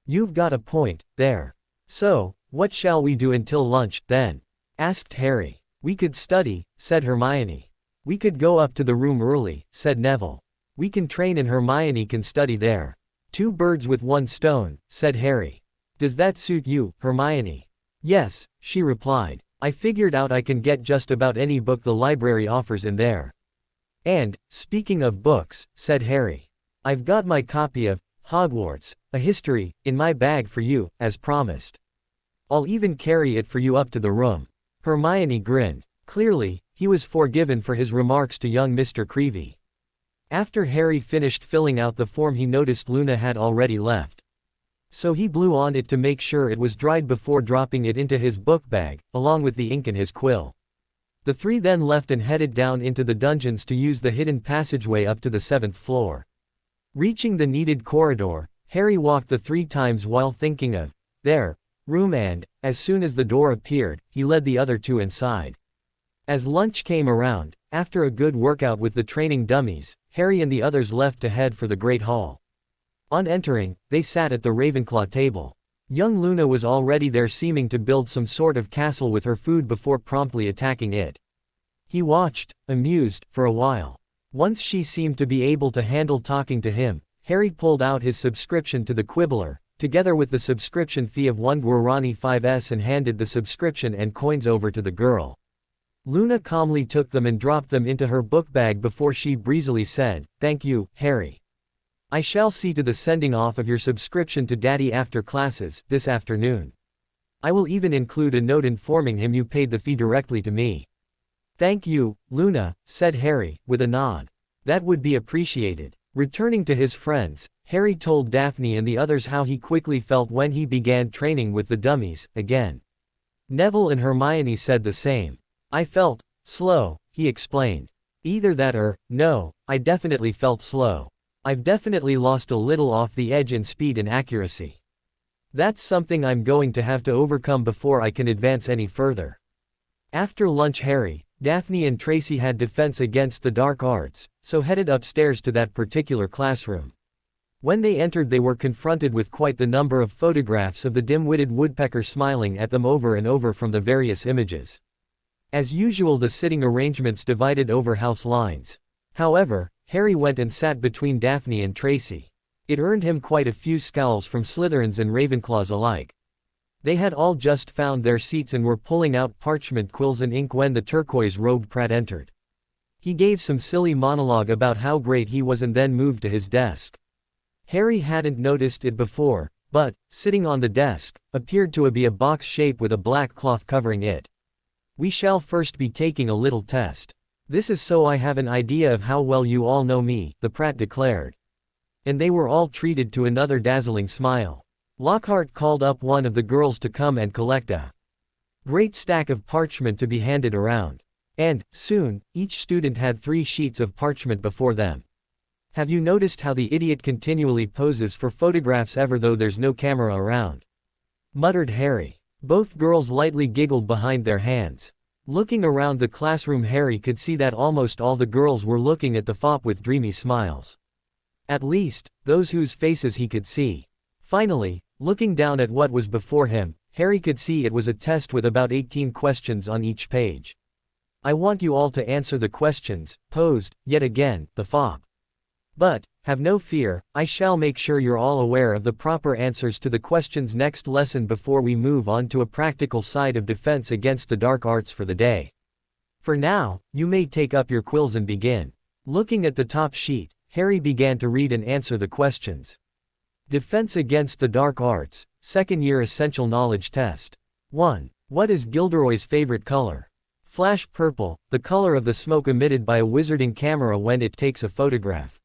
"You've got a point, there. So, what shall we do until lunch, then?" asked Harry. "We could study," said Hermione. "We could go up to the room early," said Neville. "We can train and Hermione can study there. 2 birds with 1 stone," said Harry. "Does that suit you, Hermione?" "Yes," she replied. "I figured out I can get just about any book the library offers in there. And, speaking of books," said Harry, "I've got my copy of Hogwarts, a History, in my bag for you, as promised. I'll even carry it for you up to the room." Hermione grinned. Clearly, he was forgiven for his remarks to young Mr. Creevy. After Harry finished filling out the form he noticed Luna had already left. So he blew on it to make sure it was dried before dropping it into his book bag, along with the ink and his quill. The three then left and headed down into the dungeons to use the hidden passageway up to the 7th floor. Reaching the needed corridor, Harry walked the 3 times while thinking of their room and, as soon as the door appeared, he led the other 2 inside. As lunch came around, after a good workout with the training dummies, Harry and the others left to head for the Great Hall. On entering, they sat at the Ravenclaw table. Young Luna was already there, seeming to build some sort of castle with her food before promptly attacking it. He watched, amused, for a while. Once she seemed to be able to handle talking to him, Harry pulled out his subscription to the Quibbler, together with the subscription fee of 1 Guarani 5s, and handed the subscription and coins over to the girl. Luna calmly took them and dropped them into her book bag before she breezily said, "Thank you, Harry. I shall see to the sending off of your subscription to Daddy after classes, this afternoon. I will even include a note informing him you paid the fee directly to me." "Thank you, Luna," said Harry, with a nod. "That would be appreciated." Returning to his friends, Harry told Daphne and the others how he quickly felt when he began training with the dummies, again. Neville and Hermione said the same. "I felt slow," he explained. "Either that or, no, I definitely felt slow. I've definitely lost a little off the edge in speed and accuracy. That's something I'm going to have to overcome before I can advance any further." After lunch, Harry, Daphne and Tracy had defense against the dark arts, so headed upstairs to that particular classroom. When they entered, they were confronted with quite the number of photographs of the dim-witted woodpecker smiling at them over and over from the various images. As usual, the sitting arrangements divided over house lines. However, Harry went and sat between Daphne and Tracy. It earned him quite a few scowls from Slytherins and Ravenclaws alike. They had all just found their seats and were pulling out parchment quills and ink when the turquoise-robed Pratt entered. He gave some silly monologue about how great he was and then moved to his desk. Harry hadn't noticed it before, but, sitting on the desk, appeared to be a box shape with a black cloth covering it. "We shall first be taking a little test. This is so I have an idea of how well you all know me," the Pratt declared. And they were all treated to another dazzling smile. Lockhart called up one of the girls to come and collect a great stack of parchment to be handed around. And, soon, each student had 3 sheets of parchment before them. "Have you noticed how the idiot continually poses for photographs ever though there's no camera around?" muttered Harry. Both girls lightly giggled behind their hands. Looking around the classroom, Harry could see that almost all the girls were looking at the fop with dreamy smiles. At least, those whose faces he could see. Finally, looking down at what was before him, Harry could see it was a test with about 18 questions on each page. "I want you all to answer the questions," posed, yet again, the fop. "But, have no fear, I shall make sure you're all aware of the proper answers to the questions next lesson before we move on to a practical side of defense against the dark arts for the day. For now, you may take up your quills and begin." Looking at the top sheet, Harry began to read and answer the questions. Defense against the dark arts, 2nd year essential knowledge test. 1. What is Gilderoy's favorite color? Flash purple, the color of the smoke emitted by a wizarding camera when it takes a photograph.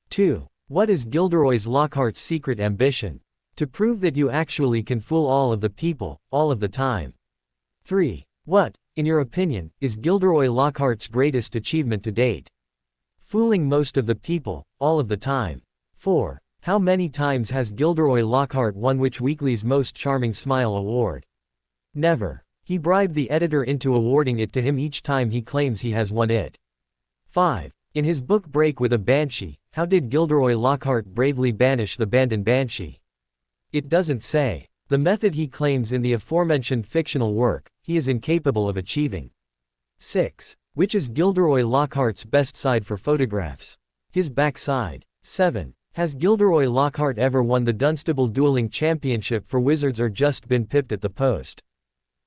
2. What is Gilderoy's Lockhart's secret ambition? To prove that you actually can fool all of the people, all of the time. 3. What, in your opinion, is Gilderoy Lockhart's greatest achievement to date? Fooling most of the people, all of the time. 4. How many times has Gilderoy Lockhart won Witch Weekly's Most Charming Smile award? Never. He bribed the editor into awarding it to him each time he claims he has won it. 5. In his book Break with a Banshee, how did Gilderoy Lockhart bravely banish the Bandon Banshee? It doesn't say. The method he claims in the aforementioned fictional work, he is incapable of achieving. 6. Which is Gilderoy Lockhart's best side for photographs? His backside. 7. Has Gilderoy Lockhart ever won the Dunstable Dueling Championship for Wizards or just been pipped at the post?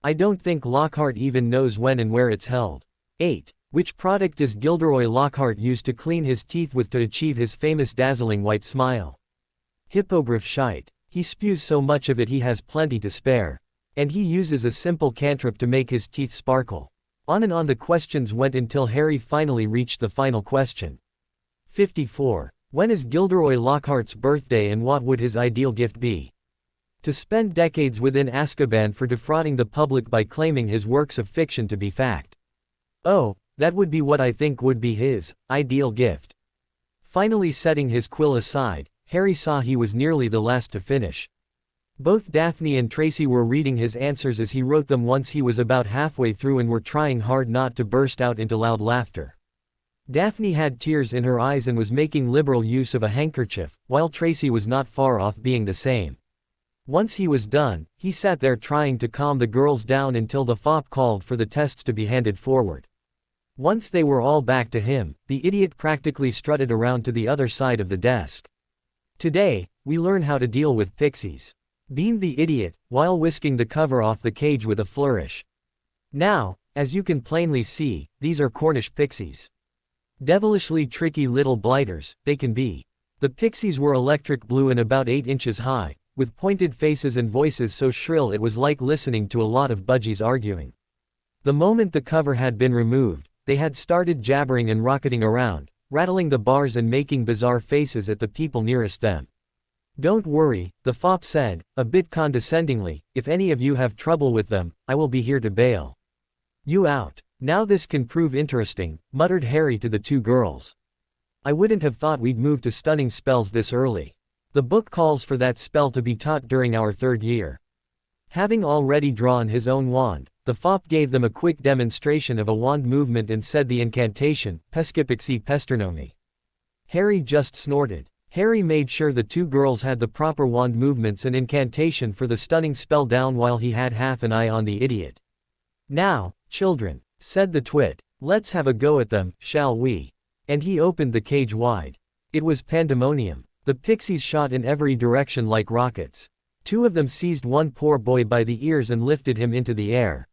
I don't think Lockhart even knows when and where it's held. 8. Which product does Gilderoy Lockhart use to clean his teeth with to achieve his famous dazzling white smile? Hippogriff shite. He spews so much of it he has plenty to spare. And he uses a simple cantrip to make his teeth sparkle. On and on the questions went until Harry finally reached the final question. 54. When is Gilderoy Lockhart's birthday and what would his ideal gift be? To spend decades within Azkaban for defrauding the public by claiming his works of fiction to be fact. Oh, that would be what I think would be his ideal gift. Finally setting his quill aside, Harry saw he was nearly the last to finish. Both Daphne and Tracy were reading his answers as he wrote them once he was about halfway through and were trying hard not to burst out into loud laughter. Daphne had tears in her eyes and was making liberal use of a handkerchief, while Tracy was not far off being the same. Once he was done, he sat there trying to calm the girls down until the fop called for the tests to be handed forward. Once they were all back to him, the idiot practically strutted around to the other side of the desk. "Today, we learn how to deal with pixies," beamed the idiot, while whisking the cover off the cage with a flourish. "Now, as you can plainly see, these are Cornish pixies. Devilishly tricky little blighters, they can be." The pixies were electric blue and about 8 inches high, with pointed faces and voices so shrill it was like listening to a lot of budgies arguing. The moment the cover had been removed, they had started jabbering and rocketing around, rattling the bars and making bizarre faces at the people nearest them. "Don't worry," the fop said, a bit condescendingly, "if any of you have trouble with them, I will be here to bail you out." "Now this can prove interesting," muttered Harry to the two girls. "I wouldn't have thought we'd move to stunning spells this early. The book calls for that spell to be taught during our 3rd year." Having already drawn his own wand, the fop gave them a quick demonstration of a wand movement and said the incantation, Pescipixie Pesternomi. Harry just snorted. Harry made sure the two girls had the proper wand movements and incantation for the stunning spell down while he had half an eye on the idiot. "Now, children," said the twit, "let's have a go at them, shall we?" And he opened the cage wide. It was pandemonium. The pixies shot in every direction like rockets. Two of them seized one poor boy by the ears and lifted him into the air.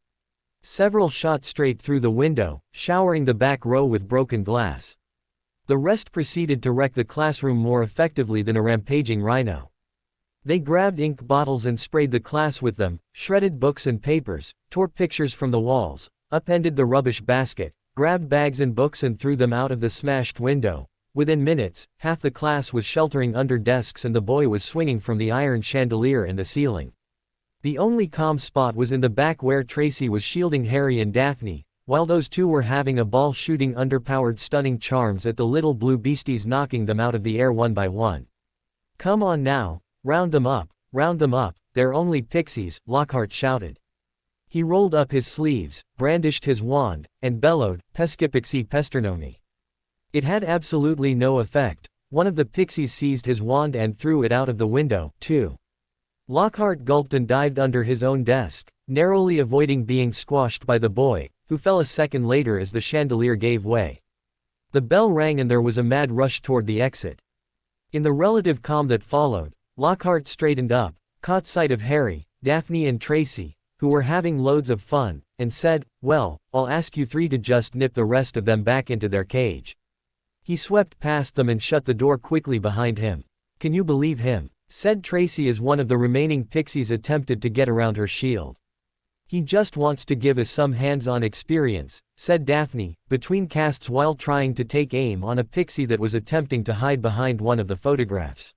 Several shot straight through the window, showering the back row with broken glass. The rest proceeded to wreck the classroom more effectively than a rampaging rhino. They grabbed ink bottles and sprayed the class with them, shredded books and papers, tore pictures from the walls, upended the rubbish basket, grabbed bags and books and threw them out of the smashed window. Within minutes, half the class was sheltering under desks and the boy was swinging from the iron chandelier in the ceiling. The only calm spot was in the back where Tracy was shielding Harry and Daphne, while those two were having a ball shooting underpowered stunning charms at the little blue beasties, knocking them out of the air one by one. "Come on now, round them up, they're only pixies," Lockhart shouted. He rolled up his sleeves, brandished his wand, and bellowed, Pescipixie Pesternomi. It had absolutely no effect. One of the pixies seized his wand and threw it out of the window, too. Lockhart gulped and dived under his own desk, narrowly avoiding being squashed by the boy, who fell a second later as the chandelier gave way. The bell rang and there was a mad rush toward the exit. In the relative calm that followed, Lockhart straightened up, caught sight of Harry, Daphne and Tracy, who were having loads of fun, and said, "Well, I'll ask you three to just nip the rest of them back into their cage." He swept past them and shut the door quickly behind him. "Can you believe him?" said Tracy as one of the remaining pixies attempted to get around her shield. "He just wants to give us some hands-on experience," said Daphne, between casts while trying to take aim on a pixie that was attempting to hide behind one of the photographs.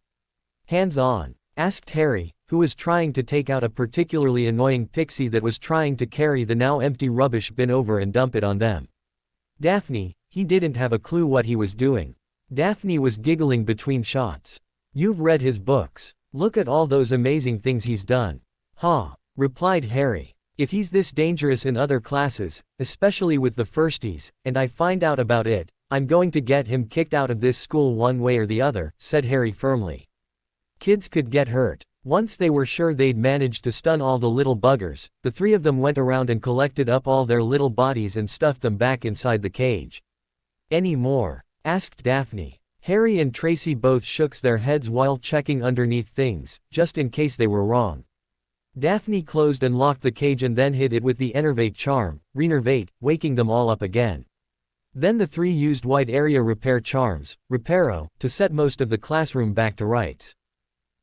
"Hands-on?" asked Harry, who was trying to take out a particularly annoying pixie that was trying to carry the now empty rubbish bin over and dump it on them. Daphne, he didn't have a clue what he was doing. Daphne was giggling between shots. "You've read his books. Look at all those amazing things he's done." "Huh," replied Harry. "If he's this dangerous in other classes, especially with the firsties, and I find out about it, I'm going to get him kicked out of this school one way or the other," said Harry firmly. Kids could get hurt. Once they were sure they'd managed to stun all the little buggers, the three of them went around and collected up all their little bodies and stuffed them back inside the cage. "Any more?" asked Daphne. Harry and Tracy both shook their heads while checking underneath things, just in case they were wrong. Daphne closed and locked the cage and then hit it with the enervate charm, renervate, waking them all up again. Then the three used wide area repair charms, reparo, to set most of the classroom back to rights.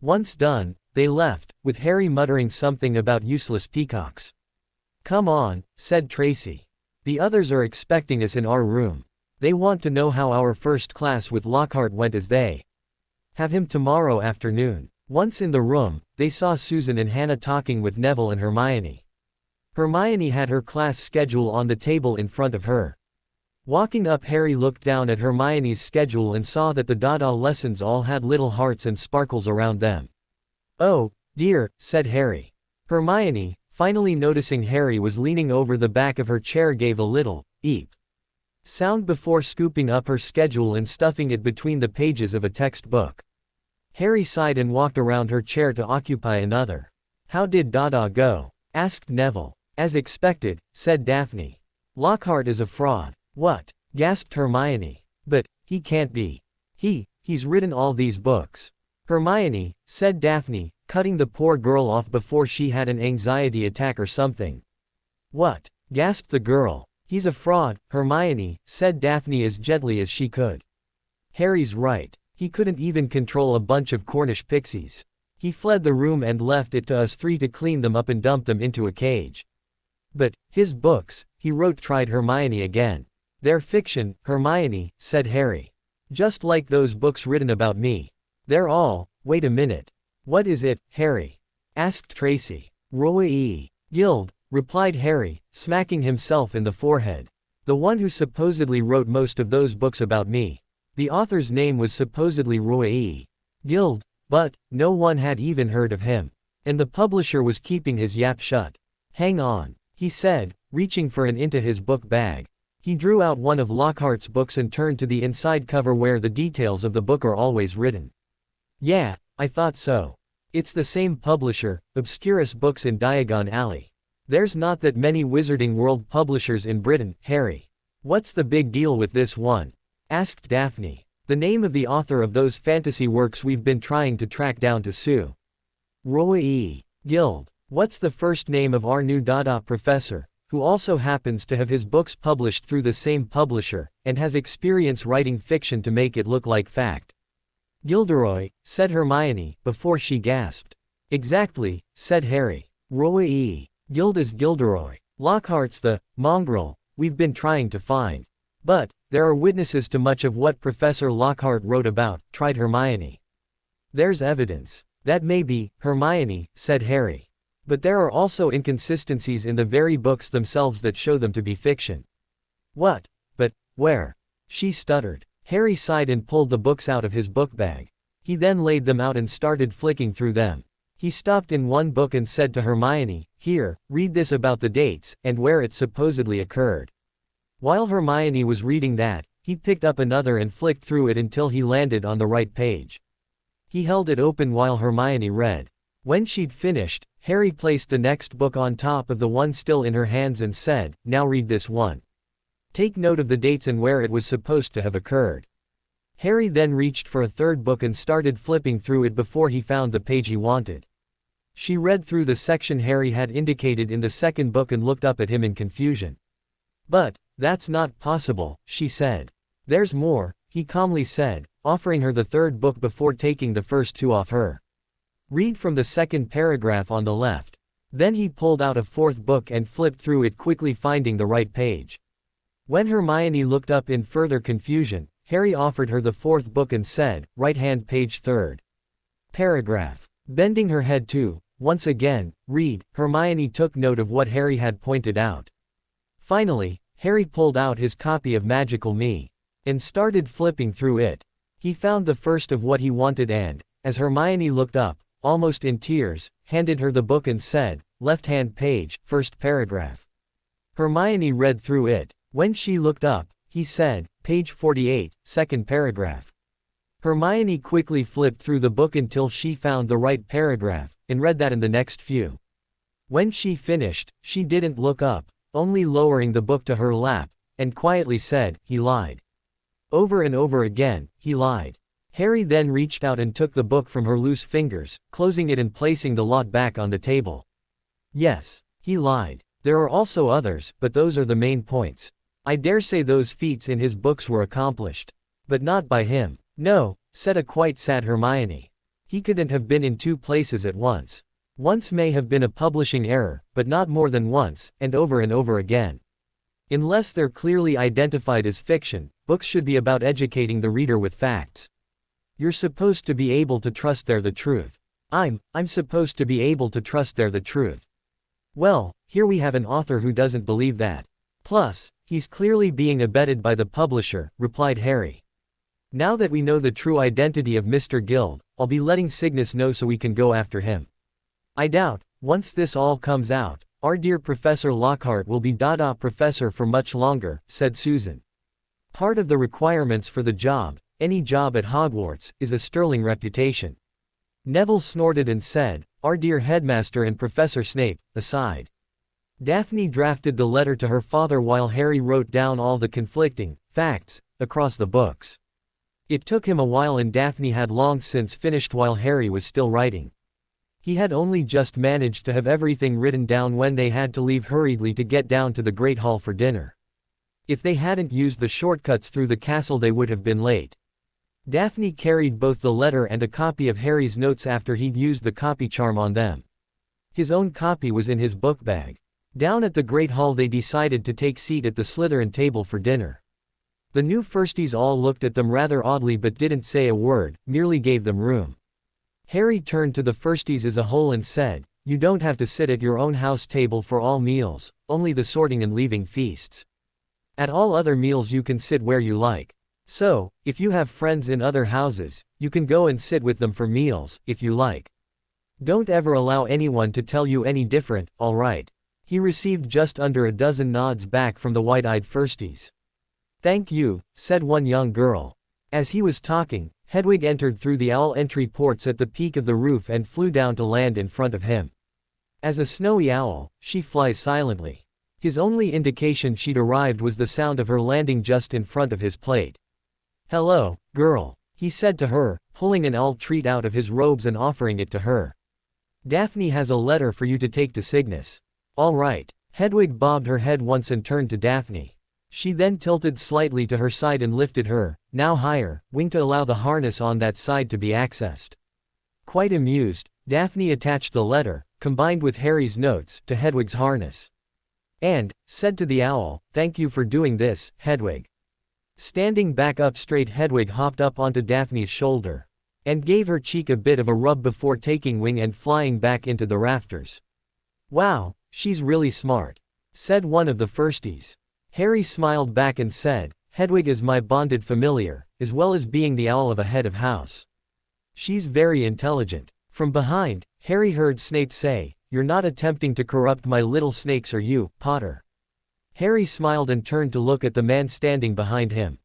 Once done, they left, with Harry muttering something about useless peacocks. "Come on," said Tracy. "The others are expecting us in our room. They want to know how our first class with Lockhart went as they have him tomorrow afternoon." Once in the room, they saw Susan and Hannah talking with Neville and Hermione. Hermione had her class schedule on the table in front of her. Walking up, Harry looked down at Hermione's schedule and saw that the Dada lessons all had little hearts and sparkles around them. "Oh, dear," said Harry. Hermione, finally noticing Harry was leaning over the back of her chair, gave a little eep sound before scooping up her schedule and stuffing it between the pages of a textbook. Harry sighed and walked around her chair to occupy another. "How did Dada go?" asked Neville. "As expected," said Daphne. "Lockhart is a fraud." "What?" gasped Hermione. "But he can't be. He's written all these books." "Hermione," said Daphne, cutting the poor girl off before she had an anxiety attack or something. "What?" gasped the girl. "He's a fraud, Hermione," said Daphne as gently as she could. "Harry's right. He couldn't even control a bunch of Cornish pixies. He fled the room and left it to us three to clean them up and dump them into a cage." "But his books, he wrote," tried Hermione again. "They're fiction, Hermione," said Harry. "Just like those books written about me. They're all—" "Wait a minute. What is it, Harry?" asked Tracy. "Roy Guild," replied Harry, smacking himself in the forehead. "The one who supposedly wrote most of those books about me. The author's name was supposedly Roy Guild, but no one had even heard of him. And the publisher was keeping his yap shut." "Hang on," he said, reaching for and into his book bag. He drew out one of Lockhart's books and turned to the inside cover where the details of the book are always written. "Yeah, I thought so. It's the same publisher, Obscurus Books in Diagon Alley. There's not that many Wizarding World publishers in Britain, Harry." "What's the big deal with this one?" asked Daphne. "The name of the author of those fantasy works we've been trying to track down to sue." "Roy Guild. What's the first name of our new Dada professor, who also happens to have his books published through the same publisher, and has experience writing fiction to make it look like fact?" "Gilderoy," said Hermione, before she gasped. "Exactly," said Harry. "Roy Guild is Gilderoy. Lockhart's the mongrel we've been trying to find. But there are witnesses to much of what Professor Lockhart wrote about," tried Hermione. "There's evidence. That may be, Hermione," said Harry. "But there are also inconsistencies in the very books themselves that show them to be fiction." "What? But where?" she stuttered. Harry sighed and pulled the books out of his book bag. He then laid them out and started flicking through them. He stopped in one book and said to Hermione, "Here, read this about the dates, and where it supposedly occurred." While Hermione was reading that, he picked up another and flicked through it until he landed on the right page. He held it open while Hermione read. When she'd finished, Harry placed the next book on top of the one still in her hands and said, "Now read this one. Take note of the dates and where it was supposed to have occurred." Harry then reached for a third book and started flipping through it before he found the page he wanted. She read through the section Harry had indicated in the second book and looked up at him in confusion. "But that's not possible," she said. "There's more," he calmly said, offering her the third book before taking the first two off her. "Read from the second paragraph on the left." Then he pulled out a fourth book and flipped through it quickly, finding the right page. When Hermione looked up in further confusion, Harry offered her the fourth book and said, "Right-hand page, third paragraph." Bending her head to, once again, read, Hermione took note of what Harry had pointed out. Finally, Harry pulled out his copy of Magical Me and started flipping through it. He found the first of what he wanted and, as Hermione looked up, almost in tears, handed her the book and said, "Left-hand page, first paragraph." Hermione read through it. When she looked up, he said, "Page 48, second paragraph." Hermione quickly flipped through the book until she found the right paragraph, and read that in the next few. When she finished, she didn't look up, only lowering the book to her lap, and quietly said, "He lied." Over and over again, "He lied." Harry then reached out and took the book from her loose fingers, closing it and placing the lot back on the table. "Yes, he lied. There are also others, but those are the main points. I dare say those feats in his books were accomplished. But not by him." "No," said a quite sad Hermione. "He couldn't have been in two places at once. Once may have been a publishing error, but not more than once, and over again. Unless they're clearly identified as fiction, books should be about educating the reader with facts. You're supposed to be able to trust they're the truth. I'm supposed to be able to trust they're the truth. Well, here we have an author who doesn't believe that. Plus, he's clearly being abetted by the publisher, replied Harry. Now that we know the true identity of Mr. Guild, I'll be letting Cygnus know so we can go after him. I doubt, once this all comes out, our dear Professor Lockhart will be professor for much longer, said Susan. Part of the requirements for the job, any job at Hogwarts, is a sterling reputation. Neville snorted and said, our dear headmaster and Professor Snape, aside. Daphne drafted the letter to her father while Harry wrote down all the conflicting facts across the books. It took him a while and Daphne had long since finished while Harry was still writing. He had only just managed to have everything written down when they had to leave hurriedly to get down to the Great Hall for dinner. If they hadn't used the shortcuts through the castle they would have been late. Daphne carried both the letter and a copy of Harry's notes after he'd used the copy charm on them. His own copy was in his book bag. Down at the Great Hall they decided to take seat at the Slytherin table for dinner. The new firsties all looked at them rather oddly but didn't say a word, merely gave them room. Harry turned to the firsties as a whole and said, you don't have to sit at your own house table for all meals, only the sorting and leaving feasts. At all other meals you can sit where you like. So, if you have friends in other houses, you can go and sit with them for meals, if you like. Don't ever allow anyone to tell you any different, all right? He received just under a dozen nods back from the wide-eyed firsties. Thank you, said one young girl. As he was talking, Hedwig entered through the owl entry ports at the peak of the roof and flew down to land in front of him. As a snowy owl, she flies silently. His only indication she'd arrived was the sound of her landing just in front of his plate. Hello, girl, he said to her, pulling an owl treat out of his robes and offering it to her. Daphne has a letter for you to take to Cygnus. All right. Hedwig bobbed her head once and turned to Daphne. She then tilted slightly to her side and lifted her, now higher, wing to allow the harness on that side to be accessed. Quite amused, Daphne attached the letter, combined with Harry's notes, to Hedwig's harness. And said to the owl, thank you for doing this, Hedwig. Standing back up straight, Hedwig hopped up onto Daphne's shoulder. And gave her cheek a bit of a rub before taking wing and flying back into the rafters. Wow, she's really smart, said one of the firsties. Harry smiled back and said, Hedwig is my bonded familiar, as well as being the owl of a head of house. She's very intelligent. From behind, Harry heard Snape say, you're not attempting to corrupt my little snakes, are you, Potter? Harry smiled and turned to look at the man standing behind him.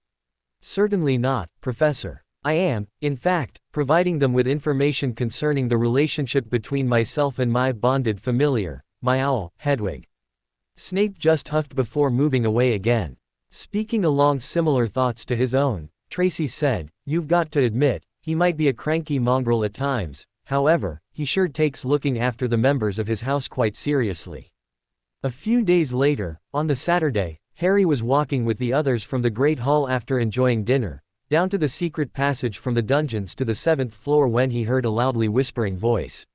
Certainly not, Professor. I am, in fact, providing them with information concerning the relationship between myself and my bonded familiar, my owl, Hedwig. Snape just huffed before moving away again. Speaking along similar thoughts to his own, Tracy said, you've got to admit, he might be a cranky mongrel at times, however, he sure takes looking after the members of his house quite seriously. A few days later, on the Saturday, Harry was walking with the others from the Great Hall after enjoying dinner, down to the secret passage from the dungeons to the 7th floor when he heard a loudly whispering voice.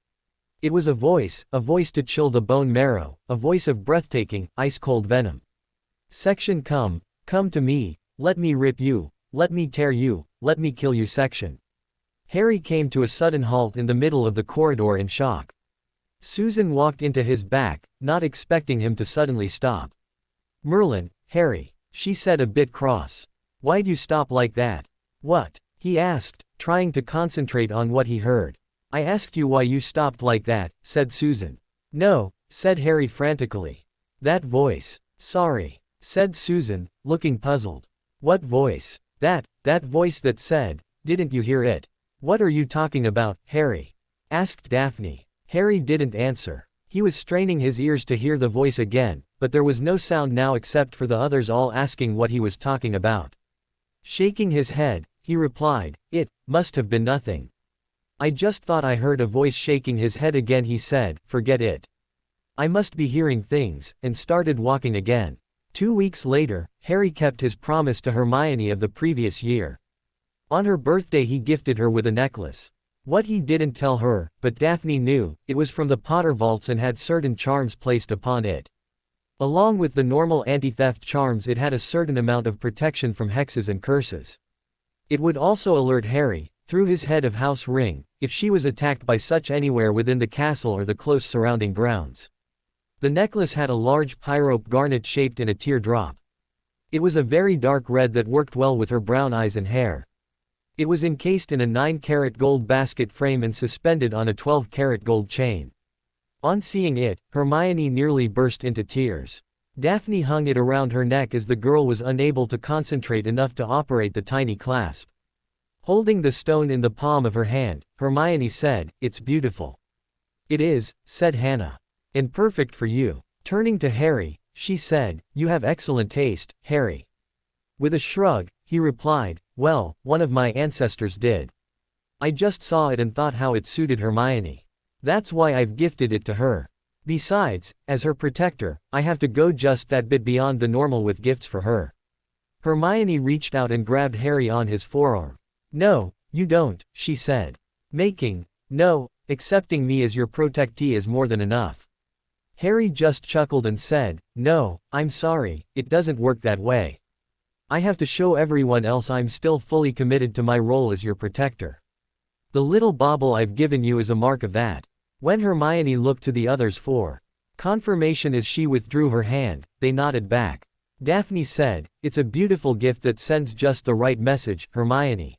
It was a voice to chill the bone marrow, a voice of breathtaking, ice-cold venom. Section come to me, let me rip you, let me tear you, let me kill you section. Harry came to a sudden halt in the middle of the corridor in shock. Susan walked into his back, not expecting him to suddenly stop. Merlin, Harry, she said a bit cross. Why'd you stop like that? What? He asked, trying to concentrate on what he heard. I asked you why you stopped like that, said Susan. No, said Harry frantically. That voice. Sorry, said Susan, looking puzzled. What voice? That voice that said, didn't you hear it? What are you talking about, Harry? Asked Daphne. Harry didn't answer. He was straining his ears to hear the voice again, but there was no sound now except for the others all asking what he was talking about. Shaking his head, he replied, it must have been nothing. I just thought I heard a voice. Shaking his head again he said, forget it. I must be hearing things, and started walking again. 2 weeks later, Harry kept his promise to Hermione of the previous year. On her birthday he gifted her with a necklace. What he didn't tell her, but Daphne knew, it was from the Potter vaults and had certain charms placed upon it. Along with the normal anti-theft charms, it had a certain amount of protection from hexes and curses. It would also alert Harry, through his head of house ring, if she was attacked by such anywhere within the castle or the close surrounding grounds. The necklace had a large pyrope garnet shaped in a teardrop. It was a very dark red that worked well with her brown eyes and hair. It was encased in a 9-carat gold basket frame and suspended on a 12-carat gold chain. On seeing it, Hermione nearly burst into tears. Daphne hung it around her neck as the girl was unable to concentrate enough to operate the tiny clasp. Holding the stone in the palm of her hand, Hermione said, "It's beautiful." "It is," said Hannah. "And perfect for you." Turning to Harry, she said, "You have excellent taste, Harry." With a shrug, he replied, "Well, one of my ancestors did. I just saw it and thought how it suited Hermione. That's why I've gifted it to her. Besides, as her protector, I have to go just that bit beyond the normal with gifts for her." Hermione reached out and grabbed Harry on his forearm. "No, you don't," she said. No, accepting me as your protectee is more than enough." Harry just chuckled and said, "No, I'm sorry, it doesn't work that way. I have to show everyone else I'm still fully committed to my role as your protector. The little bauble I've given you is a mark of that." When Hermione looked to the others for confirmation as she withdrew her hand, they nodded back. Daphne said, "It's a beautiful gift that sends just the right message, Hermione.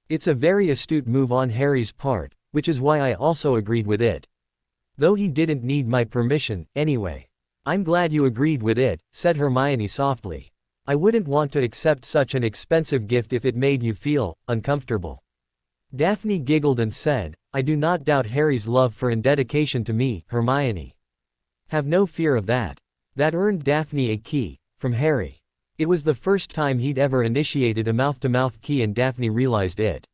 It's a very astute move on Harry's part, which is why I also agreed with it. Though he didn't need my permission, anyway." "I'm glad you agreed with it," said Hermione softly. "I wouldn't want to accept such an expensive gift if it made you feel uncomfortable." Daphne giggled and said, "I do not doubt Harry's love for and dedication to me, Hermione. Have no fear of that." That earned Daphne a key from Harry. It was the first time he'd ever initiated a mouth-to-mouth key and Daphne realized it.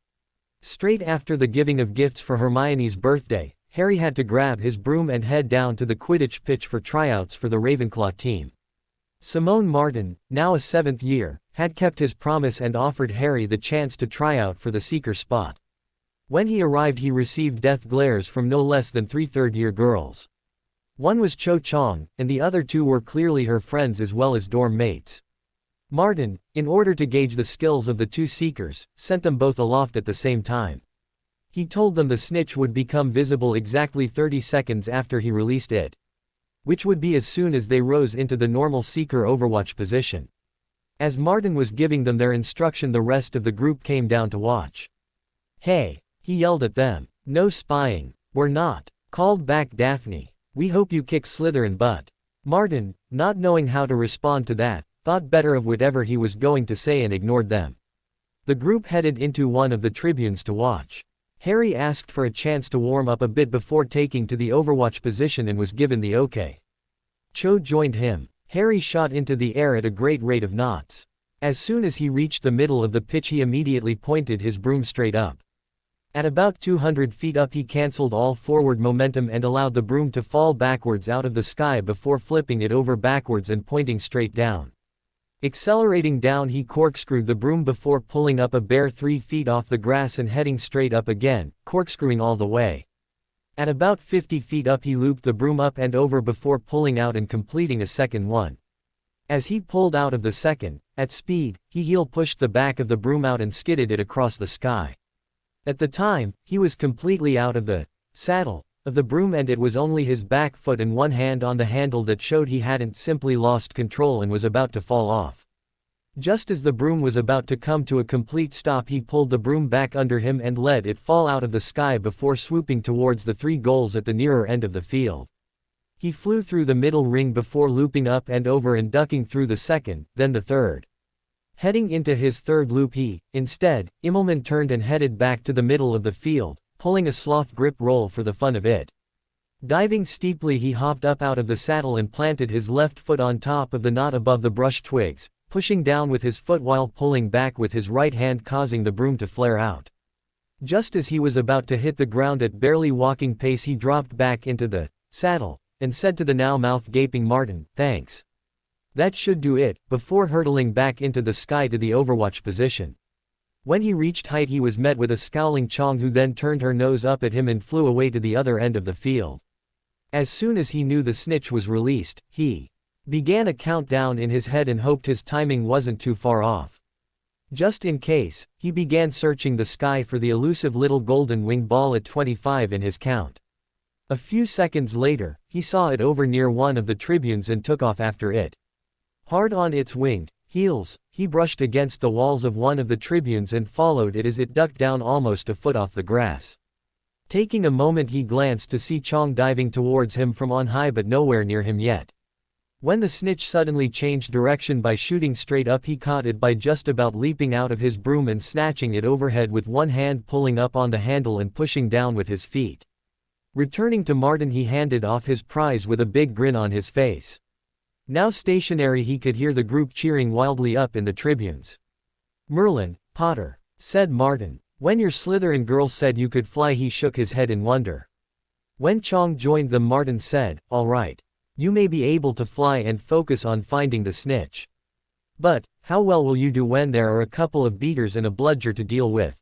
Straight after the giving of gifts for Hermione's birthday, Harry had to grab his broom and head down to the Quidditch pitch for tryouts for the Ravenclaw team. Simone Martin, now a 7th year, had kept his promise and offered Harry the chance to try out for the seeker spot. When he arrived he received death glares from no less than 3 third-year girls. One was Cho Chang, and the other 2 were clearly her friends as well as dorm mates. Martin, in order to gauge the skills of the 2 seekers, sent them both aloft at the same time. He told them the snitch would become visible exactly 30 seconds after he released it, which would be as soon as they rose into the normal seeker overwatch position. As Martin was giving them their instruction, the rest of the group came down to watch. "Hey," he yelled at them. "No spying." "We're not," called back Daphne. "We hope you kick Slytherin butt." Martin, not knowing how to respond to that, thought better of whatever he was going to say and ignored them. The group headed into one of the tribunes to watch. Harry asked for a chance to warm up a bit before taking to the overwatch position and was given the okay. Cho joined him. Harry shot into the air at a great rate of knots. As soon as he reached the middle of the pitch he immediately pointed his broom straight up. At about 200 feet up he cancelled all forward momentum and allowed the broom to fall backwards out of the sky before flipping it over backwards and pointing straight down. Accelerating down he corkscrewed the broom before pulling up a bare 3 feet off the grass and heading straight up again, corkscrewing all the way. At about 50 feet up he looped the broom up and over before pulling out and completing a second one. As he pulled out of the second, at speed, he heel pushed the back of the broom out and skidded it across the sky. At the time, he was completely out of the saddle of the broom and it was only his back foot and one hand on the handle that showed he hadn't simply lost control and was about to fall off. Just as the broom was about to come to a complete stop he pulled the broom back under him and let it fall out of the sky before swooping towards the 3 goals at the nearer end of the field. He flew through the middle ring before looping up and over and ducking through the second, then the third. Heading into his third loop instead, Immelman turned and headed back to the middle of the field, pulling a sloth grip roll for the fun of it. Diving steeply he hopped up out of the saddle and planted his left foot on top of the knot above the brush twigs, pushing down with his foot while pulling back with his right hand causing the broom to flare out. Just as he was about to hit the ground at barely walking pace he dropped back into the saddle, and said to the now mouth-gaping Martin, "Thanks. That should do it," before hurtling back into the sky to the overwatch position. When he reached height he was met with a scowling Chong who then turned her nose up at him and flew away to the other end of the field. As soon as he knew the snitch was released, he began a countdown in his head and hoped his timing wasn't too far off. Just in case, he began searching the sky for the elusive little golden winged ball at 25 in his count. A few seconds later, he saw it over near one of the tribunes and took off after it. Hard on its winged heels, he brushed against the walls of one of the tribunes and followed it as it ducked down almost a foot off the grass. Taking a moment, he glanced to see Chong diving towards him from on high but nowhere near him yet. When the snitch suddenly changed direction by shooting straight up, he caught it by just about leaping out of his broom and snatching it overhead with one hand, pulling up on the handle and pushing down with his feet. Returning to Martin, he handed off his prize with a big grin on his face. Now stationary, he could hear the group cheering wildly up in the tribunes. "Merlin, Potter," said Martin. "When your Slytherin girl said you could fly," he shook his head in wonder. When Chong joined them, Martin said, "All right. You may be able to fly and focus on finding the snitch. But, how well will you do when there are a couple of beaters and a bludger to deal with?"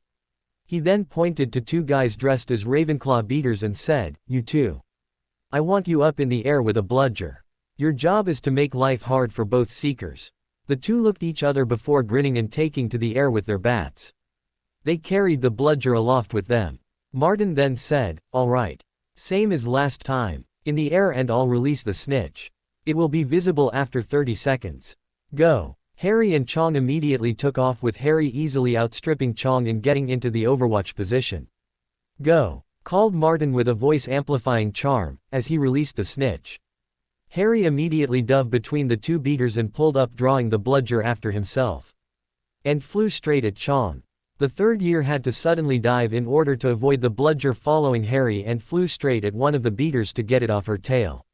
He then pointed to two guys dressed as Ravenclaw beaters and said, "You two. I want you up in the air with a bludger. Your job is to make life hard for both seekers." The two looked each other before grinning and taking to the air with their bats. They carried the bludger aloft with them. Martin then said, "All right. Same as last time. In the air and I'll release the snitch. It will be visible after 30 seconds. Go." Harry and Chong immediately took off, with Harry easily outstripping Chong in getting into the overwatch position. "Go," called Martin with a voice amplifying charm, as he released the snitch. Harry immediately dove between the two beaters and pulled up, drawing the bludger after himself. And flew straight at Chong. The third year had to suddenly dive in order to avoid the bludger following Harry and flew straight at one of the beaters to get it off her tail.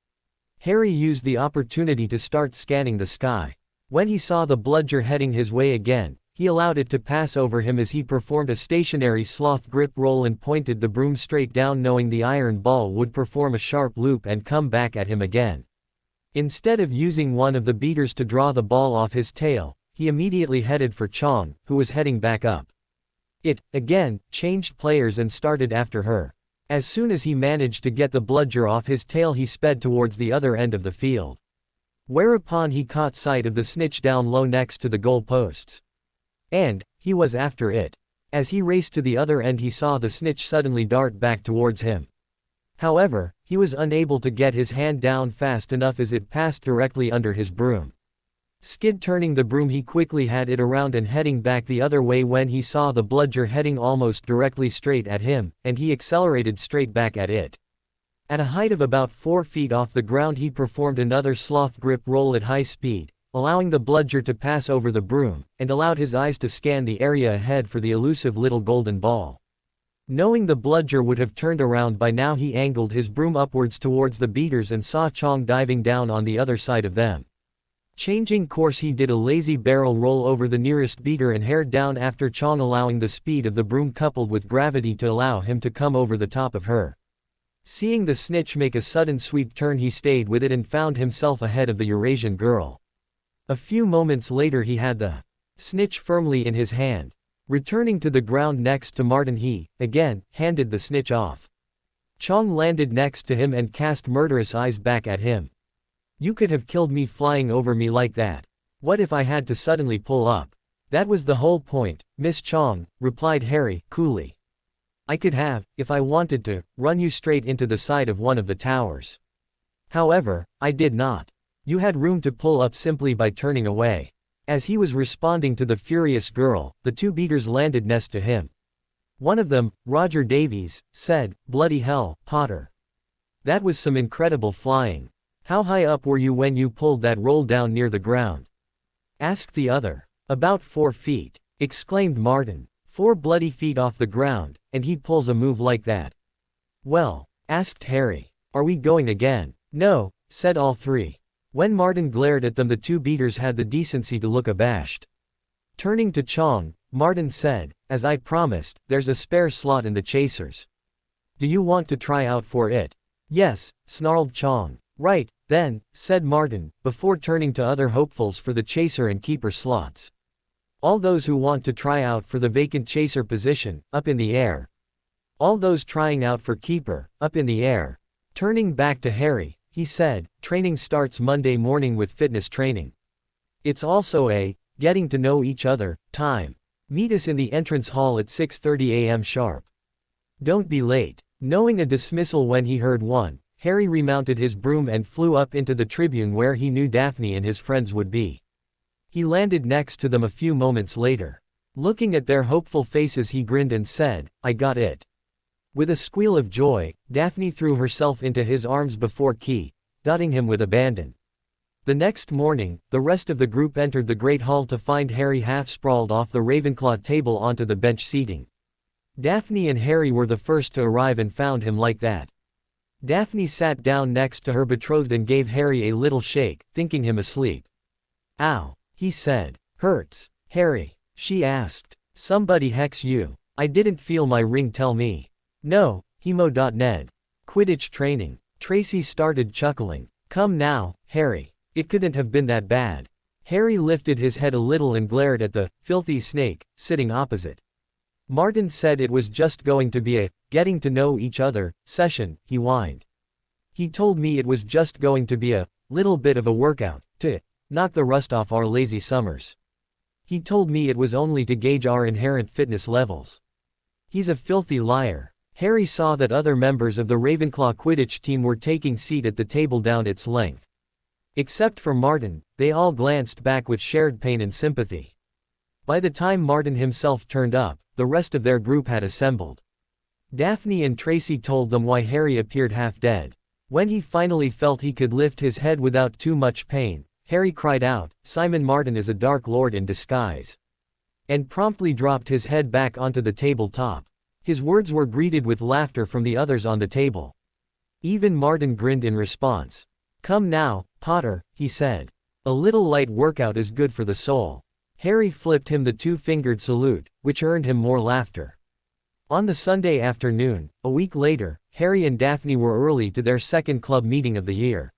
Harry used the opportunity to start scanning the sky. When he saw the bludger heading his way again, he allowed it to pass over him as he performed a stationary sloth grip roll and pointed the broom straight down, knowing the iron ball would perform a sharp loop and come back at him again. Instead of using one of the beaters to draw the ball off his tail, he immediately headed for Chong, who was heading back up. It, again, changed players and started after her. As soon as he managed to get the bludger off his tail, he sped towards the other end of the field. Whereupon he caught sight of the snitch down low next to the goal posts. And he was after it. As he raced to the other end, he saw the snitch suddenly dart back towards him. However, he was unable to get his hand down fast enough as it passed directly under his broom. Turning the broom, he quickly had it around and heading back the other way when he saw the bludger heading almost directly straight at him, and he accelerated straight back at it. At a height of about 4 feet off the ground, he performed another sloth grip roll at high speed, allowing the bludger to pass over the broom, and allowed his eyes to scan the area ahead for the elusive little golden ball. Knowing the bludger would have turned around by now, he angled his broom upwards towards the beaters and saw Chong diving down on the other side of them. Changing course, he did a lazy barrel roll over the nearest beater and hared down after Chong, allowing the speed of the broom coupled with gravity to allow him to come over the top of her. Seeing the snitch make a sudden sweep turn, he stayed with it and found himself ahead of the Eurasian girl. A few moments later, he had the snitch firmly in his hand. Returning to the ground next to Martin, he, again, handed the snitch off. Chong landed next to him and cast murderous eyes back at him. "You could have killed me flying over me like that. What if I had to suddenly pull up?" "That was the whole point, Miss Chong," replied Harry, coolly. "I could have, if I wanted to, run you straight into the side of one of the towers. However, I did not. You had room to pull up simply by turning away." As he was responding to the furious girl, the two beaters landed next to him. One of them, Roger Davies, said, "Bloody hell, Potter. That was some incredible flying. How high up were you when you pulled that roll down near the ground?" asked the other. "About 4 feet, exclaimed Martin. 4 bloody feet off the ground, and he pulls a move like that." "Well," asked Harry, "are we going again?" "No," said all three. When Martin glared at them, the two beaters had the decency to look abashed. Turning to Chong, Martin said, "As I promised, there's a spare slot in the chasers. Do you want to try out for it?" "Yes," snarled Chong. "Right, then," said Martin, before turning to other hopefuls for the chaser and keeper slots. "All those who want to try out for the vacant chaser position, up in the air. All those trying out for keeper, up in the air." Turning back to Harry, he said, "Training starts Monday morning with fitness training. It's also a getting to know each other time. Meet us in the entrance hall at 6:30 a.m. sharp. Don't be late. Knowing a dismissal when he heard one, Harry remounted his broom and flew up into the tribune where he knew Daphne and his friends would be. He landed next to them a few moments later. Looking at their hopeful faces, he grinned and said, "I got it." With a squeal of joy, Daphne threw herself into his arms before dotting him with abandon. The next morning, the rest of the group entered the Great Hall to find Harry half sprawled off the Ravenclaw table onto the bench seating. Daphne and Harry were the first to arrive and found him like that. Daphne sat down next to her betrothed and gave Harry a little shake, thinking him asleep. "Ow," he said. "Hurts, Harry?" she asked. "Somebody hex you. I didn't feel my ring, tell me." "No, Hemo.Ned. Quidditch training." Tracy started chuckling. "Come now, Harry. It couldn't have been that bad." Harry lifted his head a little and glared at the filthy snake sitting opposite. "Martin said it was just going to be a getting to know each other session," he whined. "He told me it was just going to be a little bit of a workout to knock the rust off our lazy summers. He told me it was only to gauge our inherent fitness levels. He's a filthy liar." Harry saw that other members of the Ravenclaw Quidditch team were taking seat at the table down its length. Except for Martin, they all glanced back with shared pain and sympathy. By the time Martin himself turned up, the rest of their group had assembled. Daphne and Tracy told them why Harry appeared half dead. When he finally felt he could lift his head without too much pain, Harry cried out, "Simon Martin is a Dark Lord in disguise," and promptly dropped his head back onto the tabletop. His words were greeted with laughter from the others on the table. Even Martin grinned in response. "Come now, Potter," he said. "A little light workout is good for the soul." Harry flipped him the two-fingered salute, which earned him more laughter. On the Sunday afternoon, a week later, Harry and Daphne were early to their second club meeting of the year.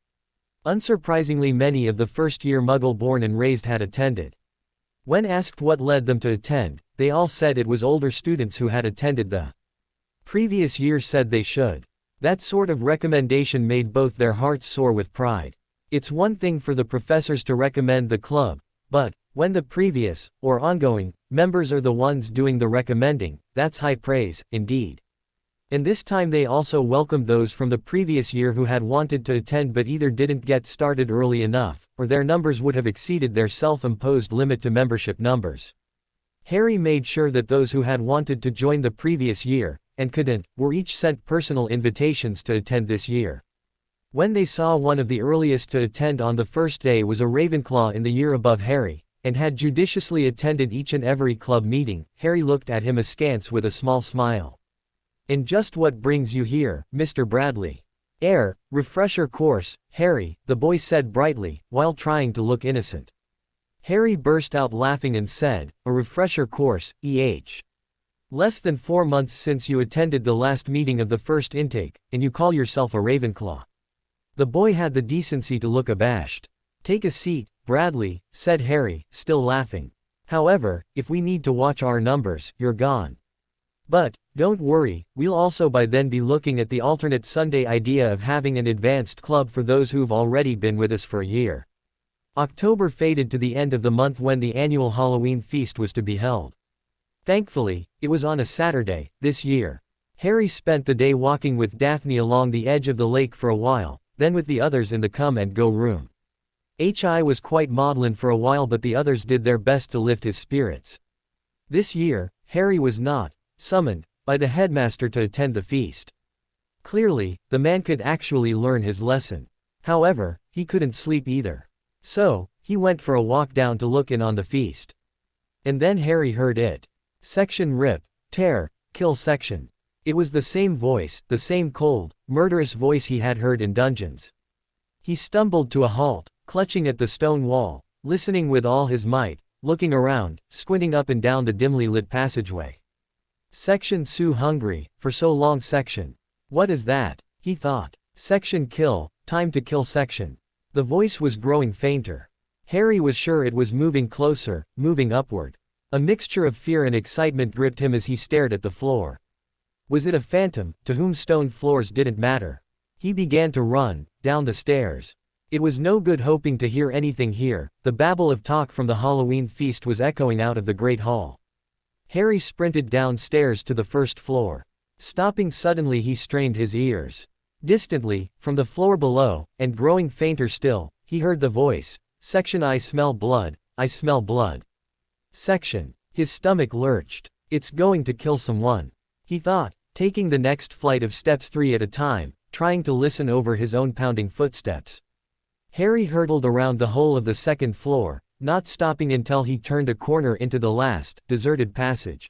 Unsurprisingly, many of the first-year Muggle-born and raised had attended. When asked what led them to attend, they all said it was older students who had attended the previous year said they should. That sort of recommendation made both their hearts soar with pride. It's one thing for the professors to recommend the club, but when the previous, or ongoing, members are the ones doing the recommending, that's high praise, indeed. And this time they also welcomed those from the previous year who had wanted to attend but either didn't get started early enough, or their numbers would have exceeded their self-imposed limit to membership numbers. Harry made sure that those who had wanted to join the previous year, and couldn't, were each sent personal invitations to attend this year. When they saw one of the earliest to attend on the first day was a Ravenclaw in the year above Harry, and had judiciously attended each and every club meeting, Harry looked at him askance with a small smile. "And just what brings you here, Mr. Bradley?" Refresher course, Harry," the boy said brightly, while trying to look innocent. Harry burst out laughing and said, "A refresher course, Less than 4 months since you attended the last meeting of the first intake, and you call yourself a Ravenclaw." The boy had the decency to look abashed. "Take a seat, Bradley," said Harry, still laughing. "However, if we need to watch our numbers, you're gone. But, don't worry, we'll also by then be looking at the alternate Sunday idea of having an advanced club for those who've already been with us for a year." October faded to the end of the month when the annual Halloween feast was to be held. Thankfully, it was on a Saturday, this year. Harry spent the day walking with Daphne along the edge of the lake for a while, then with the others in the come-and-go room. Hi was quite maudlin for a while, but the others did their best to lift his spirits. This year, Harry was not summoned by the headmaster to attend the feast. Clearly, the man could actually learn his lesson. However, he couldn't sleep either. So, he went for a walk down to look in on the feast. And then Harry heard it. Section rip, tear, kill section. It was the same voice, the same cold, murderous voice he had heard in dungeons. He stumbled to a halt, clutching at the stone wall, listening with all his might, looking around, squinting up and down the dimly lit passageway. Section Sue hungry, for so long section. What is that? He thought. Section kill, time to kill section. The voice was growing fainter. Harry was sure it was moving closer, moving upward. A mixture of fear and excitement gripped him as he stared at the floor. Was it a phantom, to whom stone floors didn't matter? He began to run, down the stairs. It was no good hoping to hear anything here, the babble of talk from the Halloween feast was echoing out of the Great Hall. Harry sprinted downstairs to the first floor. Stopping suddenly, he strained his ears. Distantly, from the floor below, and growing fainter still, he heard the voice. Section, I smell blood, I smell blood. Section. His stomach lurched. It's going to kill someone, he thought, taking the next flight of steps 3 at a time, trying to listen over his own pounding footsteps. Harry hurtled around the whole of the second floor, not stopping until he turned a corner into the last, deserted passage.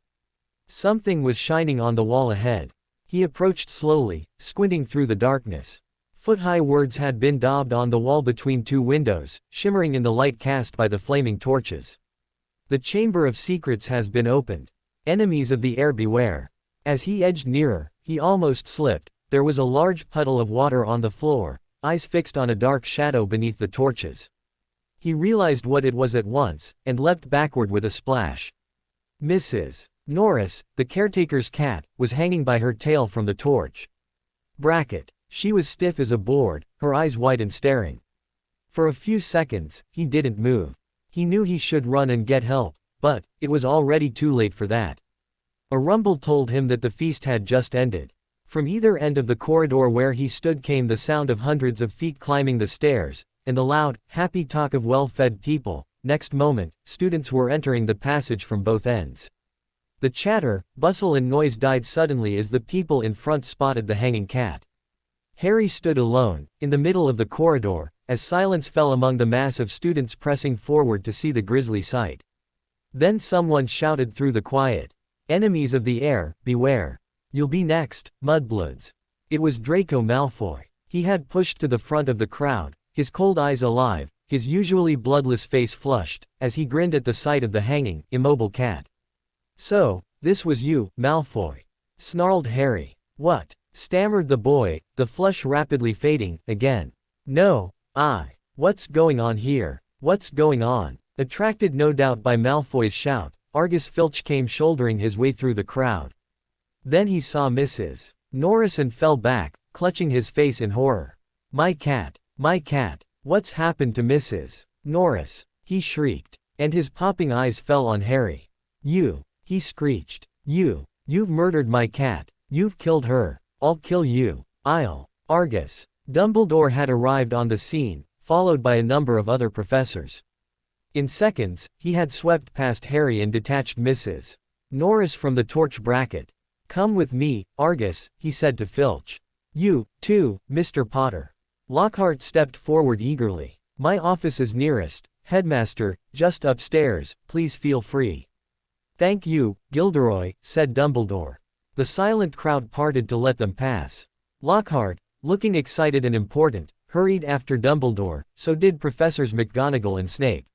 Something was shining on the wall ahead. He approached slowly, squinting through the darkness. Foot-high words had been daubed on the wall between 2 windows, shimmering in the light cast by the flaming torches. The Chamber of Secrets has been opened. Enemies of the air beware. As he edged nearer, he almost slipped. There was a large puddle of water on the floor, eyes fixed on a dark shadow beneath the torches. He realized what it was at once, and leapt backward with a splash. Mrs. Norris, the caretaker's cat, was hanging by her tail from the torch. She was stiff as a board, her eyes wide and staring. For a few seconds, he didn't move. He knew he should run and get help, but it was already too late for that. A rumble told him that the feast had just ended. From either end of the corridor where he stood came the sound of hundreds of feet climbing the stairs, and the loud, happy talk of well-fed people. Next moment, students were entering the passage from both ends. The chatter, bustle and noise died suddenly as the people in front spotted the hanging cat. Harry stood alone, in the middle of the corridor, as silence fell among the mass of students pressing forward to see the grisly sight. Then someone shouted through the quiet. Enemies of the air, beware. You'll be next, mudbloods. It was Draco Malfoy. He had pushed to the front of the crowd, his cold eyes alive, his usually bloodless face flushed, as he grinned at the sight of the hanging, immobile cat. So, this was you, Malfoy, snarled Harry. What? Stammered the boy, the flush rapidly fading, again. No, what's going on here? What's going on? Attracted no doubt by Malfoy's shout, Argus Filch came shouldering his way through the crowd. Then he saw Mrs. Norris and fell back, clutching his face in horror. My cat, what's happened to Mrs. Norris? He shrieked, and his popping eyes fell on Harry. You, he screeched. You've murdered my cat, you've killed her, I'll kill you, Argus. Dumbledore had arrived on the scene, followed by a number of other professors. In seconds, he had swept past Harry and detached Mrs. Norris from the torch bracket. Come with me, Argus, he said to Filch. You, too, Mr. Potter. Lockhart stepped forward eagerly. My office is nearest, headmaster, just upstairs, please feel free. Thank you, Gilderoy, said Dumbledore. The silent crowd parted to let them pass. Lockhart, looking excited and important, hurried after Dumbledore, so did Professors McGonagall and Snape.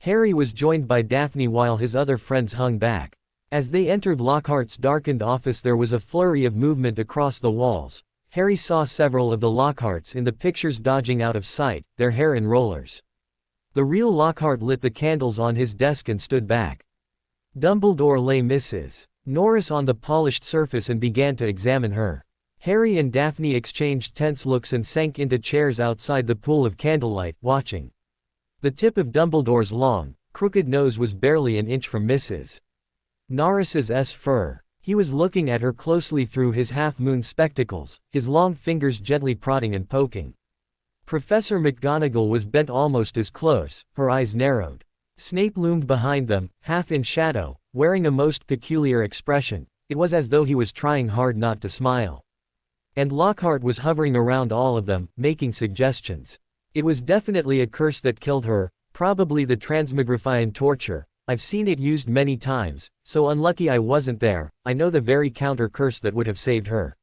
Harry was joined by Daphne while his other friends hung back. As they entered Lockhart's darkened office there was a flurry of movement across the walls. Harry saw several of the Lockharts in the pictures dodging out of sight, their hair in rollers. The real Lockhart lit the candles on his desk and stood back. Dumbledore lay Mrs. Norris on the polished surface and began to examine her. Harry and Daphne exchanged tense looks and sank into chairs outside the pool of candlelight, watching. The tip of Dumbledore's long, crooked nose was barely an inch from Mrs. Norris's fur. He was looking at her closely through his half-moon spectacles, his long fingers gently prodding and poking. Professor McGonagall was bent almost as close, her eyes narrowed. Snape loomed behind them, half in shadow, wearing a most peculiar expression. It was as though he was trying hard not to smile. And Lockhart was hovering around all of them, making suggestions. It was definitely a curse that killed her, probably the transmigrifian torture. I've seen it used many times, so unlucky I wasn't there. I know the very counter curse that would have saved her.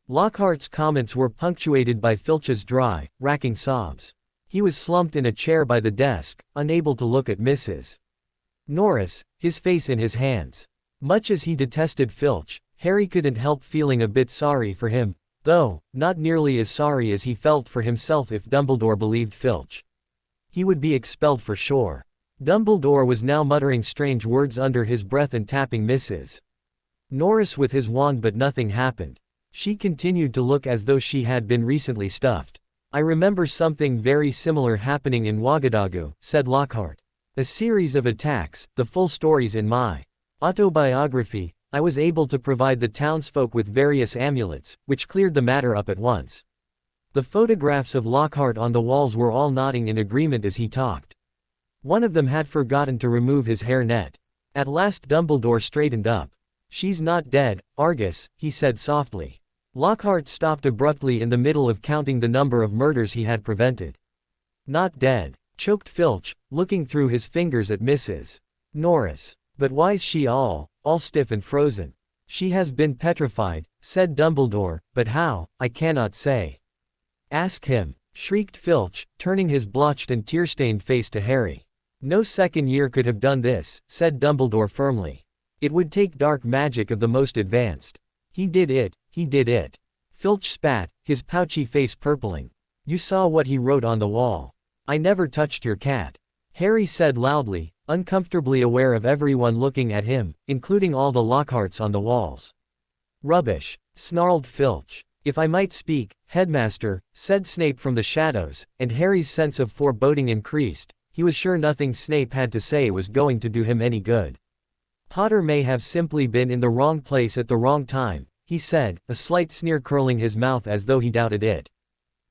Lockhart's comments were punctuated by Filch's dry, racking sobs. He was slumped in a chair by the desk, unable to look at Mrs. Norris, his face in his hands. Much as he detested Filch, Harry couldn't help feeling a bit sorry for him, though not nearly as sorry as he felt for himself if Dumbledore believed Filch. He would be expelled for sure. Dumbledore was now muttering strange words under his breath and tapping Mrs. Norris with his wand, but nothing happened. She continued to look as though she had been recently stuffed. I remember something very similar happening in Ouagadougou, said Lockhart. A series of attacks, the full stories in my Autobiography, I was able to provide the townsfolk with various amulets, which cleared the matter up at once. The photographs of Lockhart on the walls were all nodding in agreement as he talked. One of them had forgotten to remove his hairnet. At last Dumbledore straightened up. "She's not dead, Argus," he said softly. Lockhart stopped abruptly in the middle of counting the number of murders he had prevented. "Not dead," choked Filch, looking through his fingers at Mrs. Norris. "But why's she all stiff and frozen?" "She has been petrified," said Dumbledore, "but how, I cannot say." "Ask him," shrieked Filch, turning his blotched and tear-stained face to Harry. "No second year could have done this," said Dumbledore firmly. "It would take dark magic of the most advanced." He did it. Filch spat, his pouchy face purpling. "You saw what he wrote on the wall." "I never touched your cat," Harry said loudly, uncomfortably aware of everyone looking at him, including all the Lockharts on the walls. "Rubbish," snarled Filch. "If I might speak, Headmaster," said Snape from the shadows, and Harry's sense of foreboding increased. He was sure nothing Snape had to say was going to do him any good. "Potter may have simply been in the wrong place at the wrong time," he said, a slight sneer curling his mouth as though he doubted it.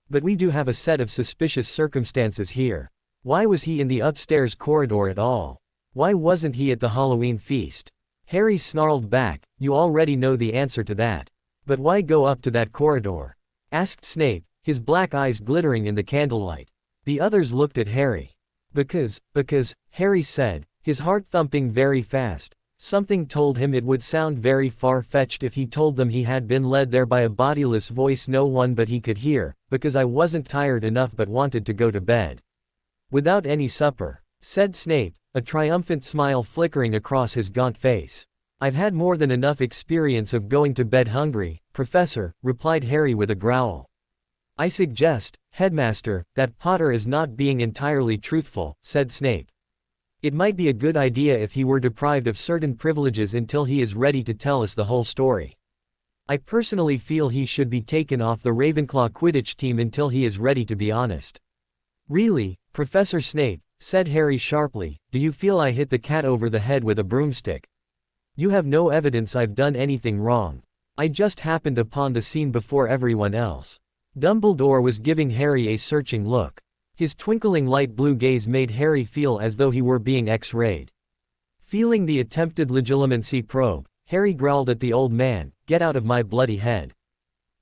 "But we do have a set of suspicious circumstances here. Why was he in the upstairs corridor at all? Why wasn't he at the Halloween feast?" Harry snarled back, "You already know the answer to that. But why go up to that corridor?" asked Snape, his black eyes glittering in the candlelight. The others looked at Harry. Because, Harry said, his heart thumping very fast. Something told him it would sound very far-fetched if he told them he had been led there by a bodiless voice no one but he could hear, "because I wasn't tired enough but wanted to go to bed. Without any supper," said Snape, a triumphant smile flickering across his gaunt face. "I've had more than enough experience of going to bed hungry, Professor," replied Harry with a growl. "I suggest, Headmaster, that Potter is not being entirely truthful," said Snape. "It might be a good idea if he were deprived of certain privileges until he is ready to tell us the whole story. I personally feel he should be taken off the Ravenclaw Quidditch team until he is ready to be honest." "Really, Professor Snape," said Harry sharply, "do you feel I hit the cat over the head with a broomstick? You have no evidence I've done anything wrong. I just happened upon the scene before everyone else." Dumbledore was giving Harry a searching look. His twinkling light blue gaze made Harry feel as though he were being X-rayed. Feeling the attempted legitimacy probe, Harry growled at the old man, "Get out of my bloody head."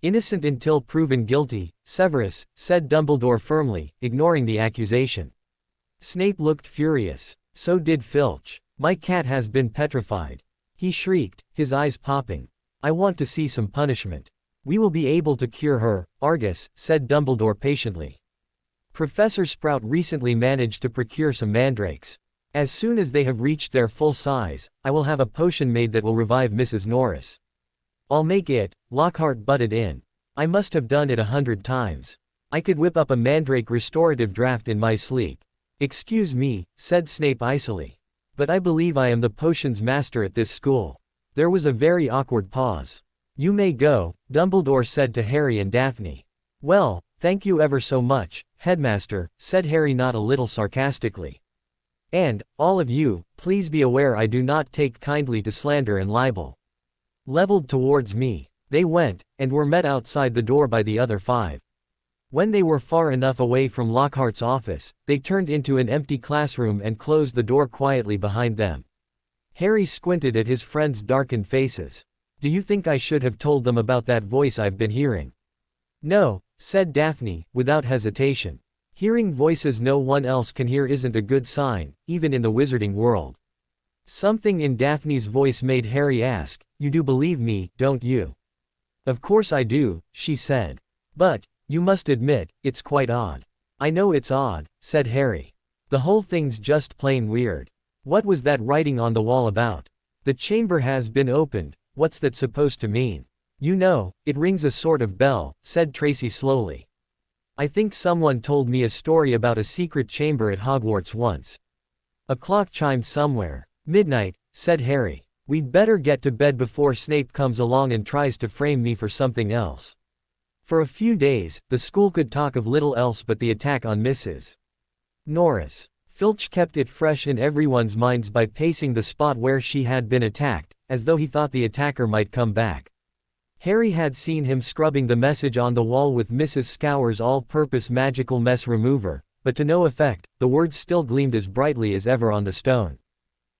"Innocent until proven guilty, Severus," said Dumbledore firmly, ignoring the accusation. Snape looked furious. So did Filch. "My cat has been petrified," he shrieked, his eyes popping. "I want to see some punishment." "We will be able to cure her, Argus," said Dumbledore patiently. "Professor Sprout recently managed to procure some mandrakes. As soon as they have reached their full size, I will have a potion made that will revive Mrs. Norris." "I'll make it," Lockhart butted in. "I must have done it 100 times. I could whip up a mandrake restorative draft in my sleep." "Excuse me," said Snape icily, "but I believe I am the potions master at this school." There was a very awkward pause. "You may go," Dumbledore said to Harry and Daphne. "Well, thank you ever so much, Headmaster," said Harry not a little sarcastically. "And, all of you, please be aware I do not take kindly to slander and libel." Leveled towards me. They went, and were met outside the door by the other 5. When they were far enough away from Lockhart's office, they turned into an empty classroom and closed the door quietly behind them. Harry squinted at his friends' darkened faces. "Do you think I should have told them about that voice I've been hearing?" "No," said Daphne, without hesitation. "Hearing voices no one else can hear isn't a good sign, even in the wizarding world." Something in Daphne's voice made Harry ask, "You do believe me, don't you?" "Of course I do," she said. "But, you must admit, it's quite odd." "I know it's odd," said Harry. "The whole thing's just plain weird. What was that writing on the wall about? 'The chamber has been opened.' What's that supposed to mean?" "You know, it rings a sort of bell," said Tracy slowly. "I think someone told me a story about a secret chamber at Hogwarts once." A clock chimed somewhere. "Midnight," said Harry. "We'd better get to bed before Snape comes along and tries to frame me for something else." For a few days, the school could talk of little else but the attack on Mrs. Norris. Filch kept it fresh in everyone's minds by pacing the spot where she had been attacked, as though he thought the attacker might come back. Harry had seen him scrubbing the message on the wall with Mrs. Scour's all-purpose magical mess remover, but to no effect. The words still gleamed as brightly as ever on the stone.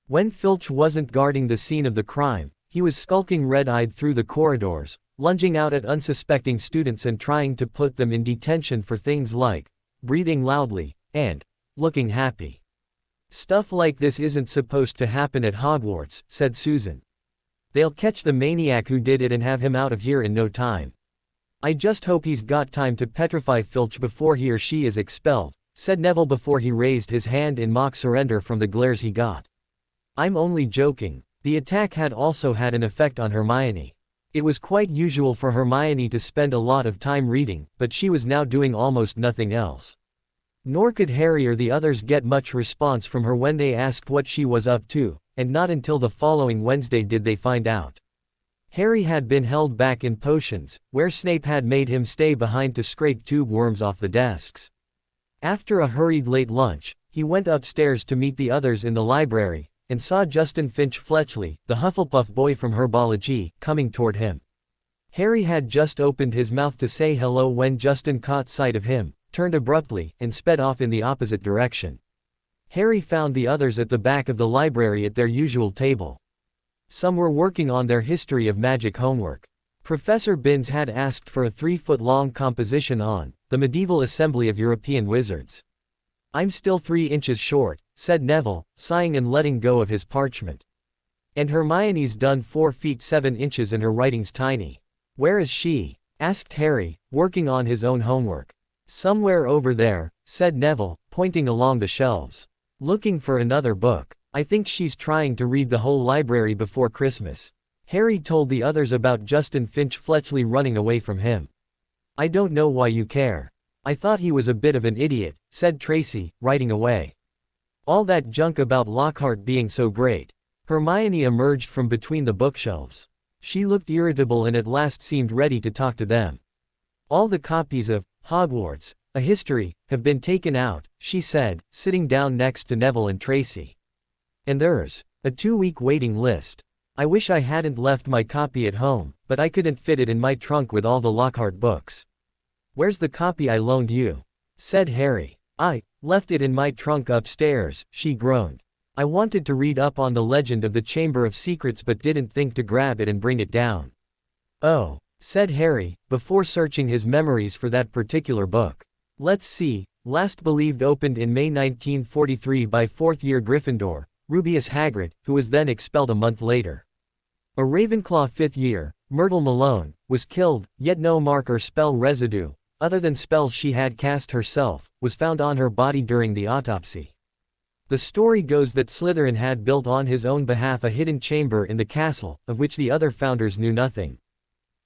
When Filch wasn't guarding the scene of the crime, he was skulking red-eyed through the corridors, lunging out at unsuspecting students and trying to put them in detention for things like breathing loudly and looking happy. "Stuff like this isn't supposed to happen at Hogwarts," said Susan. "They'll catch the maniac who did it and have him out of here in no time. I just hope he's got time to petrify Filch before he or she is expelled," said Neville before he raised his hand in mock surrender from the glares he got. "I'm only joking." The attack had also had an effect on Hermione. It was quite usual for Hermione to spend a lot of time reading, but she was now doing almost nothing else. Nor could Harry or the others get much response from her when they asked what she was up to, and not until the following Wednesday did they find out. Harry had been held back in potions, where Snape had made him stay behind to scrape tube worms off the desks. After a hurried late lunch, he went upstairs to meet the others in the library, and saw Justin Finch Fletchley, the Hufflepuff boy from herbology, coming toward him. Harry had just opened his mouth to say hello when Justin caught sight of him, turned abruptly, and sped off in the opposite direction. Harry found the others at the back of the library at their usual table. Some were working on their history of magic homework. Professor Binns had asked for a 3-foot-long composition on the medieval assembly of European wizards. "I'm still 3 inches short," said Neville, sighing and letting go of his parchment. "And Hermione's done 4 feet 7 inches and her writing's tiny." "Where is she?" asked Harry, working on his own homework. "Somewhere over there," said Neville, pointing along the shelves. "Looking for another book. I think she's trying to read the whole library before Christmas." Harry told the others about Justin Finch Fletchley running away from him. "I don't know why you care. I thought he was a bit of an idiot," said Tracy, writing away. "All that junk about Lockhart being so great." Hermione emerged from between the bookshelves. She looked irritable and at last seemed ready to talk to them. "All the copies of Hogwarts, a History, have been taken out," she said, sitting down next to Neville and Tracy. "And there's a 2-week waiting list. I wish I hadn't left my copy at home, but I couldn't fit it in my trunk with all the Lockhart books." "Where's the copy I loaned you?" said Harry. "I left it in my trunk upstairs," she groaned. "I wanted to read up on the legend of the Chamber of Secrets but didn't think to grab it and bring it down." "Oh," said Harry, before searching his memories for that particular book. "Let's see, last believed opened in May 1943 by 4th-year Gryffindor, Rubeus Hagrid, who was then expelled a month later. A Ravenclaw 5th year, Myrtle Malone, was killed, yet no mark or spell residue, other than spells she had cast herself, was found on her body during the autopsy. The story goes that Slytherin had built on his own behalf a hidden chamber in the castle, of which the other founders knew nothing.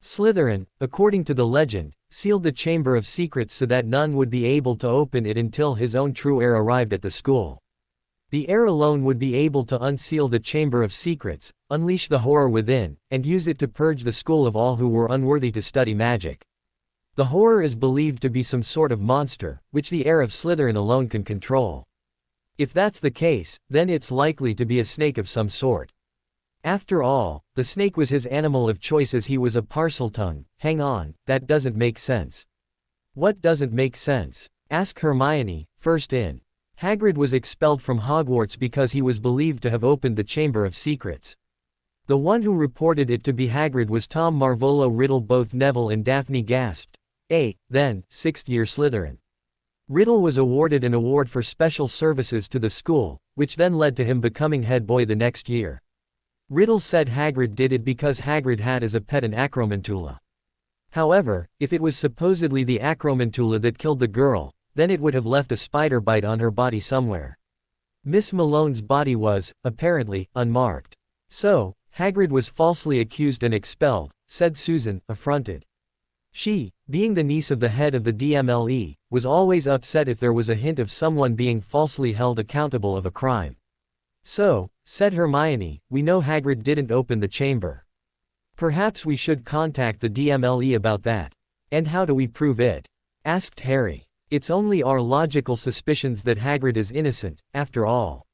Slytherin, according to the legend, sealed the Chamber of Secrets so that none would be able to open it until his own true heir arrived at the school. The heir alone would be able to unseal the Chamber of Secrets, unleash the horror within, and use it to purge the school of all who were unworthy to study magic. The horror is believed to be some sort of monster, which the heir of Slytherin alone can control. If that's the case, then it's likely to be a snake of some sort. After all, the snake was his animal of choice as he was a Parseltongue. Hang on, that doesn't make sense. What doesn't make sense? Asked Hermione, first in. Hagrid was expelled from Hogwarts because he was believed to have opened the Chamber of Secrets. The one who reported it to be Hagrid was Tom Marvolo Riddle. Both Neville and Daphne gasped. Then, 6th-year Slytherin. Riddle was awarded an award for special services to the school, which then led to him becoming head boy the next year. Riddle said Hagrid did it because Hagrid had as a pet an acromantula. However, if it was supposedly the acromantula that killed the girl, then it would have left a spider bite on her body somewhere. Miss Malone's body was, apparently, unmarked. So, Hagrid was falsely accused and expelled, said Susan, affronted. She, being the niece of the head of the DMLE, was always upset if there was a hint of someone being falsely held accountable of a crime. So, said Hermione, we know Hagrid didn't open the chamber. Perhaps we should contact the DMLE about that. And how do we prove it? Asked Harry. It's only our logical suspicions that Hagrid is innocent, after all.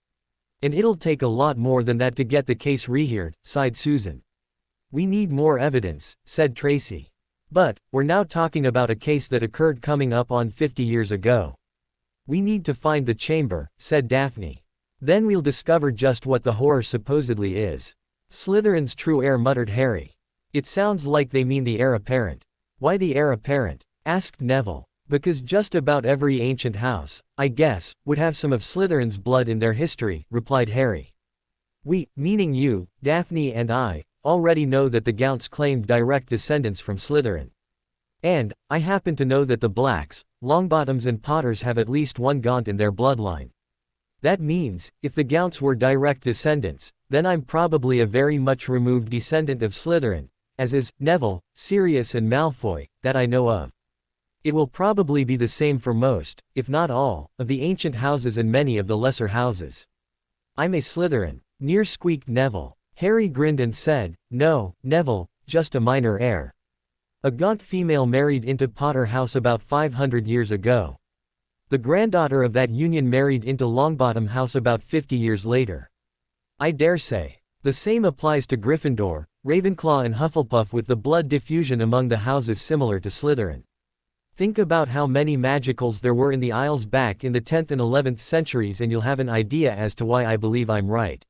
And it'll take a lot more than that to get the case reheard, sighed Susan. We need more evidence, said Tracy. But, we're now talking about a case that occurred coming up on 50 years ago. We need to find the chamber, said Daphne. Then we'll discover just what the horror supposedly is. Slytherin's true heir, muttered Harry. It sounds like they mean the heir apparent. Why the heir apparent? Asked Neville. Because just about every ancient house, I guess, would have some of Slytherin's blood in their history, replied Harry. We, meaning you, Daphne and I, already know that the Gounts claimed direct descendants from Slytherin. And, I happen to know that the Blacks, Longbottoms and Potters have at least one Gaunt in their bloodline. That means, if the Gounts were direct descendants, then I'm probably a very much removed descendant of Slytherin, as is Neville, Sirius and Malfoy, that I know of. It will probably be the same for most, if not all, of the ancient houses and many of the lesser houses. I'm a Slytherin, near squeaked Neville. Harry grinned and said, No, Neville, just a minor heir. A Gaunt female married into Potter House about 500 years ago. The granddaughter of that union married into Longbottom House about 50 years later. I dare say. The same applies to Gryffindor, Ravenclaw and Hufflepuff, with the blood diffusion among the houses similar to Slytherin. Think about how many magicals there were in the Isles back in the 10th and 11th centuries and you'll have an idea as to why I believe I'm right.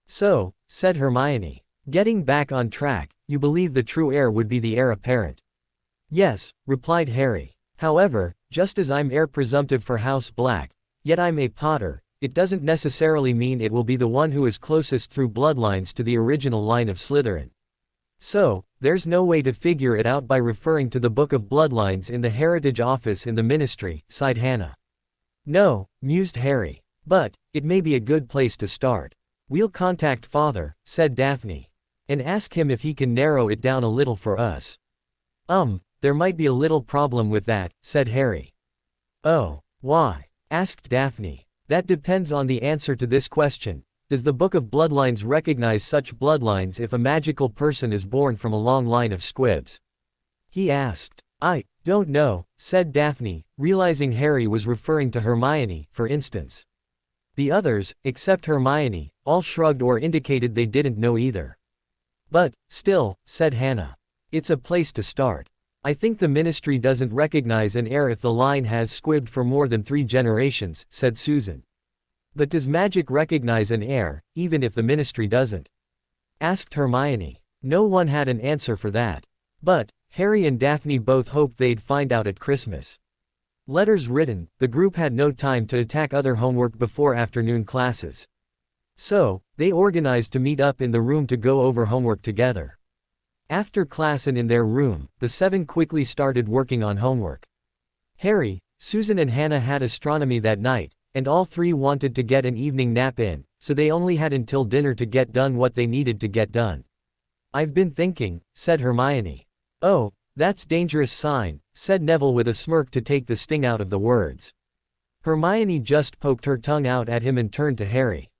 So, said Hermione. Getting back on track, you believe the true heir would be the heir apparent? Yes, replied Harry. However, just as I'm heir presumptive for House Black, yet I'm a Potter, it doesn't necessarily mean it will be the one who is closest through bloodlines to the original line of Slytherin. So, there's no way to figure it out by referring to the Book of Bloodlines in the Heritage Office in the Ministry, sighed Hannah. No, mused Harry. But, it may be a good place to start. We'll contact Father, said Daphne. And ask him if he can narrow it down a little for us. There might be a little problem with that, said Harry. Oh, why? Asked Daphne. That depends on the answer to this question. Does the Book of Bloodlines recognize such bloodlines if a magical person is born from a long line of squibs? He asked. I don't know, said Daphne, realizing Harry was referring to Hermione, for instance. The others, except Hermione, all shrugged or indicated they didn't know either. But, still, said Hannah. It's a place to start. I think the Ministry doesn't recognize an heir if the line has squibbed for more than 3 generations, said Susan. But does magic recognize an heir, even if the Ministry doesn't? Asked Hermione. No one had an answer for that. But, Harry and Daphne both hoped they'd find out at Christmas. Letters written, the group had no time to attack other homework before afternoon classes. So, they organized to meet up in the room to go over homework together. After class and in their room, the 7 quickly started working on homework. Harry, Susan and Hannah had astronomy that night, and all 3 wanted to get an evening nap in, so they only had until dinner to get done what they needed to get done. I've been thinking, said Hermione. Oh, that's dangerous sign, said Neville with a smirk to take the sting out of the words. Hermione just poked her tongue out at him and turned to Harry.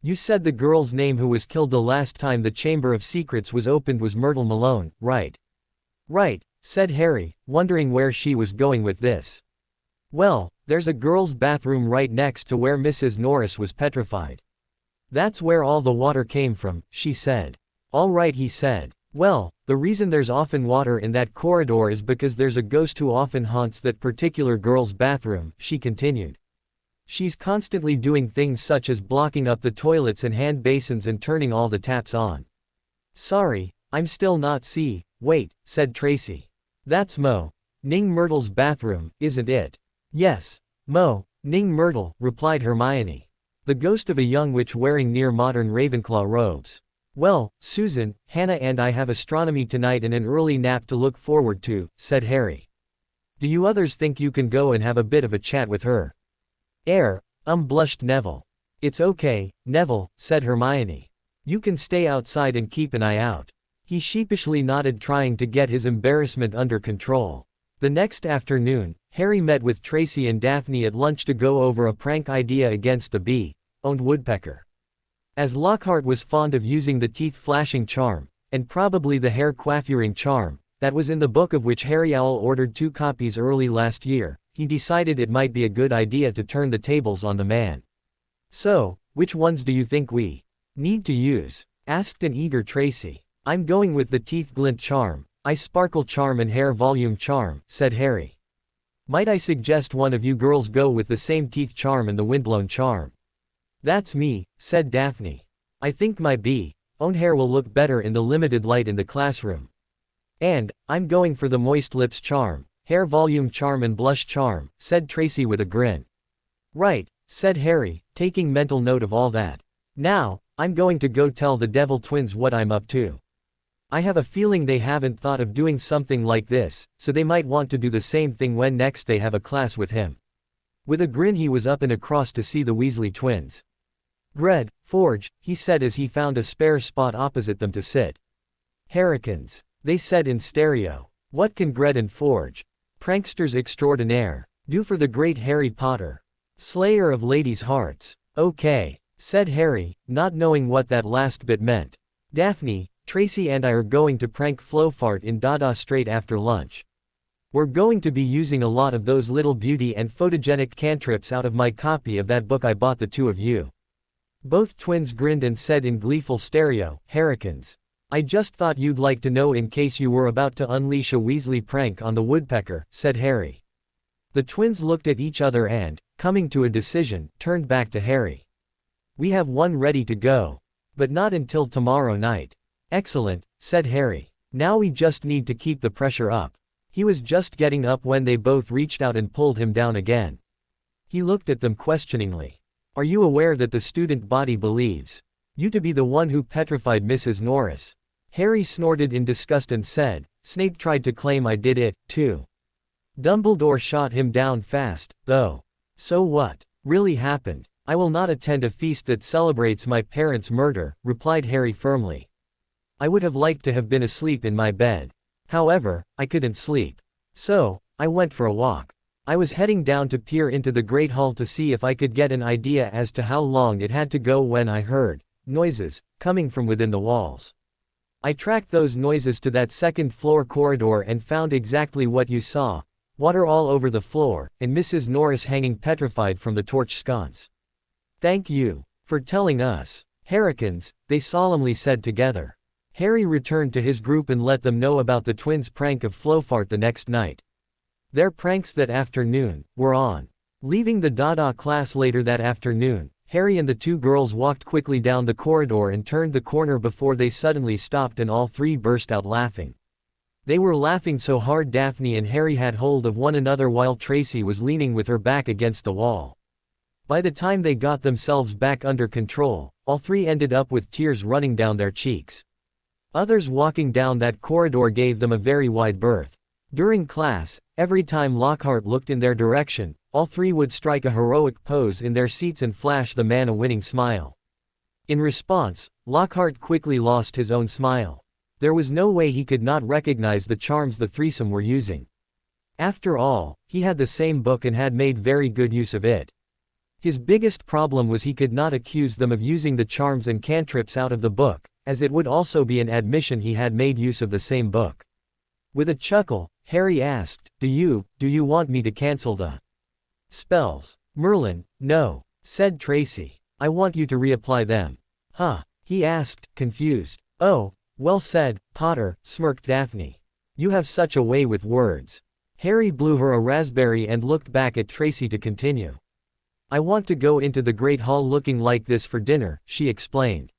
You said the girl's name who was killed the last time the Chamber of Secrets was opened was Myrtle Malone, right? Right, said Harry, wondering where she was going with this. Well, there's a girl's bathroom right next to where Mrs. Norris was petrified. That's where all the water came from, she said. All right, he said. Well, the reason there's often water in that corridor is because there's a ghost who often haunts that particular girl's bathroom, she continued. She's constantly doing things such as blocking up the toilets and hand basins and turning all the taps on. Sorry, I'm still not wait, said Tracy. That's Ning Myrtle's bathroom, isn't it? Yes, Ning Myrtle, replied Hermione. The ghost of a young witch wearing near modern Ravenclaw robes. Well, Susan, Hannah and I have astronomy tonight and an early nap to look forward to, said Harry. Do you others think you can go and have a bit of a chat with her? Blushed Neville. It's okay, Neville, said Hermione. You can stay outside and keep an eye out. He sheepishly nodded, trying to get his embarrassment under control. The next afternoon, Harry met with Tracy and Daphne at lunch to go over a prank idea against the bee-owned woodpecker. As Lockhart was fond of using the teeth-flashing charm, and probably the hair coiffuring charm, that was in the book of which Harry Owl ordered 2 copies early last year, he decided it might be a good idea to turn the tables on the man. "So, which ones do you think we need to use?" asked an eager Tracy. "I'm going with the teeth glint charm, eye sparkle charm and hair volume charm," said Harry. "Might I suggest one of you girls go with the same teeth charm and the windblown charm?" "That's me," said Daphne. "I think my own hair will look better in the limited light in the classroom." "And I'm going for the moist lips charm, hair volume charm and blush charm," said Tracy with a grin. "Right," said Harry, taking mental note of all that. "Now, I'm going to go tell the Devil Twins what I'm up to. I have a feeling they haven't thought of doing something like this, so they might want to do the same thing when next they have a class with him." With a grin he was up and across to see the Weasley twins. "Gred, Forge," he said as he found a spare spot opposite them to sit. "Harrikins," they said in stereo. "What can Gred and Forge, pranksters extraordinaire, do for the great Harry Potter, slayer of ladies' hearts?" "Okay," said Harry, not knowing what that last bit meant. "Daphne, Tracy and I are going to prank Flowfart in Dada straight after lunch. We're going to be using a lot of those little beauty and photogenic cantrips out of my copy of that book I bought the two of you." Both twins grinned and said in gleeful stereo, "Harrikins. I just thought you'd like to know in case you were about to unleash a Weasley prank on the woodpecker," said Harry. The twins looked at each other and, coming to a decision, turned back to Harry. "We have one ready to go. But not until tomorrow night." "Excellent," said Harry. "Now we just need to keep the pressure up." He was just getting up when they both reached out and pulled him down again. He looked at them questioningly. "Are you aware that the student body believes you to be the one who petrified Mrs. Norris?" Harry snorted in disgust and said, "Snape tried to claim I did it, too. Dumbledore shot him down fast, though. So what really happened? I will not attend a feast that celebrates my parents' murder," replied Harry firmly. "I would have liked to have been asleep in my bed. However, I couldn't sleep. So, I went for a walk. I was heading down to peer into the Great Hall to see if I could get an idea as to how long it had to go when I heard noises coming from within the walls. I tracked those noises to that second-floor corridor and found exactly what you saw, water all over the floor, and Mrs. Norris hanging petrified from the torch sconce." "Thank you for telling us, Harrikins," they solemnly said together. Harry returned to his group and let them know about the twins' prank of Flowfart the next night. Their pranks that afternoon were on. Leaving the Dada class later that afternoon, Harry and the two girls walked quickly down the corridor and turned the corner before they suddenly stopped and all three burst out laughing. They were laughing so hard Daphne and Harry had hold of one another while Tracy was leaning with her back against the wall. By the time they got themselves back under control, all three ended up with tears running down their cheeks. Others walking down that corridor gave them a very wide berth. During class, every time Lockhart looked in their direction, all three would strike a heroic pose in their seats and flash the man a winning smile. In response, Lockhart quickly lost his own smile. There was no way he could not recognize the charms the threesome were using. After all, he had the same book and had made very good use of it. His biggest problem was he could not accuse them of using the charms and cantrips out of the book, as it would also be an admission he had made use of the same book. With a chuckle, Harry asked, Do you want me to cancel the spells?" "Merlin, no," said Tracy. "I want you to reapply them." "Huh?" he asked, confused. "Oh, well said, Potter," smirked Daphne. "You have such a way with words." Harry blew her a raspberry and looked back at Tracy to continue. "I want to go into the Great Hall looking like this for dinner," she explained.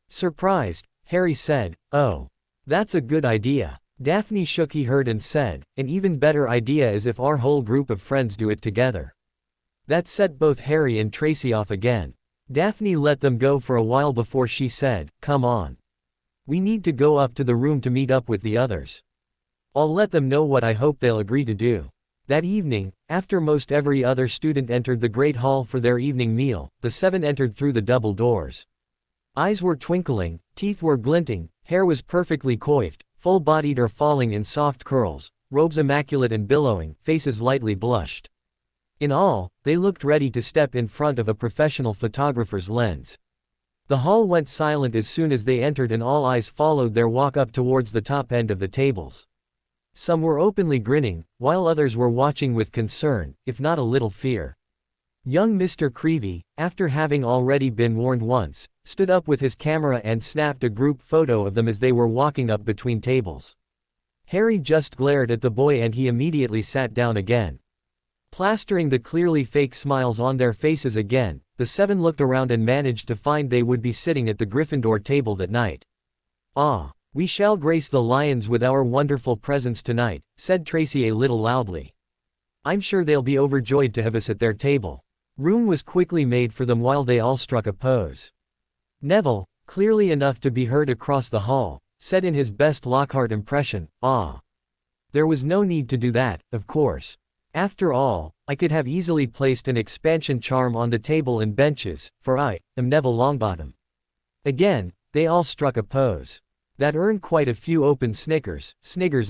Surprised, Harry said, "Oh, that's a good idea." Daphne shook her head and said, "An even better idea is if our whole group of friends do it together." That set both Harry and Tracy off again. Daphne let them go for a while before she said, "Come on. We need to go up to the room to meet up with the others. I'll let them know what I hope they'll agree to do." That evening, after most every other student entered the Great Hall for their evening meal, the seven entered through the double doors. Eyes were twinkling, teeth were glinting, hair was perfectly coiffed, full-bodied or falling in soft curls, robes immaculate and billowing, faces lightly blushed. In all, they looked ready to step in front of a professional photographer's lens. The hall went silent as soon as they entered and all eyes followed their walk up towards the top end of the tables. Some were openly grinning, while others were watching with concern, if not a little fear. Young Mr. Creevy, after having already been warned once, stood up with his camera and snapped a group photo of them as they were walking up between tables. Harry just glared at the boy and he immediately sat down again. Plastering the clearly fake smiles on their faces again, the seven looked around and managed to find they would be sitting at the Gryffindor table that night. "Ah, we shall grace the Lions with our wonderful presence tonight," said Tracy a little loudly. "I'm sure they'll be overjoyed to have us at their table." Room was quickly made for them while they all struck a pose. Neville, clearly enough to be heard across the hall, said in his best Lockhart impression, "Ah. There was no need to do that, of course. After all, I could have easily placed an expansion charm on the table and benches, for I am Neville Longbottom." Again, they all struck a pose. That earned quite a few open sniggers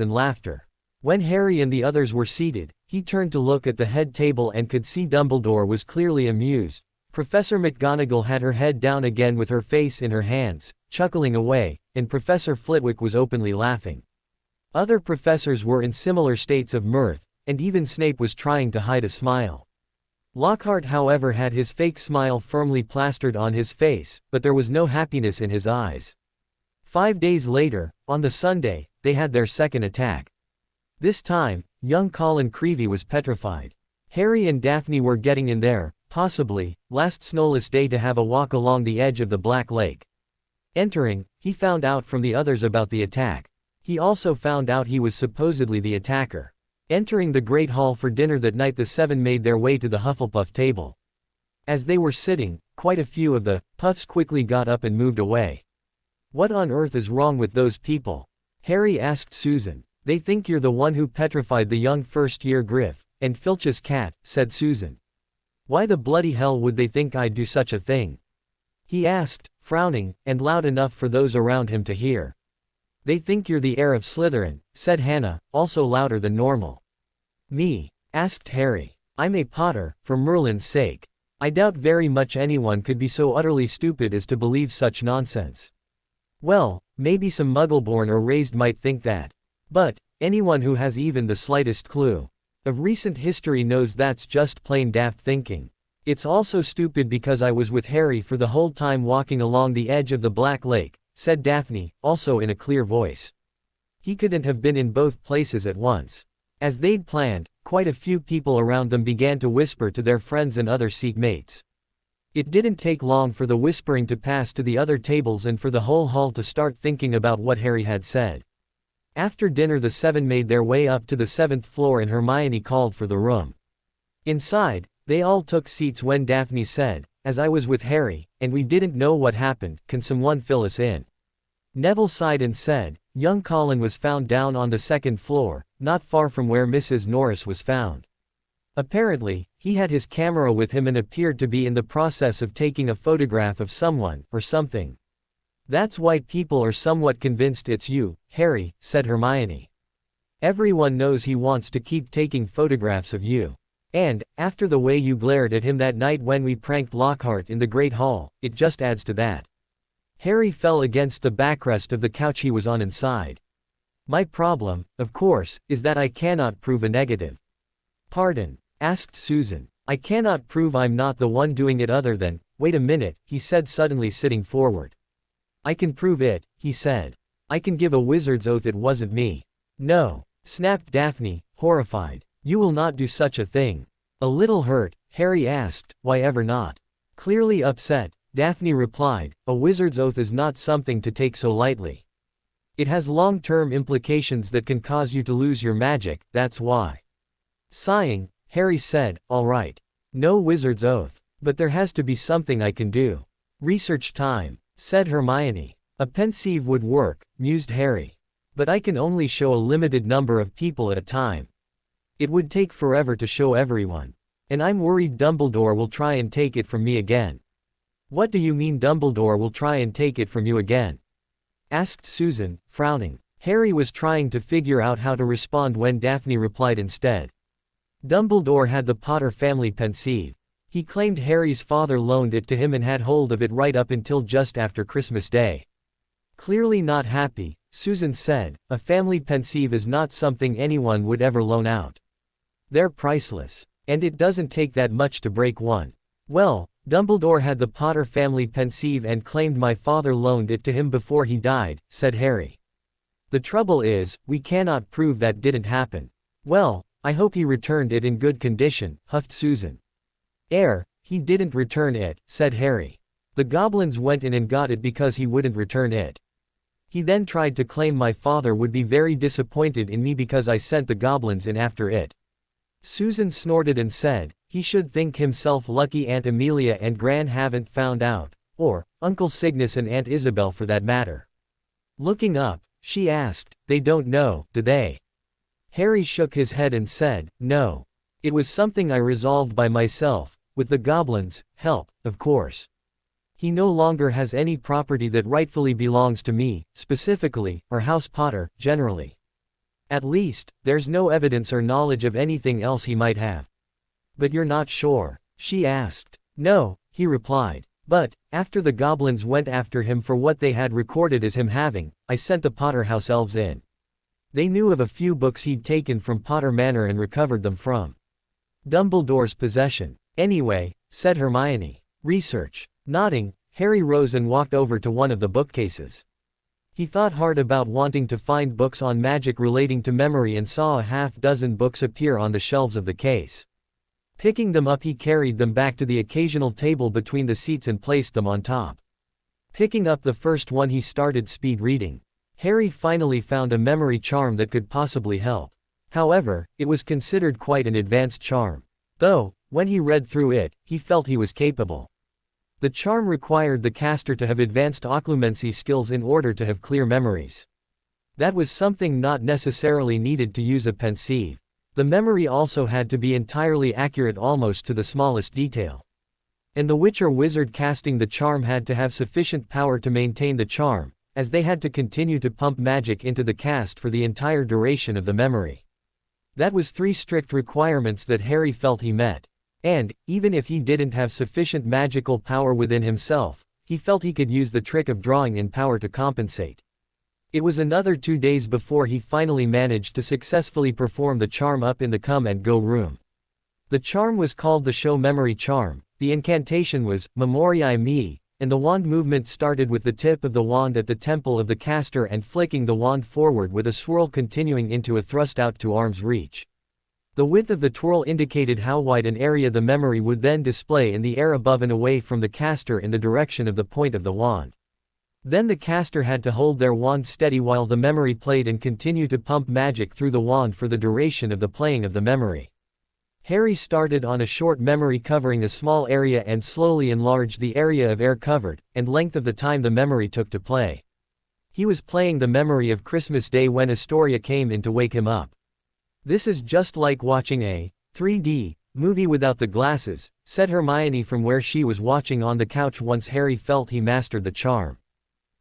and laughter. When Harry and the others were seated, he turned to look at the head table and could see Dumbledore was clearly amused. Professor McGonagall had her head down again with her face in her hands, chuckling away, and Professor Flitwick was openly laughing. Other professors were in similar states of mirth, and even Snape was trying to hide a smile. Lockhart, however, had his fake smile firmly plastered on his face, but there was no happiness in his eyes. 5 days later, on the Sunday, they had their second attack. This time, young Colin Creevy was petrified. Harry and Daphne were getting in there, possibly, last snowless day to have a walk along the edge of the Black Lake. Entering, he found out from the others about the attack. He also found out he was supposedly the attacker. Entering the Great Hall for dinner that night, the seven made their way to the Hufflepuff table. As they were sitting, quite a few of the Puffs quickly got up and moved away. "What on earth is wrong with those people?" Harry asked Susan. "They think you're the one who petrified the young first-year Griff, and Filch's cat," said Susan. "Why the bloody hell would they think I'd do such a thing?" he asked, frowning, and loud enough for those around him to hear. "They think you're the heir of Slytherin," said Hannah, also louder than normal. "Me?" asked Harry. "I'm a Potter, for Merlin's sake. I doubt very much anyone could be so utterly stupid as to believe such nonsense." "Well, maybe some Muggle-born or raised might think that. But anyone who has even the slightest clue of recent history knows that's just plain daft thinking. It's also stupid because I was with Harry for the whole time walking along the edge of the Black Lake," said Daphne, also in a clear voice. "He couldn't have been in both places at once." As they'd planned, quite a few people around them began to whisper to their friends and other seatmates. It didn't take long for the whispering to pass to the other tables and for the whole hall to start thinking about what Harry had said. After dinner, the seven made their way up to the 7th floor and Hermione called for the room. Inside, they all took seats when Daphne said, "As I was with Harry, and we didn't know what happened, can someone fill us in?" Neville sighed and said, "Young Colin was found down on the 2nd floor, not far from where Mrs. Norris was found. Apparently, he had his camera with him and appeared to be in the process of taking a photograph of someone, or something. That's why people are somewhat convinced it's you, Harry," said Hermione. "Everyone knows he wants to keep taking photographs of you. And, after the way you glared at him that night when we pranked Lockhart in the Great Hall, it just adds to that." Harry fell against the backrest of the couch he was on and sighed. "My problem, of course, is that I cannot prove a negative." "Pardon?" asked Susan. "I cannot prove I'm not the one doing it other than—" "Wait a minute," he said, suddenly sitting forward. "I can prove it," he said. "I can give a wizard's oath it wasn't me." "No," snapped Daphne, horrified. "You will not do such a thing." A little hurt, Harry asked, "Why ever not?" Clearly upset, Daphne replied, "A wizard's oath is not something to take so lightly. It has long-term implications that can cause you to lose your magic, that's why." Sighing, Harry said, "All right. No wizard's oath. But there has to be something I can do." "Research time," said Hermione. "A pensieve would work," mused Harry. "But I can only show a limited number of people at a time. It would take forever to show everyone. And I'm worried Dumbledore will try and take it from me again." "What do you mean Dumbledore will try and take it from you again?" asked Susan, frowning. Harry was trying to figure out how to respond when Daphne replied instead. "Dumbledore had the Potter family pensieve. He claimed Harry's father loaned it to him and had hold of it right up until just after Christmas Day." Clearly not happy, Susan said, a family pensieve is not something anyone would ever loan out. They're priceless. And it doesn't take that much to break one. Well, Dumbledore had the Potter family pensieve and claimed my father loaned it to him before he died, said Harry. The trouble is, we cannot prove that didn't happen. Well, I hope he returned it in good condition, huffed Susan. He didn't return it, said Harry. The goblins went in and got it because he wouldn't return it. He then tried to claim my father would be very disappointed in me because I sent the goblins in after it. Susan snorted and said, he should think himself lucky Aunt Amelia and Gran haven't found out, or Uncle Cygnus and Aunt Isabel for that matter. Looking up, she asked, they don't know, do they? Harry shook his head and said, no. It was something I resolved by myself, with the goblins' help, of course. He no longer has any property that rightfully belongs to me, specifically, or House Potter, generally. At least, there's no evidence or knowledge of anything else he might have. But you're not sure? She asked. No, he replied. But, after the goblins went after him for what they had recorded as him having, I sent the Potter house elves in. They knew of a few books he'd taken from Potter Manor and recovered them from Dumbledore's possession. Anyway, said Hermione. Research. Nodding, Harry rose and walked over to one of the bookcases. He thought hard about wanting to find books on magic relating to memory and saw a half-dozen books appear on the shelves of the case. Picking them up, he carried them back to the occasional table between the seats and placed them on top. Picking up the first one, he started speed reading. Harry finally found a memory charm that could possibly help. However, it was considered quite an advanced charm. Though, when he read through it, he felt he was capable. The charm required the caster to have advanced occlumency skills in order to have clear memories. That was something not necessarily needed to use a pensieve. The memory also had to be entirely accurate almost to the smallest detail. And the witch or wizard casting the charm had to have sufficient power to maintain the charm, as they had to continue to pump magic into the cast for the entire duration of the memory. That was 3 strict requirements that Harry felt he met. And, even if he didn't have sufficient magical power within himself, he felt he could use the trick of drawing in power to compensate. It was another 2 days before he finally managed to successfully perform the charm up in the come and go room. The charm was called the Show Memory Charm, the incantation was, Memoriae Me, and the wand movement started with the tip of the wand at the temple of the caster and flicking the wand forward with a swirl continuing into a thrust out to arm's reach. The width of the twirl indicated how wide an area the memory would then display in the air above and away from the caster in the direction of the point of the wand. Then the caster had to hold their wand steady while the memory played and continue to pump magic through the wand for the duration of the playing of the memory. Harry started on a short memory covering a small area and slowly enlarged the area of air covered, and length of the time the memory took to play. He was playing the memory of Christmas Day when Astoria came in to wake him up. This is just like watching a 3D movie without the glasses, said Hermione from where she was watching on the couch once Harry felt he mastered the charm.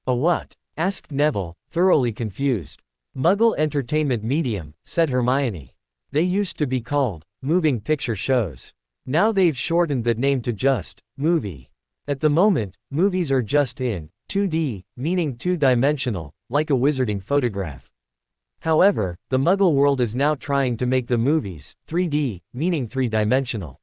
A what? Asked Neville, thoroughly confused. Muggle entertainment medium, said Hermione. They used to be called moving picture shows. Now they've shortened that name to just movie. At the moment, movies are just in 2D, meaning two-dimensional, like a wizarding photograph. However, the Muggle world is now trying to make the movies 3D, meaning three-dimensional.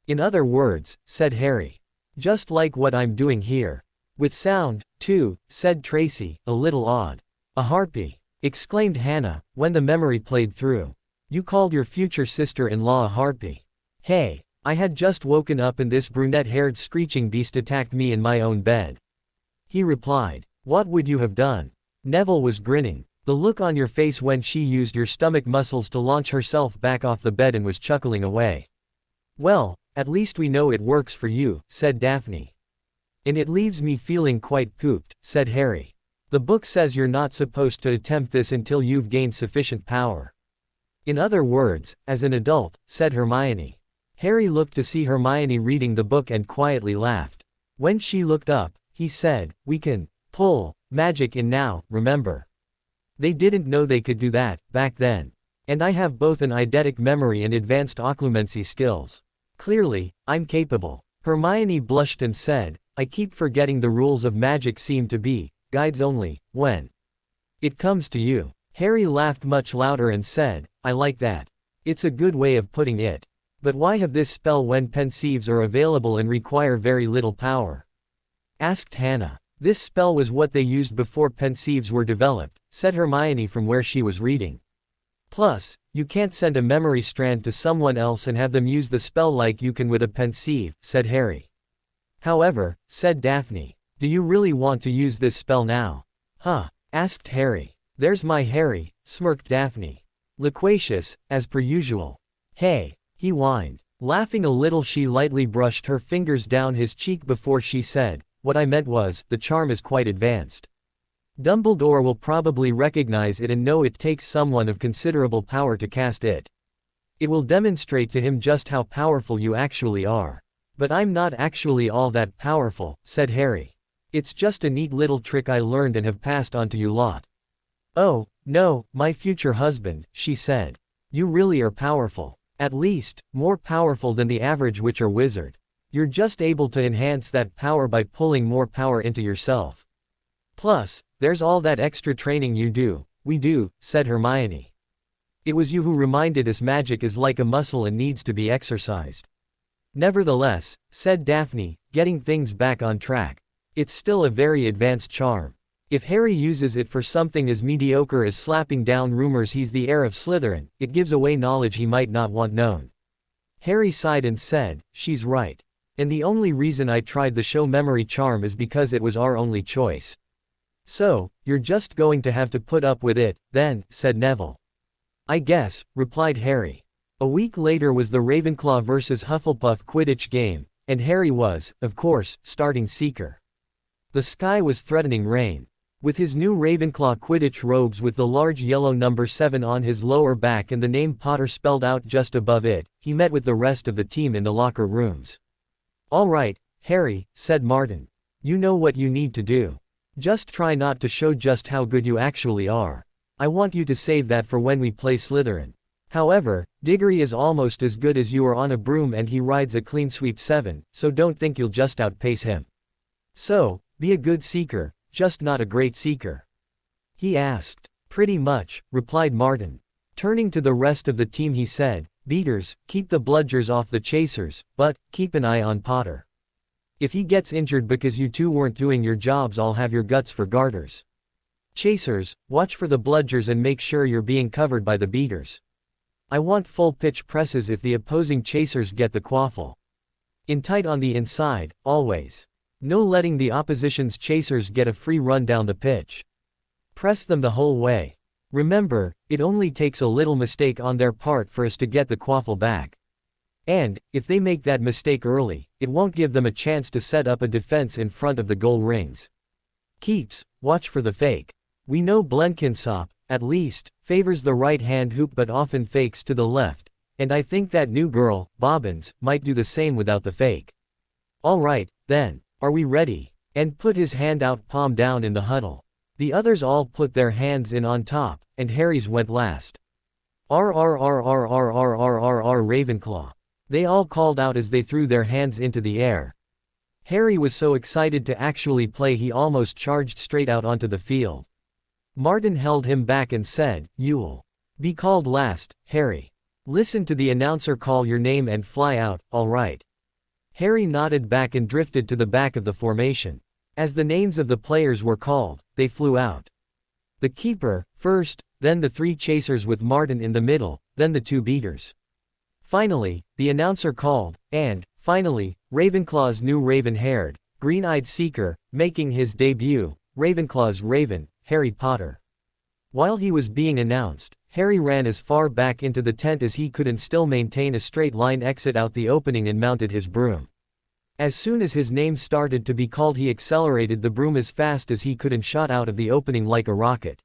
In other words, said Harry. Just like what I'm doing here. With sound, too, said Tracy, a little odd. A harpy, exclaimed Hannah, when the memory played through. You called your future sister-in-law a harpy. Hey, I had just woken up and this brunette-haired screeching beast attacked me in my own bed. He replied. What would you have done? Neville was grinning. The look on your face when she used your stomach muscles to launch herself back off the bed and was chuckling away. Well, at least we know it works for you, said Daphne. And it leaves me feeling quite pooped, said Harry. The book says you're not supposed to attempt this until you've gained sufficient power. In other words, as an adult, said Hermione. Harry looked to see Hermione reading the book and quietly laughed. When she looked up, he said, we can pull magic in now, remember? They didn't know they could do that, back then. And I have both an eidetic memory and advanced occlumency skills. Clearly, I'm capable. Hermione blushed and said, I keep forgetting the rules of magic seem to be guides only, when It comes to you. Harry laughed much louder and said, I like that. It's a good way of putting it. But why have this spell when pensieves are available and require very little power? Asked Hannah. This spell was what they used before pensieves were developed, said Hermione from where she was reading. Plus, you can't send a memory strand to someone else and have them use the spell like you can with a pensieve, said Harry. However, said Daphne, do you really want to use this spell now? Huh? Asked Harry. There's my Harry, smirked Daphne. Loquacious, as per usual. Hey, he whined. Laughing a little, she lightly brushed her fingers down his cheek before she said, what I meant was, the charm is quite advanced. Dumbledore will probably recognize it and know it takes someone of considerable power to cast it. It will demonstrate to him just how powerful you actually are. But I'm not actually all that powerful, said Harry. It's just a neat little trick I learned and have passed on to you lot. Oh, no, my future husband, she said. You really are powerful. At least, more powerful than the average witch or wizard. You're just able to enhance that power by pulling more power into yourself. Plus, there's all that extra training we do, said Hermione. It was you who reminded us magic is like a muscle and needs to be exercised. Nevertheless, said Daphne, getting things back on track. It's still a very advanced charm. If Harry uses it for something as mediocre as slapping down rumors he's the heir of Slytherin, it gives away knowledge he might not want known. Harry sighed and said, she's right. And the only reason I tried the show memory charm is because it was our only choice. So, you're just going to have to put up with it, then, said Neville. I guess, replied Harry. A week later was the Ravenclaw vs Hufflepuff Quidditch game, and Harry was, of course, starting seeker. The sky was threatening rain. With his new Ravenclaw Quidditch robes with the large yellow number 7 on his lower back and the name Potter spelled out just above it, he met with the rest of the team in the locker rooms. All right, Harry, said Martin. You know what you need to do. Just try not to show just how good you actually are. I want you to save that for when we play Slytherin. However, Diggory is almost as good as you are on a broom and he rides a clean sweep 7, so don't think you'll just outpace him. So, be a good seeker, just not a great seeker. He asked. Pretty much, replied Martin. Turning to the rest of the team he said, Beaters, keep the bludgers off the chasers, but, keep an eye on Potter. If he gets injured because you two weren't doing your jobs, I'll have your guts for garters. Chasers, watch for the bludgers and make sure you're being covered by the beaters. I want full pitch presses if the opposing chasers get the quaffle. In tight on the inside, always. No letting the opposition's chasers get a free run down the pitch. Press them the whole way. Remember, it only takes a little mistake on their part for us to get the quaffle back. And, if they make that mistake early, it won't give them a chance to set up a defense in front of the goal rings. Keeps, watch for the fake. We know Blenkinsop, at least, favors the right-hand hoop but often fakes to the left, and I think that new girl, Bobbins, might do the same without the fake. All right, then. Are we ready? And put his hand out, palm down in the huddle. The others all put their hands in on top, and Harry's went last. R Ravenclaw. They all called out as they threw their hands into the air. Harry was so excited to actually play he almost charged straight out onto the field. Martin held him back and said, You'll be called last, Harry. Listen to the announcer call your name and fly out, all right. Harry nodded back and drifted to the back of the formation. As the names of the players were called, they flew out. The keeper, first, then the 3 chasers with Martin in the middle, then the 2 beaters. Finally, the announcer called, and, finally, Ravenclaw's new raven-haired, green-eyed seeker, making his debut, Ravenclaw's Raven, Harry Potter. While he was being announced, Harry ran as far back into the tent as he could and still maintain a straight line exit out the opening and mounted his broom. As soon as his name started to be called, he accelerated the broom as fast as he could and shot out of the opening like a rocket.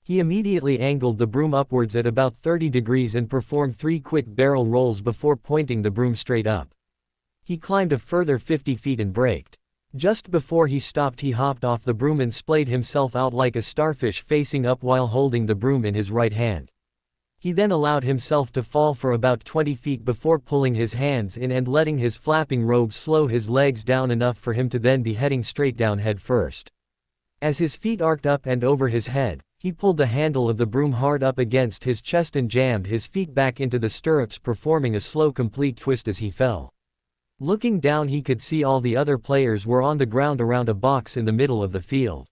He immediately angled the broom upwards at about 30 degrees and performed 3 quick barrel rolls before pointing the broom straight up. He climbed a further 50 feet and braked. Just before he stopped, he hopped off the broom and splayed himself out like a starfish facing up while holding the broom in his right hand. He then allowed himself to fall for about 20 feet before pulling his hands in and letting his flapping robe slow his legs down enough for him to then be heading straight down head first. As his feet arced up and over his head, He pulled the handle of the broom hard up against his chest and jammed his feet back into the stirrups, performing a slow complete twist as he fell. Looking down, he could see all the other players were on the ground around a box in the middle of the field.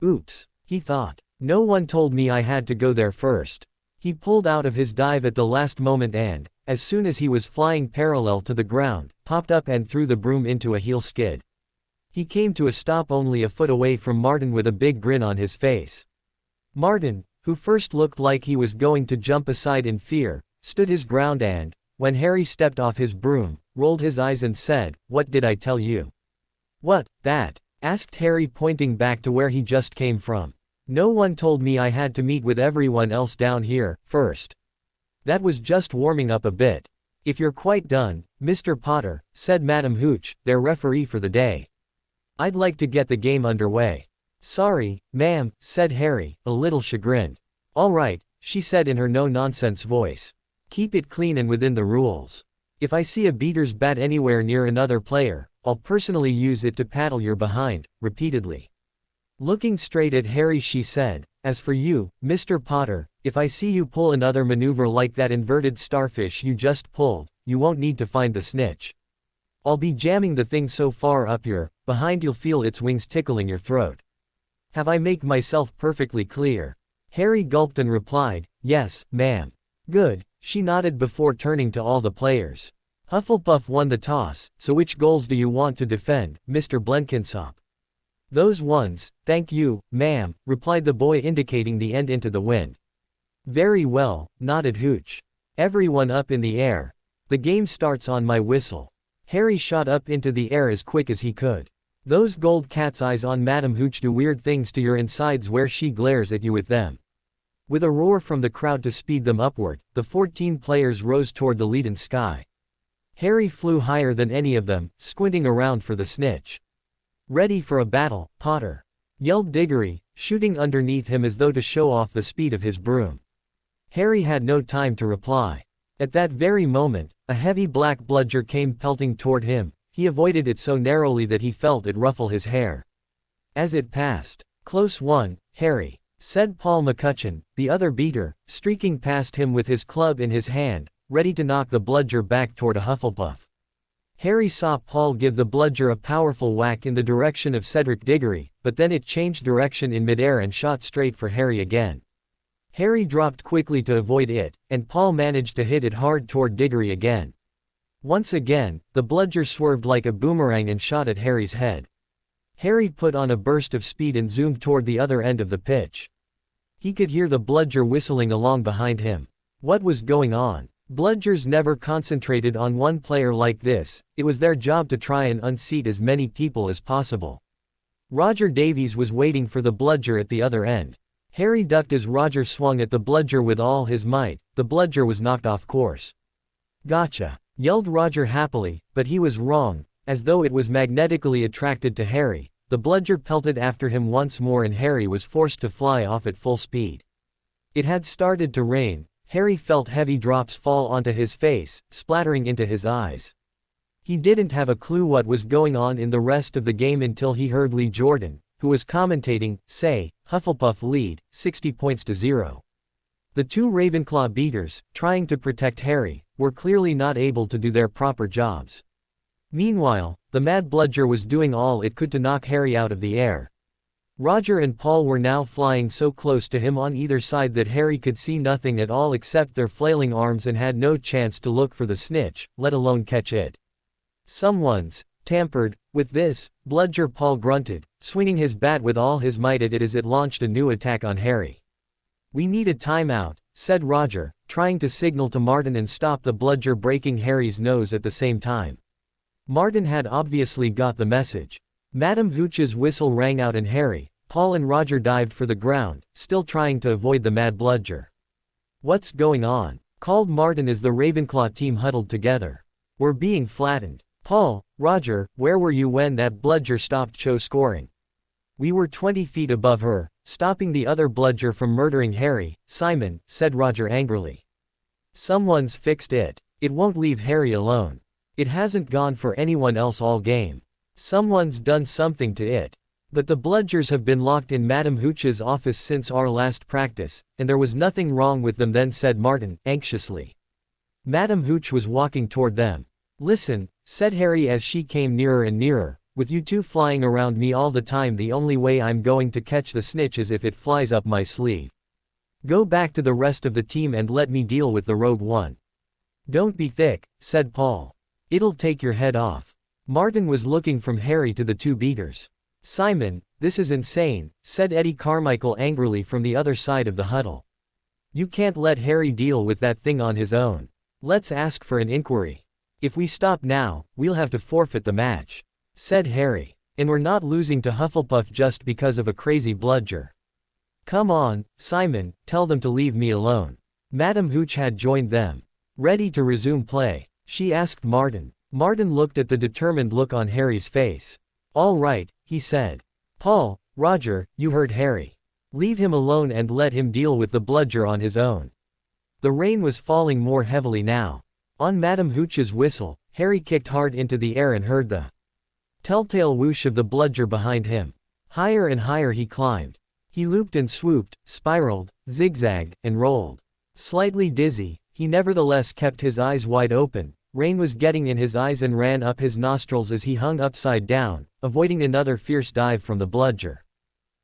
Oops, he thought. No one told me I had to go there first. He pulled out of his dive at the last moment and, as soon as he was flying parallel to the ground, popped up and threw the broom into a heel skid. He came to a stop only a foot away from Martin with a big grin on his face. Martin, who first looked like he was going to jump aside in fear, stood his ground and, when Harry stepped off his broom, rolled his eyes and said, "What did I tell you?" "What, that?" asked Harry, pointing back to where he just came from. "No one told me I had to meet with everyone else down here, first. That was just warming up a bit. If you're quite done, Mr. Potter," said Madam Hooch, their referee for the day. "I'd like to get the game underway." "Sorry, ma'am," said Harry, a little chagrined. "All right," she said in her no-nonsense voice. "Keep it clean and within the rules. If I see a beater's bat anywhere near another player, I'll personally use it to paddle your behind," repeatedly. Looking straight at Harry, she said, "As for you, Mr. Potter, if I see you pull another maneuver like that inverted starfish you just pulled, you won't need to find the snitch. I'll be jamming the thing so far up your behind you'll feel its wings tickling your throat. Have I make myself perfectly clear?" Harry gulped and replied, "Yes, ma'am." "Good," she nodded before turning to all the players. "Hufflepuff won the toss, so which goals do you want to defend, Mr. Blenkinsop?" "Those ones, thank you, ma'am," replied the boy, indicating the end into the wind. "Very well," nodded Hooch. "Everyone up in the air. The game starts on my whistle." Harry shot up into the air as quick as he could. "Those gold cat's eyes on Madam Hooch do weird things to your insides where she glares at you with them." With a roar from the crowd to speed them upward, the 14 players rose toward the leaden sky. Harry flew higher than any of them, squinting around for the snitch. "Ready for a battle, Potter," yelled Diggory, shooting underneath him as though to show off the speed of his broom. Harry had no time to reply. At that very moment, a heavy black bludger came pelting toward him. He avoided it so narrowly that he felt it ruffle his hair. As it passed, "Close one, Harry," said Paul McCutcheon, the other beater, streaking past him with his club in his hand, ready to knock the bludger back toward a Hufflepuff. Harry saw Paul give the bludger a powerful whack in the direction of Cedric Diggory, but then it changed direction in midair and shot straight for Harry again. Harry dropped quickly to avoid it, and Paul managed to hit it hard toward Diggory again. Once again, the bludger swerved like a boomerang and shot at Harry's head. Harry put on a burst of speed and zoomed toward the other end of the pitch. He could hear the bludger whistling along behind him. What was going on? Bludgers never concentrated on one player like this. It was their job to try and unseat as many people as possible. Roger Davies was waiting for the bludger at the other end. Harry ducked as Roger swung at the bludger with all his might. The bludger was knocked off course. "Gotcha!" yelled Roger happily, but he was wrong. As though it was magnetically attracted to Harry, the bludger pelted after him once more and Harry was forced to fly off at full speed. It had started to rain. Harry felt heavy drops fall onto his face, splattering into his eyes. He didn't have a clue what was going on in the rest of the game until he heard Lee Jordan, who was commentating, say, "Hufflepuff lead, 60 points to 0. The two Ravenclaw beaters, trying to protect Harry, were clearly not able to do their proper jobs. Meanwhile, the mad bludger was doing all it could to knock Harry out of the air. Roger and Paul were now flying so close to him on either side that Harry could see nothing at all except their flailing arms and had no chance to look for the snitch, let alone catch it. "Someone's tampered with this bludger," Paul grunted, swinging his bat with all his might at it as it launched a new attack on Harry. "We need a timeout," said Roger, trying to signal to Martin and stop the bludger breaking Harry's nose at the same time. Martin had obviously got the message. Madam Hooch's whistle rang out and Harry, Paul and Roger dived for the ground, still trying to avoid the mad bludger. "What's going on?" called Martin as the Ravenclaw team huddled together. "We're being flattened." "Paul, Roger, where were you when that bludger stopped Cho scoring?" "We were 20 feet above her, stopping the other bludger from murdering Harry, Simon," said Roger angrily. "Someone's fixed it. It won't leave Harry alone. It hasn't gone for anyone else all game. Someone's done something to it. But the bludgers have been locked in Madame Hooch's office since our last practice, and there was nothing wrong with them then, said Martin, anxiously. Madame Hooch was walking toward them. Listen, said Harry as she came nearer and nearer, with you two flying around me all the time, the only way I'm going to catch the snitch is if it flies up my sleeve. Go back to the rest of the team and let me deal with the rogue one. Don't be thick, said Paul. It'll take your head off. Martin was looking from Harry to the two beaters. Simon, this is insane, said Eddie Carmichael angrily from the other side of the huddle. You can't let Harry deal with that thing on his own. Let's ask for an inquiry. If we stop now, we'll have to forfeit the match, said Harry. And we're not losing to Hufflepuff just because of a crazy bludger. Come on, Simon, tell them to leave me alone. Madame Hooch had joined them. Ready to resume play? She asked Martin. Martin looked at the determined look on Harry's face. All right, he said. Paul, Roger, you heard Harry. Leave him alone and let him deal with the bludger on his own. The rain was falling more heavily now. On Madame Hooch's whistle, Harry kicked hard into the air and heard the telltale whoosh of the bludger behind him. Higher and higher he climbed. He looped and swooped, spiraled, zigzagged, and rolled. Slightly dizzy, he nevertheless kept his eyes wide open. Rain was getting in his eyes and ran up his nostrils as he hung upside down, avoiding another fierce dive from the bludger.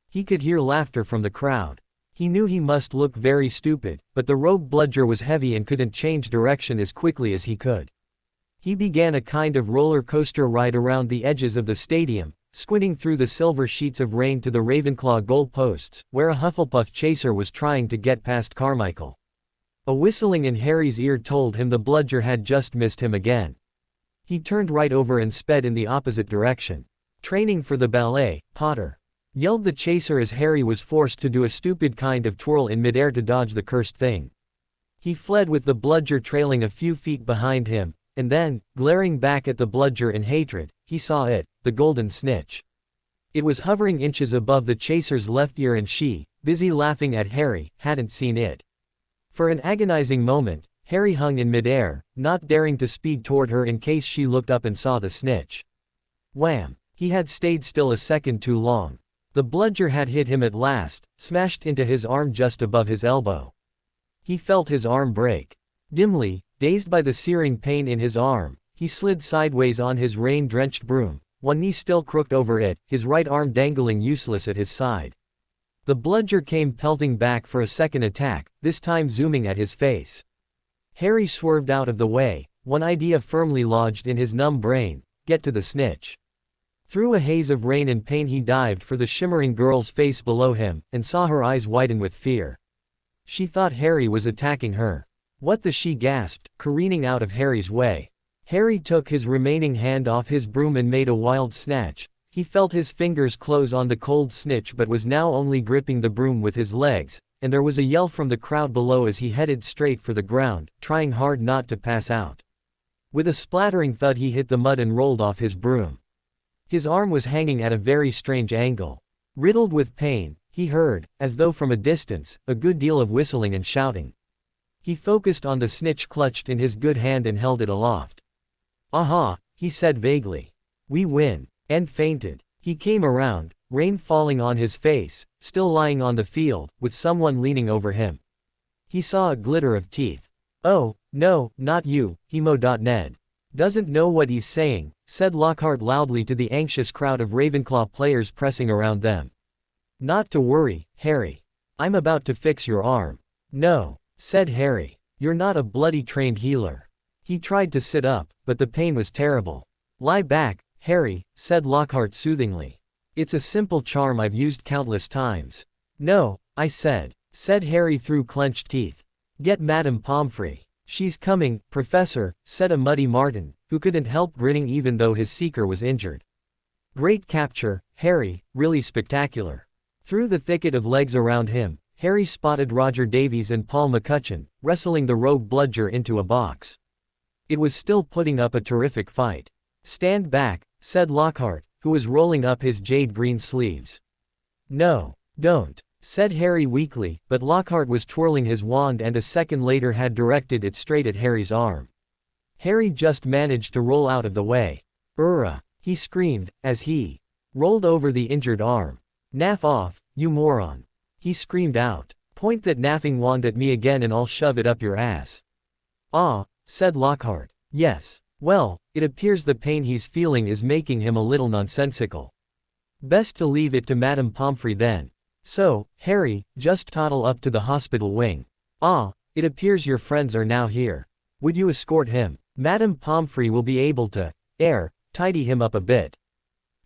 He could hear laughter from the crowd. He knew he must look very stupid, but the rogue bludger was heavy and couldn't change direction as quickly as he could. He began a kind of roller coaster ride around the edges of the stadium, squinting through the silver sheets of rain to the Ravenclaw goal posts, where a Hufflepuff chaser was trying to get past Carmichael. A whistling in Harry's ear told him the bludger had just missed him again. He turned right over and sped in the opposite direction. Training for the ballet, Potter, yelled the chaser as Harry was forced to do a stupid kind of twirl in midair to dodge the cursed thing. He fled with the bludger trailing a few feet behind him, and then, glaring back at the bludger in hatred, he saw it, the golden snitch. It was hovering inches above the chaser's left ear and she, busy laughing at Harry, hadn't seen it. For an agonizing moment, Harry hung in midair, not daring to speed toward her in case she looked up and saw the snitch. Wham! He had stayed still a second too long. The bludger had hit him at last, smashed into his arm just above his elbow. He felt his arm break. Dimly, dazed by the searing pain in his arm, he slid sideways on his rain-drenched broom, one knee still crooked over it, his right arm dangling useless at his side. The bludger came pelting back for a second attack, this time zooming at his face. Harry swerved out of the way, one idea firmly lodged in his numb brain: get to the snitch. Through a haze of rain and pain he dived for the shimmering girl's face below him, and saw her eyes widen with fear. She thought Harry was attacking her. What the she gasped, careening out of Harry's way. Harry took his remaining hand off his broom and made a wild snatch. He felt his fingers close on the cold snitch but was now only gripping the broom with his legs, and there was a yell from the crowd below as he headed straight for the ground, trying hard not to pass out. With a splattering thud he hit the mud and rolled off his broom. His arm was hanging at a very strange angle. Riddled with pain, he heard, as though from a distance, a good deal of whistling and shouting. He focused on the snitch clutched in his good hand and held it aloft. "Aha," he said vaguely. "We win." And fainted. He came around, rain falling on his face, still lying on the field, with someone leaning over him. He saw a glitter of teeth. "Oh, no, not you, Hemo.Ned. Doesn't know what he's saying," said Lockhart loudly to the anxious crowd of Ravenclaw players pressing around them. "Not to worry, Harry. I'm about to fix your arm." "No," said Harry. "You're not a bloody trained healer." He tried to sit up, but the pain was terrible. "Lie back, Harry," said Lockhart soothingly. "It's a simple charm I've used countless times." "No, I said," Harry through clenched teeth. "Get Madame Pomfrey. She's coming, Professor," said a muddy Martin, who couldn't help grinning even though his seeker was injured. "Great capture, Harry, really spectacular." Through the thicket of legs around him, Harry spotted Roger Davies and Paul McCutcheon, wrestling the rogue bludger into a box. It was still putting up a terrific fight. "Stand back," said Lockhart, who was rolling up his jade green sleeves. "No, don't," said Harry weakly, but Lockhart was twirling his wand and a second later had directed it straight at Harry's arm. Harry just managed to roll out of the way. "Urrah!" he screamed, as he rolled over the injured arm. "Naff off, you moron!" he screamed out. "Point that naffing wand at me again and I'll shove it up your ass." "Ah," said Lockhart. "Yes. Well, it appears the pain he's feeling is making him a little nonsensical. Best to leave it to Madame Pomfrey then. So, Harry, just toddle up to the hospital wing. Ah, it appears your friends are now here. Would you escort him? Madame Pomfrey will be able to, tidy him up a bit."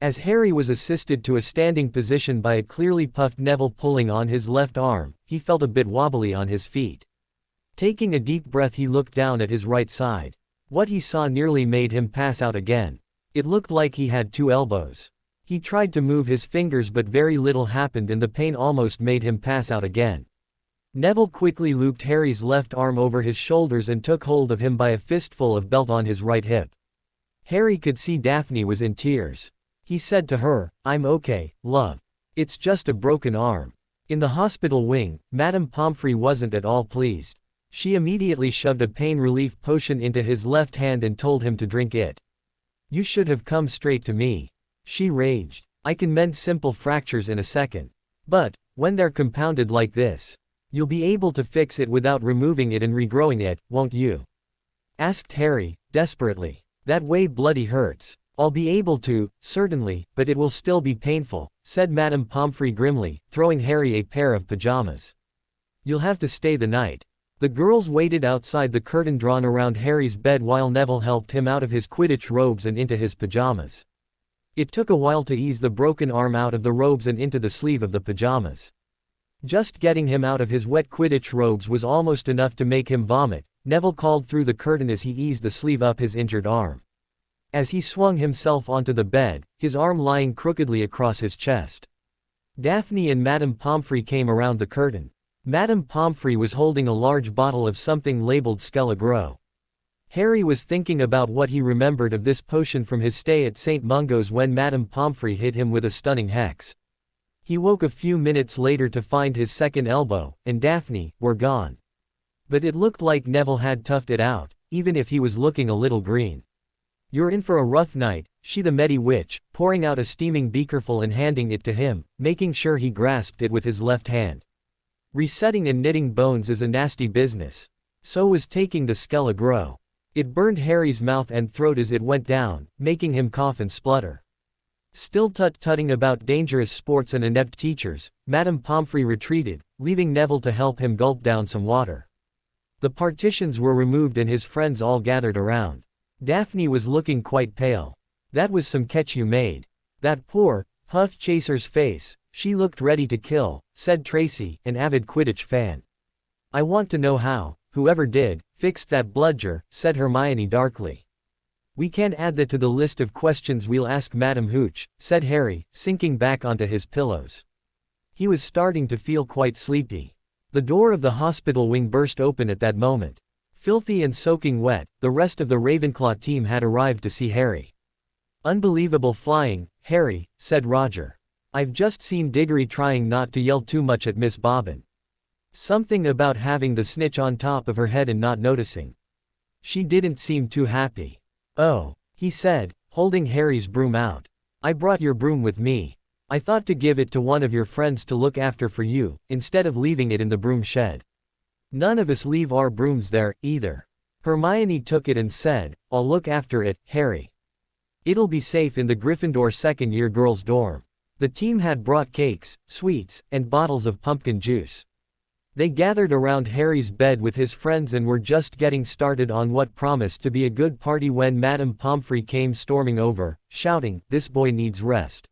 As Harry was assisted to a standing position by a clearly puffed Neville pulling on his left arm, he felt a bit wobbly on his feet. Taking a deep breath, he looked down at his right side. What he saw nearly made him pass out again. It looked like he had 2 elbows. He tried to move his fingers but very little happened and the pain almost made him pass out again. Neville quickly looped Harry's left arm over his shoulders and took hold of him by a fistful of belt on his right hip. Harry could see Daphne was in tears. He said to her, "I'm okay, love. It's just a broken arm." In the hospital wing, Madame Pomfrey wasn't at all pleased. She immediately shoved a pain relief potion into his left hand and told him to drink it. "You should have come straight to me," she raged. "I can mend simple fractures in a second. But, when they're compounded like this, you'll be able to fix it without removing it and regrowing it, won't you?" asked Harry, desperately. "That way bloody hurts." "I'll be able to, certainly, but it will still be painful," said Madame Pomfrey grimly, throwing Harry a pair of pajamas. "You'll have to stay the night." The girls waited outside the curtain drawn around Harry's bed while Neville helped him out of his Quidditch robes and into his pajamas. It took a while to ease the broken arm out of the robes and into the sleeve of the pajamas. Just getting him out of his wet Quidditch robes was almost enough to make him vomit, Neville called through the curtain as he eased the sleeve up his injured arm. As he swung himself onto the bed, his arm lying crookedly across his chest. Daphne and Madame Pomfrey came around the curtain. Madame Pomfrey was holding a large bottle of something labeled Skele-Gro. Harry was thinking about what he remembered of this potion from his stay at St. Mungo's when Madame Pomfrey hit him with a stunning hex. He woke a few minutes later to find his second elbow, and Daphne, were gone. But it looked like Neville had toughed it out, even if he was looking a little green. "You're in for a rough night," she the Medi Witch, pouring out a steaming beakerful and handing it to him, making sure he grasped it with his left hand. Resetting and knitting bones is a nasty business. So was taking the Skele-Gro. It burned Harry's mouth and throat as it went down, making him cough and splutter. Still tut-tutting about dangerous sports and inept teachers, Madame Pomfrey retreated, leaving Neville to help him gulp down some water. The partitions were removed and his friends all gathered around. Daphne was looking quite pale. "That was some catch you made. That poor, Puff Chaser's face, she looked ready to kill," said Tracy, an avid Quidditch fan. "I want to know how, whoever did, fixed that bludger," said Hermione darkly. "We can add that to the list of questions we'll ask Madame Hooch," said Harry, sinking back onto his pillows. He was starting to feel quite sleepy. The door of the hospital wing burst open at that moment. Filthy and soaking wet, the rest of the Ravenclaw team had arrived to see Harry. "Unbelievable flying, Harry," said Roger. "I've just seen Diggory trying not to yell too much at Miss Bobbin. Something about having the snitch on top of her head and not noticing. She didn't seem too happy." "Oh," he said, holding Harry's broom out. "I brought your broom with me. I thought to give it to one of your friends to look after for you, instead of leaving it in the broom shed. None of us leave our brooms there, either." Hermione took it and said, "I'll look after it, Harry. It'll be safe in the Gryffindor second-year girls' dorm." The team had brought cakes, sweets, and bottles of pumpkin juice. They gathered around Harry's bed with his friends and were just getting started on what promised to be a good party when Madame Pomfrey came storming over, shouting, "This boy needs rest.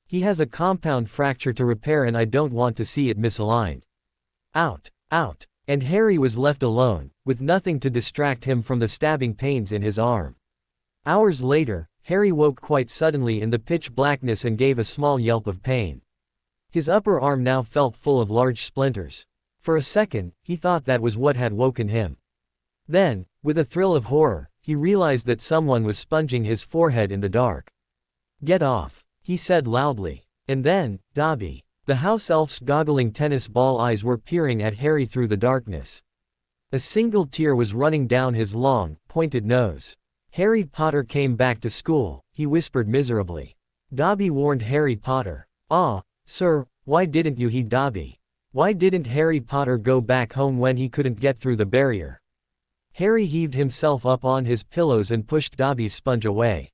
He has a compound fracture to repair and I don't want to see it misaligned. Out, out." And Harry was left alone, with nothing to distract him from the stabbing pains in his arm. Hours later, Harry woke quite suddenly in the pitch blackness and gave a small yelp of pain. His upper arm now felt full of large splinters. For a second, he thought that was what had woken him. Then, with a thrill of horror, he realized that someone was sponging his forehead in the dark. "Get off," he said loudly. And then, Dobby. The house elf's goggling tennis ball eyes were peering at Harry through the darkness. A single tear was running down his long, pointed nose. "Harry Potter came back to school," he whispered miserably. Dobby warned Harry Potter. "Ah, sir, why didn't you heed Dobby? Why didn't Harry Potter go back home when he couldn't get through the barrier?" Harry heaved himself up on his pillows and pushed Dobby's sponge away.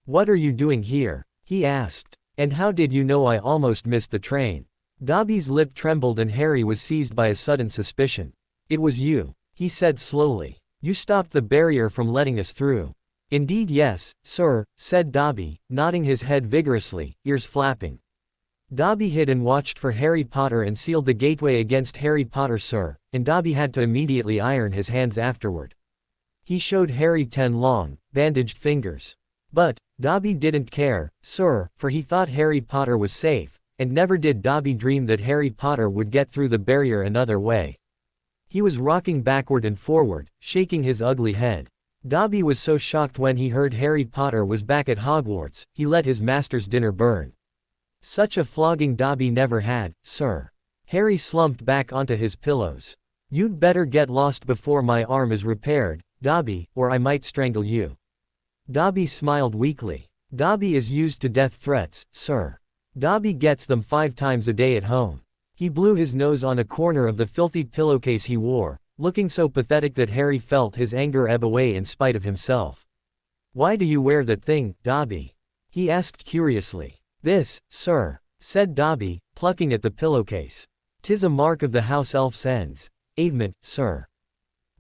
"What are you doing here?" he asked. "And how did you know I almost missed the train?" Dobby's lip trembled and Harry was seized by a sudden suspicion. "It was you," he said slowly. "You stopped the barrier from letting us through." "Indeed yes, sir," said Dobby, nodding his head vigorously, ears flapping. Dobby hid and watched for Harry Potter and sealed the gateway against Harry Potter, sir, and Dobby had to immediately iron his hands afterward. He showed Harry 10 long, bandaged fingers. But Dobby didn't care, sir, for he thought Harry Potter was safe, and never did Dobby dream that Harry Potter would get through the barrier another way. He was rocking backward and forward, shaking his ugly head. Dobby was so shocked when he heard Harry Potter was back at Hogwarts, he let his master's dinner burn. Such a flogging Dobby never had, sir. Harry slumped back onto his pillows. "You'd better get lost before my arm is repaired, Dobby, or I might strangle you." Dobby smiled weakly. "Dobby is used to death threats, sir. Dobby gets them 5 times a day at home." He blew his nose on a corner of the filthy pillowcase he wore, looking so pathetic that Harry felt his anger ebb away in spite of himself. "Why do you wear that thing, Dobby?" he asked curiously. "This, sir," said Dobby, plucking at the pillowcase. "'Tis a mark of the house elf's avement, sir.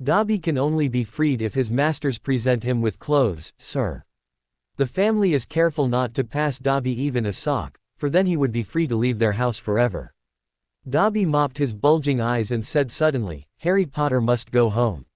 Dobby can only be freed if his masters present him with clothes, sir. The family is careful not to pass Dobby even a sock, for then he would be free to leave their house forever." Dobby mopped his bulging eyes and said suddenly, "Harry Potter must go home."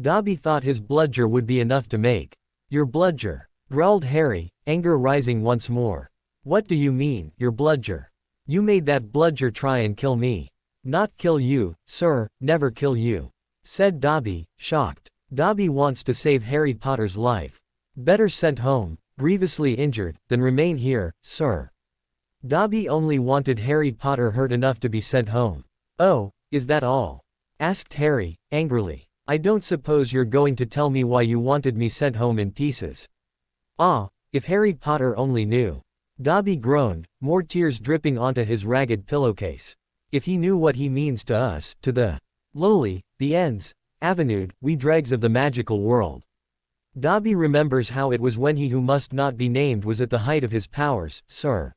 Dobby thought his bludger would be enough to make. "Your bludger," growled Harry, anger rising once more. "What do you mean, your bludger? You made that bludger try and kill me." "Not kill you, sir, never kill you," said Dobby, shocked. "Dobby wants to save Harry Potter's life. Better sent home, grievously injured, than remain here, sir." Dobby only wanted Harry Potter hurt enough to be sent home. "Oh, is that all?" asked Harry, angrily. "I don't suppose you're going to tell me why you wanted me sent home in pieces." "Ah, if Harry Potter only knew." Dobby groaned, more tears dripping onto his ragged pillowcase. "If he knew what he means to us, to the lowly, the ends, avenued, we dregs of the magical world." Dobby remembers how it was when he who must not be named was at the height of his powers, sir.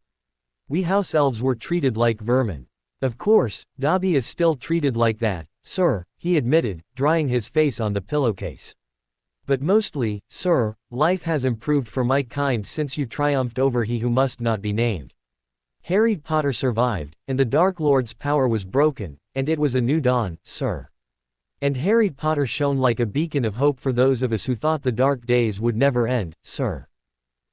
"We house elves were treated like vermin." "Of course, Dobby is still treated like that, sir," he admitted, drying his face on the pillowcase. "But mostly, sir, life has improved for my kind since you triumphed over he who must not be named. Harry Potter survived, and the Dark Lord's power was broken, and it was a new dawn, sir. And Harry Potter shone like a beacon of hope for those of us who thought the dark days would never end, sir.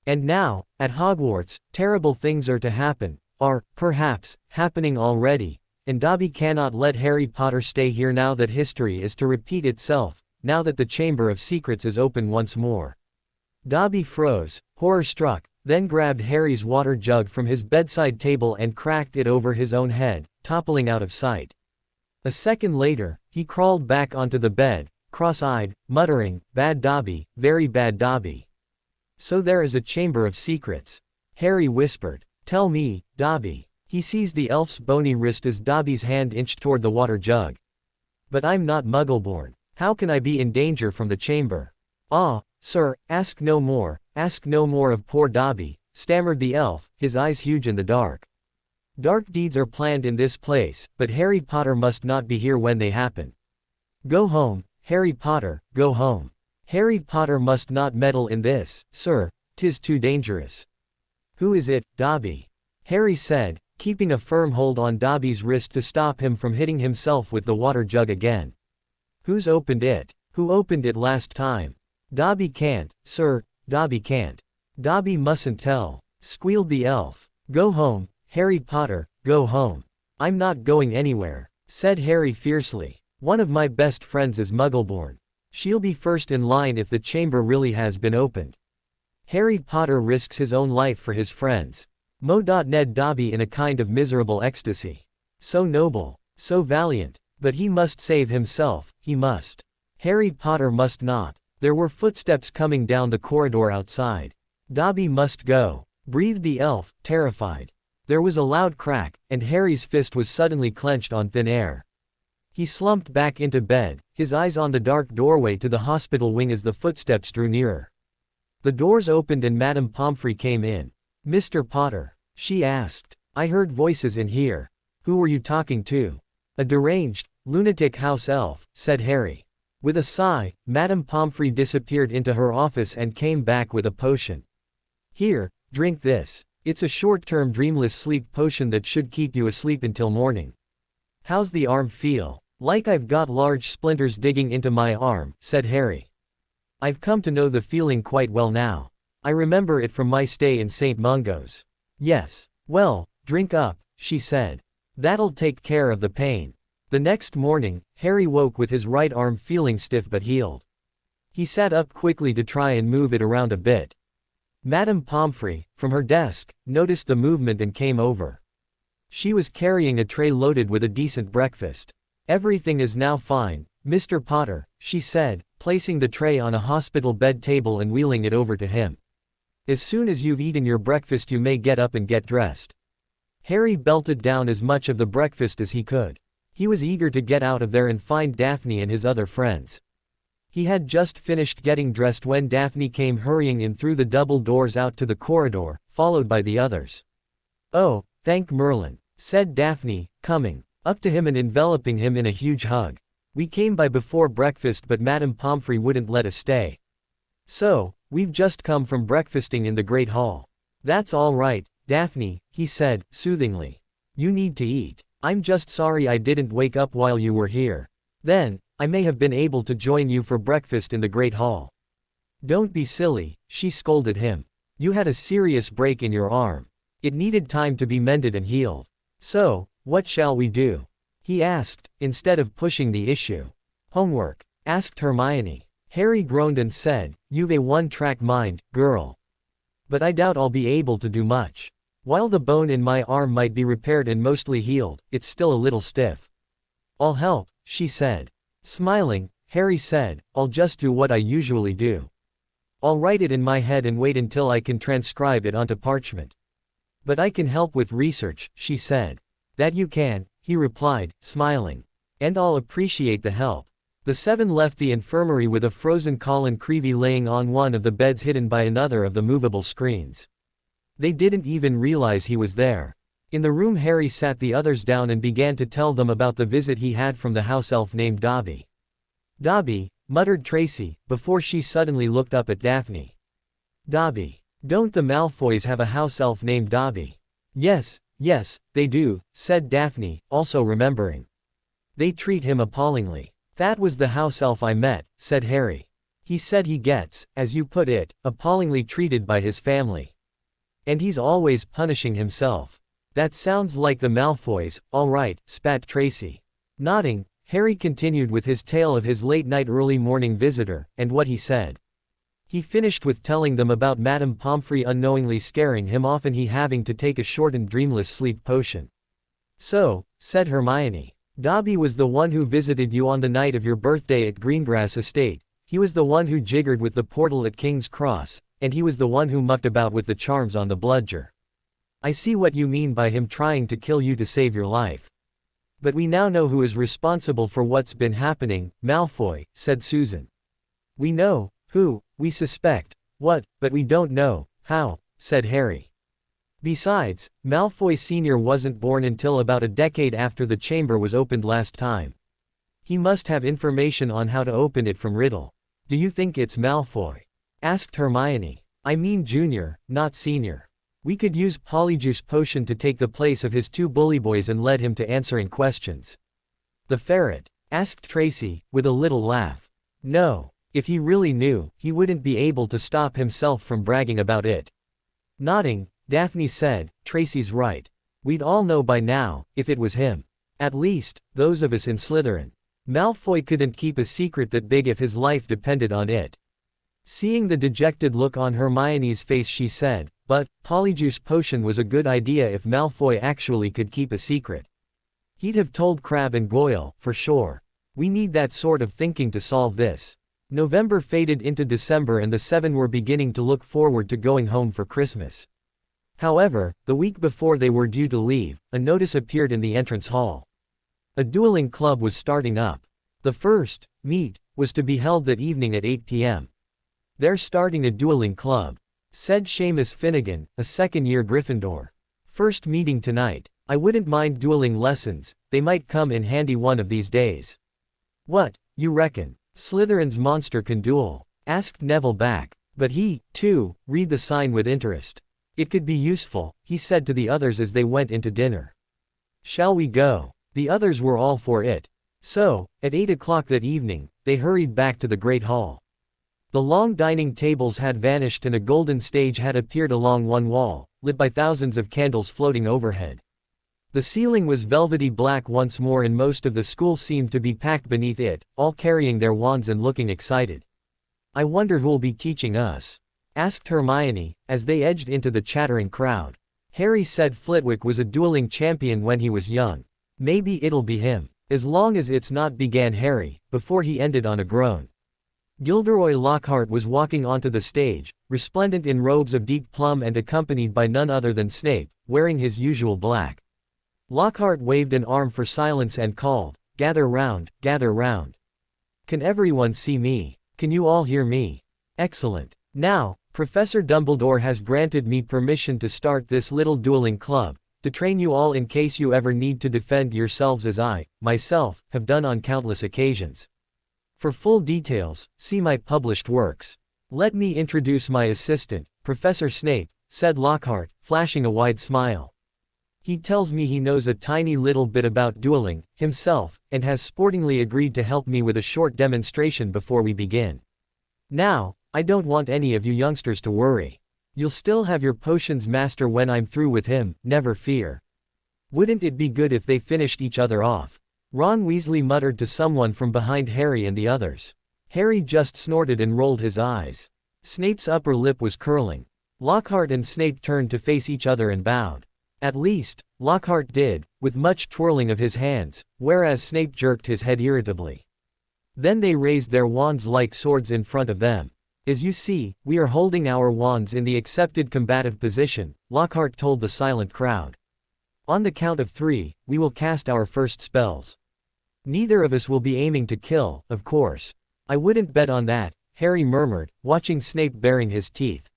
And now, at Hogwarts, terrible things are to happen, are, perhaps, happening already, and Dobby cannot let Harry Potter stay here now that history is to repeat itself, now that the Chamber of Secrets is open once more." Dobby froze, horror-struck, then grabbed Harry's water jug from his bedside table and cracked it over his own head, toppling out of sight. A second later, he crawled back onto the bed, cross-eyed, muttering, "Bad Dobby, very bad Dobby." "So there is a Chamber of Secrets," Harry whispered. "Tell me, Dobby." He seized the elf's bony wrist as Dobby's hand inched toward the water jug. "But I'm not Muggleborn. How can I be in danger from the chamber?" "Ah, sir, ask no more of poor Dobby," stammered the elf, his eyes huge in the dark. "Dark deeds are planned in this place, but Harry Potter must not be here when they happen. Go home, Harry Potter, go home. Harry Potter must not meddle in this, sir, 'tis too dangerous." "Who is it, Dobby?" Harry said, keeping a firm hold on Dobby's wrist to stop him from hitting himself with the water jug again. "Who's opened it? Who opened it last time?" "Dobby can't, sir, Dobby can't." "Dobby mustn't tell," squealed the elf. "Go home, Harry Potter, go home." "I'm not going anywhere," said Harry fiercely. "One of my best friends is Muggleborn. She'll be first in line if the chamber really has been opened. Harry Potter risks his own life for his friends." Ned Dobby in a kind of miserable ecstasy. So noble, so valiant. But he must save himself, he must. Harry Potter must not. There were footsteps coming down the corridor outside. Dobby must go. breathed the elf, terrified. There was a loud crack, and Harry's fist was suddenly clenched on thin air. He slumped back into bed, his eyes on the dark doorway to the hospital wing as the footsteps drew nearer. The doors opened and Madame Pomfrey came in. "Mr. Potter?" she asked. "I heard voices in here. Who were you talking to?" "A deranged, lunatic house elf," said Harry. With a sigh, Madame Pomfrey disappeared into her office and came back with a potion. "Here, drink this. It's a short-term dreamless sleep potion that should keep you asleep until morning." "How's the arm feel?" "Like I've got large splinters digging into my arm," said Harry. "I've come to know the feeling quite well now. I remember it from my stay in St. Mungo's." "Yes. Well, drink up," she said. "That'll take care of the pain." The next morning, Harry woke with his right arm feeling stiff but healed. He sat up quickly to try and move it around a bit. Madame Pomfrey, from her desk, noticed the movement and came over. She was carrying a tray loaded with a decent breakfast. "Everything is now fine, Mr. Potter," she said, placing the tray on a hospital bed table and wheeling it over to him. "As soon as you've eaten your breakfast you may get up and get dressed." Harry belted down as much of the breakfast as he could. He was eager to get out of there and find Daphne and his other friends. He had just finished getting dressed when Daphne came hurrying in through the double doors out to the corridor, followed by the others. "Oh, thank Merlin," said Daphne, coming up to him and enveloping him in a huge hug. "We came by before breakfast but Madame Pomfrey wouldn't let us stay. So, we've just come from breakfasting in the Great Hall." "That's all right, Daphne," he said, soothingly. "You need to eat. I'm just sorry I didn't wake up while you were here. Then, I may have been able to join you for breakfast in the Great Hall." "Don't be silly," she scolded him. "You had a serious break in your arm. It needed time to be mended and healed. So, what shall we do?" he asked, instead of pushing the issue. "Homework?" asked Hermione. Harry groaned and said, "You've a one-track mind, girl. But I doubt I'll be able to do much. While the bone in my arm might be repaired and mostly healed, it's still a little stiff." "I'll help," she said. Smiling, Harry said, "I'll just do what I usually do. I'll write it in my head and wait until I can transcribe it onto parchment." "But I can help with research," she said. "That you can," he replied, smiling. "And I'll appreciate the help." The seven left the infirmary with a frozen Colin Creevey laying on one of the beds hidden by another of the movable screens. They didn't even realize he was there. In the room Harry sat the others down and began to tell them about the visit he had from the house elf named Dobby. "Dobby," muttered Tracy, before she suddenly looked up at Daphne. "Dobby. Don't the Malfoys have a house elf named Dobby?" Yes, they do," said Daphne, also remembering. "They treat him appallingly." "That was the house elf I met," said Harry. "He said he gets, as you put it, appallingly treated by his family. And he's always punishing himself." "That sounds like the Malfoys, all right," spat Tracy. Nodding, Harry continued with his tale of his late-night early-morning visitor, and what he said. He finished with telling them about Madame Pomfrey unknowingly scaring him off and he having to take a shortened dreamless sleep potion. "So," said Hermione, "Dobby was the one who visited you on the night of your birthday at Greengrass Estate. He was the one who jiggered with the portal at King's Cross, and he was the one who mucked about with the charms on the bludger. I see what you mean by him trying to kill you to save your life. But we now know who is responsible for what's been happening, Malfoy," said Susan. "We know who, we suspect what, but we don't know how," said Harry. "Besides, Malfoy Sr. wasn't born until about a decade after the chamber was opened last time. He must have information on how to open it from Riddle." "Do you think it's Malfoy?" asked Hermione. "I mean Junior, not Senior. We could use Polyjuice Potion to take the place of his two bully boys and lead him to answering questions." "The ferret?" asked Tracy, with a little laugh. "No. If he really knew, he wouldn't be able to stop himself from bragging about it." Nodding, Daphne said, "Tracy's right. We'd all know by now, if it was him. At least, those of us in Slytherin. Malfoy couldn't keep a secret that big if his life depended on it." Seeing the dejected look on Hermione's face she said, "But, Polyjuice Potion was a good idea if Malfoy actually could keep a secret. He'd have told Crabbe and Goyle, for sure. We need that sort of thinking to solve this." November faded into December and the seven were beginning to look forward to going home for Christmas. However, the week before they were due to leave, a notice appeared in the entrance hall. A dueling club was starting up. The first meet was to be held that evening at 8 p.m. "They're starting a dueling club," said Seamus Finnegan, a second-year Gryffindor. "First meeting tonight. I wouldn't mind dueling lessons, they might come in handy one of these days." "What, you reckon Slytherin's monster can duel?" asked Neville back. But he, too, read the sign with interest. "It could be useful," he said to the others as they went into dinner. "Shall we go?" The others were all for it. So, at 8 o'clock that evening, they hurried back to the Great Hall. The long dining tables had vanished and a golden stage had appeared along one wall, lit by thousands of candles floating overhead. The ceiling was velvety black once more and most of the school seemed to be packed beneath it, all carrying their wands and looking excited. "I wonder who'll be teaching us?" asked Hermione, as they edged into the chattering crowd. "Harry said Flitwick was a dueling champion when he was young. Maybe it'll be him. As long as it's not," began Harry, before he ended on a groan. Gilderoy Lockhart was walking onto the stage, resplendent in robes of deep plum and accompanied by none other than Snape, wearing his usual black. Lockhart waved an arm for silence and called, "Gather round, gather round. Can everyone see me? Can you all hear me? Excellent. Now, Professor Dumbledore has granted me permission to start this little dueling club, to train you all in case you ever need to defend yourselves as I, myself, have done on countless occasions. For full details, see my published works. Let me introduce my assistant, Professor Snape," said Lockhart, flashing a wide smile. "He tells me he knows a tiny little bit about dueling, himself, and has sportingly agreed to help me with a short demonstration before we begin. Now, I don't want any of you youngsters to worry. You'll still have your potions master when I'm through with him, never fear." "Wouldn't it be good if they finished each other off?" Ron Weasley muttered to someone from behind Harry and the others. Harry just snorted and rolled his eyes. Snape's upper lip was curling. Lockhart and Snape turned to face each other and bowed. At least, Lockhart did, with much twirling of his hands, whereas Snape jerked his head irritably. Then they raised their wands like swords in front of them. "As you see, we are holding our wands in the accepted combative position," Lockhart told the silent crowd. "On the count of 3, we will cast our first spells. Neither of us will be aiming to kill, of course." "I wouldn't bet on that," Harry murmured, watching Snape baring his teeth.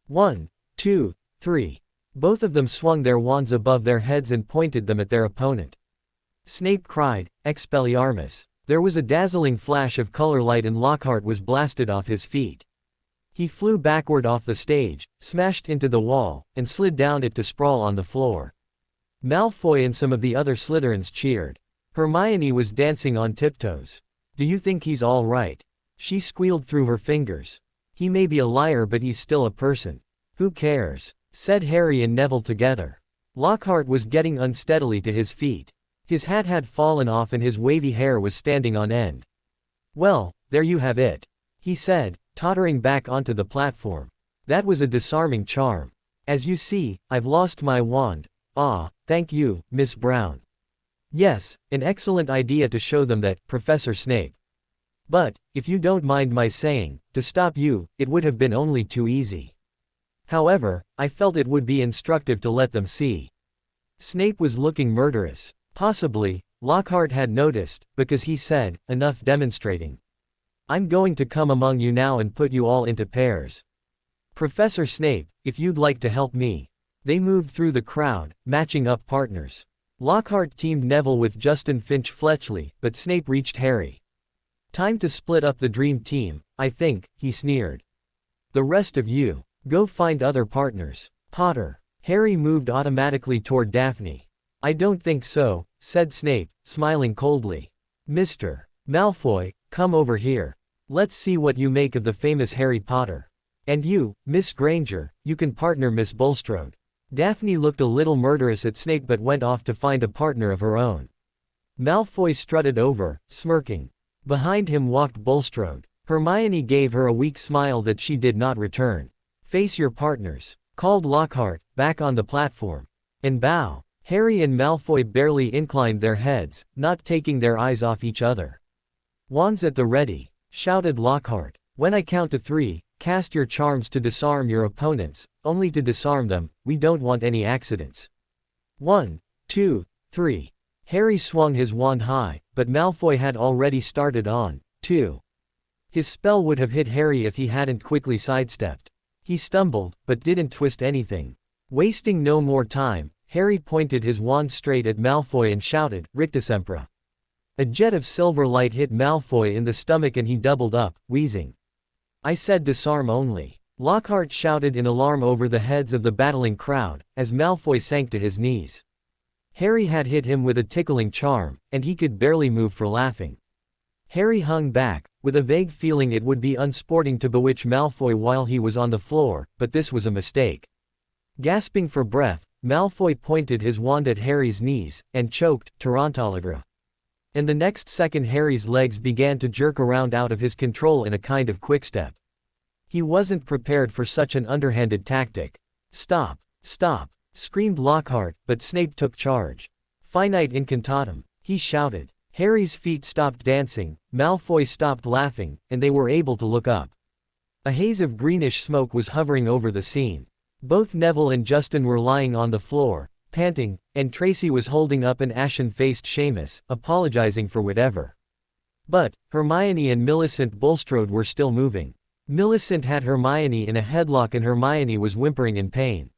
1, 2, 3. Both of them swung their wands above their heads and pointed them at their opponent. Snape cried, "Expelliarmus!" There was a dazzling flash of color light and Lockhart was blasted off his feet. He flew backward off the stage, smashed into the wall, and slid down it to sprawl on the floor. Malfoy and some of the other Slytherins cheered. Hermione was dancing on tiptoes. "Do you think he's all right?" she squealed through her fingers. "He may be a liar but he's still a person. Who cares?" said Harry and Neville together. Lockhart was getting unsteadily to his feet. His hat had fallen off and his wavy hair was standing on end. "Well, there you have it," he said, tottering back onto the platform. "That was a disarming charm. As you see, I've lost my wand. Ah, thank you, Miss Brown." "Yes, an excellent idea to show them that, Professor Snape. But, if you don't mind my saying, to stop you, it would have been only too easy. However, I felt it would be instructive to let them see." Snape was looking murderous. Possibly, Lockhart had noticed, because he said, "Enough demonstrating. I'm going to come among you now and put you all into pairs. Professor Snape, if you'd like to help me." They moved through the crowd, matching up partners. Lockhart teamed Neville with Justin Finch-Fletchley, but Snape reached Harry. "Time to split up the dream team, I think," he sneered. "The rest of you, go find other partners. Potter." Harry moved automatically toward Daphne. "I don't think so," said Snape, smiling coldly. "Mr. Malfoy, come over here. Let's see what you make of the famous Harry Potter. And you, Miss Granger, you can partner Miss Bulstrode." Daphne looked a little murderous at Snape but went off to find a partner of her own. Malfoy strutted over, smirking. Behind him walked Bulstrode. Hermione gave her a weak smile that she did not return. "Face your partners," called Lockhart, back on the platform. "And bow." Harry and Malfoy barely inclined their heads, not taking their eyes off each other. "Wands at the ready," shouted Lockhart. "When I count to 3, cast your charms to disarm your opponents, only to disarm them, we don't want any accidents. 1, 2, 3. Harry swung his wand high, but Malfoy had already started on 2. His spell would have hit Harry if he hadn't quickly sidestepped. He stumbled, but didn't twist anything. Wasting no more time, Harry pointed his wand straight at Malfoy and shouted, Rictus Empra. A jet of silver light hit Malfoy in the stomach and he doubled up, wheezing. I said disarm only. Lockhart shouted in alarm over the heads of the battling crowd, as Malfoy sank to his knees. Harry had hit him with a tickling charm, and he could barely move for laughing. Harry hung back, with a vague feeling it would be unsporting to bewitch Malfoy while he was on the floor, but this was a mistake. Gasping for breath, Malfoy pointed his wand at Harry's knees, and choked, Tarantalagra. And the next second Harry's legs began to jerk around out of his control in a kind of quickstep. He wasn't prepared for such an underhanded tactic. Stop! Stop! Screamed Lockhart, but Snape took charge. Finite incantatem, he shouted. Harry's feet stopped dancing, Malfoy stopped laughing, and they were able to look up. A haze of greenish smoke was hovering over the scene. Both Neville and Justin were lying on the floor, panting, and Tracy was holding up an ashen-faced Seamus, apologizing for whatever. But Hermione and Millicent Bulstrode were still moving. Millicent had Hermione in a headlock and Hermione was whimpering in pain.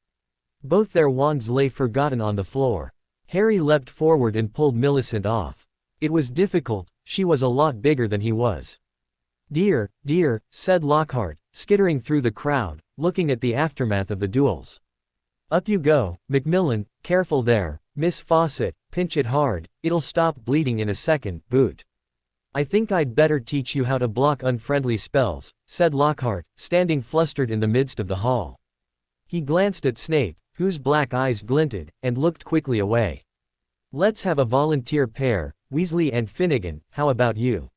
Both their wands lay forgotten on the floor. Harry leapt forward and pulled Millicent off. It was difficult, she was a lot bigger than he was. Dear, dear, said Lockhart, skittering through the crowd, looking at the aftermath of the duels. Up you go, Macmillan, careful there, Miss Fawcett, pinch it hard, it'll stop bleeding in a second, boot. I think I'd better teach you how to block unfriendly spells, said Lockhart, standing flustered in the midst of the hall. He glanced at Snape, whose black eyes glinted, and looked quickly away. Let's have a volunteer pair, Weasley and Finnegan, how about you?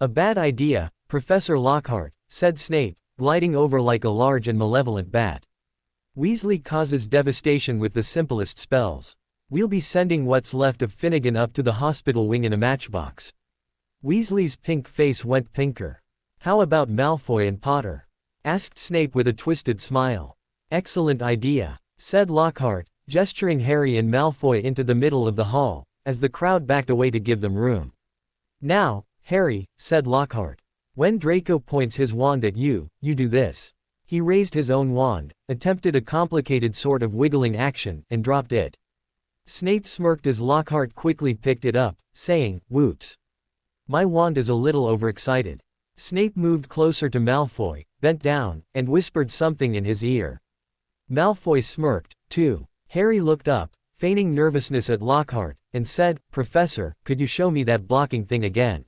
A bad idea, Professor Lockhart, said Snape, gliding over like a large and malevolent bat. Weasley causes devastation with the simplest spells. We'll be sending what's left of Finnegan up to the hospital wing in a matchbox. Weasley's pink face went pinker. How about Malfoy and Potter? Asked Snape with a twisted smile. Excellent idea, said Lockhart, gesturing Harry and Malfoy into the middle of the hall, as the crowd backed away to give them room. Now, Harry, said Lockhart. When Draco points his wand at you, you do this. He raised his own wand, attempted a complicated sort of wiggling action, and dropped it. Snape smirked as Lockhart quickly picked it up, saying, whoops. My wand is a little overexcited. Snape moved closer to Malfoy, bent down, and whispered something in his ear. Malfoy smirked, too. Harry looked up, feigning nervousness at Lockhart, and said, Professor, could you show me that blocking thing again?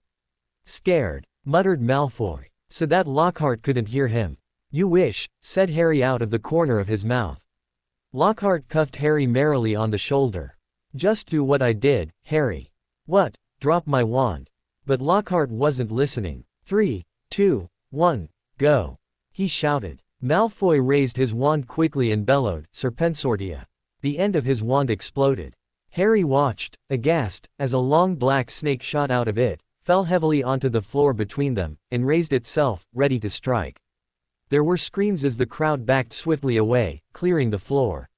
Scared, muttered Malfoy, so that Lockhart couldn't hear him. You wish, said Harry out of the corner of his mouth. Lockhart cuffed Harry merrily on the shoulder. Just do what I did, Harry. What? Drop my wand. But Lockhart wasn't listening. 3, 2, 1, go. He shouted. Malfoy raised his wand quickly and bellowed, Serpensortia. The end of his wand exploded. Harry watched, aghast, as a long black snake shot out of it, fell heavily onto the floor between them, and raised itself, ready to strike. There were screams as the crowd backed swiftly away, clearing the floor.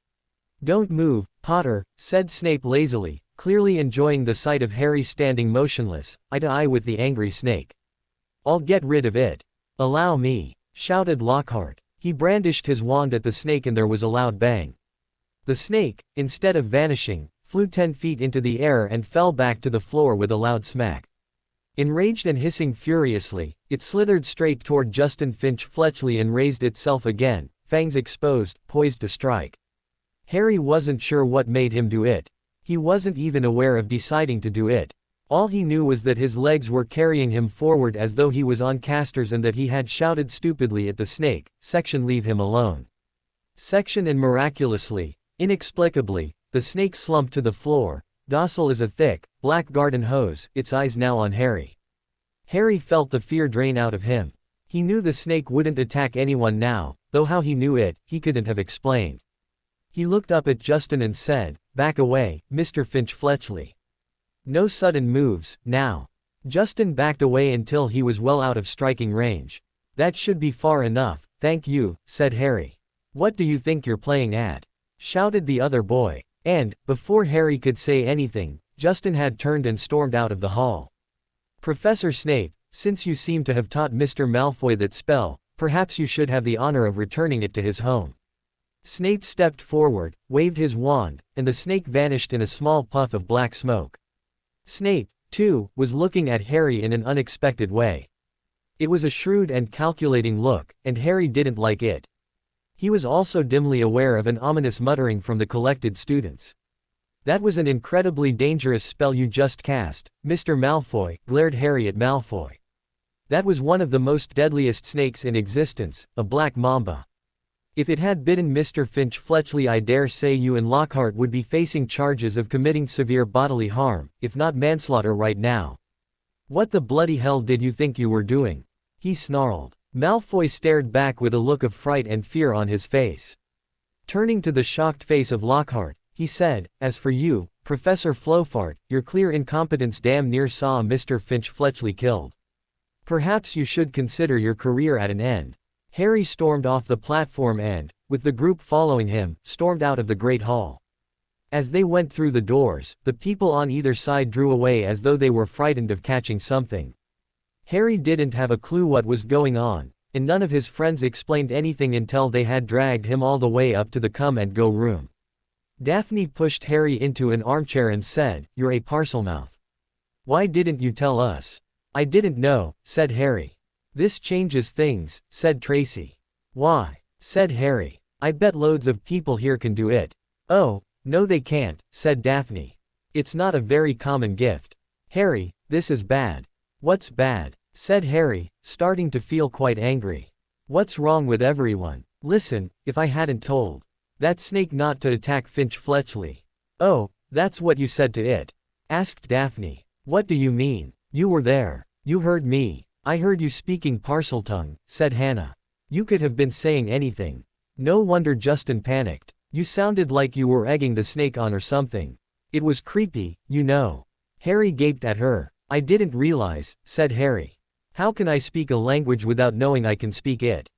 Don't move, Potter, said Snape lazily, clearly enjoying the sight of Harry standing motionless, eye to eye with the angry snake. I'll get rid of it. Allow me, shouted Lockhart. He brandished his wand at the snake and there was a loud bang. The snake, instead of vanishing, flew 10 feet into the air and fell back to the floor with a loud smack. Enraged and hissing furiously, it slithered straight toward Justin Finch Fletchley and raised itself again, fangs exposed, poised to strike. Harry wasn't sure what made him do it. He wasn't even aware of deciding to do it. All he knew was that his legs were carrying him forward as though he was on casters and that he had shouted stupidly at the snake, Section leave him alone. Section and miraculously, inexplicably, the snake slumped to the floor, docile as a thick, black garden hose, its eyes now on Harry. Harry felt the fear drain out of him. He knew the snake wouldn't attack anyone now, though how he knew it, he couldn't have explained. He looked up at Justin and said, back away, Mr. Finch Fletchley. No sudden moves, now. Justin backed away until he was well out of striking range. That should be far enough, thank you, said Harry. What do you think you're playing at? Shouted the other boy. And, before Harry could say anything, Justin had turned and stormed out of the hall. Professor Snape, since you seem to have taught Mr. Malfoy that spell, perhaps you should have the honor of returning it to his home. Snape stepped forward, waved his wand, and the snake vanished in a small puff of black smoke. Snape, too, was looking at Harry in an unexpected way. It was a shrewd and calculating look, and Harry didn't like it. He was also dimly aware of an ominous muttering from the collected students. That was an incredibly dangerous spell you just cast, Mr. Malfoy, glared Harry at Malfoy. That was one of the most deadliest snakes in existence, a black mamba. If it had bitten Mr. Finch-Fletchley, I dare say you and Lockhart would be facing charges of committing severe bodily harm, if not manslaughter right now. What the bloody hell did you think you were doing? He snarled. Malfoy stared back with a look of fright and fear on his face. Turning to the shocked face of Lockhart, he said, as for you, Professor Flofart, your clear incompetence damn near saw Mr. Finch-Fletchley killed. Perhaps you should consider your career at an end. Harry stormed off the platform and, with the group following him, stormed out of the Great Hall. As they went through the doors, the people on either side drew away as though they were frightened of catching something. Harry didn't have a clue what was going on, and none of his friends explained anything until they had dragged him all the way up to the come-and-go room. Daphne pushed Harry into an armchair and said, "You're a Parselmouth. Why didn't you tell us?" "I didn't know," said Harry. "This changes things," said Tracy. "Why?" said Harry. "I bet loads of people here can do it." "Oh, no they can't," said Daphne. "It's not a very common gift." "Harry, this is bad." "What's bad?" said Harry, starting to feel quite angry. "What's wrong with everyone? Listen, if I hadn't told that snake not to attack Finch-Fletchley." "Oh, that's what you said to it?" asked Daphne. "What do you mean? You were there. You heard me." "I heard you speaking Parseltongue," said Hannah. "You could have been saying anything." No wonder Justin panicked. "You sounded like you were egging the snake on or something. It was creepy, you know." Harry gaped at her. "I didn't realize," said Harry. "How can I speak a language without knowing I can speak it?"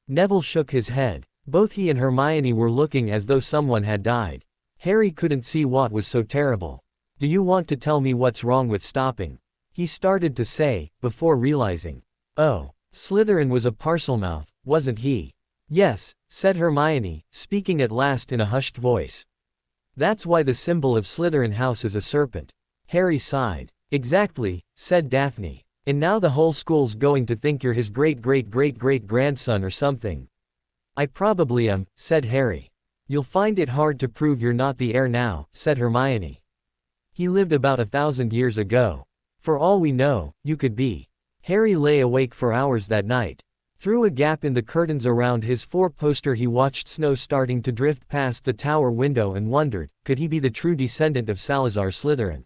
Neville shook his head. Both he and Hermione were looking as though someone had died. Harry couldn't see what was so terrible. "Do you want to tell me what's wrong with stopping?" he started to say, before realizing. "Oh, Slytherin was a Parselmouth, wasn't he?" "Yes," said Hermione, speaking at last in a hushed voice. "That's why the symbol of Slytherin house is a serpent." Harry sighed. "Exactly," said Daphne. "And now the whole school's going to think you're his great-great-great-great-grandson or something." "I probably am," said Harry. "You'll find it hard to prove you're not the heir now," said Hermione. "He lived about 1,000 years ago. For all we know, you could be." Harry lay awake for hours that night. Through a gap in the curtains around his four-poster he watched snow starting to drift past the tower window and wondered, could he be the true descendant of Salazar Slytherin?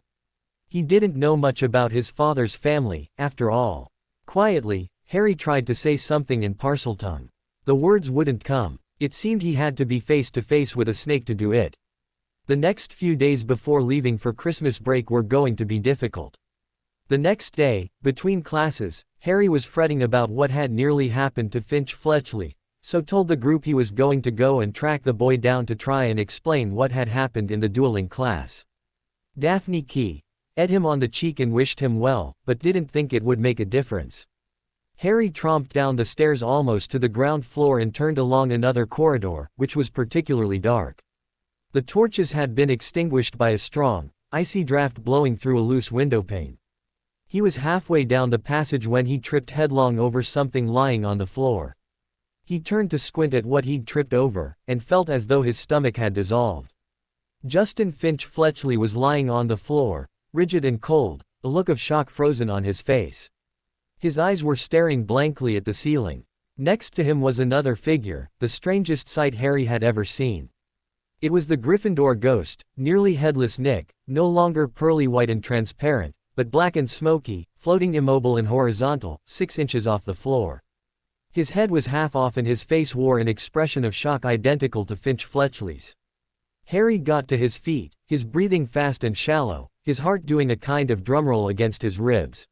He didn't know much about his father's family, after all. Quietly, Harry tried to say something in Parseltongue. The words wouldn't come. It seemed he had to be face to face with a snake to do it. The next few days before leaving for Christmas break were going to be difficult. The next day, between classes, Harry was fretting about what had nearly happened to Finch-Fletchley, so told the group he was going to go and track the boy down to try and explain what had happened in the dueling class. Daphne kissed him on the cheek and wished him well, but didn't think it would make a difference. Harry tromped down the stairs almost to the ground floor and turned along another corridor, which was particularly dark. The torches had been extinguished by a strong, icy draft blowing through a loose windowpane. He was halfway down the passage when he tripped headlong over something lying on the floor. He turned to squint at what he'd tripped over, and felt as though his stomach had dissolved. Justin Finch-Fletchley was lying on the floor, rigid and cold, a look of shock frozen on his face. His eyes were staring blankly at the ceiling. Next to him was another figure, the strangest sight Harry had ever seen. It was the Gryffindor ghost, nearly headless Nick, no longer pearly white and transparent, but black and smoky, floating immobile and horizontal, 6 inches off the floor. His head was half off and his face wore an expression of shock identical to Finch-Fletchley's. Harry got to his feet, his breathing fast and shallow, his heart doing a kind of drumroll against his ribs.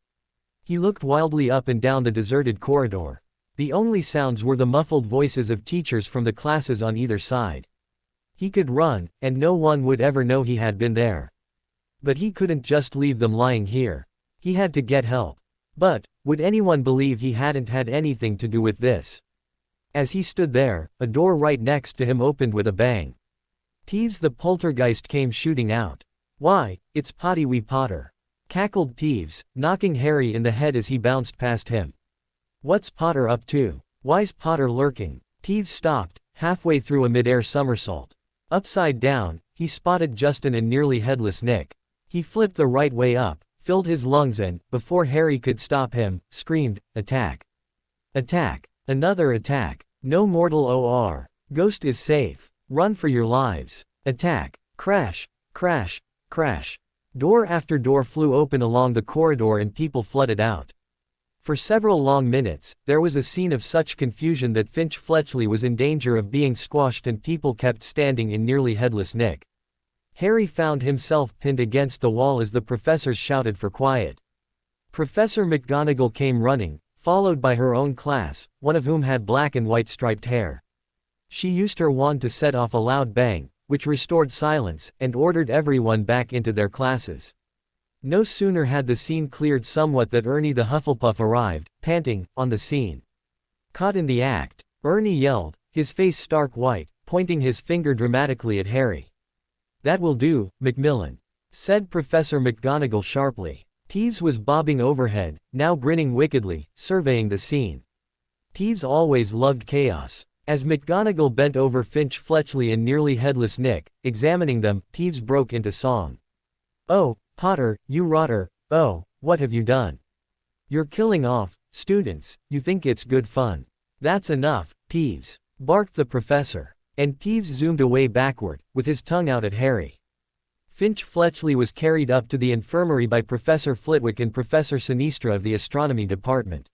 He looked wildly up and down the deserted corridor. The only sounds were the muffled voices of teachers from the classes on either side. He could run, and no one would ever know he had been there. But he couldn't just leave them lying here. He had to get help. But, would anyone believe he hadn't had anything to do with this? As he stood there, a door right next to him opened with a bang. Peeves the poltergeist came shooting out. "Why, it's Potty wee Potter," cackled Peeves, knocking Harry in the head as he bounced past him. "What's Potter up to? Why's Potter lurking?" Peeves stopped, halfway through a mid-air somersault. Upside down, he spotted Justin and nearly headless Nick. He flipped the right way up, filled his lungs and, before Harry could stop him, screamed, "Attack! Attack! Another attack! No mortal OR! Ghost is safe! Run for your lives! Attack!" Crash! Crash! Crash! Door after door flew open along the corridor and people flooded out. For several long minutes, there was a scene of such confusion that Finch Fletchley was in danger of being squashed and people kept standing in nearly headless Nick. Harry found himself pinned against the wall as the professors shouted for quiet. Professor McGonagall came running, followed by her own class, one of whom had black and white striped hair. She used her wand to set off a loud bang, which restored silence, and ordered everyone back into their classes. No sooner had the scene cleared somewhat that Ernie the Hufflepuff arrived, panting, on the scene. Caught in the act, Ernie yelled, his face stark white, pointing his finger dramatically at Harry. "That will do, Macmillan," said Professor McGonagall sharply. Peeves was bobbing overhead, now grinning wickedly, surveying the scene. Peeves always loved chaos. As McGonagall bent over Finch Fletchley and nearly headless Nick, examining them, Peeves broke into song. "Oh, Potter, you rotter, oh, what have you done? You're killing off students, you think it's good fun. That's enough, Peeves," barked the professor. And Peeves zoomed away backward, with his tongue out at Harry. Finch Fletchley was carried up to the infirmary by Professor Flitwick and Professor Sinistra of the astronomy department.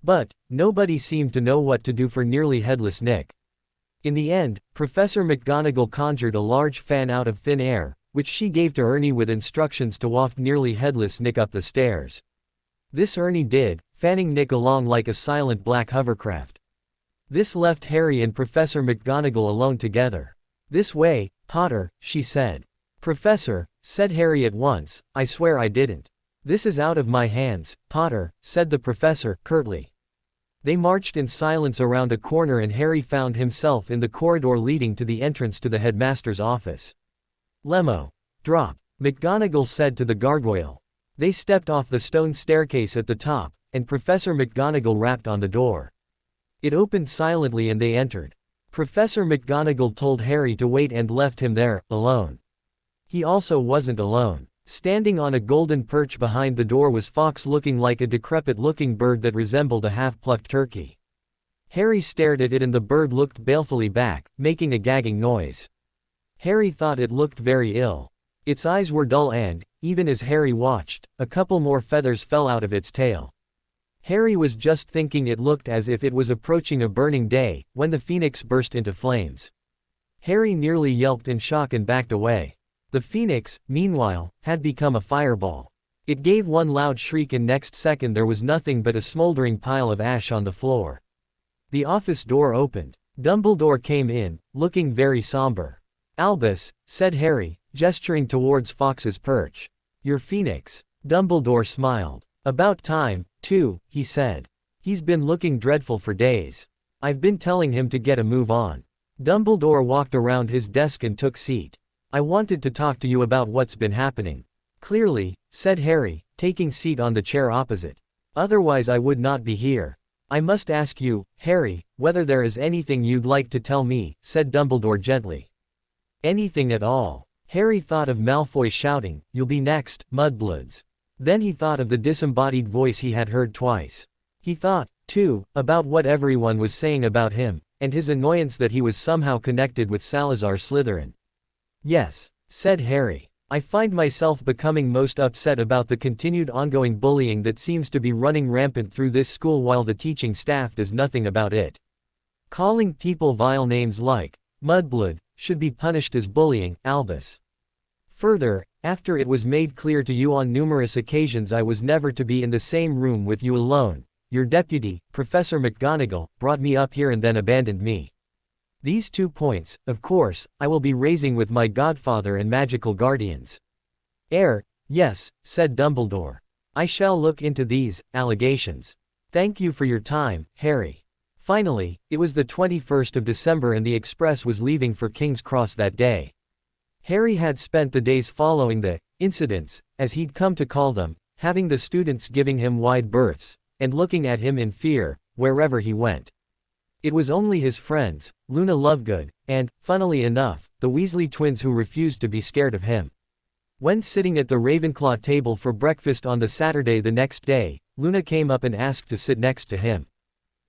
But, nobody seemed to know what to do for nearly headless Nick. In the end, Professor McGonagall conjured a large fan out of thin air, which she gave to Ernie with instructions to waft nearly headless Nick up the stairs. This Ernie did, fanning Nick along like a silent black hovercraft. This left Harry and Professor McGonagall alone together. "This way, Potter," she said. "Professor," said Harry at once, "I swear I didn't." "This is out of my hands, Potter," said the professor, curtly. They marched in silence around a corner and Harry found himself in the corridor leading to the entrance to the headmaster's office. "Lemo. Drop," McGonagall said to the gargoyle. They stepped off the stone staircase at the top, and Professor McGonagall rapped on the door. It opened silently and they entered. Professor McGonagall told Harry to wait and left him there, alone. He also wasn't alone. Standing on a golden perch behind the door was Fawkes, looking like a decrepit-looking bird that resembled a half-plucked turkey. Harry stared at it and the bird looked balefully back, making a gagging noise. Harry thought it looked very ill. Its eyes were dull and, even as Harry watched, a couple more feathers fell out of its tail. Harry was just thinking it looked as if it was approaching a burning day, when the phoenix burst into flames. Harry nearly yelped in shock and backed away. The phoenix, meanwhile, had become a fireball. It gave one loud shriek and next second there was nothing but a smoldering pile of ash on the floor. The office door opened. Dumbledore came in, looking very somber. "Albus," said Harry, gesturing towards Fawkes's perch. "Your phoenix." Dumbledore smiled. "About time, too," he said. "He's been looking dreadful for days. I've been telling him to get a move on." Dumbledore walked around his desk and took seat. "I wanted to talk to you about what's been happening." "Clearly," said Harry, taking seat on the chair opposite. "Otherwise I would not be here." "I must ask you, Harry, whether there is anything you'd like to tell me," said Dumbledore gently. "Anything at all." Harry thought of Malfoy shouting, "You'll be next, mudbloods." Then he thought of the disembodied voice he had heard twice. He thought, too, about what everyone was saying about him, and his annoyance that he was somehow connected with Salazar Slytherin. "Yes," said Harry. "I find myself becoming most upset about the continued ongoing bullying that seems to be running rampant through this school while the teaching staff does nothing about it. Calling people vile names like mudblood should be punished as bullying, Albus. Further, after it was made clear to you on numerous occasions I was never to be in the same room with you alone, your deputy, Professor McGonagall, brought me up here and then abandoned me. These 2 points, of course, I will be raising with my godfather and magical guardians. Yes, said Dumbledore. I shall look into these allegations. Thank you for your time, Harry. Finally, it was the 21st of December and the express was leaving for King's Cross that day. Harry had spent the days following the incidents, as he'd come to call them, having the students giving him wide berths, and looking at him in fear, wherever he went. It was only his friends, Luna Lovegood, and, funnily enough, the Weasley twins who refused to be scared of him. When sitting at the Ravenclaw table for breakfast on the Saturday the next day, Luna came up and asked to sit next to him.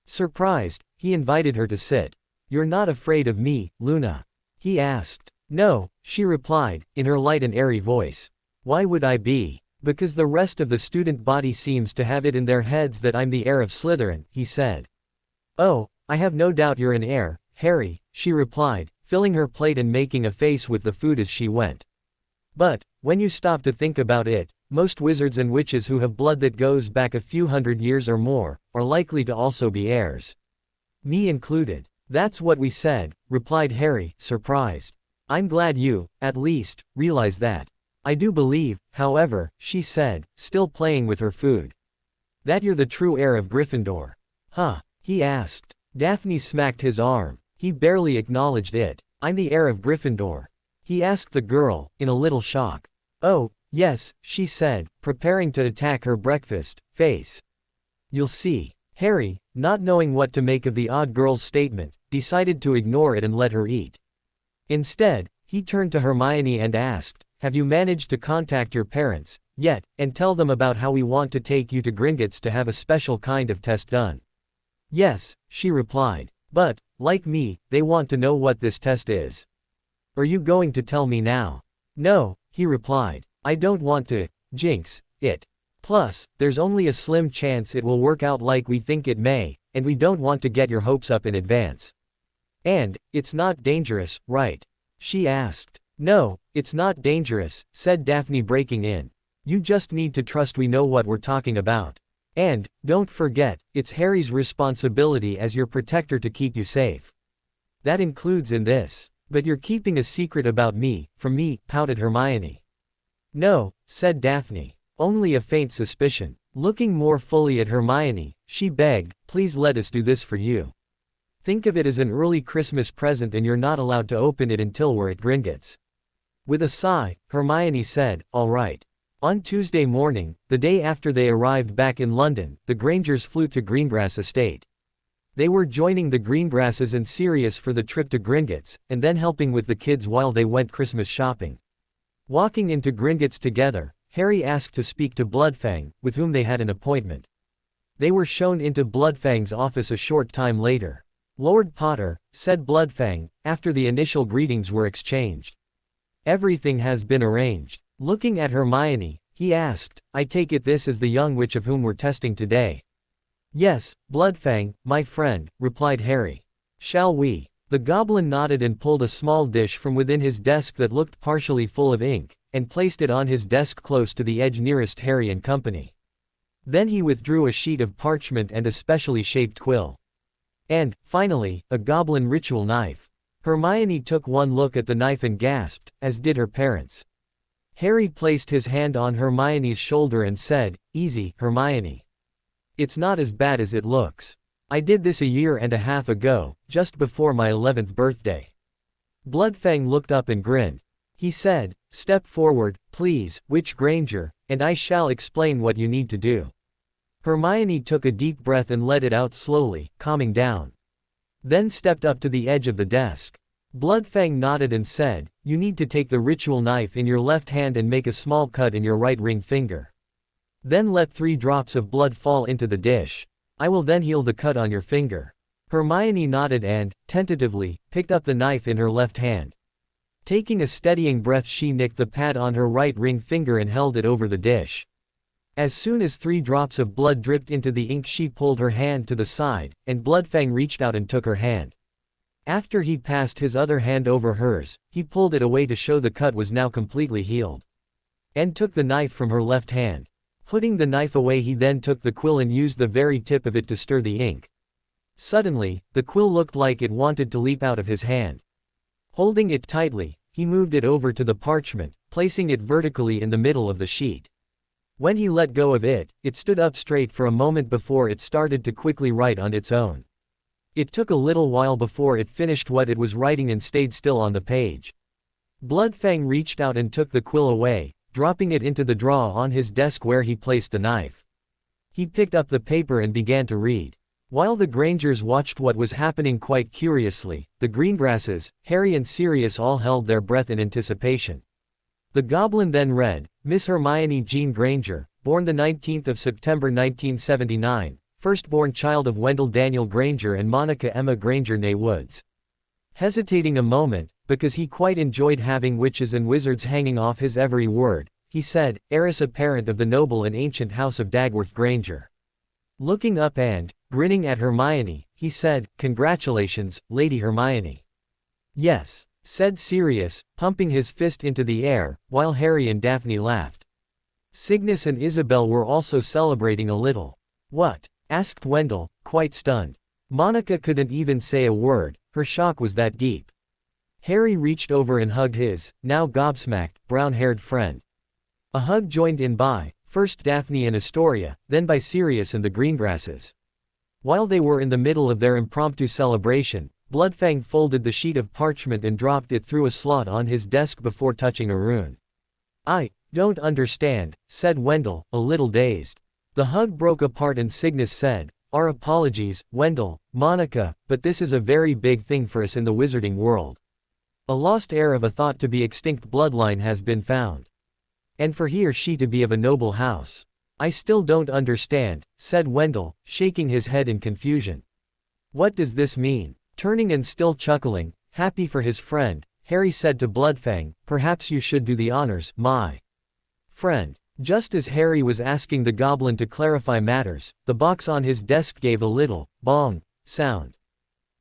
Surprised, he invited her to sit. You're not afraid of me, Luna? He asked. No, she replied, in her light and airy voice. Why would I be? Because the rest of the student body seems to have it in their heads that I'm the heir of Slytherin, he said. Oh, I have no doubt you're an heir, Harry, she replied, filling her plate and making a face with the food as she went. But, when you stop to think about it, most wizards and witches who have blood that goes back a few hundred years or more, are likely to also be heirs. Me included. That's what we said, replied Harry, surprised. I'm glad you, at least, realize that. I do believe, however, she said, still playing with her food, that you're the true heir of Gryffindor. Huh? He asked. Daphne smacked his arm. He barely acknowledged it. I'm the heir of Gryffindor. He asked the girl, in a little shock. Oh, yes, she said, preparing to attack her breakfast face. You'll see. Harry, not knowing what to make of the odd girl's statement, decided to ignore it and let her eat. Instead, he turned to Hermione and asked, have you managed to contact your parents yet, and tell them about how we want to take you to Gringotts to have a special kind of test done? Yes, she replied. But, like me, they want to know what this test is. Are you going to tell me now? No, he replied. I don't want to jinx it. Plus, there's only a slim chance it will work out like we think it may, and we don't want to get your hopes up in advance. And, it's not dangerous, right? She asked. No, it's not dangerous, said Daphne, breaking in. You just need to trust we know what we're talking about. And, don't forget, it's Harry's responsibility as your protector to keep you safe. That includes in this. But you're keeping a secret about me, from me, pouted Hermione. No, said Daphne. Only a faint suspicion. Looking more fully at Hermione, she begged, please let us do this for you. Think of it as an early Christmas present and you're not allowed to open it until we're at Gringotts. With a sigh, Hermione said, all right. On Tuesday morning, the day after they arrived back in London, the Grangers flew to Greengrass Estate. They were joining the Greengrasses and Sirius for the trip to Gringotts, and then helping with the kids while they went Christmas shopping. Walking into Gringotts together, Harry asked to speak to Bloodfang, with whom they had an appointment. They were shown into Bloodfang's office a short time later. Lord Potter, said Bloodfang, after the initial greetings were exchanged. Everything has been arranged. Looking at Hermione, he asked, I take it this is the young witch of whom we're testing today. Yes, Bloodfang, my friend, replied Harry. Shall we? The goblin nodded and pulled a small dish from within his desk that looked partially full of ink, and placed it on his desk close to the edge nearest Harry and company. Then he withdrew a sheet of parchment and a specially shaped quill. And, finally, a goblin ritual knife. Hermione took one look at the knife and gasped, as did her parents. Harry placed his hand on Hermione's shoulder and said, easy, Hermione. It's not as bad as it looks. I did this 1.5 years ago, just before my 11th birthday. Bloodfang looked up and grinned. He said, step forward, please, Witch Granger, and I shall explain what you need to do. Hermione took a deep breath and let it out slowly, calming down. Then stepped up to the edge of the desk. Bloodfang nodded and said, you need to take the ritual knife in your left hand and make a small cut in your right ring finger. Then let 3 drops of blood fall into the dish. I will then heal the cut on your finger. Hermione nodded and, tentatively, picked up the knife in her left hand. Taking a steadying breath, she nicked the pad on her right ring finger and held it over the dish. As soon as 3 drops of blood dripped into the ink, she pulled her hand to the side, and Bloodfang reached out and took her hand. After he passed his other hand over hers, he pulled it away to show the cut was now completely healed. And took the knife from her left hand. Putting the knife away, he then took the quill and used the very tip of it to stir the ink. Suddenly, the quill looked like it wanted to leap out of his hand. Holding it tightly, he moved it over to the parchment, placing it vertically in the middle of the sheet. When he let go of it, it stood up straight for a moment before it started to quickly write on its own. It took a little while before it finished what it was writing and stayed still on the page. Bloodfang reached out and took the quill away, dropping it into the drawer on his desk where he placed the knife. He picked up the paper and began to read. While the Grangers watched what was happening quite curiously, the Greengrasses, Harry and Sirius all held their breath in anticipation. The goblin then read, Miss Hermione Jean Granger, born the 19th of September 1979, firstborn child of Wendell Daniel Granger and Monica Emma Granger née Woods. Hesitating a moment, because he quite enjoyed having witches and wizards hanging off his every word, he said, heiress apparent of the noble and ancient house of Dagworth Granger. Looking up and, grinning at Hermione, he said, Congratulations, Lady Hermione. Yes, said Sirius, pumping his fist into the air, while Harry and Daphne laughed. Cygnus and Isabel were also celebrating a little. What? Asked Wendell, quite stunned. Monica couldn't even say a word, her shock was that deep. Harry reached over and hugged his, now gobsmacked, brown-haired friend. A hug joined in by, first Daphne and Astoria, then by Sirius and the Greengrasses. While they were in the middle of their impromptu celebration, Bloodfang folded the sheet of parchment and dropped it through a slot on his desk before touching a rune. I don't understand, said Wendell, a little dazed. The hug broke apart and Cygnus said, Our apologies, Wendell, Monica, but this is a very big thing for us in the wizarding world. A lost heir of a thought-to-be-extinct bloodline has been found. And for he or she to be of a noble house. I still don't understand, said Wendell, shaking his head in confusion. What does this mean? Turning and still chuckling, happy for his friend, Harry said to Bloodfang, Perhaps you should do the honors, my friend. Just as Harry was asking the goblin to clarify matters, the box on his desk gave a little, bong, sound.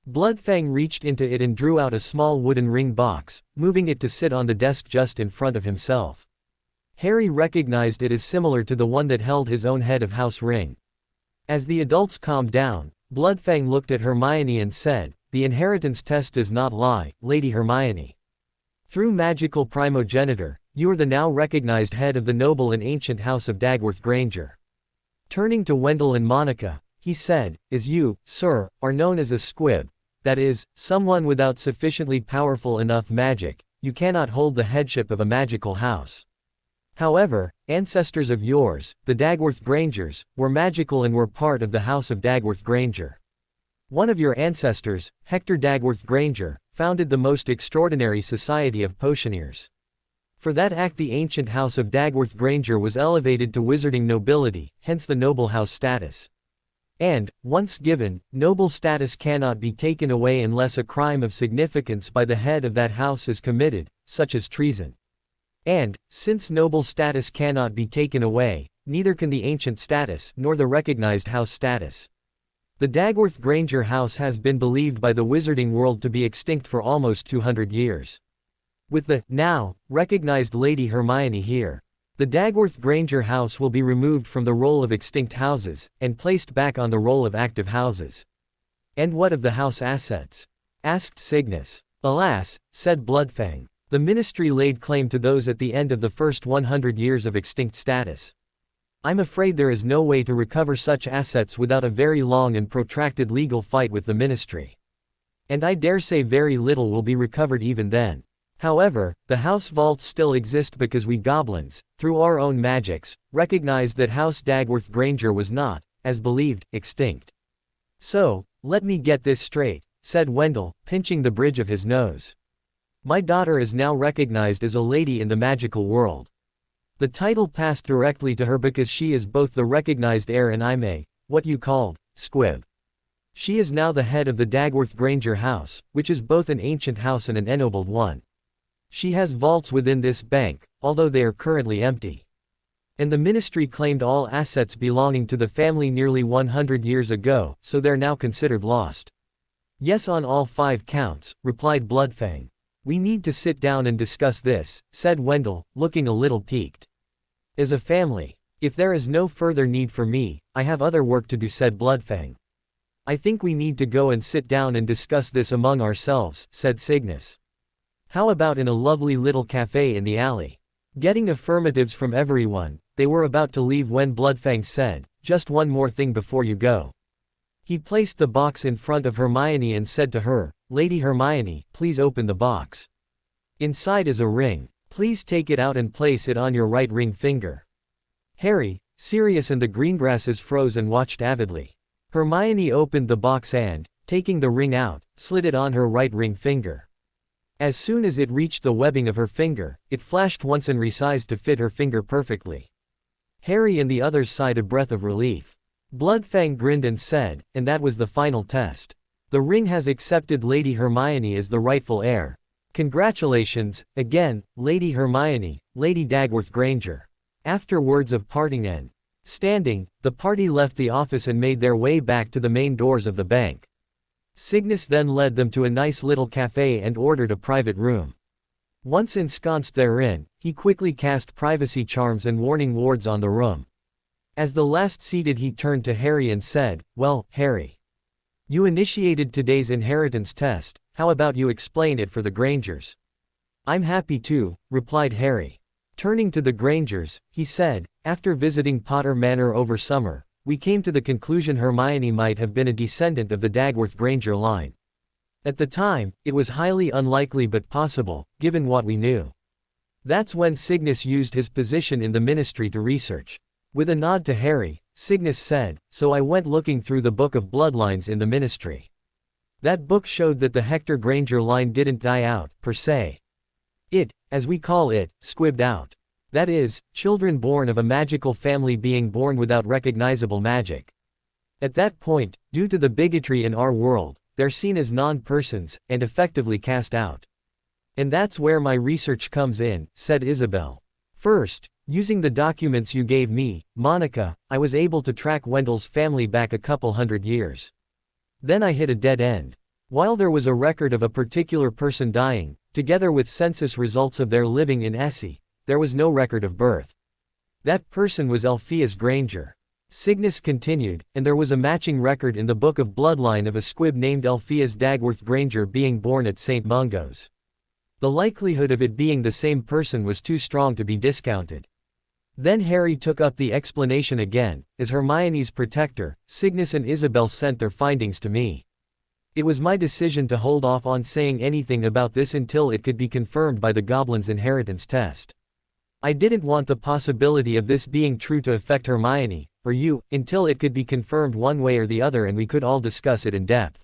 Bloodfang reached into it and drew out a small wooden ring box, moving it to sit on the desk just in front of himself. Harry recognized it as similar to the one that held his own head of house ring. As the adults calmed down, Bloodfang looked at Hermione and said, The inheritance test does not lie, Lady Hermione. Through magical primogeniture, you are the now recognized head of the noble and ancient house of Dagworth Granger. Turning to Wendell and Monica, he said, As you, sir, are known as a squib, that is, someone without sufficiently powerful enough magic, you cannot hold the headship of a magical house. However, ancestors of yours, the Dagworth Grangers, were magical and were part of the house of Dagworth Granger. One of your ancestors, Hector Dagworth Granger, founded the most extraordinary society of potioneers. For that act the ancient house of Dagworth Granger was elevated to wizarding nobility, hence the noble house status. And, once given, noble status cannot be taken away unless a crime of significance by the head of that house is committed, such as treason. And, since noble status cannot be taken away, neither can the ancient status nor the recognized house status. The Dagworth Granger house has been believed by the wizarding world to be extinct for almost 200 years. With the, now, recognized Lady Hermione here, the Dagworth Granger house will be removed from the roll of extinct houses, and placed back on the roll of active houses. And what of the house assets? Asked Cygnus. Alas, said Bloodfang, the ministry laid claim to those at the end of the first 100 years of extinct status. I'm afraid there is no way to recover such assets without a very long and protracted legal fight with the ministry. And I dare say very little will be recovered even then. However, the house vaults still exist because we goblins, through our own magics, recognized that House Dagworth Granger was not, as believed, extinct. So, let me get this straight, said Wendell, pinching the bridge of his nose. My daughter is now recognized as a lady in the magical world. The title passed directly to her because she is both the recognized heir and I'm a, what you called, squib. She is now the head of the Dagworth Granger house, which is both an ancient house and an ennobled one. She has vaults within this bank, although they are currently empty. And the ministry claimed all assets belonging to the family nearly 100 years ago, so they're now considered lost. Yes, on all 5 counts, replied Bloodfang. We need to sit down and discuss this, said Wendell, looking a little piqued. As a family, If there is no further need for me, I have other work to do, said Bloodfang. I think we need to go and sit down and discuss this among ourselves, said Cygnus. How about in a lovely little cafe in the alley? Getting affirmatives from everyone, they were about to leave when Bloodfang said, just one more thing before you go. He placed the box in front of Hermione and said to her, Lady Hermione, please open the box. Inside is a ring. Please take it out and place it on your right ring finger. Harry, Sirius and the Greengrasses froze and watched avidly. Hermione opened the box and, taking the ring out, slid it on her right ring finger. As soon as it reached the webbing of her finger, it flashed once and resized to fit her finger perfectly. Harry and the others sighed a breath of relief. Bloodfang grinned and said, and that was the final test. The ring has accepted Lady Hermione as the rightful heir. Congratulations, again, Lady Hermione, Lady Dagworth Granger. After words of parting and standing, the party left the office and made their way back to the main doors of the bank. Cygnus then led them to a nice little cafe and ordered a private room. Once ensconced therein, he quickly cast privacy charms and warning wards on the room. As the last seated, he turned to Harry and said, Well, Harry. You initiated today's inheritance test, how about you explain it for the Grangers? I'm happy to, replied Harry. Turning to the Grangers, he said, after visiting Potter Manor over summer, we came to the conclusion Hermione might have been a descendant of the Dagworth Granger line. At the time, it was highly unlikely but possible, given what we knew. That's when Cygnus used his position in the ministry to research. With a nod to Harry, Cygnus said, so I went looking through the book of bloodlines in the ministry. That book showed that the Hector Granger line didn't die out, per se. It, as we call it, squibbed out. That is, children born of a magical family being born without recognizable magic. At that point, due to the bigotry in our world, they're seen as non-persons, and effectively cast out. And that's where my research comes in, said Isabel. First, using the documents you gave me, Monica, I was able to track Wendell's family back a couple hundred years. Then I hit a dead end. While there was a record of a particular person dying, together with census results of their living in Essie, there was no record of birth. That person was Alpheus Granger. Cygnus continued, and there was a matching record in the book of bloodline of a squib named Alpheus Dagworth Granger being born at St. Mungo's. The likelihood of it being the same person was too strong to be discounted. Then Harry took up the explanation again. As Hermione's protector, Cygnus and Isabel sent their findings to me. It was my decision to hold off on saying anything about this until it could be confirmed by the Goblin's inheritance test. I didn't want the possibility of this being true to affect Hermione, or you, until it could be confirmed one way or the other and we could all discuss it in depth.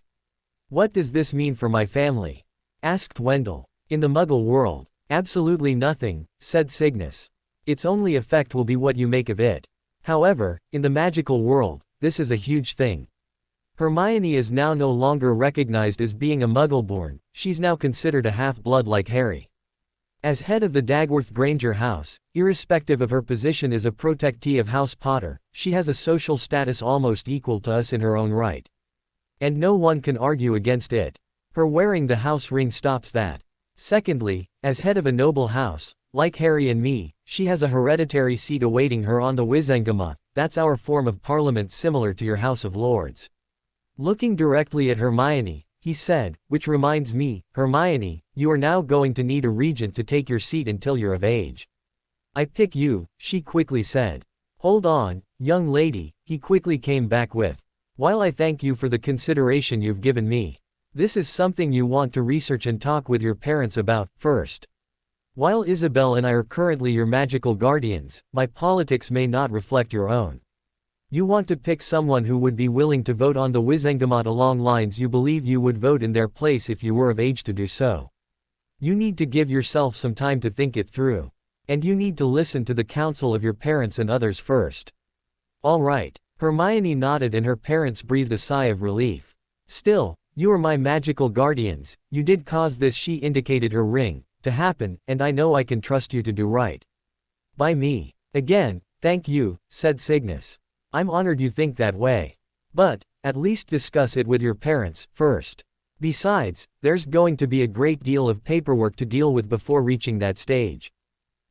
What does this mean for my family? Asked Wendell. In the Muggle world, absolutely nothing, said Cygnus. Its only effect will be what you make of it. However, in the magical world, this is a huge thing. Hermione is now no longer recognized as being a Muggle-born, she's now considered a half-blood like Harry. As head of the Dagworth Granger house, irrespective of her position as a protectee of House Potter, she has a social status almost equal to us in her own right. And no one can argue against it. Her wearing the house ring stops that. Secondly, as head of a noble house, like Harry and me, she has a hereditary seat awaiting her on the Wizengamot. That's our form of parliament similar to your House of Lords. Looking directly at Hermione, he said, which reminds me, Hermione, you are now going to need a regent to take your seat until you're of age. I pick you, she quickly said. Hold on, young lady, he quickly came back with. While I thank you for the consideration you've given me, this is something you want to research and talk with your parents about, first. While Isabel and I are currently your magical guardians, my politics may not reflect your own. You want to pick someone who would be willing to vote on the Wizengamot along lines you believe you would vote in their place if you were of age to do so. You need to give yourself some time to think it through. And you need to listen to the counsel of your parents and others first. All right. Hermione nodded and her parents breathed a sigh of relief. Still, you are my magical guardians, you did cause this, she indicated her ring, to happen, and I know I can trust you to do right. By me. Again, thank you, said Cygnus. I'm honored you think that way. But, at least discuss it with your parents, first. Besides, there's going to be a great deal of paperwork to deal with before reaching that stage.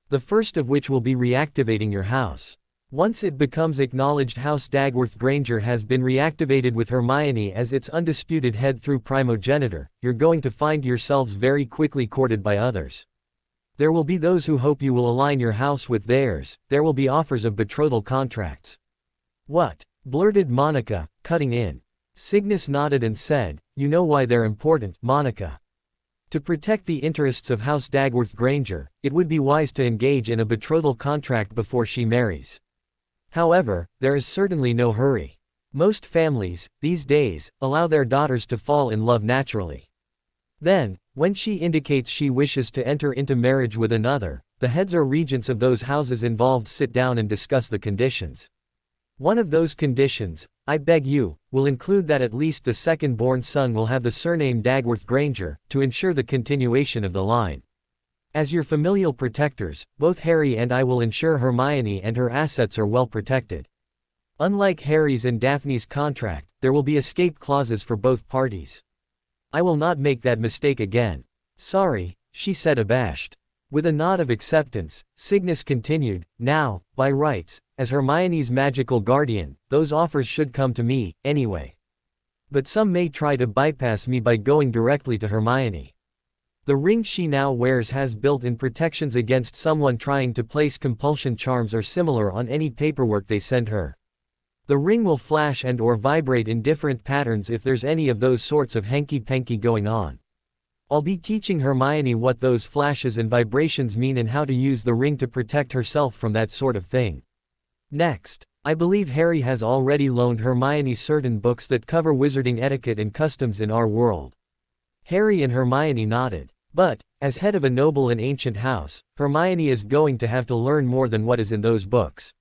The first of which will be reactivating your house. Once it becomes acknowledged House Dagworth Granger has been reactivated with Hermione as its undisputed head through primogenitor, you're going to find yourselves very quickly courted by others. There will be those who hope you will align your house with theirs, there will be offers of betrothal contracts. What? Blurted Monica, cutting in. Cygnus nodded and said, you know why they're important, Monica. To protect the interests of House Dagworth Granger, it would be wise to engage in a betrothal contract before she marries. However, there is certainly no hurry. Most families, these days, allow their daughters to fall in love naturally. Then, when she indicates she wishes to enter into marriage with another, the heads or regents of those houses involved sit down and discuss the conditions. One of those conditions, I beg you, will include that at least the second-born son will have the surname Dagworth Granger, to ensure the continuation of the line. As your familial protectors, both Harry and I will ensure Hermione and her assets are well protected. Unlike Harry's and Daphne's contract, there will be escape clauses for both parties. I will not make that mistake again. Sorry, she said abashed. With a nod of acceptance, Cygnus continued, now, by rights, as Hermione's magical guardian, those offers should come to me, anyway. But some may try to bypass me by going directly to Hermione. The ring she now wears has built-in protections against someone trying to place compulsion charms or similar on any paperwork they send her. The ring will flash and or vibrate in different patterns if there's any of those sorts of hanky-panky going on. I'll be teaching Hermione what those flashes and vibrations mean and how to use the ring to protect herself from that sort of thing. Next, I believe Harry has already loaned Hermione certain books that cover wizarding etiquette and customs in our world. Harry and Hermione nodded. But, as head of a noble and ancient house, Hermione is going to have to learn more than what is in those books.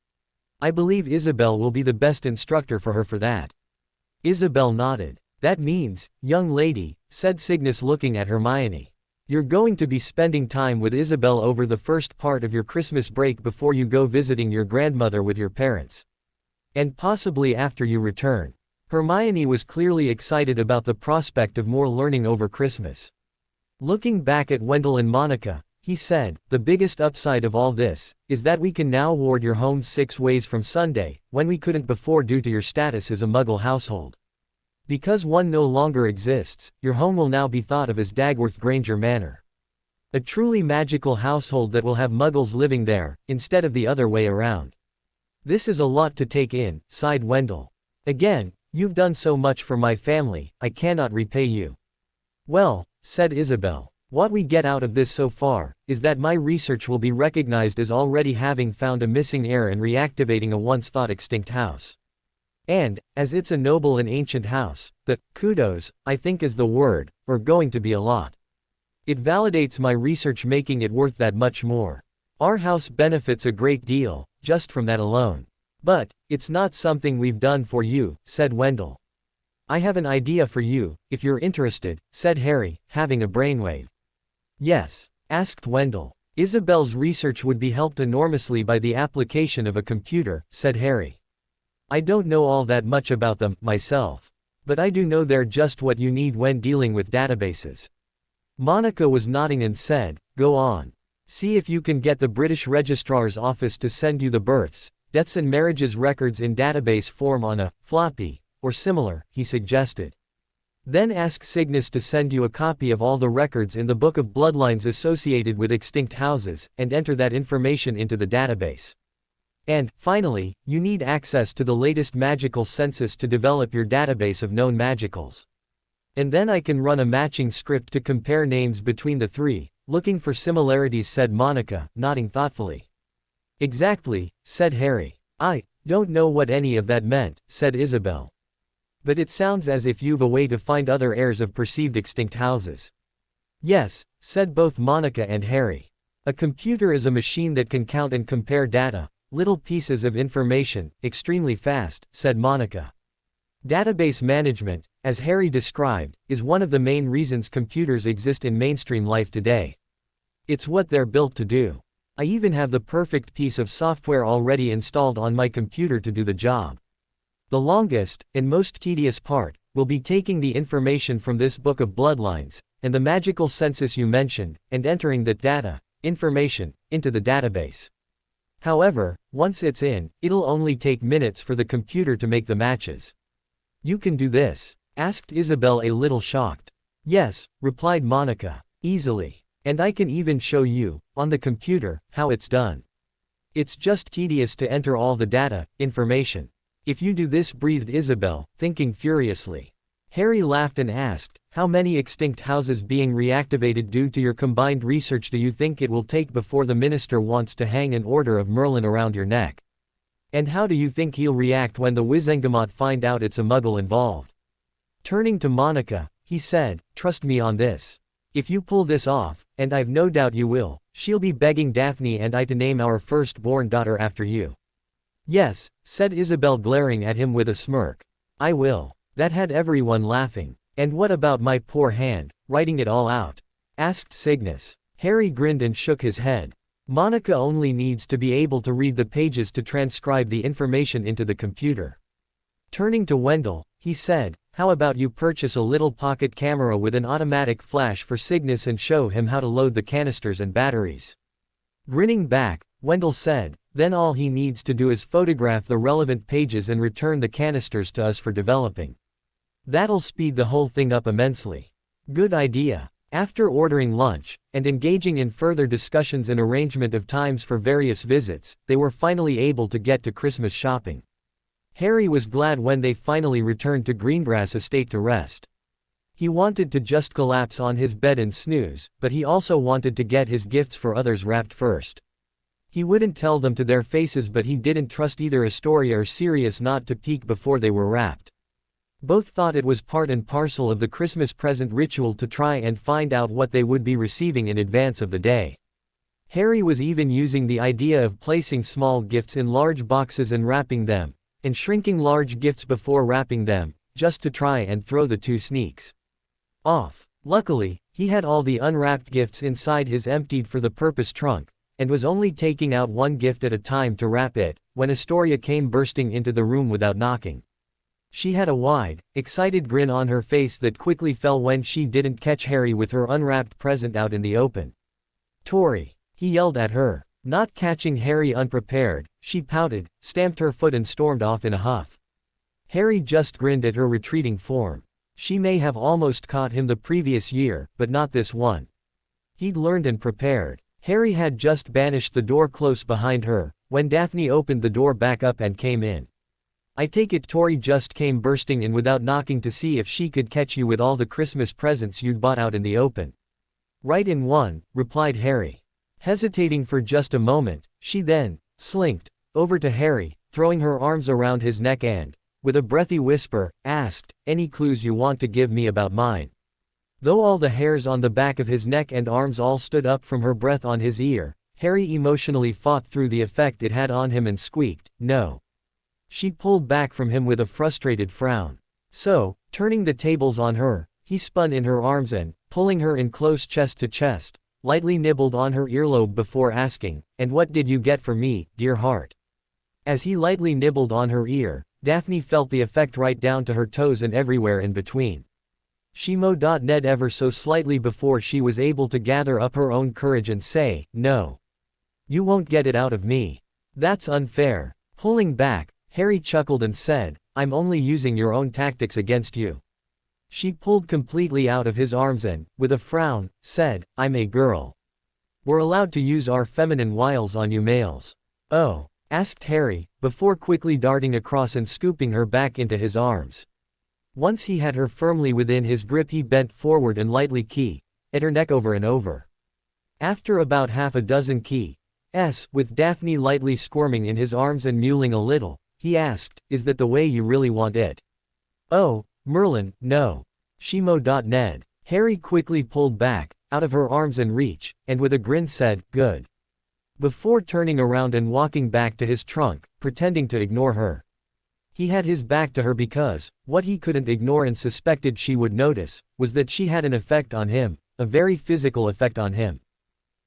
I believe Isabel will be the best instructor for her for that. Isabel nodded. That means, young lady, said Cygnus looking at Hermione. You're going to be spending time with Isabel over the first part of your Christmas break before you go visiting your grandmother with your parents. And possibly after you return. Hermione was clearly excited about the prospect of more learning over Christmas. Looking back at Wendell and Monica, he said, the biggest upside of all this, is that we can now ward your home 6 ways from Sunday, when we couldn't before due to your status as a Muggle household. Because one no longer exists, your home will now be thought of as Dagworth Granger Manor. A truly magical household that will have Muggles living there, instead of the other way around. This is a lot to take in, sighed Wendell. Again, you've done so much for my family, I cannot repay you. Well, said Isabel, what we get out of this so far, is that my research will be recognized as already having found a missing heir and reactivating a once thought extinct house. And, as it's a noble and ancient house, the kudos, I think is the word, are going to be a lot. It validates my research, making it worth that much more. Our house benefits a great deal, just from that alone. But, it's not something we've done for you, said Wendell. I have an idea for you, if you're interested, said Harry, having a brainwave. Yes? Asked Wendell. Isabel's research would be helped enormously by the application of a computer, said Harry. I don't know all that much about them, myself. But I do know they're just what you need when dealing with databases. Monica was nodding and said, go on. See if you can get the British Registrar's Office to send you the births, deaths and marriages records in database form on a floppy, or similar, he suggested. Then ask Cygnus to send you a copy of all the records in the Book of Bloodlines associated with extinct houses, and enter that information into the database. And, finally, you need access to the latest magical census to develop your database of known magicals. And then I can run a matching script to compare names between the 3, looking for similarities, said Monica, nodding thoughtfully. Exactly, said Harry. I don't know what any of that meant, said Isabel. But it sounds as if you've a way to find other heirs of perceived extinct houses. Yes, said both Monica and Harry. A computer is a machine that can count and compare data, little pieces of information, extremely fast, said Monica. Database management, as Harry described, is one of the main reasons computers exist in mainstream life today. It's what they're built to do. I even have the perfect piece of software already installed on my computer to do the job. The longest, and most tedious part, will be taking the information from this Book of Bloodlines, and the magical census you mentioned, and entering that information, into the database. However, once it's in, it'll only take minutes for the computer to make the matches. You can do this? Asked Isabel, a little shocked. Yes, replied Monica. Easily. And I can even show you, on the computer, how it's done. It's just tedious to enter all the data, information. If you do this, breathed Isabel, thinking furiously. Harry laughed and asked, how many extinct houses being reactivated due to your combined research do you think it will take before the minister wants to hang an order of Merlin around your neck? And how do you think he'll react when the Wizengamot find out it's a muggle involved? Turning to Monica, he said, trust me on this. If you pull this off, and I've no doubt you will, she'll be begging Daphne and I to name our firstborn daughter after you. Yes, said Isabel, glaring at him with a smirk. I will. That had everyone laughing. And what about my poor hand, writing it all out? Asked Cygnus. Harry grinned and shook his head. Monica only needs to be able to read the pages to transcribe the information into the computer. Turning to Wendell, he said, how about you purchase a little pocket camera with an automatic flash for Cygnus and show him how to load the canisters and batteries? Grinning back, Wendell said, then all he needs to do is photograph the relevant pages and return the canisters to us for developing. That'll speed the whole thing up immensely. Good idea. After ordering lunch, and engaging in further discussions and arrangement of times for various visits, they were finally able to get to Christmas shopping. Harry was glad when they finally returned to Greengrass Estate to rest. He wanted to just collapse on his bed and snooze, but he also wanted to get his gifts for others wrapped first. He wouldn't tell them to their faces, but he didn't trust either Astoria or Sirius not to peek before they were wrapped. Both thought it was part and parcel of the Christmas present ritual to try and find out what they would be receiving in advance of the day. Harry was even using the idea of placing small gifts in large boxes and wrapping them, and shrinking large gifts before wrapping them, just to try and throw the two sneaks off. Luckily, he had all the unwrapped gifts inside his emptied for the purpose trunk, and was only taking out one gift at a time to wrap it, when Astoria came bursting into the room without knocking. She had a wide, excited grin on her face that quickly fell when she didn't catch Harry with her unwrapped present out in the open. Tori! He yelled at her. Not catching Harry unprepared, she pouted, stamped her foot and stormed off in a huff. Harry just grinned at her retreating form. She may have almost caught him the previous year, but not this one. He'd learned and prepared. Harry had just banished the door close behind her, when Daphne opened the door back up and came in. I take it Tori just came bursting in without knocking to see if she could catch you with all the Christmas presents you'd bought out in the open. Right in one, replied Harry. Hesitating for just a moment, she then slinked over to Harry, throwing her arms around his neck and, with a breathy whisper, asked, any clues you want to give me about mine? Though all the hairs on the back of his neck and arms all stood up from her breath on his ear, Harry emotionally fought through the effect it had on him and squeaked, no. She pulled back from him with a frustrated frown. So, turning the tables on her, he spun in her arms and, pulling her in close chest to chest, lightly nibbled on her earlobe before asking, and what did you get for me, dear heart? As he lightly nibbled on her ear, Daphne felt the effect right down to her toes and everywhere in between. She mo.ned ever so slightly before she was able to gather up her own courage and say, no. You won't get it out of me. That's unfair. Pulling back, Harry chuckled and said, I'm only using your own tactics against you. She pulled completely out of his arms and, with a frown, said, I'm a girl. We're allowed to use our feminine wiles on you males. Oh? Asked Harry, before quickly darting across and scooping her back into his arms. Once he had her firmly within his grip, he bent forward and lightly keyed at her neck over and over. After about half a dozen keys, with Daphne lightly squirming in his arms and mewling a little, he asked, is that the way you really want it? Oh, Merlin, no. She mo.ned. Harry quickly pulled back, out of her arms and reach, and with a grin said, good. Before turning around and walking back to his trunk, pretending to ignore her. He had his back to her because, what he couldn't ignore and suspected she would notice, was that she had an effect on him, a very physical effect on him.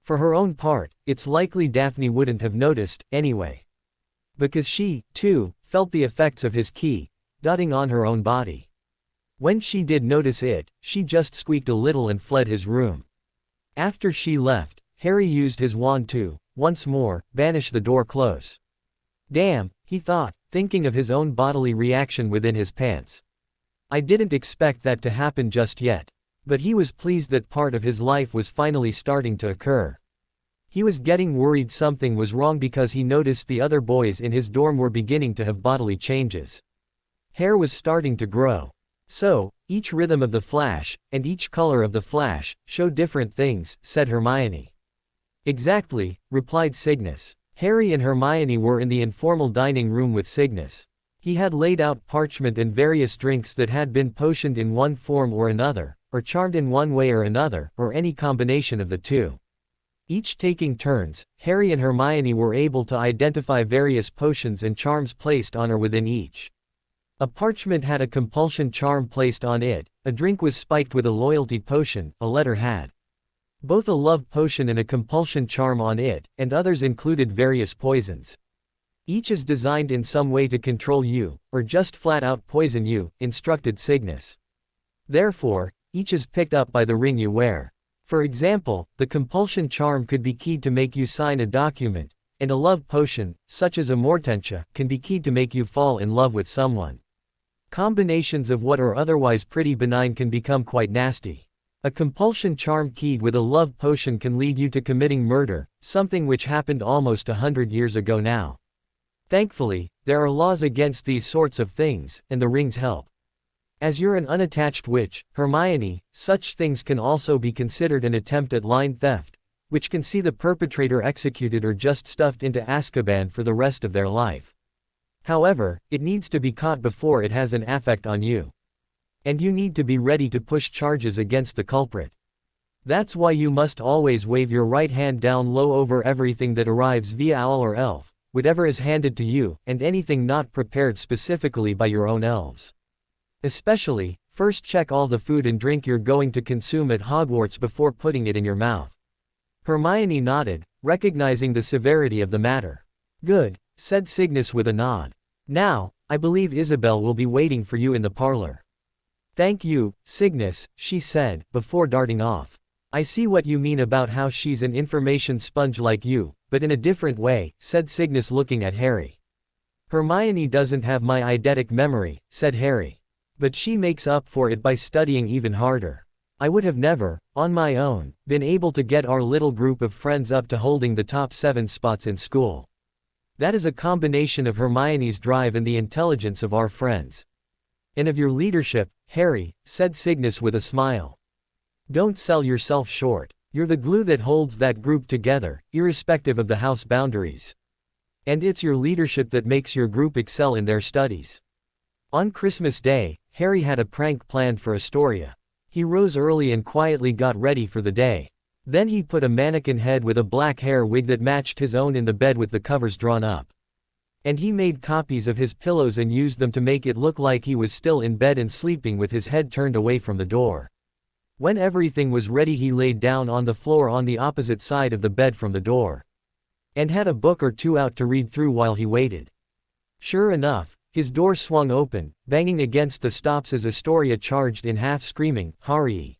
For her own part, it's likely Daphne wouldn't have noticed, anyway. Because she, too, felt the effects of his key, dotting on her own body. When she did notice it, she just squeaked a little and fled his room. After she left, Harry used his wand to once more, banish the door close. Damn, he thought, thinking of his own bodily reaction within his pants. I didn't expect that to happen just yet. But he was pleased that part of his life was finally starting to occur. He was getting worried something was wrong because he noticed the other boys in his dorm were beginning to have bodily changes. Hair was starting to grow. So, each rhythm of the flash, and each color of the flash, showed different things, said Hermione. Exactly, replied Cygnus. Harry and Hermione were in the informal dining room with Cygnus. He had laid out parchment and various drinks that had been potioned in one form or another, or charmed in one way or another, or any combination of the two. Each taking turns, Harry and Hermione were able to identify various potions and charms placed on or within each. A parchment had a compulsion charm placed on it, a drink was spiked with a loyalty potion, a letter had both a love potion and a compulsion charm on it, and others included various poisons. Each is designed in some way to control you, or just flat out poison you, instructed Cygnus. Therefore, each is picked up by the ring you wear. For example, the compulsion charm could be keyed to make you sign a document, and a love potion, such as amortentia, can be keyed to make you fall in love with someone. Combinations of what are otherwise pretty benign can become quite nasty. A compulsion charm keyed with a love potion can lead you to committing murder, something which happened almost 100 years ago now. Thankfully, there are laws against these sorts of things, and the rings help. As you're an unattached witch, Hermione, such things can also be considered an attempt at line theft, which can see the perpetrator executed or just stuffed into Azkaban for the rest of their life. However, it needs to be caught before it has an effect on you. And you need to be ready to push charges against the culprit. That's why you must always wave your right hand down low over everything that arrives via owl or elf, whatever is handed to you, and anything not prepared specifically by your own elves. Especially, first check all the food and drink you're going to consume at Hogwarts before putting it in your mouth. Hermione nodded, recognizing the severity of the matter. Good, said Cygnus with a nod. Now, I believe Isabel will be waiting for you in the parlor. Thank you, Cygnus, she said, before darting off. I see what you mean about how she's an information sponge like you, but in a different way, said Cygnus looking at Harry. Hermione doesn't have my eidetic memory, said Harry. But she makes up for it by studying even harder. I would have never, on my own, been able to get our little group of friends up to holding the top 7 spots in school. That is a combination of Hermione's drive and the intelligence of our friends. And of your leadership, Harry, said Cygnus with a smile. Don't sell yourself short. You're the glue that holds that group together, irrespective of the house boundaries. And it's your leadership that makes your group excel in their studies. On Christmas Day, Harry had a prank planned for Astoria. He rose early and quietly got ready for the day. Then he put a mannequin head with a black hair wig that matched his own in the bed with the covers drawn up. And he made copies of his pillows and used them to make it look like he was still in bed and sleeping with his head turned away from the door. When everything was ready, he laid down on the floor on the opposite side of the bed from the door. And had a book or two out to read through while he waited. Sure enough, his door swung open, banging against the stops as Astoria charged in, half screaming, "Harry!"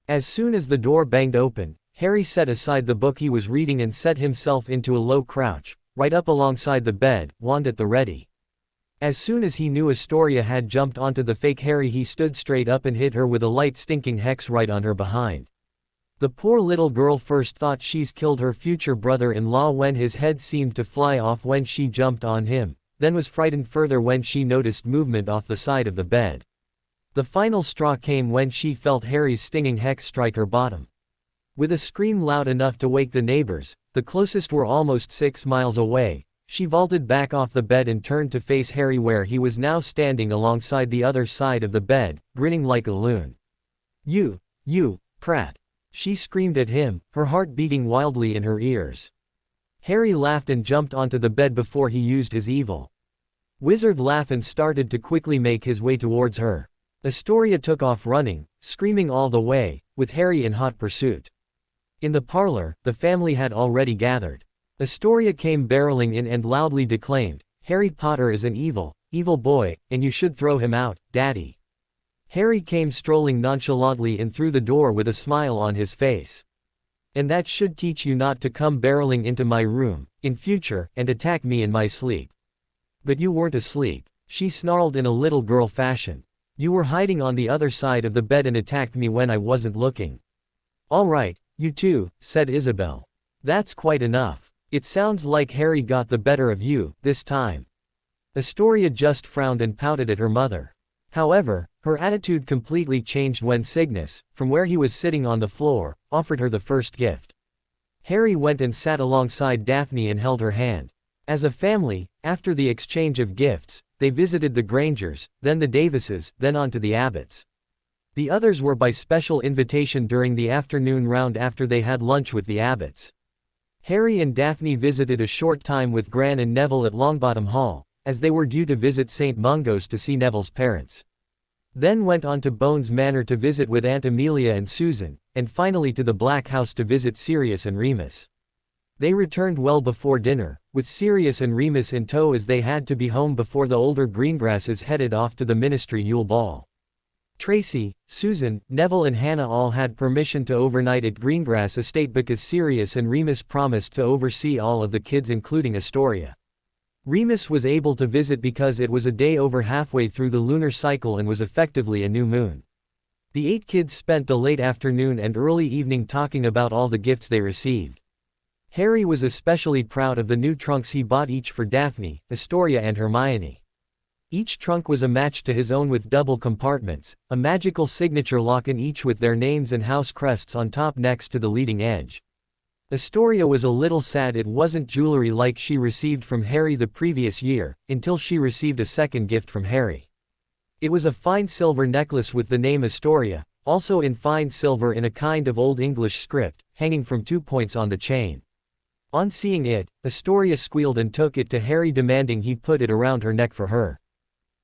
As soon as the door banged open, Harry set aside the book he was reading and set himself into a low crouch, right up alongside the bed, wand at the ready. As soon as he knew Astoria had jumped onto the fake Harry, he stood straight up and hit her with a light stinking hex right on her behind. The poor little girl first thought she's killed her future brother-in-law when his head seemed to fly off when she jumped on him, then was frightened further when she noticed movement off the side of the bed. The final straw came when she felt Harry's stinging hex strike her bottom. With a scream loud enough to wake the neighbors, the closest were almost 6 miles away, she vaulted back off the bed and turned to face Harry where he was now standing alongside the other side of the bed, grinning like a loon. You Pratt! She screamed at him, her heart beating wildly in her ears. Harry laughed and jumped onto the bed before he used his evil wizard laugh and started to quickly make his way towards her. Astoria took off running, screaming all the way, with Harry in hot pursuit. In the parlor, the family had already gathered. Astoria came barreling in and loudly declaimed, "Harry Potter is an evil boy, and you should throw him out, Daddy." Harry came strolling nonchalantly in through the door with a smile on his face. And that should teach you not to come barreling into my room, in future, and attack me in my sleep. But you weren't asleep, she snarled in a little girl fashion. You were hiding on the other side of the bed and attacked me when I wasn't looking. All right, you too, said Isabel. That's quite enough. It sounds like Harry got the better of you, this time. Astoria just frowned and pouted at her mother. However, her attitude completely changed when Cygnus, from where he was sitting on the floor, offered her the first gift. Harry went and sat alongside Daphne and held her hand. As a family, after the exchange of gifts, they visited the Grangers, then the Davises, then on to the Abbotts. The others were by special invitation during the afternoon round after they had lunch with the Abbotts. Harry and Daphne visited a short time with Gran and Neville at Longbottom Hall, as they were due to visit St. Mungo's to see Neville's parents. Then went on to Bones Manor to visit with Aunt Amelia and Susan, and finally to the Black House to visit Sirius and Remus. They returned well before dinner, with Sirius and Remus in tow as they had to be home before the older Greengrasses headed off to the Ministry Yule Ball. Tracy, Susan, Neville and Hannah all had permission to overnight at Greengrass Estate because Sirius and Remus promised to oversee all of the kids including Astoria. Remus was able to visit because it was a day over halfway through the lunar cycle and was effectively a new moon. The 8 kids spent the late afternoon and early evening talking about all the gifts they received. Harry was especially proud of the new trunks he bought each for Daphne, Astoria and Hermione. Each trunk was a match to his own with double compartments, a magical signature lock in each with their names and house crests on top next to the leading edge. Astoria was a little sad it wasn't jewelry like she received from Harry the previous year, until she received a second gift from Harry. It was a fine silver necklace with the name Astoria, also in fine silver in a kind of Old English script, hanging from 2 points on the chain. On seeing it, Astoria squealed and took it to Harry demanding he put it around her neck for her.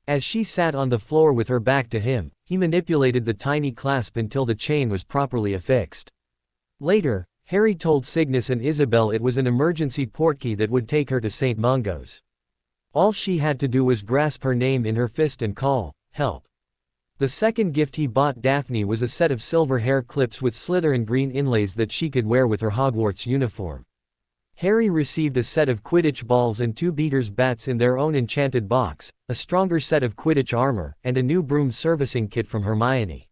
As she sat on the floor with her back to him, he manipulated the tiny clasp until the chain was properly affixed. Later, Harry told Cygnus and Isabel it was an emergency portkey that would take her to St. Mungo's. All she had to do was grasp her name in her fist and call, "Help." The second gift he bought Daphne was a set of silver hair clips with Slytherin green inlays that she could wear with her Hogwarts uniform. Harry received a set of Quidditch balls and 2 beaters bats in their own enchanted box, a stronger set of Quidditch armor, and a new broom servicing kit from Hermione.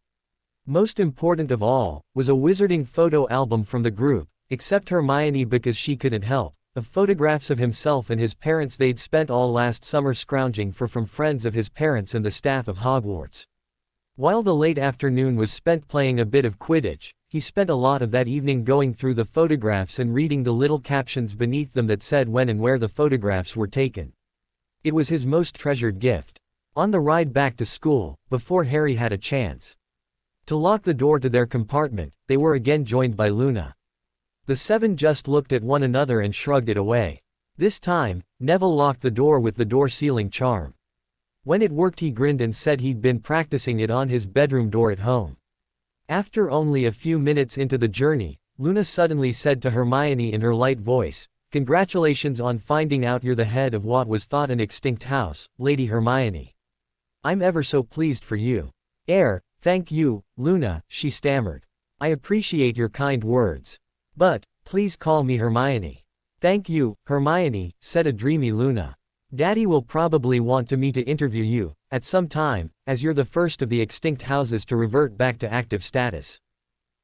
Most important of all, was a wizarding photo album from the group, except Hermione because she couldn't help, of photographs of himself and his parents they'd spent all last summer scrounging for from friends of his parents and the staff of Hogwarts. While the late afternoon was spent playing a bit of Quidditch, he spent a lot of that evening going through the photographs and reading the little captions beneath them that said when and where the photographs were taken. It was his most treasured gift. On the ride back to school, before Harry had a chance to lock the door to their compartment, they were again joined by Luna. The 7 just looked at one another and shrugged it away. This time, Neville locked the door with the door sealing charm. When it worked he grinned and said he'd been practicing it on his bedroom door at home. After only a few minutes into the journey, Luna suddenly said to Hermione in her light voice, "Congratulations on finding out you're the head of what was thought an extinct house, Lady Hermione. I'm ever so pleased for you." Thank you, Luna," she stammered. "I appreciate your kind words. But, please call me Hermione." "Thank you, Hermione," said a dreamy Luna. "Daddy will probably want me to interview you, at some time, as you're the first of the extinct houses to revert back to active status."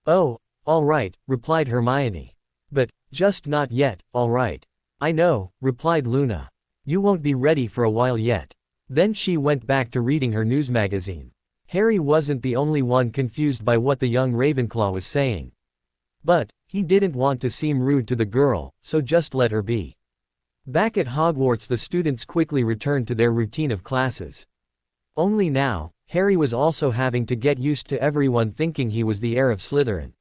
"Oh, all right," replied Hermione. "But, just not yet, all right." "I know," replied Luna. "You won't be ready for a while yet." Then she went back to reading her news magazine. Harry wasn't the only one confused by what the young Ravenclaw was saying. But, he didn't want to seem rude to the girl, so just let her be. Back at Hogwarts the students quickly returned to their routine of classes. Only now, Harry was also having to get used to everyone thinking he was the heir of Slytherin.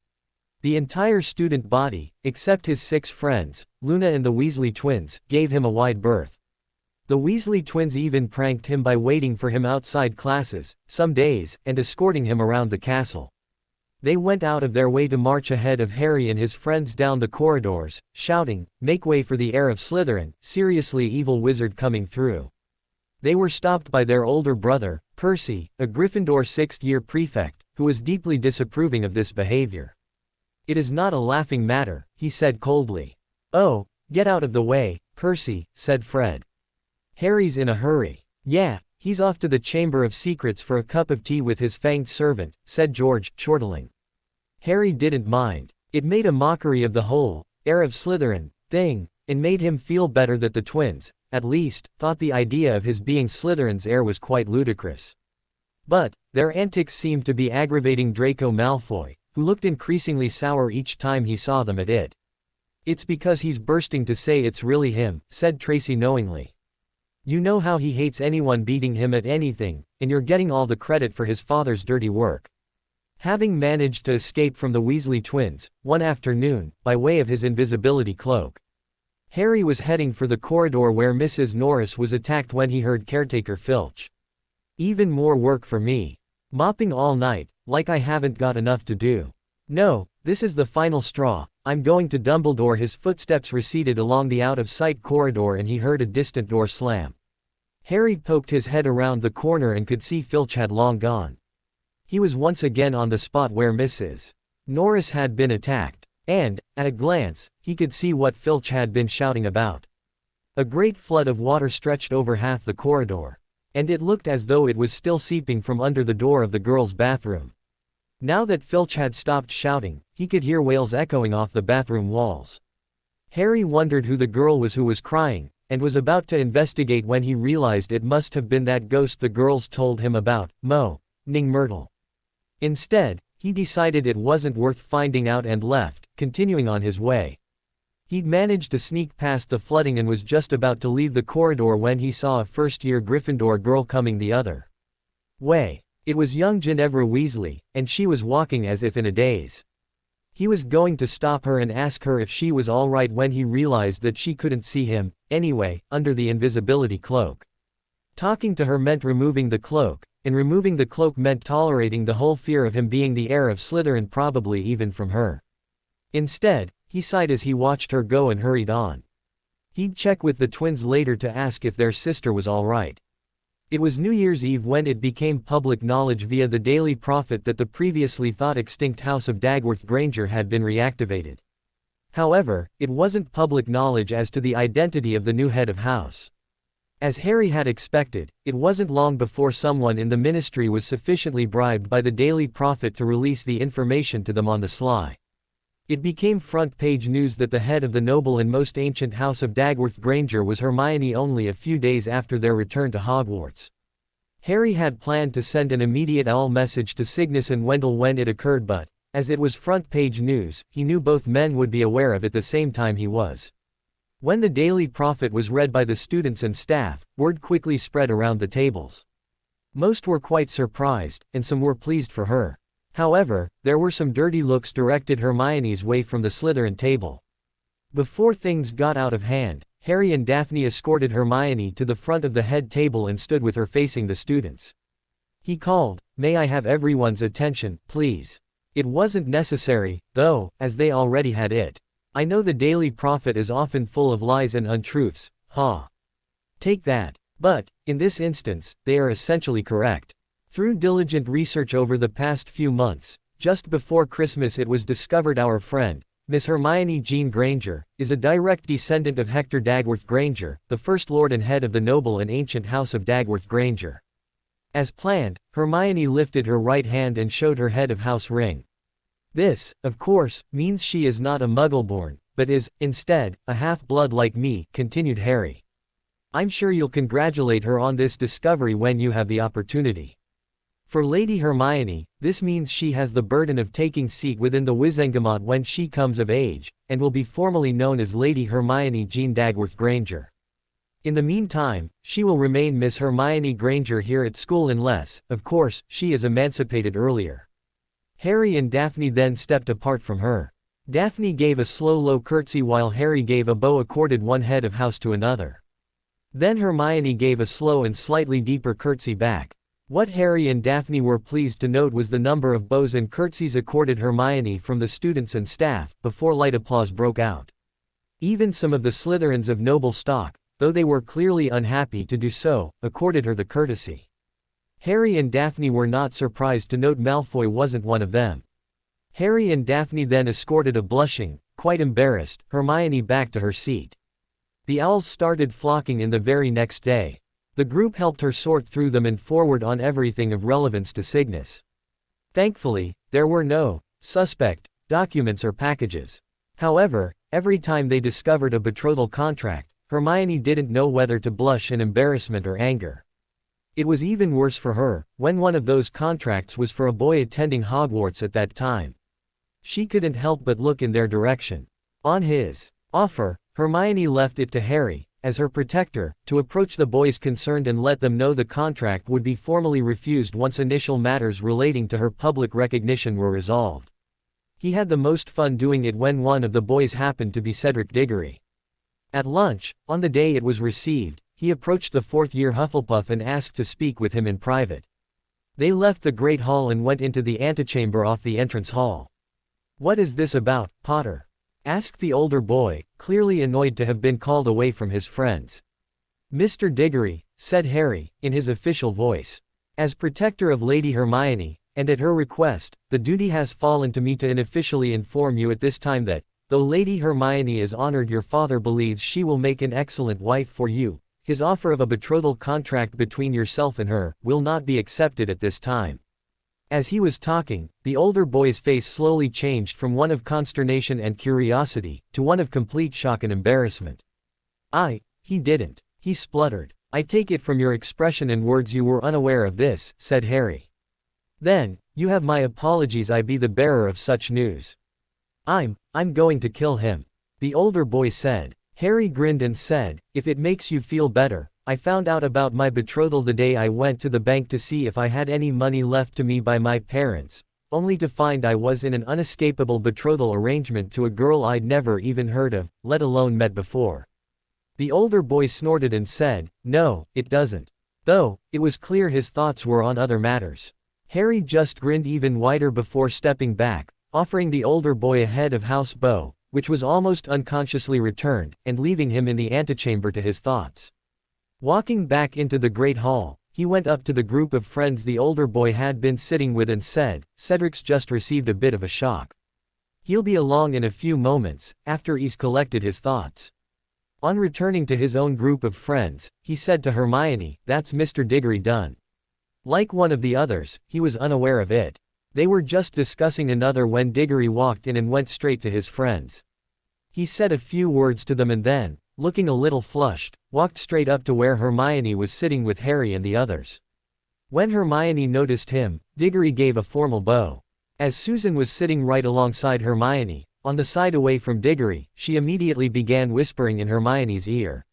The entire student body, except his 6 friends, Luna and the Weasley twins, gave him a wide berth. The Weasley twins even pranked him by waiting for him outside classes, some days, and escorting him around the castle. They went out of their way to march ahead of Harry and his friends down the corridors, shouting, "Make way for the heir of Slytherin, seriously evil wizard coming through." They were stopped by their older brother, Percy, a Gryffindor 6th-year prefect, who was deeply disapproving of this behavior. "It is not a laughing matter," he said coldly. "Oh, get out of the way, Percy," said Fred. "Harry's in a hurry." "Yeah, he's off to the Chamber of Secrets for a cup of tea with his fanged servant," said George, chortling. Harry didn't mind. It made a mockery of the whole heir of Slytherin thing, and made him feel better that the twins, at least, thought the idea of his being Slytherin's heir was quite ludicrous. But their antics seemed to be aggravating Draco Malfoy, who looked increasingly sour each time he saw them at it. "It's because he's bursting to say it's really him," said Tracy knowingly. "You know how he hates anyone beating him at anything, and you're getting all the credit for his father's dirty work." Having managed to escape from the Weasley twins, one afternoon, by way of his invisibility cloak, Harry was heading for the corridor where Mrs. Norris was attacked when he heard caretaker Filch. "Even more work for me. Mopping all night, like I haven't got enough to do. No, this is the final straw, I'm going to Dumbledore." His footsteps receded along the out-of-sight corridor and he heard a distant door slam. Harry poked his head around the corner and could see Filch had long gone. He was once again on the spot where Mrs. Norris had been attacked, and, at a glance, he could see what Filch had been shouting about. A great flood of water stretched over half the corridor, and it looked as though it was still seeping from under the door of the girls' bathroom. Now that Filch had stopped shouting, he could hear wails echoing off the bathroom walls. Harry wondered who the girl was who was crying, and was about to investigate when he realized it must have been that ghost the girls told him about, Moaning Myrtle. Instead, he decided it wasn't worth finding out and left, continuing on his way. He'd managed to sneak past the flooding and was just about to leave the corridor when he saw a first-year Gryffindor girl coming the other way. It was young Ginevra Weasley, and she was walking as if in a daze. He was going to stop her and ask her if she was all right when he realized that she couldn't see him, anyway, under the invisibility cloak. Talking to her meant removing the cloak, and removing the cloak meant tolerating the whole fear of him being the heir of Slytherin, probably even from her. Instead, he sighed as he watched her go and hurried on. He'd check with the twins later to ask if their sister was all right. It was New Year's Eve when it became public knowledge via the Daily Prophet that the previously thought extinct House of Dagworth Granger had been reactivated. However, it wasn't public knowledge as to the identity of the new head of house. As Harry had expected, it wasn't long before someone in the ministry was sufficiently bribed by the Daily Prophet to release the information to them on the sly. It became front-page news that the head of the noble and most ancient House of Dagworth Granger was Hermione only a few days after their return to Hogwarts. Harry had planned to send an immediate owl message to Cygnus and Wendell when it occurred, but, as it was front-page news, he knew both men would be aware of it the same time he was. When the Daily Prophet was read by the students and staff, word quickly spread around the tables. Most were quite surprised, and some were pleased for her. However, there were some dirty looks directed Hermione's way from the Slytherin table. Before things got out of hand, Harry and Daphne escorted Hermione to the front of the head table and stood with her facing the students. He called, "May I have everyone's attention, please?" It wasn't necessary, though, as they already had it. "I know the Daily Prophet is often full of lies and untruths, Take that. But, in this instance, they are essentially correct. Through diligent research over the past few months, just before Christmas it was discovered our friend, Miss Hermione Jean Granger, is a direct descendant of Hector Dagworth Granger, the First Lord and head of the noble and ancient House of Dagworth Granger." As planned, Hermione lifted her right hand and showed her head of house ring. "This, of course, means she is not a Muggleborn, but is, instead, a half-blood like me," continued Harry. "I'm sure you'll congratulate her on this discovery when you have the opportunity. For Lady Hermione, this means she has the burden of taking seat within the Wizengamot when she comes of age, and will be formally known as Lady Hermione Jean Dagworth Granger. In the meantime, she will remain Miss Hermione Granger here at school unless, of course, she is emancipated earlier." Harry and Daphne then stepped apart from her. Daphne gave a slow low curtsy while Harry gave a bow-accorded one head of house to another. Then Hermione gave a slow and slightly deeper curtsy back. What Harry and Daphne were pleased to note was the number of bows and curtsies accorded Hermione from the students and staff, before light applause broke out. Even some of the Slytherins of noble stock, though they were clearly unhappy to do so, accorded her the courtesy. Harry and Daphne were not surprised to note Malfoy wasn't one of them. Harry and Daphne then escorted a blushing, quite embarrassed, Hermione back to her seat. The owls started flocking in the very next day. The group helped her sort through them and forward on everything of relevance to Cygnus. Thankfully, there were no suspect documents or packages. However, every time they discovered a betrothal contract, Hermione didn't know whether to blush in embarrassment or anger. It was even worse for her, when one of those contracts was for a boy attending Hogwarts at that time. She couldn't help but look in their direction. On his offer, Hermione left it to Harry, as her protector, to approach the boys concerned and let them know the contract would be formally refused once initial matters relating to her public recognition were resolved. He had the most fun doing it when one of the boys happened to be Cedric Diggory. At lunch, on the day it was received, he approached the fourth-year Hufflepuff and asked to speak with him in private. They left the Great Hall and went into the antechamber off the entrance hall. "What is this about, Potter?" asked the older boy, clearly annoyed to have been called away from his friends. "Mr. Diggory," said Harry, in his official voice. "As protector of Lady Hermione, and at her request, the duty has fallen to me to unofficially inform you at this time that, though Lady Hermione is honored, your father believes she will make an excellent wife for you. His offer of a betrothal contract between yourself and her will not be accepted at this time." As he was talking, the older boy's face slowly changed from one of consternation and curiosity, to one of complete shock and embarrassment. He didn't," he spluttered. "I take it from your expression and words you were unaware of this," said Harry. "Then, you have my apologies. I be the bearer of such news." I'm going to kill him," the older boy said. Harry grinned and said, "If it makes you feel better, I found out about my betrothal the day I went to the bank to see if I had any money left to me by my parents, only to find I was in an unescapable betrothal arrangement to a girl I'd never even heard of, let alone met before." The older boy snorted and said, "No, it doesn't." Though, it was clear his thoughts were on other matters. Harry just grinned even wider before stepping back, offering the older boy a head of house bow, which was almost unconsciously returned, and leaving him in the antechamber to his thoughts. Walking back into the Great Hall, he went up to the group of friends the older boy had been sitting with and said, "Cedric's just received a bit of a shock. He'll be along in a few moments, after he's collected his thoughts." On returning to his own group of friends, he said to Hermione, "That's Mr. Diggory done." Like one of the others, he was unaware of it. They were just discussing another when Diggory walked in and went straight to his friends. He said a few words to them and then, looking a little flushed, walked straight up to where Hermione was sitting with Harry and the others. When Hermione noticed him, Diggory gave a formal bow. As Susan was sitting right alongside Hermione, on the side away from Diggory, she immediately began whispering in Hermione's ear.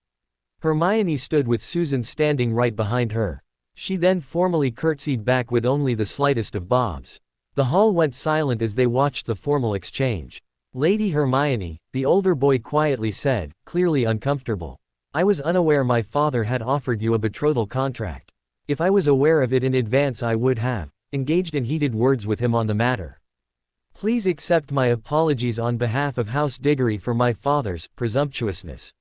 Hermione stood with Susan standing right behind her. She then formally curtsied back with only the slightest of bobs. The hall went silent as they watched the formal exchange. "Lady Hermione," the older boy quietly said, clearly uncomfortable. "I was unaware my father had offered you a betrothal contract. If I was aware of it in advance I would have engaged in heated words with him on the matter. Please accept my apologies on behalf of House Diggory for my father's presumptuousness."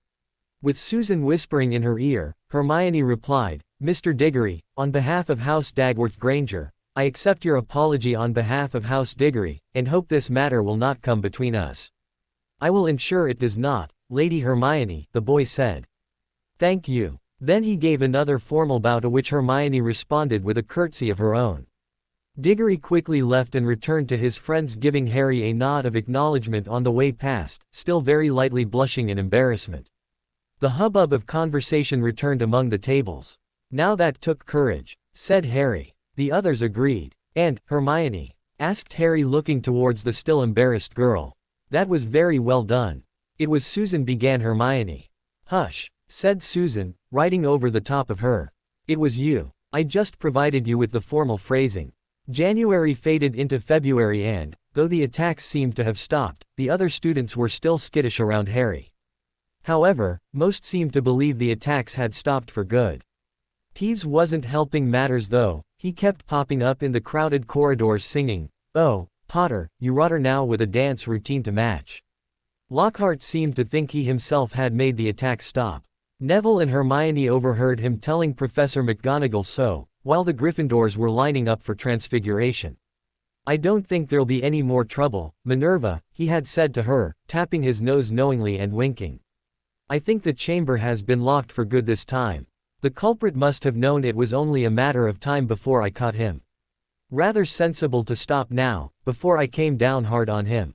With Susan whispering in her ear, Hermione replied, "Mr. Diggory, on behalf of House Dagworth Granger, I accept your apology on behalf of House Diggory, and hope this matter will not come between us." "I will ensure it does not, Lady Hermione," the boy said. "Thank you." Then he gave another formal bow to which Hermione responded with a curtsy of her own. Diggory quickly left and returned to his friends, giving Harry a nod of acknowledgement on the way past, still very lightly blushing in embarrassment. The hubbub of conversation returned among the tables. "Now that took courage," said Harry. The others agreed. "And, Hermione?" asked Harry, looking towards the still embarrassed girl. "That was very well done." "It was Susan," began Hermione. "Hush," said Susan, riding over the top of her. "It was you. I just provided you with the formal phrasing." January faded into February and, though the attacks seemed to have stopped, the other students were still skittish around Harry. However, most seemed to believe the attacks had stopped for good. Peeves wasn't helping matters though. He kept popping up in the crowded corridors singing, "Oh, Potter, you rotter," now with a dance routine to match. Lockhart seemed to think he himself had made the attack stop. Neville and Hermione overheard him telling Professor McGonagall so, while the Gryffindors were lining up for transfiguration. I don't think there'll be any more trouble, Minerva, he had said to her, tapping his nose knowingly and winking. I think the chamber has been locked for good this time. The culprit must have known it was only a matter of time before I caught him. Rather sensible to stop now, before I came down hard on him.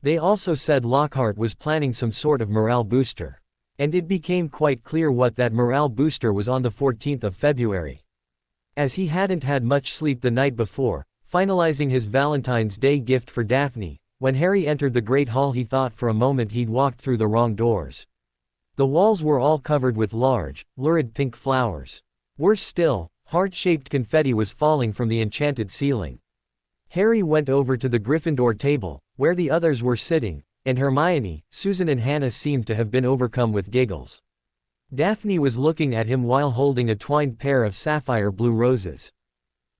They also said Lockhart was planning some sort of morale booster. And it became quite clear what that morale booster was on the 14th of February. As he hadn't had much sleep the night before, finalizing his Valentine's Day gift for Daphne, when Harry entered the Great Hall he thought for a moment he'd walked through the wrong doors. The walls were all covered with large, lurid pink flowers. Worse still, heart-shaped confetti was falling from the enchanted ceiling. Harry went over to the Gryffindor table, where the others were sitting, and Hermione, Susan and Hannah seemed to have been overcome with giggles. Daphne was looking at him while holding a twined pair of sapphire blue roses.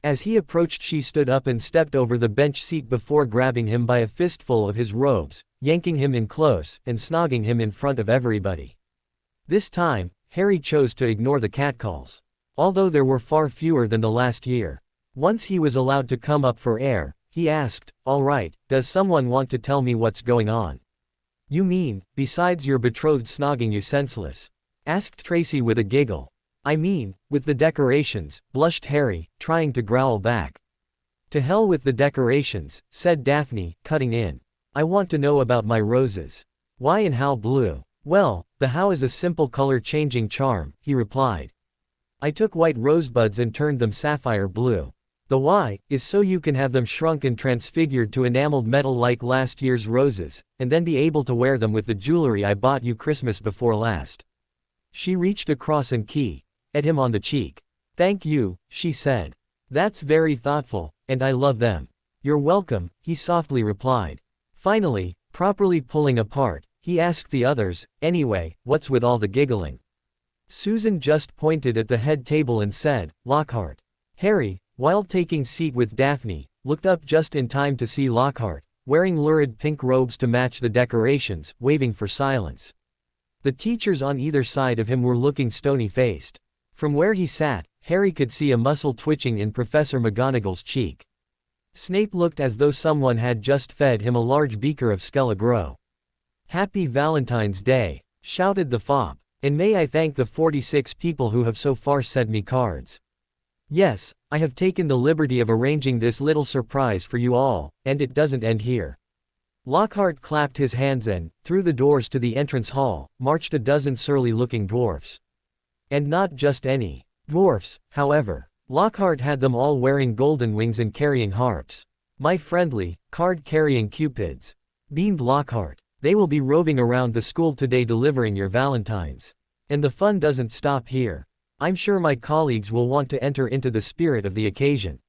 As he approached she stood up and stepped over the bench seat before grabbing him by a fistful of his robes, yanking him in close, and snogging him in front of everybody. This time, Harry chose to ignore the catcalls. Although there were far fewer than the last year. Once he was allowed to come up for air, he asked, "All right, does someone want to tell me what's going on?" "You mean, besides your betrothed snogging you senseless?" asked Tracy with a giggle. "I mean, with the decorations," blushed Harry, trying to growl back. "To hell with the decorations," said Daphne, cutting in. "I want to know about my roses." "Why and how blue?" "Well, the how is a simple color-changing charm," he replied. "I took white rosebuds and turned them sapphire blue. The why is so you can have them shrunk and transfigured to enameled metal like last year's roses, and then be able to wear them with the jewelry I bought you Christmas before last." She reached across and kissed him on the cheek. "Thank you," she said. "That's very thoughtful, and I love them." "You're welcome," he softly replied. Finally, properly pulling apart, he asked the others, "Anyway, what's with all the giggling?" Susan just pointed at the head table and said, "Lockhart." Harry, while taking seat with Daphne, looked up just in time to see Lockhart, wearing lurid pink robes to match the decorations, waving for silence. The teachers on either side of him were looking stony-faced. From where he sat, Harry could see a muscle twitching in Professor McGonagall's cheek. Snape looked as though someone had just fed him a large beaker of Skele-Gro. "Happy Valentine's Day," shouted the fop, "and may I thank the 46 people who have so far sent me cards. Yes, I have taken the liberty of arranging this little surprise for you all, and it doesn't end here." Lockhart clapped his hands and, through the doors to the entrance hall, marched a dozen surly-looking dwarfs. And not just any dwarfs, however. Lockhart had them all wearing golden wings and carrying harps. "My friendly, card-carrying cupids," beamed Lockhart. "They will be roving around the school today delivering your valentines. And the fun doesn't stop here. I'm sure my colleagues will want to enter into the spirit of the occasion.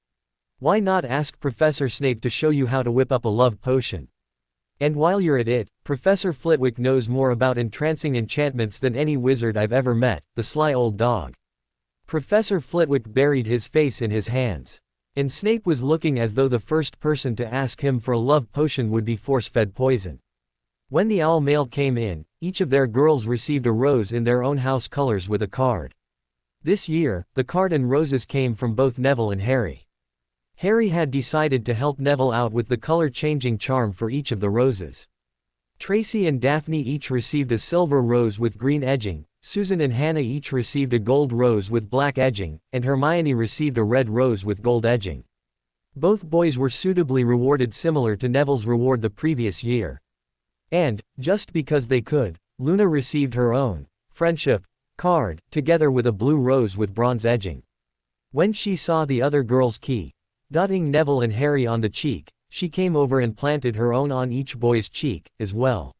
Why not ask Professor Snape to show you how to whip up a love potion? And while you're at it, Professor Flitwick knows more about entrancing enchantments than any wizard I've ever met, the sly old dog." Professor Flitwick buried his face in his hands. And Snape was looking as though the first person to ask him for a love potion would be force-fed poison. When the owl mail came in, each of their girls received a rose in their own house colors with a card. This year, the card and roses came from both Neville and Harry. Harry had decided to help Neville out with the color-changing charm for each of the roses. Tracy and Daphne each received a silver rose with green edging, Susan and Hannah each received a gold rose with black edging, and Hermione received a red rose with gold edging. Both boys were suitably rewarded similar to Neville's reward the previous year. And, just because they could, Luna received her own friendship card, together with a blue rose with bronze edging. When she saw the other girls dotting Neville and Harry on the cheek, she came over and planted her own on each boy's cheek, as well.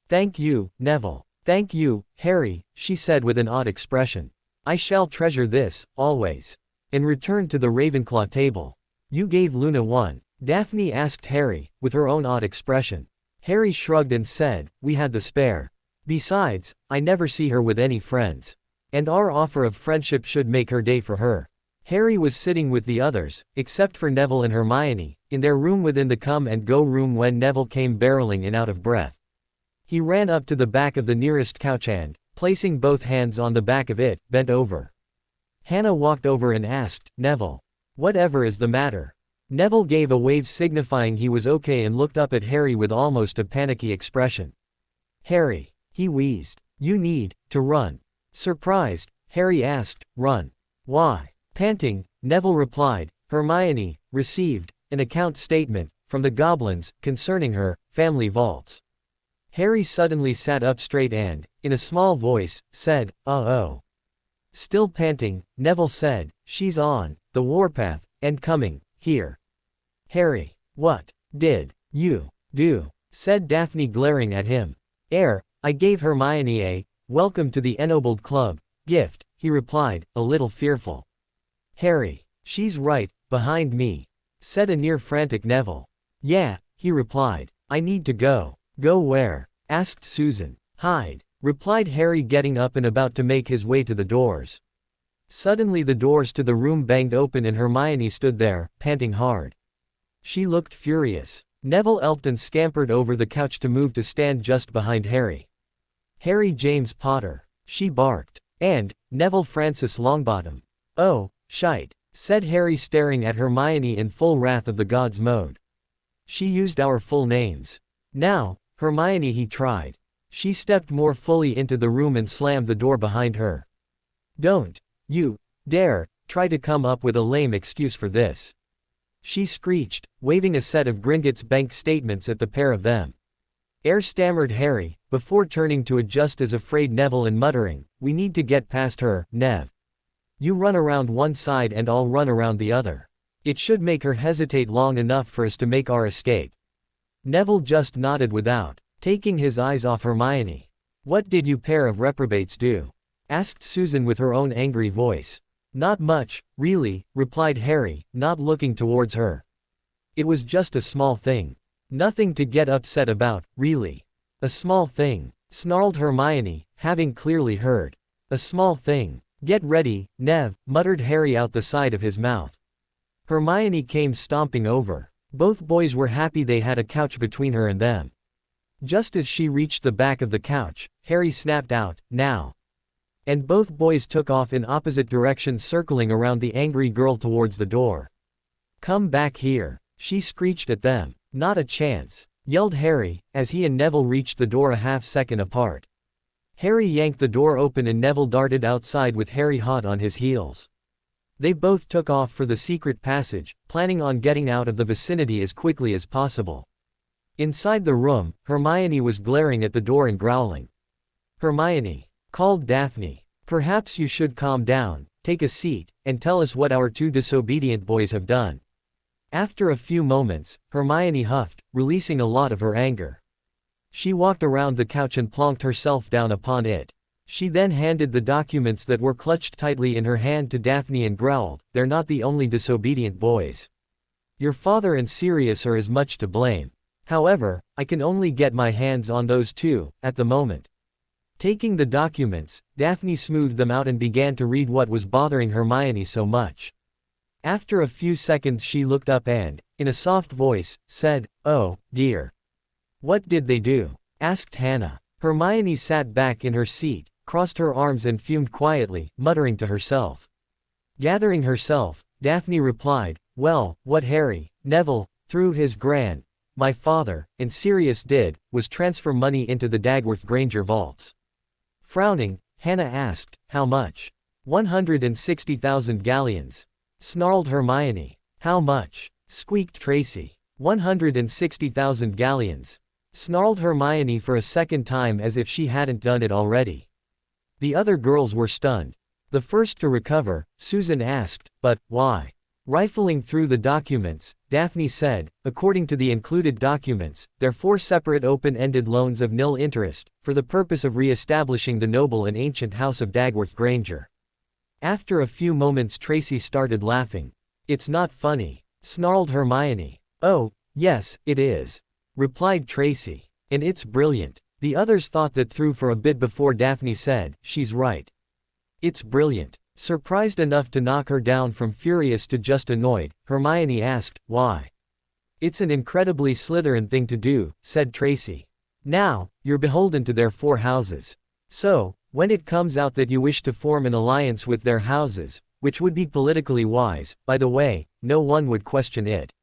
"Thank you, Neville. Thank you, Harry," she said with an odd expression. "I shall treasure this, always." And returned to the Ravenclaw table. "You gave Luna one?" Daphne asked Harry, with her own odd expression. Harry shrugged and said, "We had the spare. Besides, I never see her with any friends. And our offer of friendship should make her day for her." Harry was sitting with the others, except for Neville and Hermione, in their room within the come-and-go room when Neville came barreling in out of breath. He ran up to the back of the nearest couch and, placing both hands on the back of it, bent over. Hannah walked over and asked, "Neville, whatever is the matter?" Neville gave a wave signifying he was okay and looked up at Harry with almost a panicky expression. Harry, he wheezed. You need to run. Surprised, Harry asked, run. Why? Panting, Neville replied, Hermione received an account statement from the goblins concerning her family vaults. Harry suddenly sat up straight and, in a small voice, said, oh. Still panting, Neville said, she's on the warpath and coming here. Harry, what did you do? Said Daphne glaring at him. I gave Hermione a welcome to the ennobled club gift, he replied, a little fearful. Harry, she's right behind me, said a near frantic Neville. Yeah, he replied. I need to go. Go where? Asked Susan. Hide, replied Harry, getting up and about to make his way to the doors. Suddenly the doors to the room banged open and Hermione stood there, panting hard. She looked furious. Neville elped and scampered over the couch to move to stand just behind Harry. Harry James Potter, she barked. And, Neville Francis Longbottom. Oh, shite, said Harry, staring at Hermione in full wrath of the gods mode. She used our full names. Now, Hermione, he tried. She stepped more fully into the room and slammed the door behind her. Don't you dare try to come up with a lame excuse for this, she screeched, waving a set of Gringotts bank statements at the pair of them. Stammered Harry, before turning to a just as afraid Neville and muttering, we need to get past her, Nev. You run around one side and I'll run around the other. It should make her hesitate long enough for us to make our escape. Neville just nodded without taking his eyes off Hermione. What did you pair of reprobates do? Asked Susan with her own angry voice. Not much, really, replied Harry, not looking towards her. It was just a small thing. Nothing to get upset about, really. A small thing, snarled Hermione, having clearly heard. A small thing. Get ready, Nev, muttered Harry out the side of his mouth. Hermione came stomping over. Both boys were happy they had a couch between her and them. Just as she reached the back of the couch, Harry snapped out, now. And both boys took off in opposite directions, circling around the angry girl towards the door. Come back here, she screeched at them. Not a chance, yelled Harry, as he and Neville reached the door a half-second apart. Harry yanked the door open and Neville darted outside with Harry hot on his heels. They both took off for the secret passage, planning on getting out of the vicinity as quickly as possible. Inside the room, Hermione was glaring at the door and growling. Hermione, called Daphne, perhaps you should calm down, take a seat, and tell us what our two disobedient boys have done. After a few moments, Hermione huffed, releasing a lot of her anger. She walked around the couch and plonked herself down upon it. She then handed the documents that were clutched tightly in her hand to Daphne and growled, they're not the only disobedient boys. Your father and Sirius are as much to blame. However, I can only get my hands on those two, at the moment. Taking the documents, Daphne smoothed them out and began to read what was bothering Hermione so much. After a few seconds she looked up and, in a soft voice, said, oh, dear. What did they do? Asked Hannah. Hermione sat back in her seat, crossed her arms and fumed quietly, muttering to herself. Gathering herself, Daphne replied, well, what Harry, Neville, through his my father, and Sirius did, was transfer money into the Dagworth Granger vaults. Frowning, Hannah asked, how much? 160,000 galleons. Snarled Hermione. How much? Squeaked Tracy. 160,000 galleons. Snarled Hermione for a second time as if she hadn't done it already. The other girls were stunned. The first to recover, Susan asked, but, why? Rifling through the documents, Daphne said, according to the included documents, they're 4 separate open-ended loans of nil interest, for the purpose of re-establishing the noble and ancient house of Dagworth Granger. After a few moments Tracy started laughing. It's not funny, snarled Hermione. Oh, yes, it is, replied Tracy. And it's brilliant. The others thought that through for a bit before Daphne said, she's right. It's brilliant. Surprised enough to knock her down from furious to just annoyed, Hermione asked, why? It's an incredibly Slytherin thing to do, said Tracy. Now, you're beholden to their 4 houses. So, when it comes out that you wish to form an alliance with their houses, which would be politically wise, by the way, no one would question it.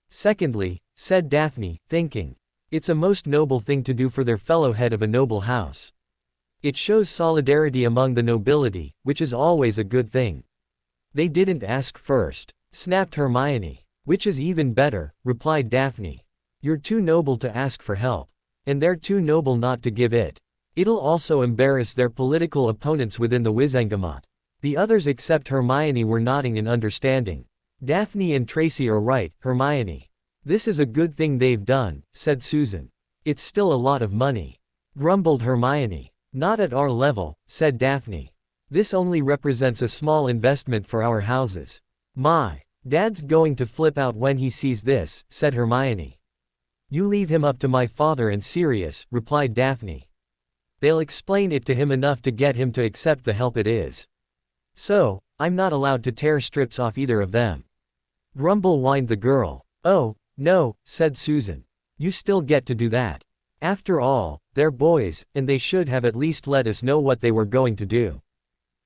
Secondly, said Daphne, thinking, it's a most noble thing to do for their fellow head of a noble house. It shows solidarity among the nobility, which is always a good thing. They didn't ask first, snapped Hermione. Which is even better, replied Daphne. You're too noble to ask for help. And they're too noble not to give it. It'll also embarrass their political opponents within the Wizengamot. The others except Hermione were nodding in understanding. Daphne and Tracy are right, Hermione. This is a good thing they've done, said Susan. It's still a lot of money. Grumbled Hermione. Not at our level, said Daphne. This only represents a small investment for our houses. My, Dad's going to flip out when he sees this, said Hermione. You leave him up to my father and Sirius, replied Daphne. They'll explain it to him enough to get him to accept the help it is. So, I'm not allowed to tear strips off either of them. Grumble whined the girl. Oh, no, said Susan. You still get to do that. After all, they're boys, and they should have at least let us know what they were going to do.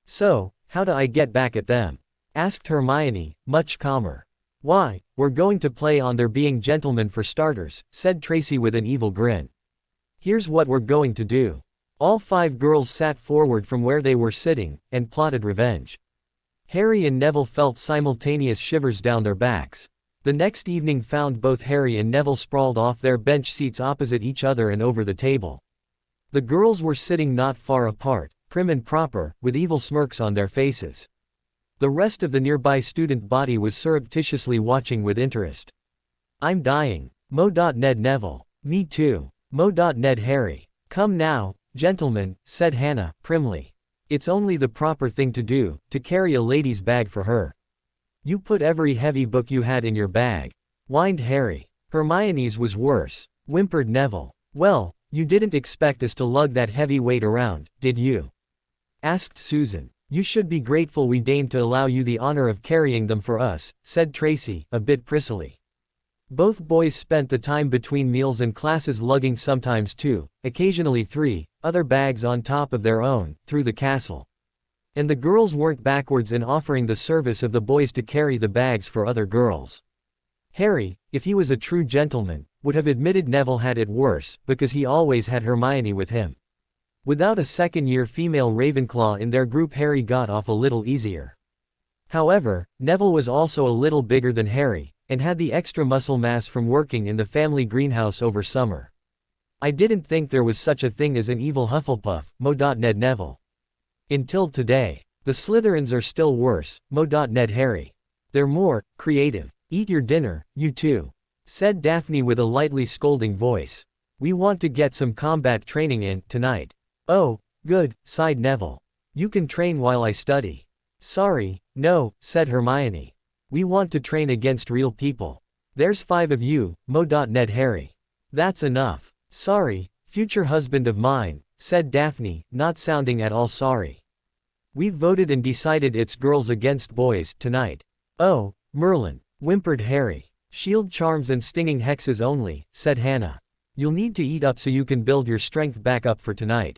So, how do I get back at them? Asked Hermione, much calmer. Why, we're going to play on their being gentlemen for starters, said Tracy with an evil grin. Here's what we're going to do. All 5 girls sat forward from where they were sitting, and plotted revenge. Harry and Neville felt simultaneous shivers down their backs. The next evening found both Harry and Neville sprawled off their bench seats opposite each other and over the table. The girls were sitting not far apart, prim and proper, with evil smirks on their faces. The rest of the nearby student body was surreptitiously watching with interest. I'm dying. Ned Neville. Me too. Ned Harry. Come now, gentlemen, said Hannah, primly. It's only the proper thing to do, to carry a lady's bag for her. You put every heavy book you had in your bag, whined Harry. Hermione's was worse, whimpered Neville. Well, you didn't expect us to lug that heavy weight around, did you? Asked Susan. You should be grateful we deigned to allow you the honor of carrying them for us, said Tracy, a bit prissily. Both boys spent the time between meals and classes lugging sometimes 2, occasionally 3, other bags on top of their own, through the castle. And the girls weren't backwards in offering the service of the boys to carry the bags for other girls. Harry, if he was a true gentleman, would have admitted Neville had it worse, because he always had Hermione with him. Without a second-year female Ravenclaw in their group, Harry got off a little easier. However, Neville was also a little bigger than Harry, and had the extra muscle mass from working in the family greenhouse over summer. I didn't think there was such a thing as an evil Hufflepuff, Ned Neville. Until today. The Slytherins are still worse, Ned Harry. They're more creative. Eat your dinner, you two, said Daphne with a lightly scolding voice. We want to get some combat training in, tonight. Oh, good, sighed Neville. You can train while I study. Sorry, no, said Hermione. We want to train against real people. There's 5 of you, Ned Harry. That's enough. Sorry, future husband of mine, said Daphne, not sounding at all sorry. We've voted and decided it's girls against boys, tonight. Oh, Merlin, whimpered Harry. Shield charms and stinging hexes only, said Hannah. You'll need to eat up so you can build your strength back up for tonight.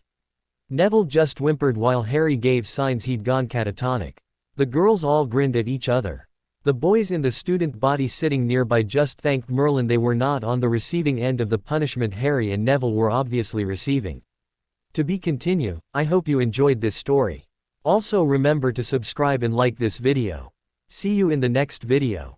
Neville just whimpered while Harry gave signs he'd gone catatonic. The girls all grinned at each other. The boys in the student body sitting nearby just thanked Merlin they were not on the receiving end of the punishment Harry and Neville were obviously receiving. To be continued. I hope you enjoyed this story. Also remember to subscribe and like this video. See you in the next video.